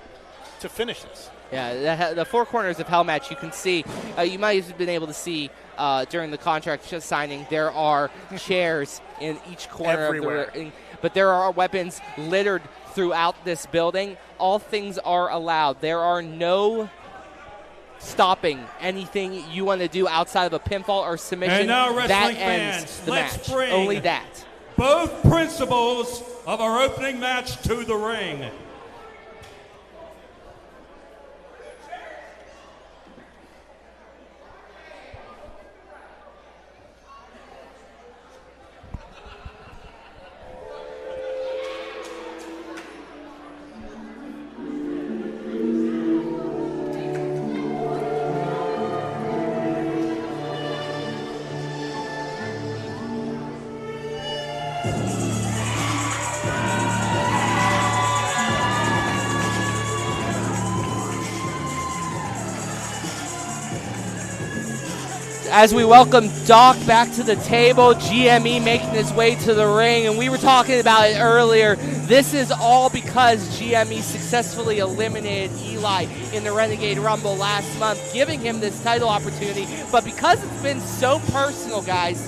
to finish this. Yeah, the Four Corners of Hell match, you can see, you might have been able to see during the contract signing, there are chairs in each corner everywhere of the ring, but there are weapons littered throughout this building. All things are allowed. There are no stopping anything you want to do outside of a pinfall or submission. And now, wrestling that fans, ends the let's match. bring Only that. both principals of our opening match to the ring. As we welcome Doc back to the table, GME making his way to the ring, and we were talking about it earlier. This is all because GME successfully eliminated Eli in the Renegade Rumble last month, giving him this title opportunity. But because it's been so personal, guys,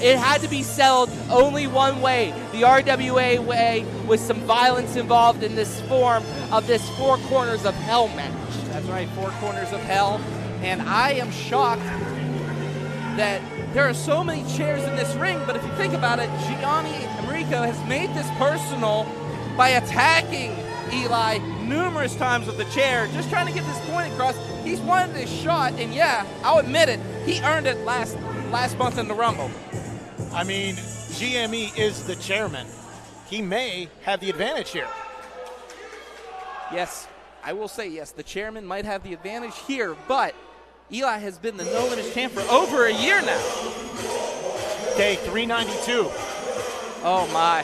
it had to be settled only one way, the RWA way, with some violence involved in this form of this Four Corners of Hell match. That's right, Four Corners of Hell. And I am shocked that there are so many chairs in this ring, but if you think about it, Giani Enrio has made this personal by attacking Eli numerous times with the chair, just trying to get this point across. He's wanted this shot, and yeah, I'll admit it, he earned it last month in the Rumble. I mean, GME is the chairman. He may have the advantage here. Yes, I will say yes, the chairman might have the advantage here, but Eli has been the No Limits champ for over a year now. Day 392. Oh my.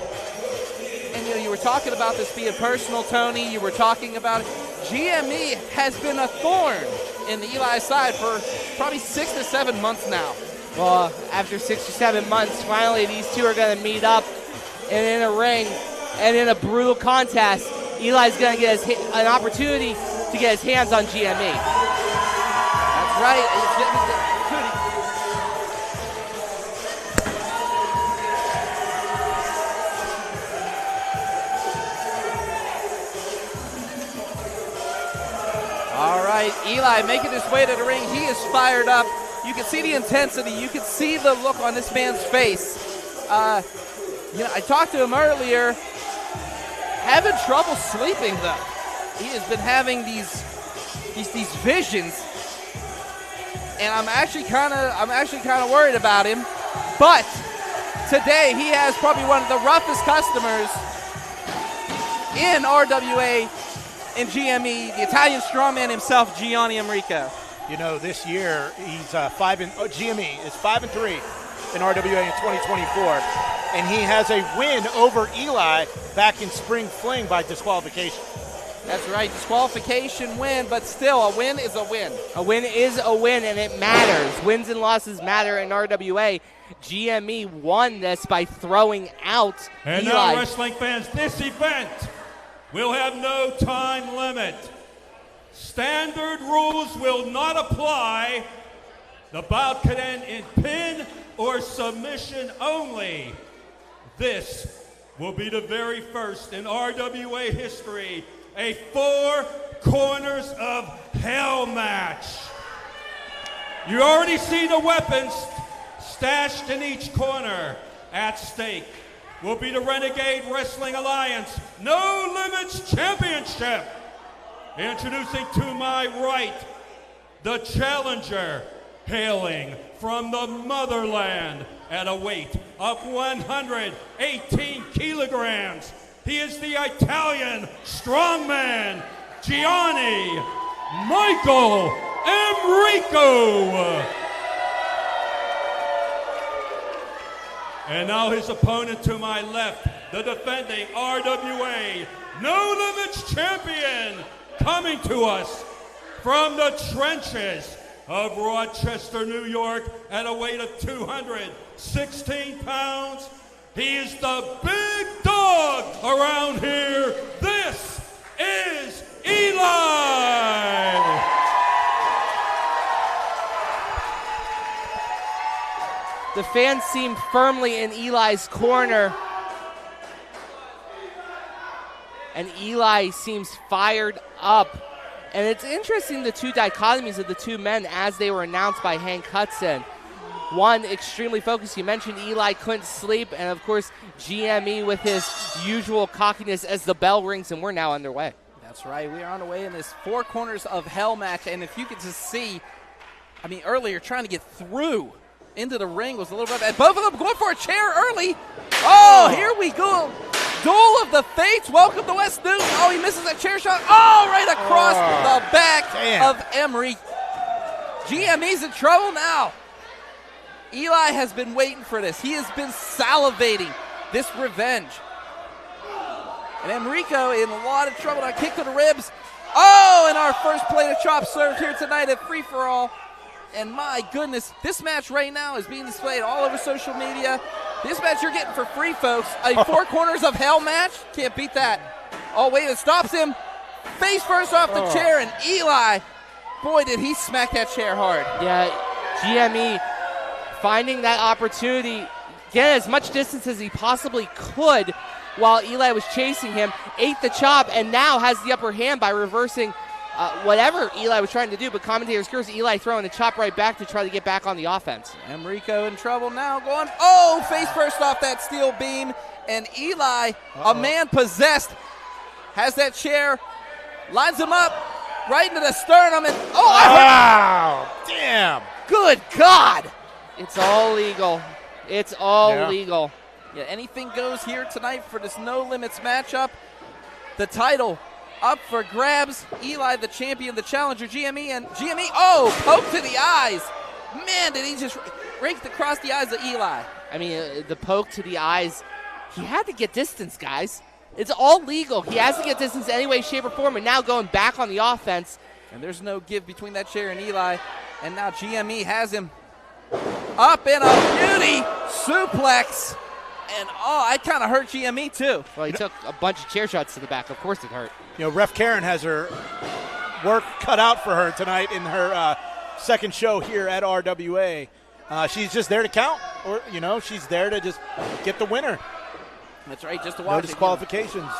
And you were talking about this being personal, Tony. You were talking about it. GME has been a thorn in the Eli side for probably 6 to 7 months now. Well, after 6 or 7 months, finally these two are going to meet up and in a ring and in a brutal contest. Eli's going to get an opportunity to get his hands on GME. That's right. All right, Eli making his way to the ring. He is fired up. You can see the intensity. You can see the look on this man's face. I talked to him earlier. Having trouble sleeping though. He has been having these visions, and I'm actually kind of worried about him. But today he has probably one of the roughest customers in RWA and GME, the Italian strongman himself, Giani Enrio. You know, this year he's GME is 5-3 in RWA in 2024, and he has a win over Eli back in Spring Fling by disqualification. That's right, disqualification win, but still, a win is a win. A win is a win, and it matters. Wins and losses matter in RWA. GME won this by throwing out And Eli. now, wrestling fans, this event will have no time limit. Standard rules will not apply. The bout can end in pin or submission only. This will be the very first in RWA history, a 4 corners of hell match. You already see the weapons stashed in each corner. At stake will be the Renegade Wrestling Alliance No Limits Championship. Introducing to my right, the challenger, hailing from the motherland at a weight of 118 kilograms. He is the Italian strongman, Gianni Michael Emricko. And now his opponent to my left, the defending RWA No Limits champion, coming to us from the trenches of Rochester, New York, at a weight of 216 pounds. He is the big dog around here. This is Eli. The fans seem firmly in Eli's corner. And Eli seems fired up. And it's interesting, the two dichotomies of the two men as they were announced by Hank Hudson. One extremely focused. You mentioned Eli couldn't sleep. And, of course, GME with his usual cockiness as the bell rings. And we're now underway. That's right. We are on the way in this 4 corners of hell match. And if you could just see, earlier trying to get through into the ring was a little bit. Both of them going for a chair early. Oh, here we go. Duel of the Fates. Welcome to West Newton. Oh, he misses a chair shot. Oh, right across the back of Emery. GME's in trouble now. Eli has been waiting for this. He has been salivating this revenge. And Emricko in a lot of trouble. A kick to the ribs. Oh, and our first plate of chops served here tonight at Free For All. And my goodness, this match right now is being displayed all over social media. This match you're getting for free, folks. A 4 corners of hell match. Can't beat that. Oh, wait, it stops him. Face first off the chair, and Eli, boy, did he smack that chair hard. Yeah, GME finding that opportunity, get as much distance as he possibly could while Eli was chasing him, ate the chop, and now has the upper hand by reversing whatever Eli was trying to do, but commentators curse Eli throwing the chop right back to try to get back on the offense. Emricko in trouble now, going, face first off that steel beam, and Eli, a man possessed, has that chair, lines him up right into the sternum, and wow, damn. Good God. It's all legal. It's all legal. Yeah, anything goes here tonight for this No Limits matchup. The title up for grabs. Eli, the champion, the challenger, GME, and GME, poke to the eyes. Man, did he just rake across the eyes of Eli. I mean, the poke to the eyes, he had to get distance, guys. It's all legal. He has to get distance any way, shape, or form, and now going back on the offense. And there's no give between that chair and Eli. And now GME has him up in a beauty suplex. And, I kind of hurt GME, too. Well, he took a bunch of chair shots to the back. Of course it hurt. You know, Ref Karen has her work cut out for her tonight in her second show here at RWA. She's just there to count, or, she's there to just get the winner. That's right, just to watch. No disqualifications.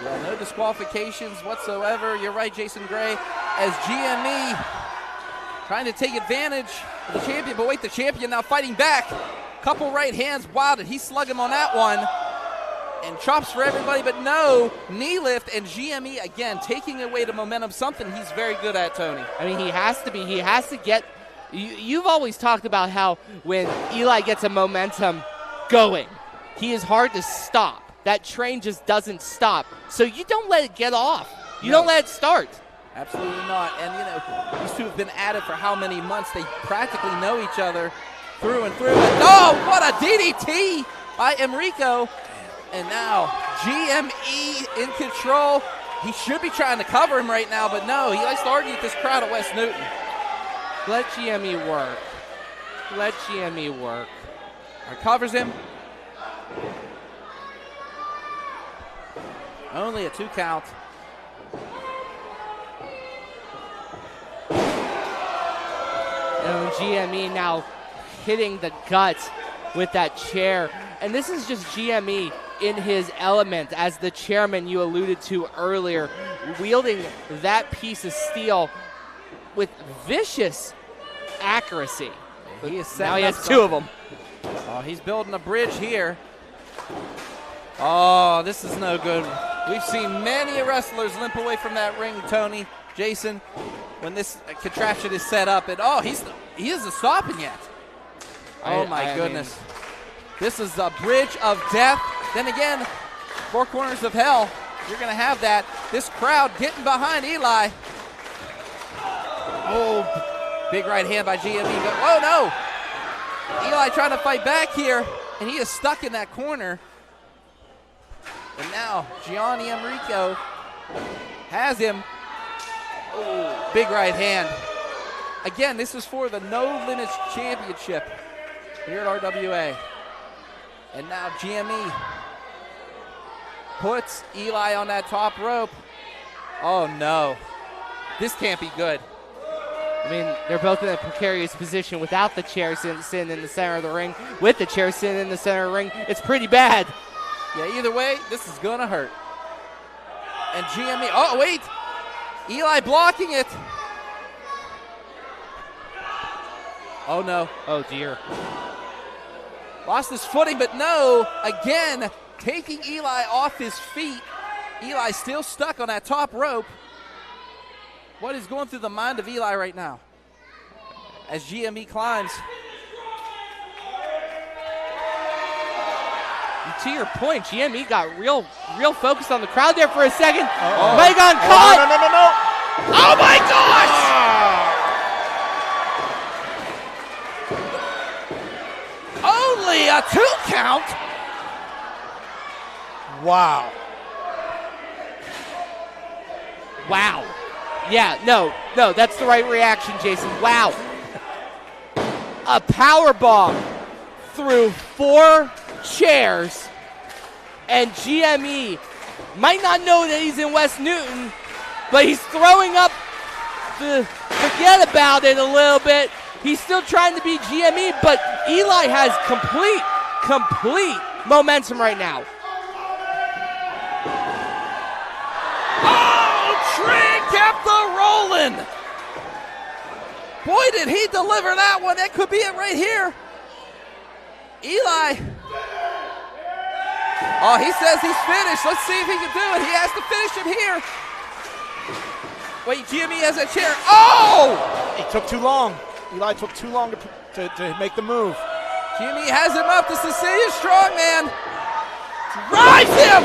Yeah, no disqualifications whatsoever. You're right, Jason Gray, as GME trying to take advantage of the champion. But wait, the champion now fighting back. Couple right hands, Wilded. He slug him on that one. And chops for everybody, but no. Knee lift, and GME, again, taking away the momentum, something he's very good at, Tony. I mean, he has to be. He has to get. You've always talked about how when Eli gets a momentum going, he is hard to stop. That train just doesn't stop. So you don't let it get off. You don't let it start. Absolutely not. And, these two have been at it for how many months? They practically know each other through and through. And, what a DDT by Emricko. And now GME in control. He should be trying to cover him right now, but no. He likes to argue with this crowd at West Newton. Let GME work. Let GME work. Covers him. Only a 2 count. And GME now hitting the gut with that chair. And this is just GME in his element, as the chairman you alluded to earlier, wielding that piece of steel with vicious accuracy. Now he has 2 of them. He's building a bridge here. This is no good. We've seen many wrestlers limp away from that ring, Tony, Jason, when this contraption is set up. And he isn't stopping yet. My goodness. This is a bridge of death. Then again, 4 corners of hell. You're going to have that. This crowd getting behind Eli. Big right hand by GME. But, no. Eli trying to fight back here, and he is stuck in that corner. And now Giani Enrio has him. Big right hand. Again, this is for the No Limits Championship here at RWA. And now GME puts Eli on that top rope. Oh, no. This can't be good. I mean, they're both in a precarious position without the chair sitting in the center of the ring. With the chair sitting in the center of the ring, it's pretty bad. Yeah, either way, this is going to hurt. And GME, wait. Eli blocking it. Oh, no. Oh, dear. Lost his footing, but no. Again, taking Eli off his feet. Eli still stuck on that top rope. What is going through the mind of Eli right now as GME climbs? And to your point, GME got real focused on the crowd there for a second. Might have gotten caught. No. Oh, my gosh! Only a 2 count. Wow. Wow. Yeah, no, that's the right reaction, Jason. Wow. A power bomb through 4 chairs, and GME might not know that he's in West Newton, but he's throwing up the forget about it a little bit. He's still trying to be GME, but Eli has complete momentum right now. Tree kept the rolling. Boy, did he deliver that one. That could be it right here. Eli. Oh, he says he's finished. Let's see if he can do it. He has to finish him here. Wait, Gianni has a chair. Oh! It took too long. Eli took too long to make the move. Gianni has him up. The Sicilian strongman. Drives him!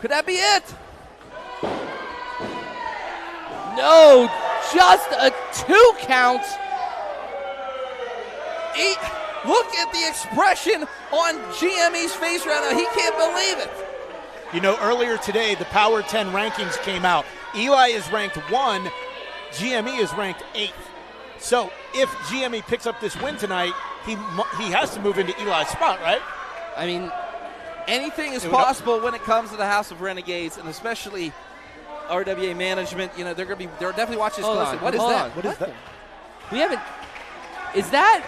Could that be it? No, just a 2 count. Look at the expression on GME's face right now. He can't believe it. You know, earlier today, the Power 10 rankings came out. Eli is ranked 1. GME is ranked 8th. So if GME picks up this win tonight, he has to move into Eli's spot, right? I mean, anything is possible when it comes to the House of Renegades, and especially RWA management. You know, they're definitely watching this closely. What is that? What is that? We haven't. Is that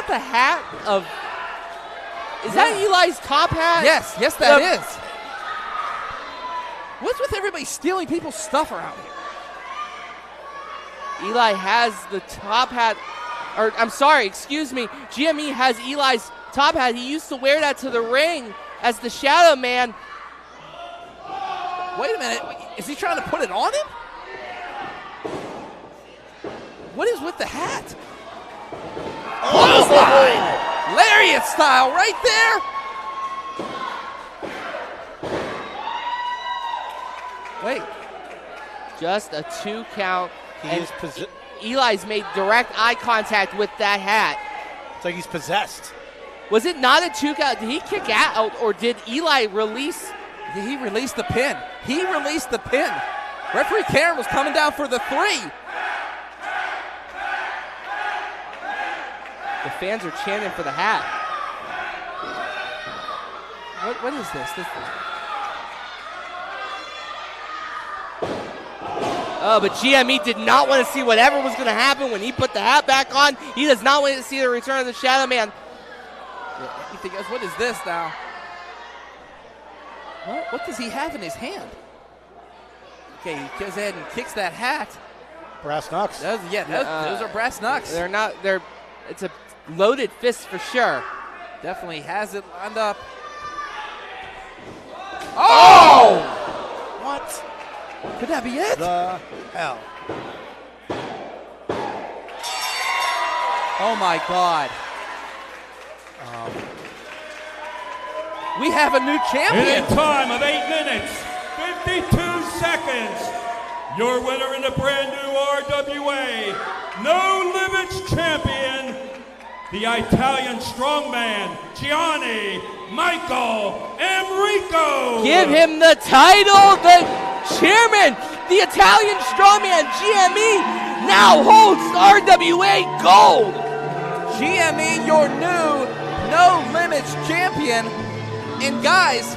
the hat of? Is that Eli's top hat? Yes, that is. What's with everybody stealing people's stuff around here? Eli has the top hat, or I'm sorry, excuse me. GME has Eli's top hat. He used to wear that to the ring as the Shadow Man. Wait a minute, is he trying to put it on him? What is with the hat? Clothesline! Lariat style right there. Wait. Just a 2 count. He Eli's made direct eye contact with that hat. It's like he's possessed. Was it not a 2 count? Did he kick out, or did Eli release? He released the pin. He released the pin. Referee Karen was coming down for the 3. The fans are chanting for the hat. What is this? Oh, but GME did not want to see whatever was going to happen when he put the hat back on. He does not want to see the return of the Shadow Man. What is this now? What does he have in his hand? Okay, he goes ahead and kicks that hat. Brass knucks. Those are brass knucks. It's a loaded fist for sure. Definitely has it lined up. Oh! What? Could that be it? The hell? Oh my God. We have a new champion. In a time of 8 minutes, 52 seconds, your winner in the brand new RWA No Limits champion, the Italian strongman, Gianni Enrio. Give him the title. The chairman, the Italian strongman, GME, now holds RWA gold. GME, your new No Limits champion. And guys,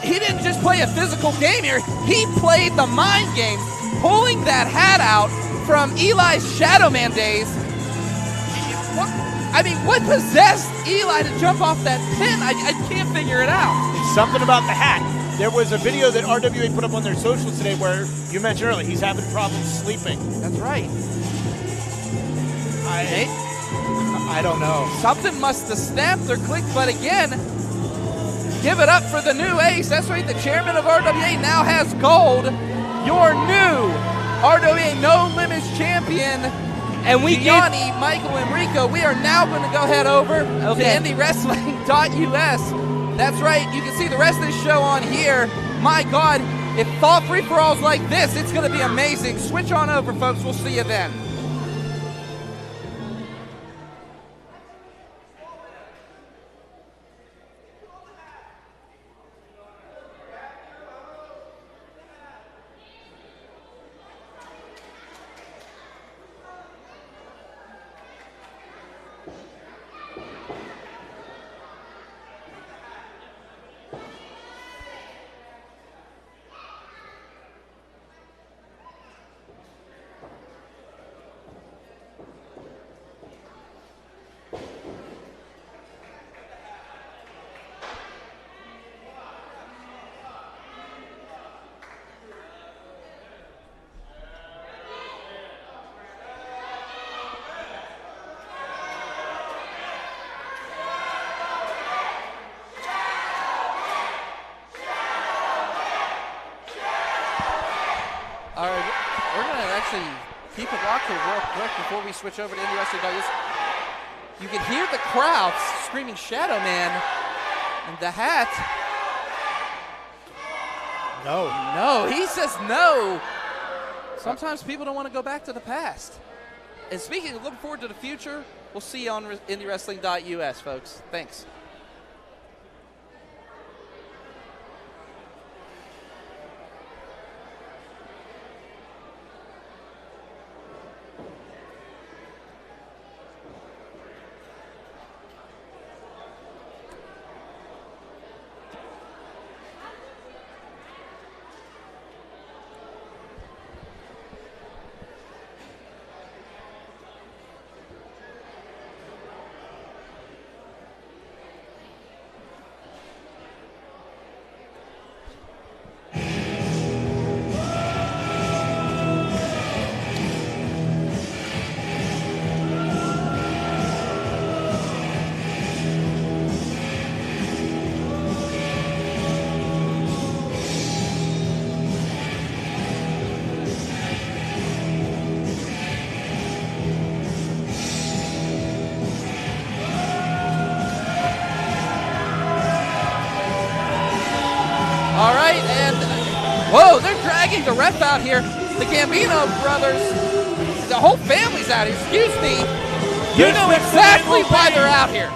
he didn't just play a physical game here. He played the mind game, pulling that hat out from Eli's Shadow Man days. What possessed Eli to jump off that pin? I can't figure it out. It's something about the hat. There was a video that RWA put up on their socials today where you mentioned earlier he's having problems sleeping. That's right. I don't know. Something must have snapped or clicked, but again, give it up for the new ace. That's right, the chairman of RWA now has gold. Your new RWA No Limits champion. And we Gianni, Michael, Emricko. We are now going to go head over to IndieWrestling.us. That's right. You can see the rest of this show on here. My God, if fall free-for-alls like this, it's going to be amazing. Switch on over, folks. We'll see you then. actually keep it locked here real quick before we switch over to Indie Wrestling. You can hear the crowd screaming Shadow Man and the hat. No. No, he says no. Sometimes people don't want to go back to the past. And speaking of looking forward to the future, we'll see you on IndieWrestling.us, folks. Thanks. Whoa, they're dragging the ref out here. The Gambino brothers, the whole family's out here. Excuse me. You know exactly why they're out here.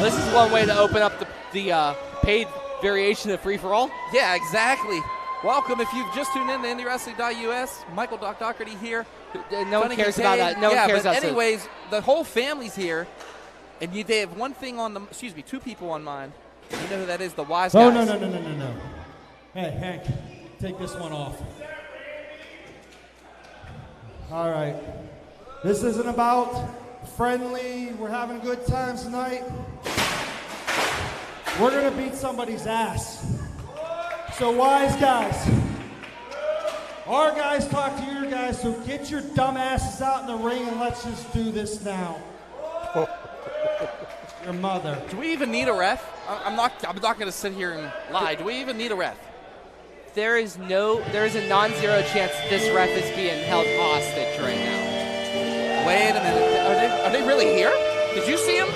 This is one way to open up the paid variation of free-for-all. Yeah, exactly. Welcome. If you've just tuned in to IndieWrestling.us, Michael Doc Doherty here. No one cares about that. No one cares about that. Anyways, the whole family's here, and they have one thing on the, two people on mind. You know who that is? The wise guys. Oh, no. Hey, Hank, take this one off. All right. This isn't about friendly, we're having good times tonight. We're going to beat somebody's ass. So, wise guys, our guys talk to your guys, so get your dumb asses out in the ring and let's just do this now. Your mother. Do we even need a ref? I'm not going to sit here and lie. Do we even need a ref? There is a non-zero chance this ref is being held hostage right now. Wait a minute. Are they really here? Did you see them?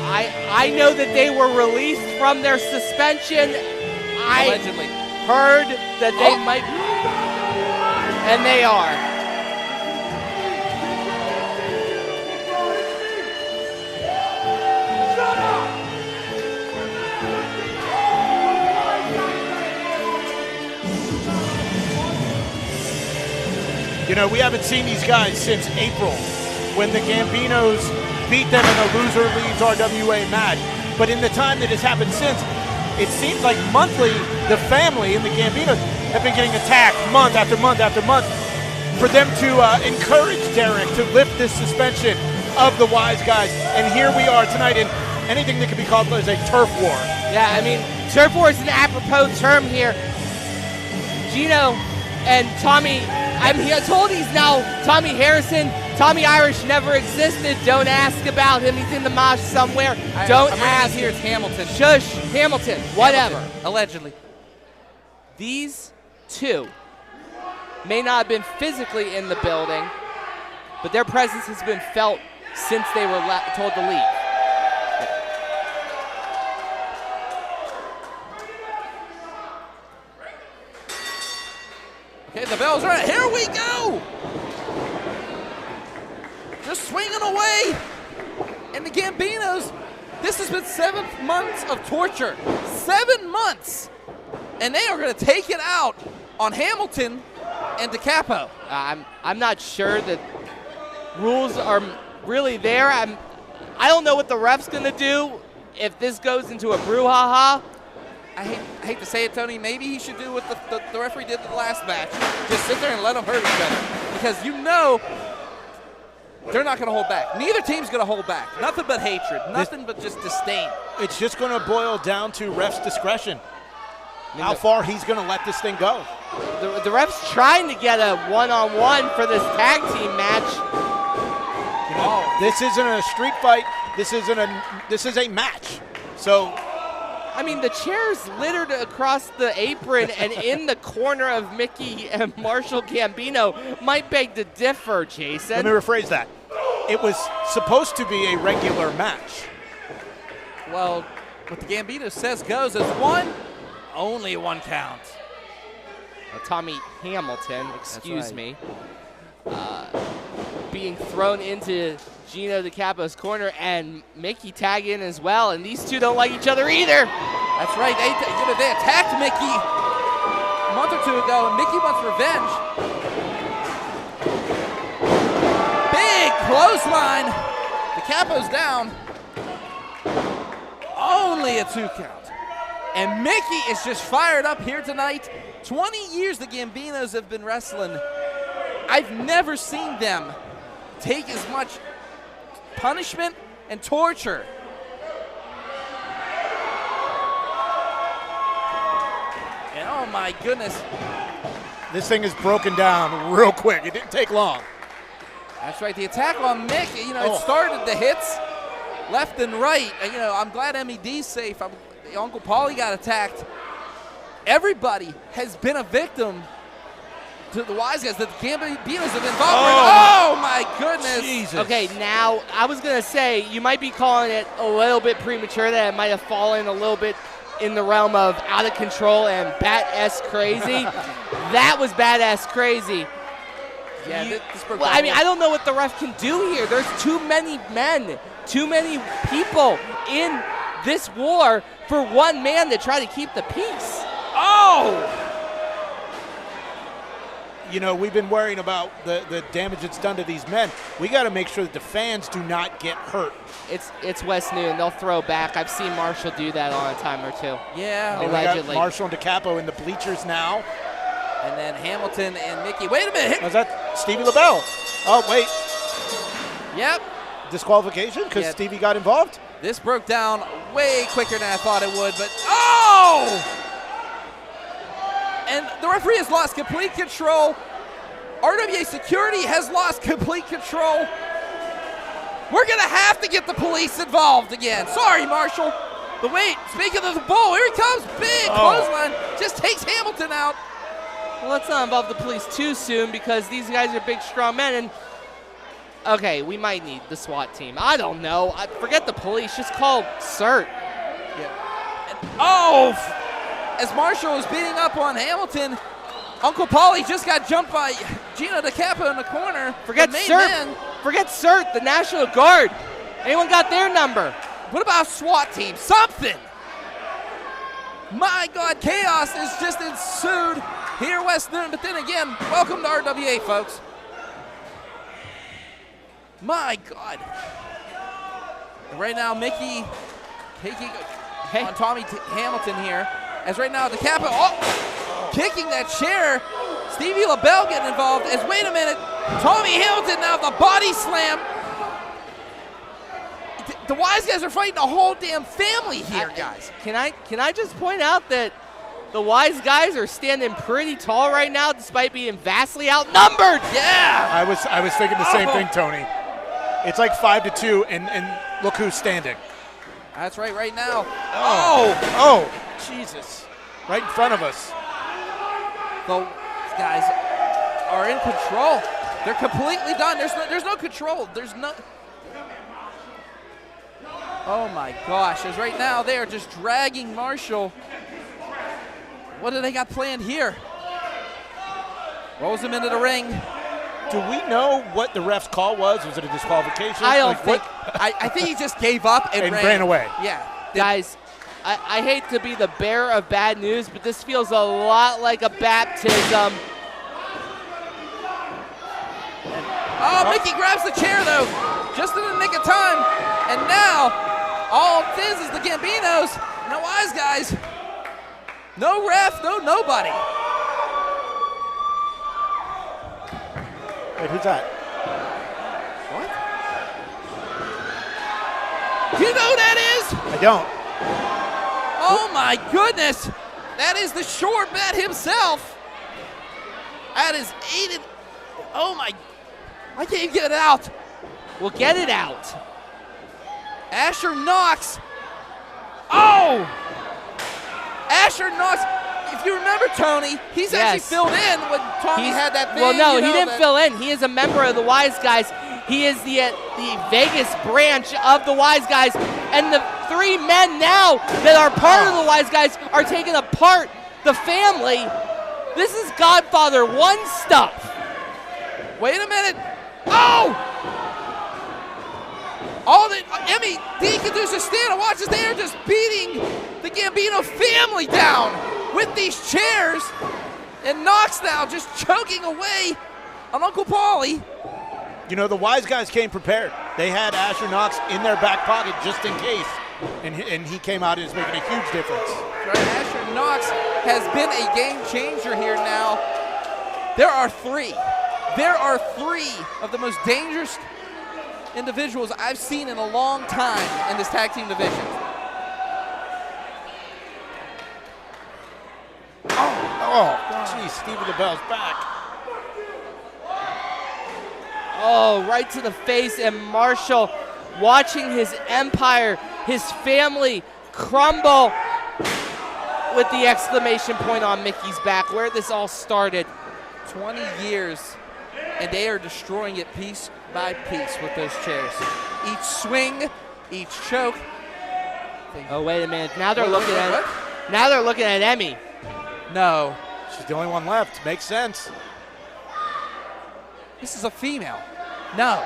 I know that they were released from their suspension. Allegedly. I heard that they might, and they are. You know, we haven't seen these guys since April when the Gambinos beat them in a loser leaves RWA match. But in the time that has happened since, it seems like monthly the family and the Gambinos have been getting attacked month after month after month. For them to encourage Derek to lift this suspension of the wise guys. And here we are tonight in anything that could be called as a turf war. Yeah, I mean, turf war is an apropos term here. Gino and Tommy, I told he's now Tommy Harrison. Tommy Irish never existed. Don't ask about him. He's in the mosh somewhere. Don't ask. Here it's Hamilton. Shush, Hamilton. Whatever. Hamilton, allegedly. These two may not have been physically in the building, but their presence has been felt since they were told to leave. Okay, the bell's right. Here we go. Just swinging away. And the Gambinos, this has been 7 months of torture. 7 months. And they are going to take it out on Hamilton and DeCapo. I'm not sure that rules are really there. I don't know what the ref's going to do if this goes into a brouhaha. I hate to say it, Tony. Maybe he should do what the referee did in the last match. Just sit there and let them hurt each other. Because you know they're not going to hold back. Neither team's going to hold back. Nothing but hatred. Nothing but just disdain. It's just going to boil down to ref's discretion. How far he's going to let this thing go. The ref's trying to get a one-on-one for this tag team match. You know, this isn't a street fight. This is a match. So I mean, the chairs littered across the apron and in the corner of Mickey and Marshall Gambino might beg to differ, Jason. Let me rephrase that. It was supposed to be a regular match. Well, what the Gambino says goes as one, only one count. Tommy Hamilton, excuse right. me, being thrown into Gino DiCapo's corner, and Mickey tag in as well, and these two don't like each other either. That's right, they attacked Mickey a month or two ago, and Mickey wants revenge. Big clothesline. DiCapo's down. Only a 2 count. And Mickey is just fired up here tonight. 20 years the Gambinos have been wrestling. I've never seen them take as much punishment and torture. And oh my goodness. This thing is broken down real quick. It didn't take long. That's right, the attack on Mick, it started the hits left and right. I'm glad MED's safe. Uncle Paulie got attacked. Everybody has been a victim to the wise guys that the Gambinos have been involved with. Oh my goodness. Jesus. Okay, now I was going to say you might be calling it a little bit premature, that it might have fallen a little bit in the realm of out of control and badass crazy. That was badass crazy. Yeah, this broke Well, down. I mean, I don't know what the ref can do here. There's too many men, too many people in this war for one man to try to keep the peace. Oh! We've been worrying about the damage it's done to these men. We got to make sure that the fans do not get hurt. It's West Noon. They'll throw back. I've seen Marshall do that on a time or two. Yeah. Allegedly. We got Marshall and DiCapo in the bleachers now. And then Hamilton and Mickey. Wait a minute. Was that Stevie LaBelle? Oh, wait. Yep. Disqualification because Stevie got involved? This broke down way quicker than I thought it would, but oh! And the referee has lost complete control. RWA security has lost complete control. We're gonna have to get the police involved again. Sorry, Marshall. But wait, speaking of the bull, here he comes. Big clothesline. Just takes Hamilton out. Well, let's not involve the police too soon because these guys are big, strong men. And okay, we might need the SWAT team. I don't know. Forget the police. Just call CERT. Yeah. And, as Marshall was beating up on Hamilton, Uncle Paulie just got jumped by Gino DiCapo in the corner. Forget CERT. Forget CERT, the National Guard. Anyone got their number? What about SWAT team? Something. My God, chaos is just ensued here, West Noon. But then again, welcome to RWA, folks. My God. And right now, Mickey taking on Tommy Hamilton here. As right now, DiCapo kicking that chair. Stevie LaBelle getting involved. As wait a minute, Tommy Hamilton now the body slam. The wise guys are fighting a whole damn family here, guys. Can I just point out that the wise guys are standing pretty tall right now, despite being vastly outnumbered. Yeah. I was thinking the same thing, Tony. It's like 5-2, and look who's standing. That's right now. Oh, Jesus. Right in front of us. The guys are in control. They're completely done. There's no control. There's no. Oh my gosh. As right now they are just dragging Marshall. What do they got planned here? Rolls him into the ring. Do we know what the ref's call was? Was it a disqualification? I don't think. I think he just gave up and ran away. Yeah. Guys, I hate to be the bearer of bad news, but this feels a lot like a baptism. Mickey grabs the chair, though, just in the nick of time. And now, all it is the Gambinos. No wise guys. No ref, no nobody. Wait, who's that? What? You know who that is? I don't. Oh my goodness! That is the Shore Bat himself. That is Aiden. Oh my! I can't even get it out. We'll get it out. Asher Knox. Oh! Asher Knox, if you remember, Tony, he's actually filled in when Tommy had that thing. Well, no, you know, he didn't fill in. He is a member of the Wise Guys. He is the Vegas branch of the Wise Guys. And the 3 men now that are part of the Wise Guys are taking apart the family. This is Godfather 1 stuff. Wait a minute. Oh! All that Emmy D can do is just stand and watch as they are just beating the Gambino family down with these chairs. And Knox now just choking away on Uncle Paulie. You know, the Wise Guys came prepared. They had Asher Knox in their back pocket just in case. And he came out and is making a huge difference. Right, Asher Knox has been a game changer here now. There are 3. There are 3 of the most dangerous individuals I've seen in a long time in this tag team division. Oh, geez, Stevie the Bell's back. Oh, right to the face, and Marshall watching his empire, his family crumble with the exclamation point on Mickey's back, where this all started. 20 years, and they are destroying it piece by piece with those chairs. Each swing, each choke. Oh, wait a minute. Now they're looking at Now they're looking at Emmy. No. She's the only one left. Makes sense. This is a female. No,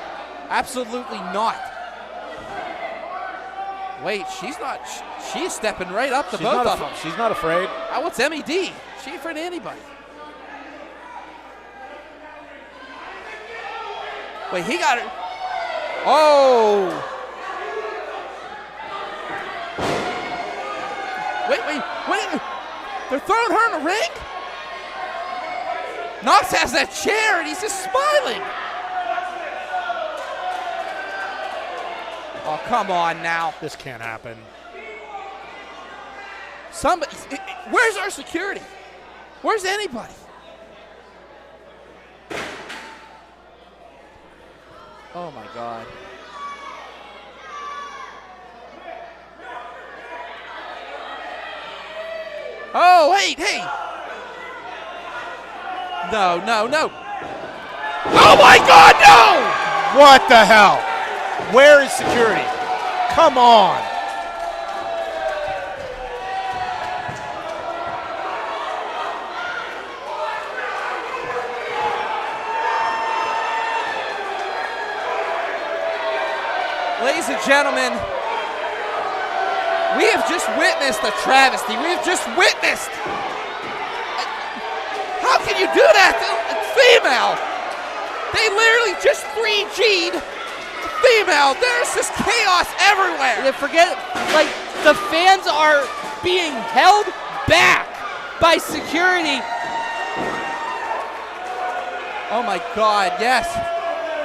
absolutely not. Wait, she's not. She's stepping right up to both of them. She's not afraid. What's Emmy D? She ain't afraid of anybody. Wait, he got her. Oh. Wait. They're throwing her in the ring? Knox has that chair and he's just smiling. Oh, come on now. This can't happen. Somebody, where's our security? Where's anybody? Oh my God. Oh, wait, hey. No. Oh my God, no! What the hell? Where is security? Come on. Ladies and gentlemen, we have just witnessed a travesty. We have just witnessed. How can you do that to a female? They literally just 3G'd a female. There's just chaos everywhere. Yeah, forget it. Like, the fans are being held back by security. Oh my God, yes.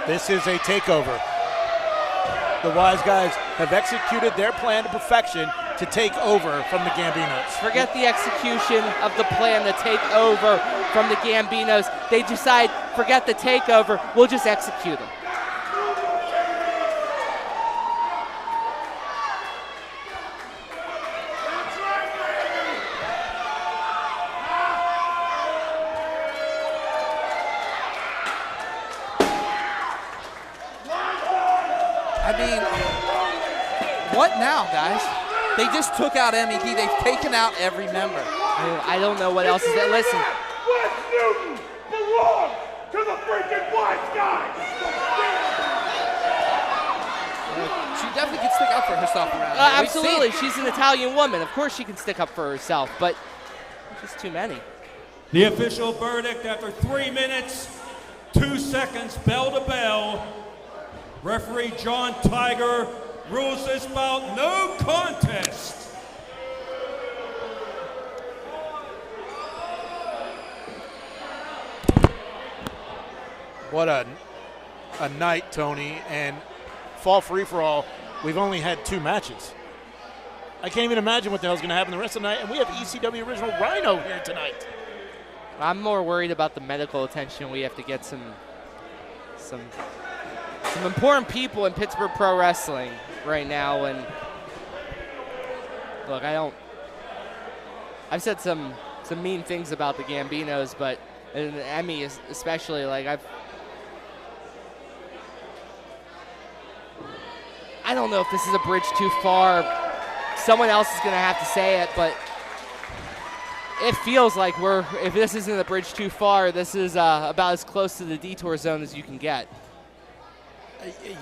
This is a takeover. The Wise Guys have executed their plan to perfection to take over from the Gambinos. Forget the execution of the plan to take over from the Gambinos. They decide, forget the takeover, we'll just execute them. I mean, what now, guys? They just took out MED. They've taken out every member. I don't know what else is there. Listen. Wes Newton belongs to the freaking Wise Guys! She definitely can stick up for herself around here. Absolutely. She's an Italian woman. Of course she can stick up for herself, but just too many. The official verdict after 3 minutes, 2 seconds, bell to bell. Referee John Tiger rules this bout no contest. What a night, Tony. And fall free for all, we've only had 2 matches. I can't even imagine what the hell's going to happen the rest of the night. And we have ECW original Rhino here tonight. I'm more worried about the medical attention. We have to get some important people in Pittsburgh Pro Wrestling right now. And look, I I've said some mean things about the Gambinos, but and Emmy especially, like I don't know if this is a bridge too far. Someone else is going to have to say it, but it feels like if this isn't a bridge too far, this is about as close to the detour zone as you can get.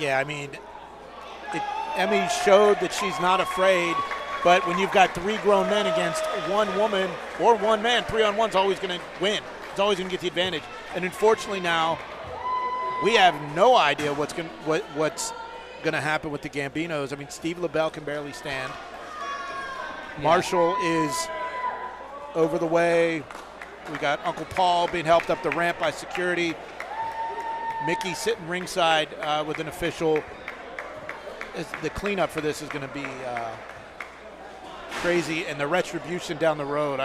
Yeah, I mean, Emmy showed that she's not afraid, but when you've got 3 grown men against 1 woman or 1 man, 3-on-1's always going to win. It's always going to get the advantage. And unfortunately now, we have no idea what's going to happen with the Gambinos. I mean, Steve LaBelle can barely stand. Yeah. Marshall is over the way. We got Uncle Paul being helped up the ramp by security. Mickey sitting ringside with an official. The cleanup for this is going to be crazy, and the retribution down the road,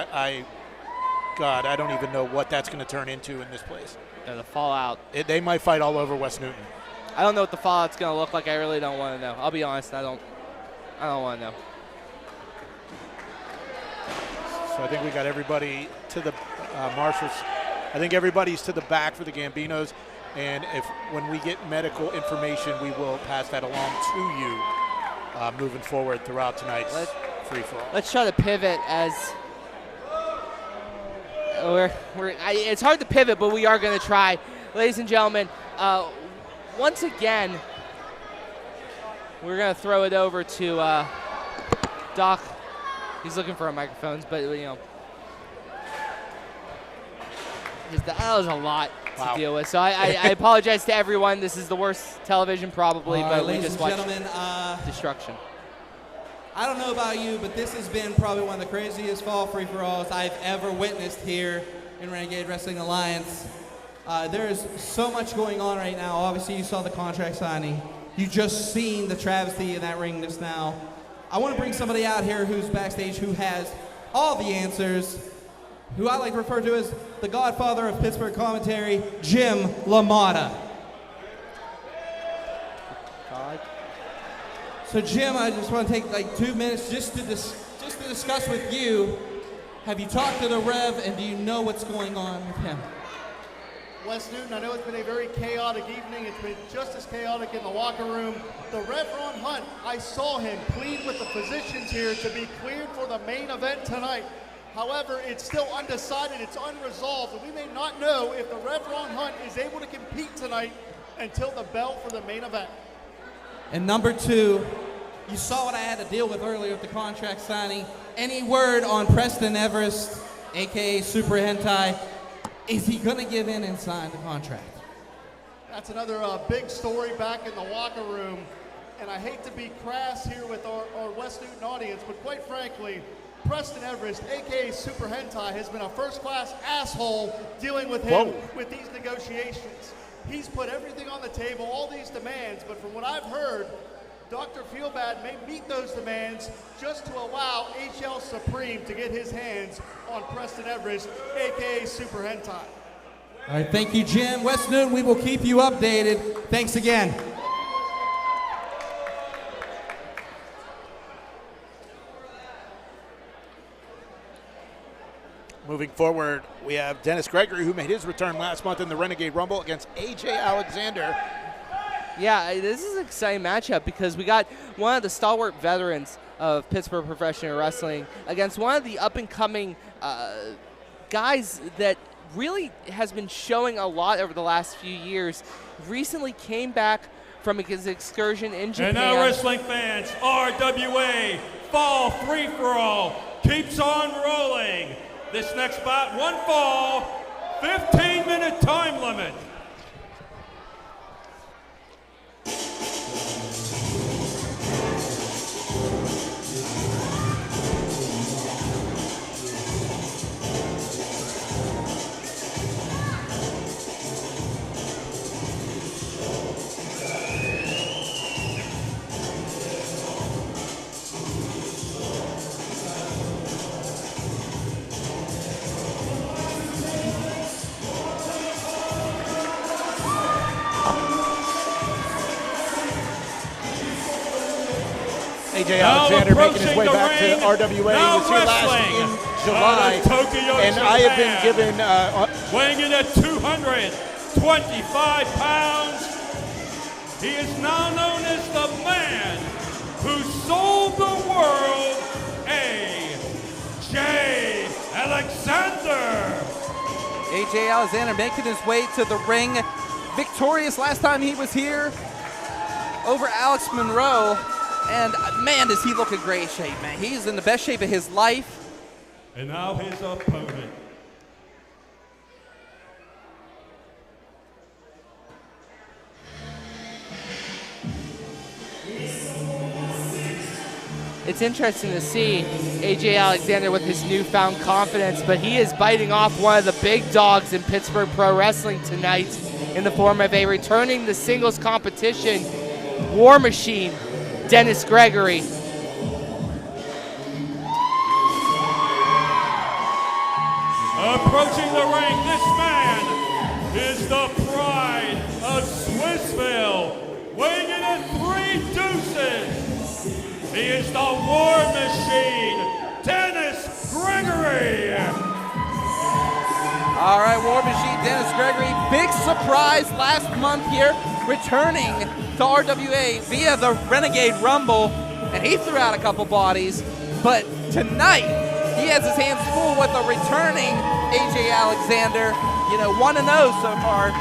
God, I don't even know what that's going to turn into in this place. Yeah, the fallout. They might fight all over West Newton. I don't know what the fallout's going to look like. I really don't want to know. I'll be honest, I don't want to know. So I think we got everybody to the Marshals. I think everybody's to the back for the Gambinos, and when we get medical information, we will pass that along to you moving forward throughout tonight's free-for-all. Let's try to pivot as it's hard to pivot, but we are going to try. Ladies and gentlemen, once again, we're going to throw it over to Doc. He's looking for our microphones, but that was a lot to deal with. So I apologize to everyone. This is the worst television probably, but we just watched destruction. I don't know about you, but this has been probably one of the craziest fall free-for-alls I've ever witnessed here in Renegade Wrestling Alliance. There is so much going on right now. Obviously, you saw the contract signing. You just seen the travesty in that ring just now. I want to bring somebody out here who's backstage who has all the answers, who I like to refer to as the godfather of Pittsburgh commentary, Jim LaMotta. So Jim, I just want to take like 2 minutes just to discuss with you. Have you talked to the Rev, and do you know what's going on with him? West Newton, I know it's been a very chaotic evening. It's been just as chaotic in the locker room. The Rev Ron Hunt, I saw him plead with the physicians here to be cleared for the main event tonight. However, it's still undecided, it's unresolved, and we may not know if the Rev Ron Hunt is able to compete tonight until the bell for the main event. And number 2, you saw what I had to deal with earlier with the contract signing. Any word on Preston Everest, a.k.a. Super Hentai? Is he going to give in and sign the contract? That's another big story back in the locker room. And I hate to be crass here with our West Newton audience, but quite frankly, Preston Everest, a.k.a. Super Hentai, has been a first-class asshole dealing with him with these negotiations. He's put everything on the table, all these demands, but from what I've heard, Dr. Feelbad may meet those demands just to allow HL Supreme to get his hands on Preston Everest, a.k.a. Super Hentai. All right, thank you, Jim. West Newton, we will keep you updated. Thanks again. Moving forward, we have Dennis Gregory, who made his return last month in the Renegade Rumble against AJ Alexander. Yeah, this is an exciting matchup because we got one of the stalwart veterans of Pittsburgh professional wrestling against one of the up-and-coming guys that really has been showing a lot over the last few years. Recently came back from his excursion in Japan. And now, wrestling fans, RWA Fall Free-For-All keeps on rolling. This next spot, 1 fall, 15-minute time limit. AJ Alexander making his way back to RWA. He was here last in July, Tokyo, and I have been given weighing in at 225 pounds, he is now known as the man who sold the world, A.J. Alexander. A.J. Alexander making his way to the ring, victorious last time he was here over Alex Monroe. And man, does he look in great shape, man. He's in the best shape of his life. And now his opponent. It's interesting to see A.J. Alexander with his newfound confidence, but he is biting off one of the big dogs in Pittsburgh Pro Wrestling tonight in the form of a returning the singles competition War Machine, Dennis Gregory. Approaching the ring, this man is the pride of Swissville, weighing in at 3 deuces. He is the War Machine, Dennis Gregory. All right, War Machine Dennis Gregory, big surprise last month here, returning to RWA via the Renegade Rumble, and he threw out a couple bodies, but tonight he has his hands full with a returning A.J. Alexander, 1-0 so far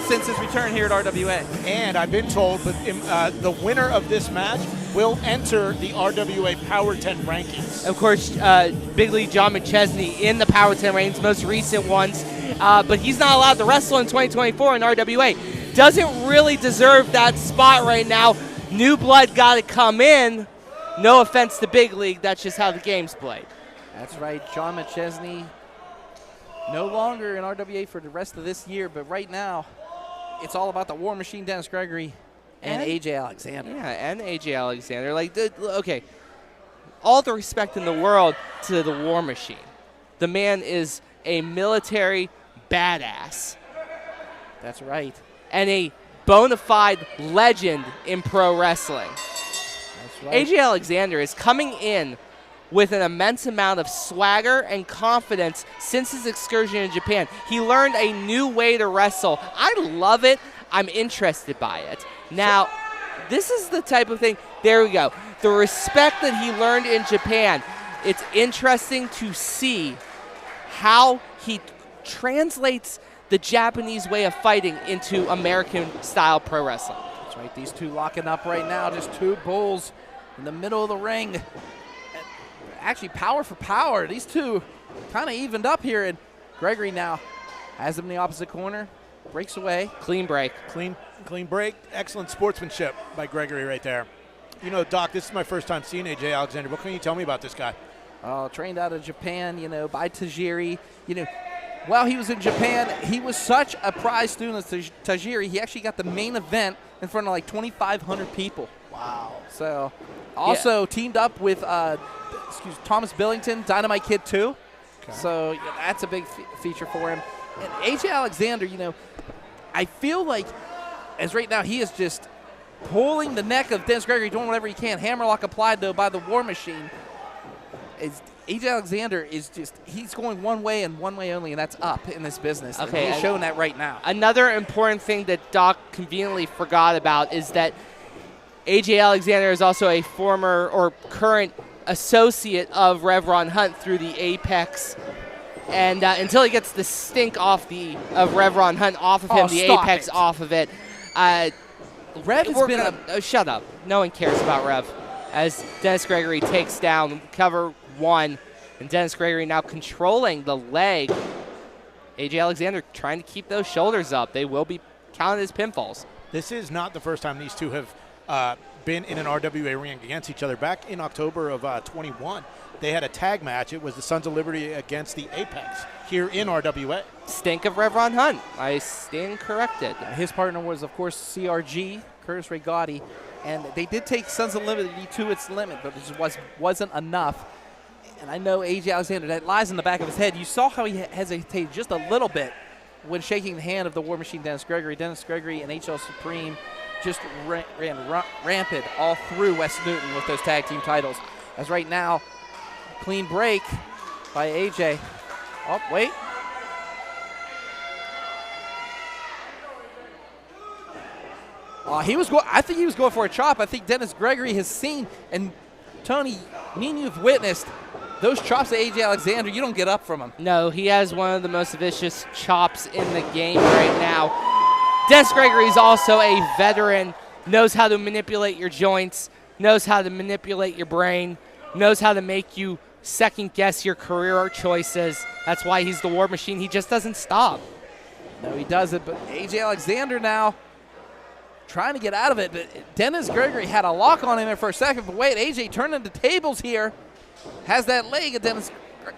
since his return here at RWA. And I've been told that the winner of this match will enter the RWA Power 10 rankings. Of course, Big League John McChesney in the Power 10 rankings, most recent ones, but he's not allowed to wrestle in 2024 in RWA. Doesn't really deserve that spot right now. New blood got to come in. No offense to Big League, that's just how the game's played. That's right, John McChesney no longer in RWA for the rest of this year, but right now it's all about the War Machine Dennis Gregory and A.J. Alexander. Yeah, and A.J. Alexander. Okay, all the respect in the world to the War Machine. The man is a military badass. That's right. And a bona fide legend in pro wrestling. That's right. A.J. Alexander is coming in with an immense amount of swagger and confidence since his excursion in Japan. He learned a new way to wrestle. I love it. I'm interested by it. Now, this is the type of thing, there we go. The respect that he learned in Japan, it's interesting to see how he translates the Japanese way of fighting into American-style pro wrestling. That's right. These two locking up right now, just two bulls in the middle of the ring. Actually, power for power. These two kind of evened up here, and Gregory now has him in the opposite corner, breaks away. Clean break. Clean break. Excellent sportsmanship by Gregory right there. Doc, this is my first time seeing A.J. Alexander. What can you tell me about this guy? Trained out of Japan, by Tajiri. While he was in Japan, he was such a prized student of Tajiri, he actually got the main event in front of like 2,500 people. Wow. So, also teamed up with Thomas Billington, Dynamite Kid 2. Okay. So that's a big feature for him. And A.J. Alexander, I feel like as right now he is just pulling the neck of Dennis Gregory, doing whatever he can. Hammerlock applied, though, by the War Machine. A.J. Alexander is he's going one way and one way only, and that's up in this business. Okay, he's showing that right now. Another important thing that Doc conveniently forgot about is that A.J. Alexander is also a former or current associate of Rev Ron Hunt through the Apex. And until he gets the stink of Rev Ron Hunt off of him, the Apex off of it. Rev has been shut up. No one cares about Rev. As Dennis Gregory takes down cover one, and Dennis Gregory now controlling the leg. A.J. Alexander trying to keep those shoulders up. They will be counted as pinfalls. This is not the first time these two have been in an RWA ring against each other. Back in October of 21, they had a tag match. It was the Sons of Liberty against the Apex here in RWA. Stink of Rev Ron Hunt. I stand corrected. His partner was, of course, CRG, Curtis Ray Gotti, and they did take Sons of Liberty to its limit, but it wasn't enough. And I know A.J. Alexander, that lies in the back of his head. You saw how he hesitated just a little bit when shaking the hand of the War Machine, Dennis Gregory. Dennis Gregory and HL Supreme just ran rampant all through West Newton with those tag team titles. As right now, clean break. by AJ. Oh, wait. I think he was going for a chop. I think Dennis Gregory has seen, and Tony, me and you've witnessed, those chops to AJ Alexander, you don't get up from him. No, he has one of the most vicious chops in the game right now. Dennis Gregory is also a veteran, knows how to manipulate your joints, knows how to manipulate your brain, knows how to make you second-guess your career choices. That's why he's the War Machine. He just doesn't stop. No, he doesn't, but AJ Alexander now trying to get out of it. But Dennis Gregory had a lock on him there for a second, but wait, AJ turning the tables here. Has that leg of Dennis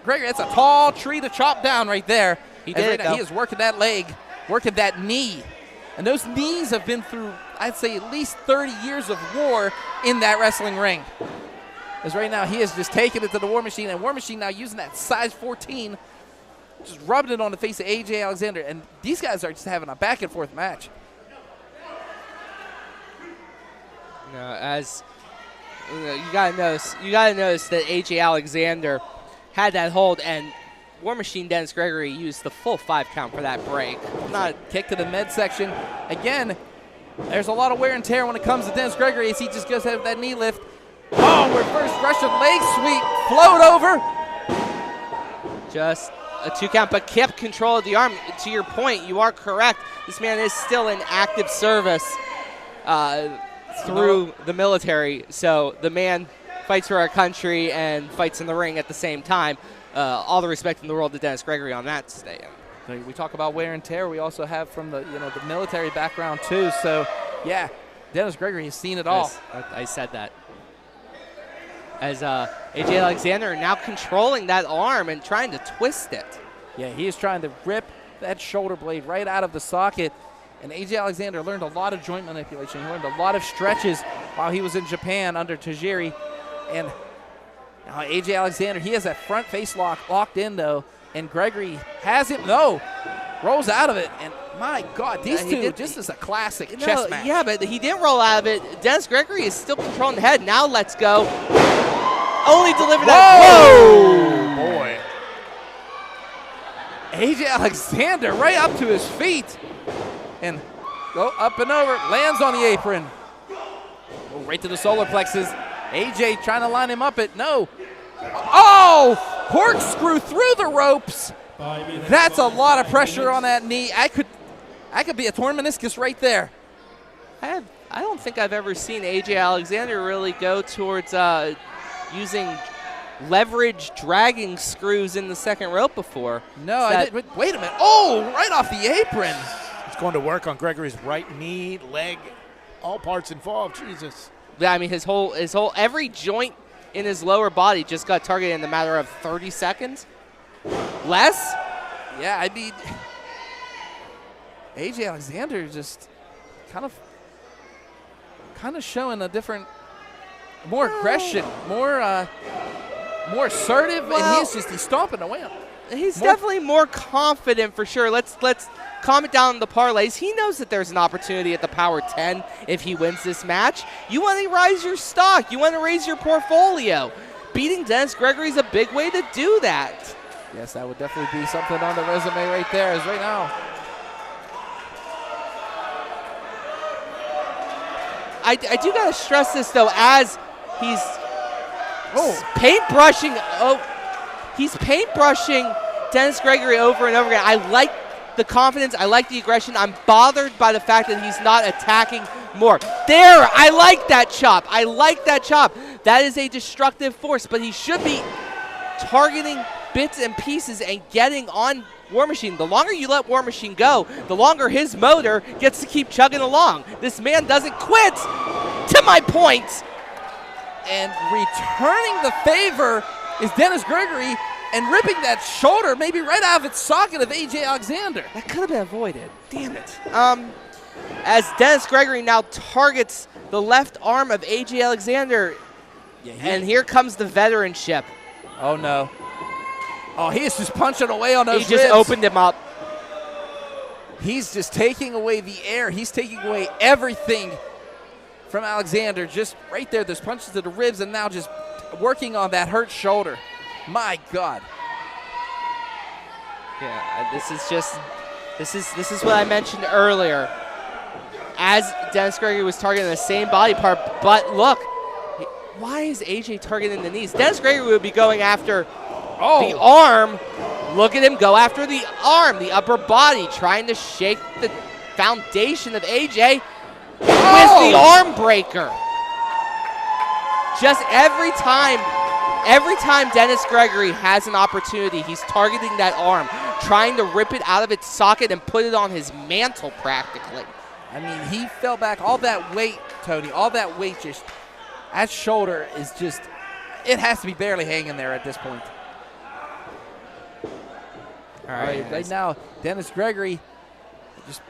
Gregory. That's a tall tree to chop down right there. He did. He is working that leg, working that knee. And those knees have been through, I'd say, at least 30 years of war in that wrestling ring. As right now, he is just taking it to the War Machine, and War Machine now using that size 14, just rubbing it on the face of AJ Alexander. And these guys are just having a back-and-forth match. As you gotta notice that AJ Alexander had that hold, and War Machine Dennis Gregory used the full 5 count for that break. Not kick to the midsection. Again, there's a lot of wear and tear when it comes to Dennis Gregory as he just goes ahead with that knee lift. Oh, reverse Russian leg sweep, float over. Just a 2 count, but kept control of the arm. To your point, you are correct. This man is still in active service through the military, so the man fights for our country and fights in the ring at the same time. All the respect in the world to Dennis Gregory on that stand. We talk about wear and tear. We also have from the the military background too. So yeah, Dennis Gregory has seen it all. Yes, I said that. As AJ Alexander now controlling that arm and trying to twist it. Yeah, he is trying to rip that shoulder blade right out of the socket. And AJ Alexander learned a lot of joint manipulation. He learned a lot of stretches while he was in Japan under Tajiri. And now AJ Alexander, he has that front face lock locked in though. And Gregory has him, rolls out of it. And my God, these two, just as a classic chess match. Yeah, but he didn't roll out of it. Dennis Gregory is still controlling the head. Now let's go. Only delivered Whoa, boy. AJ Alexander right up to his feet. And go up and over, lands on the apron. Go right to the solar plexus. AJ trying to line him up no. Oh, corkscrew through the ropes. That's a lot of pressure on that knee. I could be a torn meniscus right there. I don't think I've ever seen AJ Alexander really go towards using leverage dragging screws in the second rope before. No, I didn't. Wait a minute. Oh, right off the apron. It's going to work on Gregory's right knee, leg, all parts involved. Jesus. Yeah, I mean his whole every joint in his lower body just got targeted in the matter of 30 seconds. Less? Yeah, I mean, AJ Alexander just kind of showing a different, more aggression, more assertive, and he's stomping away. He's definitely more confident for sure. Let's comment down on the parlays. He knows that there's an opportunity at the Power 10 if he wins this match. You want to rise your stock. You want to raise your portfolio. Beating Dennis Gregory is a big way to do that. Yes, that would definitely be something on the resume right there, as right now. I do got to stress this, though, as he's paintbrushing. He's paintbrushing Dennis Gregory over and over again. I like the confidence. I like the aggression. I'm bothered by the fact that he's not attacking more. There, I like that chop. I like that chop. That is a destructive force, but he should be targeting bits and pieces and getting on War Machine. The longer you let War Machine go, the longer his motor gets to keep chugging along. This man doesn't quit, to my point. And returning the favor is Dennis Gregory and ripping that shoulder maybe right out of its socket of AJ Alexander. That could have been avoided. Damn it. As Dennis Gregory now targets the left arm of AJ Alexander. And here comes the veteranship. Oh, no. Oh, he is just punching away on those ribs. He just opened him up. He's just taking away the air. He's taking away everything from Alexander. Just right there, there's punches to the ribs and now just working on that hurt shoulder. My God. Yeah, this is what I mentioned earlier. As Dennis Gregory was targeting the same body part, but look, why is AJ targeting the knees? Dennis Gregory would be going after the arm. Look at him go after the arm, the upper body, trying to shake the foundation of AJ with the arm breaker. Just every time Dennis Gregory has an opportunity, he's targeting that arm, trying to rip it out of its socket and put it on his mantle practically. I mean, he fell back. All that weight, Tony, all that weight just, that shoulder is just, it has to be barely hanging there at this point. All right, right now, Dennis Gregory just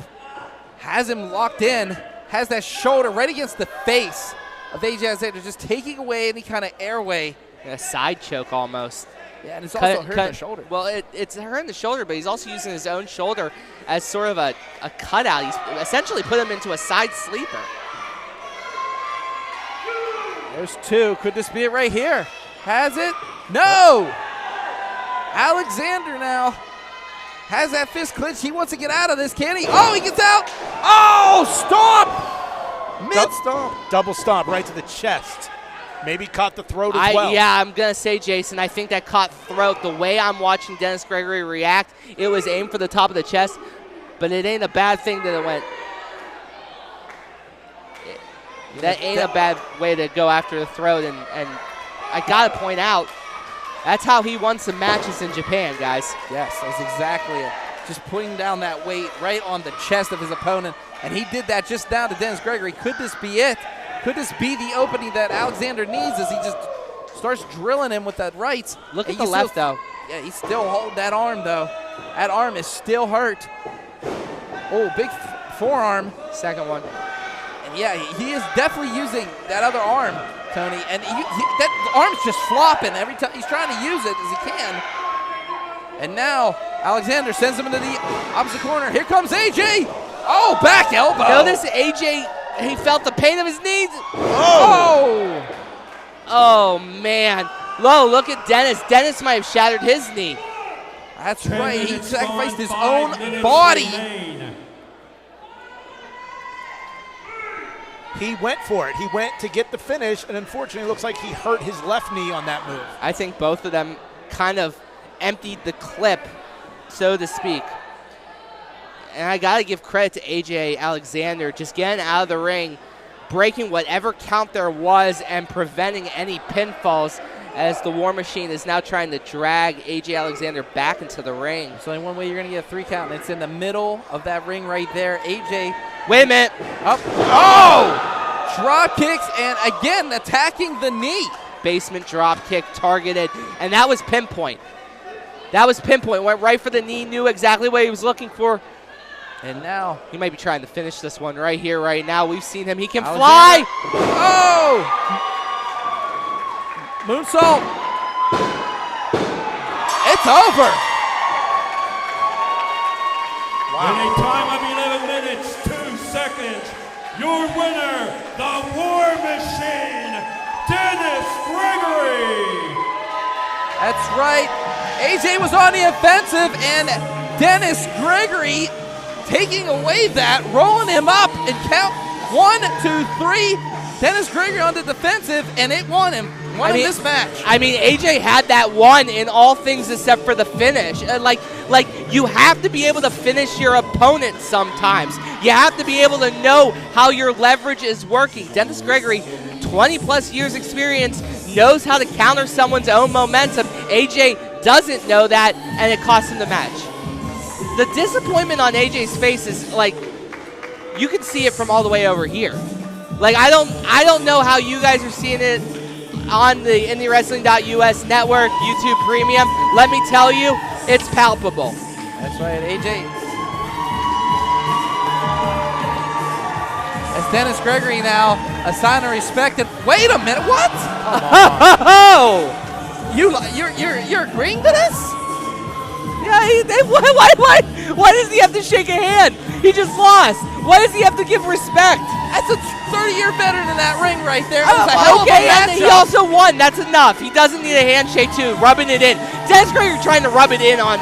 has him locked in, has that shoulder right against the face of AJ Alexander, just taking away any kind of airway. A side choke almost. Yeah, and it's also hurting the shoulder. Well, it's hurting the shoulder, but he's also using his own shoulder as sort of a cutout. He's essentially put him into a side sleeper. There's two. Could this be it right here? Has it? No! Alexander now has that fist clenched. He wants to get out of this, can he? Oh, he gets out! Oh, stomp! Mid-stomp. Double stomp right to the chest. Maybe caught the throat as well. Yeah, I'm going to say, Jason, I think that caught throat. The way I'm watching Dennis Gregory react, it was aimed for the top of the chest, but it ain't a bad thing that it went. That ain't a bad way to go after the throat, and I got to point out, that's how he won some matches in Japan, guys. Yes, that's exactly it. Just putting down that weight right on the chest of his opponent, and he did that just now to Dennis Gregory. Could this be it? Could this be the opening that Alexander needs as he just starts drilling him with that right? Look at the left, though. Yeah, he's still holding that arm, though. That arm is still hurt. Oh, big forearm. Second one. And yeah, he is definitely using that other arm, Tony. And that arm's just flopping every time. He's trying to use it as he can. And now Alexander sends him into the opposite corner. Here comes AJ. Oh, back elbow. Notice AJ, he felt the pain of his knees. Oh. Oh, man. Whoa, look at Dennis. Dennis might have shattered his knee. That's right. He sacrificed his own body. He went for it. He went to get the finish, and unfortunately it looks like he hurt his left knee on that move. I think both of them kind of emptied the clip, so to speak. And I got to give credit to AJ Alexander just getting out of the ring, breaking whatever count there was, and preventing any pinfalls as the War Machine is now trying to drag AJ Alexander back into the ring. So in one way, you're going to get a 3 count, and it's in the middle of that ring right there. AJ. Wait a minute. Up. Oh! Drop kicks, and again, attacking the knee. Basement drop kick targeted, and that was pinpoint. That was pinpoint. Went right for the knee, knew exactly what he was looking for. And now he might be trying to finish this one right here, right now. We've seen him. He can fly. Oh! Moonsault. It's over. Wow. In a time of 11 minutes, 2 seconds, your winner, the War Machine, Dennis Gregory. That's right. AJ was on the offensive, and Dennis Gregory taking away that, rolling him up, and count 1, 2, 3. Dennis Gregory on the defensive, and it won him. Won him this match. I mean, AJ had that one in all things except for the finish. Like you have to be able to finish your opponent sometimes. You have to be able to know how your leverage is working. Dennis Gregory, 20-plus years experience, knows how to counter someone's own momentum. AJ doesn't know that, and it cost him the match. The disappointment on AJ's face is like, you can see it from all the way over here. Like, I don't know how you guys are seeing it on the IndieWrestling.us network, YouTube Premium. Let me tell you, it's palpable. That's right, AJ. As Dennis Gregory now, a sign of respect. And wait a minute, what? Oh, you're agreeing to this? Yeah, why does he have to shake a hand? He just lost. Why does he have to give respect? That's a 30-year veteran in that ring right there. That was a hell of a and he also won. That's enough. He doesn't need a handshake too. Rubbing it in. Dennis Gregory trying to rub it in on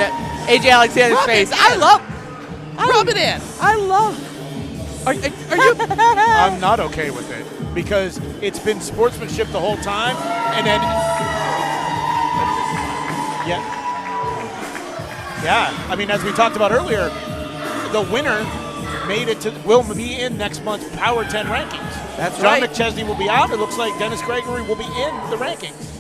AJ Alexander's face. Rub it in. I love. Are you? I'm not okay with it because it's been sportsmanship the whole time, and then yeah. I mean, as we talked about earlier, the winner will be in next month's Power 10 rankings. That's John right. McChesney will be out. It looks like Dennis Gregory will be in the rankings.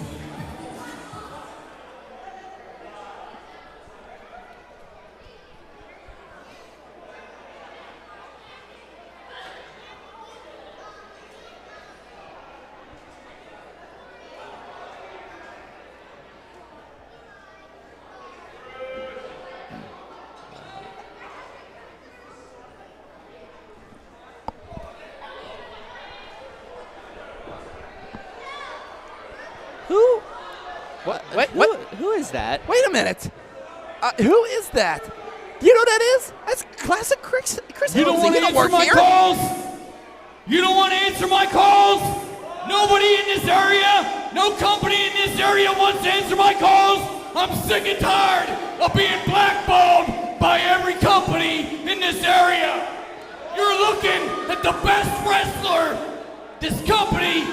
Who is that? Wait a minute. Who is that? Do you know who that is? That's classic Chris You don't Helmsley. want to He don't answer work my here. calls? You don't want to answer my calls? Nobody in this area, no company in this area wants to answer my calls? I'm sick and tired of being blackballed by every company in this area. You're looking at the best wrestler this company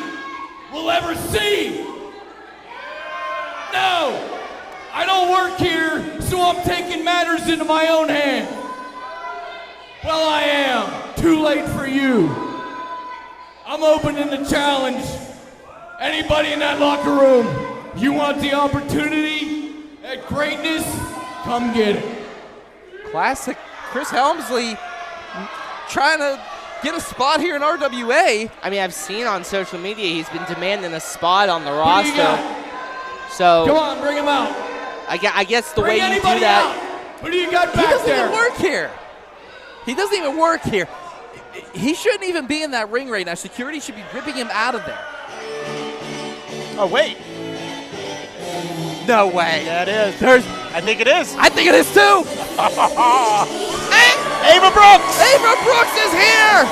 will ever see. No, I don't work here, so I'm taking matters into my own hand. Well, I am. Too late for you. I'm opening the challenge. Anybody in that locker room, you want the opportunity at greatness? Come get it. Classic Chris Helmsley trying to get a spot here in RWA. I mean, I've seen on social media he's been demanding a spot on the What do you roster. got? So Come on, bring him out. I guess the Bring way you do anybody that. out. What do you got He back doesn't there? even work here. He doesn't even work here. He shouldn't even be in that ring right now. Security should be ripping him out of there. Oh, wait. No way. Yeah, it is. I think it is. I think it is too. Ava Brooks. Ava Brooks is here.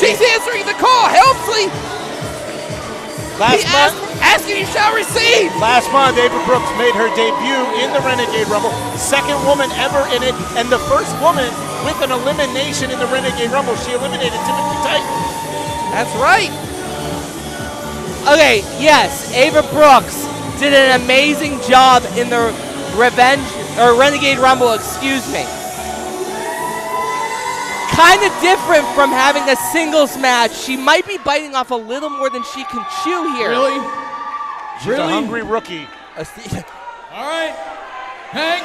She's answering the call. Helmsley. Asking you shall receive. Last month, Ava Brooks made her debut in the Renegade Rumble. Second woman ever in it, and the first woman with an elimination in the Renegade Rumble. She eliminated Timothy Titan. That's right. Okay, yes, Ava Brooks did an amazing job in the Renegade Rumble, excuse me. Kind of different from having a singles match. She might be biting off a little more than she can chew here. Really? She's a hungry rookie. All right, Hank,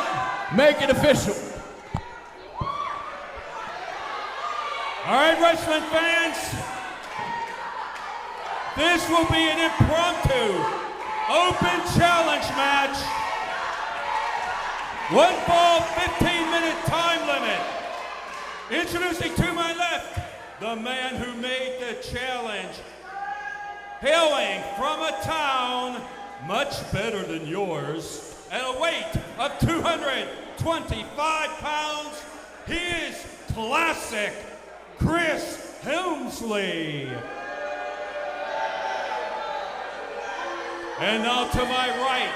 make it official. All right, wrestling fans, this will be an impromptu open challenge match. 1 fall, 15-minute time limit. Introducing to my left, the man who made the challenge, hailing from a town much better than yours, at a weight of 225 pounds, he is classic Chris Helmsley. And now to my right,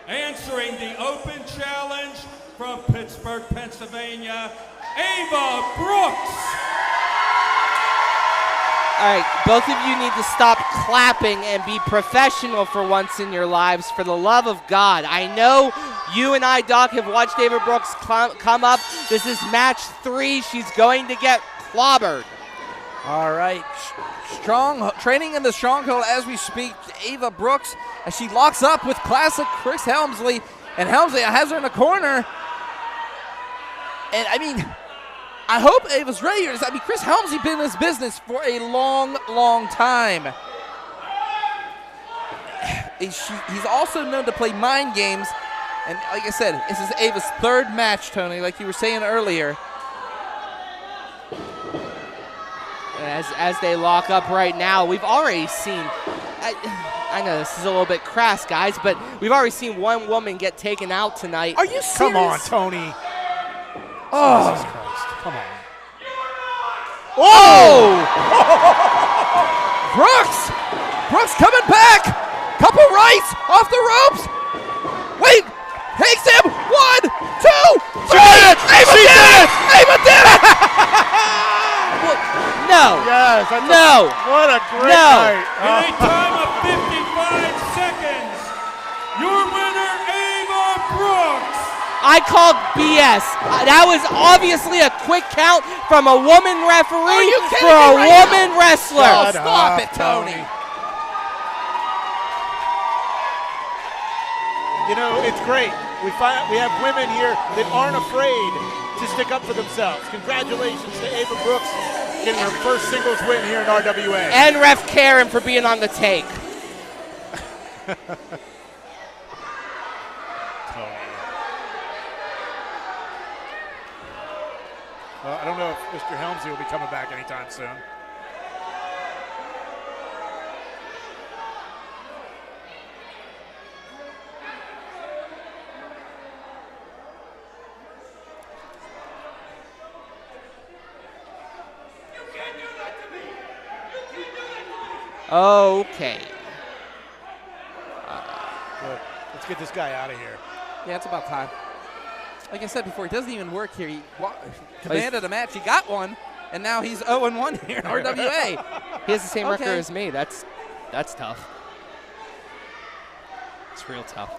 answering the open challenge from Pittsburgh, Pennsylvania, Ava Brooks. All right, both of you need to stop clapping and be professional for once in your lives, for the love of God. I know you and I, Doc, have watched Ava Brooks come up. This is match 3. She's going to get clobbered. All right. Strong training in the stronghold as we speak. Ava Brooks as she locks up with classic Chris Helmsley. And Helmsley has her in the corner. And I mean, I hope Ava's ready. I mean, Chris Helmsley been in this business for a long, long time. He's also known to play mind games. And like I said, this is Ava's 3rd match, Tony, like you were saying earlier. As they lock up right now, we've already seen, I know this is a little bit crass, guys, but we've already seen one woman get taken out tonight. Are you serious? Come on, Tony. Oh. Jesus Christ. Come on. Oh! Brooks coming back. Couple rights off the ropes. Wait! Takes him! 1, 2, 3! She did it! Ava did it! No! Yes, what a great night. In a time of 55 seconds, your winner, Ava Brooks. I called BS. That was obviously a quick count from a woman referee for a woman wrestler. Oh, stop it, Tony. You know, it's great. We have women here that aren't afraid to stick up for themselves. Congratulations to Ava Brooks getting her first singles win here in RWA. And Ref Karen for being on the take. Well, I don't know if Mr. Helmsley will be coming back anytime soon. Okay. Look, let's get this guy out of here. Yeah, it's about time. Like I said before, he doesn't even work here. He commanded a match. He got one, and now he's 0-1 here in RWA. He has the same record as me. That's tough. It's real tough.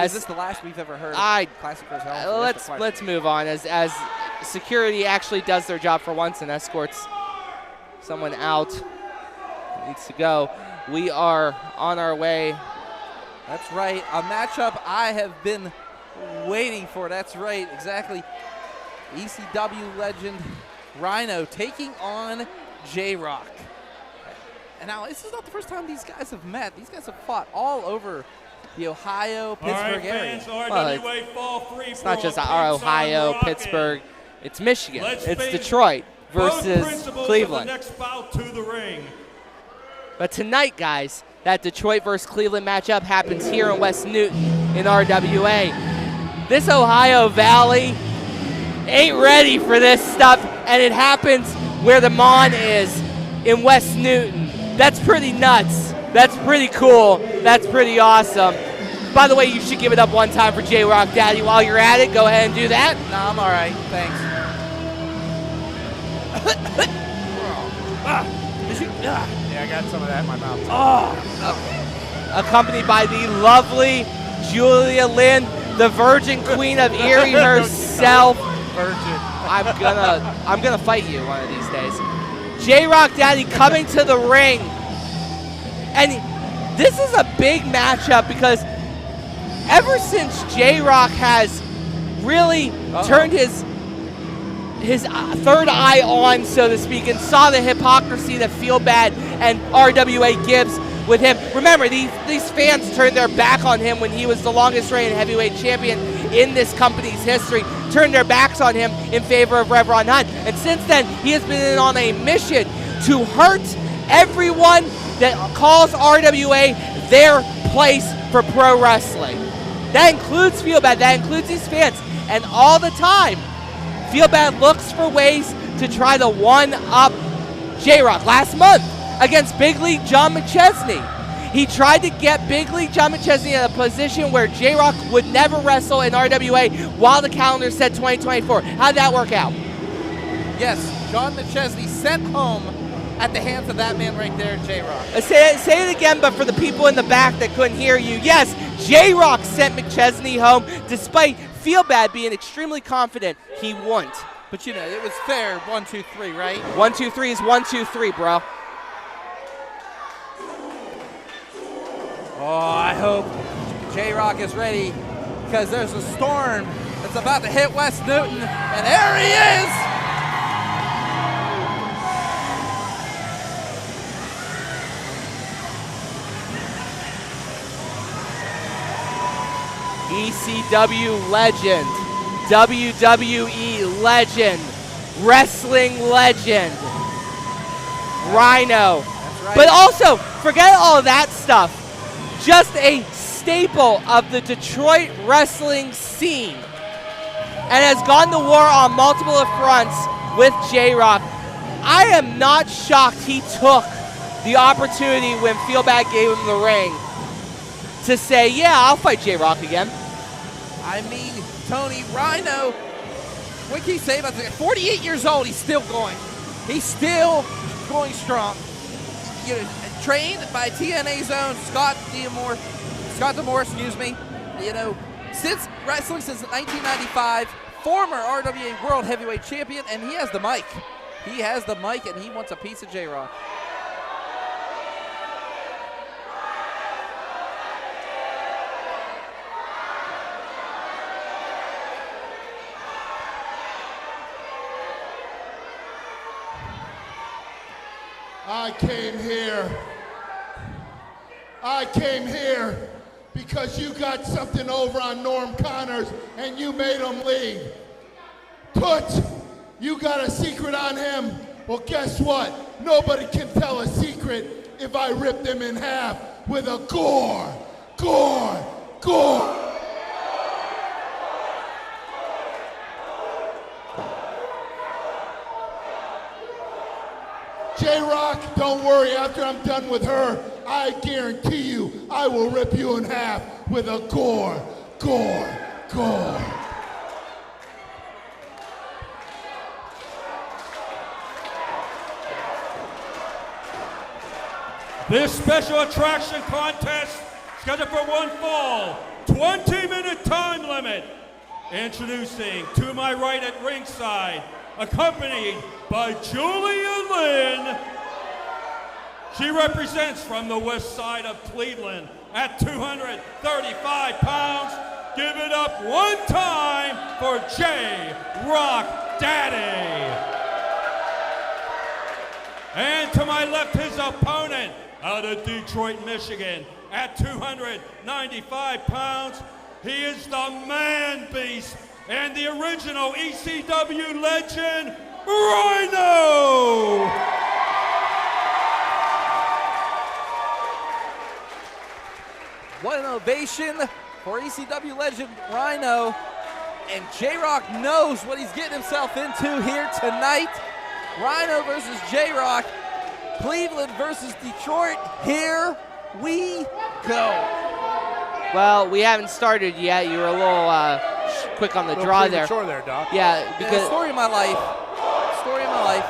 Is this the last we've ever heard? Classic Chris Helms? Let's move on as security actually does their job for once and escorts someone out who needs to go. We are on our way. That's right, a matchup I have been waiting for. That's right, exactly. ECW legend Rhino taking on J-Rocc. And now this is not the first time these guys have met. These guys have fought all over the Ohio, Pittsburgh area. Well, it's not just our Ohio, Pittsburgh. It's Michigan. It's Detroit versus Cleveland. But tonight, guys, that Detroit versus Cleveland matchup happens here in West Newton in RWA. This Ohio Valley ain't ready for this stuff, and it happens where the Mon is in West Newton. That's pretty nuts. That's pretty cool. That's pretty awesome. By the way, you should give it up one time for J-Rocc Daddy. While you're at it, go ahead and do that. No, I'm all right. Thanks. Yeah, I got some of that in my mouth. Accompanied by the lovely Julia Lynn, the Virgin Queen of Erie herself. Virgin. I'm gonna fight you one of these days. J-Rocc Daddy coming to the ring. And this is a big matchup because ever since J-Rocc has really turned his third eye on, so to speak, and saw the hypocrisy that Feel Bad and RWA gives with him. Remember, these fans turned their back on him when he was the longest reigning heavyweight champion in this company's history, turned their backs on him in favor of Rev Ron Hunt. And since then, he has been on a mission to hurt everyone that calls RWA their place for pro wrestling. That includes Feel Bad, that includes these fans. And all the time, Feel Bad looks for ways to try to one-up J-Rocc. Last month, against Big League John McChesney, he tried to get Big League John McChesney in a position where J-Rocc would never wrestle in RWA while the calendar said 2024. How'd that work out? Yes, John McChesney sent home at the hands of that man right there, J-Rocc. Say it again, but for the people in the back that couldn't hear you. Yes, J-Rocc sent McChesney home despite Feel Bad being extremely confident he won't. But you know, it was fair, 1, 2, 3, right? 1, 2, 3 is 1, 2, 3, bro. Oh, I hope J-Rocc is ready because there's a storm that's about to hit West Newton, and there he is! ECW legend, WWE legend, wrestling legend, Rhino. That's right. But also, forget all of that stuff. Just a staple of the Detroit wrestling scene and has gone to war on multiple fronts with J-Rocc. I am not shocked he took the opportunity when Feel Bad gave him the ring to say, yeah, I'll fight J-Rocc again. I mean, Tony, Rhino, what can you say about this? 48 years old, he's still going. He's still going strong. You know, trained by TNA's own Scott D'Amore, excuse me. You know, since wrestling since 1995, former RWA World Heavyweight Champion, and he has the mic. He has the mic, and he wants a piece of J-Rocc. I came here because you got something over on Norm Connors and you made him leave. Toots, you got a secret on him? Well, guess what? Nobody can tell a secret if I rip them in half with a gore. J-Rocc, don't worry, after I'm done with her, I guarantee you I will rip you in half with a gore. This special attraction contest scheduled for one fall, 20-minute time limit. Introducing to my right at ringside, accompanied by Julia Lynn. She represents from the west side of Cleveland at 235 pounds. Give it up one time for J-Rocc Daddy. And to my left, his opponent out of Detroit, Michigan at 295 pounds. He is the man beast and the original ECW legend, Rhino! What an ovation for ECW legend Rhino. And J-Rocc knows what he's getting himself into here tonight. Rhino versus J-Rocc. Cleveland versus Detroit. Here we go. Well, we haven't started yet. You were a little quick on the draw there. Premature there, Doc. Yeah, because Story of my life. Story of my life.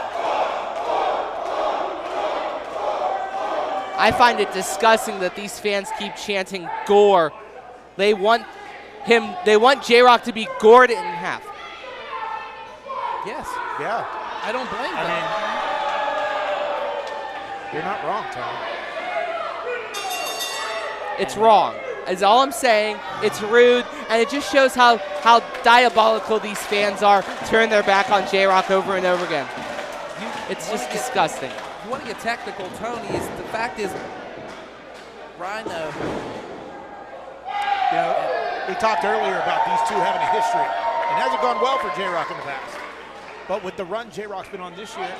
I find it disgusting that these fans keep chanting gore. They want J-Rocc to be gored in half. Yes. Yeah. I don't blame them. You're not wrong, Tom. It's wrong. Is all I'm saying. It's rude, and it just shows how diabolical these fans are. Turn their back on J-Rocc over and over again. It's just disgusting. You want to get technical, Tony? The fact is, Rhino. You know, we talked earlier about these two having a history. It hasn't gone well for J-Rocc in the past. But with the run J-Rocc's been on this year,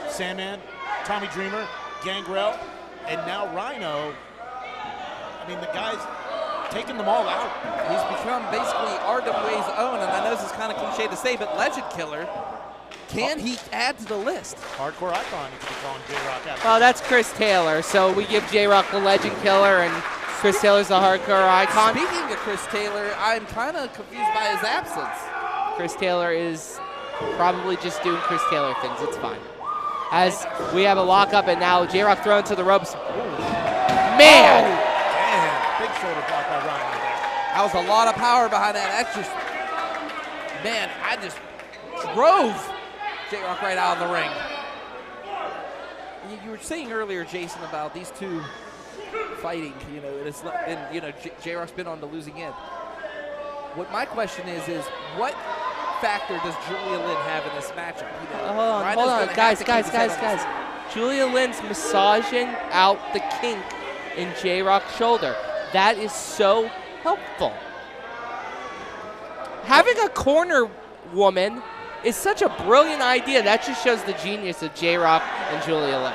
Sandman, Tommy Dreamer, Gangrel, and now Rhino, I mean, the guy's taking them all out. He's become basically RWA's own, and I know this is kind of cliche to say, but legend killer. Can he add to the list? Hardcore icon, you could be calling J-Rocc out. Well, that's Chris Taylor, so we give J-Rocc the legend killer, and Chris Taylor's the hardcore icon. Speaking of Chris Taylor, I'm kind of confused by his absence. Chris Taylor is probably just doing Chris Taylor things. It's fine. As we have a lockup, and now J-Rocc thrown to the ropes. Man! Oh, damn, big shoulder block by Rhino there. That was a lot of power behind that. That's just, man, I just drove J-Rocc right out of the ring. You were saying earlier, Jason, about these two fighting, you know, and you know, J-Rocc's been on the losing end. What my question is what factor does Julia Lynn have in this matchup? You know, Hold on, guys. Julia Lynn's massaging out the kink in J-Rocc's shoulder. That is so helpful. Having a corner woman is such a brilliant idea. That just shows the genius of J-Rocc and Julia Lynn.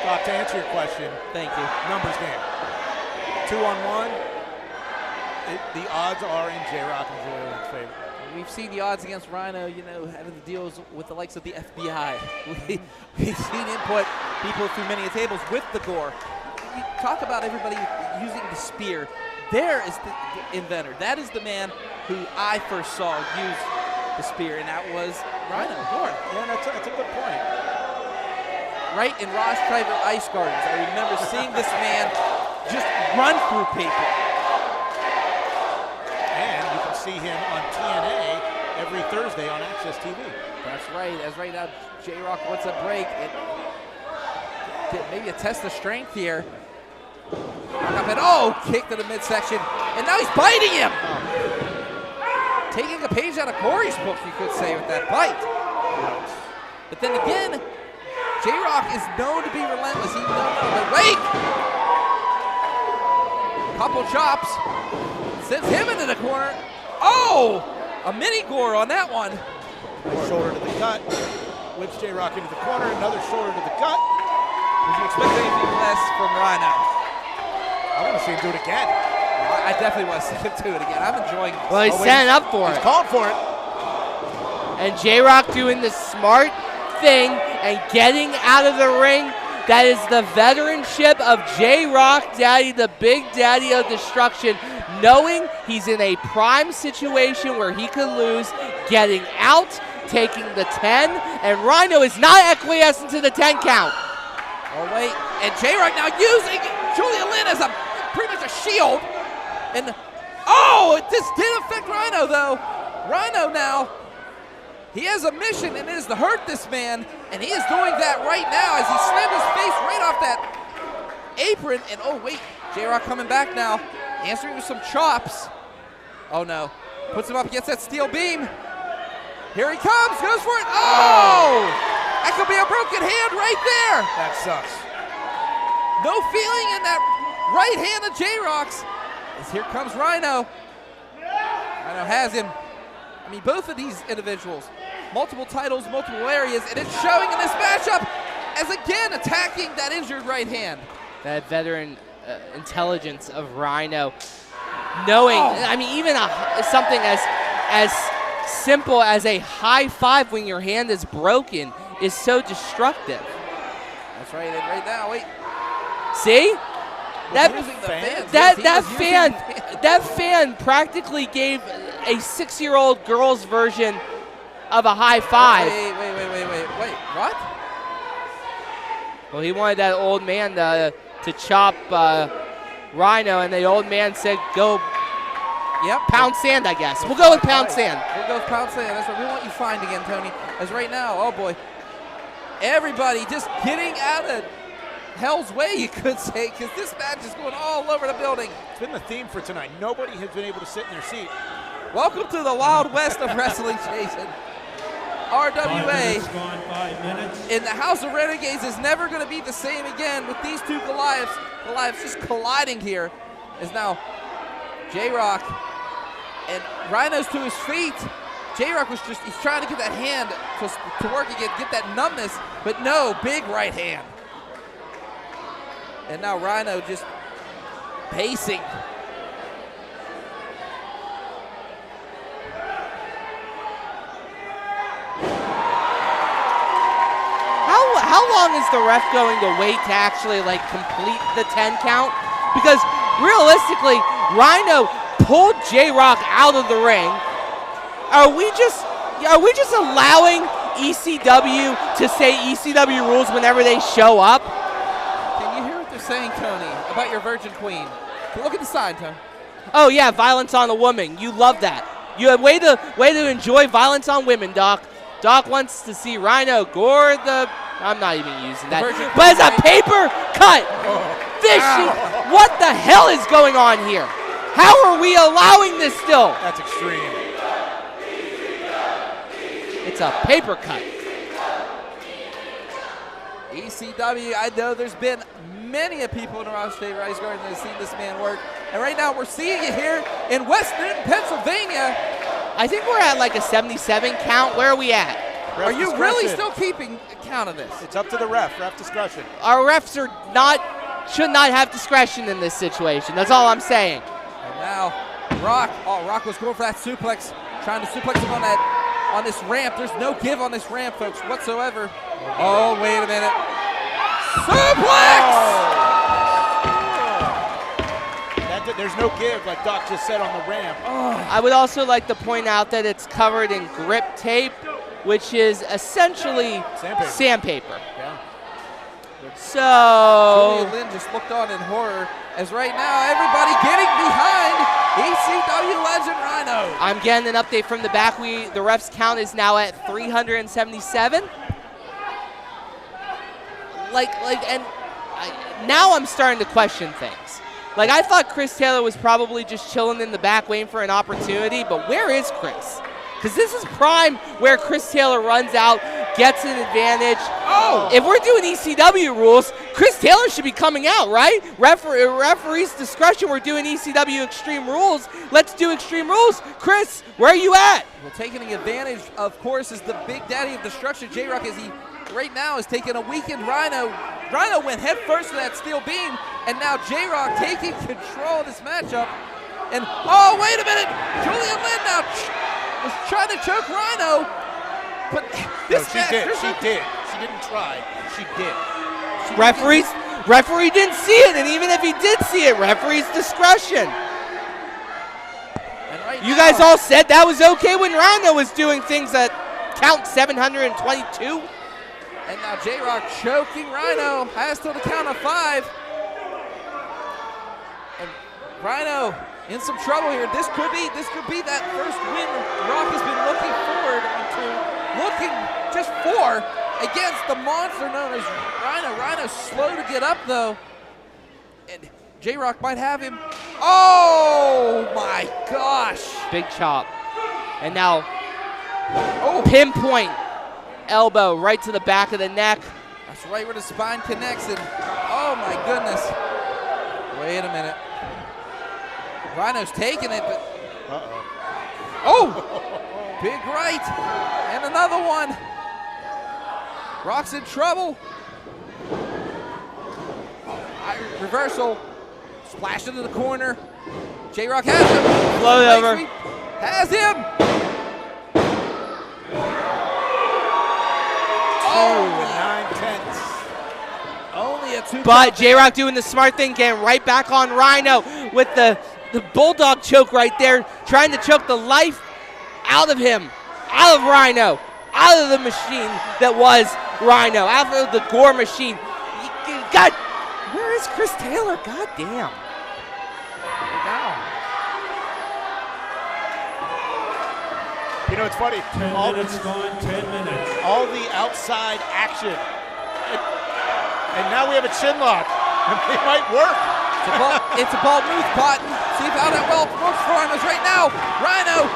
Doc, to answer your question, thank you. Numbers game. 2-on-1, the odds are in J-Rocc and Julia Lynn's favor. We've seen the odds against Rhino, you know, having the deals with the likes of the FBI. We've seen him put people through many tables with the gore. You talk about everybody using the spear. there is the inventor. That is the man who I first saw use the spear, and that was Rhino. Yeah, that's a good point. Right in Ross Traver Ice Gardens, I remember seeing this man just run through people. And you can see him on TNA every Thursday on Access TV. That's right. As right now, J-Rocc wants a break. Maybe a test of strength here. Kick to the midsection. And now he's biting him. Taking a page out of Gory's book, you could say, with that bite. But then again, J-Rocc is known to be relentless. He but wait! Couple chops. Sends him into the corner. Oh! A mini gore on that one. Shoulder to the gut. Whips J-Rocc into the corner. Another shoulder to the gut. Would you expect anything less from Rhino? I want to see him do it again. I definitely want to see him do it again. I'm enjoying this. Well, he's standing up for it. He's calling for it. And J-Rocc doing the smart thing and getting out of the ring. That is the veteranship of J-Rocc Daddy, the big daddy of destruction, knowing he's in a prime situation where he could lose, getting out, taking the 10, and Rhino is not acquiescing to the 10 count. Oh, wait. And J-Rocc now using Julia Lynn as pretty much a shield. And, this did affect Rhino, though. Rhino now, he has a mission, and it is to hurt this man, and he is doing that right now as he slammed his face right off that apron. And, J-Rocc coming back now, answering with some chops. Oh, no. Puts him up against that steel beam. Here he comes, goes for it. Oh! That could be a broken hand right there. That sucks. No feeling in that right hand of J-Rocc's. As here comes Rhino. Rhino has him. I mean, both of these individuals, multiple titles, multiple areas, and it's showing in this matchup as again attacking that injured right hand. That veteran intelligence of Rhino, knowing, even something as simple as a high five when your hand is broken is so destructive. That's right, and right now, See? That fan practically gave a 6-year-old girl's version of a high five. Wait, what? Well, he wanted that old man to chop Rhino, and the old man said, go pound sand, I guess. We'll go with pound sand. We'll go with pound sand. That's what we want you find again, Tony. As right now, oh boy, everybody just getting out of hell's way, you could say, because this match is going all over the building. It's been the theme for tonight. Nobody has been able to sit in their seat. Welcome to the Wild West of wrestling, Jason. RWA 5 minutes. in the House of Renegades is never going to be the same again with these two Goliaths. Goliaths just colliding here. Is now J-Rocc and Rhino's to his feet. J-Rocc he's trying to get that hand to work again, get that numbness, but no, big right hand. And now Rhino just pacing. How long is the ref going to wait to actually complete the 10 count? Because realistically, Rhino pulled J-Rocc out of the ring. Are we just allowing ECW to say ECW rules whenever they show up? Can you hear what they're saying, Tony, about your Virgin Queen? Look at the sign, Tony. Oh yeah, violence on a woman. You love that. You have way to enjoy violence on women, Doc. Doc wants to see Rhino gore the. I'm not even using that. But it's a paper cut. What the hell is going on here? How are we allowing this still? That's extreme. It's a paper cut. ECW, I know there's been many of people in the Ross State Rice Garden that have seen this man work. And right now we're seeing it here in West Newton, Pennsylvania. I think we're at a 77 count. Where are we at? Are you really still keeping count of this? It's up to the ref discretion. Our refs should not have discretion in this situation. That's all I'm saying. And now Rock was going for that suplex, trying to suplex him on this ramp. There's no give on this ramp, folks, whatsoever. Oh, wait a minute. Suplex! There's no give, like Doc just said on the ramp. I would also like to point out that it's covered in grip tape, which is essentially sandpaper. Yeah. So Julia Lynn just looked on in horror as right now everybody getting behind ECW legend Rhino. I'm getting an update from the back. The refs count is now at 377. Now I'm starting to question things. Like, I thought Chris Taylor was probably just chilling in the back waiting for an opportunity, but where is Chris? Because this is prime where Chris Taylor runs out, gets an advantage. Oh! If we're doing ECW rules, Chris Taylor should be coming out, right? Referee's discretion, we're doing ECW Extreme Rules. Let's do Extreme Rules. Chris, where are you at? Well, taking the advantage, of course, is the big daddy of destruction, J-Rocc, as he right now is taking a weakened Rhino. Rhino went head first to that steel beam, and now J-Rocc taking control of this matchup. And, oh, wait a minute! Julia Lynn now was trying to choke Rhino, but this she did. She didn't try. She did. Referee didn't see it, and even if he did see it, referee's discretion. Right you guys all said that was okay when Rhino was doing things that count 722. And now J-Rocc choking Rhino, has till the count of 5. And Rhino in some trouble here. This could be that first win Rock has been looking forward to, looking just for against the monster known as Rhino. Rhino's slow to get up though. And J-Rocc might have him. Oh my gosh. Big chop. And now pinpoint elbow right to the back of the neck. That's right where the spine connects, and oh my goodness. Wait a minute. Rhino's taking it, but big right, and another one. Rock's in trouble. Reversal, splash into the corner. J-Rocc has him. Float over. Has him. Only a 2. But J-Rocc doing the smart thing, getting right back on Rhino with the bulldog choke right there, trying to choke the life out of him, out of Rhino, out of the machine that was Rhino, out of the gore machine. God, where is Chris Taylor? God damn. You know, it's funny. 10 minutes gone, 10 minutes. All the outside action. And now we have a chin lock. It might work. It's a ball move, Cotton. See how that well works for him right now. Rhino.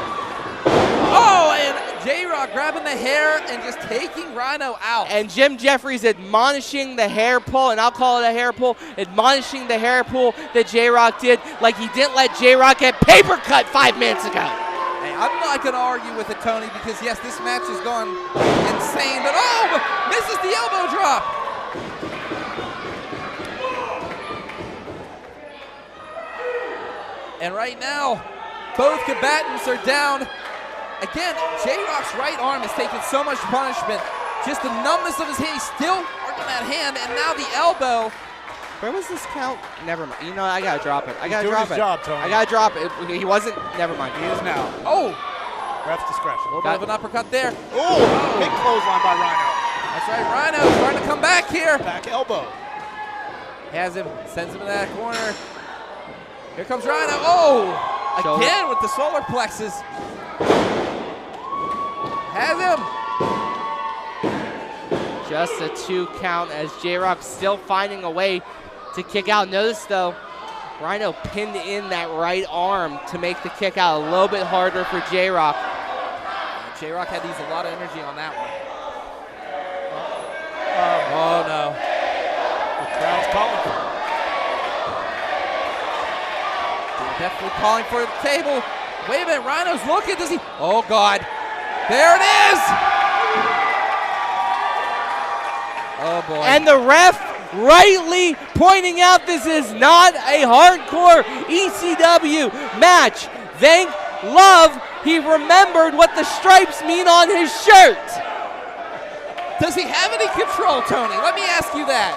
Oh, and J-Rocc grabbing the hair and just taking Rhino out. And Jim Jeffries admonishing the hair pull, and I'll call it a hair pull, admonishing the hair pull that J-Rocc did, like he didn't let J-Rocc get paper cut 5 minutes ago. Hey, I'm not going to argue with it, Tony, because yes, this match has gone insane, but misses the elbow drop. And right now, both combatants are down. Again, J-Rocc's right arm has taken so much punishment. Just the numbness of his hand. He's still working that hand, and now the elbow. Where was this count? Never mind. You know, I gotta drop it. I gotta doing drop his it. job, Tony. I gotta drop it. He wasn't. Never mind. He is now. Oh! Ref's discretion. A little bit of an uppercut there. Oh! Big clothesline by Rhino. That's right, Rhino trying to come back here. Back elbow. Has him, sends him in that corner. Here comes Rhino. Oh! Again with the solar plexus. Has him. Just a 2 count as J-Rocc still finding a way to kick out. Notice though, Rhino pinned in that right arm to make the kick out a little bit harder for J-Rocc. J-Rocc had to use a lot of energy on that one. Oh no. The crowd's calling for it. They're definitely calling for the table. Wait a minute, Rhino's looking. Does he? Oh God. There it is. Oh boy. And the ref rightly pointing out this is not a hardcore ECW match. Thank love he remembered what the stripes mean on his shirt. Does he have any control, Tony? Let me ask you that.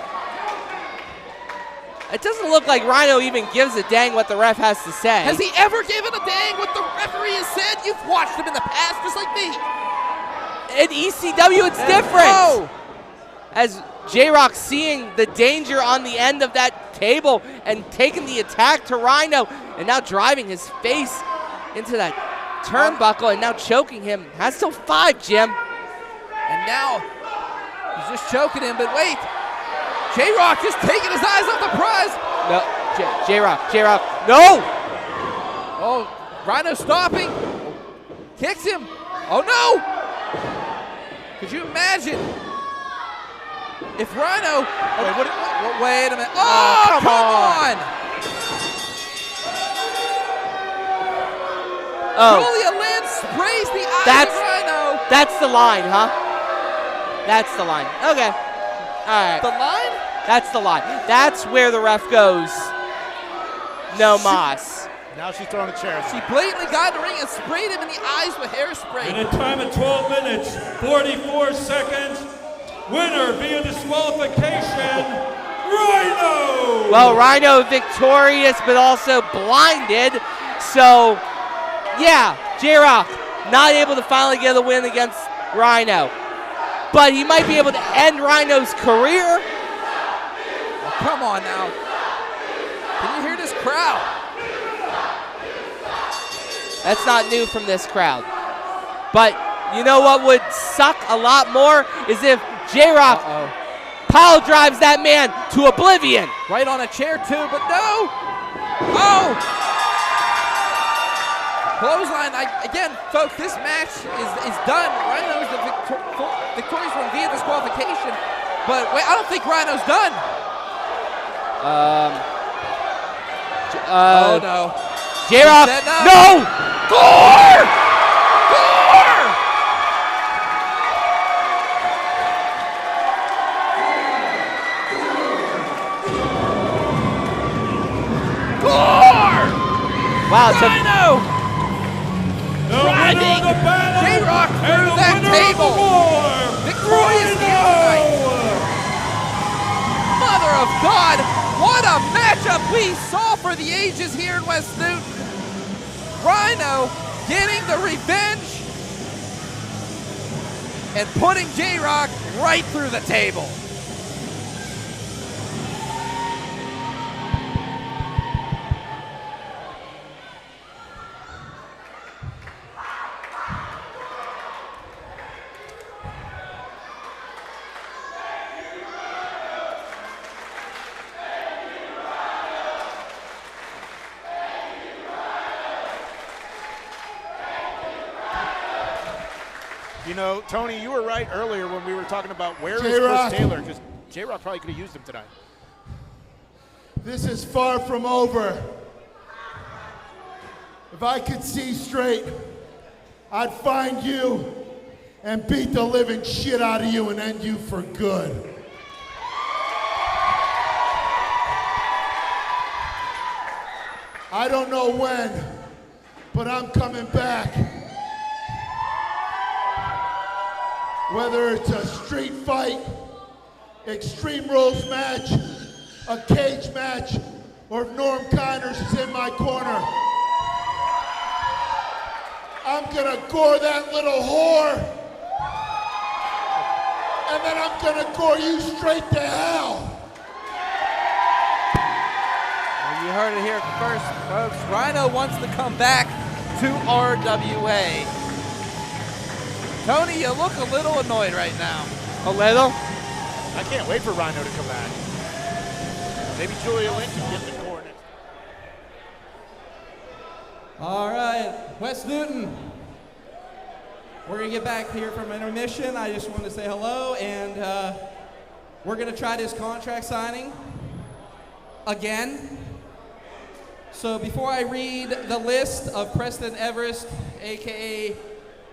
It doesn't look like Rhino even gives a dang what the ref has to say. Has he ever given a dang what the referee has said? You've watched him in the past, just like me. In ECW, it's different. No. As J-Rocc seeing the danger on the end of that table and taking the attack to Rhino, and now driving his face into that turnbuckle and now choking him. Has till 5, Jim. And now he's just choking him, but wait. J-Rocc just taking his eyes off the prize. No, J-Rocc, no! Oh, Rhino stopping. Kicks him. Oh no! Could you imagine if Rhino... Wait a minute. Oh, come on! Oh. Julia Lynn sprays the eyes of Rhino. That's the line, huh? That's the line. Okay. All right. The line? That's the line. That's where the ref goes. No mas. Now she's throwing a chair. She blatantly got in the ring and sprayed him in the eyes with hairspray. In a time of 12 minutes, 44 seconds, winner via disqualification, Rhino! Well, Rhino victorious, but also blinded. So, yeah, J-Rocc not able to finally get a win against Rhino. But he might be able to end Rhino's career. Oh, come on now. Can you hear this crowd? That's not new from this crowd. But you know what would suck a lot more is if J-Rocc pile drives that man to oblivion. Right on a chair too, but no. Oh! Clothesline. Again, folks, this match is done. Rhino's the victorious one via disqualification. But wait, I don't think Rhino's done. Oh no. J-Rocc, no! Gore! Gore! Gore! Wow, it's Rhino! Driving J-Rocc through that table. Victorious tonight. Mother of God, what a matchup we saw for the ages here in West Newton. Rhino getting the revenge and putting J-Rocc right through the table. You know, Tony, you were right earlier when we were talking about where is J-Rocc. Chris Taylor, because J-Rocc probably could have used him tonight. This is far from over. If I could see straight, I'd find you and beat the living shit out of you and end you for good. I don't know when, but I'm coming back. Whether it's a street fight, Extreme Rules match, a cage match, or if Norm Connors is in my corner, I'm gonna gore that little whore, and then I'm gonna gore you straight to hell. Well, you heard it here first, folks. Rhino wants to come back to RWA. Tony, you look a little annoyed right now. A little? I can't wait for Rhino to come back. Maybe Julia Lynn can get in the corner. All right, West Newton. We're gonna get back here from intermission. I just wanted to say hello, and we're gonna try this contract signing again. So before I read the list of Preston Everest, AKA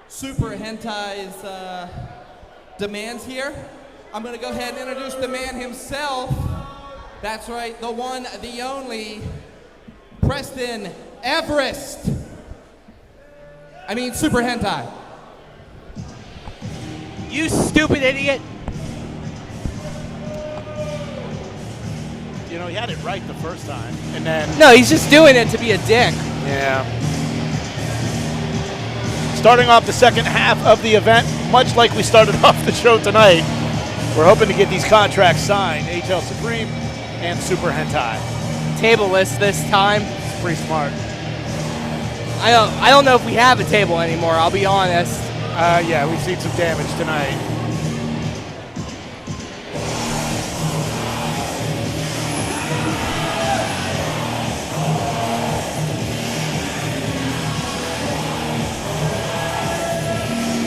Super Hentai's demands here, I'm gonna go ahead and introduce the man himself. That's right, the one, the only, Preston Everest. I mean, Super Hentai. You stupid idiot. You know, he had it right the first time, and then... No, he's just doing it to be a dick. Yeah. Starting off the second half of the event, much like we started off the show tonight, we're hoping to get these contracts signed. HL Supreme and Super Hentai. Tableless this time. It's pretty smart. I don't know if we have a table anymore, I'll be honest. Yeah, we've seen some damage tonight.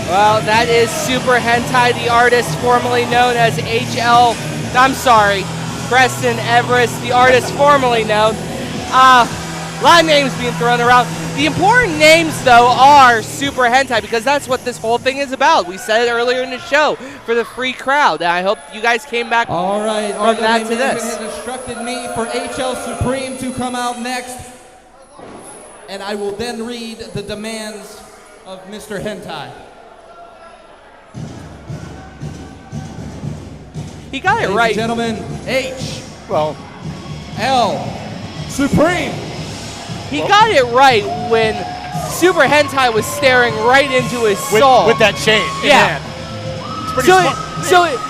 Well, that is Super Hentai, the artist formerly known as Preston Everest, the artist formerly known. A lot of names being thrown around. The important names, though, are Super Hentai, because that's what this whole thing is about. We said it earlier in the show for the free crowd, and I hope you guys came back All right, from that to management this. has instructed me for HL Supreme to come out next, and I will then read the demands of Mr. Hentai. He got it Ladies right. and gentlemen, L Supreme. He got it right when Super Hentai was staring right into his soul. With that chain. Yeah. It's pretty smart.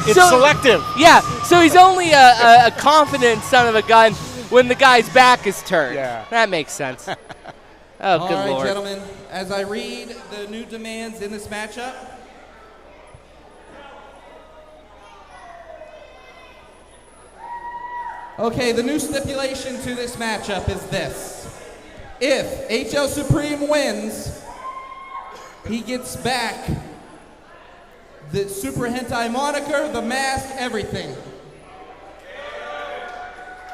It's selective. Yeah, so he's only a confident son of a gun when the guy's back is turned. Yeah. That makes sense. Oh, All good right, lord. gentlemen, as I read the new demands in this matchup, okay, the new stipulation to this matchup is this. If HL Supreme wins, he gets back the Super Hentai moniker, the mask, everything.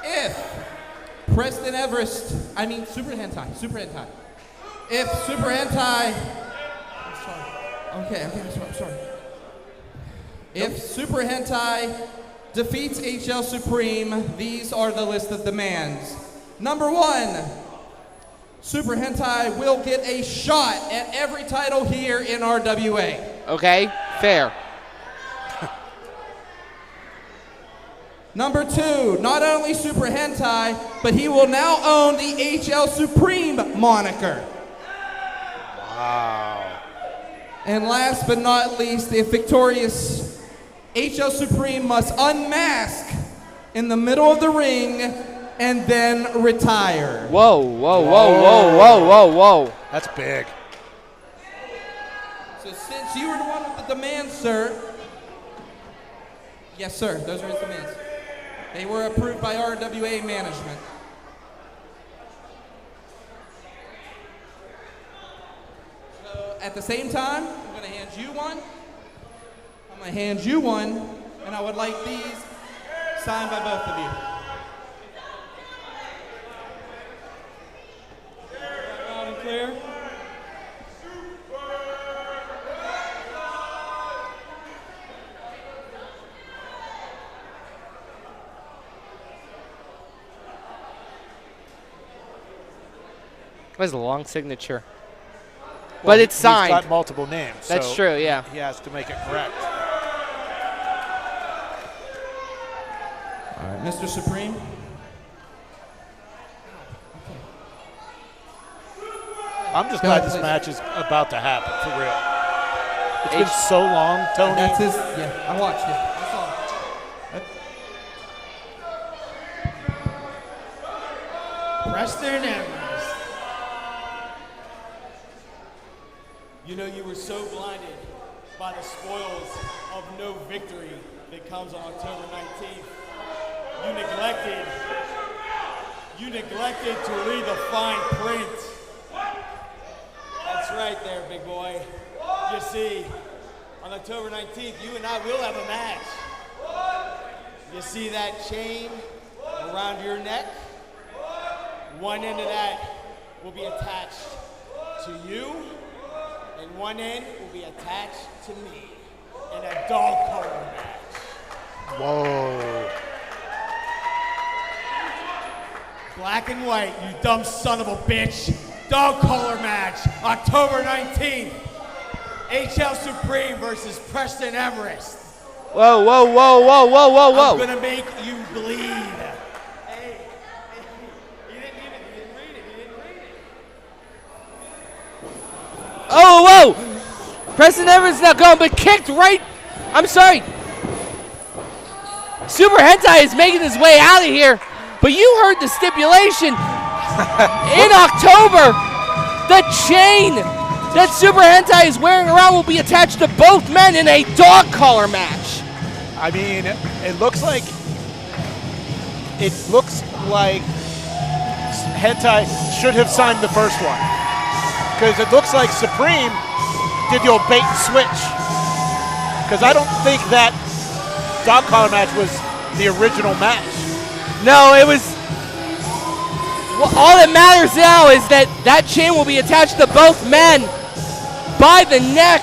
If Preston Everest, Super Hentai. If Super Hentai, I'm sorry. If Super Hentai defeats HL Supreme, these are the list of demands. Number 1, Super Hentai will get a shot at every title here in RWA. Okay, fair. Number 2, not only Super Hentai, but he will now own the HL Supreme moniker. Wow. And last but not least, the victorious HL Supreme must unmask in the middle of the ring and then retire. Whoa. That's big. So since you were the one with the demands, sir. Yes, sir, those are his demands. They were approved by RWA management. So at the same time, I'm going to hand you one. And I would like these signed by both of you. Loud and clear. That was a long signature. Well, but it's signed. He's got multiple names. That's so true, yeah. He has to make it correct. All right, Mr. Supreme. I'm just glad this match is about to happen, for real. It's been so long, Tony. That's his, yeah, I watched it. That's all. Preston Everest. You know, you were so blinded by the spoils of no victory that comes on October 19th. You neglected to read the fine print. That's right there, big boy. You see, on October 19th, you and I will have a match. You see that chain around your neck? One end of that will be attached to you, and one end will be attached to me in a dog collar match. Whoa. Black and white, you dumb son of a bitch. Dog collar match, October 19th. HL Supreme versus Preston Everest. Whoa. I'm gonna make you bleed. Oh, whoa! Preston Everest now going, but kicked right. I'm sorry. Super Hentai is making his way out of here, but you heard the stipulation. In October, the chain that Super Hentai is wearing around will be attached to both men in a dog collar match. I mean, it looks like Hentai should have signed the first one, because it looks like Supreme did the old bait and switch, because I don't think that dog collar match was the original match. No, it was. Well, all that matters now is that that chain will be attached to both men by the neck.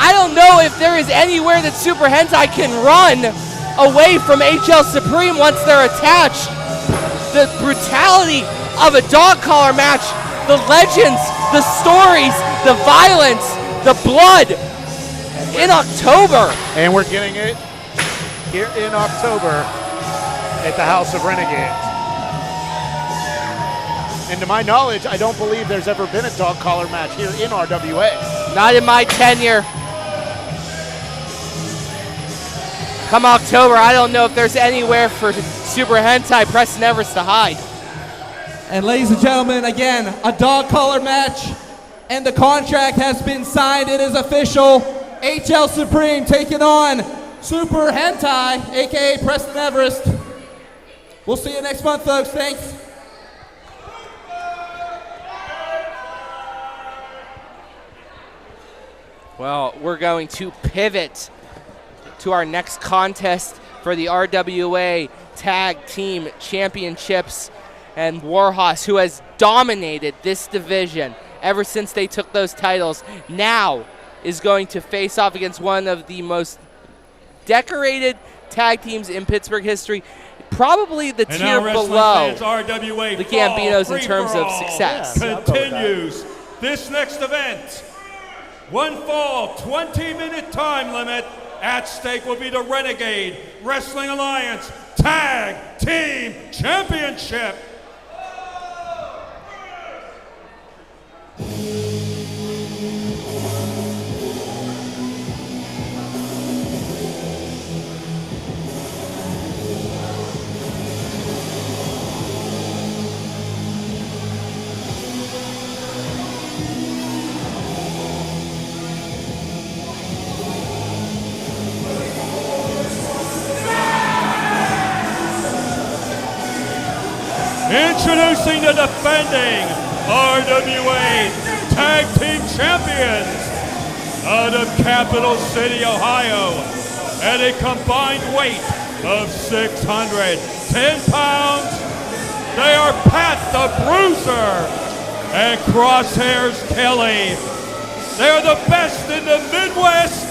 I don't know if there is anywhere that Super Hentai can run away from HL Supreme once they're attached. The brutality of a dog collar match, the legends, the stories, the violence, the blood in October. And we're getting it here in October at the House of Renegades. And to my knowledge, I don't believe there's ever been a dog collar match here in RWA. Not in my tenure. Come October, I don't know if there's anywhere for Super Hentai Preston Everest to hide. And ladies and gentlemen, again, a dog collar match, and the contract has been signed. It is official. HL Supreme taking on Super Hentai, aka Preston Everest. We'll see you next month, folks. Thanks. Well, we're going to pivot to our next contest for the RWA Tag Team Championships, and Warhos, who has dominated this division ever since they took those titles, now is going to face off against one of the most decorated tag teams in Pittsburgh history, probably the tier below the Gambinos in terms of success. Continues this next event. One fall, 20-minute time limit. At stake will be the Renegade Wrestling Alliance Tag Team Championship. Introducing the defending RWA Tag Team Champions out of Capital City, Ohio, at a combined weight of 610 pounds. They are Pat the Bruiser and Crosshairs Kelly. They are the best in the Midwest.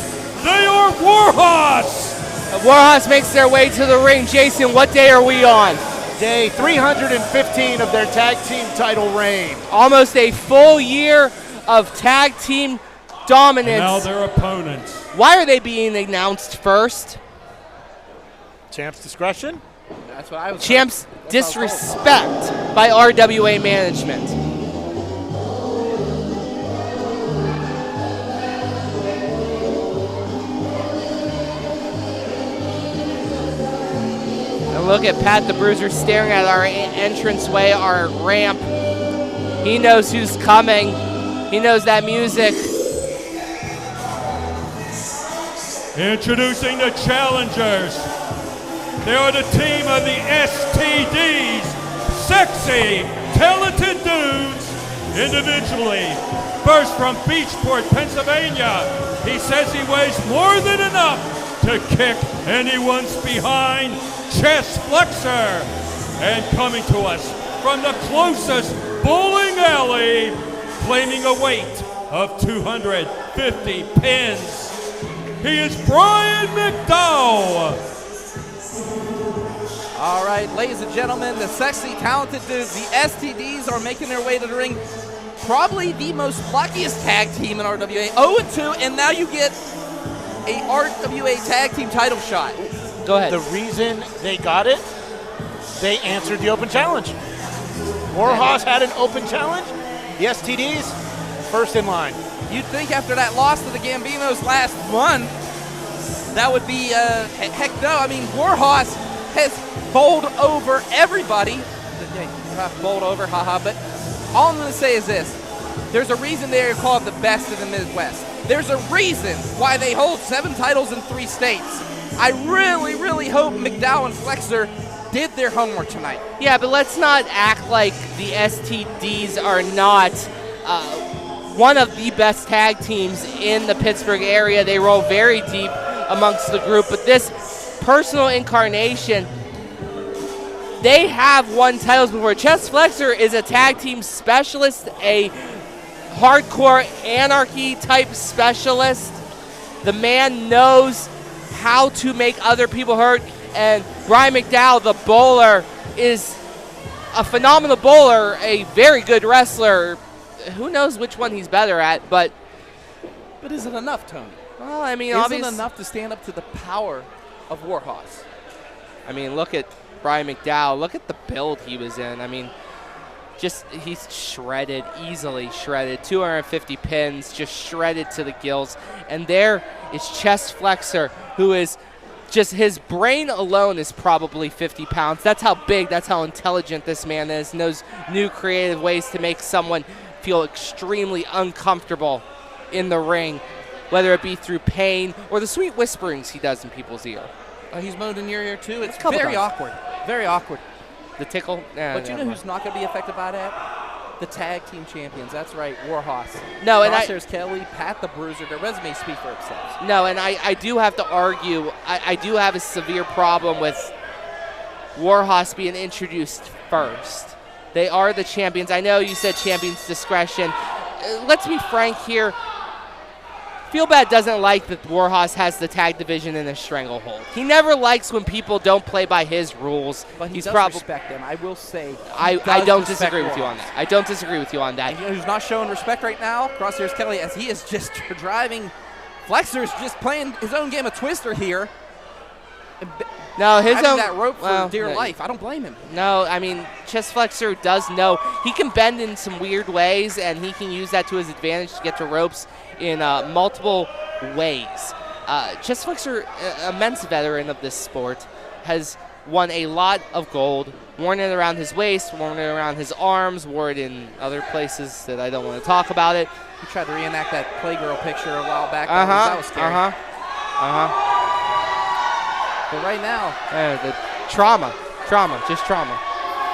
They are Warhos. Warhos makes their way to the ring. Jason, what day are we on? Day 315 of their tag team title reign. Almost a full year of tag team dominance. And now their opponents. Why are they being announced first? Champ's discretion? That's what I was. Champ's disrespect by RWA management. Look at Pat the Bruiser staring at our entranceway, our ramp. He knows who's coming. He knows that music. Introducing the challengers. They are the team of the STDs. Sexy, talented dudes. Individually. First from Beachport, Pennsylvania. He says he weighs more than enough to kick anyone's behind. Chest flexor. And coming to us from the closest bowling alley, claiming a weight of 250 pins. He is Brian McDowell. All right, ladies and gentlemen, the sexy, talented dudes, the STDs, are making their way to the ring. Probably the most luckiest tag team in RWA. 0-2, and now you get a RWA tag team title shot. Go ahead. The reason they got it, they answered the open challenge. Warhos had an open challenge. The STDs first in line. You'd think after that loss to the Gambinos last month, that would be, heck no. I mean, Warhos has bowled over everybody. Bowled over, haha. But all I'm going to say is this. There's a reason they're called the best in the Midwest. There's a reason why they hold 7 titles in 3 states. I really, really hope McDowell and Flexer did their homework tonight. Yeah, but let's not act like the STDs are not one of the best tag teams in the Pittsburgh area. They roll very deep amongst the group, but this personal incarnation, they have won titles before. Chess Flexer is a tag team specialist, a hardcore anarchy type specialist. The man knows how to make other people hurt, and Brian McDowell, the bowler, is a phenomenal bowler, a very good wrestler. Who knows which one he's better at, but is it enough, Tony? Well, I mean, isn't it enough to stand up to the power of Warhos? I mean, look at Brian McDowell. Look at the build he was in. I mean, he's shredded, easily shredded. 250 pins, just shredded to the gills. And there is Chest Flexer, who is just, his brain alone is probably 50 pounds. That's how big, that's how intelligent this man is. Knows new creative ways to make someone feel extremely uncomfortable in the ring, whether it be through pain or the sweet whisperings he does in people's ear. He's moaned in your ear too. It's Couple very times. awkward. Very awkward. The tickle. But you know who's not going to be affected by that? The tag team champions. That's right, Warhos. No, and Crosshairs Kelly, Pat the Bruiser. Their resumes speak for themselves. No, and I do have to argue, I do have a severe problem with Warhos being introduced first. They are the champions. I know you said champions discretion. Let's be frank here. Feelbad doesn't like that Warhos has the tag division in a stranglehold. He never likes when people don't play by his rules. But He's does probably respect them. I will say. I don't disagree with you on that. I don't disagree with you on that. And you know who's not showing respect right now? Crosshairs Kelly, as he is just driving. Flexer's just playing his own game of Twister here. No, his Having own that rope for dear life. I don't blame him. No, I mean, Chest Flexer does know he can bend in some weird ways, and he can use that to his advantage to get to ropes in multiple ways. Chest Flexer, immense veteran of this sport, has won a lot of gold, worn it around his waist, worn it around his arms, wore it in other places that I don't want to talk about it. He tried to reenact that Playgirl picture a while back. That was scary. But right now, the trauma, just trauma.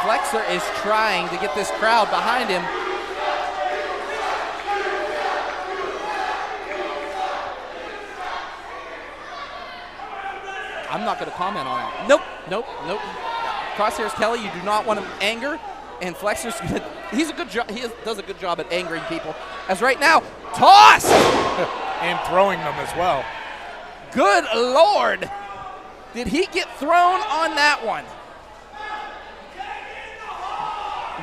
Flexer is trying to get this crowd behind him. I'm not going to comment on that. Nope. Crosshairs Kelly, you do not want him anger, and Flexer's he's a good job. He does a good job at angering people. As right now, toss and throwing them as well. Good Lord. Did he get thrown on that one?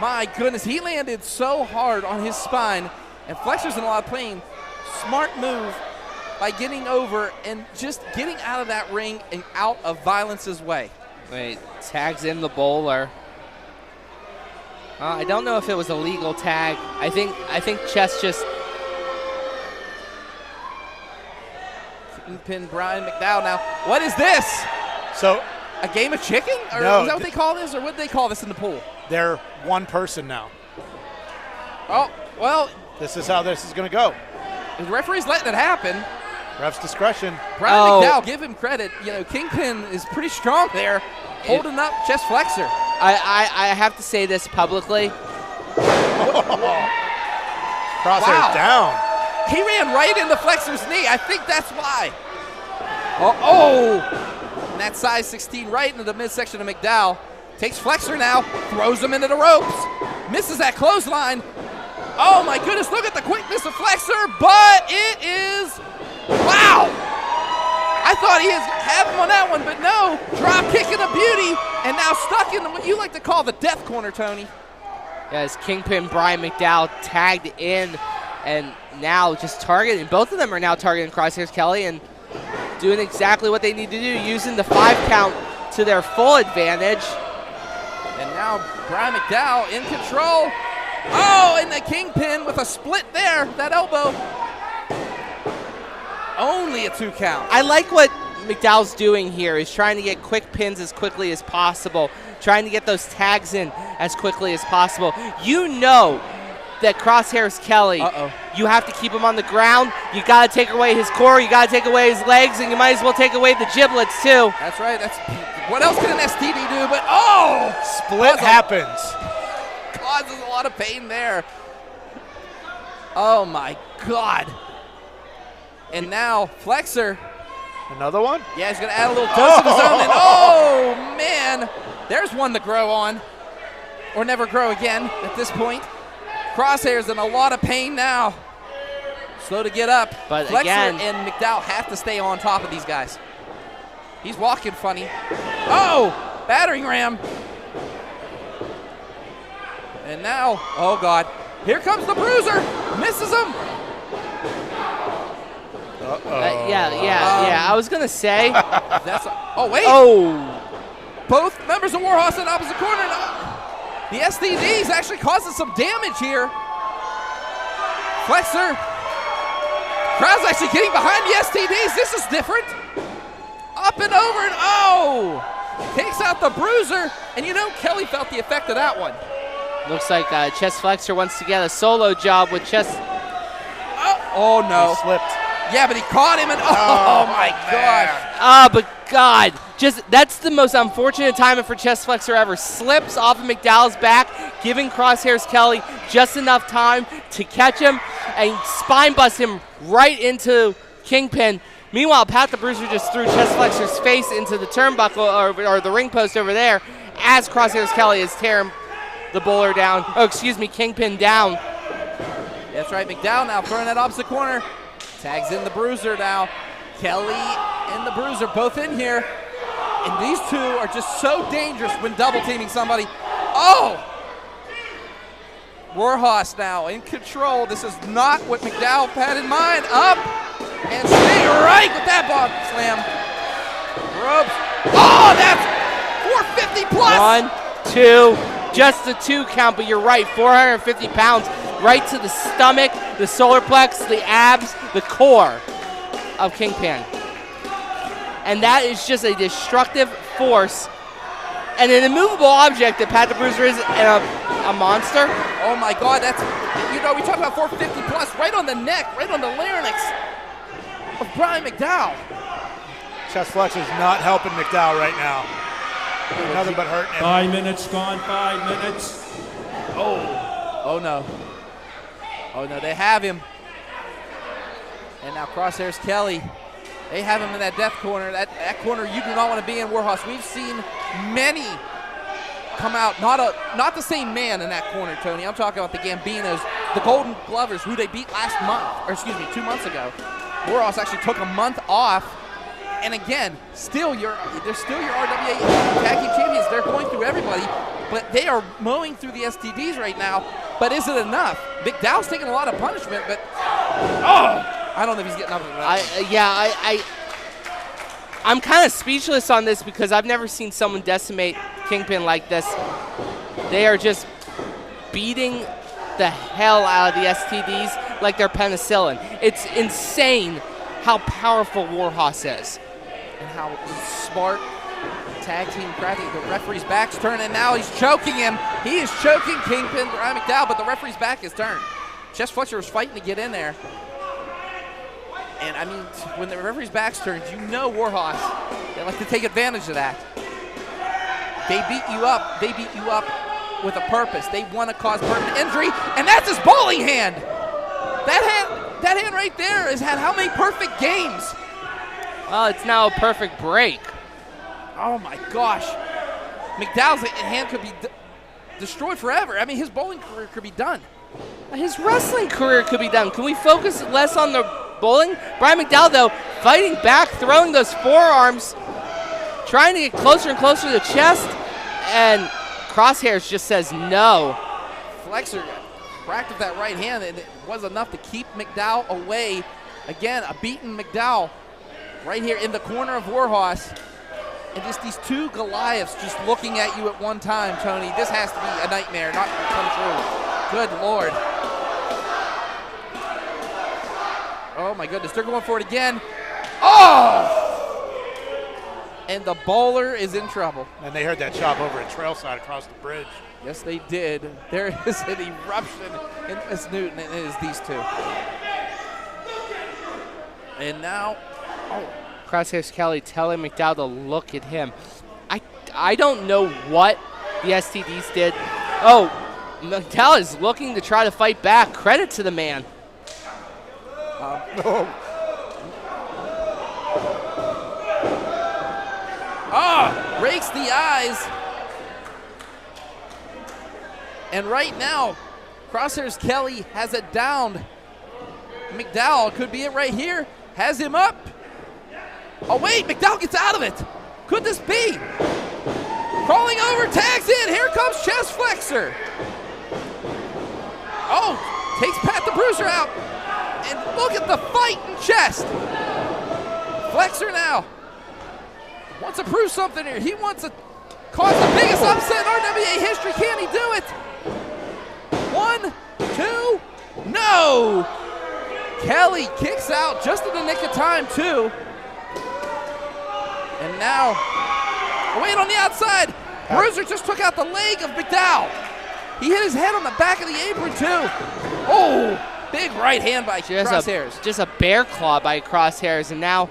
My goodness, he landed so hard on his spine, and Flexer's in a lot of pain. Smart move by getting over and just getting out of that ring and out of Violence's way. Wait, tags in the bowler. I don't know if it was a legal tag. I think Chess just pin Brian McDowell now. What is this? So a game of chicken? Or no, is that what they call this, or what do they call this in the pool? They're one person now. Oh, well. This is how this is going to go. The referee's letting it happen. Ref's discretion. Brian McDowell, give him credit. You know, Kingpin is pretty strong there, holding up Chest Flexer. I have to say this publicly. Crosshairs down. He ran right into Flexer's knee. I think that's why. And that size 16 right into the midsection of McDowell. Takes Flexer now, throws him into the ropes. Misses that clothesline. Oh my goodness, look at the quickness of Flexer, but it is, wow. I thought he had him on that one, but no. Drop kicking a beauty, and now stuck in what you like to call the death corner, Tony. Yes, Kingpin Brian McDowell tagged in, and now just targeting. Both of them are now targeting Crosshairs Kelly and doing exactly what they need to do, using the 5 count to their full advantage. And now Brian McDowell in control. Oh, and the kingpin with a split there. That elbow. Only a 2 count. I like what McDowell's doing here. He's trying to get quick pins as quickly as possible, trying to get those tags in as quickly as possible. You know that Crosshairs Kelly, you have to keep him on the ground. You got to take away his core. You got to take away his legs, and you might as well take away the giblets too. That's right. What else can an STD do? But split happens. Causes a lot of pain there. Oh my God. And now Flexor. Another one? Yeah, he's going to add a little dose of his own. And oh man, there's one to grow on, or never grow again at this point. Crosshairs in a lot of pain now. Slow to get up. But Flexor again, and McDowell have to stay on top of these guys. He's walking funny. Oh, battering ram. And now, oh God, here comes the bruiser. Misses him. Yeah. I was gonna say. Oh wait. Oh. Both members of Warhos in opposite corner. The STDs actually causing some damage here. Flexor. Crowd's actually getting behind the STDs. This is different. Up and over and takes out the bruiser. And you know Kelly felt the effect of that one. Looks like Chest Flexor wants to get a solo job with Chest. Oh no. He slipped. Yeah, but he caught him and oh my gosh. But God, that's the most unfortunate timing for Chest Flexor ever. Slips off of McDowell's back, giving Crosshairs Kelly just enough time to catch him and spine bust him right into Kingpin. Meanwhile, Pat the Bruiser just threw Chest Flexor's face into the turnbuckle or the ring post over there as Crosshairs Kelly is tearing the bowler down. Kingpin down. That's right, McDowell now throwing that opposite corner. Tags in the Bruiser now. Kelly and the Bruiser both in here. And these two are just so dangerous when double teaming somebody. Oh! Warhos now in control. This is not what McDowell had in mind. Up and stay right with that bomb slam. Ropes. Oh, that's 450 plus. 1, 2. Just a 2 count, but you're right, 450 pounds right to the stomach, the solar plex, the abs, the core of Kingpin. And that is just a destructive force and an immovable object that Pat the Bruiser is, and a monster. Oh my God, that's, we talk about 450 plus right on the neck, right on the larynx of Brian McDowell. Chest Flexor's not helping McDowell right now. Nothing but hurting him. 5 minutes gone, 5 minutes. Oh no. Oh no, they have him. And now Crosshairs Kelly. They have him in that death corner. That corner you do not want to be in, Warhos. We've seen many come out. Not the same man in that corner, Tony. I'm talking about the Gambinos, the Golden Glovers, who they beat last month, or excuse me, 2 months ago. Warhos actually took a month off. And again, they're still your RWA Tag Team Champions. They're going through everybody, but they are mowing through the STDs right now. But is it enough? McDowell's taking a lot of punishment, but I don't know if he's getting up to that. I'm kind of speechless on this because I've never seen someone decimate Kingpin like this. They are just beating the hell out of the STDs like they're penicillin. It's insane how powerful Warhos is. And how smart tag team crafting. The referee's back's turned, and now he's choking him. He is choking Kingpin Brian McDowell, but the referee's back is turned. Chest Flexor was fighting to get in there. And I mean, when the referee's back's turned, you know Warhos, they like to take advantage of that. They beat you up. They beat you up with a purpose. They want to cause permanent injury, and that's his bowling hand. That hand right there has had how many perfect games? Well, it's now a perfect break. Oh my gosh. McDowell's hand could be destroyed forever. I mean, his bowling career could be done. His wrestling career could be done. Can we focus less on the bowling? Brian McDowell, though, fighting back, throwing those forearms, trying to get closer and closer to the chest, and Crosshairs just says no. Flexor cracked with that right hand, and it was enough to keep McDowell away. Again, a beaten McDowell right here in the corner of Warhos. And just these two Goliaths just looking at you at one time, Tony. This has to be a nightmare, not come true. Good Lord. Oh my goodness, they're going for it again. Oh! And the bowler is in trouble. And they heard that chop over at Trailside across the bridge. Yes, they did. There is an eruption in Miss Newton, and it is these two. And now, Crosshairs Kelly telling McDowell to look at him. I don't know what the STDs did. Oh, McDowell is looking to try to fight back. Credit to the man. Rakes the eyes. And right now, Crosshairs Kelly has it down. McDowell could be it right here. Has him up. Oh wait, McDowell gets out of it. Could this be? Crawling over, tags in. Here comes chest flexor. Oh, takes Pat the Bruiser out. And look at the fight in chest. Flexor now wants to prove something here. He wants to cause the biggest upset in RWA history. Can he do it? 1, 2, no! Kelly kicks out just in the nick of time, too. And now, wait on the outside. Bruiser just took out the leg of McDowell. He hit his head on the back of the apron, too. Oh, big right hand by Crosshairs. Just a bear claw by Crosshairs, and now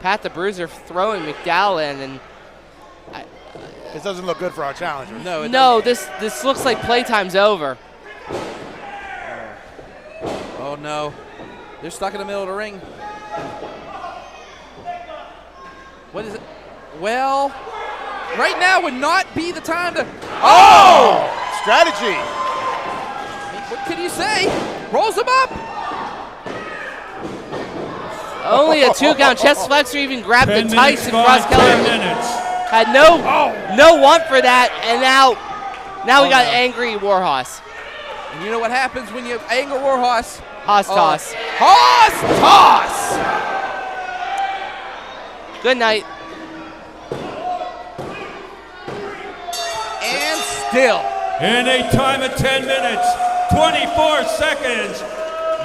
Pat the Bruiser throwing McDowell in, and this doesn't look good for our challenger. No, this looks like playtime's over. Oh no, they're stuck in the middle of the ring. What is it? Well, right now would not be the time to. Oh! Strategy. What can you say? Rolls him up. Only a 2 count. Chest flexor even grabbed the tights, and Cross 10 Kelly minutes. had no want for that, and now we got angry Warhos. And you know what happens when you anger Warhos? Hoss toss. Hoss toss. Good night. And still. In a time of 10 minutes, 24 seconds,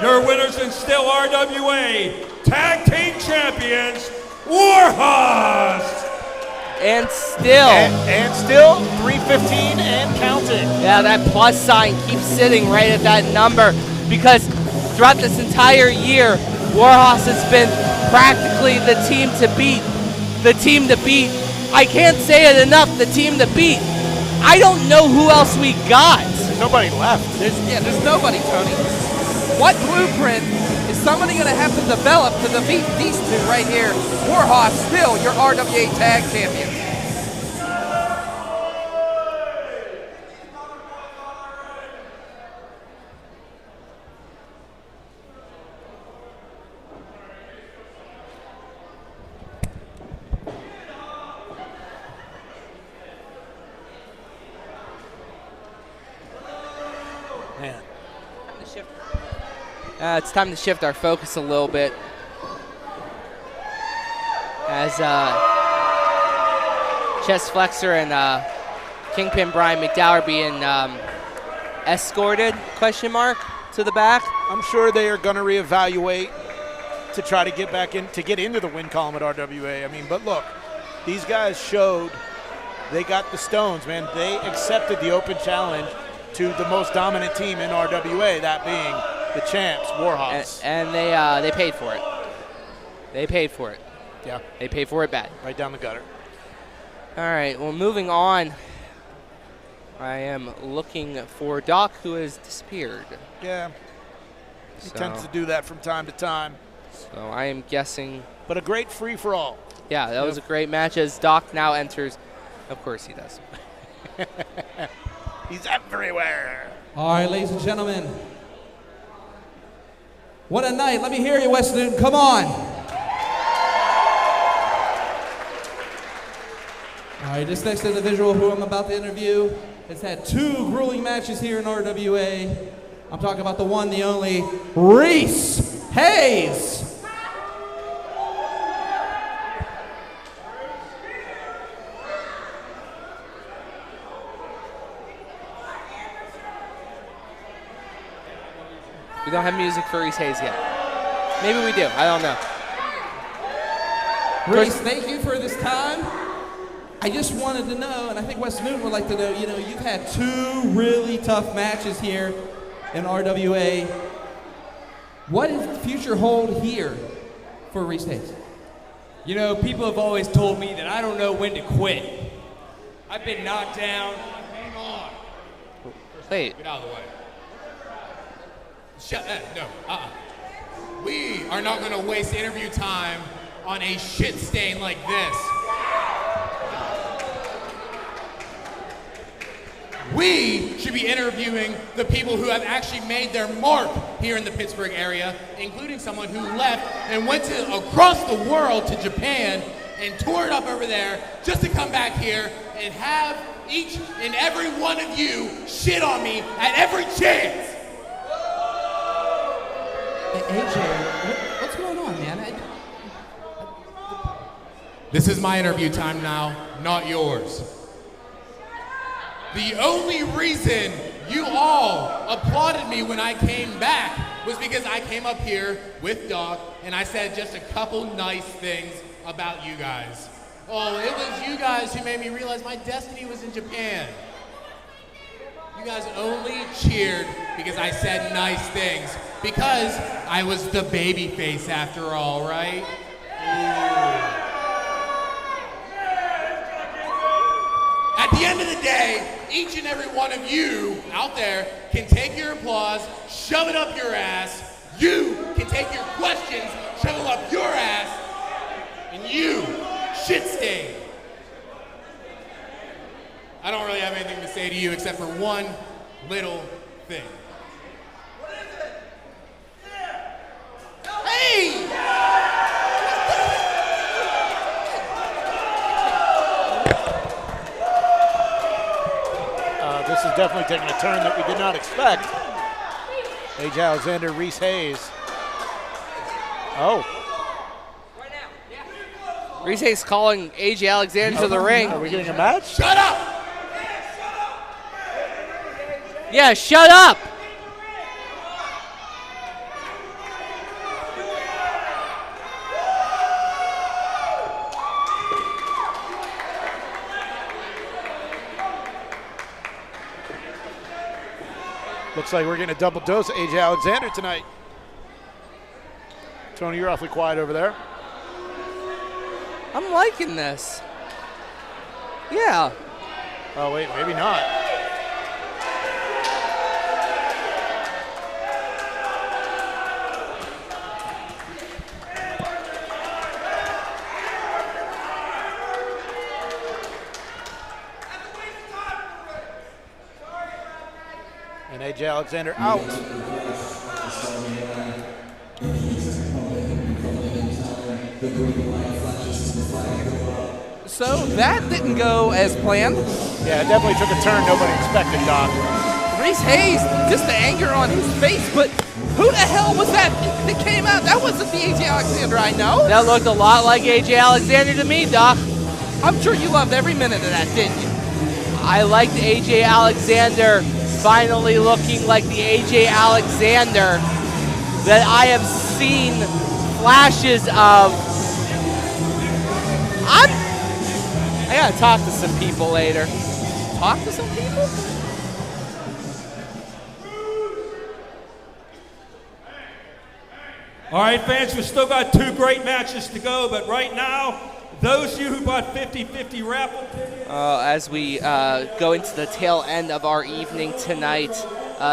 your winners and still RWA Tag Team Champions, Warhos! And still. And still, 315 and counting. Yeah, that plus sign keeps sitting right at that number because throughout this entire year, Warhos has been practically the team to beat. The team to beat. I can't say it enough, the team to beat. I don't know who else we got. There's nobody left. There's nobody, Tony. What blueprint is somebody going to have to develop to defeat these two right here? Warhos still your RWA Tag Champions. It's time to shift our focus a little bit as chest flexor and Kingpin Brian McDowell are being escorted, question mark, to the back. I'm sure they are going to reevaluate to try to get back in, to get into the win column at RWA. I mean, but look, these guys showed they got the stones, man. They accepted the open challenge to the most dominant team in RWA, that being the champs, Warhos. And they paid for it. They paid for it. Yeah. They paid for it bad. Right down the gutter. All right, well, moving on. I am looking for Doc, who has disappeared. Yeah. He tends to do that from time to time. So I am guessing. But a great free-for-all. Yeah, that was a great match as Doc now enters. Of course he does. He's everywhere. All right, ladies and gentlemen. What a night. Let me hear you, West Newton. Come on. All right, this next individual who I'm about to interview has had 2 grueling matches here in RWA. I'm talking about the one, the only, Reese Hayes. We don't have music for Reese Hayes yet. Maybe we do. I don't know. Reese, thank you for this time. I just wanted to know, and I think Wes Newton would like to know, you've had 2 really tough matches here in RWA. What does the future hold here for Reese Hayes? You know, people have always told me that I don't know when to quit. I've been knocked down. Hang on. Wait. Get out of the way. We are not going to waste interview time on a shit stain like this. We should be interviewing the people who have actually made their mark here in the Pittsburgh area, including someone who left and went across the world to Japan and tore it up over there just to come back here and have each and every one of you shit on me at every chance. AJ, what's going on, man? This is my interview time now, not yours. The only reason you all applauded me when I came back was because I came up here with Doc and I said just a couple nice things about you guys. Oh, it was you guys who made me realize my destiny was in Japan. You guys only cheered because I said nice things. Because I was the baby face after all, right? At the end of the day, each and every one of you out there can take your applause, shove it up your ass. You can take your questions, shove it up your ass. And you, shit stain. I don't really have anything to say to you except for one little thing. Hey! This is definitely taking a turn that we did not expect. AJ Alexander, Reese Hayes. Oh. Reese Hayes calling AJ Alexander to the ring. Are we getting a match? Shut up! Yeah, shut up! Looks like we're getting a double dose of AJ Alexander tonight. Tony, you're awfully quiet over there. I'm liking this. Yeah. Oh, wait, maybe not. And AJ Alexander out. So that didn't go as planned. Yeah, it definitely took a turn nobody expected, Doc. Reese Hayes, just the anger on his face, but who the hell was that that came out? That wasn't the AJ Alexander I know. That looked a lot like AJ Alexander to me, Doc. I'm sure you loved every minute of that, didn't you? I liked AJ Alexander finally looking like the AJ Alexander that I have seen flashes of. I gotta talk to some people later. Talk to some people? All right, fans, we've still got 2 great matches to go, but right now, those of you who bought 50-50 raffle tickets. As we go into the tail end of our evening tonight,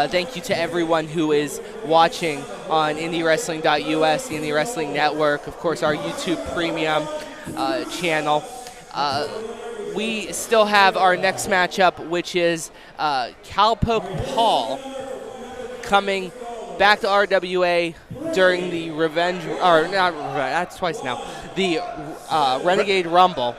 thank you to everyone who is watching on IndieWrestling.us, the Indie Wrestling Network, of course, our YouTube Premium channel. We still have our next matchup, which is Cowpoke Paul coming back to RWA during the that's twice now, the Renegade Rumble,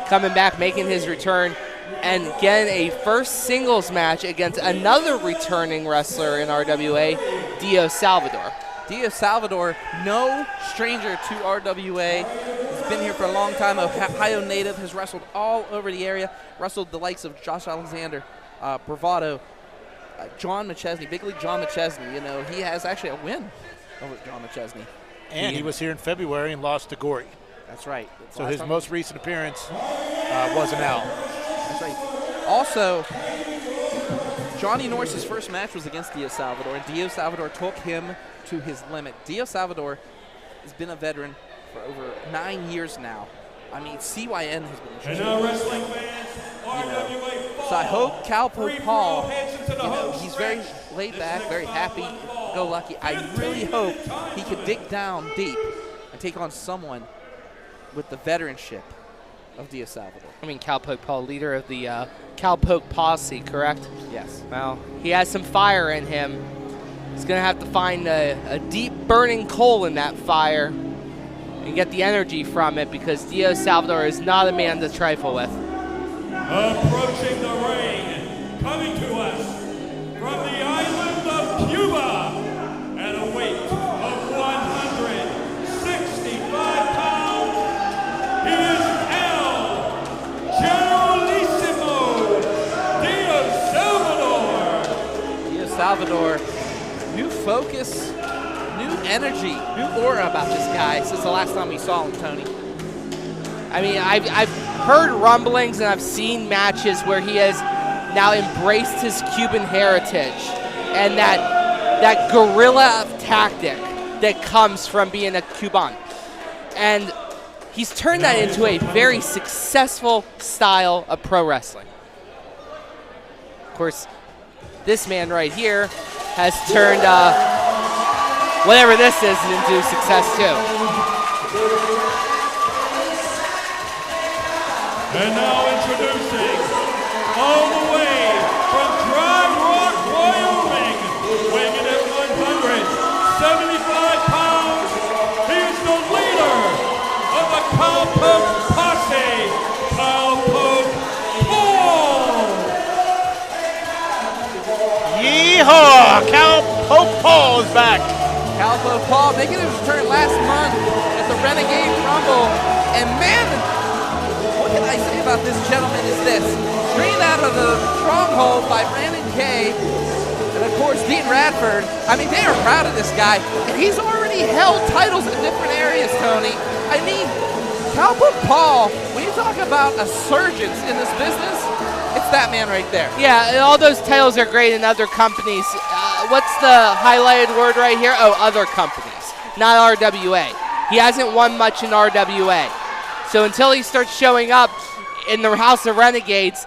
coming back, making his return, and getting a first singles match against another returning wrestler in RWA, Dio Salvador. Dio Salvador, no stranger to RWA. He's been here for a long time. Ohio native, has wrestled all over the area. Wrestled the likes of Josh Alexander, Bravado, John McChesney, Big League John McChesney, you know, he has actually a win over John McChesney. And he was here in February and lost to Gory. That's right. So his most recent appearance wasn't out. That's right. Also, Johnny Norris's first match was against Dio Salvador, and Dio Salvador took him to his limit. Dio Salvador has been a veteran for over 9 years now. I mean, CYN has been. And now wrestling fans, RWA Fall. So I hope Cowpoke Paul, you know, he's very laid back, very happy-go-lucky. I really hope he could dig down deep and take on someone with the veteranship of Dio Salvador. I mean, Cowpoke Paul, leader of the Cowpoke Posse, correct? Yes. Well, he has some fire in him. He's going to have to find a deep burning coal in that fire and get the energy from it, because Dio Salvador is not a man to trifle with. Approaching the ring, coming to us from the island of Cuba at a weight of 165 pounds, he is El Generalissimo Dio Salvador. Dio Salvador, new focus, new energy, new aura about this guy since the last time we saw him, Tony. I mean, I've heard rumblings and I've seen matches where he has now embraced his Cuban heritage and that guerrilla tactic that comes from being a Cuban. And he's turned that into a very successful style of pro wrestling. Of course, this man right here has turned whatever this is into success too. And now introducing, all the way from J-Rocc, Wyoming, weighing in at 175 pounds, he is the leader of the Cowpoke Posse, Cowpoke Paul. Yeehaw! Cowpoke Paul is back. Cowpoke Paul making his return last month at the Renegade Rumble. And man, what can I say about this gentleman is this. Straight out of the stronghold by Brandon Kay, and of course Dean Radford. I mean, they are proud of this guy. And he's already held titles in different areas, Tony. I mean, Cowpoke Paul, when you talk about a surgeon in this business, it's that man right there. Yeah, and all those titles are great in other companies. What's the highlighted word right here? Oh, other companies, not RWA. He hasn't won much in RWA. So until he starts showing up in the House of Renegades,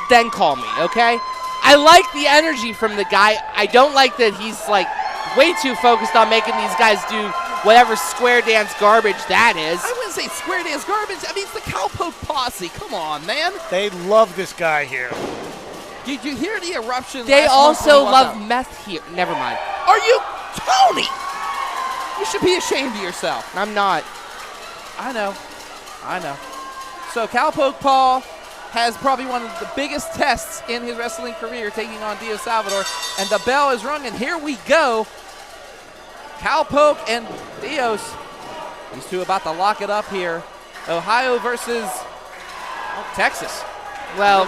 then call me, okay? I like the energy from the guy. I don't like that he's like way too focused on making these guys do whatever square dance garbage that is. I wouldn't say square dance garbage. I mean, it's the Cowpoke Posse. Come on, man. They love this guy here. Did you hear the eruption? They last month also love meth here. Never mind. Are you Tony? You should be ashamed of yourself. I'm not. I know. So Cowpoke Paul has probably one of the biggest tests in his wrestling career, taking on Dio Salvador, and the bell is rung, and here we go. Cowpoke and Dios. These two about to lock it up here. Ohio versus Texas. Well,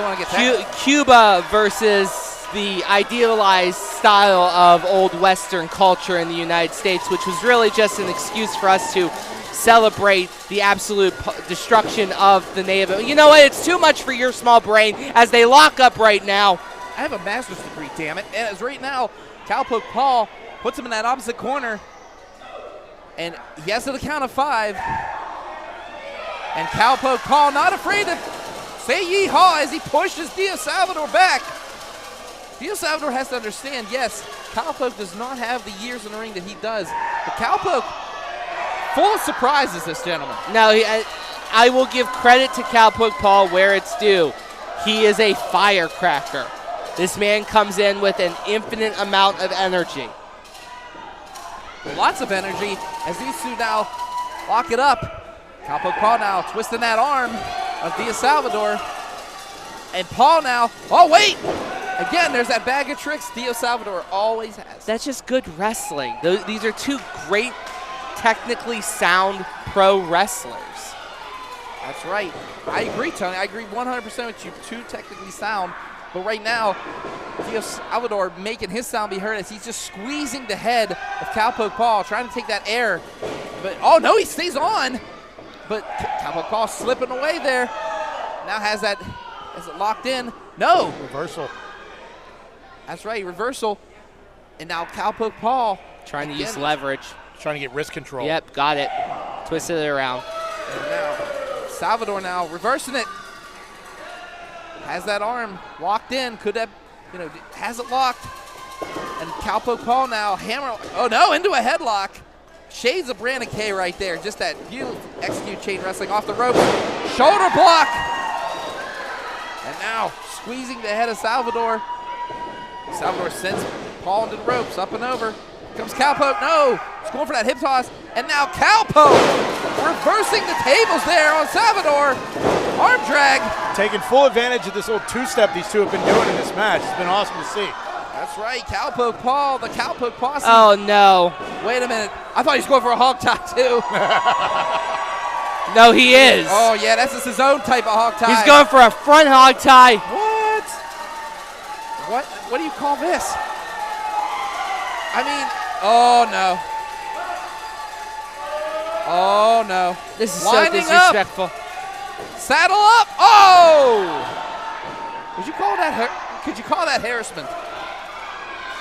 Cuba versus the idealized style of old Western culture in the United States, which was really just an excuse for us to celebrate the absolute destruction of the native. You know what? It's too much for your small brain as they lock up right now. I have a master's degree, damn it. And as right now, Cowpoke Paul puts him in that opposite corner. And he has to the count of 5. And Cowpoke Paul not afraid to say yeehaw as he pushes Dio Salvador back. Dio Salvador has to understand, yes, Cowpoke does not have the years in the ring that he does. But Cowpoke, full of surprises, this gentleman. Now, I will give credit to Cowpoke Paul where it's due. He is a firecracker. This man comes in with an infinite amount of energy. Lots of energy as these two now lock it up. Cowpoke Paul now twisting that arm of Dio Salvador. And Paul now, oh wait! Again, there's that bag of tricks Dio Salvador always has. That's just good wrestling. These are two great, technically sound pro wrestlers. That's right. I agree, Tony. I agree 100% with you. Two technically sound But right now, Dio Salvador making his sound be heard as he's just squeezing the head of Cowpoke Paul, trying to take that air. But, oh no, he stays on. But Cowpoke Paul slipping away there. Now has it locked in. No. Reversal. That's right, reversal. And now Cowpoke Paul. Trying to use leverage. Trying to get wrist control. Yep, got it. Twisted it around. And now Salvador now reversing it. Has that arm locked in. Could have, has it locked. And Cowpoke Paul now hammer. Oh no, into a headlock. Shades of Brandon K right there. Just that beautiful execute chain wrestling off the rope. Shoulder block. And now squeezing the head of Salvador. Salvador sends Paul into the ropes, up and over. Here comes Cowpoke. No, he's going for that hip toss. And now Cowpoke reversing the tables there on Salvador. Arm drag. Taking full advantage of this little two-step these two have been doing in this match. It's been awesome to see. That's right, Cowpoke Paul, the Cowpoke Posse. Oh, no. Wait a minute. I thought he was going for a hog tie, too. No, he is. Oh, yeah, that's just his own type of hog tie. He's going for a front hog tie. What do you call this? I mean, oh, no. Oh, no. This is Lining so disrespectful. Up. Saddle up. Oh! Could you call that harassment?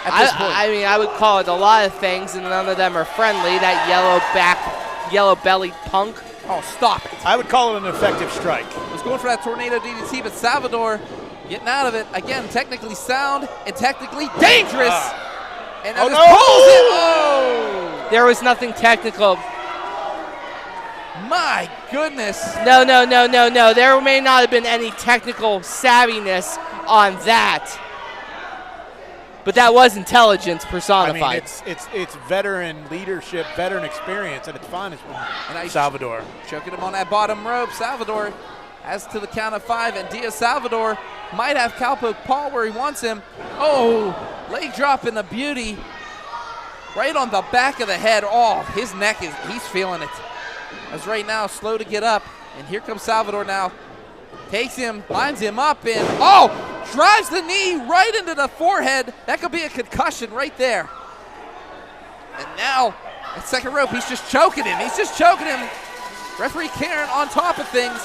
At this point? I mean, I would call it a lot of things, and none of them are friendly. That yellow-bellied punk. Oh, stop it. I would call it an effective strike. Was going for that tornado DDT, but Salvador getting out of it. Again, technically sound and technically dangerous. And now pulls it. Oh! There was nothing technical. My goodness. No. There may not have been any technical savviness on that. But that was intelligence personified. I mean, it's veteran leadership, veteran experience at its finest. And Salvador. Choking him on that bottom rope. Salvador has to the count of 5, and Dia Salvador might have Cowpoke Paul where he wants him. Oh, leg drop in the beauty. Right on the back of the head. Oh, his neck he's feeling it. As right now, slow to get up. And here comes Salvador now. Takes him, lines him up, and drives the knee right into the forehead. That could be a concussion right there. And now, at second rope, he's just choking him. Referee Karen on top of things,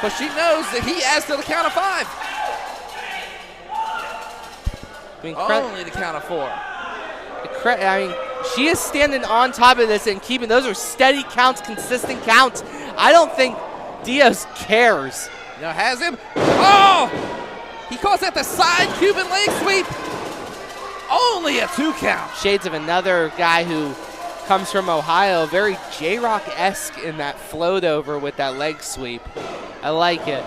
but she knows that he has to the count of 5. Only the count of 4. I mean, she is standing on top of this and keeping those are steady counts, consistent counts. I don't think Diaz cares. Now has him. Oh! He calls that the side Cuban leg sweep. Only a 2 count. Shades of another guy who comes from Ohio. Very J-Rocc-esque in that float over with that leg sweep. I like it.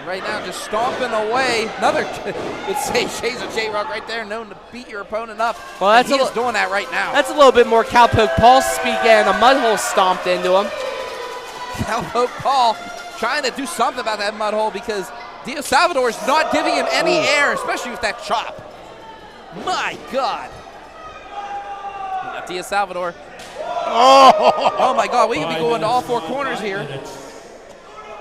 Right now just stomping away. Another could say shades of J-Rocc right there, known to beat your opponent up. Well, that's he's doing that right now. That's a little bit more Cowpoke Paul speak, and a mud hole stomped into him. Cowpoke Paul trying to do something about that mud hole because Dia Salvador is not giving him any air, especially with that chop. My God. Now Dia Salvador. Oh my God, we can be going to all 4 corners here.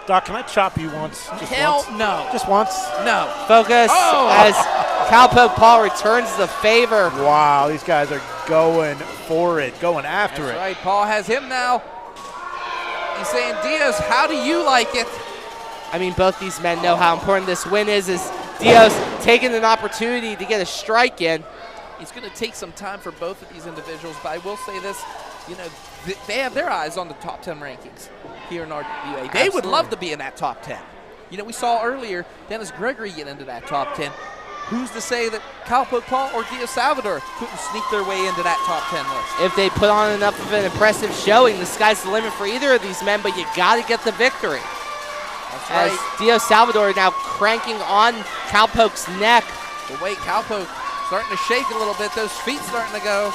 Doc, can I chop you once? Just Hell once? no. Just once? No. Focus as Cowpoke Paul returns the favor. Wow, these guys are going for it, going after That's it. right, Paul has him now. He's saying, Diaz, how do you like it? I mean, both these men know how important this win is Diaz taking an opportunity to get a strike in. It's going to take some time for both of these individuals, but I will say this, they have their eyes on the top 10 rankings here in RWA. They would love to be in that top 10. We saw earlier Dennis Gregory get into that top 10. Who's to say that Cowpoke Paul or Dia Salvador couldn't sneak their way into that top 10 list? If they put on enough of an impressive showing, the sky's the limit for either of these men, but you got to get the victory. That's As right. Dia Salvador now cranking on Cowpoke's neck. But wait, Cowpoke starting to shake a little bit. Those feet starting to go.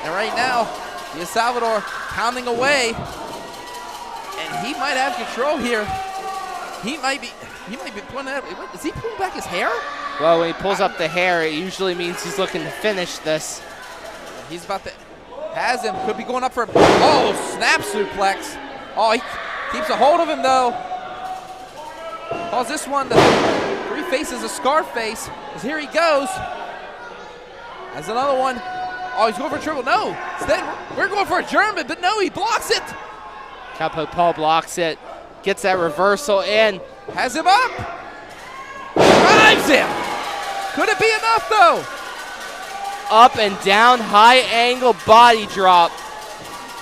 And right now, Dia Salvador pounding away. And he might have control here. He might be pulling it up. Is he pulling back his hair? Well, when he pulls up the hair, it usually means he's looking to finish this. He's about to, has him, could be going up for a, snap suplex. Oh, he keeps a hold of him though. Calls this one the 3-5 faces a Scarface. As here he goes. Has another one. Oh, he's going for a triple. No. Instead, we're going for a German, but no, he blocks it. Cowpoke Paul blocks it, gets that reversal in. Has him up. Drives him. Could it be enough, though? Up and down, high angle body drop.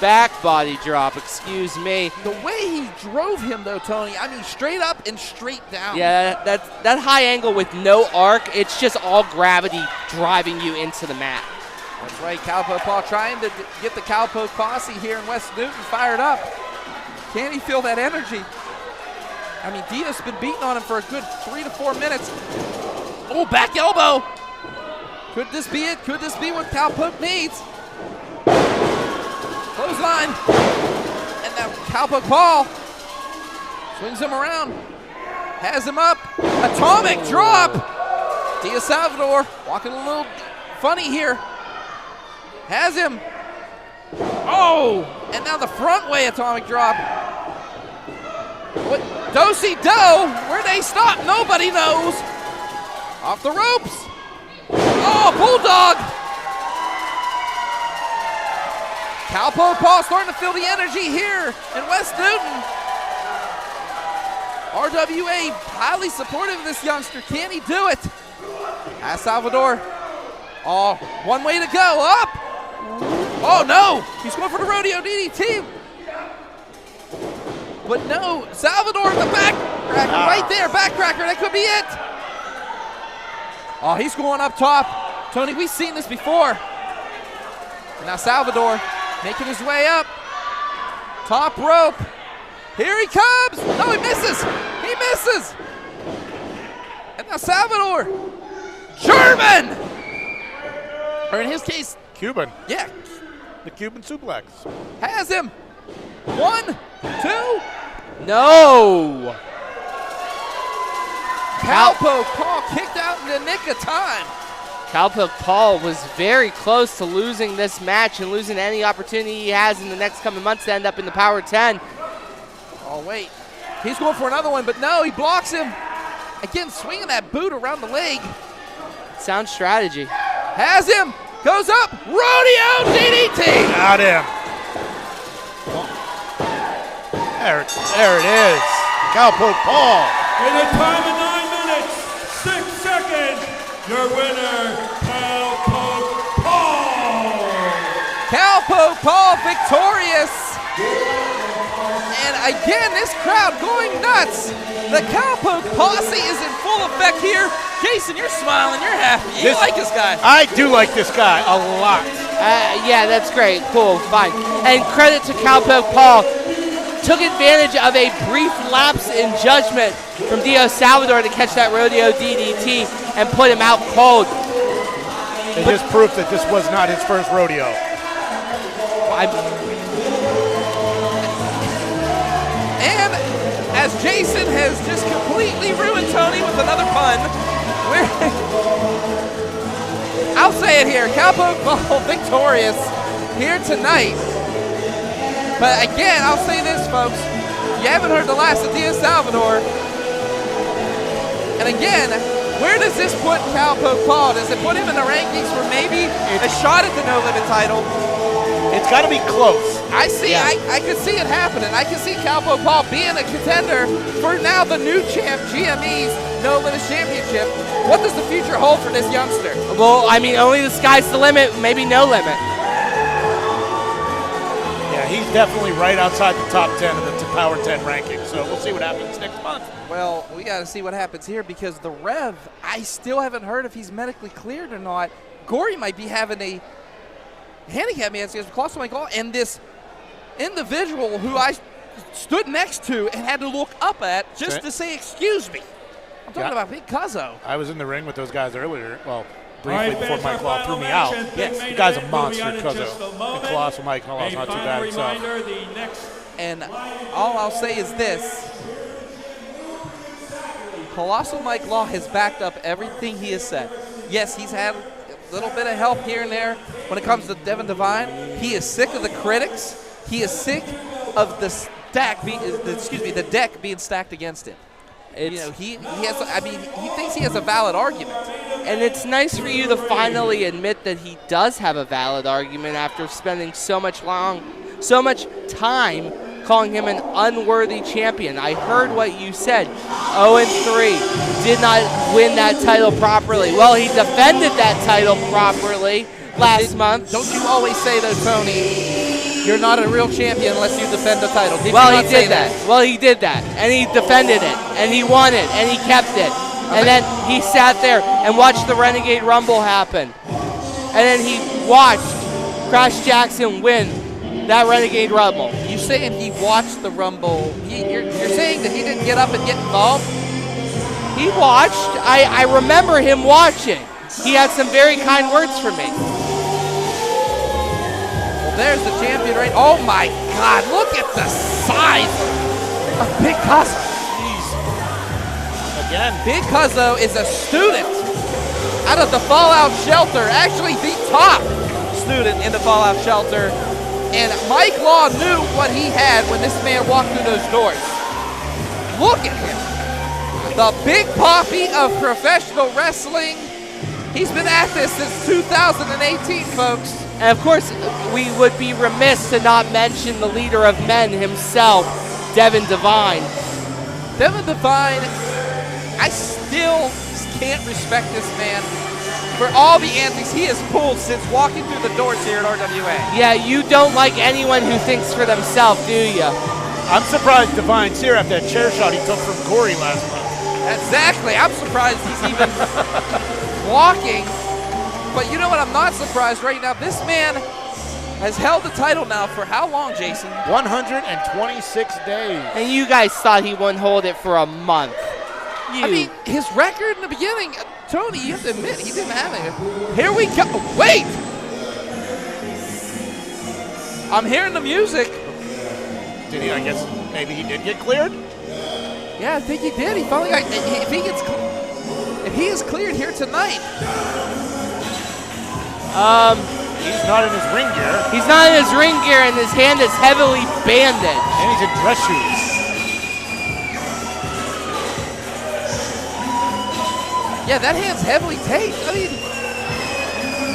Back body drop, excuse me. The way he drove him, though, Tony, I mean, straight up and straight down. Yeah, that high angle with no arc, it's just all gravity driving you into the mat. That's right, Cowpoke Paul trying to get the Cowpoke posse here in West Newton fired up. Can he feel that energy? I mean, Dia's been beating on him for a good 3 to 4 minutes. Oh, back elbow. Could this be it? Could this be what Cowpoke needs? Clothesline. And now Cowpoke Paul swings him around. Has him up. Atomic drop. Dia Salvador walking a little funny here. Has him. Oh, and now the front way atomic drop. What? Do-si-do. Where they stop? Nobody knows. Off the ropes. Oh, Bulldog. Cowpoke Paul starting to feel the energy here in West Newton. RWA highly supportive of this youngster. Can he do it? As Salvador. Oh, one way to go. Up. Oh, no. He's going for the rodeo DDT. But no, Salvador, the backcracker right there. Backcracker, that could be it. Oh, he's going up top. Tony, we've seen this before. And now Salvador making his way up. Top rope. Here he comes. No, he misses. He misses. And now Salvador. German. Or in his case, Cuban. Yeah. The Cuban suplex. Has him. 1, 2. No. Cowpoke Paul kicked out in the nick of time. Cowpoke Paul was very close to losing this match and losing any opportunity he has in the next coming months to end up in the Power 10. Oh, wait. He's going for another one, but no, he blocks him. Again, swinging that boot around the leg. Sound strategy. Has him. Goes up. Rodeo DDT. Got him. There it is. Cowpoke Paul. In a time of 9 minutes, 6 seconds, your winner, Cowpoke Paul. Cowpoke Paul victorious. And again, this crowd going nuts. The Cowpoke posse is in full effect here. Jason, you're smiling. You're happy. You like this guy. I do like this guy a lot. Yeah, that's great. Cool. Fine. And credit to Cowpoke Paul. Took advantage of a brief lapse in judgment from Dio Salvador to catch that rodeo DDT and put him out cold. And just proof that this was not his first rodeo. And as Jason has just completely ruined Tony with another pun, I'll say it here, Cowpoke Paul victorious here tonight. But again, I'll say this, folks. You haven't heard the last of Dia Salvador. And again, where does this put Cowpoke Paul? Does it put him in the rankings for maybe a shot at the No Limit title? It's got to be close. I see. Yeah. I can see it happening. I can see Cowpoke Paul being a contender for now the new champ, GME's No Limit Championship. What does the future hold for this youngster? Well, I mean, only the sky's the limit, maybe no limit. He's definitely right outside the top 10 of the Power 10 rankings, so we'll see what happens next month. Well, we got to see what happens here because the Rev, I still haven't heard if he's medically cleared or not. Gory might be having a handicap match against Colossal Mike Law, and this individual who I stood next to and had to look up at just to say, excuse me. I'm talking about Big Cuzzo. I was in the ring with those guys earlier. Well, briefly before Mike Law threw me out. Yes, the guy's a monster, Cuzzo. And Colossal Mike Law's not too bad himself. And all I'll say is this. Colossal Mike Law has backed up everything he has said. Yes, he's had a little bit of help here and there when it comes to Devin Devine. He is sick of the critics. He is sick of the deck being stacked against him. you know, he has. I mean, he thinks he has a valid argument. And it's nice for you to finally admit that he does have a valid argument after spending so much time calling him an unworthy champion. I heard what you said. 0-3, did not win that title properly. Well, he defended that title properly last month. Don't you always say though, Tony, you're not a real champion unless you defend the title? Did Well, you not he say did that. Well, he did that, and he defended it, and he won it, and he kept it. And then he sat there and watched the Renegade Rumble happen. And then he watched Crash Jackson win that Renegade Rumble. You saying he watched the Rumble? You're saying that he didn't get up and get involved? He watched. I remember him watching. He had some very kind words for me. Well, there's the champion right. Oh my God! Look at the size of Big Cuzzo. Again, Big Cuzzo is a student out of the Fallout Shelter. Actually, the top student in the Fallout Shelter. And Mike Law knew what he had when this man walked through those doors. Look at him. The Big Papi of professional wrestling. He's been at this since 2018, folks. And of course, we would be remiss to not mention the leader of men himself, Devin Devine. Devin Devine, I still can't respect this man for all the antics he has pulled since walking through the doors here at RWA. Yeah, you don't like anyone who thinks for themselves, do you? I'm surprised Devine's here after that chair shot he took from Gory last month. Exactly. I'm surprised he's even walking. But you know what? I'm not surprised right now. This man has held the title now for how long, Jason? 126 days. And you guys thought he wouldn't hold it for a month. I mean, his record in the beginning, Tony, you have to admit, he didn't have it. Here we go. Wait! I'm hearing the music. Did he? I guess maybe he did get cleared? Yeah, I think he did. He finally got, if he is cleared here tonight. He's not in his ring gear. He's not in his ring gear, and his hand is heavily bandaged. And he's in dress shoes. Yeah, that hand's heavily taped. I mean,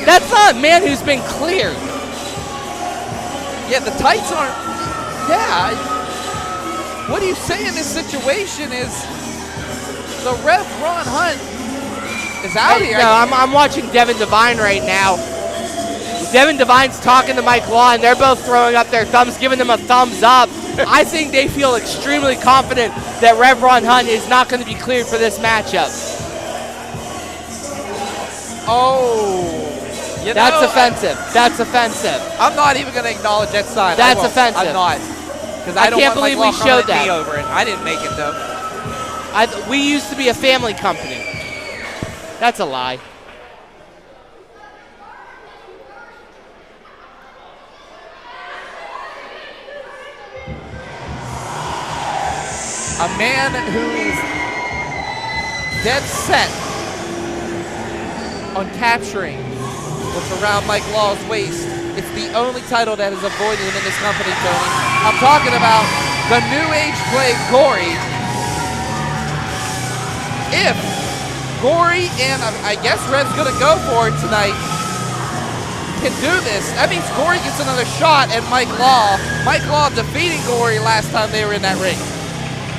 that's not a man who's been cleared. Yeah, the tights aren't. Yeah. What do you say in this situation is the Rev Ron Hunt is out here. No, I'm watching Devin Devine right now. Devin Devine's talking to Mike Law, and they're both throwing up their thumbs, giving him a thumbs up. I think they feel extremely confident that Rev Ron Hunt is not going to be cleared for this matchup. Oh. That's offensive. That's offensive. I'm not even going to acknowledge that sign. That's offensive. I'm not. Because I don't can't want believe Mike we Law showed coming at that. me over it. I didn't make it, though. We used to be a family company. That's a lie. A man who is dead set on capturing what's around Mike Law's waist. It's the only title that has avoided him in this company, Tony. I'm talking about the New Age plague, Gory. If Gory and I guess Rev's going to go for it tonight can do this, that means Gory gets another shot at Mike Law. Mike Law defeating Gory last time they were in that ring.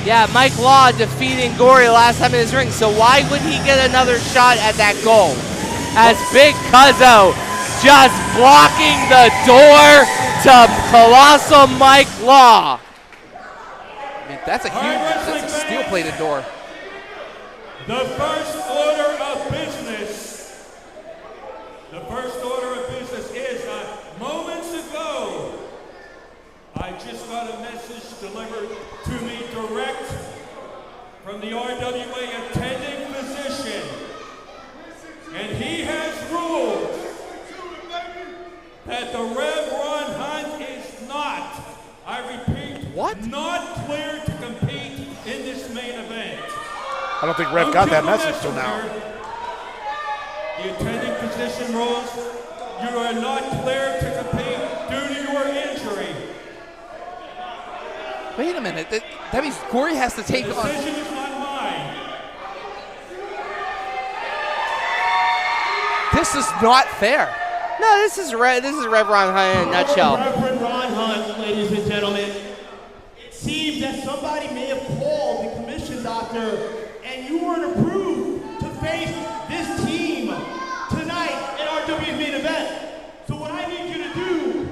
Yeah, Mike Law defeating Gory last time in his ring, so why would he get another shot at that goal? As Big Cuzzo just blocking the door to Colossal Mike Law. I mean, that's a steel-plated door. The first order of business. The first order of business is moments ago, I just got a message delivered to me direct from the RWA attending physician. And he has ruled that the Rev Ron Hunt is not, I repeat, not cleared to compete in this main event. I don't think Rev got that message till now. The attending physician rules, you are not cleared to compete due to your injury. Wait a minute. That means Gory has to take on. The decision is not mine. This is not fair. No, this is Rev Ron Hunt in a nutshell. Rev Ron Hunt, ladies and gentlemen. It seems that somebody may have called the commission doctor, and you weren't approved to face this team tonight in our RWA main event. So what I need you to do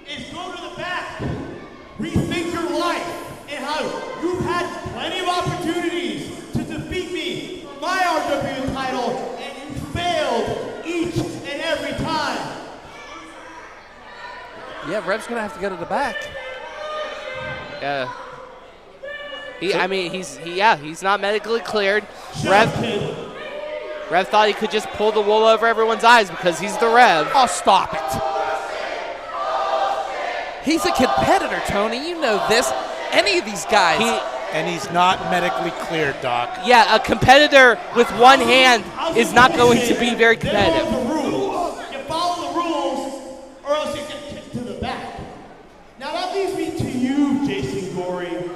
is go to the back, rethink your life, and how you've had plenty of opportunities to defeat me for my RWA title, and you failed each and every time. Yeah, Rev's gonna have to go to the back. Yeah. He's not medically cleared. Rev thought he could just pull the wool over everyone's eyes because he's the Rev. Oh, stop it. He's a competitor, Tony. You know this. Any of these guys. And he's not medically cleared, Doc. Yeah, a competitor with one hand is not going to be very competitive. You follow the rules, or else you get kicked to the back. Now that leads me to you, Jason Gory.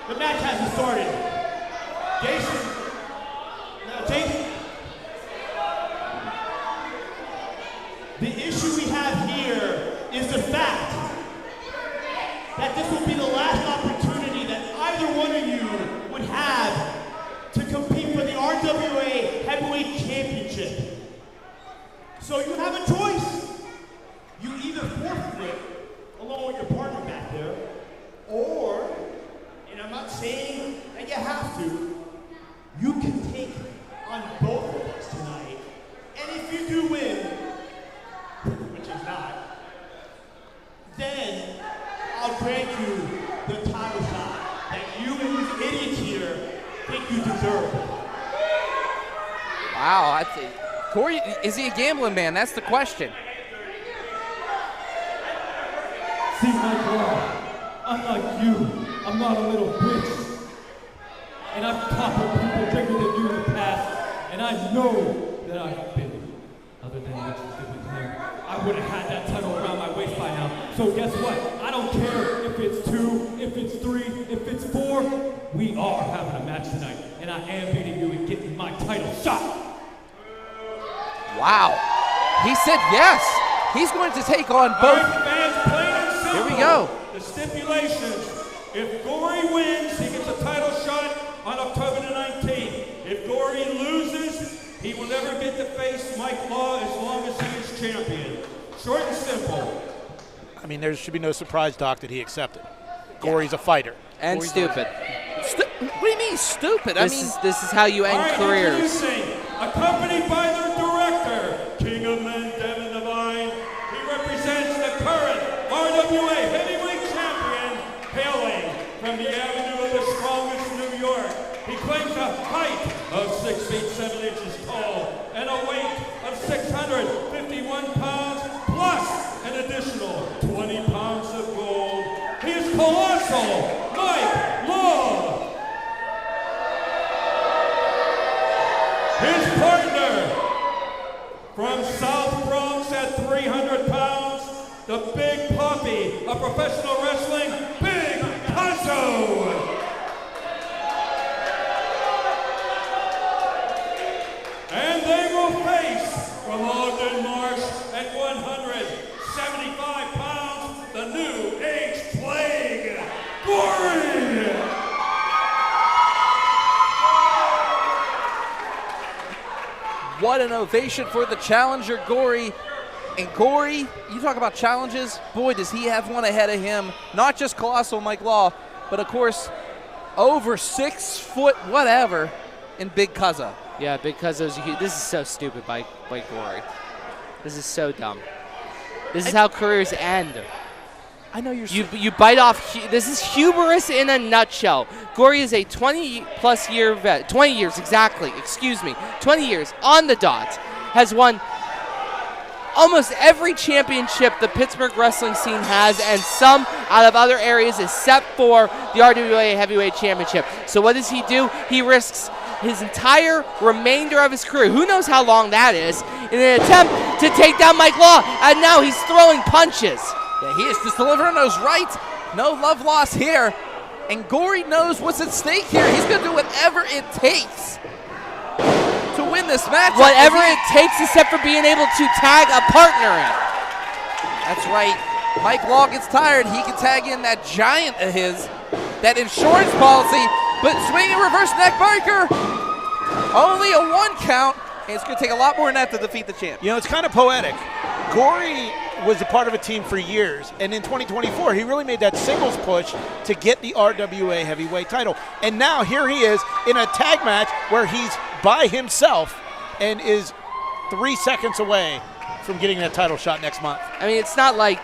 The match hasn't started. Jason. The issue we have here is the fact that this will be the last opportunity that either one of you would have to compete for the RWA Heavyweight Championship. So you have a choice. You either forfeit along with your partner back there, or, and I'm not saying that you have to, you can take on both of us tonight. And if you do win, which is not, then I'll grant you the title shot that you and these idiots here think you deserve. Wow, Gory, is he a gambling man? That's the question. See, Mike Law, unlike you, I'm not a little bitch. And I've toppled people bigger than you in the past, and I know that I've been. Other than what you did with him, I would have had that title around my waist by now. So guess what? I don't care if it's 2, if it's 3, if it's 4. We are having a match tonight, and I am beating you and getting my title shot. Wow. He said yes. He's going to take on both. Fans, plain and simple. Here we go. The stipulations. If Gory wins, he gets a title shot on October the 19th. If Gory loses, he will never get to face Mike Law as long as he is champion. Short and simple. I mean, there should be no surprise, Doc, that he accepted. Gory's a fighter. And Gory's stupid. What do you mean stupid? This is how you end careers. Introducing, accompanied by their director, King of Men, Devin Devine. He represents the current RWA Heavyweight Champion, hailing from the Avenue of the Strongest, New York. He claims a height of 6 feet 7 inches tall and a weight of 651 pounds plus an additional 20 pounds of gold. He is Colossal Mike Law. His partner from South Bronx at 300 pounds, the Big Poppy of professional wrestling, Big Ponzo. And they will face from Ogden Marsh at 175 pounds, the New Age Plague, Gory! What an ovation for the challenger, Gory. And Gory, you talk about challenges, boy, does he have one ahead of him. Not just Colossal Mike Law, but of course, over 6 foot whatever in Big Cuzzo. Yeah, because this is so stupid by Gory. This is so dumb. This is how careers end. I know you bite off. This is hubris in a nutshell. Gory is a 20-plus year vet. 20 years exactly. Excuse me. 20 years on the dot. Has won almost every championship the Pittsburgh wrestling scene has, and some out of other areas except for the RWA Heavyweight Championship. So what does he do? He risks his entire remainder of his career, who knows how long that is, in an attempt to take down Mike Law, and now he's throwing punches. Yeah, he is just delivering those right. No love lost here. And Gory knows what's at stake here. He's going to do whatever it takes this match. Whatever it takes except for being able to tag a partner in. That's right. Mike Law gets tired. He can tag in that giant of his, that insurance policy, but swinging reverse neck breaker. Only a 1 count. And it's going to take a lot more than that to defeat the champ. You know, it's kind of poetic. Gory was a part of a team for years, and in 2024, he really made that singles push to get the RWA heavyweight title. And now here he is in a tag match where he's by himself and is 3 seconds away from getting that title shot next month. I mean, it's not like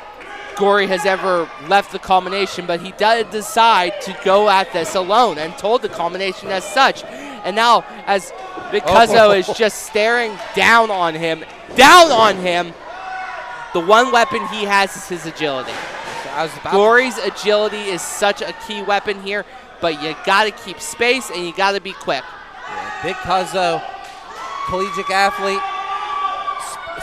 Gory has ever left the Culmination, but he did decide to go at this alone and told the Culmination as such. And now, as Big Cuzzo is just staring down on him, the one weapon he has is his agility. Gory's agility is such a key weapon here, but you got to keep space and you got to be quick. Yeah, Big Cuzzo, collegiate athlete,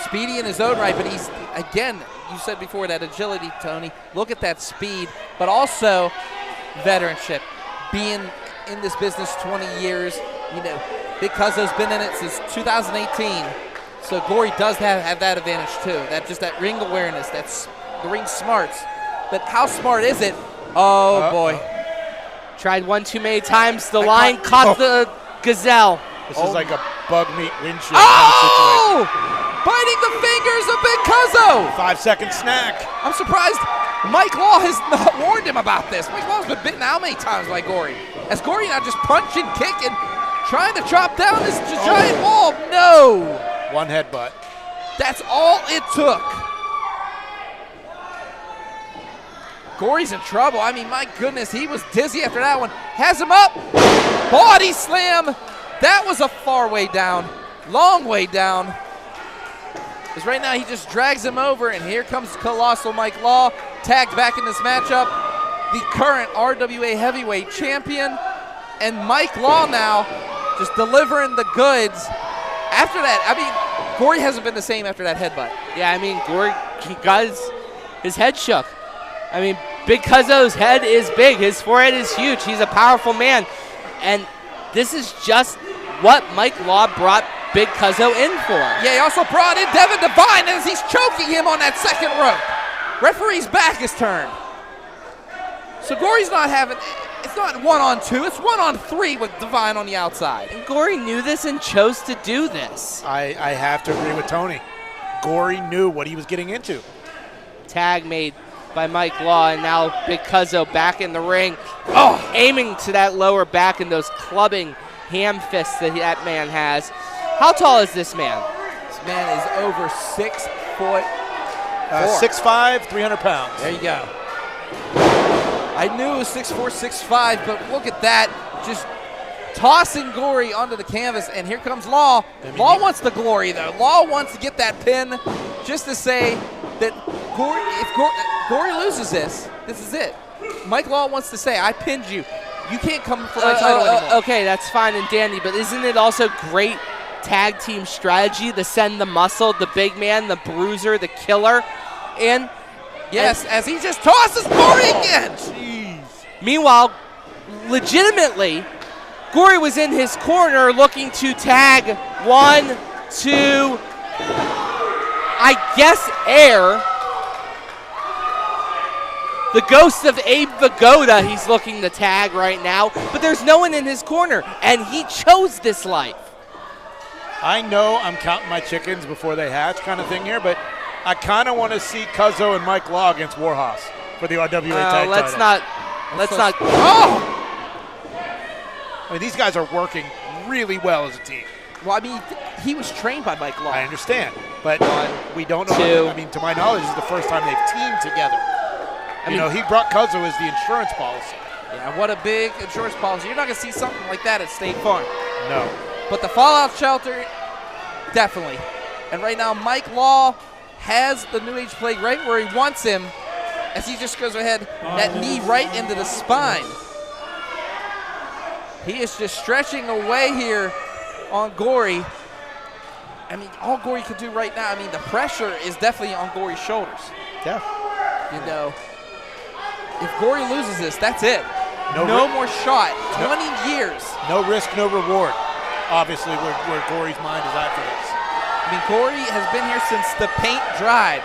speedy in his own right, but he's, again, you said before, that agility, Tony. Look at that speed, but also veteranship. Being in this business 20 years, you know, Big Cuzzo's been in it since 2018. So Gory does have that advantage too. That ring awareness, that's the ring smarts. But how smart is it? Oh boy. Tried one too many times. The line caught the gazelle. This is like a bug meat windshield kind of situation. Biting the fingers of Big Cuzzo. 5-second snack. I'm surprised Mike Law has not warned him about this. Mike Law's been bitten how many times by Gory? As Gory now just punching, kicking, trying to chop down this giant wall. No. 1 headbutt. That's all it took. Gory's in trouble. I mean, my goodness, he was dizzy after that one. Has him up. Body slam. That was a far way down. Long way down. Because right now he just drags him over, and here comes Colossal Mike Law, tagged back in this matchup. The current RWA heavyweight champion. And Mike Law now just delivering the goods. After that, I mean, Gory hasn't been the same after that headbutt. Yeah, I mean, Gory, he got his head shook. I mean, Big Cuzzo's head is big. His forehead is huge. He's a powerful man. And this is just what Mike Law brought Big Cuzzo in for. Yeah, he also brought in Devin Devine as he's choking him on that second rope. Referee's back is turned. So Gory's not having, it's not 1-on-2, it's 1-on-3 with Devine on the outside. And Gory knew this and chose to do this. I have to agree with Tony. Gory knew what he was getting into. Tag made by Mike Law, and now Big Cuzzo back in the ring. Oh, aiming to that lower back and those clubbing ham fists that that man has. How tall is this man? This man is over 6 foot 6'5", 300 pounds. There you go. I knew it was 6'4", 6'5", but look at that. Just tossing Gory onto the canvas, and here comes Law. Law wants the glory, though. Law wants to get that pin just to say that if Gory loses this is it. Mike Law wants to say, I pinned you. You can't come for my title anymore. Okay, that's fine and dandy, but isn't it also great tag team strategy to send the muscle, the big man, the bruiser, the killer in? Yes, as he just tosses Gory again. Jeez. Meanwhile, legitimately, Gory was in his corner looking to tag 1, 2, I guess air. The ghost of Abe Vigoda he's looking to tag right now, but there's no one in his corner, and he chose this life. I know I'm counting my chickens before they hatch kind of thing here, but I kind of want to see Cuzzo and Mike Law against Warhos for the RWA tag title. Let's not. Oh! I mean, these guys are working really well as a team. Well, I mean, he was trained by Mike Law. I understand, but we don't know. 2. I mean, to my knowledge, this is the first time they've teamed together. You know, he brought Cuzzo as the insurance policy. Yeah, what a big insurance policy. You're not going to see something like that at State Farm. No. But the Fallout Shelter, definitely. And right now, Mike Law has the New Age Plague right where he wants him as he just goes ahead, that knee right into the spine. He is just stretching away here on Gory. I mean, all Gory could do right now, I mean, the pressure is definitely on Gory's shoulders. Yeah. You know, if Gory loses this, that's it. No more shot. 20 years. No risk, no reward. obviously where Gory's mind is at for this. I mean, Gory has been here since the paint dried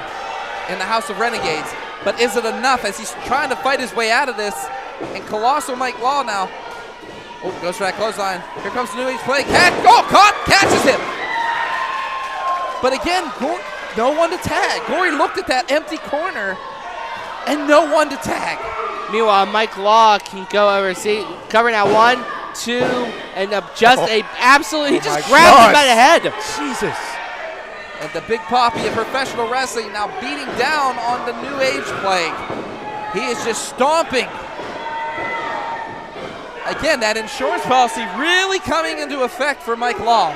in the House of Renegades. But is it enough as he's trying to fight his way out of this? And Colossal Mike Law now. Oh, goes for that clothesline. Here comes the New Age play. Catches him. But again, no one to tag. Gory looked at that empty corner and no one to tag. Meanwhile, Mike Law can go over, see, covering that 1, 2, and he just grabbed him by the head. Jesus. And the Big Papi of professional wrestling now beating down on the New Age plague. He is just stomping. Again, that insurance policy really coming into effect for Mike Law.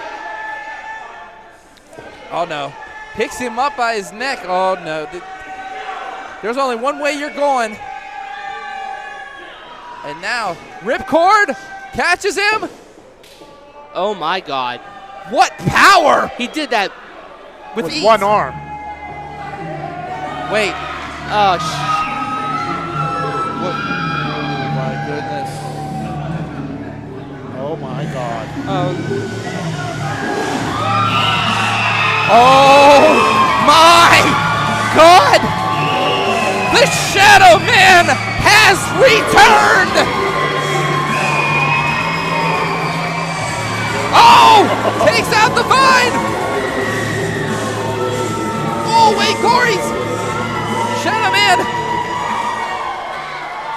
Oh no. Picks him up by his neck. Oh no. There's only one way you're going. And now, ripcord catches him. Oh my God. What power! He did that with one arm. Wait. Oh, my goodness. Oh my God. Oh my God! The Shadow Man has returned! Oh! Takes out the Vine! Oh, wait, Gory's Shadow Man!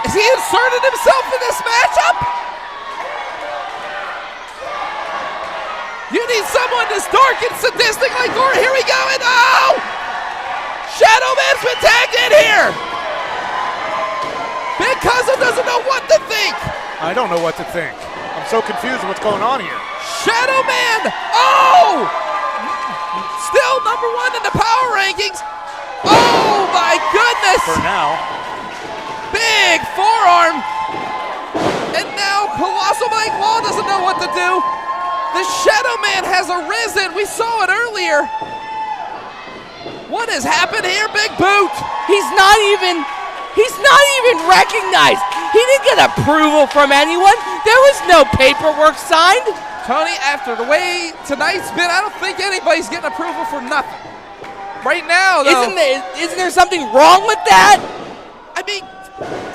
Has he inserted himself in this matchup? You need someone as dark and sadistic like Gory. Here we go, and oh! Shadow Man's been tagged in here! Big Cousin doesn't know what to think! I don't know what to think. I'm so confused with what's going on here. Shadow Man! Oh! Still number 1 in the power rankings. Oh my goodness! For now. Big forearm! And now Colossal Mike Law doesn't know what to do. The Shadow Man has arisen. We saw it earlier. What has happened here, Big Boot? He's not even recognized. He didn't get approval from anyone. There was no paperwork signed. Tony, after the way tonight's been, I don't think anybody's getting approval for nothing. Right now, though. Isn't there something wrong with that? I mean,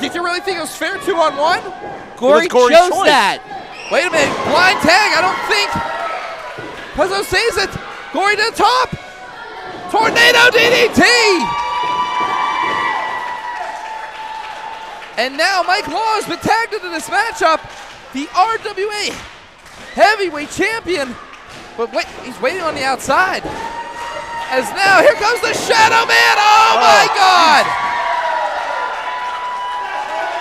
did you really think it was fair 2-on-1? Gory chose that. Wait a minute, blind tag, I don't think. Puzzo sees it. Gory to the top. Tornado DDT. And now Mike Law has been tagged into this matchup. The RWA heavyweight champion. But wait, he's waiting on the outside. As now, here comes the Shadow Man. Oh my God.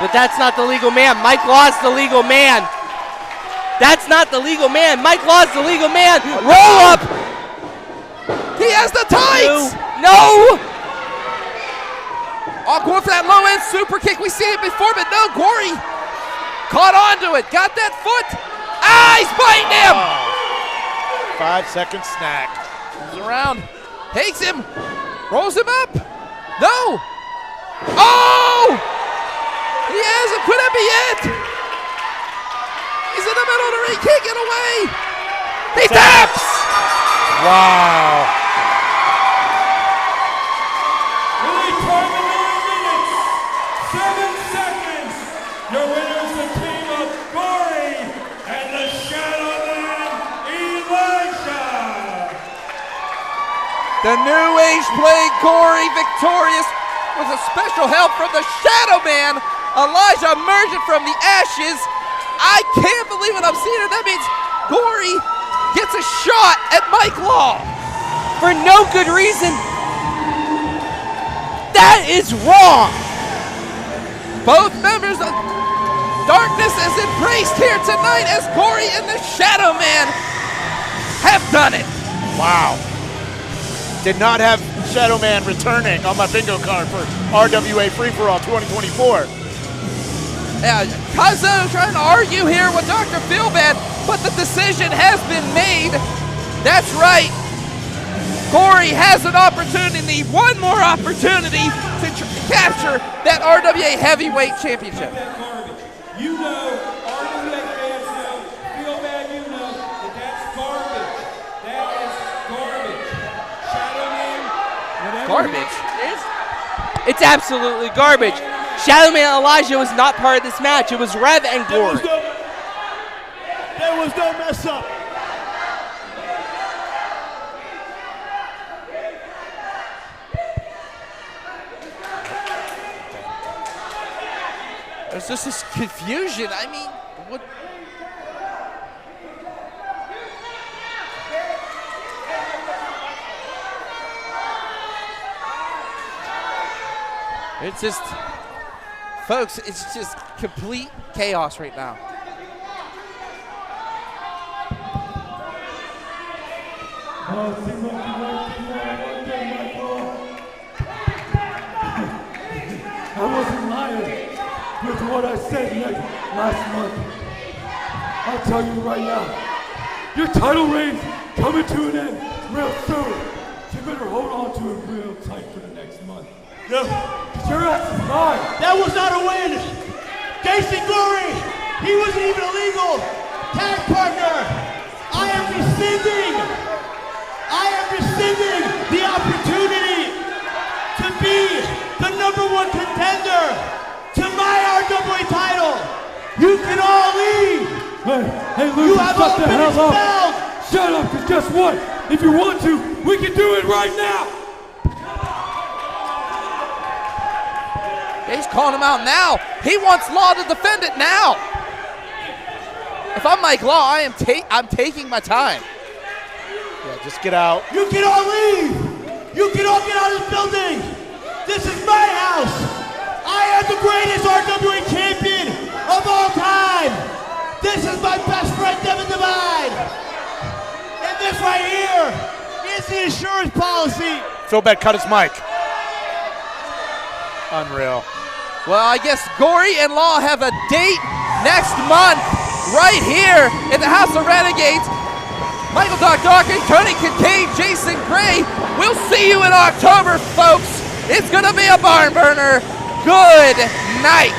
But that's not the legal man. Mike Law's the legal man. That's not the legal man. Mike Law's the legal man. Roll up. He has the tights. No. Oh, going for that low end super kick. We seen it before, but no, Gory caught onto it. Got that foot. Ah, he's biting him. 5-second snack. Comes around. Takes him. Rolls him up. No. Oh. He has it. Could that be it? He's in the middle of the ring. Can't get away. He taps. Wow. Only 29 minutes, 7 seconds. Your winners, the team of Gory and the Shadow Man, Elijah. The New Age playing Gory victorious with a special help from the Shadow Man. Elijah emerging from the ashes. I can't believe what I'm seeing. That means Gory gets a shot at Mike Law. For no good reason. That is wrong. Both members of Darkness is embraced here tonight as Gory and the Shadow Man have done it. Wow. Did not have Shadow Man returning on my bingo card for RWA Free-For-All 2024. Yeah, Cuzzo trying to argue here with Dr. Feelbad, but the decision has been made. That's right. Gory has an opportunity, one more opportunity to capture that RWA Heavyweight Championship. You know, RWA fans know, Feelbad, you know, that that's garbage. It's absolutely garbage. Shadow Man Elijah was not part of this match. It was Rev and Gory. There was no mess up. There's just this confusion. I mean, what? It's just, folks, it's just complete chaos right now. I wasn't lying with what I said last month. I'll tell you right now, your title reign's coming to an end real soon. You better hold on to it real tight for the next month. No. Your ass is mine. That was not a win. Jason Gory, he wasn't even a legal tag partner. I am rescinding the opportunity to be the #1 contender to my RWA title. You can all leave. Hey, Luke, shut the hell up. Shut up, because guess what? If you want to, we can do it right now. He's calling him out now. He wants Law to defend it now. If I'm Mike Law, I'm taking my time. Yeah, just get out. You can all leave. You can all get out of this building. This is my house. I am the greatest RWA champion of all time. This is my best friend, Devin Divine. And this right here is the insurance policy. Phil Beck cut his mic. Unreal. Well, I guess Gory and Law have a date next month right here in the House of Renegades. Michael Doc Dawkins, Tony Kincaid, Jason Gray. We'll see you in October, folks. It's going to be a barn burner. Good night.